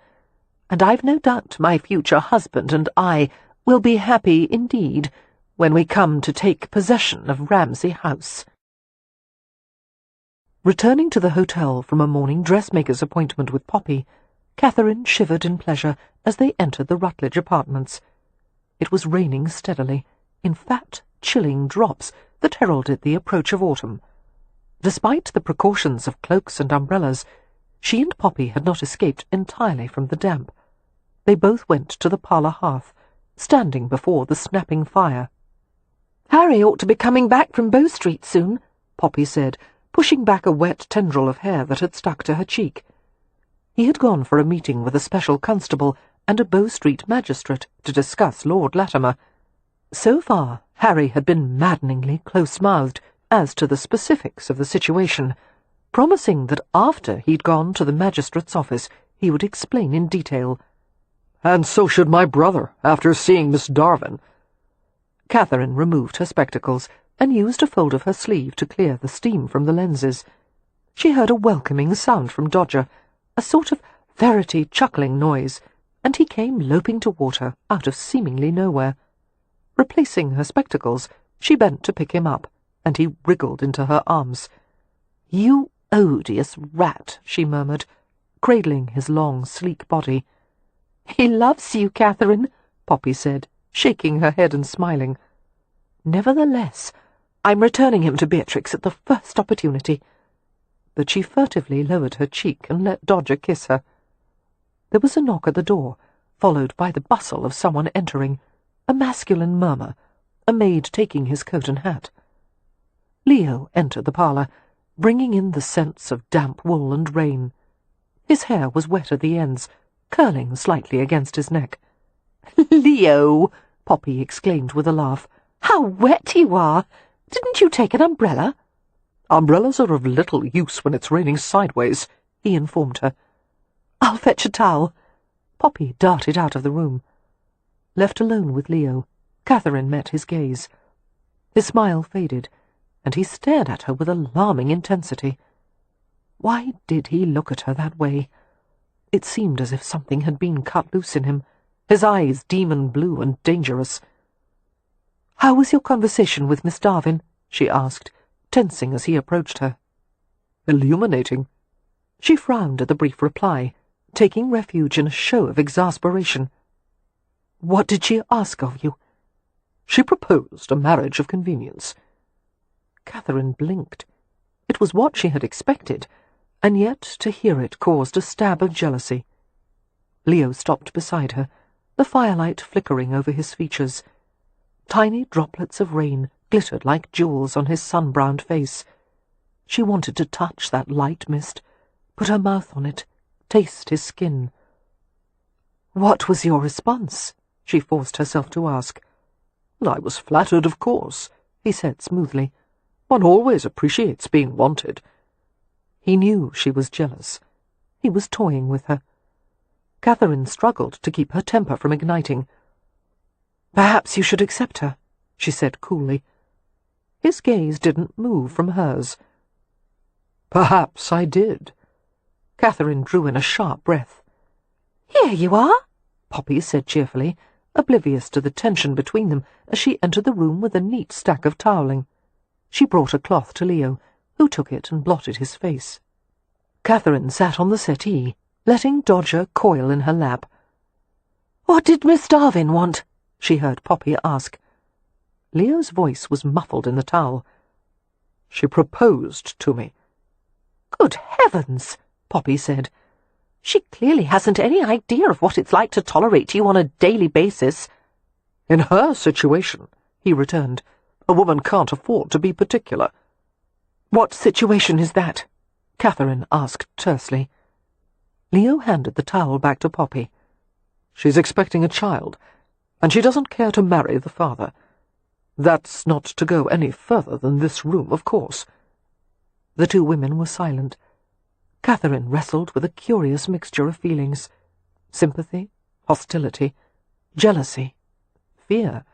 and I've no doubt my future husband and I will be happy indeed when we come to take possession of Ramsay House." Returning to the hotel from a morning dressmaker's appointment with Poppy, Catherine shivered in pleasure as they entered the Rutledge apartments. It was raining steadily, in fat, chilling drops that heralded the approach of autumn. Despite the precautions of cloaks and umbrellas, she and Poppy had not escaped entirely from the damp. They both went to the parlour hearth, standing before the snapping fire. "Harry ought to be coming back from Bow Street soon," Poppy said, pushing back a wet tendril of hair that had stuck to her cheek. He had gone for a meeting with a special constable and a Bow Street magistrate to discuss Lord Latimer. So far, Harry had been maddeningly close-mouthed as to the specifics of the situation, promising that after he'd gone to the magistrate's office he would explain in detail. "And so should my brother, after seeing Miss Darwin." Catherine removed her spectacles and used a fold of her sleeve to clear the steam from the lenses. She heard a welcoming sound from Dodger, a sort of Verity chuckling noise, and he came loping toward her out of seemingly nowhere. Replacing her spectacles, she bent to pick him up, and he wriggled into her arms. "You odious rat," she murmured, cradling his long, sleek body. "He loves you, Catherine," Poppy said, shaking her head and smiling. "Nevertheless, I'm returning him to Beatrix at the first opportunity." But she furtively lowered her cheek and let Dodger kiss her. There was a knock at the door, followed by the bustle of someone entering, a masculine murmur, a maid taking his coat and hat. Leo entered the parlour, bringing in the scents of damp wool and rain. His hair was wet at the ends, curling slightly against his neck. "Leo!" Poppy exclaimed with a laugh. "How wet you are! Didn't you take an umbrella?" "Umbrellas are of little use when it's raining sideways," he informed her. "I'll fetch a towel." Poppy darted out of the room. Left alone with Leo, Catherine met his gaze. His smile faded, and he stared at her with alarming intensity. Why did he look at her that way? It seemed as if something had been cut loose in him, his eyes demon blue and dangerous. "How was your conversation with Miss Darwin?" she asked, tensing as he approached her. "Illuminating." She frowned at the brief reply, taking refuge in a show of exasperation. "What did she ask of you?" "She proposed a marriage of convenience." Catherine blinked. It was what she had expected, and yet to hear it caused a stab of jealousy. Leo stopped beside her, the firelight flickering over his features. Tiny droplets of rain glittered like jewels on his sun-browned face. She wanted to touch that light mist, put her mouth on it, taste his skin. "What was your response?" she forced herself to ask. "I was flattered, of course," he said smoothly. "One always appreciates being wanted." He knew she was jealous. He was toying with her. Catherine struggled to keep her temper from igniting. "Perhaps you should accept her," she said coolly. His gaze didn't move from hers. "Perhaps I did." Catherine drew in a sharp breath. "Here you are," Poppy said cheerfully, oblivious to the tension between them as she entered the room with a neat stack of toweling. She brought a cloth to Leo, who took it and blotted his face. Catherine sat on the settee, letting Dodger coil in her lap. "What did Miss Darwin want?" she heard Poppy ask. Leo's voice was muffled in the towel. "She proposed to me." "Good heavens," Poppy said. "She clearly hasn't any idea of what it's like to tolerate you on a daily basis." "In her situation," he returned, "a woman can't afford to be particular." "What situation is that?" Catherine asked tersely. Leo handed the towel back to Poppy. "She's expecting a child, and she doesn't care to marry the father. That's not to go any further than this room, of course." The two women were silent. Catherine wrestled with a curious mixture of feelings: sympathy, hostility, jealousy, fear.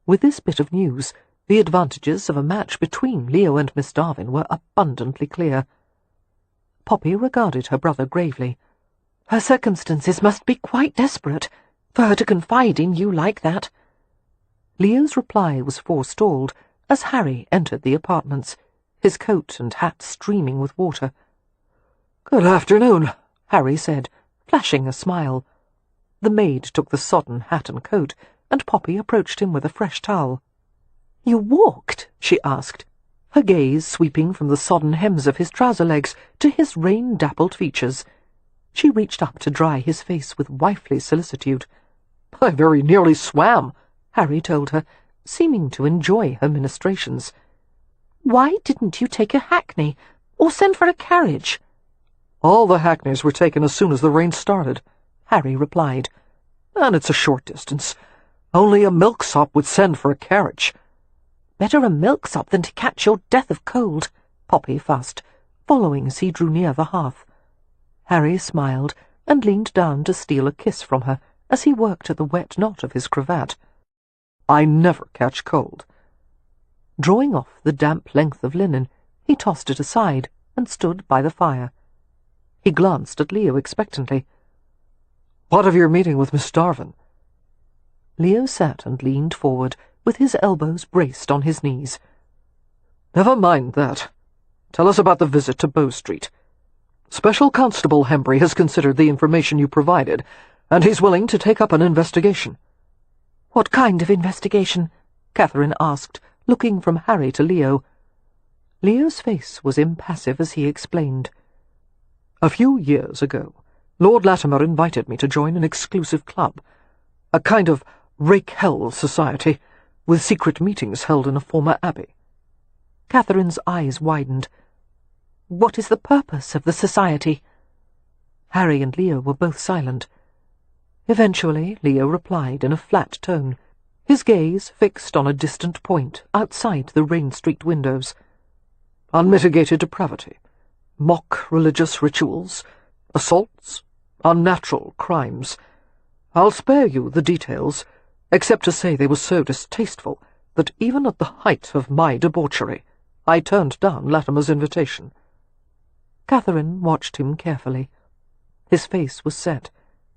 With this bit of news, the advantages of a match between Leo and Miss Darwin were abundantly clear. Poppy regarded her brother gravely. "Her circumstances must be quite desperate, for her to confide in you like that." Leo's reply was forestalled as Harry entered the apartments, his coat and hat streaming with water. "Good afternoon," Harry said, flashing a smile. The maid took the sodden hat and coat, and Poppy approached him with a fresh towel. "You walked?" she asked, her gaze sweeping from the sodden hems of his trouser legs to his rain-dappled features. She reached up to dry his face with wifely solicitude. "I very nearly swam," Harry told her, seeming to enjoy her ministrations. "Why didn't you take a hackney, or send for a carriage?" "All the hackneys were taken as soon as the rain started," Harry replied. "And it's a short distance. Only a milksop would send for a carriage." "Better a milksop than to catch your death of cold," Poppy fussed, following as he drew near the hearth. Harry smiled and leaned down to steal a kiss from her as he worked at the wet knot of his cravat. "I never catch cold." Drawing off the damp length of linen, he tossed it aside and stood by the fire. He glanced at Leo expectantly. "What of your meeting with Miss Darwin?" Leo sat and leaned forward, with his elbows braced on his knees. "Never mind that. Tell us about the visit to Bow Street. Special Constable Hembry has considered the information you provided, and he's willing to take up an investigation." "What kind of investigation?" Catherine asked, looking from Harry to Leo. Leo's face was impassive as he explained. "A few years ago, Lord Latimer invited me to join an exclusive club, a kind of rake-hell society, with secret meetings held in a former abbey." Catherine's eyes widened. "What is the purpose of the society?" Harry and Leo were both silent. Eventually, Leo replied in a flat tone, his gaze fixed on a distant point outside the rain-streaked windows. "Unmitigated depravity, mock religious rituals, assaults, unnatural crimes. I'll spare you the details, except to say they were so distasteful that even at the height of my debauchery, I turned down Latimer's invitation." Catherine watched him carefully. His face was set,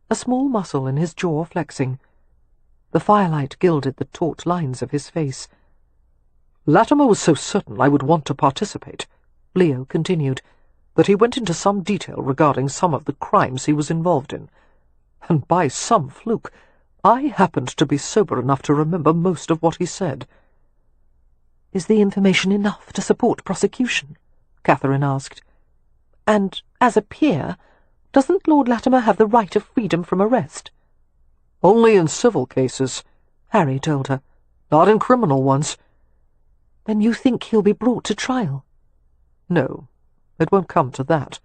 a small muscle in his jaw flexing. The firelight gilded the taut lines of his face. "Latimer was so certain I would want to participate," Leo continued, "that he went into some detail regarding some of the crimes he was involved in. And by some fluke, I happened to be sober enough to remember most of what he said." "Is the information enough to support prosecution?" Catherine asked. "And, as a peer, doesn't Lord Latimer have the right of freedom from arrest?" "Only in civil cases," Harry told her. "Not in criminal ones." "Then you think he'll be brought to trial?" "No, it won't come to that,"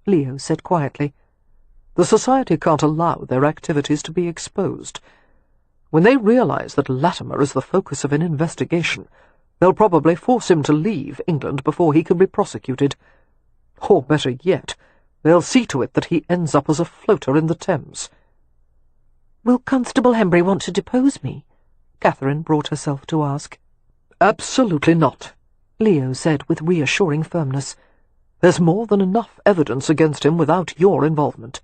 Leo said quietly. "The society can't allow their activities to be exposed. When they realize that Latimer is the focus of an investigation, they'll probably force him to leave England before he can be prosecuted. Or, better yet, they'll see to it that he ends up as a floater in the Thames." "Will Constable Hembry want to depose me?" Catherine brought herself to ask. "Absolutely not," Leo said with reassuring firmness. "There's more than enough evidence against him without your involvement.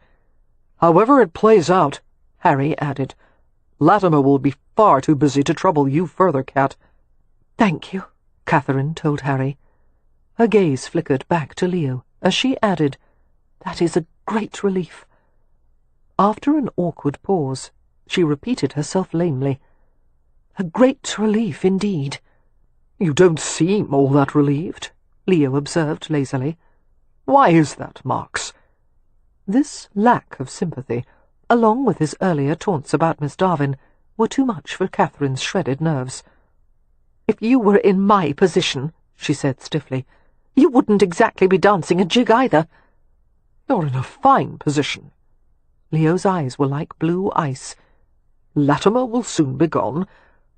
However it plays out," Harry added, "Latimer will be far too busy to trouble you further, Cat." "Thank you," Catherine told Harry. Her gaze flickered back to Leo as she added, "That is a great relief." After an awkward pause, she repeated herself lamely. "A great relief indeed." "You don't seem all that relieved," Leo observed lazily. "Why is that, Marks?" This lack of sympathy, along with his earlier taunts about Miss Darwin, were too much for Catherine's shredded nerves. "If you were in my position," she said stiffly, "you wouldn't exactly be dancing a jig either." "You're in a fine position." Leo's eyes were like blue ice. "Latimer will soon be gone.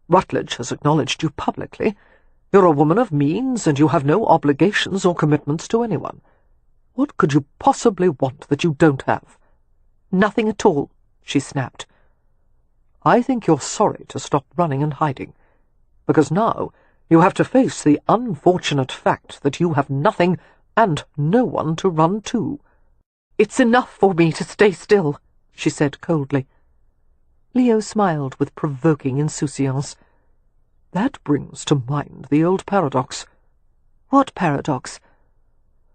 Rutledge has acknowledged you publicly. You're a woman of means, and you have no obligations or commitments to anyone. What could you possibly want that you don't have?" "Nothing at all," she snapped. "I think you're sorry to stop running and hiding, because now you have to face the unfortunate fact that you have nothing and no one to run to." "It's enough for me to stay still," she said coldly. Leo smiled with provoking insouciance. "That brings to mind the old paradox." "What paradox?"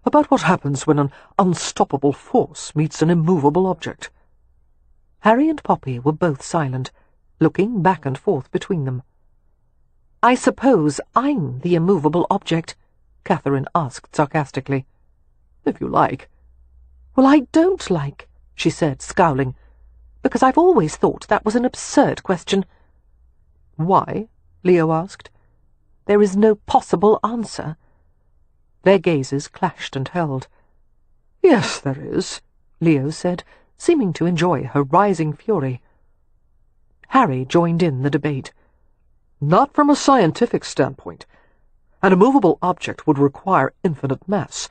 "About what happens when an unstoppable force meets an immovable object." Harry and Poppy were both silent. looking back and forth between them. "I suppose I'm the immovable object?" Catherine asked sarcastically. "If you like." "Well, I don't like," she said, scowling, "because I've always thought that was an absurd question." "Why?" Leo asked. "There is no possible answer." Their gazes clashed and held. "Yes, there is," Leo said, seeming to enjoy her rising fury. Harry joined in the debate. "Not from a scientific standpoint. An immovable object would require infinite mass,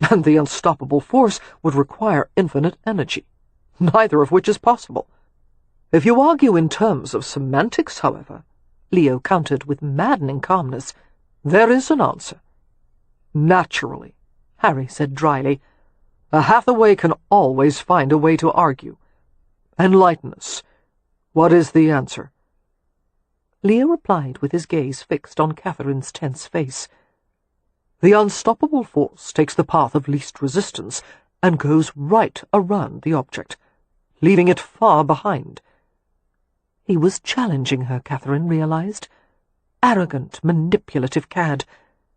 and the unstoppable force would require infinite energy, neither of which is possible. If you argue in terms of semantics, however," Leo countered with maddening calmness, "there is an answer." "Naturally," Harry said dryly. "A Hathaway can always find a way to argue. Enlighten us. What is the answer?" Leo replied with his gaze fixed on Catherine's tense face. "The unstoppable force takes the path of least resistance and goes right around the object, leaving it far behind." He was challenging her, Catherine realized. Arrogant, manipulative cad,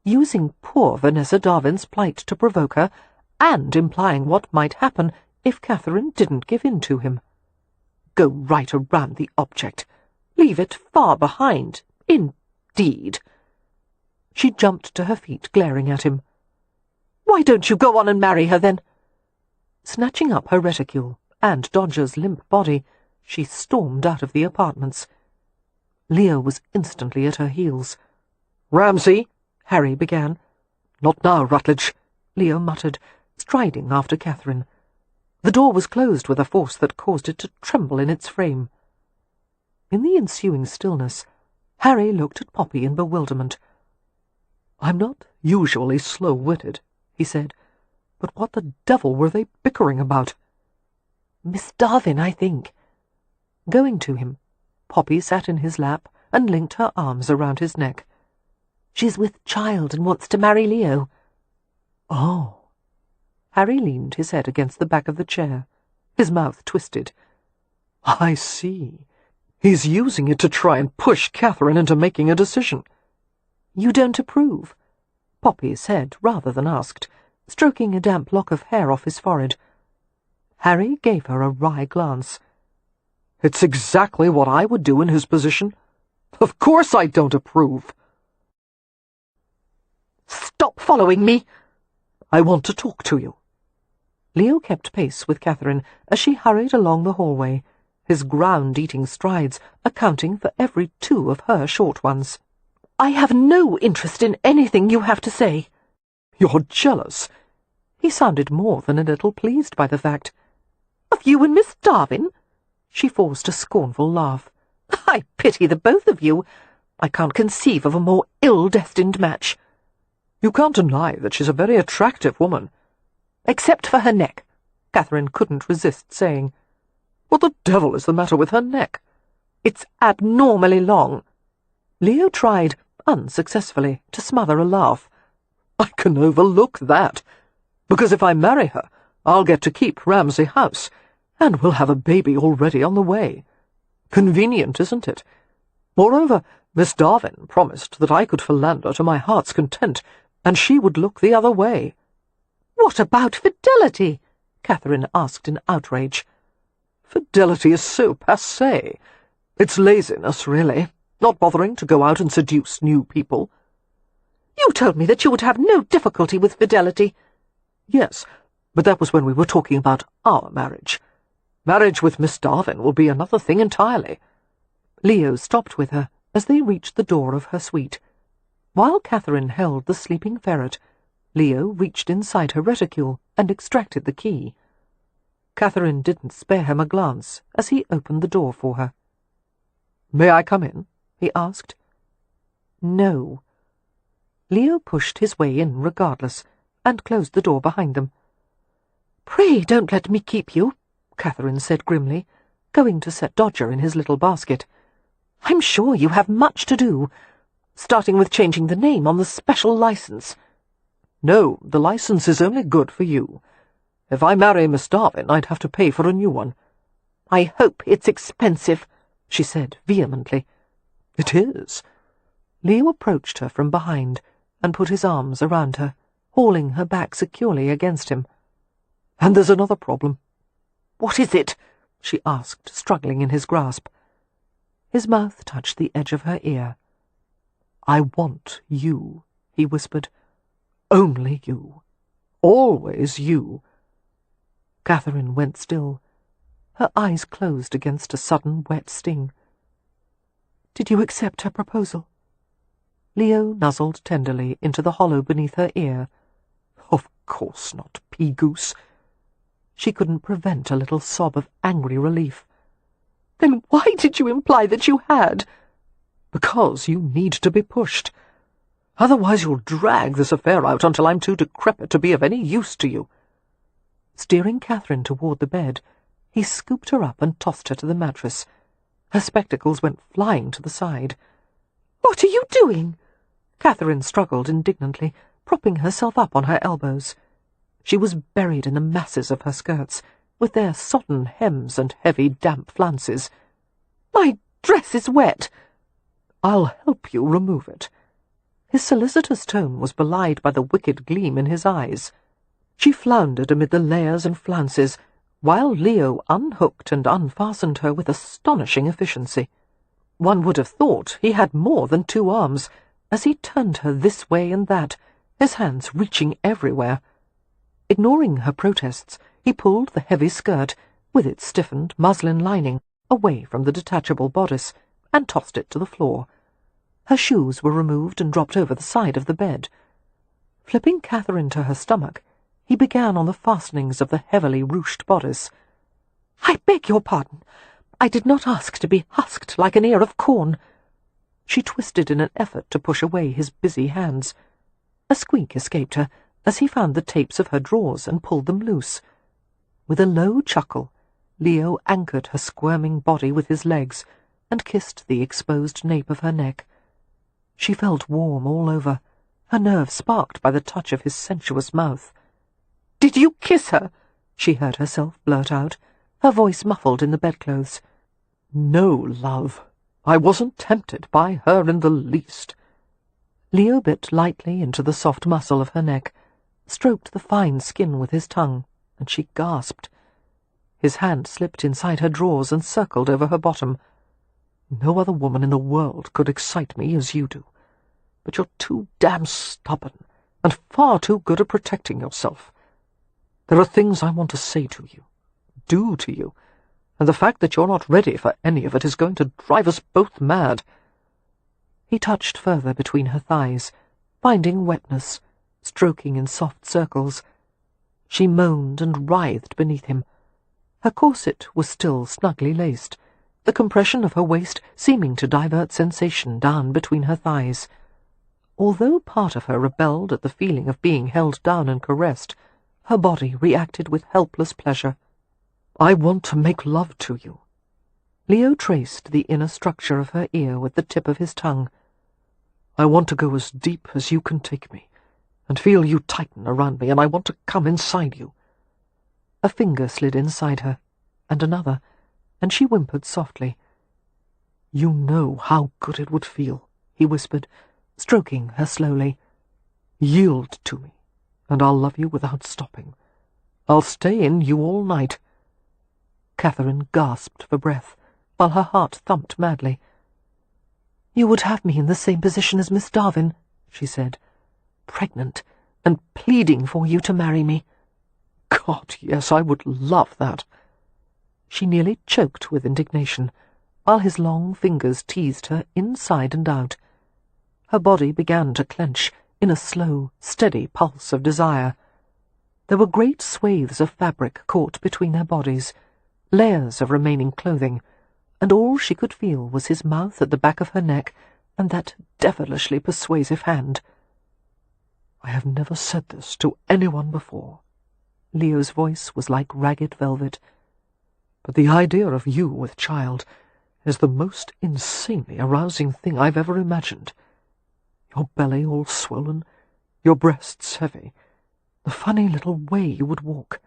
using poor Vanessa Darwin's plight to provoke her, and implying what might happen if Catherine didn't give in to him. Go right around the object. Leave it far behind. Indeed. She jumped to her feet, glaring at him. "Why don't you go on and marry her, then?" Snatching up her reticule and Dodger's limp body, she stormed out of the apartments. Leo was instantly at her heels. "Ramsay," Harry began. "Not now, Rutledge," Leo muttered, striding after Catherine. The door was closed with a force that caused it to tremble in its frame. In the ensuing stillness, Harry looked at Poppy in bewilderment. "I'm not usually slow-witted," he said, "but what the devil were they bickering about?" "Miss Darwin, I think." Going to him, Poppy sat in his lap and linked her arms around his neck. "She's with child and wants to marry Leo." "Oh." Harry leaned his head against the back of the chair, his mouth twisted. "I see. He's using it to try and push Catherine into making a decision." "You don't approve?" Poppy said rather than asked, stroking a damp lock of hair off his forehead. Harry gave her a wry glance. "It's exactly what I would do in his position. Of course I don't approve." "Stop following me!" "I want to talk to you." Leo kept pace with Catherine as she hurried along the hallway, his ground-eating strides accounting for every 2 of her short ones. "I have no interest in anything you have to say." "You're jealous." He sounded more than a little pleased by the fact. "Of you and Miss Darwin?" She forced a scornful laugh. "I pity the both of you. I can't conceive of a more ill-destined match." "You can't deny that she's a very attractive woman." "Except for her neck," Catherine couldn't resist saying. "What the devil is the matter with her neck?" "It's abnormally long." Leo tried, unsuccessfully, to smother a laugh. "I can overlook that, because if I marry her, I'll get to keep Ramsay House, and we'll have a baby already on the way. Convenient, isn't it? Moreover, Miss Darwin promised that I could philander to my heart's content, and she would look the other way." "What about fidelity?" Catherine asked in outrage. "Fidelity is so passé. It's laziness, really, not bothering to go out and seduce new people." "You told me that you would have no difficulty with fidelity." "Yes, but that was when we were talking about our marriage. Marriage with Miss Darwin will be another thing entirely." Leo stopped with her as they reached the door of her suite. While Catherine held the sleeping ferret, Leo reached inside her reticule and extracted the key. Catherine didn't spare him a glance as he opened the door for her. "May I come in?" he asked. "No." Leo pushed his way in regardless, and closed the door behind them. "Pray don't let me keep you," Catherine said grimly, going to set Dodger in his little basket. "I'm sure you have much to do, starting with changing the name on the special license." "No, the license is only good for you. If I marry Miss Darwin, I'd have to pay for a new one." "I hope it's expensive." she said vehemently. "It is." Leo approached her from behind and put his arms around her, hauling her back securely against him. "And there's another problem." "What is it?" she asked, struggling in his grasp. His mouth touched the edge of her ear. "I want you," he whispered. "Only you. Always you." Catherine went still. Her eyes closed against a sudden wet sting. "Did you accept her proposal?" Leo nuzzled tenderly into the hollow beneath her ear. "Of course not, pea-goose." She couldn't prevent a little sob of angry relief. "Then why did you imply that you had?" "Because you need to be pushed. Otherwise you'll drag this affair out until I'm too decrepit to be of any use to you." Steering Catherine toward the bed, he scooped her up and tossed her to the mattress. Her spectacles went flying to the side. "What are you doing?" Catherine struggled indignantly, propping herself up on her elbows. She was buried in the masses of her skirts, with their sodden hems and heavy damp flounces. "My dress is wet." "I'll help you remove it." His solicitous tone was belied by the wicked gleam in his eyes. She floundered amid the layers and flounces, while Leo unhooked and unfastened her with astonishing efficiency. One would have thought he had more than 2 arms, as he turned her this way and that, his hands reaching everywhere. Ignoring her protests, he pulled the heavy skirt, with its stiffened muslin lining, away from the detachable bodice, and tossed it to the floor. Her shoes were removed and dropped over the side of the bed. Flipping Catherine to her stomach, he began on the fastenings of the heavily ruched bodice. "I beg your pardon. I did not ask to be husked like an ear of corn." She twisted in an effort to push away his busy hands. A squeak escaped her as he found the tapes of her drawers and pulled them loose. With a low chuckle, Leo anchored her squirming body with his legs and kissed the exposed nape of her neck. She felt warm all over, her nerves sparked by the touch of his sensuous mouth. "Did you kiss her?" she heard herself blurt out, her voice muffled in the bedclothes. "No, love. I wasn't tempted by her in the least." Leo bit lightly into the soft muscle of her neck, stroked the fine skin with his tongue, and she gasped. His hand slipped inside her drawers and circled over her bottom. "No other woman in the world could excite me as you do. But you're too damn stubborn, and far too good at protecting yourself. There are things I want to say to you, do to you, and the fact that you're not ready for any of it is going to drive us both mad." He touched further between her thighs, finding wetness, stroking in soft circles. She moaned and writhed beneath him. Her corset was still snugly laced, the compression of her waist seeming to divert sensation down between her thighs. Although part of her rebelled at the feeling of being held down and caressed, her body reacted with helpless pleasure. "I want to make love to you." Leo traced the inner structure of her ear with the tip of his tongue. "I want to go as deep as you can take me, and feel you tighten around me, and I want to come inside you." A finger slid inside her, and another, and she whimpered softly. "You know how good it would feel," he whispered, stroking her slowly. "Yield to me, and I'll love you without stopping. I'll stay in you all night." Catherine gasped for breath, while her heart thumped madly. "You would have me in the same position as Miss Darwin," she said, "pregnant, and pleading for you to marry me." "God, yes, I would love that." She nearly choked with indignation, while his long fingers teased her inside and out. Her body began to clench in a slow, steady pulse of desire. There were great swathes of fabric caught between their bodies, layers of remaining clothing, and all she could feel was his mouth at the back of her neck and that devilishly persuasive hand. "I have never said this to anyone before." Leo's voice was like ragged velvet. "But the idea of you with child is the most insanely arousing thing I've ever imagined. Your belly all swollen, your breasts heavy, the funny little way you would walk.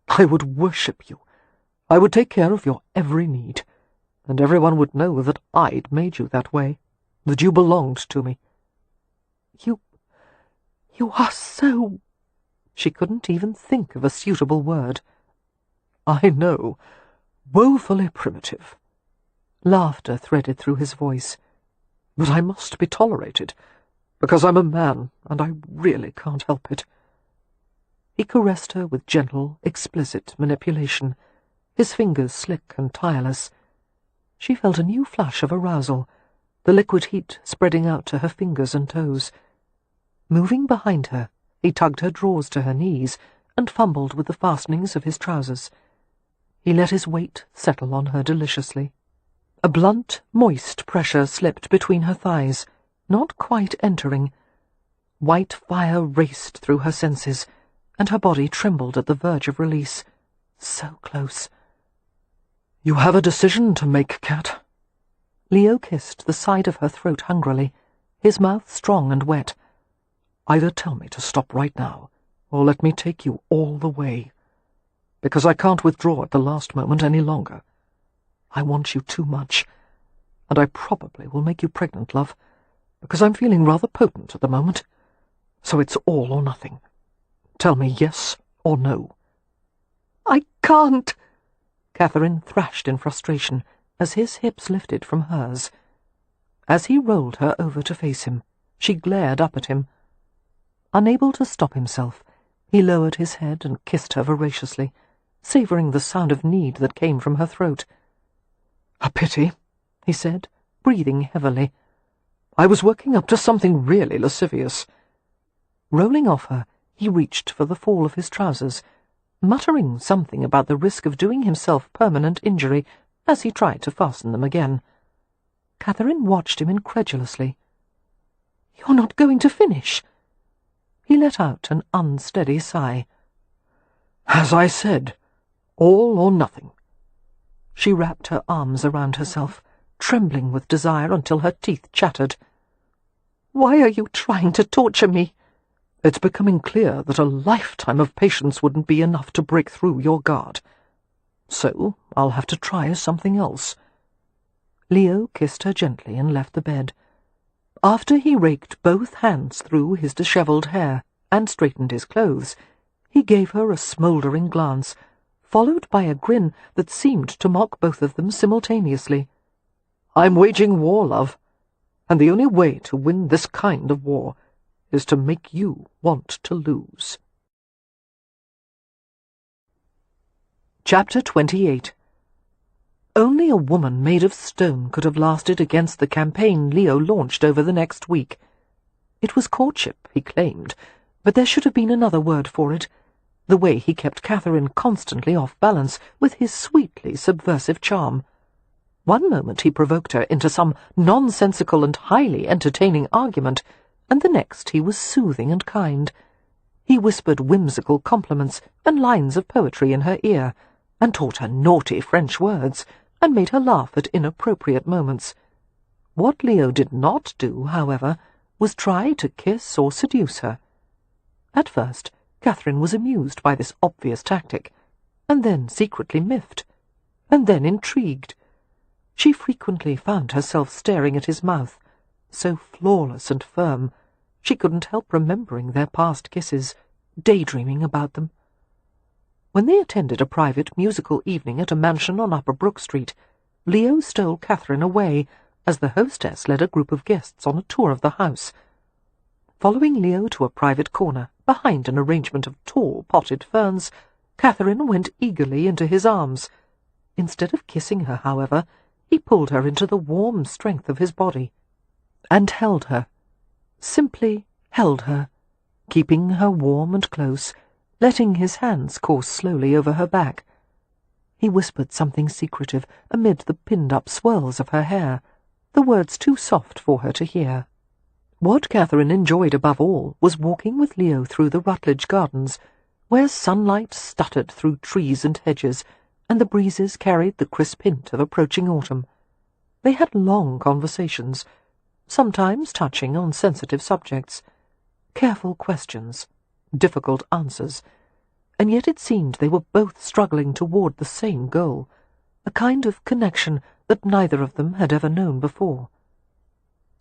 I would worship you. I would take care of your every need. and everyone would know that I'd made you that way, that you belonged to me. You are so—" She couldn't even think of a suitable word. "I know, woefully primitive." Laughter threaded through his voice. "But I must be tolerated, because I'm a man, and I really can't help it." He caressed her with gentle, explicit manipulation, his fingers slick and tireless. She felt a new flush of arousal, the liquid heat spreading out to her fingers and toes. Moving behind her, he tugged her drawers to her knees and fumbled with the fastenings of his trousers. He let his weight settle on her deliciously. A blunt, moist pressure slipped between her thighs, not quite entering. White fire raced through her senses, and her body trembled at the verge of release. So close. "You have a decision to make, Cat." Leo kissed the side of her throat hungrily, his mouth strong and wet. "Either tell me to stop right now, or let me take you all the way. Because I can't withdraw at the last moment any longer. I want you too much, and I probably will make you pregnant, love, because I'm feeling rather potent at the moment. So it's all or nothing. Tell me yes or no." "I can't!" Catherine thrashed in frustration as his hips lifted from hers. As he rolled her over to face him, she glared up at him. Unable to stop himself, he lowered his head and kissed her voraciously, savouring the sound of need that came from her throat. "A pity," he said, breathing heavily. "I was working up to something really lascivious." Rolling off her, he reached for the fall of his trousers, muttering something about the risk of doing himself permanent injury as he tried to fasten them again. Catherine watched him incredulously. "You're not going to finish?" He let out an unsteady sigh. "As I said, all or nothing." She wrapped her arms around herself, trembling with desire until her teeth chattered. "Why are you trying to torture me?" "It's becoming clear that a lifetime of patience wouldn't be enough to break through your guard. So I'll have to try something else." Leo kissed her gently and left the bed. After he raked both hands through his dishevelled hair and straightened his clothes, he gave her a smouldering glance, followed by a grin that seemed to mock both of them simultaneously. "I'm waging war, love, and the only way to win this kind of war is to make you want to lose." Chapter 28. Only a woman made of stone could have lasted against the campaign Leo launched over the next week. It was courtship, he claimed, but there should have been another word for it. The way he kept Catherine constantly off balance with his sweetly subversive charm. One moment he provoked her into some nonsensical and highly entertaining argument, and the next he was soothing and kind. He whispered whimsical compliments and lines of poetry in her ear, and taught her naughty French words, and made her laugh at inappropriate moments. What Leo did not do, however, was try to kiss or seduce her. At first, Catherine was amused by this obvious tactic, and then secretly miffed, and then intrigued. She frequently found herself staring at his mouth, so flawless and firm, she couldn't help remembering their past kisses, daydreaming about them. When they attended a private musical evening at a mansion on Upper Brook Street, Leo stole Catherine away as the hostess led a group of guests on a tour of the house. Following Leo to a private corner, behind an arrangement of tall potted ferns, Catherine went eagerly into his arms. Instead of kissing her, however, he pulled her into the warm strength of his body, and held her, simply held her, keeping her warm and close, letting his hands course slowly over her back. He whispered something secretive amid the pinned-up swirls of her hair, the words too soft for her to hear. What Catherine enjoyed above all was walking with Leo through the Rutledge Gardens, where sunlight stuttered through trees and hedges, and the breezes carried the crisp hint of approaching autumn. They had long conversations, sometimes touching on sensitive subjects, careful questions, difficult answers, and yet it seemed they were both struggling toward the same goal, a kind of connection that neither of them had ever known before.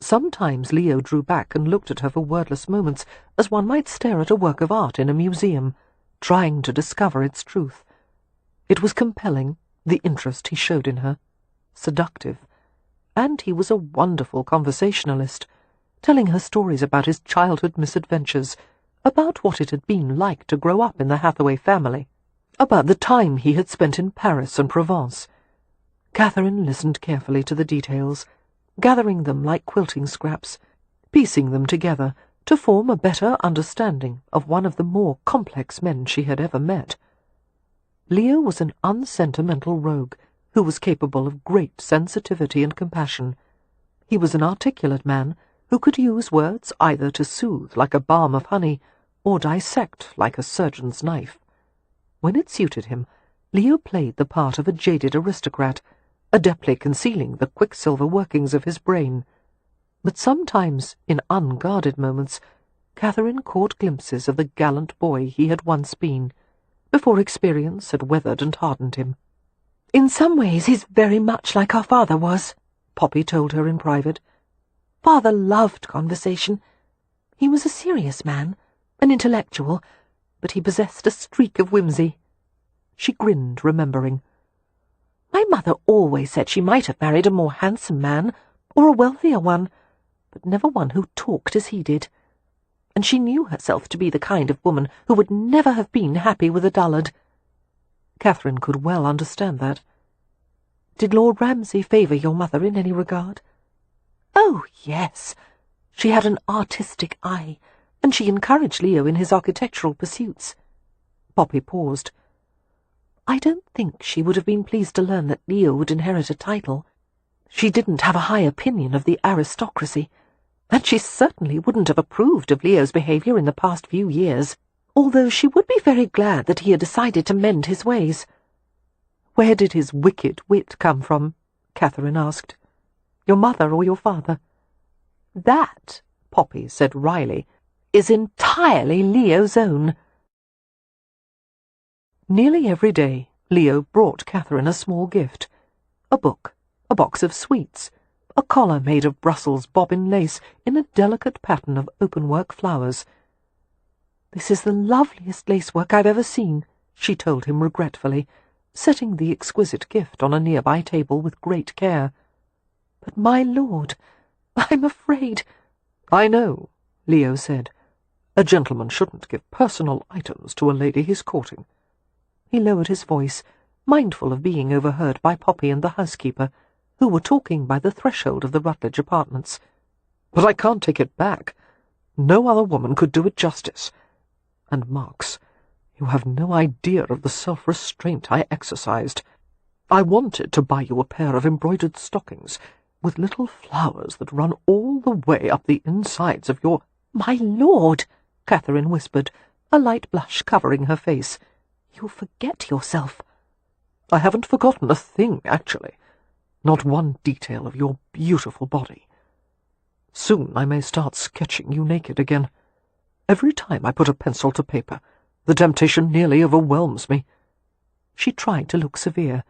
Sometimes Leo drew back and looked at her for wordless moments, as one might stare at a work of art in a museum, trying to discover its truth. It was compelling, the interest he showed in her, seductive, and he was a wonderful conversationalist, telling her stories about his childhood misadventures, about what it had been like to grow up in the Hathaway family, about the time he had spent in Paris and Provence. Catherine listened carefully to the details, gathering them like quilting scraps, piecing them together to form a better understanding of one of the more complex men she had ever met. Leo was an unsentimental rogue who was capable of great sensitivity and compassion. He was an articulate man who could use words either to soothe like a balm of honey or dissect like a surgeon's knife. When it suited him, Leo played the part of a jaded aristocrat, adeptly concealing the quicksilver workings of his brain. But sometimes, in unguarded moments, Catherine caught glimpses of the gallant boy he had once been, before experience had weathered and hardened him. "In some ways he's very much like our father was," Poppy told her in private. "Father loved conversation. He was a serious man, an intellectual, but he possessed a streak of whimsy." She grinned, remembering. "My mother always said she might have married a more handsome man, or a wealthier one, but never one who talked as he did. And she knew herself to be the kind of woman who would never have been happy with a dullard." Catherine could well understand that. "Did Lord Ramsay favour your mother in any regard?" "Oh, yes. She had an artistic eye, and she encouraged Leo in his architectural pursuits." Poppy paused. "I don't think she would have been pleased to learn that Leo would inherit a title. She didn't have a high opinion of the aristocracy, and she certainly wouldn't have approved of Leo's behaviour in the past few years, although she would be very glad that he had decided to mend his ways." "Where did his wicked wit come from?" Catherine asked. "Your mother or your father?" "That," Poppy said wryly, "is entirely Leo's own." Nearly every day, Leo brought Catherine a small gift. A book, a box of sweets, a collar made of Brussels bobbin lace in a delicate pattern of open-work flowers. "This is the loveliest lacework I've ever seen," she told him regretfully, setting the exquisite gift on a nearby table with great care. "But, my lord, I'm afraid—" "I know," Leo said. "A gentleman shouldn't give personal items to a lady he's courting." He lowered his voice, mindful of being overheard by Poppy and the housekeeper, who were talking by the threshold of the Rutledge apartments. "But I can't take it back. No other woman could do it justice. And, Marks, you have no idea of the self-restraint I exercised. I wanted to buy you a pair of embroidered stockings, with little flowers that run all the way up the insides of your—" "My lord," Catherine whispered, a light blush covering her face. "You forget yourself." "I haven't forgotten a thing, actually. Not one detail of your beautiful body. Soon I may start sketching you naked again. Every time I put a pencil to paper, the temptation nearly overwhelms me." She tried to look severe.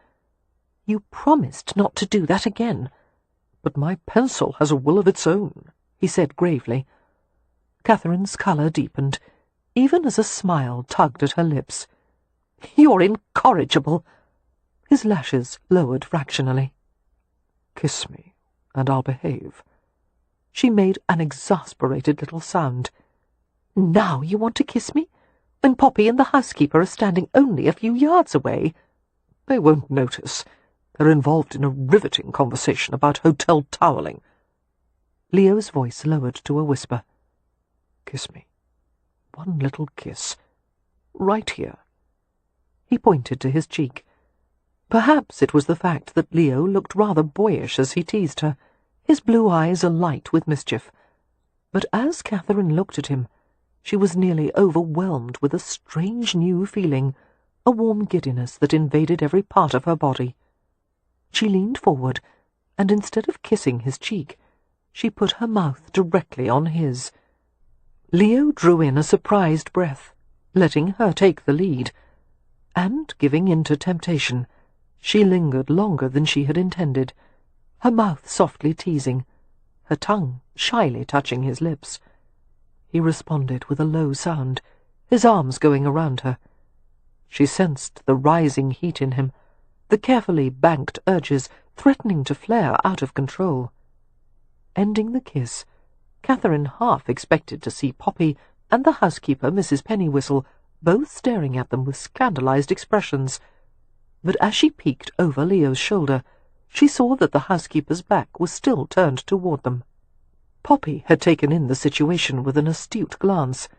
"You promised not to do that again." "But my pencil has a will of its own," he said gravely. Catherine's colour deepened, even as a smile tugged at her lips. "You're incorrigible." His lashes lowered fractionally. "Kiss me, and I'll behave." She made an exasperated little sound. "Now you want to kiss me, when Poppy and the housekeeper are standing only a few yards away?" "They won't notice. They're involved in a riveting conversation about hotel toweling." Leo's voice lowered to a whisper. "Kiss me. One little kiss. Right here." He pointed to his cheek. Perhaps it was the fact that Leo looked rather boyish as he teased her, his blue eyes alight with mischief. But as Catherine looked at him, she was nearly overwhelmed with a strange new feeling, a warm giddiness that invaded every part of her body. She leaned forward, and instead of kissing his cheek, she put her mouth directly on his. Leo drew in a surprised breath, letting her take the lead, and, giving in to temptation, she lingered longer than she had intended, her mouth softly teasing, her tongue shyly touching his lips. He responded with a low sound, his arms going around her. She sensed the rising heat in him, the carefully banked urges threatening to flare out of control. Ending the kiss, Catherine half expected to see Poppy and the housekeeper, Mrs. Pennywhistle, both staring at them with scandalized expressions. But as she peeked over Leo's shoulder, she saw that the housekeeper's back was still turned toward them. Poppy had taken in the situation with an astute glance.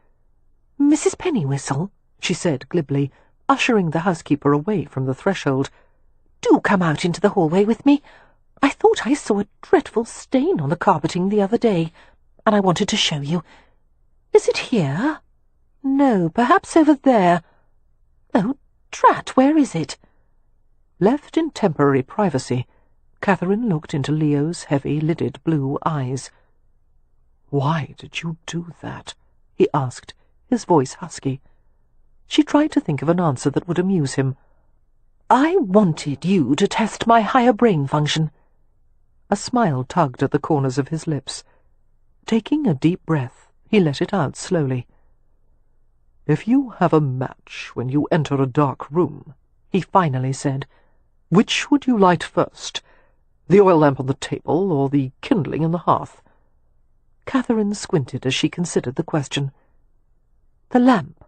"Mrs. Pennywhistle," she said glibly, ushering the housekeeper away from the threshold, "do come out into the hallway with me. I thought I saw a dreadful stain on the carpeting the other day, and I wanted to show you. Is it here? No, perhaps over there. Oh, drat, where is it?" Left in temporary privacy, Catherine looked into Leo's heavy-lidded blue eyes. "Why did you do that?" he asked, his voice husky. She tried to think of an answer that would amuse him. "I wanted you to test my higher brain function." A smile tugged at the corners of his lips. Taking a deep breath, he let it out slowly. "If you have a match when you enter a dark room," he finally said, "which would you light first? The oil lamp on the table or the kindling in the hearth?" Catherine squinted as she considered the question. "The lamp."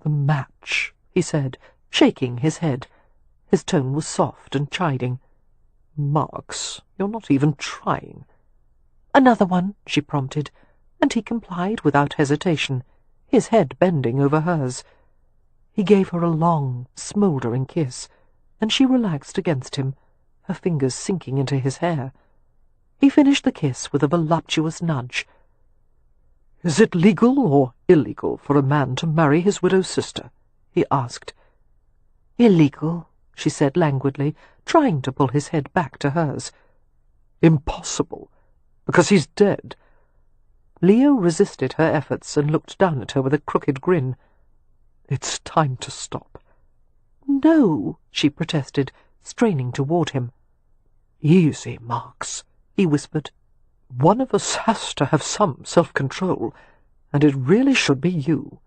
"The match," he said, shaking his head. His tone was soft and chiding. "Marks, you're not even trying." "Another one," she prompted, and he complied without hesitation, his head bending over hers. He gave her a long, smouldering kiss, and she relaxed against him, her fingers sinking into his hair. He finished the kiss with a voluptuous nudge. "Is it legal or illegal for a man to marry his widowed sister?" he asked. "Illegal," she said languidly, trying to pull his head back to hers. "Impossible, because he's dead." Leo resisted her efforts and looked down at her with a crooked grin. "It's time to stop." "No," she protested, straining toward him. "Easy, Marks," he whispered. "One of us has to have some self-control, and it really should be you."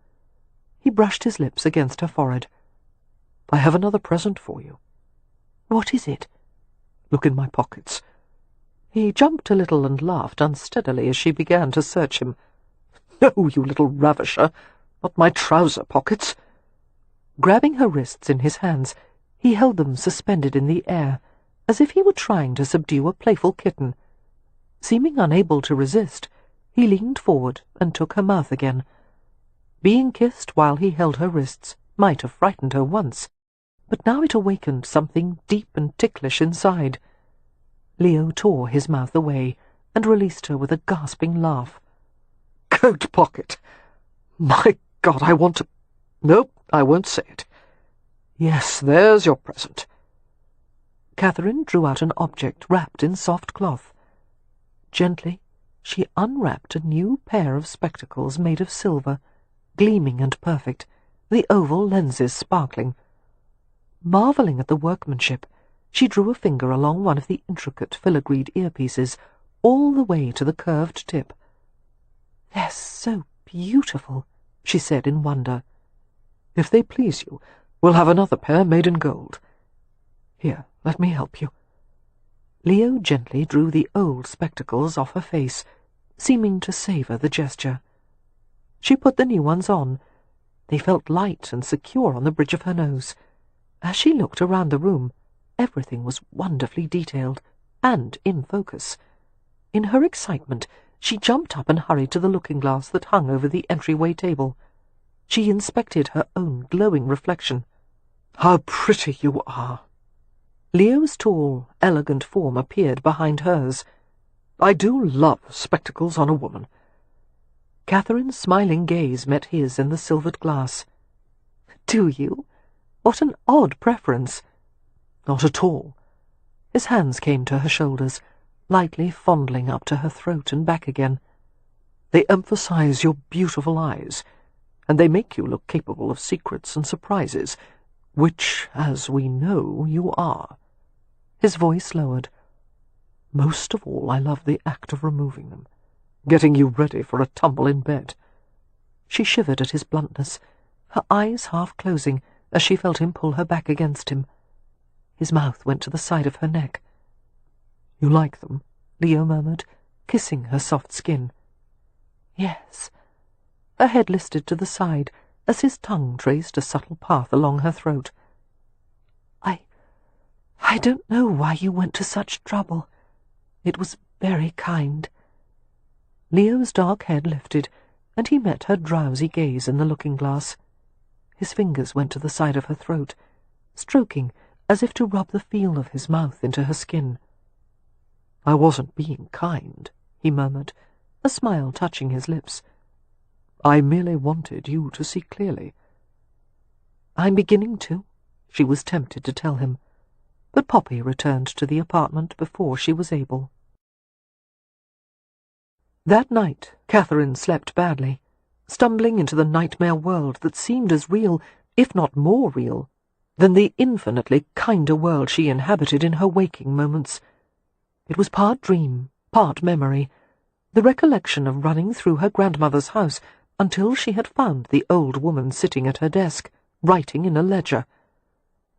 He brushed his lips against her forehead. "I have another present for you." "What is it?" "Look in my pockets." He jumped a little and laughed unsteadily as she began to search him. "No, you little ravisher, not my trouser pockets." Grabbing her wrists in his hands, he held them suspended in the air, as if he were trying to subdue a playful kitten. Seeming unable to resist, he leaned forward and took her mouth again. Being kissed while he held her wrists might have frightened her once, but now it awakened something deep and ticklish inside. Leo tore his mouth away and released her with a gasping laugh. "Coat pocket! My God, I want to— Nope, I won't say it. Yes, there's your present." Catherine drew out an object wrapped in soft cloth. Gently, she unwrapped a new pair of spectacles made of silver, gleaming and perfect, the oval lenses sparkling. Marvelling at the workmanship, she drew a finger along one of the intricate filigreed earpieces, all the way to the curved tip. "They're so beautiful," she said in wonder. "If they please you, we'll have another pair made in gold. Here, let me help you." Leo gently drew the old spectacles off her face, seeming to savour the gesture. She put the new ones on. They felt light and secure on the bridge of her nose. As she looked around the room, everything was wonderfully detailed and in focus. In her excitement, she jumped up and hurried to the looking-glass that hung over the entryway table. She inspected her own glowing reflection. "How pretty you are!" Leo's tall, elegant form appeared behind hers. "I do love spectacles on a woman." Catherine's smiling gaze met his in the silvered glass. "Do you? What an odd preference." "Not at all." His hands came to her shoulders, lightly fondling up to her throat and back again. "They emphasize your beautiful eyes, and they make you look capable of secrets and surprises, which, as we know, you are." His voice lowered. Most of all, I love the act of removing them, getting you ready for a tumble in bed." She shivered at his bluntness, her eyes half closing as she felt him pull her back against him. His mouth went to the side of her neck. "You like them?" Leo murmured, kissing her soft skin. "Yes." Her head listed to the side as his tongue traced a subtle path along her throat. I don't know why you went to such trouble. It was very kind." Leo's dark head lifted, and he met her drowsy gaze in the looking-glass. His fingers went to the side of her throat, stroking as if to rub the feel of his mouth into her skin. "I wasn't being kind," he murmured, a smile touching his lips. "I merely wanted you to see clearly." "I'm beginning to," she was tempted to tell him, but Poppy returned to the apartment before she was able. That night, Catherine slept badly, stumbling into the nightmare world that seemed as real, if not more real, than the infinitely kinder world she inhabited in her waking moments. It was part dream, part memory, the recollection of running through her grandmother's house until she had found the old woman sitting at her desk, writing in a ledger.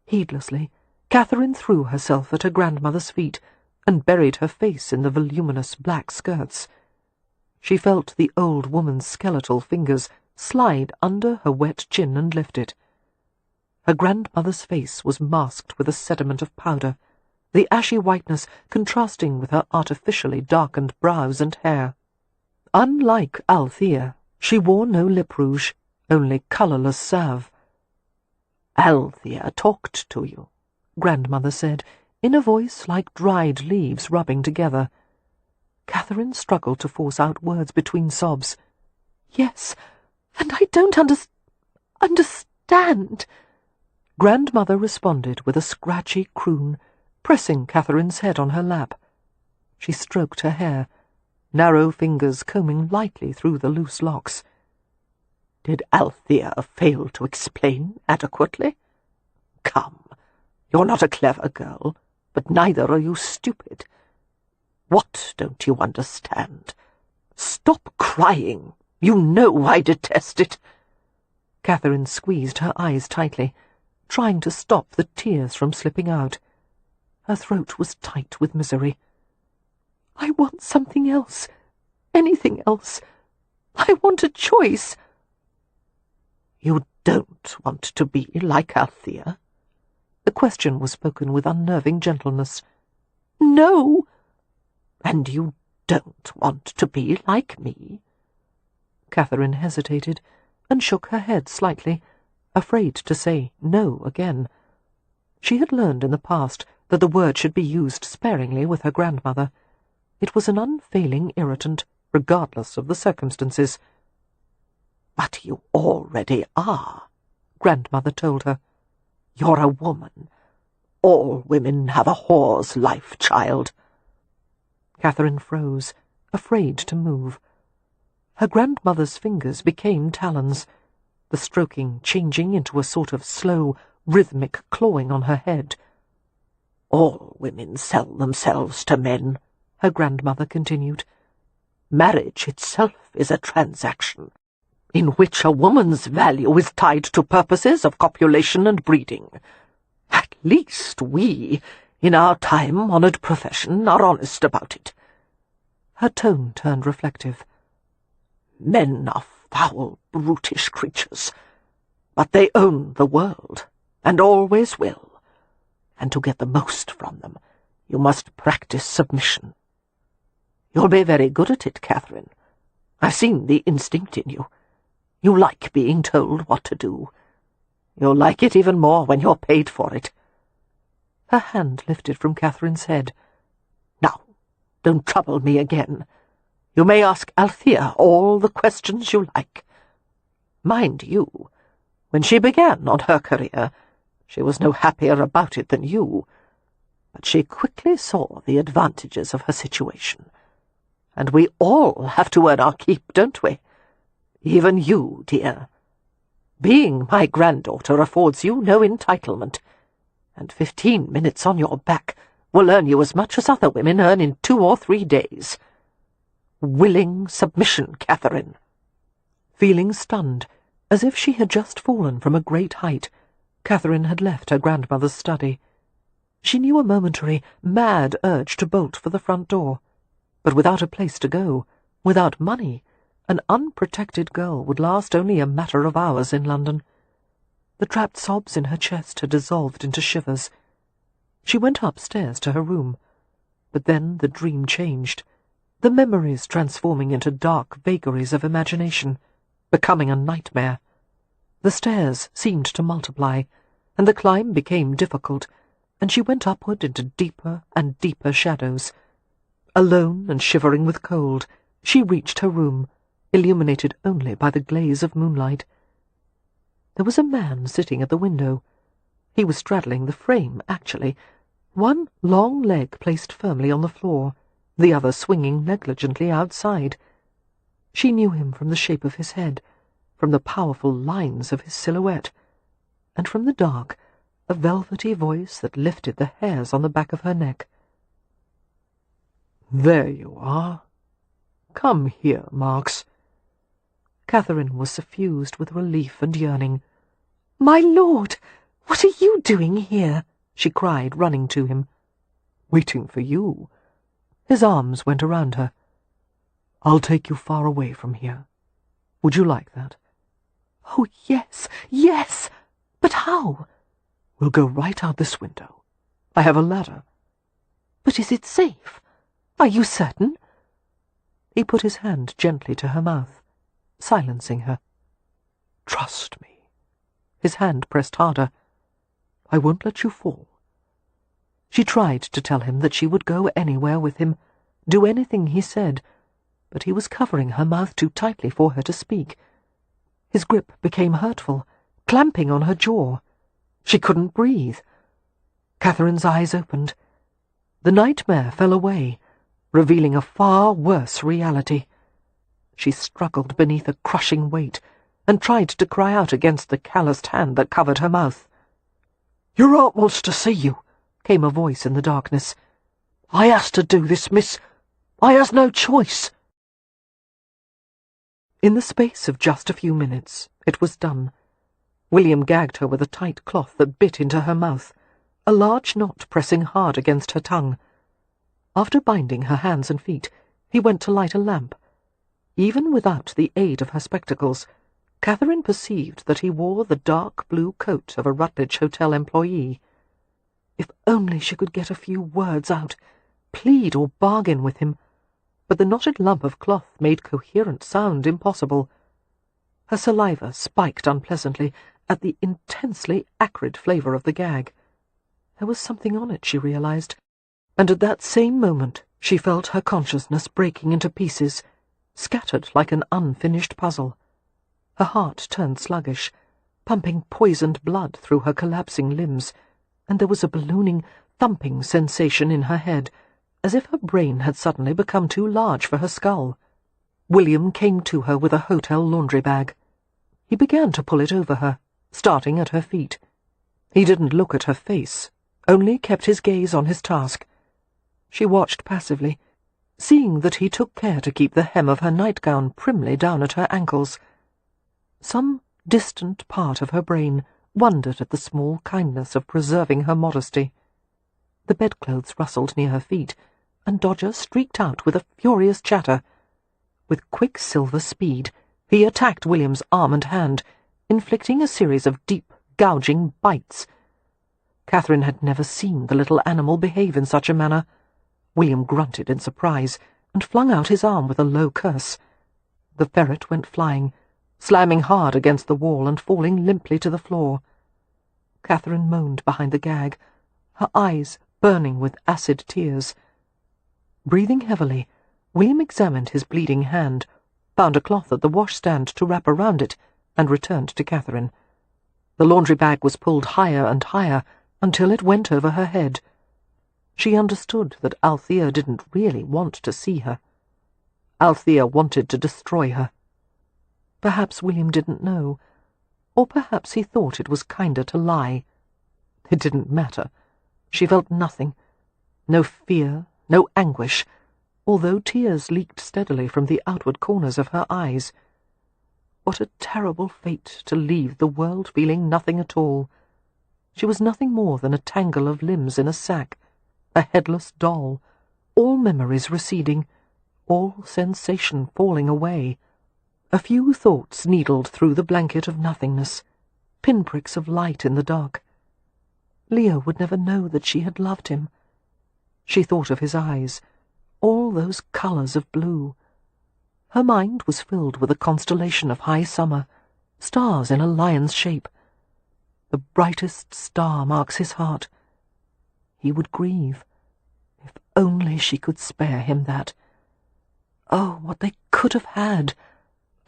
Heedlessly, Catherine threw herself at her grandmother's feet and buried her face in the voluminous black skirts. She felt the old woman's skeletal fingers slide under her wet chin and lift it. Her grandmother's face was masked with a sediment of powder, the ashy whiteness contrasting with her artificially darkened brows and hair. Unlike Althea, she wore no lip rouge, only colourless salve. "Althea talked to you," Grandmother said, in a voice like dried leaves rubbing together. Catherine struggled to force out words between sobs. "Yes, and I don't understand." Grandmother responded with a scratchy croon, pressing Catherine's head on her lap. She stroked her hair, narrow fingers combing lightly through the loose locks. "Did Althea fail to explain adequately? Come, you're not a clever girl, but neither are you stupid. What don't you understand? Stop crying. You know I detest it." Catherine squeezed her eyes tightly, trying to stop the tears from slipping out. Her throat was tight with misery. "I want something else. Anything else. I want a choice." "You don't want to be like Althea?" The question was spoken with unnerving gentleness. "No." "And you don't want to be like me?" Catherine hesitated and shook her head slightly, afraid to say no again. She had learned in the past that the word should be used sparingly with her grandmother. It was an unfailing irritant, regardless of the circumstances. "But you already are," Grandmother told her. "You're a woman. All women have a whore's life, child." Catherine froze, afraid to move. Her grandmother's fingers became talons, the stroking changing into a sort of slow, rhythmic clawing on her head. "All women sell themselves to men," her grandmother continued. "Marriage itself is a transaction, in which a woman's value is tied to purposes of copulation and breeding. At least we, in our time-honoured profession, are honest about it." Her tone turned reflective. "Men are foul, brutish creatures, but they own the world, and always will, and to get the most from them, you must practice submission. You'll be very good at it, Catherine. I've seen the instinct in you. You like being told what to do. You'll like it even more when you're paid for it." Her hand lifted from Catherine's head. "Now, don't trouble me again. You may ask Althea all the questions you like. Mind you, when she began on her career, she was no happier about it than you, but she quickly saw the advantages of her situation. And we all have to earn our keep, don't we? Even you, dear. Being my granddaughter affords you no entitlement, and 15 minutes on your back will earn you as much as other women earn in 2 or 3 days. Willing submission, Catherine." Feeling stunned, as if she had just fallen from a great height, Catherine had left her grandmother's study. She knew a momentary, mad urge to bolt for the front door, but without a place to go, without money, an unprotected girl would last only a matter of hours in London. The trapped sobs in her chest had dissolved into shivers. She went upstairs to her room, but then the dream changed, the memories transforming into dark vagaries of imagination, becoming a nightmare. The stairs seemed to multiply, and the climb became difficult, and she went upward into deeper and deeper shadows. Alone and shivering with cold, she reached her room, illuminated only by the glaze of moonlight. There was a man sitting at the window. He was straddling the frame, actually, one long leg placed firmly on the floor, the other swinging negligently outside. She knew him from the shape of his head, from the powerful lines of his silhouette, and from the dark, a velvety voice that lifted the hairs on the back of her neck. "There you are. Come here, Marks." Catherine was suffused with relief and yearning. "My lord, what are you doing here?" she cried, running to him. "Waiting for you." His arms went around her. "I'll take you far away from here. Would you like that?" "Oh, yes, yes! But how?" "We'll go right out this window. I have a ladder." "But is it safe? Are you certain?" He put his hand gently to her mouth, silencing her. "Trust me." His hand pressed harder. "I won't let you fall." She tried to tell him that she would go anywhere with him, do anything he said, but he was covering her mouth too tightly for her to speak. His grip became hurtful, clamping on her jaw. She couldn't breathe. Catherine's eyes opened. The nightmare fell away, revealing a far worse reality. She struggled beneath a crushing weight, and tried to cry out against the calloused hand that covered her mouth. "Your aunt wants to see you," came a voice in the darkness. "I has to do this, miss. I has no choice." In the space of just a few minutes, it was done. William gagged her with a tight cloth that bit into her mouth, a large knot pressing hard against her tongue. After binding her hands and feet, he went to light a lamp. Even without the aid of her spectacles, Catherine perceived that he wore the dark blue coat of a Rutledge Hotel employee. If only she could get a few words out, plead or bargain with him, but the knotted lump of cloth made coherent sound impossible. Her saliva spiked unpleasantly at the intensely acrid flavour of the gag. There was something on it, she realized, and at that same moment she felt her consciousness breaking into pieces, scattered like an unfinished puzzle. Her heart turned sluggish, pumping poisoned blood through her collapsing limbs, and there was a ballooning, thumping sensation in her head, as if her brain had suddenly become too large for her skull. William came to her with a hotel laundry bag. He began to pull it over her, starting at her feet. He didn't look at her face, only kept his gaze on his task. She watched passively, seeing that he took care to keep the hem of her nightgown primly down at her ankles. Some distant part of her brain wondered at the small kindness of preserving her modesty. The bedclothes rustled near her feet, and Dodger streaked out with a furious chatter. With quicksilver speed, he attacked William's arm and hand, inflicting a series of deep, gouging bites. Catherine had never seen the little animal behave in such a manner. William grunted in surprise, and flung out his arm with a low curse. The ferret went flying, slamming hard against the wall and falling limply to the floor. Catherine moaned behind the gag, her eyes burning with acid tears. Breathing heavily, William examined his bleeding hand, found a cloth at the washstand to wrap around it, and returned to Catherine. The laundry bag was pulled higher and higher until it went over her head. She understood that Althea didn't really want to see her. Althea wanted to destroy her. Perhaps William didn't know, or perhaps he thought it was kinder to lie. It didn't matter. She felt nothing, No fear, no anguish, although tears leaked steadily from the outward corners of her eyes. What a terrible fate to leave the world feeling nothing at all. She was nothing more than a tangle of limbs in a sack, a headless doll, all memories receding, all sensation falling away. A few thoughts needled through the blanket of nothingness, pinpricks of light in the dark. Leo would never know that she had loved him. She thought of his eyes, all those colours of blue. Her mind was filled with a constellation of high summer, stars in a lion's shape. The brightest star marks his heart. He would grieve. If only she could spare him that. Oh, what they could have had!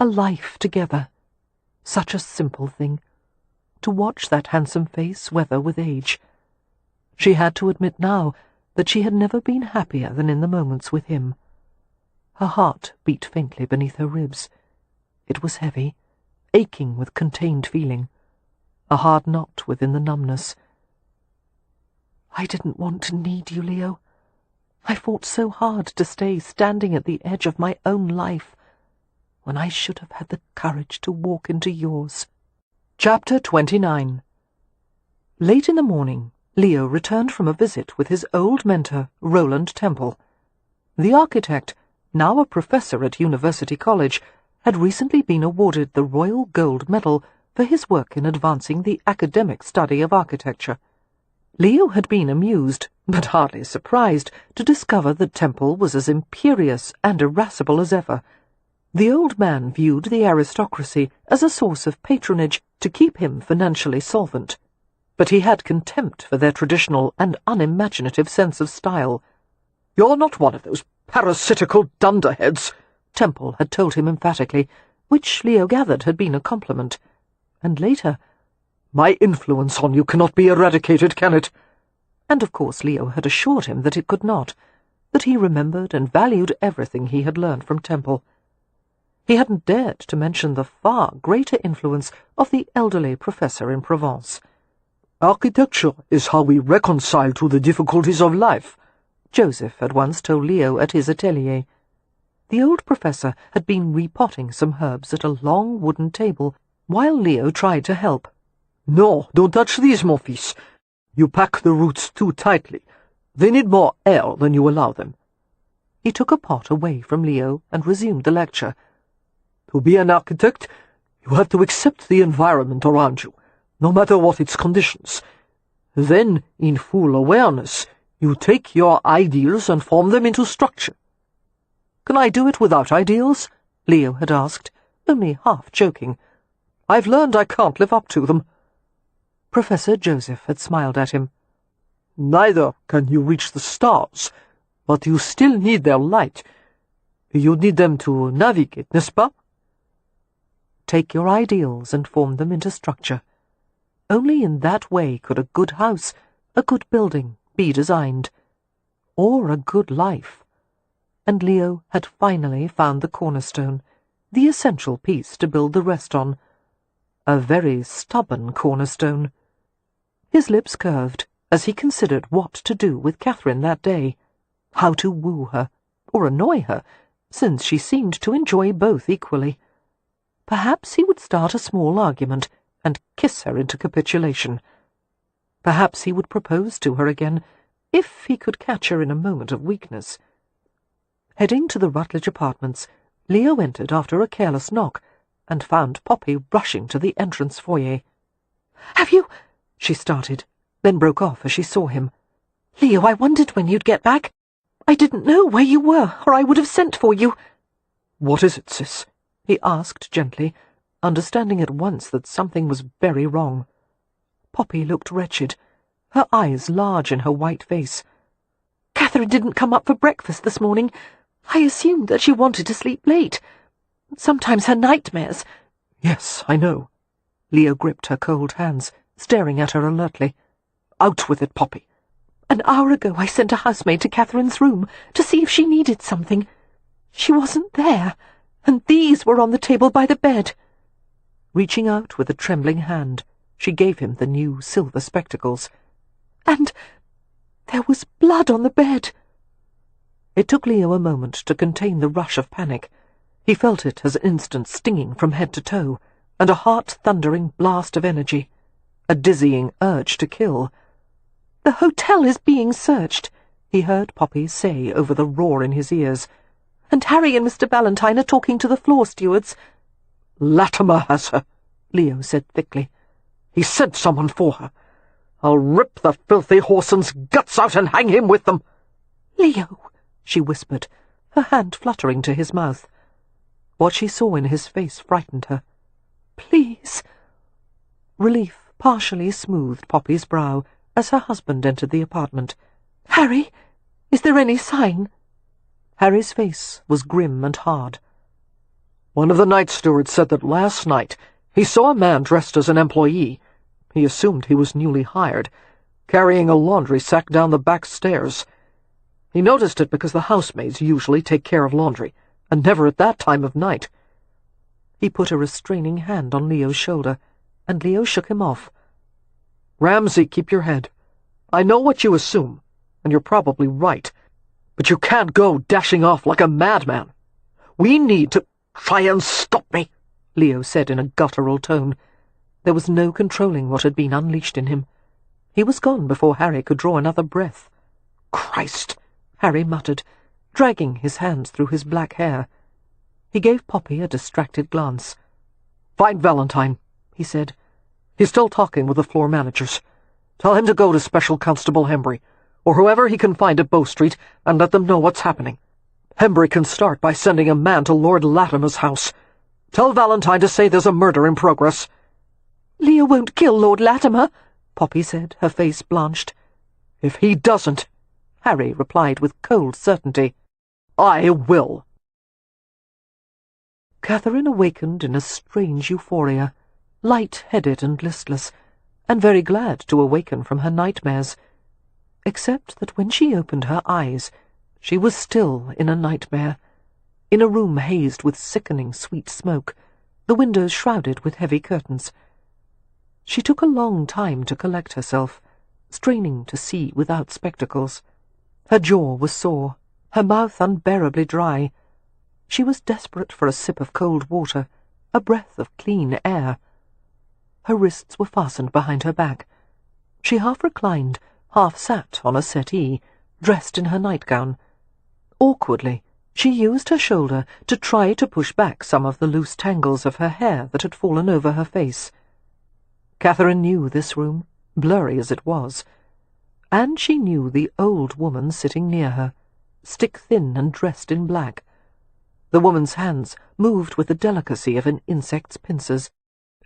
A life together. Such a simple thing. To watch that handsome face weather with age. She had to admit now that she had never been happier than in the moments with him. Her heart beat faintly beneath her ribs. It was heavy, aching with contained feeling, a hard knot within the numbness. I didn't want to need you, Leo. I fought so hard to stay standing at the edge of my own life, when I should have had the courage to walk into yours. Chapter 29. Late in the morning, Leo returned from a visit with his old mentor, Roland Temple. The architect, now a professor at University College, had recently been awarded the Royal Gold Medal for his work in advancing the academic study of architecture. Leo had been amused, but hardly surprised, to discover that Temple was as imperious and irascible as ever. The old man viewed the aristocracy as a source of patronage to keep him financially solvent, but he had contempt for their traditional and unimaginative sense of style. "You're not one of those parasitical dunderheads," Temple had told him emphatically, which Leo gathered had been a compliment. And later, "My influence on you cannot be eradicated, can it?" And of course Leo had assured him that it could not, that he remembered and valued everything he had learned from Temple. He hadn't dared to mention the far greater influence of the elderly professor in Provence. "Architecture is how we reconcile to the difficulties of life," Joseph had once told Leo at his atelier. The old professor had been repotting some herbs at a long wooden table, while Leo tried to help. "No, don't touch these, mon fils. You pack the roots too tightly. They need more air than you allow them." He took a pot away from Leo and resumed the lecture. "To be an architect, you have to accept the environment around you, no matter what its conditions. Then, in full awareness, you take your ideals and form them into structure." "Can I do it without ideals?" Leo had asked, only half joking. "I've learned I can't live up to them." Professor Joseph had smiled at him. "Neither can you reach the stars, but you still need their light. You need them to navigate, n'est-ce pas?" Take your ideals and form them into structure. Only in that way could a good house, a good building, be designed. Or a good life. And Leo had finally found the cornerstone, the essential piece to build the rest on. A very stubborn cornerstone. His lips curved as he considered what to do with Catherine that day, how to woo her, or annoy her, since she seemed to enjoy both equally. Perhaps he would start a small argument and kiss her into capitulation. Perhaps he would propose to her again, if he could catch her in a moment of weakness. Heading to the Rutledge apartments, Leo entered after a careless knock, and found Poppy rushing to the entrance foyer. "Have you—" she started, then broke off as she saw him. "Leo, I wondered when you'd get back. I didn't know where you were, or I would have sent for you." "What is it, sis?" he asked gently, understanding at once that something was very wrong. Poppy looked wretched, her eyes large in her white face. "Catherine didn't come up for breakfast this morning. I assumed that she wanted to sleep late. Sometimes her nightmares—" "Yes, I know." Leo gripped her cold hands, staring at her alertly. "Out with it, Poppy." "An hour ago I sent a housemaid to Catherine's room to see if she needed something. She wasn't there, and these were on the table by the bed." Reaching out with a trembling hand, she gave him the new silver spectacles. "And There was blood on the bed. It took Leo a moment to contain the rush of panic. He felt it as an instant stinging from head to toe, and a heart-thundering blast of energy, a dizzying urge to kill. The hotel is being searched, he heard Poppy say over the roar in his ears. And Harry and Mr. Valentine are talking to the floor stewards. Latimer has her, Leo said thickly. He sent someone for her. I'll rip the filthy whoreson's guts out and hang him with them. Leo, she whispered, her hand fluttering to his mouth. What she saw in his face frightened her. Please. Relief partially smoothed Poppy's brow as her husband entered the apartment. Harry, is there any sign? Harry's face was grim and hard. One of the night stewards said that last night he saw a man dressed as an employee. He assumed he was newly hired, carrying a laundry sack down the back stairs. He noticed it because the housemaids usually take care of laundry, and never at that time of night. He put a restraining hand on Leo's shoulder, and Leo shook him off. Ramsay, keep your head. I know what you assume, and you're probably right, but you can't go dashing off like a madman. We need to try and stop me, Leo said in a guttural tone. There was no controlling what had been unleashed in him. He was gone before Harry could draw another breath. Christ, Harry muttered, dragging his hands through his black hair. He gave Poppy a distracted glance. Find Valentine, he said. He's still talking with the floor managers. Tell him to go to Special Constable Hembry, or whoever he can find at Bow Street, and let them know what's happening. Hembry can start by sending a man to Lord Latimer's house. Tell Valentine to say there's a murder in progress. Leo won't kill Lord Latimer, Poppy said, her face blanched. If he doesn't, Harry replied with cold certainty, I will. Catherine awakened in a strange euphoria, light-headed and listless, and very glad to awaken from her nightmares, except that when she opened her eyes, she was still in a nightmare, in a room hazed with sickening sweet smoke, the windows shrouded with heavy curtains. She took a long time to collect herself, straining to see without spectacles. Her jaw was sore, her mouth unbearably dry. She was desperate for a sip of cold water, a breath of clean air. Her wrists were fastened behind her back. She half reclined, half sat on a settee, dressed in her nightgown. Awkwardly, she used her shoulder to try to push back some of the loose tangles of her hair that had fallen over her face. Catherine knew this room, blurry as it was, and she knew the old woman sitting near her, stick-thin and dressed in black. The woman's hands moved with the delicacy of an insect's pincers,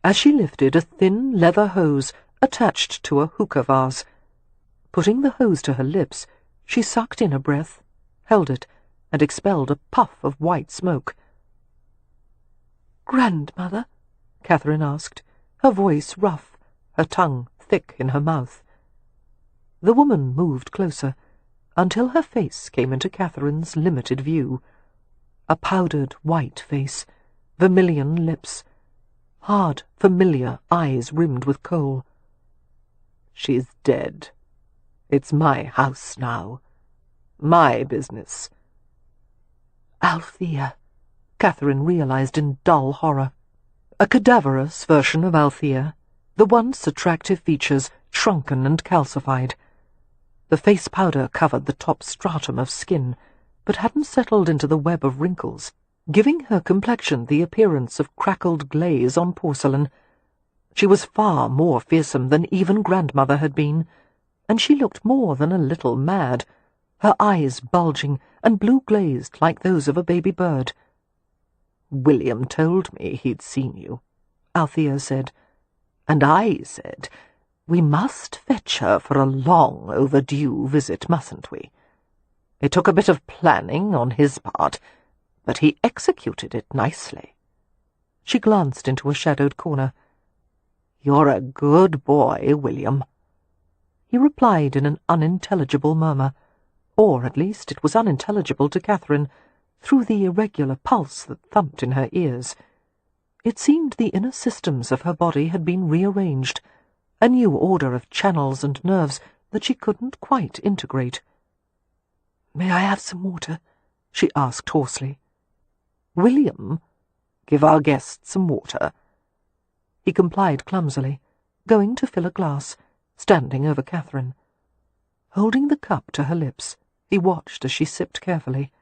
as she lifted a thin leather hose attached to a hookah vase. Putting the hose to her lips, she sucked in a breath, held it, and expelled a puff of white smoke. "Grandmother?" Catherine asked, her voice rough, her tongue thick in her mouth. The woman moved closer, until her face came into Catherine's limited view. A powdered white face, vermilion lips, hard, familiar eyes rimmed with kohl. "She's dead. It's my house now. My business." Althea, Catherine realized in dull horror. A cadaverous version of Althea, the once attractive features shrunken and calcified. The face powder covered the top stratum of skin, but hadn't settled into the web of wrinkles, giving her complexion the appearance of crackled glaze on porcelain. She was far more fearsome than even grandmother had been, and she looked more than a little mad, her eyes bulging and blue-glazed like those of a baby bird. "William told me he'd seen you," Althea said, "and I said, we must fetch her for a long overdue visit, mustn't we? It took a bit of planning on his part, but he executed it nicely." She glanced into a shadowed corner. "You're a good boy, William." He replied in an unintelligible murmur, or at least it was unintelligible to Catherine, through the irregular pulse that thumped in her ears. It seemed the inner systems of her body had been rearranged, a new order of channels and nerves that she couldn't quite integrate. "May I have some water?" she asked hoarsely. "William, give our guest some water." He complied clumsily, going to fill a glass, standing over Catherine. Holding the cup to her lips, he watched as she sipped carefully.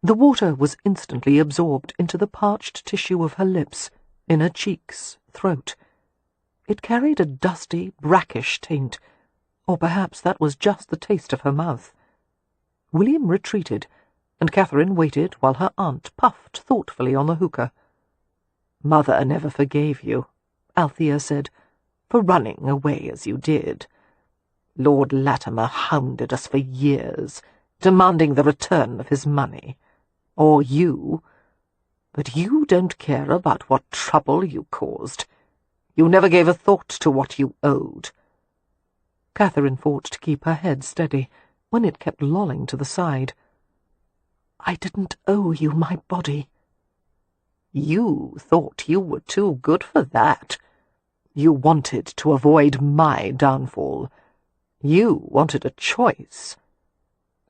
The water was instantly absorbed into the parched tissue of her lips, in her cheeks, throat. It carried a dusty, brackish taint, or perhaps that was just the taste of her mouth. William retreated, and Catherine waited while her aunt puffed thoughtfully on the hookah. "Mother never forgave you," Althea said, "for running away as you did. Lord Latimer hounded us for years, demanding the return of his money. Or you. But you don't care about what trouble you caused. You never gave a thought to what you owed." Catherine fought to keep her head steady when it kept lolling to the side. "I didn't owe you my body." "You thought you were too good for that. You wanted to avoid my downfall. You wanted a choice."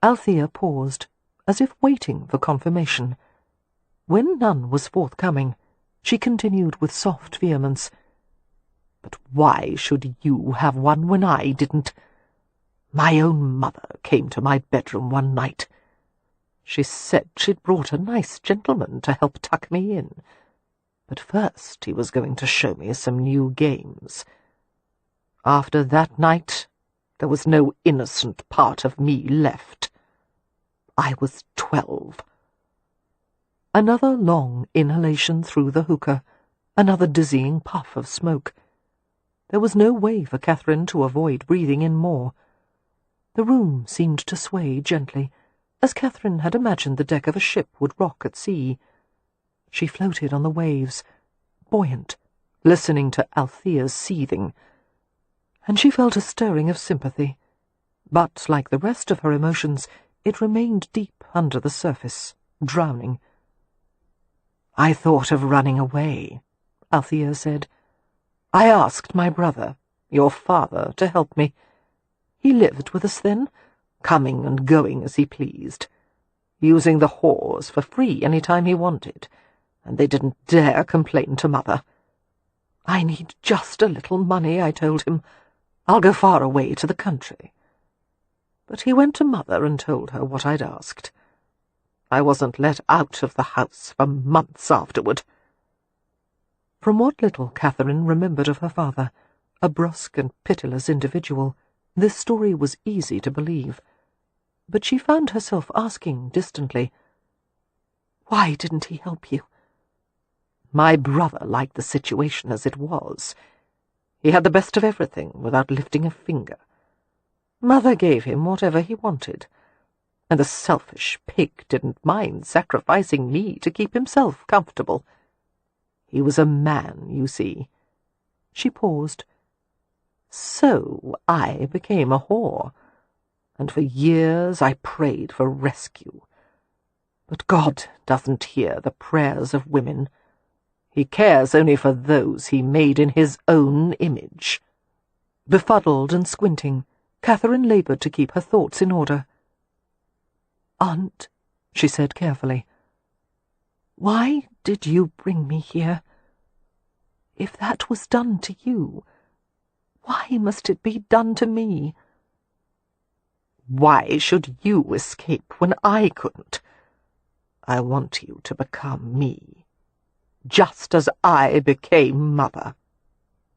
Althea paused, as if waiting for confirmation. When none was forthcoming, she continued with soft vehemence. "But why should you have one when I didn't? My own mother came to my bedroom one night. She said she'd brought a nice gentleman to help tuck me in. But first he was going to show me some new games. After that night, there was no innocent part of me left. I was 12. Another long inhalation through the hookah, another dizzying puff of smoke. There was no way for Catherine to avoid breathing in more. The room seemed to sway gently, as Catherine had imagined the deck of a ship would rock at sea. She floated on the waves, buoyant, listening to Althea's seething, and she felt a stirring of sympathy, but, like the rest of her emotions, it remained deep under the surface, drowning. "I thought of running away," Althea said. "I asked my brother, your father, to help me. He lived with us then, coming and going as he pleased, using the whores for free any time he wanted, and they didn't dare complain to Mother. 'I need just a little money,' I told him. 'I'll go far away to the country.' But he went to Mother and told her what I'd asked. I wasn't let out of the house for months afterward." From what little Catherine remembered of her father, a brusque and pitiless individual, this story was easy to believe. But she found herself asking distantly, "Why didn't he help you?" "My brother liked the situation as it was. He had the best of everything without lifting a finger. Mother gave him whatever he wanted, and the selfish pig didn't mind sacrificing me to keep himself comfortable. He was a man, you see." She paused. "So I became a whore, and for years I prayed for rescue. But God doesn't hear the prayers of women. He cares only for those he made in his own image." Befuddled and squinting, Catherine laboured to keep her thoughts in order. "Aunt," she said carefully, "why did you bring me here? If that was done to you, why must it be done to me?" "Why should you escape when I couldn't? I want you to become me, just as I became Mother."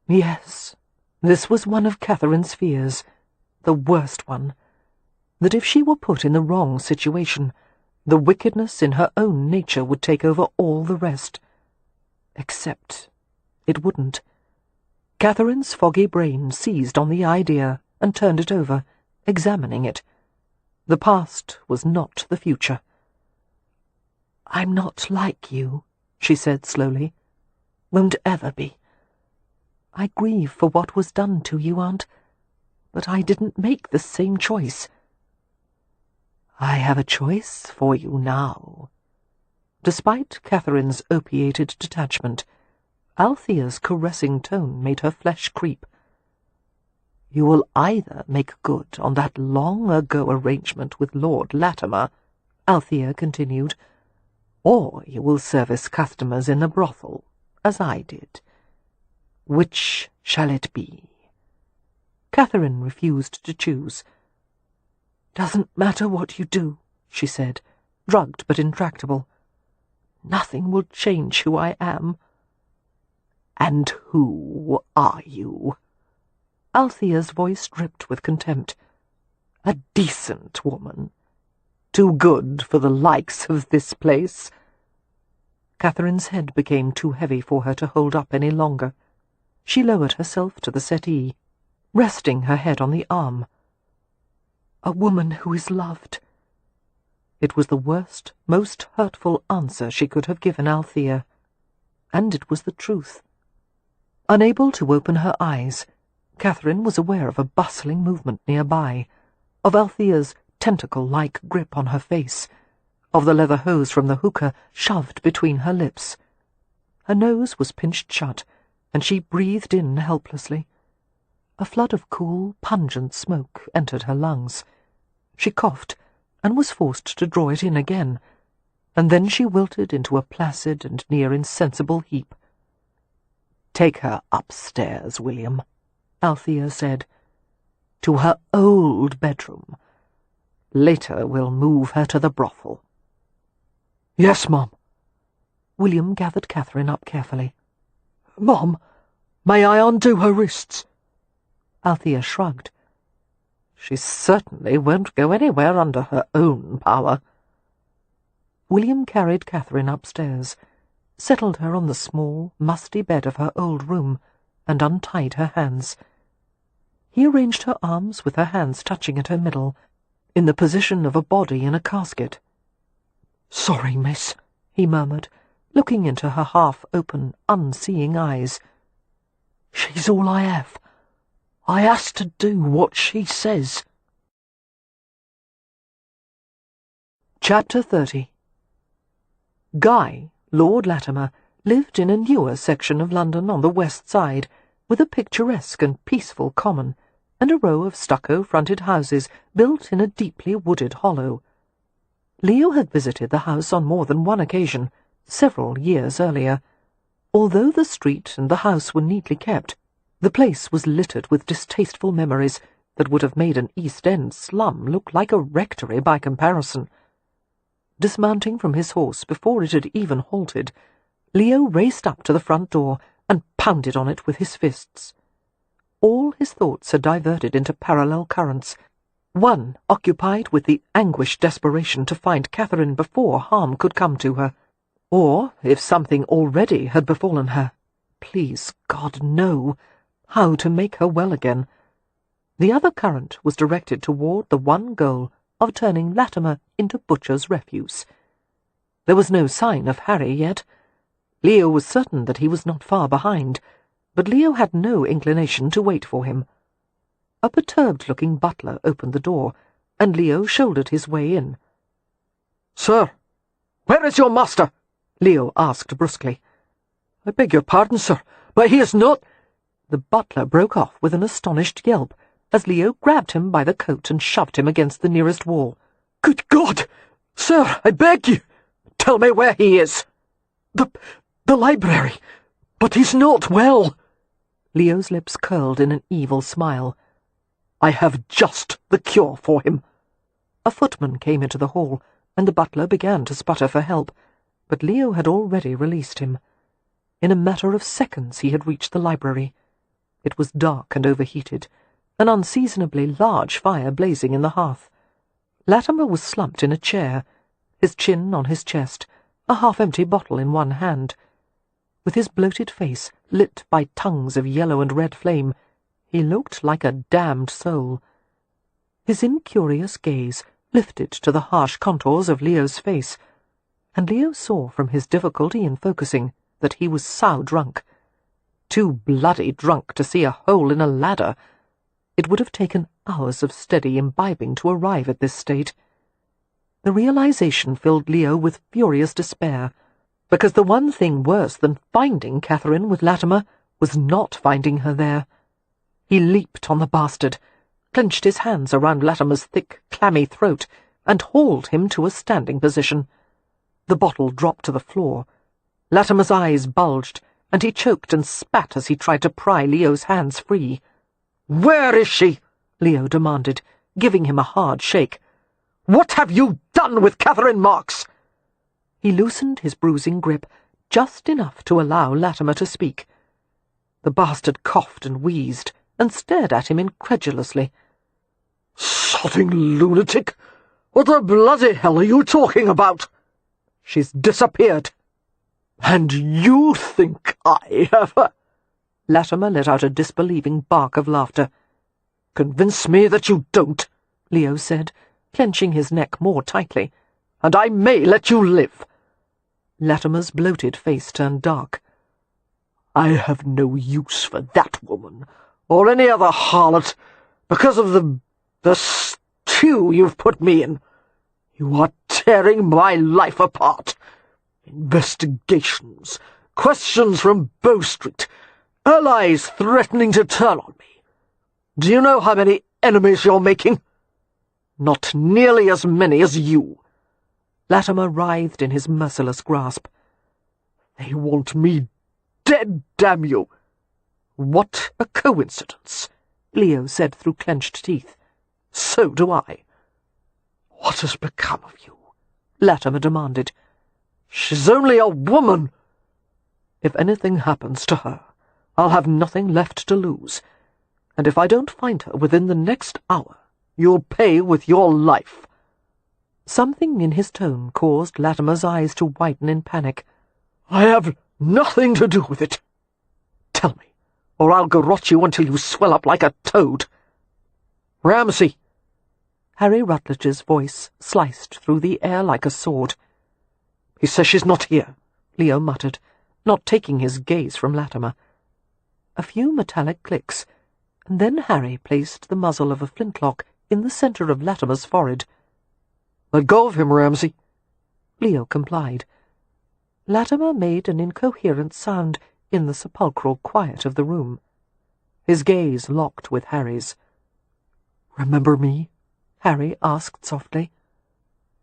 Yes, this was one of Catherine's fears, the worst one, that if she were put in the wrong situation, the wickedness in her own nature would take over all the rest. Except it wouldn't. Catherine's foggy brain seized on the idea and turned it over, examining it. The past was not the future. "I'm not like you," she said slowly. "Won't ever be. I grieve for what was done to you, Aunt, but I didn't make the same choice." "I have a choice for you now." Despite Catherine's opiated detachment, Althea's caressing tone made her flesh creep. You will either make good on that long-ago arrangement with Lord Latimer, Althea continued, or you will service customers in a brothel, as I did. Which shall it be? Catherine refused to choose. Doesn't matter what you do, she said, drugged but intractable. Nothing will change who I am. And who are you? Althea's voice dripped with contempt. A decent woman. Too good for the likes of this place. Catherine's head became too heavy for her to hold up any longer. She lowered herself to the settee, resting her head on the arm. A woman who is loved. It was the worst, most hurtful answer she could have given Althea, and it was the truth. Unable to open her eyes, Catherine was aware of a bustling movement nearby, of Althea's tentacle-like grip on her face, of the leather hose from the hookah shoved between her lips. Her nose was pinched shut, and she breathed in helplessly. A flood of cool, pungent smoke entered her lungs. She coughed, and was forced to draw it in again, and then she wilted into a placid and near-insensible heap. "Take her upstairs, William," Althea said. "To her old bedroom. Later we'll move her to the brothel." "Yes, Mum." William gathered Catherine up carefully. "Mum, may I undo her wrists?" Althea shrugged. "She certainly won't go anywhere under her own power." William carried Catherine upstairs, settled her on the small, musty bed of her old room, and untied her hands. He arranged her arms with her hands touching at her middle, in the position of a body in a casket. "Sorry, miss," he murmured, looking into her half-open, unseeing eyes. "She's all I have. I has to do what she says." Chapter 30. Guy, Lord Latimer, lived in a newer section of London on the west side, with a picturesque and peaceful common, and a row of stucco-fronted houses built in a deeply wooded hollow. Leo had visited the house on more than one occasion, several years earlier. Although the street and the house were neatly kept, the place was littered with distasteful memories that would have made an East End slum look like a rectory by comparison. Dismounting from his horse before it had even halted, Leo raced up to the front door and pounded on it with his fists. All his thoughts had diverted into parallel currents, one occupied with the anguished desperation to find Catherine before harm could come to her, or, if something already had befallen her, please God no, how to make her well again. The other current was directed toward the one goal of turning Latimer into butcher's refuse. There was no sign of Harry yet. Leo was certain that he was not far behind, but Leo had no inclination to wait for him. A perturbed-looking butler opened the door, and Leo shouldered his way in. "Sir, where is your master?" Leo asked brusquely. "I beg your pardon, sir, but he is not—" The butler broke off with an astonished yelp, as Leo grabbed him by the coat and shoved him against the nearest wall. "Good God! Sir, I beg you! Tell me where he is!" The library! But he's not well!" Leo's lips curled in an evil smile. "I have just the cure for him." A footman came into the hall, and the butler began to sputter for help, but Leo had already released him. In a matter of seconds he had reached the library. It was dark and overheated, an unseasonably large fire blazing in the hearth. Latimer was slumped in a chair, his chin on his chest, a half-empty bottle in one hand. With his bloated face lit by tongues of yellow and red flame, he looked like a damned soul. His incurious gaze lifted to the harsh contours of Leo's face, and Leo saw from his difficulty in focusing that he was sow drunk. Too bloody drunk to see a hole in a ladder. It would have taken hours of steady imbibing to arrive at this state. The realization filled Leo with furious despair, because the one thing worse than finding Catherine with Latimer was not finding her there. He leaped on the bastard, clenched his hands around Latimer's thick, clammy throat, and hauled him to a standing position. The bottle dropped to the floor. Latimer's eyes bulged, and he choked and spat as he tried to pry Leo's hands free. "Where is she?" Leo demanded, giving him a hard shake. "What have you done with Catherine Marks?" He loosened his bruising grip, just enough to allow Latimer to speak. The bastard coughed and wheezed, and stared at him incredulously. "Sodding lunatic! What the bloody hell are you talking about?" "She's disappeared." "And you think I have her?" Latimer let out a disbelieving bark of laughter. "Convince me that you don't," Leo said, clenching his neck more tightly. "And I may let you live." Latimer's bloated face turned dark. "I have no use for that woman, or any other harlot, because of the stew you've put me in. You are tearing my life apart. Investigations, questions from Bow Street, allies threatening to turn on me. Do you know how many enemies you're making? Not nearly as many as you." Latimer writhed in his merciless grasp. "They want me dead, damn you!" "What a coincidence," Leo said through clenched teeth. "So do I." "What has become of you?" Latimer demanded. "She's only a woman." "If anything happens to her, I'll have nothing left to lose. And if I don't find her within the next hour, you'll pay with your life." Something in his tone caused Latimer's eyes to widen in panic. "I have nothing to do with it. Tell me, or I'll garrote you until you swell up like a toad. Ramsay!" Harry Rutledge's voice sliced through the air like a sword. "He says she's not here," Leo muttered, not taking his gaze from Latimer. A few metallic clicks, and then Harry placed the muzzle of a flintlock in the centre of Latimer's forehead. "Let go of him, Ramsay." Leo complied. Latimer made an incoherent sound in the sepulchral quiet of the room. His gaze locked with Harry's. "Remember me?" Harry asked softly.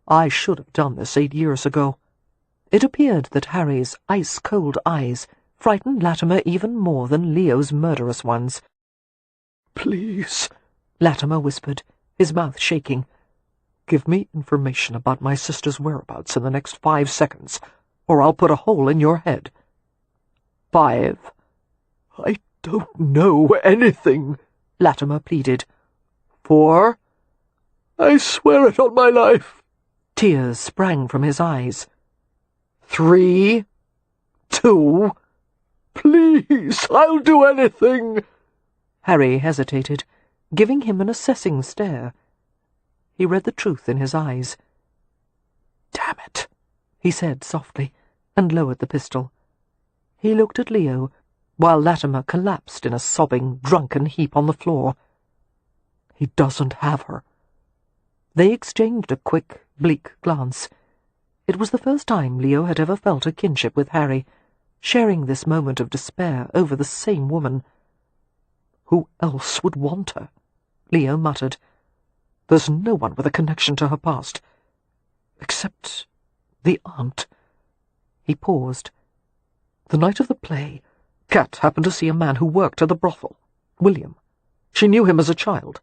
"I should have done this 8 years ago." It appeared that Harry's ice-cold eyes frightened Latimer even more than Leo's murderous ones. "Please," Latimer whispered, his mouth shaking. "Give me information about my sister's whereabouts in the next 5 seconds, or I'll put a hole in your head." 5. "I don't know anything," Latimer pleaded. 4. "I swear it on my life." Tears sprang from his eyes. 3, 2, "Please, I'll do anything." Harry hesitated, giving him an assessing stare. He read the truth in his eyes. "Damn it," he said softly, and lowered the pistol. He looked at Leo, while Latimer collapsed in a sobbing, drunken heap on the floor. "He doesn't have her." They exchanged a quick, bleak glance. It was the first time Leo had ever felt a kinship with Harry, sharing this moment of despair over the same woman. "Who else would want her?" Leo muttered. "There's no one with a connection to her past. Except the aunt." He paused. "The night of the play, Kat happened to see a man who worked at the brothel, William. She knew him as a child.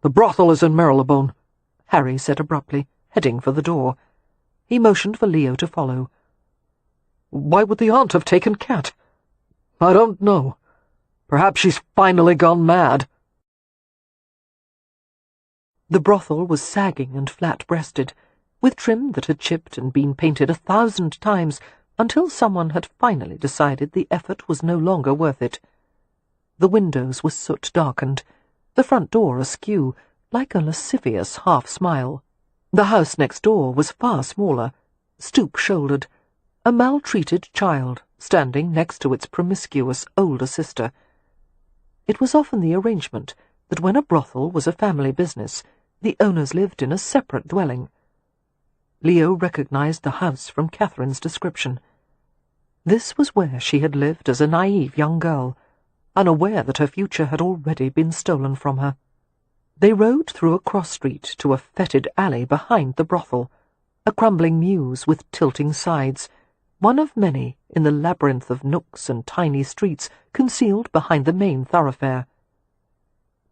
The brothel is in Marylebone," Harry said abruptly, heading for the door. He motioned for Leo to follow. "Why would the aunt have taken Kat? I don't know. Perhaps she's finally gone mad." The brothel was sagging and flat-breasted, with trim that had chipped and been painted 1,000 times until someone had finally decided the effort was no longer worth it. The windows were soot-darkened, the front door askew, like a lascivious half-smile. The house next door was far smaller, stoop-shouldered, a maltreated child standing next to its promiscuous older sister. It was often the arrangement that when a brothel was a family business, the owners lived in a separate dwelling. Leo recognized the house from Catherine's description. This was where she had lived as a naive young girl, unaware that her future had already been stolen from her. They rode through a cross-street to a fetid alley behind the brothel, a crumbling mews with tilting sides, one of many in the labyrinth of nooks and tiny streets concealed behind the main thoroughfare.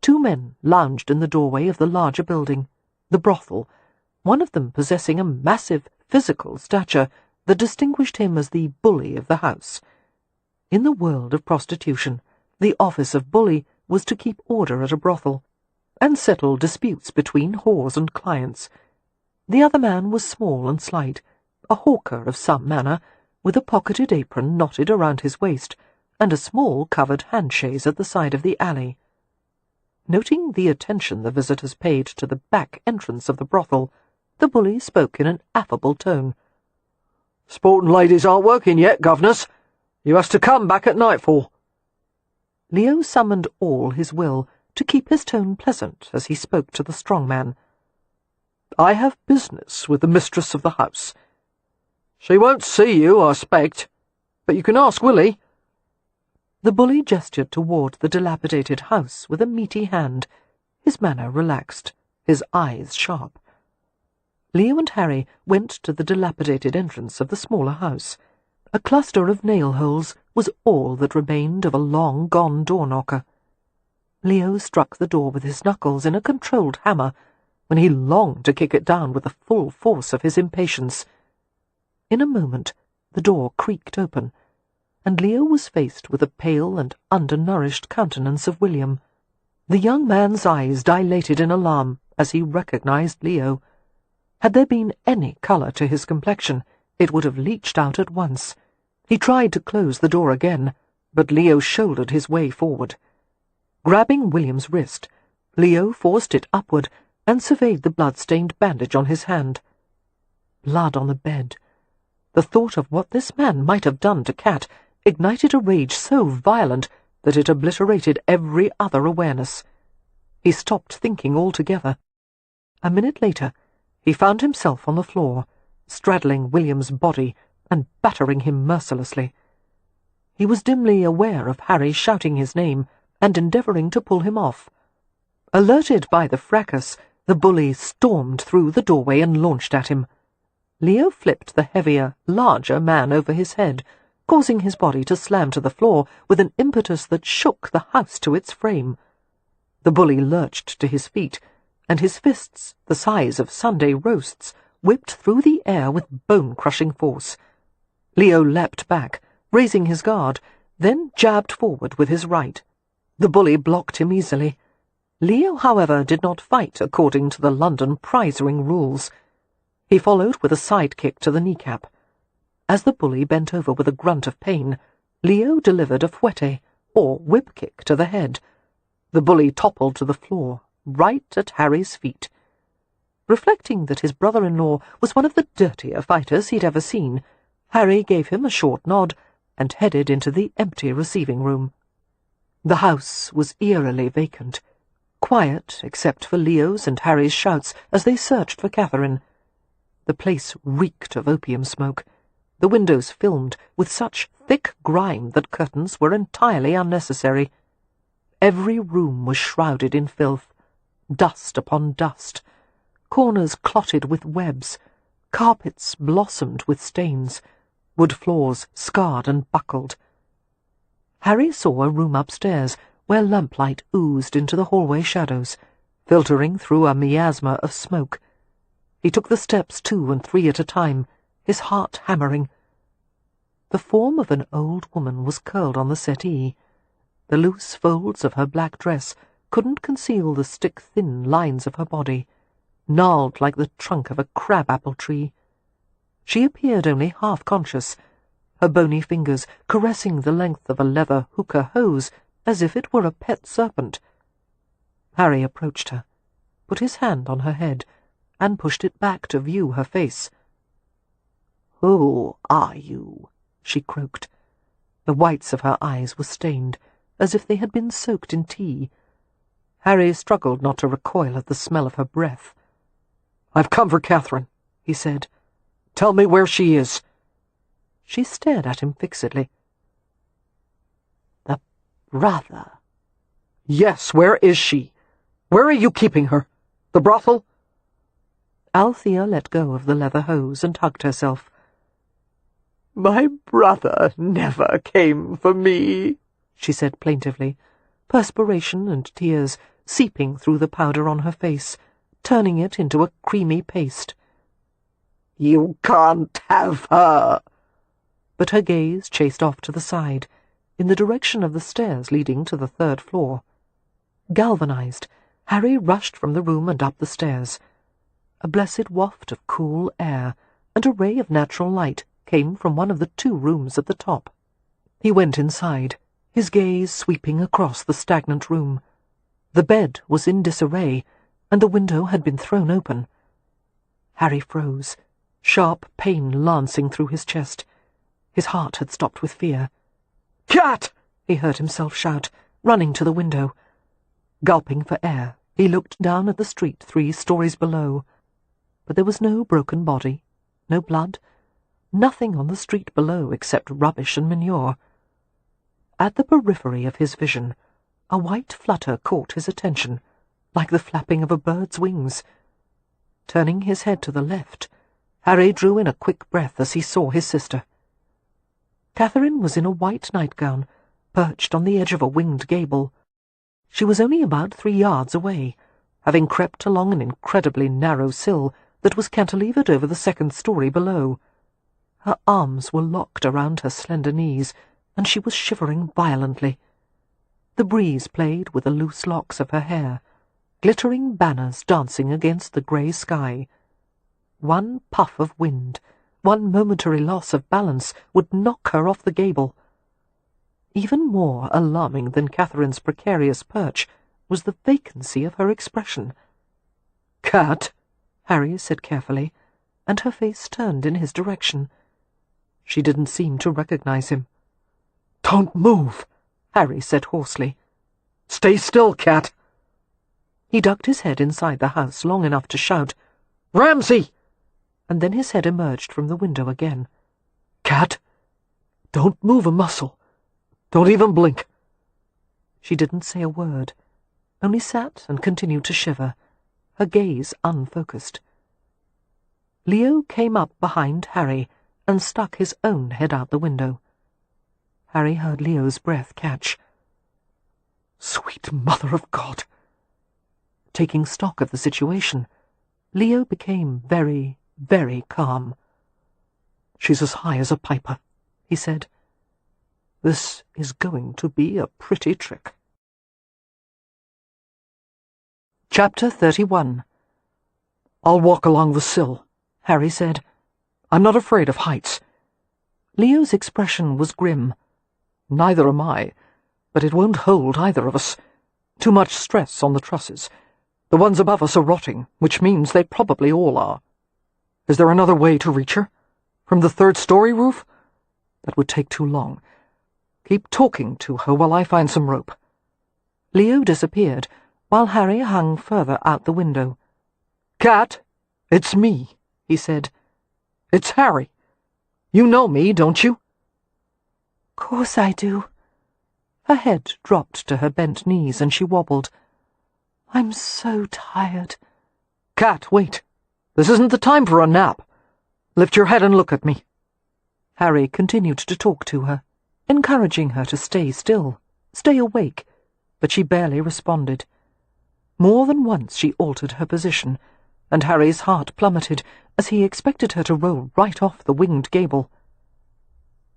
Two men lounged in the doorway of the larger building, the brothel, one of them possessing a massive physical stature that distinguished him as the bully of the house. In the world of prostitution, the office of bully was to keep order at a brothel, and settle disputes between whores and clients. The other man was small and slight, a hawker of some manner, with a pocketed apron knotted around his waist, and a small covered handchaise at the side of the alley. Noting the attention the visitors paid to the back entrance of the brothel, the bully spoke in an affable tone. "Sporting ladies aren't working yet, governess. You has to come back at nightfall." Leo summoned all his will to keep his tone pleasant as he spoke to the strong man. "I have business with the mistress of the house. She won't see you, I expect, but you can ask Willie." The bully gestured toward the dilapidated house with a meaty hand, his manner relaxed, his eyes sharp. Leo and Harry went to the dilapidated entrance of the smaller house. A cluster of nail-holes was all that remained of a long-gone door-knocker. Leo struck the door with his knuckles in a controlled hammer, when he longed to kick it down with the full force of his impatience. In a moment the door creaked open, and Leo was faced with the pale and undernourished countenance of William. The young man's eyes dilated in alarm as he recognized Leo. Had there been any colour to his complexion, it would have leached out at once. He tried to close the door again, but Leo shouldered his way forward. Grabbing William's wrist, Leo forced it upward and surveyed the blood-stained bandage on his hand. Blood on the bed. The thought of what this man might have done to Kat ignited a rage so violent that it obliterated every other awareness. He stopped thinking altogether. A minute later, he found himself on the floor, straddling William's body and battering him mercilessly. He was dimly aware of Harry shouting his name and endeavouring to pull him off. Alerted by the fracas, the bully stormed through the doorway and launched at him. Leo flipped the heavier, larger man over his head, causing his body to slam to the floor with an impetus that shook the house to its frame. The bully lurched to his feet, and his fists, the size of Sunday roasts, whipped through the air with bone-crushing force. Leo leapt back, raising his guard, then jabbed forward with his right. The bully blocked him easily. Leo, however, did not fight according to the London prize-ring rules. He followed with a side kick to the kneecap. As the bully bent over with a grunt of pain, Leo delivered a fouette, or whip-kick, to the head. The bully toppled to the floor, right at Harry's feet. Reflecting that his brother-in-law was one of the dirtier fighters he'd ever seen, Harry gave him a short nod and headed into the empty receiving room. The house was eerily vacant, quiet except for Leo's and Harry's shouts as they searched for Catherine. The place reeked of opium smoke, the windows filmed with such thick grime that curtains were entirely unnecessary. Every room was shrouded in filth, dust upon dust, corners clotted with webs, carpets blossomed with stains, wood floors scarred and buckled. Harry saw a room upstairs where lamplight oozed into the hallway shadows, filtering through a miasma of smoke. He took the steps 2 and 3 at a time, his heart hammering. The form of an old woman was curled on the settee. The loose folds of her black dress couldn't conceal the stick-thin lines of her body, gnarled like the trunk of a crab-apple tree. She appeared only half-conscious, her bony fingers caressing the length of a leather hookah hose as if it were a pet serpent. Harry approached her, put his hand on her head, and pushed it back to view her face. "Who are you?" she croaked. The whites of her eyes were stained, as if they had been soaked in tea. Harry struggled not to recoil at the smell of her breath. "I've come for Catherine," he said. "Tell me where she is." She stared at him fixedly. "The brother." "Yes, where is she? Where are you keeping her? The brothel?" Althea let go of the leather hose and hugged herself. "My brother never came for me," she said plaintively, perspiration and tears seeping through the powder on her face, turning it into a creamy paste. "You can't have her." But her gaze chased off to the side, in the direction of the stairs leading to the 3rd floor. Galvanized, Harry rushed from the room and up the stairs. A blessed waft of cool air and a ray of natural light came from one of the 2 rooms at the top. He went inside, his gaze sweeping across the stagnant room. The bed was in disarray, and the window had been thrown open. Harry froze, sharp pain lancing through his chest. His heart had stopped with fear. "Cat!" he heard himself shout, running to the window. Gulping for air, he looked down at the street 3 stories below. But there was no broken body, no blood, nothing on the street below except rubbish and manure. At the periphery of his vision, a white flutter caught his attention, like the flapping of a bird's wings. Turning his head to the left, Harry drew in a quick breath as he saw his sister. Catherine was in a white nightgown, perched on the edge of a winged gable. She was only about 3 yards away, having crept along an incredibly narrow sill that was cantilevered over the 2nd story below. Her arms were locked around her slender knees, and she was shivering violently. The breeze played with the loose locks of her hair, glittering banners dancing against the grey sky. One puff of wind, one momentary loss of balance, would knock her off the gable. Even more alarming than Catherine's precarious perch was the vacancy of her expression. "Cat," Harry said carefully, and her face turned in his direction. She didn't seem to recognize him. "Don't move," Harry said hoarsely. "Stay still, Cat." He ducked his head inside the house long enough to shout, "Ramsay!" and then his head emerged from the window again. "Cat, don't move a muscle. Don't even blink." She didn't say a word, only sat and continued to shiver, her gaze unfocused. Leo came up behind Harry and stuck his own head out the window. Harry heard Leo's breath catch. "Sweet Mother of God!" Taking stock of the situation, Leo became very, very calm. "She's as high as a piper," he said. "This is going to be a pretty trick." Chapter 31. "I'll walk along the sill," Harry said. "I'm not afraid of heights." Leo's expression was grim. "Neither am I, but it won't hold either of us. Too much stress on the trusses. The ones above us are rotting, which means they probably all are. Is there another way to reach her? From the 3rd-story roof? That would take too long. Keep talking to her while I find some rope." Leo disappeared, while Harry hung further out the window. "Cat, it's me," he said. "It's Harry. You know me, don't you?" "Course I do." Her head dropped to her bent knees and she wobbled. "I'm so tired." "Cat, wait. This isn't the time for a nap. Lift your head and look at me." Harry continued to talk to her, encouraging her to stay still, stay awake, but she barely responded. More than once she altered her position, and Harry's heart plummeted as he expected her to roll right off the winged gable.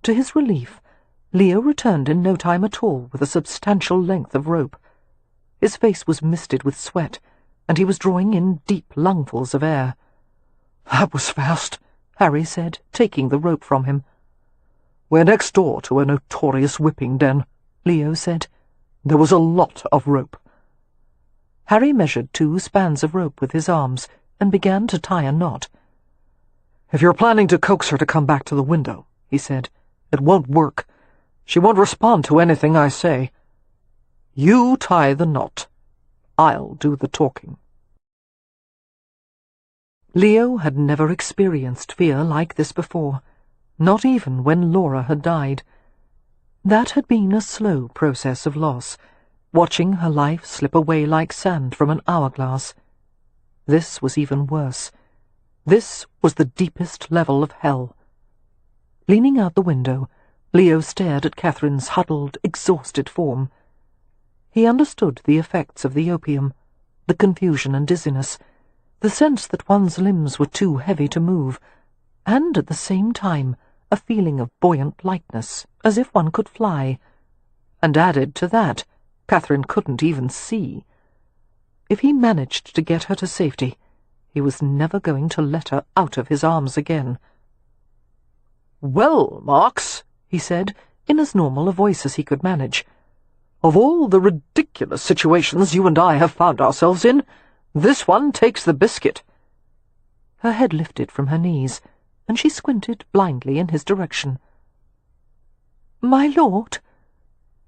To his relief, Leo returned in no time at all with a substantial length of rope. His face was misted with sweat, and he was drawing in deep lungfuls of air. "That was fast," Harry said, taking the rope from him. "We're next door to a notorious whipping den," Leo said. "There was a lot of rope." Harry measured 2 spans of rope with his arms and began to tie a knot. "If you're planning to coax her to come back to the window," he said, "it won't work. She won't respond to anything I say. You tie the knot. I'll do the talking." Leo had never experienced fear like this before, not even when Laura had died. That had been a slow process of loss, watching her life slip away like sand from an hourglass. This was even worse. This was the deepest level of hell. Leaning out the window, Leo stared at Catherine's huddled, exhausted form. He understood the effects of the opium, the confusion and dizziness, the sense that one's limbs were too heavy to move, and at the same time a feeling of buoyant lightness, as if one could fly. And added to that, Catherine couldn't even see. If he managed to get her to safety, he was never going to let her out of his arms again. "Well, Marks," he said, in as normal a voice as he could manage, "of all the ridiculous situations you and I have found ourselves in, this one takes the biscuit." Her head lifted from her knees, and she squinted blindly in his direction. "My lord?"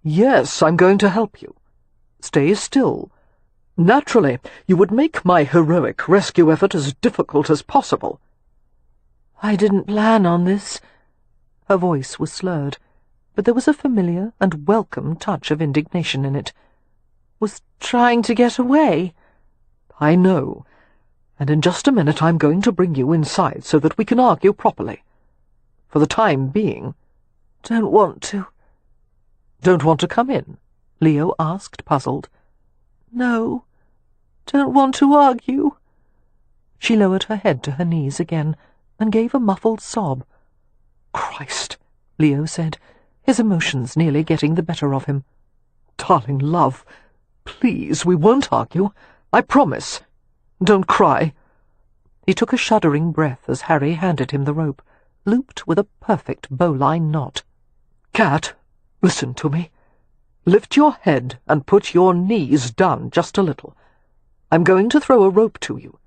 "Yes, I'm going to help you. Stay still. Naturally, you would make my heroic rescue effort as difficult as possible." "I didn't plan on this." Her voice was slurred, but there was a familiar and welcome touch of indignation in it. "Was trying to get away." "I know, and in just a minute I'm going to bring you inside so that we can argue properly. For the time being—" "Don't want to." "Don't want to come in?" Leo asked, puzzled. "No, don't want to argue." She lowered her head to her knees again and gave a muffled sob. "Christ," Leo said, his emotions nearly getting the better of him. "Darling love, please, we won't argue. I promise. Don't cry." He took a shuddering breath as Harry handed him the rope, looped with a perfect bowline knot. "Cat, listen to me. Lift your head and put your knees down just a little. I'm going to throw a rope to you,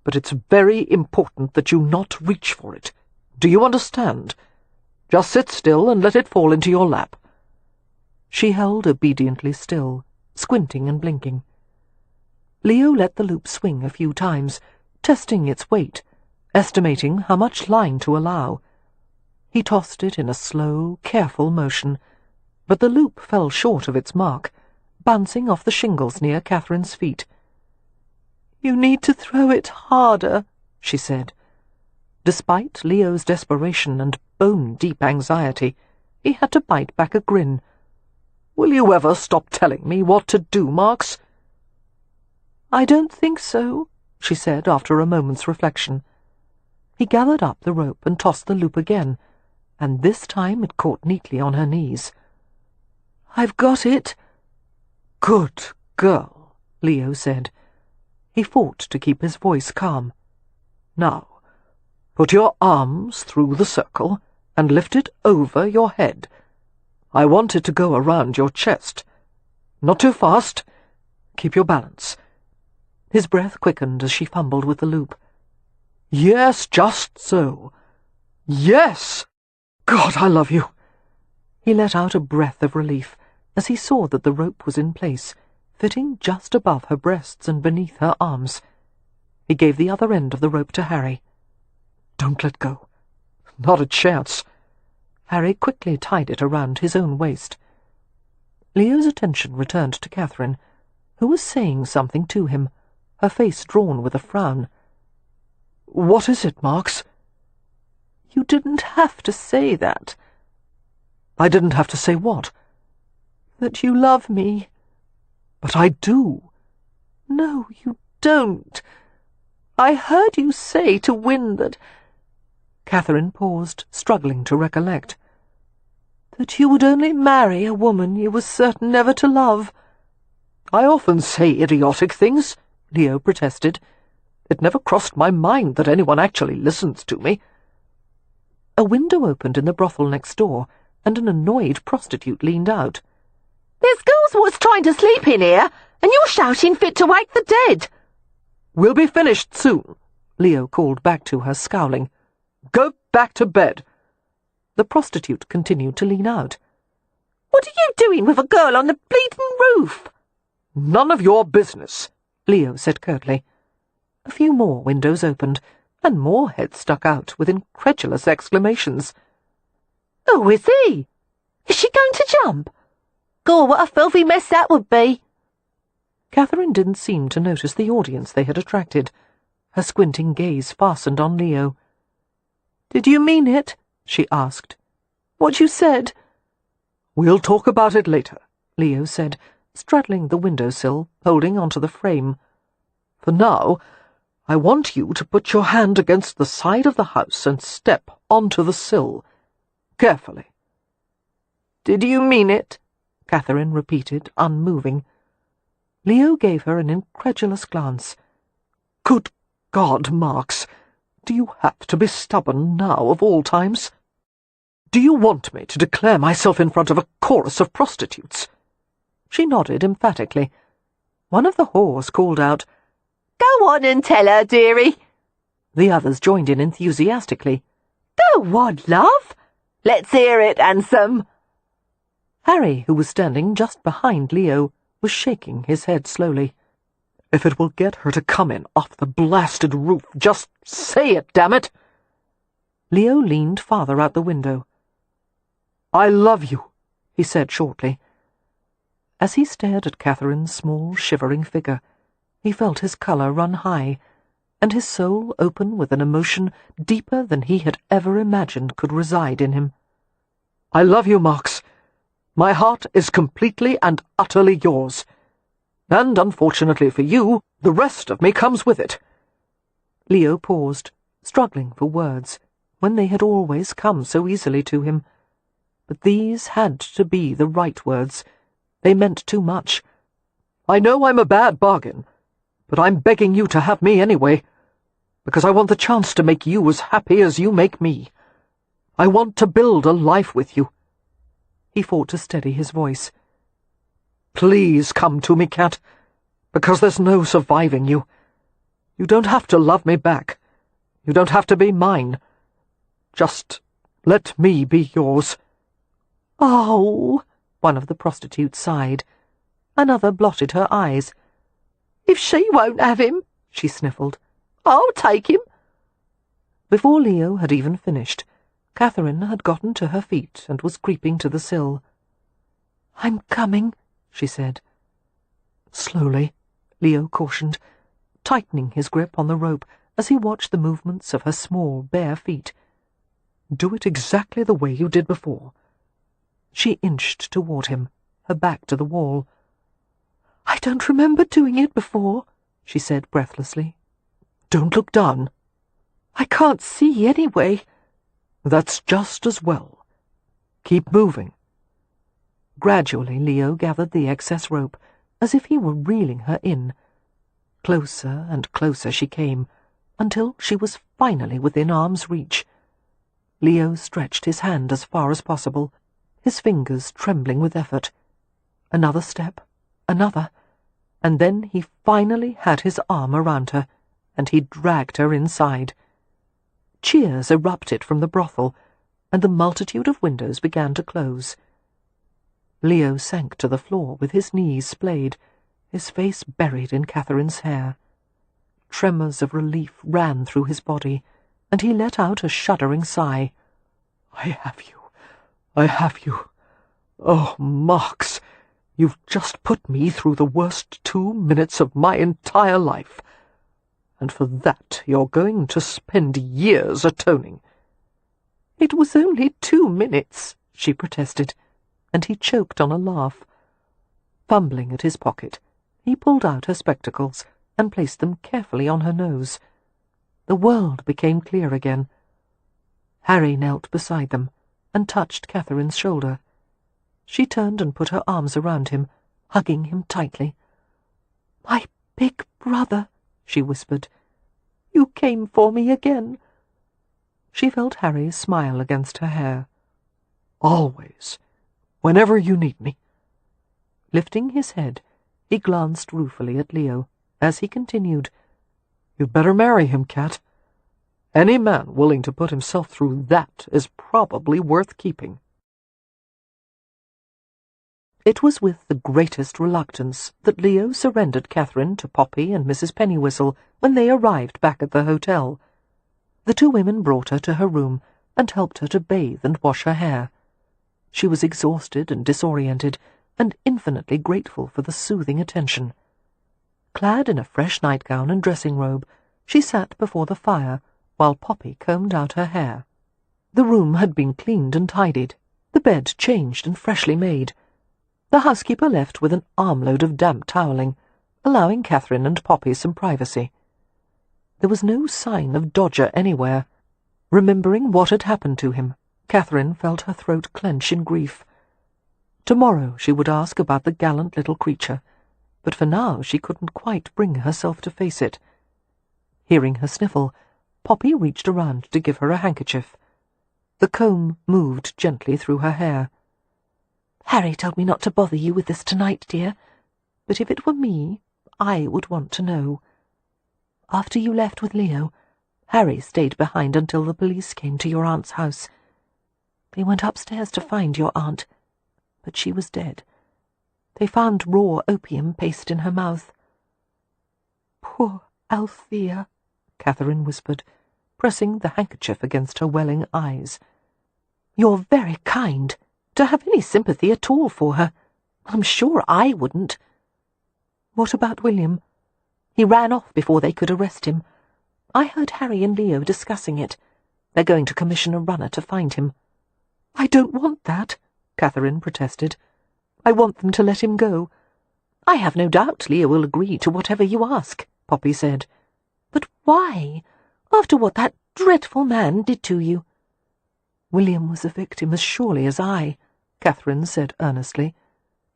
but it's very important that you not reach for it. Do you understand? Just sit still and let it fall into your lap." She held obediently still, squinting and blinking. Leo let the loop swing a few times, testing its weight, estimating how much line to allow. He tossed it in a slow, careful motion, but the loop fell short of its mark, bouncing off the shingles near Catherine's feet. "You need to throw it harder," she said. Despite Leo's desperation and bone-deep anxiety, he had to bite back a grin. "Will you ever stop telling me what to do, Marks?" "I don't think so," she said after a moment's reflection. He gathered up the rope and tossed the loop again, and this time it caught neatly on her knees. "I've got it." "Good girl," Leo said. He fought to keep his voice calm. "Now, put your arms through the circle and lift it over your head. I want it to go around your chest. Not too fast. Keep your balance." His breath quickened as she fumbled with the loop. "Yes, just so. Yes! God, I love you." He let out a breath of relief as he saw that the rope was in place, fitting just above her breasts and beneath her arms. He gave the other end of the rope to Harry. "Don't let go. Not a chance." Harry quickly tied it around his own waist. Leo's attention returned to Catherine, who was saying something to him, her face drawn with a frown. "What is it, Marks?" "You didn't have to say that." "I didn't have to say what?" "That you love me." "But I do." "No, you don't. I heard you say to Wynne that—" Catherine paused, struggling to recollect. "That you would only marry a woman you were certain never to love." "I often say idiotic things," Leo protested. "It never crossed my mind that anyone actually listens to me." A window opened in the brothel next door, and an annoyed prostitute leaned out. "There's girls what's trying to sleep in here, and you're shouting fit to wake the dead." "We'll be finished soon," Leo called back to her, scowling. "Go back to bed." The prostitute continued to lean out. "What are you doing with a girl on the bleeding roof?" "None of your business," Leo said curtly. A few more windows opened, and more heads stuck out with incredulous exclamations. "Who is he?" Is she going to jump? God, what a filthy mess that would be. Catherine didn't seem to notice the audience they had attracted. Her squinting gaze fastened on Leo. "Did you mean it?" she asked. "What you said?" "We'll talk about it later," Leo said, straddling the windowsill, holding onto the frame. "For now, I want you to put your hand against the side of the house and step onto the sill. Carefully." "Did you mean it?" Catherine repeated, unmoving. Leo gave her an incredulous glance. "Good God, Marks, do you have to be stubborn now of all times? Do you want me to declare myself in front of a chorus of prostitutes?" She nodded emphatically. One of the whores called out, Go on and tell her, dearie. The others joined in enthusiastically. Go on, love. Let's hear it, handsome. Harry, who was standing just behind Leo, was shaking his head slowly. "If it will get her to come in off the blasted roof, just say it, damn it!" Leo leaned farther out the window. "I love you," he said shortly. As he stared at Catherine's small, shivering figure, he felt his colour run high, and his soul open with an emotion deeper than he had ever imagined could reside in him. "I love you, Marks. My heart is completely and utterly yours. And, unfortunately for you, the rest of me comes with it." Leo paused, struggling for words, when they had always come so easily to him. But these had to be the right words. They meant too much. "I know I'm a bad bargain, but I'm begging you to have me anyway, because I want the chance to make you as happy as you make me. I want to build a life with you." He fought to steady his voice. "Please come to me, Cat, because there's no surviving you. You don't have to love me back. You don't have to be mine. Just let me be yours." "Oh," one of the prostitutes sighed. Another blotted her eyes. "If she won't have him," she sniffled, "I'll take him." Before Leo had even finished, Catherine had gotten to her feet and was creeping to the sill. "I'm coming," she said. "Slowly," Leo cautioned, tightening his grip on the rope as he watched the movements of her small, bare feet. "Do it exactly the way you did before." She inched toward him, her back to the wall. "I don't remember doing it before," she said breathlessly. "Don't look down." "I can't see anyway." "That's just as well. Keep moving." Gradually Leo gathered the excess rope, as if he were reeling her in. Closer and closer she came, until she was finally within arm's reach. Leo stretched his hand as far as possible, his fingers trembling with effort. Another step, another, and then he finally had his arm around her, and he dragged her inside. Cheers erupted from the brothel, and the multitude of windows began to close. Leo sank to the floor with his knees splayed, his face buried in Catherine's hair. Tremors of relief ran through his body, and he let out a shuddering sigh. "I have you. I have you. Oh, Marks, you've just put me through the worst 2 minutes of my entire life. And for that you're going to spend years atoning." "It was only 2 minutes," she protested, and he choked on a laugh. Fumbling at his pocket, he pulled out her spectacles and placed them carefully on her nose. The world became clear again. Harry knelt beside them and touched Catherine's shoulder. She turned and put her arms around him, hugging him tightly. "My big brother," she whispered. "You came for me again." She felt Harry's smile against her hair. "Always. Whenever you need me." Lifting his head, he glanced ruefully at Leo as he continued, "You'd better marry him, Cat. Any man willing to put himself through that is probably worth keeping." It was with the greatest reluctance that Leo surrendered Catherine to Poppy and Mrs. Pennywhistle when they arrived back at the hotel. The two women brought her to her room and helped her to bathe and wash her hair. She was exhausted and disoriented, and infinitely grateful for the soothing attention. Clad in a fresh nightgown and dressing robe, she sat before the fire while Poppy combed out her hair. The room had been cleaned and tidied, the bed changed and freshly made. The housekeeper left with an armload of damp toweling, allowing Catherine and Poppy some privacy. There was no sign of Dodger anywhere. Remembering what had happened to him, Catherine felt her throat clench in grief. Tomorrow she would ask about the gallant little creature, but for now she couldn't quite bring herself to face it. Hearing her sniffle, Poppy reached around to give her a handkerchief. The comb moved gently through her hair. "Harry told me not to bother you with this tonight, dear, but if it were me, I would want to know. After you left with Leo, Harry stayed behind until the police came to your aunt's house. They went upstairs to find your aunt, but she was dead. They found raw opium paste in her mouth." "Poor Althea," Catherine whispered, pressing the handkerchief against her welling eyes. "You're very kind, to have any sympathy at all for her. I'm sure I wouldn't." "What about William?" "He ran off before they could arrest him. I heard Harry and Leo discussing it. They're going to commission a runner to find him." "I don't want that," Catherine protested. "I want them to let him go." "I have no doubt Leo will agree to whatever you ask," Poppy said. "But why, after what that dreadful man did to you?" "William was a victim as surely as I," Catherine said earnestly.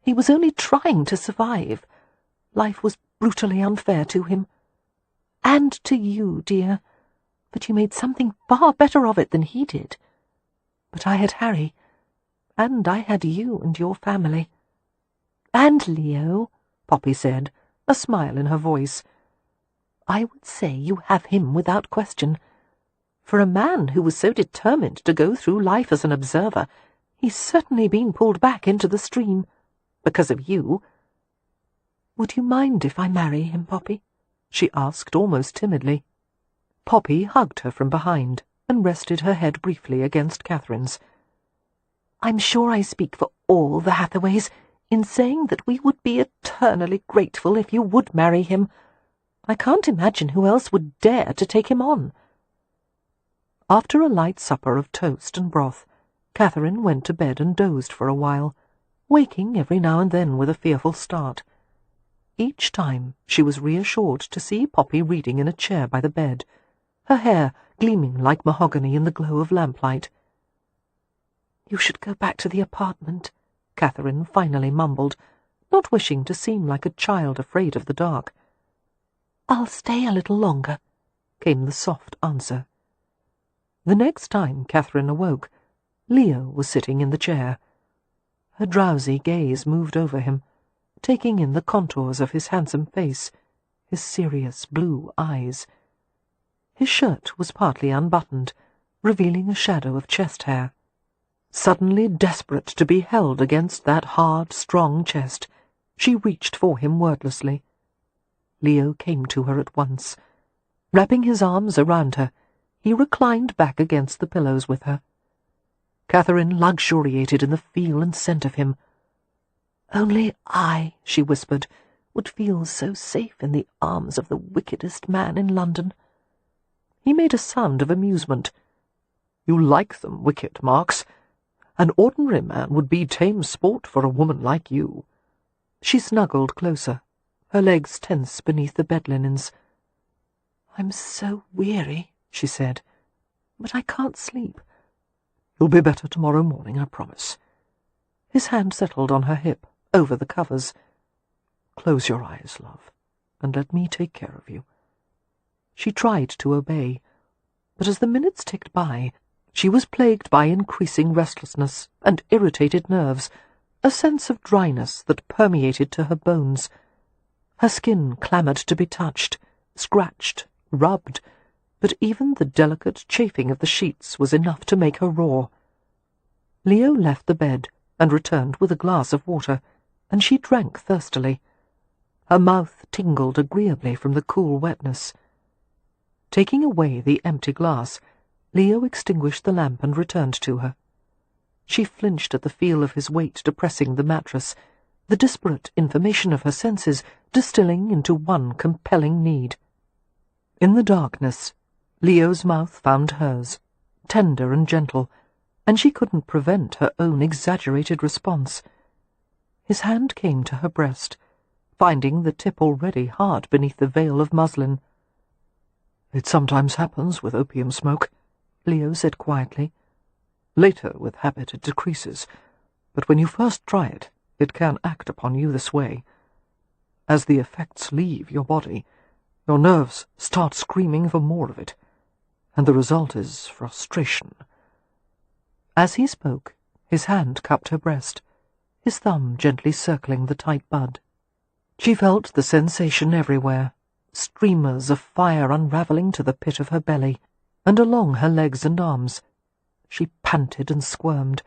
"He was only trying to survive. Life was brutally unfair to him. And to you, dear, but you made something far better of it than he did." "But I had Harry, and I had you and your family." "And Leo," Poppy said, a smile in her voice. "I would say you have him without question. For a man who was so determined to go through life as an observer, he's certainly been pulled back into the stream. Because of you." "Would you mind if I marry him, Poppy?" she asked almost timidly. Poppy hugged her from behind and rested her head briefly against Catherine's. "I'm sure I speak for all the Hathaways in saying that we would be eternally grateful if you would marry him. I can't imagine who else would dare to take him on." After a light supper of toast and broth, Catherine went to bed and dozed for a while, waking every now and then with a fearful start. Each time she was reassured to see Poppy reading in a chair by the bed, her hair gleaming like mahogany in the glow of lamplight. "You should go back to the apartment," Catherine finally mumbled, not wishing to seem like a child afraid of the dark. "I'll stay a little longer," came the soft answer. The next time Catherine awoke, Leo was sitting in the chair. Her drowsy gaze moved over him, taking in the contours of his handsome face, his serious blue eyes. His shirt was partly unbuttoned, revealing a shadow of chest hair. Suddenly desperate to be held against that hard, strong chest, she reached for him wordlessly. Leo came to her at once. Wrapping his arms around her, he reclined back against the pillows with her. Catherine luxuriated in the feel and scent of him. "Only I," she whispered, "would feel so safe in the arms of the wickedest man in London." He made a sound of amusement. "You like them wicked, Marks. An ordinary man would be tame sport for a woman like you." She snuggled closer, her legs tense beneath the bed linens. "I'm so weary," she said, "but I can't sleep." "You'll be better tomorrow morning, I promise." His hand settled on her hip, over the covers. "Close your eyes, love, and let me take care of you." She tried to obey, but as the minutes ticked by, she was plagued by increasing restlessness and irritated nerves, a sense of dryness that permeated to her bones. Her skin clamoured to be touched, scratched, rubbed, but even the delicate chafing of the sheets was enough to make her roar. Leo left the bed and returned with a glass of water, and she drank thirstily. Her mouth tingled agreeably from the cool wetness. Taking away the empty glass, Leo extinguished the lamp and returned to her. She flinched at the feel of his weight depressing the mattress, the disparate information of her senses distilling into one compelling need. In the darkness, Leo's mouth found hers, tender and gentle, and she couldn't prevent her own exaggerated response. His hand came to her breast, finding the tip already hard beneath the veil of muslin. "It sometimes happens with opium smoke," Leo said quietly. "Later, with habit, it decreases, but when you first try it, it can act upon you this way. As the effects leave your body, your nerves start screaming for more of it, and the result is frustration." As he spoke, his hand cupped her breast, his thumb gently circling the tight bud. She felt the sensation everywhere, streamers of fire unravelling to the pit of her belly, and along her legs and arms. She panted and squirmed,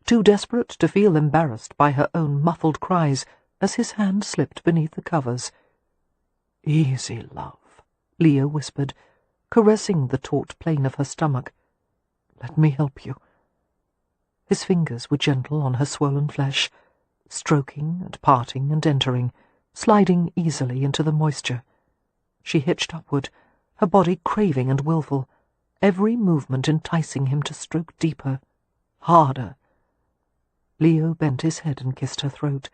too desperate to feel embarrassed by her own muffled cries as his hand slipped beneath the covers. "Easy, love," Leo whispered, caressing the taut plane of her stomach. "Let me help you." His fingers were gentle on her swollen flesh, stroking and parting and entering, sliding easily into the moisture. She hitched upward, her body craving and willful, every movement enticing him to stroke deeper, harder. Leo bent his head and kissed her throat.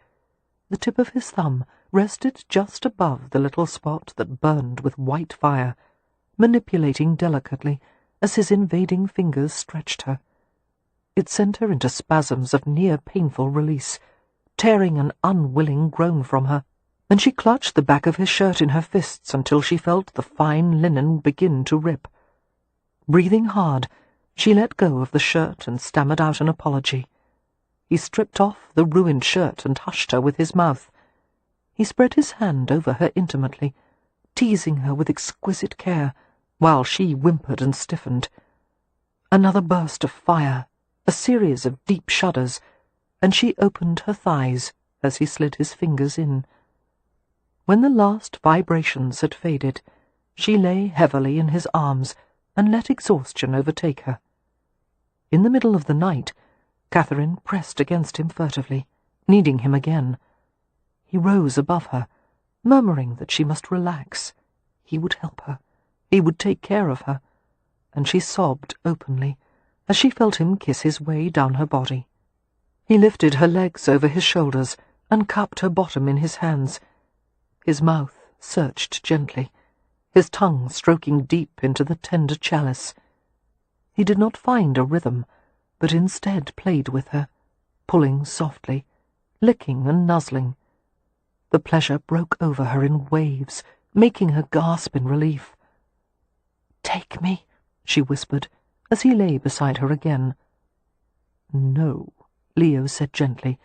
The tip of his thumb rested just above the little spot that burned with white fire, manipulating delicately as his invading fingers stretched her. It sent her into spasms of near-painful release, tearing an unwilling groan from her, and she clutched the back of his shirt in her fists until she felt the fine linen begin to rip. Breathing hard, she let go of the shirt and stammered out an apology. He stripped off the ruined shirt and hushed her with his mouth. He spread his hand over her intimately, teasing her with exquisite care, while she whimpered and stiffened. Another burst of fire, a series of deep shudders, and she opened her thighs as he slid his fingers in. When the last vibrations had faded, she lay heavily in his arms and let exhaustion overtake her. In the middle of the night, Catherine pressed against him furtively, needing him again. He rose above her, murmuring that she must relax. He would help her. He would take care of her. And she sobbed openly as she felt him kiss his way down her body. He lifted her legs over his shoulders and cupped her bottom in his hands. His mouth searched gently, his tongue stroking deep into the tender chalice. He did not find a rhythm, but instead played with her, pulling softly, licking and nuzzling. The pleasure broke over her in waves, making her gasp in relief. "Take me," she whispered, as he lay beside her again. "No," Leo said gently,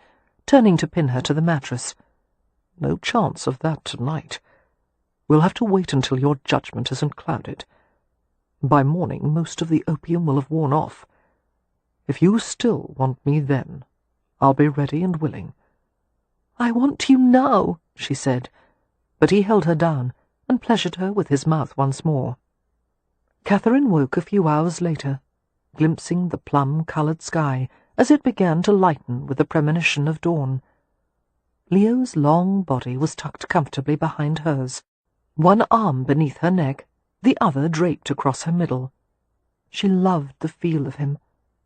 turning to pin her to the mattress. "No chance of that tonight. We'll have to wait until your judgment isn't clouded. By morning, most of the opium will have worn off. If you still want me then, I'll be ready and willing." "I want you now," she said, but he held her down and pleasured her with his mouth once more. Catherine woke a few hours later, glimpsing the plum-coloured sky as it began to lighten with the premonition of dawn. Leo's long body was tucked comfortably behind hers, one arm beneath her neck, the other draped across her middle. She loved the feel of him,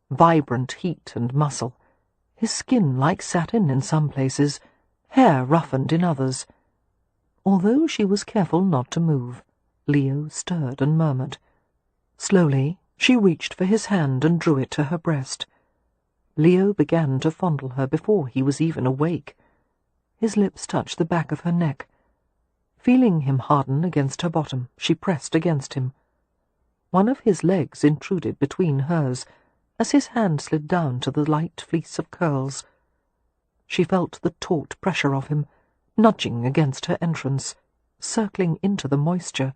vibrant heat and muscle, his skin like satin in some places, hair roughened in others. Although she was careful not to move, Leo stirred and murmured. Slowly, she reached for his hand and drew it to her breast. Leo began to fondle her before he was even awake. His lips touched the back of her neck. Feeling him harden against her bottom, she pressed against him. One of his legs intruded between hers, as his hand slid down to the light fleece of curls. She felt the taut pressure of him, nudging against her entrance, circling into the moisture.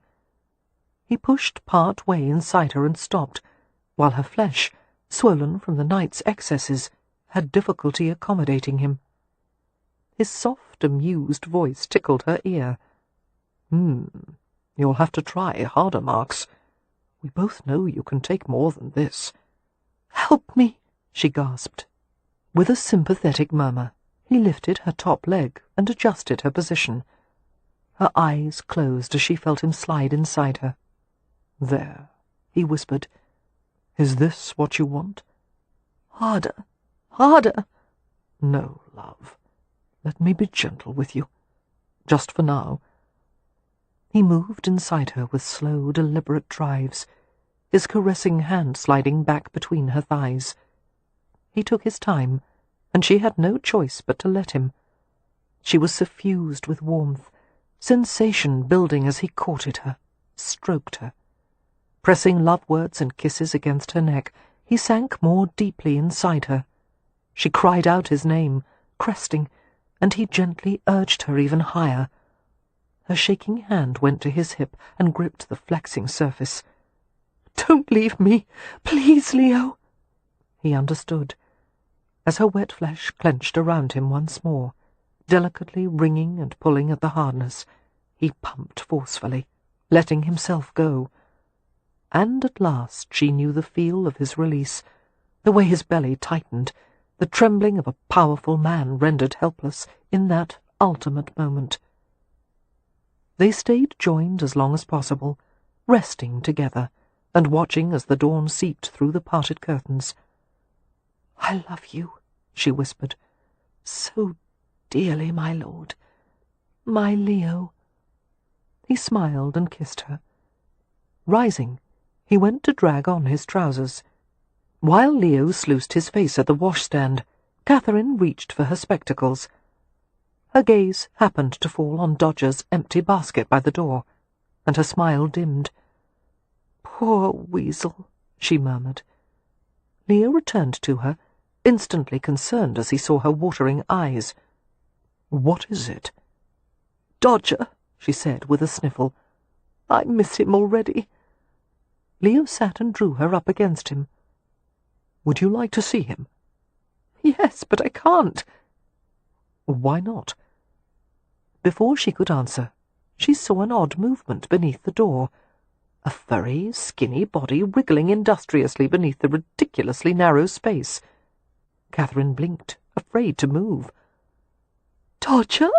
He pushed part way inside her and stopped, while her flesh, swollen from the night's excesses, had difficulty accommodating him. His soft, amused voice tickled her ear. You'll have to try harder, Marks. We both know you can take more than this." "Help me," she gasped. With a sympathetic murmur, he lifted her top leg and adjusted her position. Her eyes closed as she felt him slide inside her. "There," he whispered. "Is this what you want?" "Harder, harder." "No, love. Let me be gentle with you. Just for now." He moved inside her with slow, deliberate drives, his caressing hand sliding back between her thighs. He took his time, and she had no choice but to let him. She was suffused with warmth, sensation building as he courted her, stroked her. Pressing love words and kisses against her neck, he sank more deeply inside her. She cried out his name, cresting, and he gently urged her even higher. Her shaking hand went to his hip and gripped the flexing surface. "Don't leave me, please, Leo." He understood. As her wet flesh clenched around him once more, delicately wringing and pulling at the hardness, he pumped forcefully, letting himself go. And at last she knew the feel of his release, the way his belly tightened, the trembling of a powerful man rendered helpless in that ultimate moment. They stayed joined as long as possible, resting together, and watching as the dawn seeped through the parted curtains. "I love you," she whispered, "so dearly, my lord. My Leo." He smiled and kissed her. Rising, he went to drag on his trousers. While Leo sluiced his face at the washstand, Catherine reached for her spectacles. Her gaze happened to fall on Dodger's empty basket by the door, and her smile dimmed. "Poor weasel," she murmured. Leo returned to her, instantly concerned as he saw her watering eyes. "What is it?" "Dodger," she said with a sniffle. "I miss him already." Leo sat and drew her up against him. "Would you like to see him?" "Yes, but I can't." "Why not?" Before she could answer, she saw an odd movement beneath the door, a furry, skinny body wriggling industriously beneath the ridiculously narrow space. Catherine blinked, afraid to move. "Dodger?"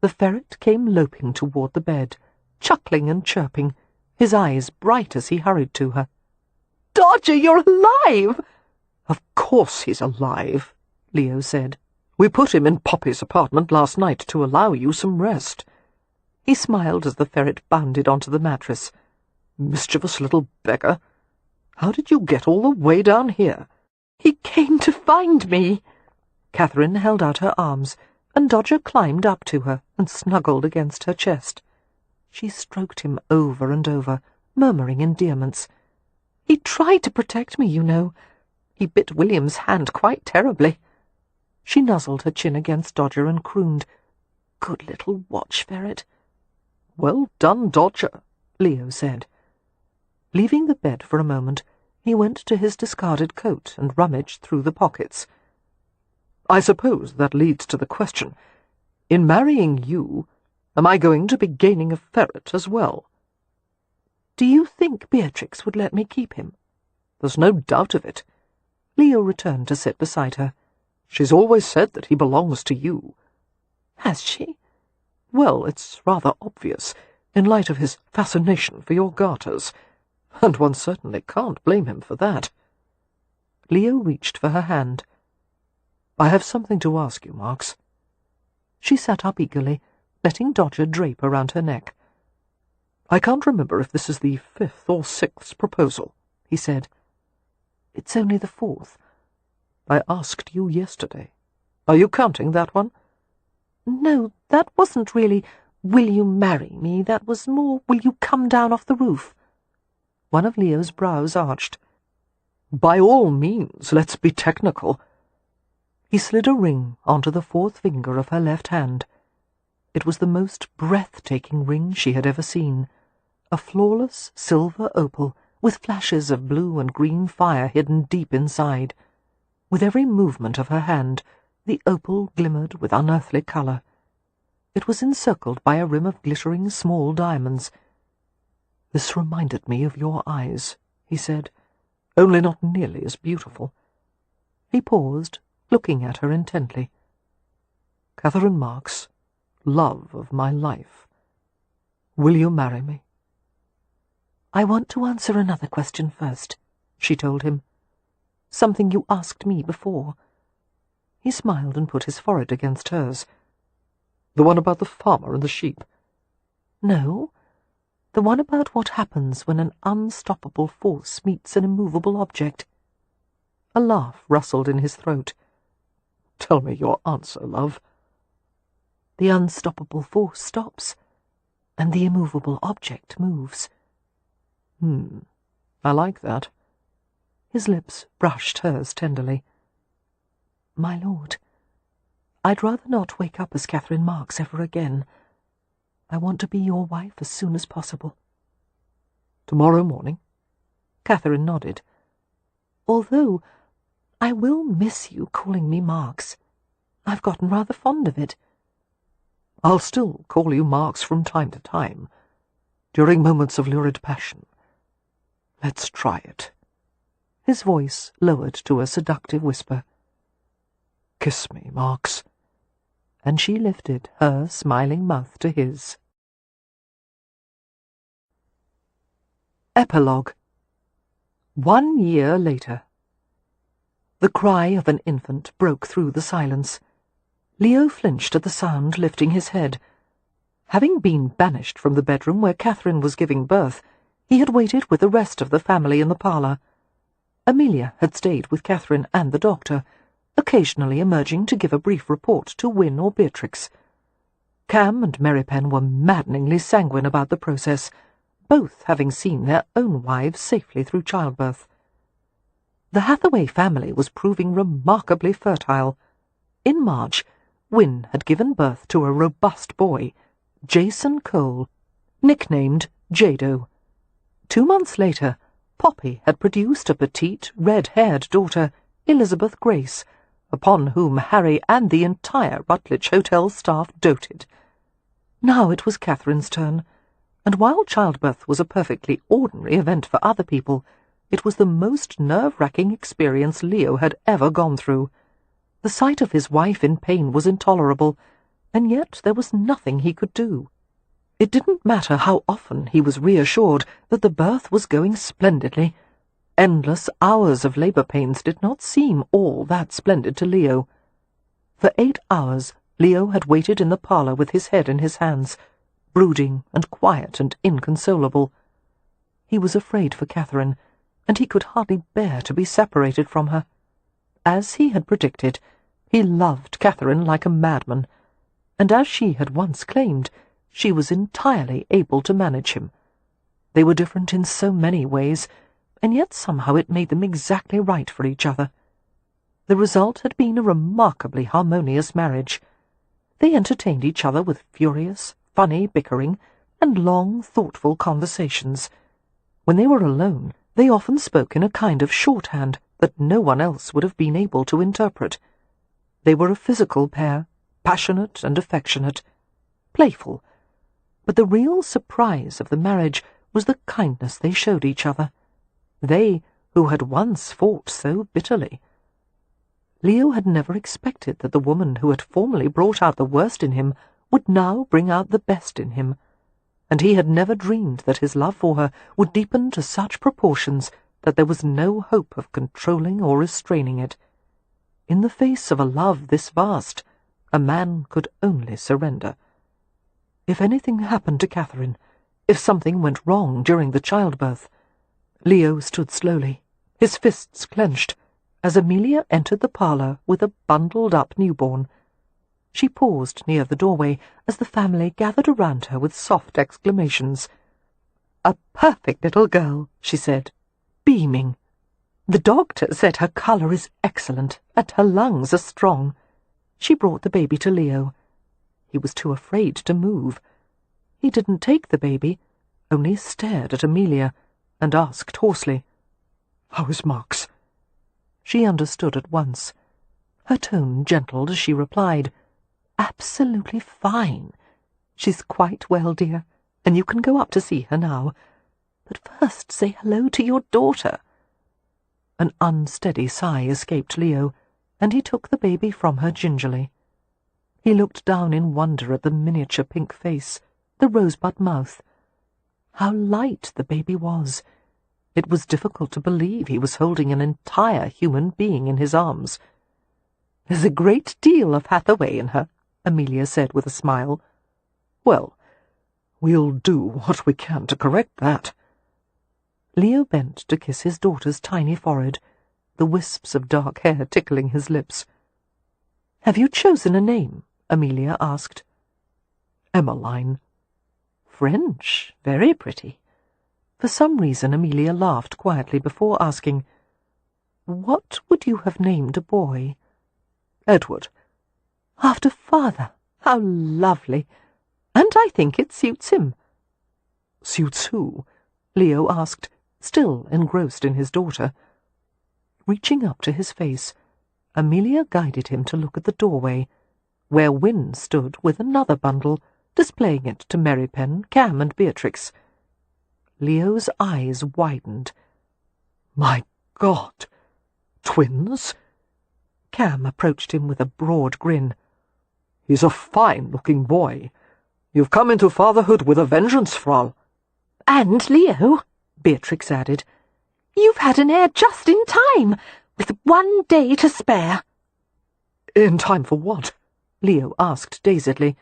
The ferret came loping toward the bed, chuckling and chirping, his eyes bright as he hurried to her. "Dodger, you're alive!" "Of course he's alive," Leo said. "We put him in Poppy's apartment last night to allow you some rest." He smiled as the ferret bounded onto the mattress. "Mischievous little beggar. How did you get all the way down here?" "He came to find me." Catherine held out her arms, and Dodger climbed up to her and snuggled against her chest. She stroked him over and over, murmuring endearments. "He tried to protect me, you know. He bit William's hand quite terribly." She nuzzled her chin against Dodger and crooned, "Good little watch ferret." "Well done, Dodger," Leo said. Leaving the bed for a moment, he went to his discarded coat and rummaged through the pockets. "I suppose that leads to the question. In marrying you, am I going to be gaining a ferret as well?" "Do you think Beatrix would let me keep him?" "There's no doubt of it." Leo returned to sit beside her. "She's always said that he belongs to you." "Has she?" "Well, it's rather obvious, in light of his fascination for your garters, and one certainly can't blame him for that." Leo reached for her hand. "I have something to ask you, Marks." She sat up eagerly, letting Dodger drape around her neck. "I can't remember if this is the 5th or 6th proposal," he said. "It's only the 4th. "I asked you yesterday. Are you counting that one?" "No, that wasn't really, 'Will you marry me?' That was more, 'Will you come down off the roof?'" One of Leo's brows arched. "By all means, let's be technical." He slid a ring onto the 4th finger of her left hand. It was the most breathtaking ring she had ever seen, a flawless silver opal with flashes of blue and green fire hidden deep inside. With every movement of her hand, the opal glimmered with unearthly colour. It was encircled by a rim of glittering small diamonds. "This reminded me of your eyes," he said, "only not nearly as beautiful." He paused, looking at her intently. "Catherine Marks, love of my life, will you marry me?" "I want to answer another question first," she told him. "Something you asked me before." He smiled and put his forehead against hers. "The one about the farmer and the sheep?" "No, the one about what happens when an unstoppable force meets an immovable object." A laugh rustled in his throat. "Tell me your answer, love." "The unstoppable force stops, and the immovable object moves." I like that." His lips brushed hers tenderly. "My lord, I'd rather not wake up as Catherine Marks ever again. I want to be your wife as soon as possible." "Tomorrow morning?" Catherine nodded. "Although I will miss you calling me Marks. I've gotten rather fond of it." "I'll still call you Marks from time to time, during moments of lurid passion. Let's try it." His voice lowered to a seductive whisper. "Kiss me, Marks." And she lifted her smiling mouth to his. Epilogue. 1 year later. The cry of an infant broke through the silence. Leo flinched at the sound, lifting his head. Having been banished from the bedroom where Catherine was giving birth, he had waited with the rest of the family in the parlour. Amelia had stayed with Catherine and the doctor, occasionally emerging to give a brief report to Wynne or Beatrix. Cam and Merrypen were maddeningly sanguine about the process, both having seen their own wives safely through childbirth. The Hathaway family was proving remarkably fertile. In March, Wynne had given birth to a robust boy, Jason Cole, nicknamed Jado. 2 months later, Poppy had produced a petite, red-haired daughter, Elizabeth Grace, upon whom Harry and the entire Rutledge Hotel staff doted. Now it was Catherine's turn, and while childbirth was a perfectly ordinary event for other people, it was the most nerve-wracking experience Leo had ever gone through. The sight of his wife in pain was intolerable, and yet there was nothing he could do. It didn't matter how often he was reassured that the birth was going splendidly. Endless hours of labour pains did not seem all that splendid to Leo. For 8 hours Leo had waited in the parlour with his head in his hands, brooding and quiet and inconsolable. He was afraid for Catherine, and he could hardly bear to be separated from her. As he had predicted, he loved Catherine like a madman, and as she had once claimed, she was entirely able to manage him. They were different in so many ways, and yet somehow it made them exactly right for each other. The result had been a remarkably harmonious marriage. They entertained each other with furious, funny bickering, and long, thoughtful conversations. When they were alone, they often spoke in a kind of shorthand that no one else would have been able to interpret. They were a physical pair, passionate and affectionate, playful, but the real surprise of the marriage was the kindness they showed each other. They, who had once fought so bitterly. Leo had never expected that the woman who had formerly brought out the worst in him would now bring out the best in him, and he had never dreamed that his love for her would deepen to such proportions that there was no hope of controlling or restraining it. In the face of a love this vast, a man could only surrender. If anything happened to Catherine, if something went wrong during the childbirth, Leo stood slowly, his fists clenched, as Amelia entered the parlour with a bundled-up newborn. She paused near the doorway as the family gathered around her with soft exclamations. "A perfect little girl," she said, beaming. "The doctor said her colour is excellent, and her lungs are strong." She brought the baby to Leo. He was too afraid to move. He didn't take the baby, only stared at Amelia, and asked hoarsely, "How is Marks?" She understood at once. Her tone gentled as she replied, "Absolutely fine. She's quite well, dear, and you can go up to see her now. But first say hello to your daughter." An unsteady sigh escaped Leo, and he took the baby from her gingerly. He looked down in wonder at the miniature pink face, the rosebud mouth. How light the baby was! It was difficult to believe he was holding an entire human being in his arms. "There's a great deal of Hathaway in her," Amelia said with a smile. "Well, we'll do what we can to correct that." Leo bent to kiss his daughter's tiny forehead, the wisps of dark hair tickling his lips. "Have you chosen a name?" Amelia asked. "Emmeline." "French. Very pretty." For some reason Amelia laughed quietly before asking, "What would you have named a boy?" "Edward." "After father? How lovely! And I think it suits him." "Suits who?" Leo asked, still engrossed in his daughter. Reaching up to his face, Amelia guided him to look at the doorway, where Wynne stood with another bundle, displaying it to Merrypen, Cam, and Beatrix. Leo's eyes widened. "My God! Twins?" Cam approached him with a broad grin. "He's a fine-looking boy. You've come into fatherhood with a vengeance, Frau." And, Leo, Beatrix added, you've had an heir just in time, with 1 day to spare. "In time for what?" Leo asked dazedly.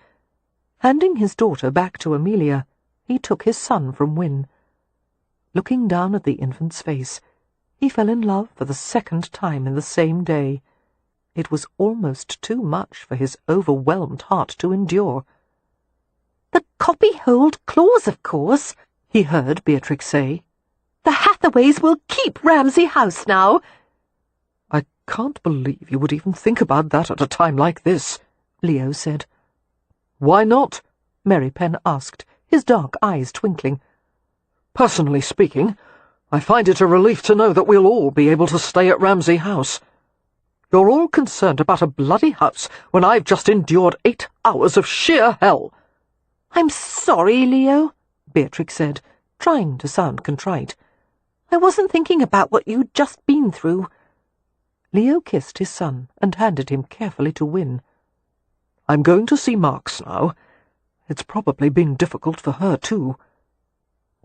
Handing his daughter back to Amelia, he took his son from Wynne. Looking down at the infant's face, he fell in love for the second time in the same day. It was almost too much for his overwhelmed heart to endure. "The copyhold clause, of course," he heard Beatrix say. "The Hathaways will keep Ramsay House now." "I can't believe you would even think about that at a time like this," Leo said. "Why not?" Merrypen asked, his dark eyes twinkling. "Personally speaking, I find it a relief to know that we'll all be able to stay at Ramsay House. You're all concerned about a bloody house when I've just endured 8 hours of sheer hell." "I'm sorry, Leo," Beatrix said, trying to sound contrite. "I wasn't thinking about what you'd just been through." Leo kissed his son and handed him carefully to Wynne. "I'm going to see Marks now. It's probably been difficult for her, too."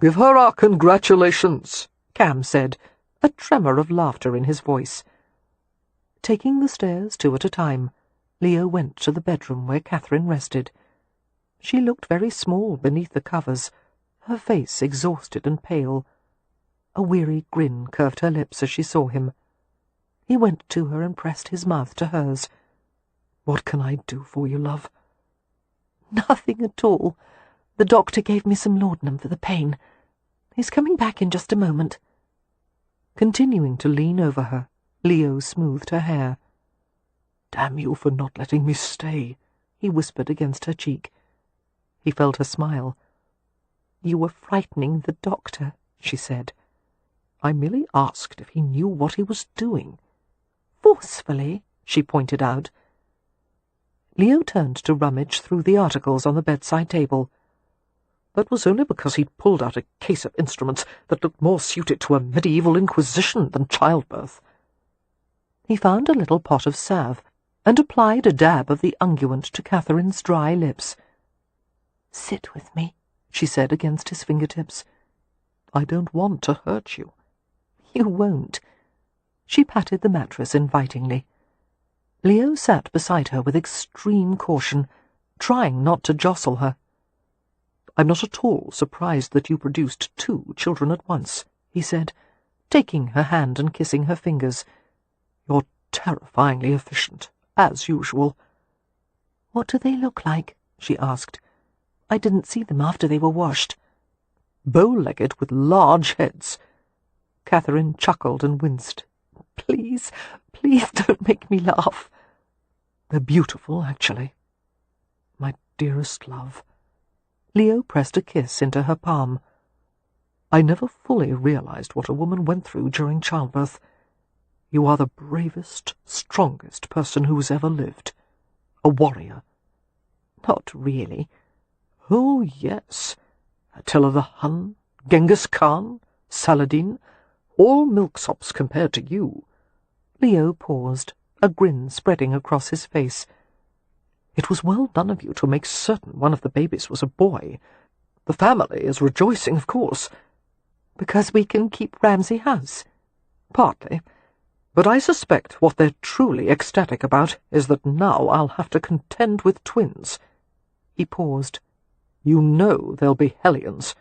"Give her our congratulations," Cam said, a tremor of laughter in his voice. Taking the stairs 2 at a time, Leo went to the bedroom where Catherine rested. She looked very small beneath the covers, her face exhausted and pale. A weary grin curved her lips as she saw him. He went to her and pressed his mouth to hers. "What can I do for you, love?" "Nothing at all. The doctor gave me some laudanum for the pain. He's coming back in just a moment." Continuing to lean over her, Leo smoothed her hair. "Damn you for not letting me stay," he whispered against her cheek. He felt her smile. "You were frightening the doctor," she said. "I merely asked if he knew what he was doing." "Forcefully," she pointed out. Leo turned to rummage through the articles on the bedside table. "That was only because he'd pulled out a case of instruments that looked more suited to a medieval inquisition than childbirth." He found a little pot of salve and applied a dab of the unguent to Catherine's dry lips. "Sit with me," she said against his fingertips. "I don't want to hurt you." "You won't." She patted the mattress invitingly. Leo sat beside her with extreme caution, trying not to jostle her. "I'm not at all surprised that you produced 2 children at once," he said, taking her hand and kissing her fingers. "You're terrifyingly efficient, as usual." "What do they look like?" she asked. "I didn't see them after they were washed." "Bow-legged with large heads." Catherine chuckled and winced. "Please, please don't make me laugh." "They're beautiful, actually." "My dearest love." Leo pressed a kiss into her palm. "I never fully realized what a woman went through during childbirth. You are the bravest, strongest person who's ever lived. A warrior." "Not really." "Oh, yes. Attila the Hun, Genghis Khan, Saladin, all milksops compared to you." Leo paused, a grin spreading across his face. "It was well done of you to make certain one of the babies was a boy. The family is rejoicing, of course." "Because we can keep Ramsay House?" "Partly. But I suspect what they're truly ecstatic about is that now I'll have to contend with twins." He paused. "You know they'll be hellions."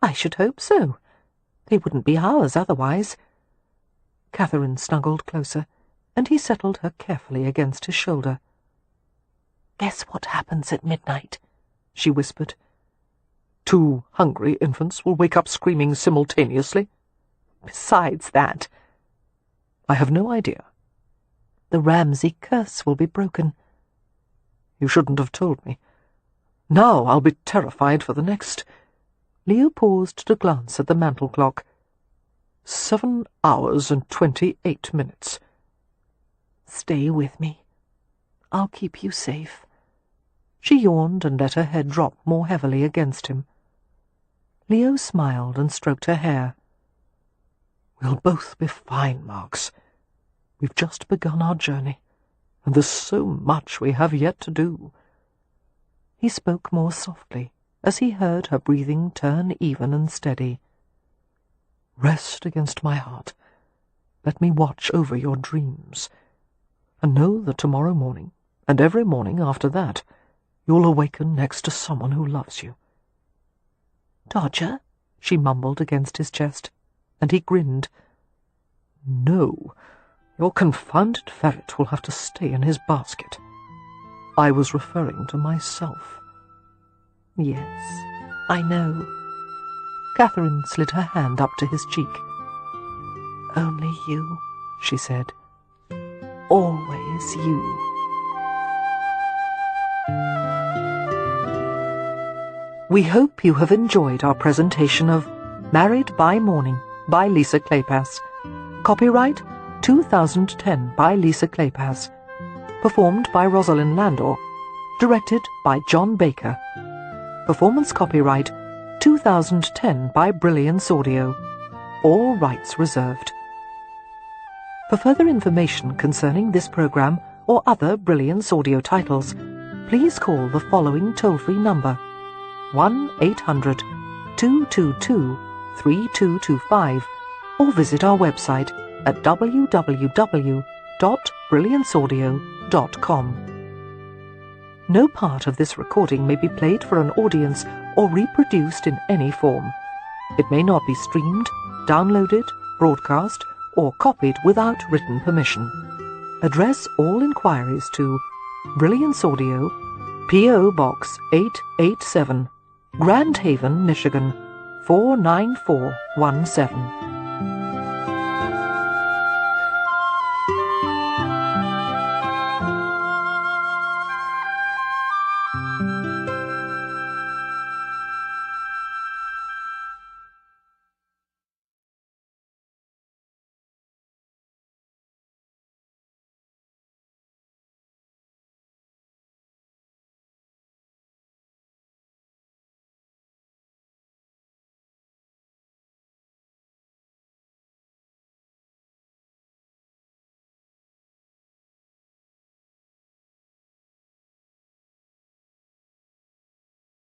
"I should hope so. They wouldn't be ours otherwise." Catherine snuggled closer, and he settled her carefully against his shoulder. "Guess what happens at midnight?" she whispered. "2 hungry infants will wake up screaming simultaneously." "Besides that—" "I have no idea." "The Ramsay curse will be broken." "You shouldn't have told me. Now I'll be terrified for the next—" Leo paused to glance at the mantel clock. 7 hours and 28 minutes. "Stay with me. I'll keep you safe." She yawned and let her head drop more heavily against him. Leo smiled and stroked her hair. "We'll both be fine, Marks. We've just begun our journey, and there's so much we have yet to do." He spoke more softly, as he heard her breathing turn even and steady. "Rest against my heart. Let me watch over your dreams. And know that tomorrow morning, and every morning after that, you'll awaken next to someone who loves you." "Dodger?" she mumbled against his chest, and he grinned. "No, your confounded ferret will have to stay in his basket. I was referring to myself." "Yes, I know." Catherine slid her hand up to his cheek. "Only you," she said. "Always you." We hope you have enjoyed our presentation of Married by Morning by Lisa Kleypas. Copyright 2010 by Lisa Kleypas. Performed by Rosalind Landor. Directed by John Baker. Performance copyright 2010 by Brilliance Audio. All rights reserved. For further information concerning this program or other Brilliance Audio titles, please call the following toll-free number: 1-800-222-3225, or visit our website at www.brillianceaudio.com. No part of this recording may be played for an audience or reproduced in any form. It may not be streamed, downloaded, broadcast, or copied without written permission. Address all inquiries to Brilliance Audio, P.O. Box 887, Grand Haven, Michigan 49417.